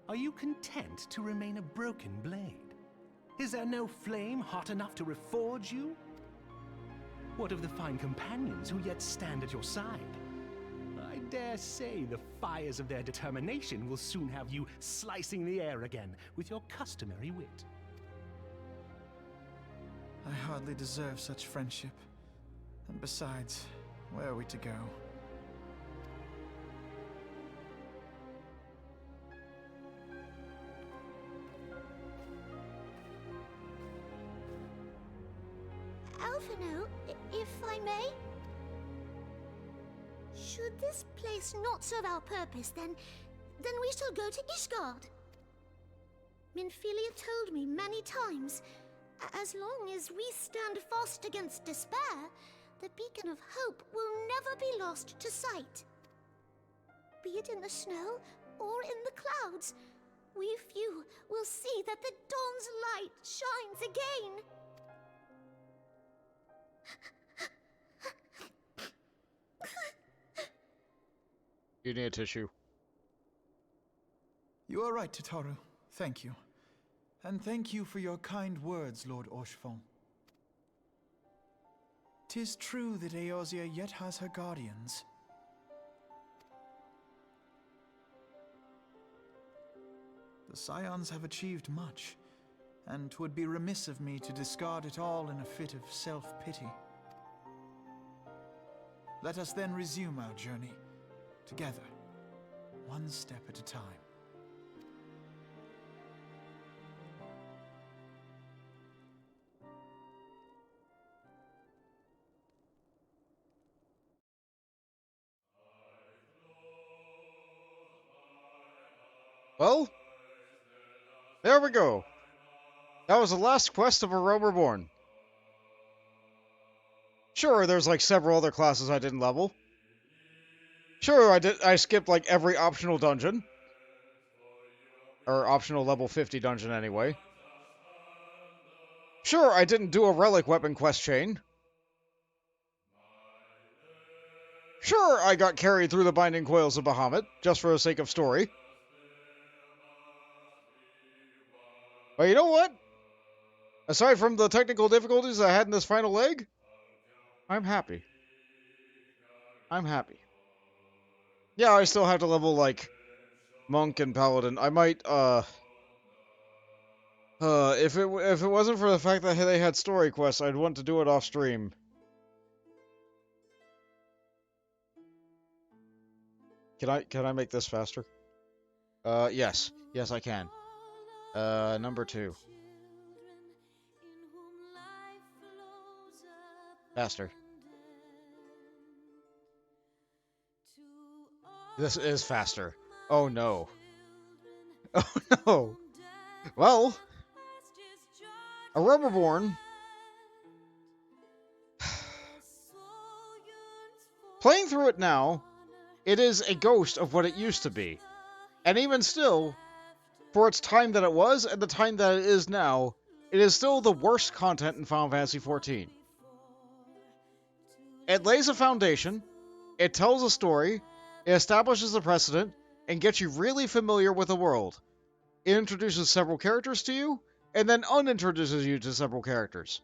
are you content to remain a broken blade? Is there no flame hot enough to reforge you? What of the fine companions who yet stand at your side? I dare say the fires of their determination will soon have you slicing the air again with your customary wit. I hardly deserve such friendship. And besides, where are we to go? Alphino, if I may? Should this place not serve our purpose, then we shall go to Ishgard. Minfilia told me many times, as long as we stand fast against despair, the beacon of hope will never be lost to sight. Be it in the snow or in the clouds, we few will see that the dawn's light shines again. You need a tissue. You are right, Tataru. Thank you. And thank you for your kind words, Lord Orchefon. 'Tis true that Eorzea yet has her guardians. The Scions have achieved much, and 'twould be remiss of me to discard it all in a fit of self-pity. Let us then resume our journey, together, one step at a time. Well, there we go. That was the last quest of a Reborn. Sure, there's like several other classes I didn't level. Sure, I skipped like every optional dungeon. Or optional level 50 dungeon anyway. Sure, I didn't do a relic weapon quest chain. Sure, I got carried through the binding coils of Bahamut, just for the sake of story. But you know what? Aside from the technical difficulties I had in this final leg, I'm happy. I'm happy. Yeah, I still have to level, like, Monk and Paladin. I might, if it wasn't for the fact that they had story quests, I'd want to do it off stream. Can I make this faster? Yes. Yes, I can. Number 2. Faster. This is faster. Oh no. Oh no. Well, a Reborn. Playing through it now, it is a ghost of what it used to be. And even still, for its time that it was and the time that it is now, it is still the worst content in Final Fantasy XIV. It lays a foundation, it tells a story, it establishes a precedent, and gets you really familiar with the world. It introduces several characters to you, and then unintroduces you to several characters.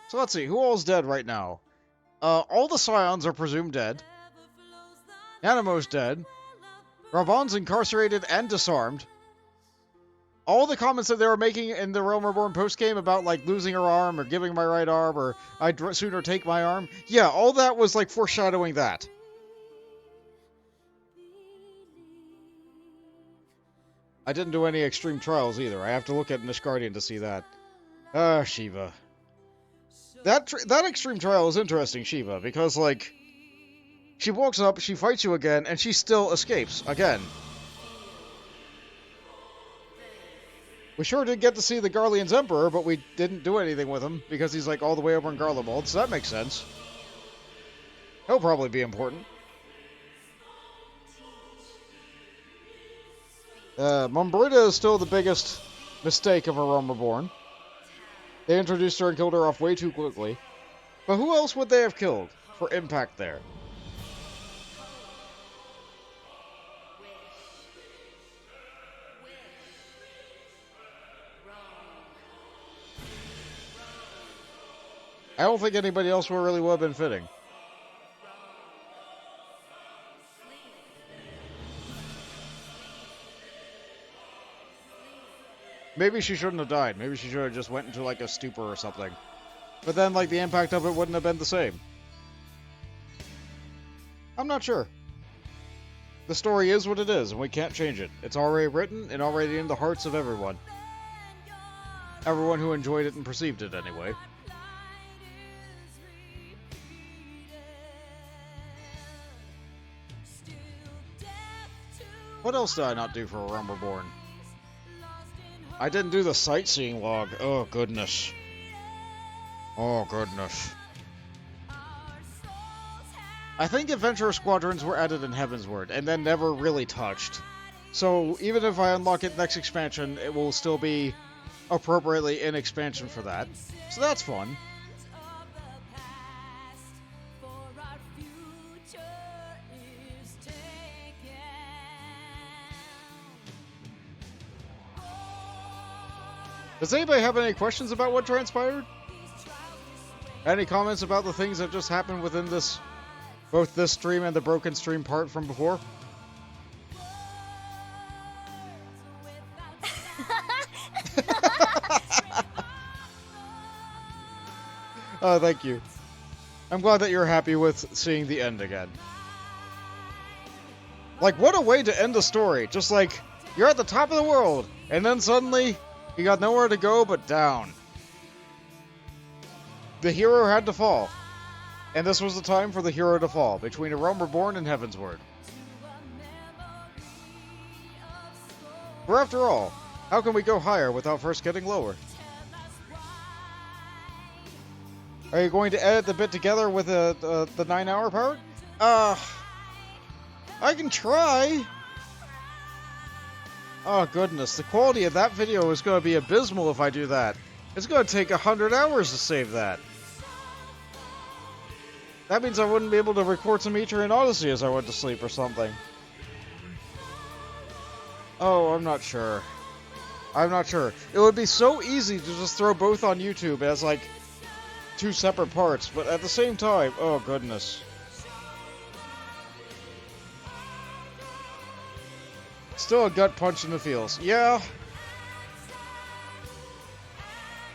So let's see, who all's dead right now? All the Scions are presumed dead. Nanamo's dead. Raban's incarcerated and disarmed. All the comments that they were making in the Realm Reborn post-game about, like, losing her arm, or giving my right arm, or I'd sooner take my arm, yeah, all that was, like, foreshadowing that. I didn't do any extreme trials either. I have to look at Nishguardian to see that. Shiva. That extreme trial is interesting, Shiva, because, like, she walks up, she fights you again, and she still escapes, again. We sure did get to see the Garlean's Emperor, but we didn't do anything with him, because he's, like, all the way over in Garlemald, so that makes sense. He'll probably be important. Mumbrita is still the biggest mistake of a Realm Reborn. They introduced her and killed her off way too quickly. But who else would they have killed for impact there? I don't think anybody else really would have been fitting. Maybe she shouldn't have died. Maybe she should have just went into, like, a stupor or something. But then, like, the impact of it wouldn't have been the same. I'm not sure. The story is what it is, and we can't change it. It's already written and already in the hearts of everyone. Everyone who enjoyed it and perceived it, anyway. What else did I not do for a Realm Reborn? I didn't do the sightseeing log. Oh, goodness. Oh, goodness. I think Adventurer Squadrons were added in Heavensward, and then never really touched. So, even if I unlock it next expansion, it will still be appropriately in expansion for that. So that's fun. Does anybody have any questions about what transpired? Any comments about the things that just happened within this, both this stream and the broken stream part from before? Oh, thank you. I'm glad that you're happy with seeing the end again. Like, what a way to end the story. Just like, you're at the top of the world, and then suddenly, you got nowhere to go but down. The hero had to fall. And this was the time for the hero to fall, between a Realm Reborn and Heavensward. For after all, how can we go higher without first getting lower? Are you going to edit the bit together with the 9-hour part? I can try. Oh goodness, the quality of that video is going to be abysmal if I do that. It's going to take 100 hours to save that. That means I wouldn't be able to record some Etrian Odyssey as I went to sleep or something. Oh, I'm not sure. I'm not sure. It would be so easy to just throw both on YouTube as, like, 2 separate parts, but at the same time, oh goodness. Still a gut punch in the feels. Yeah.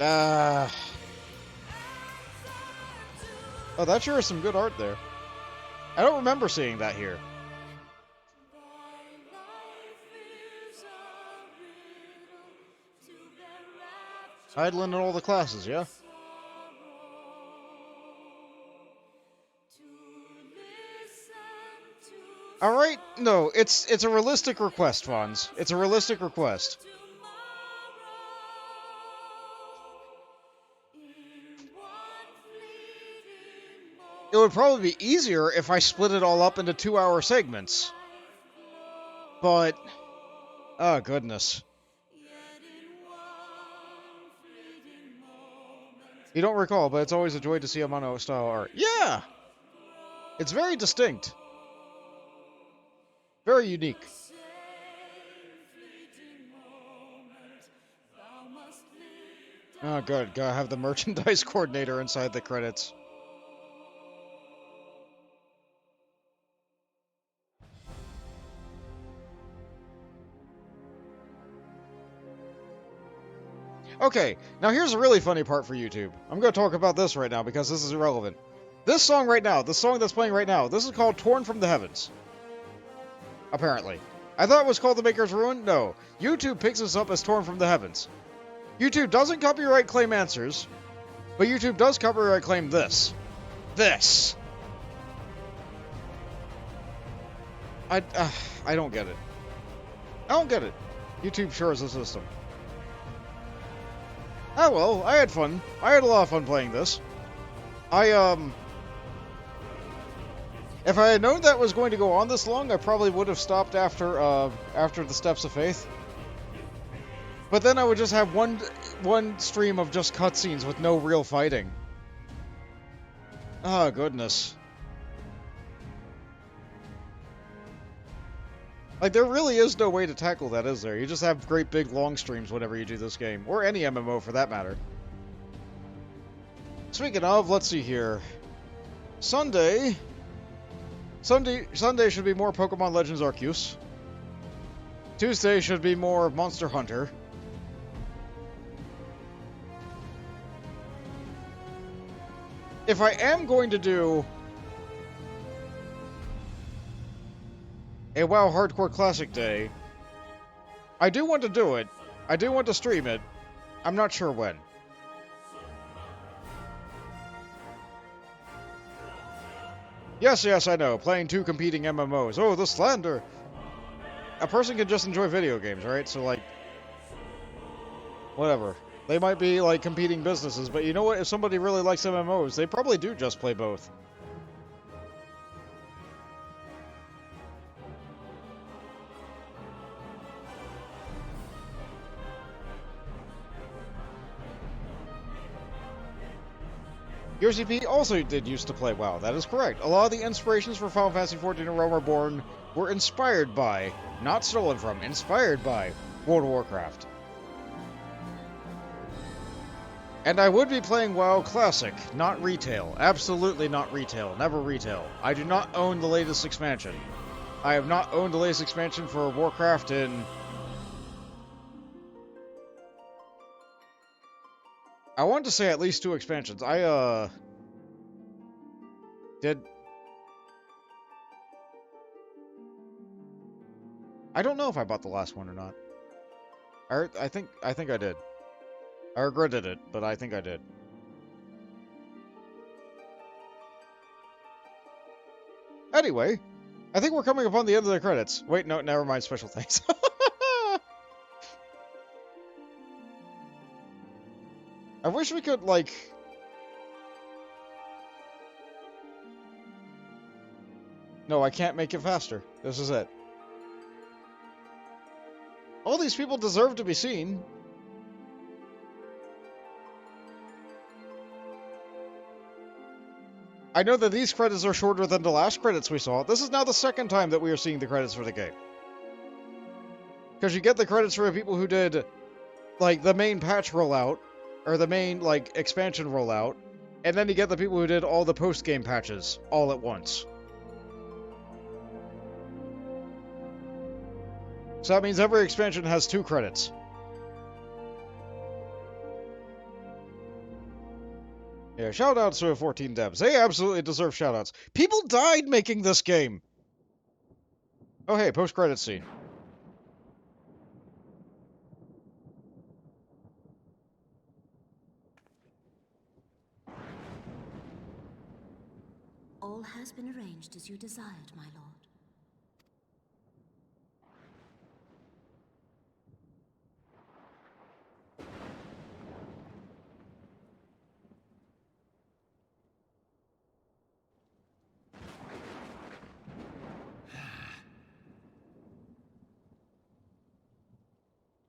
Oh, that sure is some good art there. I don't remember seeing that here. Idling in all the classes, yeah? Alright, no, it's a realistic request, Fonz. It's a realistic request. It would probably be easier if I split it all up into 2-hour segments. But... oh, goodness. You don't recall, but it's always a joy to see Amano-style art. Yeah! It's very distinct. Very unique. Oh, good. Gotta have the merchandise coordinator inside the credits. Okay, now here's a really funny part for YouTube. I'm gonna talk about this right now because this is irrelevant. This song right now, the song that's playing right now, this is called Torn from the Heavens. Apparently. I thought it was called The Maker's Ruin? No. YouTube picks this up as Torn from the Heavens. YouTube doesn't copyright claim Answers, but YouTube does copyright claim this. This! I don't get it. I don't get it. YouTube sure is a system. Oh well, I had fun. I had a lot of fun playing this. If I had known that was going to go on this long, I probably would have stopped after the Steps of Faith. But then I would just have one stream of just cutscenes with no real fighting. Oh, goodness. Like, there really is no way to tackle that, is there? You just have great big long streams whenever you do this game. Or any MMO, for that matter. Speaking of, let's see here. Sunday should be more Pokemon Legends Arceus. Tuesday should be more Monster Hunter. If I am going to do a WoW Hardcore Classic Day, I do want to do it. I do want to stream it. I'm not sure when. Yes, I know. Playing 2 competing MMOs. Oh, the slander! A person can just enjoy video games, right? So, like... whatever. They might be, like, competing businesses, but you know what? If somebody really likes MMOs, they probably do just play both. YoshiP also did used to play WoW, that is correct. A lot of the inspirations for Final Fantasy XIV and Realm Reborn were inspired by, not stolen from, inspired by World of Warcraft. And I would be playing WoW Classic, not retail. Absolutely not retail. Never retail. I do not own the latest expansion. I have not owned the latest expansion for Warcraft in... I want to say at least 2 expansions. I don't know if I bought the last one or not. I think I did. I regretted it, but I think I did. Anyway, I think we're coming upon the end of the credits. Wait, no, never mind. Special thanks. I wish we could, like... No, I can't make it faster. This is it. All these people deserve to be seen. I know that these credits are shorter than the last credits we saw. This is now the second time that we are seeing the credits for the game. Because you get the credits for the people who did, like, the main patch rollout, or the main, like, expansion rollout, and then you get the people who did all the post-game patches all at once. So that means every expansion has 2 credits. Yeah, shoutouts to the 14 devs. They absolutely deserve shoutouts. People died making this game! Oh hey, post-credits scene. All has been arranged as you desired, my lord.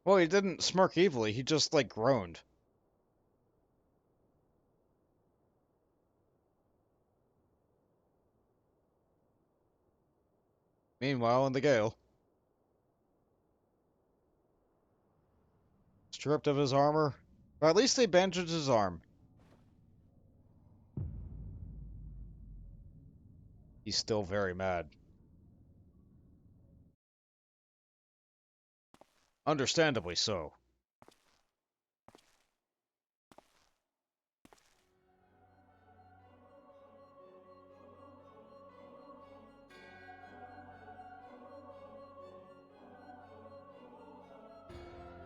Well, he didn't smirk evilly, he just, like, groaned. Meanwhile, in the gale. Stripped of his armor. Or at least they bandaged his arm. He's still very mad. Understandably so.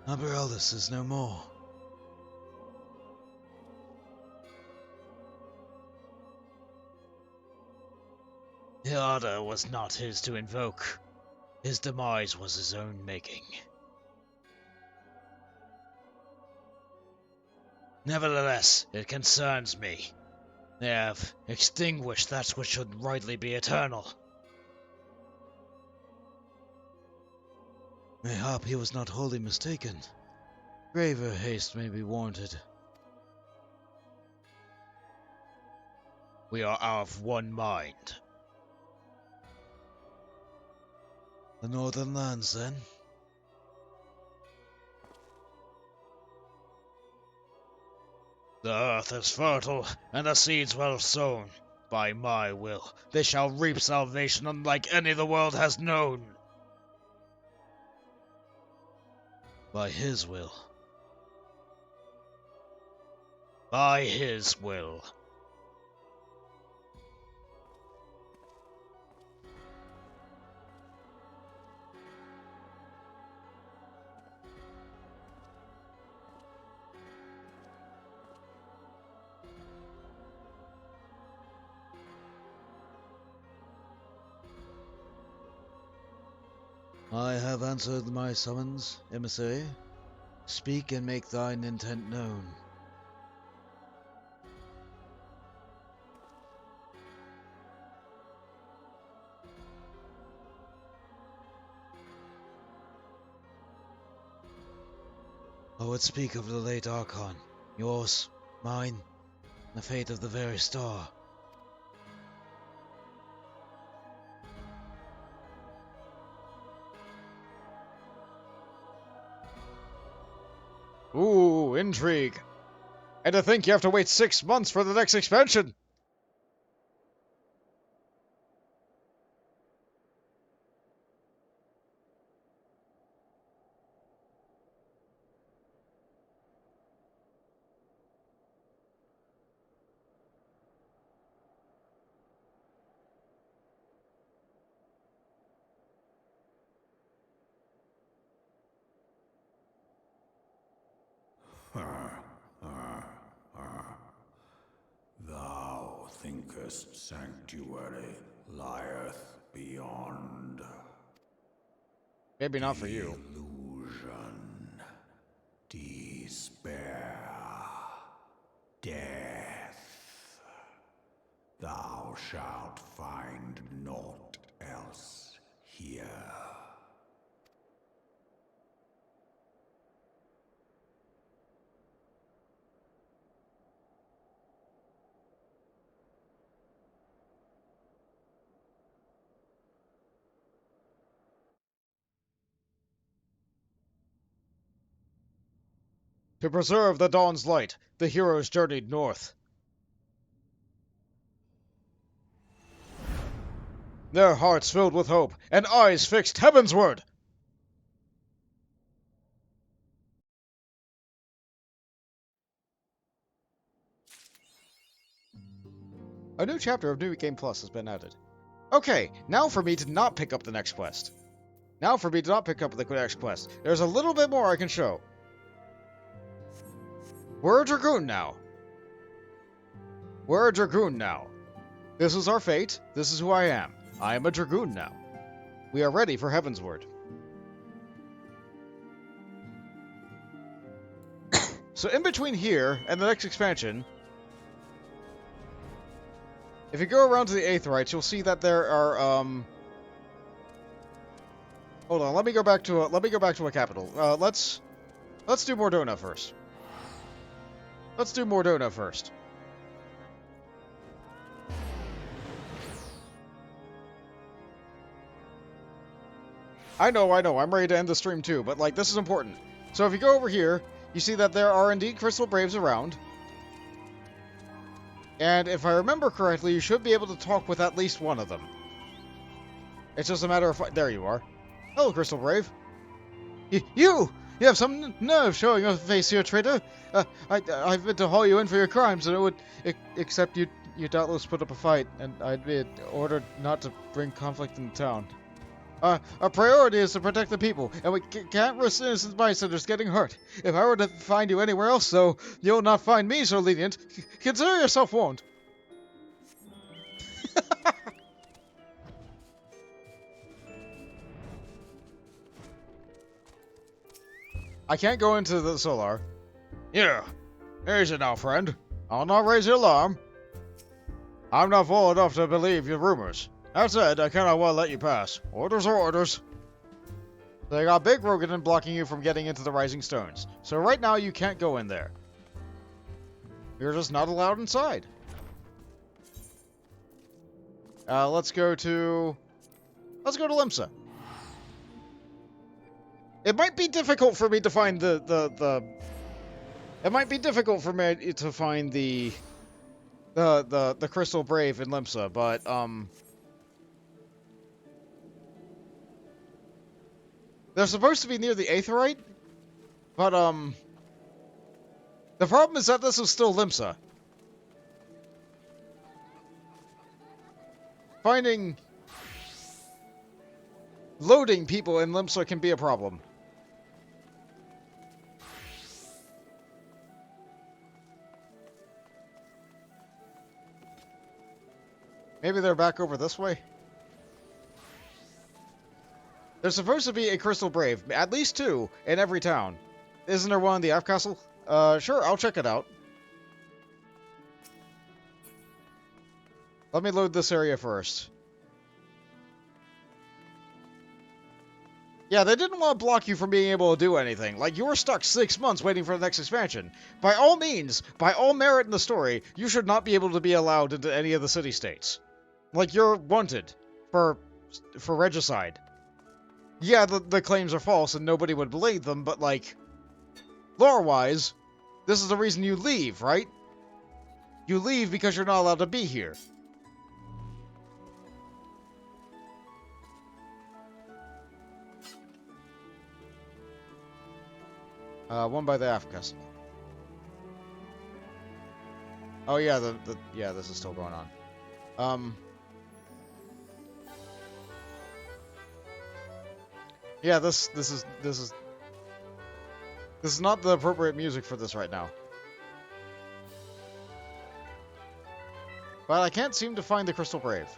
Aberaldus is no more. The ardor was not his to invoke. His demise was his own making. Nevertheless, it concerns me. They have extinguished that which should rightly be eternal. Mayhap he was not wholly mistaken. Graver haste may be warranted. We are of one mind. The northern lands, then? The earth is fertile, and the seeds well sown. By my will, they shall reap salvation unlike any the world has known. By his will. By his will. I have answered my summons, emissary. Speak and make thine intent known. I would speak of the late Archon, yours, mine, the fate of the very star. Ooh, intrigue. And to think you have to wait 6 months for the next expansion! Thou thinkest sanctuary lieth beyond. Maybe not for you. Illusion, despair, death. Thou shalt find naught else here. To preserve the dawn's light, the heroes journeyed north. Their hearts filled with hope, and eyes fixed heavensward! A new chapter of New Game Plus has been added. Okay, now for me to not pick up the next quest. There's a little bit more I can show. We're a Dragoon now. This is our fate. This is who I am. I am a Dragoon now. We are ready for Heavensward. So in between here and the next expansion, if you go around to the Aetherites, you'll see that there are, hold on, let me go back to a capital. Let's do Mordona first. I know, I'm ready to end the stream too, but, like, this is important. So if you go over here, you see that there are indeed Crystal Braves around. And if I remember correctly, you should be able to talk with at least one of them. It's just a matter of... There you are. Hello, Crystal Brave. You have some nerve showing your face here, traitor. I've meant to haul you in for your crimes, and it would... Except you doubtless put up a fight, and I'd be ordered not to bring conflict in the town. Our priority is to protect the people, and we can't risk innocent bystanders getting hurt. If I were to find you anywhere else, though, you'll not find me so lenient. Consider yourself warned. I can't go into the solar. Yeah, easy now, friend. I'll not raise the alarm. I'm not fool enough to believe your rumors. That said, I cannot well let you pass. Orders are orders. They got Big Rogan blocking you from getting into the Rising Stones. So right now you can't go in there. You're just not allowed inside. Let's go to Limsa. It might be difficult for me to find the Crystal Brave in Limsa, but they're supposed to be near the Aetherite, but the problem is that this is still Limsa. Loading people in Limsa can be a problem. Maybe they're back over this way? There's supposed to be a Crystal Brave, at least 2, in every town. Isn't there one in the F Castle? Sure, I'll check it out. Let me load this area first. Yeah, they didn't want to block you from being able to do anything. Like, you were stuck 6 months waiting for the next expansion. By all means, by all merit in the story, you should not be able to be allowed into any of the city-states. Like, you're wanted for regicide. Yeah, the claims are false and nobody would believe them, but, like, lore-wise, this is the reason you leave, right? You leave because you're not allowed to be here. One by the F Castle. Oh yeah, yeah, this is still going on. Yeah, this is not the appropriate music for this right now. But I can't seem to find the Crystal Brave.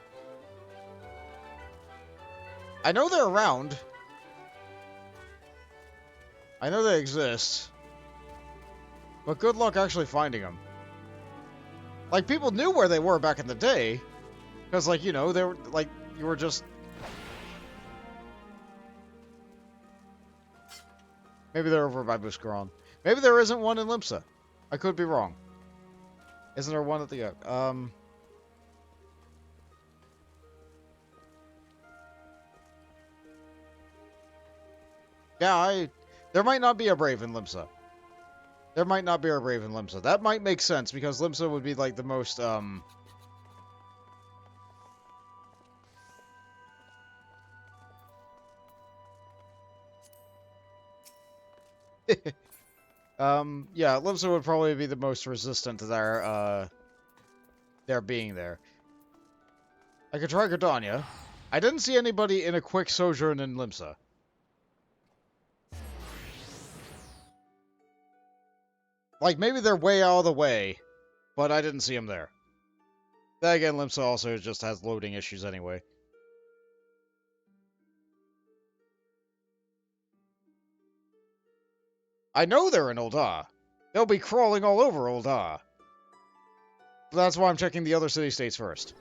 I know they're around. I know they exist. But good luck actually finding them. Like, people knew where they were back in the day. Because, like, you know, they were, like, you were just... Maybe they're over by Buscaron. Maybe there isn't one in Limsa. I could be wrong. Isn't there one at the... Yeah, there might not be a Brave in Limsa. There might not be a brave in Limsa. That might make sense, because Limsa would be, like, the most, yeah, Limsa would probably be the most resistant to their being there. I could try Gardania. I didn't see anybody in a quick sojourn in Limsa. Like, maybe they're way out of the way, but I didn't see them there. Then again, Limsa also just has loading issues anyway. I know they're in Ul'dah. They'll be crawling all over Ul'dah. That's why I'm checking the other city-states first.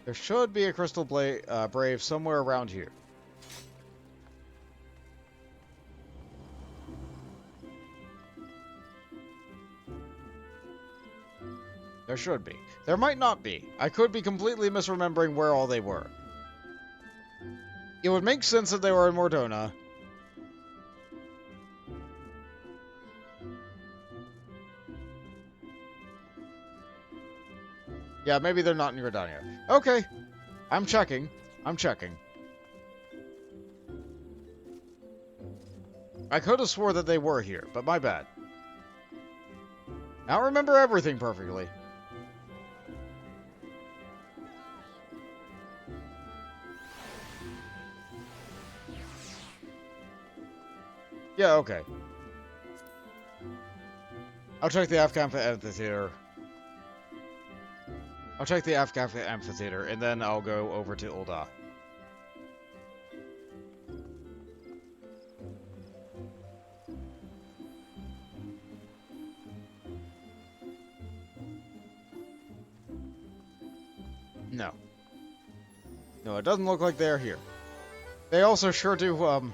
There should be a Crystal Brave somewhere around here. There should be. There might not be. I could be completely misremembering where all they were. It would make sense that they were in Mordona. Yeah, maybe they're not in Gridania. Okay. I'm checking. I'm checking. I could have swore that they were here, but my bad. I don't remember everything perfectly. Yeah, okay. I'll check the Akh Afah Amphitheatre. I'll check the Akh Afah Amphitheatre, and then I'll go over to Ul'dah. No. No, it doesn't look like they're here. They also sure do,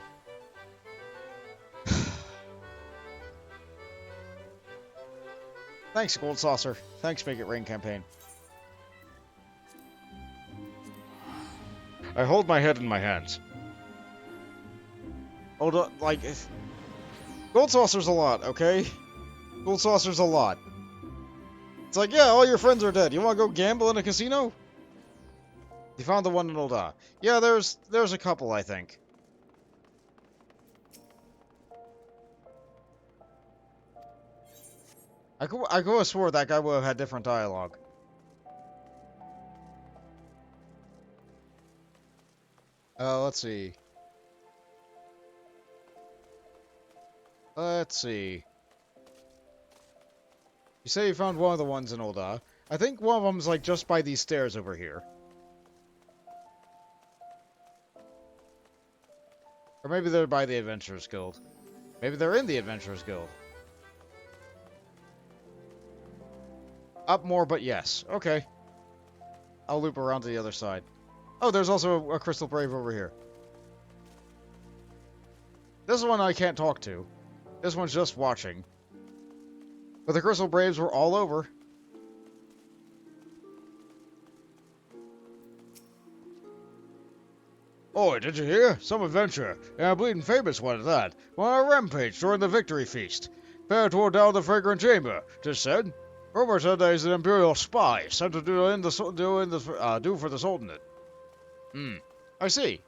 Thanks, Gold Saucer. Thanks, Make It Rain campaign. I hold my head in my hands. Hold on, like... Gold Saucer's a lot, okay? Gold Saucer's a lot. It's like, yeah, all your friends are dead. You want to go gamble in a casino? You found the one in Ul'dah. Yeah, there's a couple, I think. I could have swore that guy would have had different dialogue. Let's see. Let's see. You say you found one of the ones in Ul'dah. I think one of them's like just by these stairs over here. Or maybe they're by the Adventurers Guild. Maybe they're in the Adventurers Guild. Up more, but yes. Okay. I'll loop around to the other side. Oh, there's also a Crystal Brave over here. This one I can't talk to. This one's just watching. But the Crystal Braves were all over. Oi, did you hear? Some adventurer, and a bleeding famous one at that, went on a rampage during the victory feast. Fair tore down the fragrant chamber, 'tis said. Rumor said that he's an Imperial spy, sent to do for the Sultanate. I see.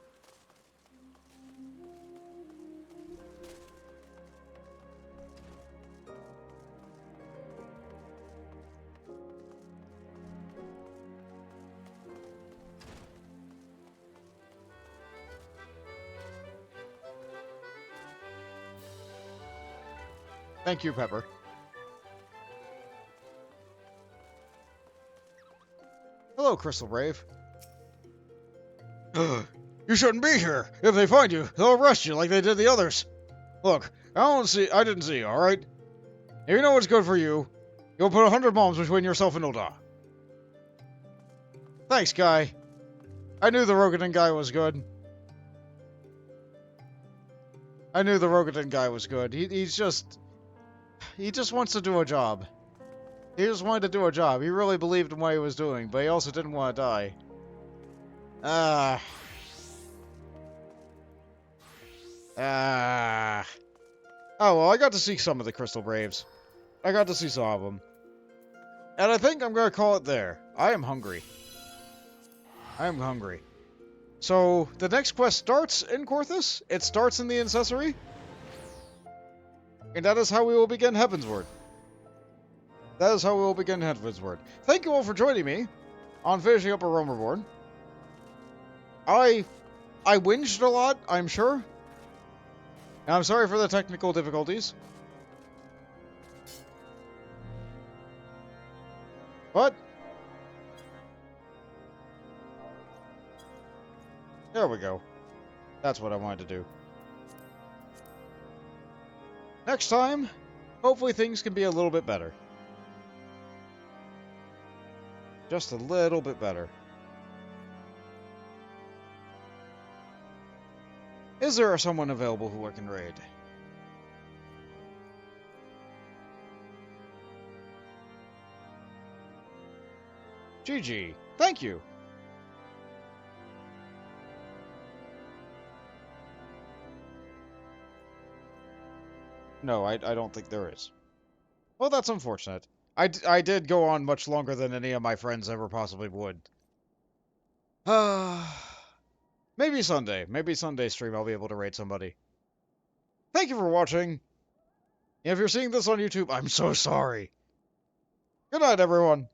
Thank you, Pepper. Hello, Crystal Brave. You shouldn't be here. If they find you, they'll arrest you like they did the others. Look, I didn't see you, alright? If you know what's good for you, you'll put 100 bombs between yourself and Ul'dah. Thanks, guy. I knew the Rogadin guy was good. I knew the Rogadin guy was good. He just wants to do a job. He just wanted to do a job. He really believed in what he was doing, but he also didn't want to die. Oh, well, I got to see some of the Crystal Braves. I got to see some of them. And I think I'm going to call it there. I am hungry. I am hungry. So, the next quest starts in Korthus. It starts in the Incessory. And that is how we will begin Heavensward. That is how we will begin Heavensward. Thank you all for joining me on finishing up a Rome Reborn. I whinged a lot, I'm sure. And I'm sorry for the technical difficulties. But there we go. That's what I wanted to do. Next time, hopefully things can be a little bit better. Just a little bit better. Is there someone available who I can raid? GG. Thank you. No, I don't think there is. Well, that's unfortunate. I did go on much longer than any of my friends ever possibly would. Maybe Sunday. Maybe Sunday stream I'll be able to raid somebody. Thank you for watching. If you're seeing this on YouTube, I'm so sorry. Good night, everyone.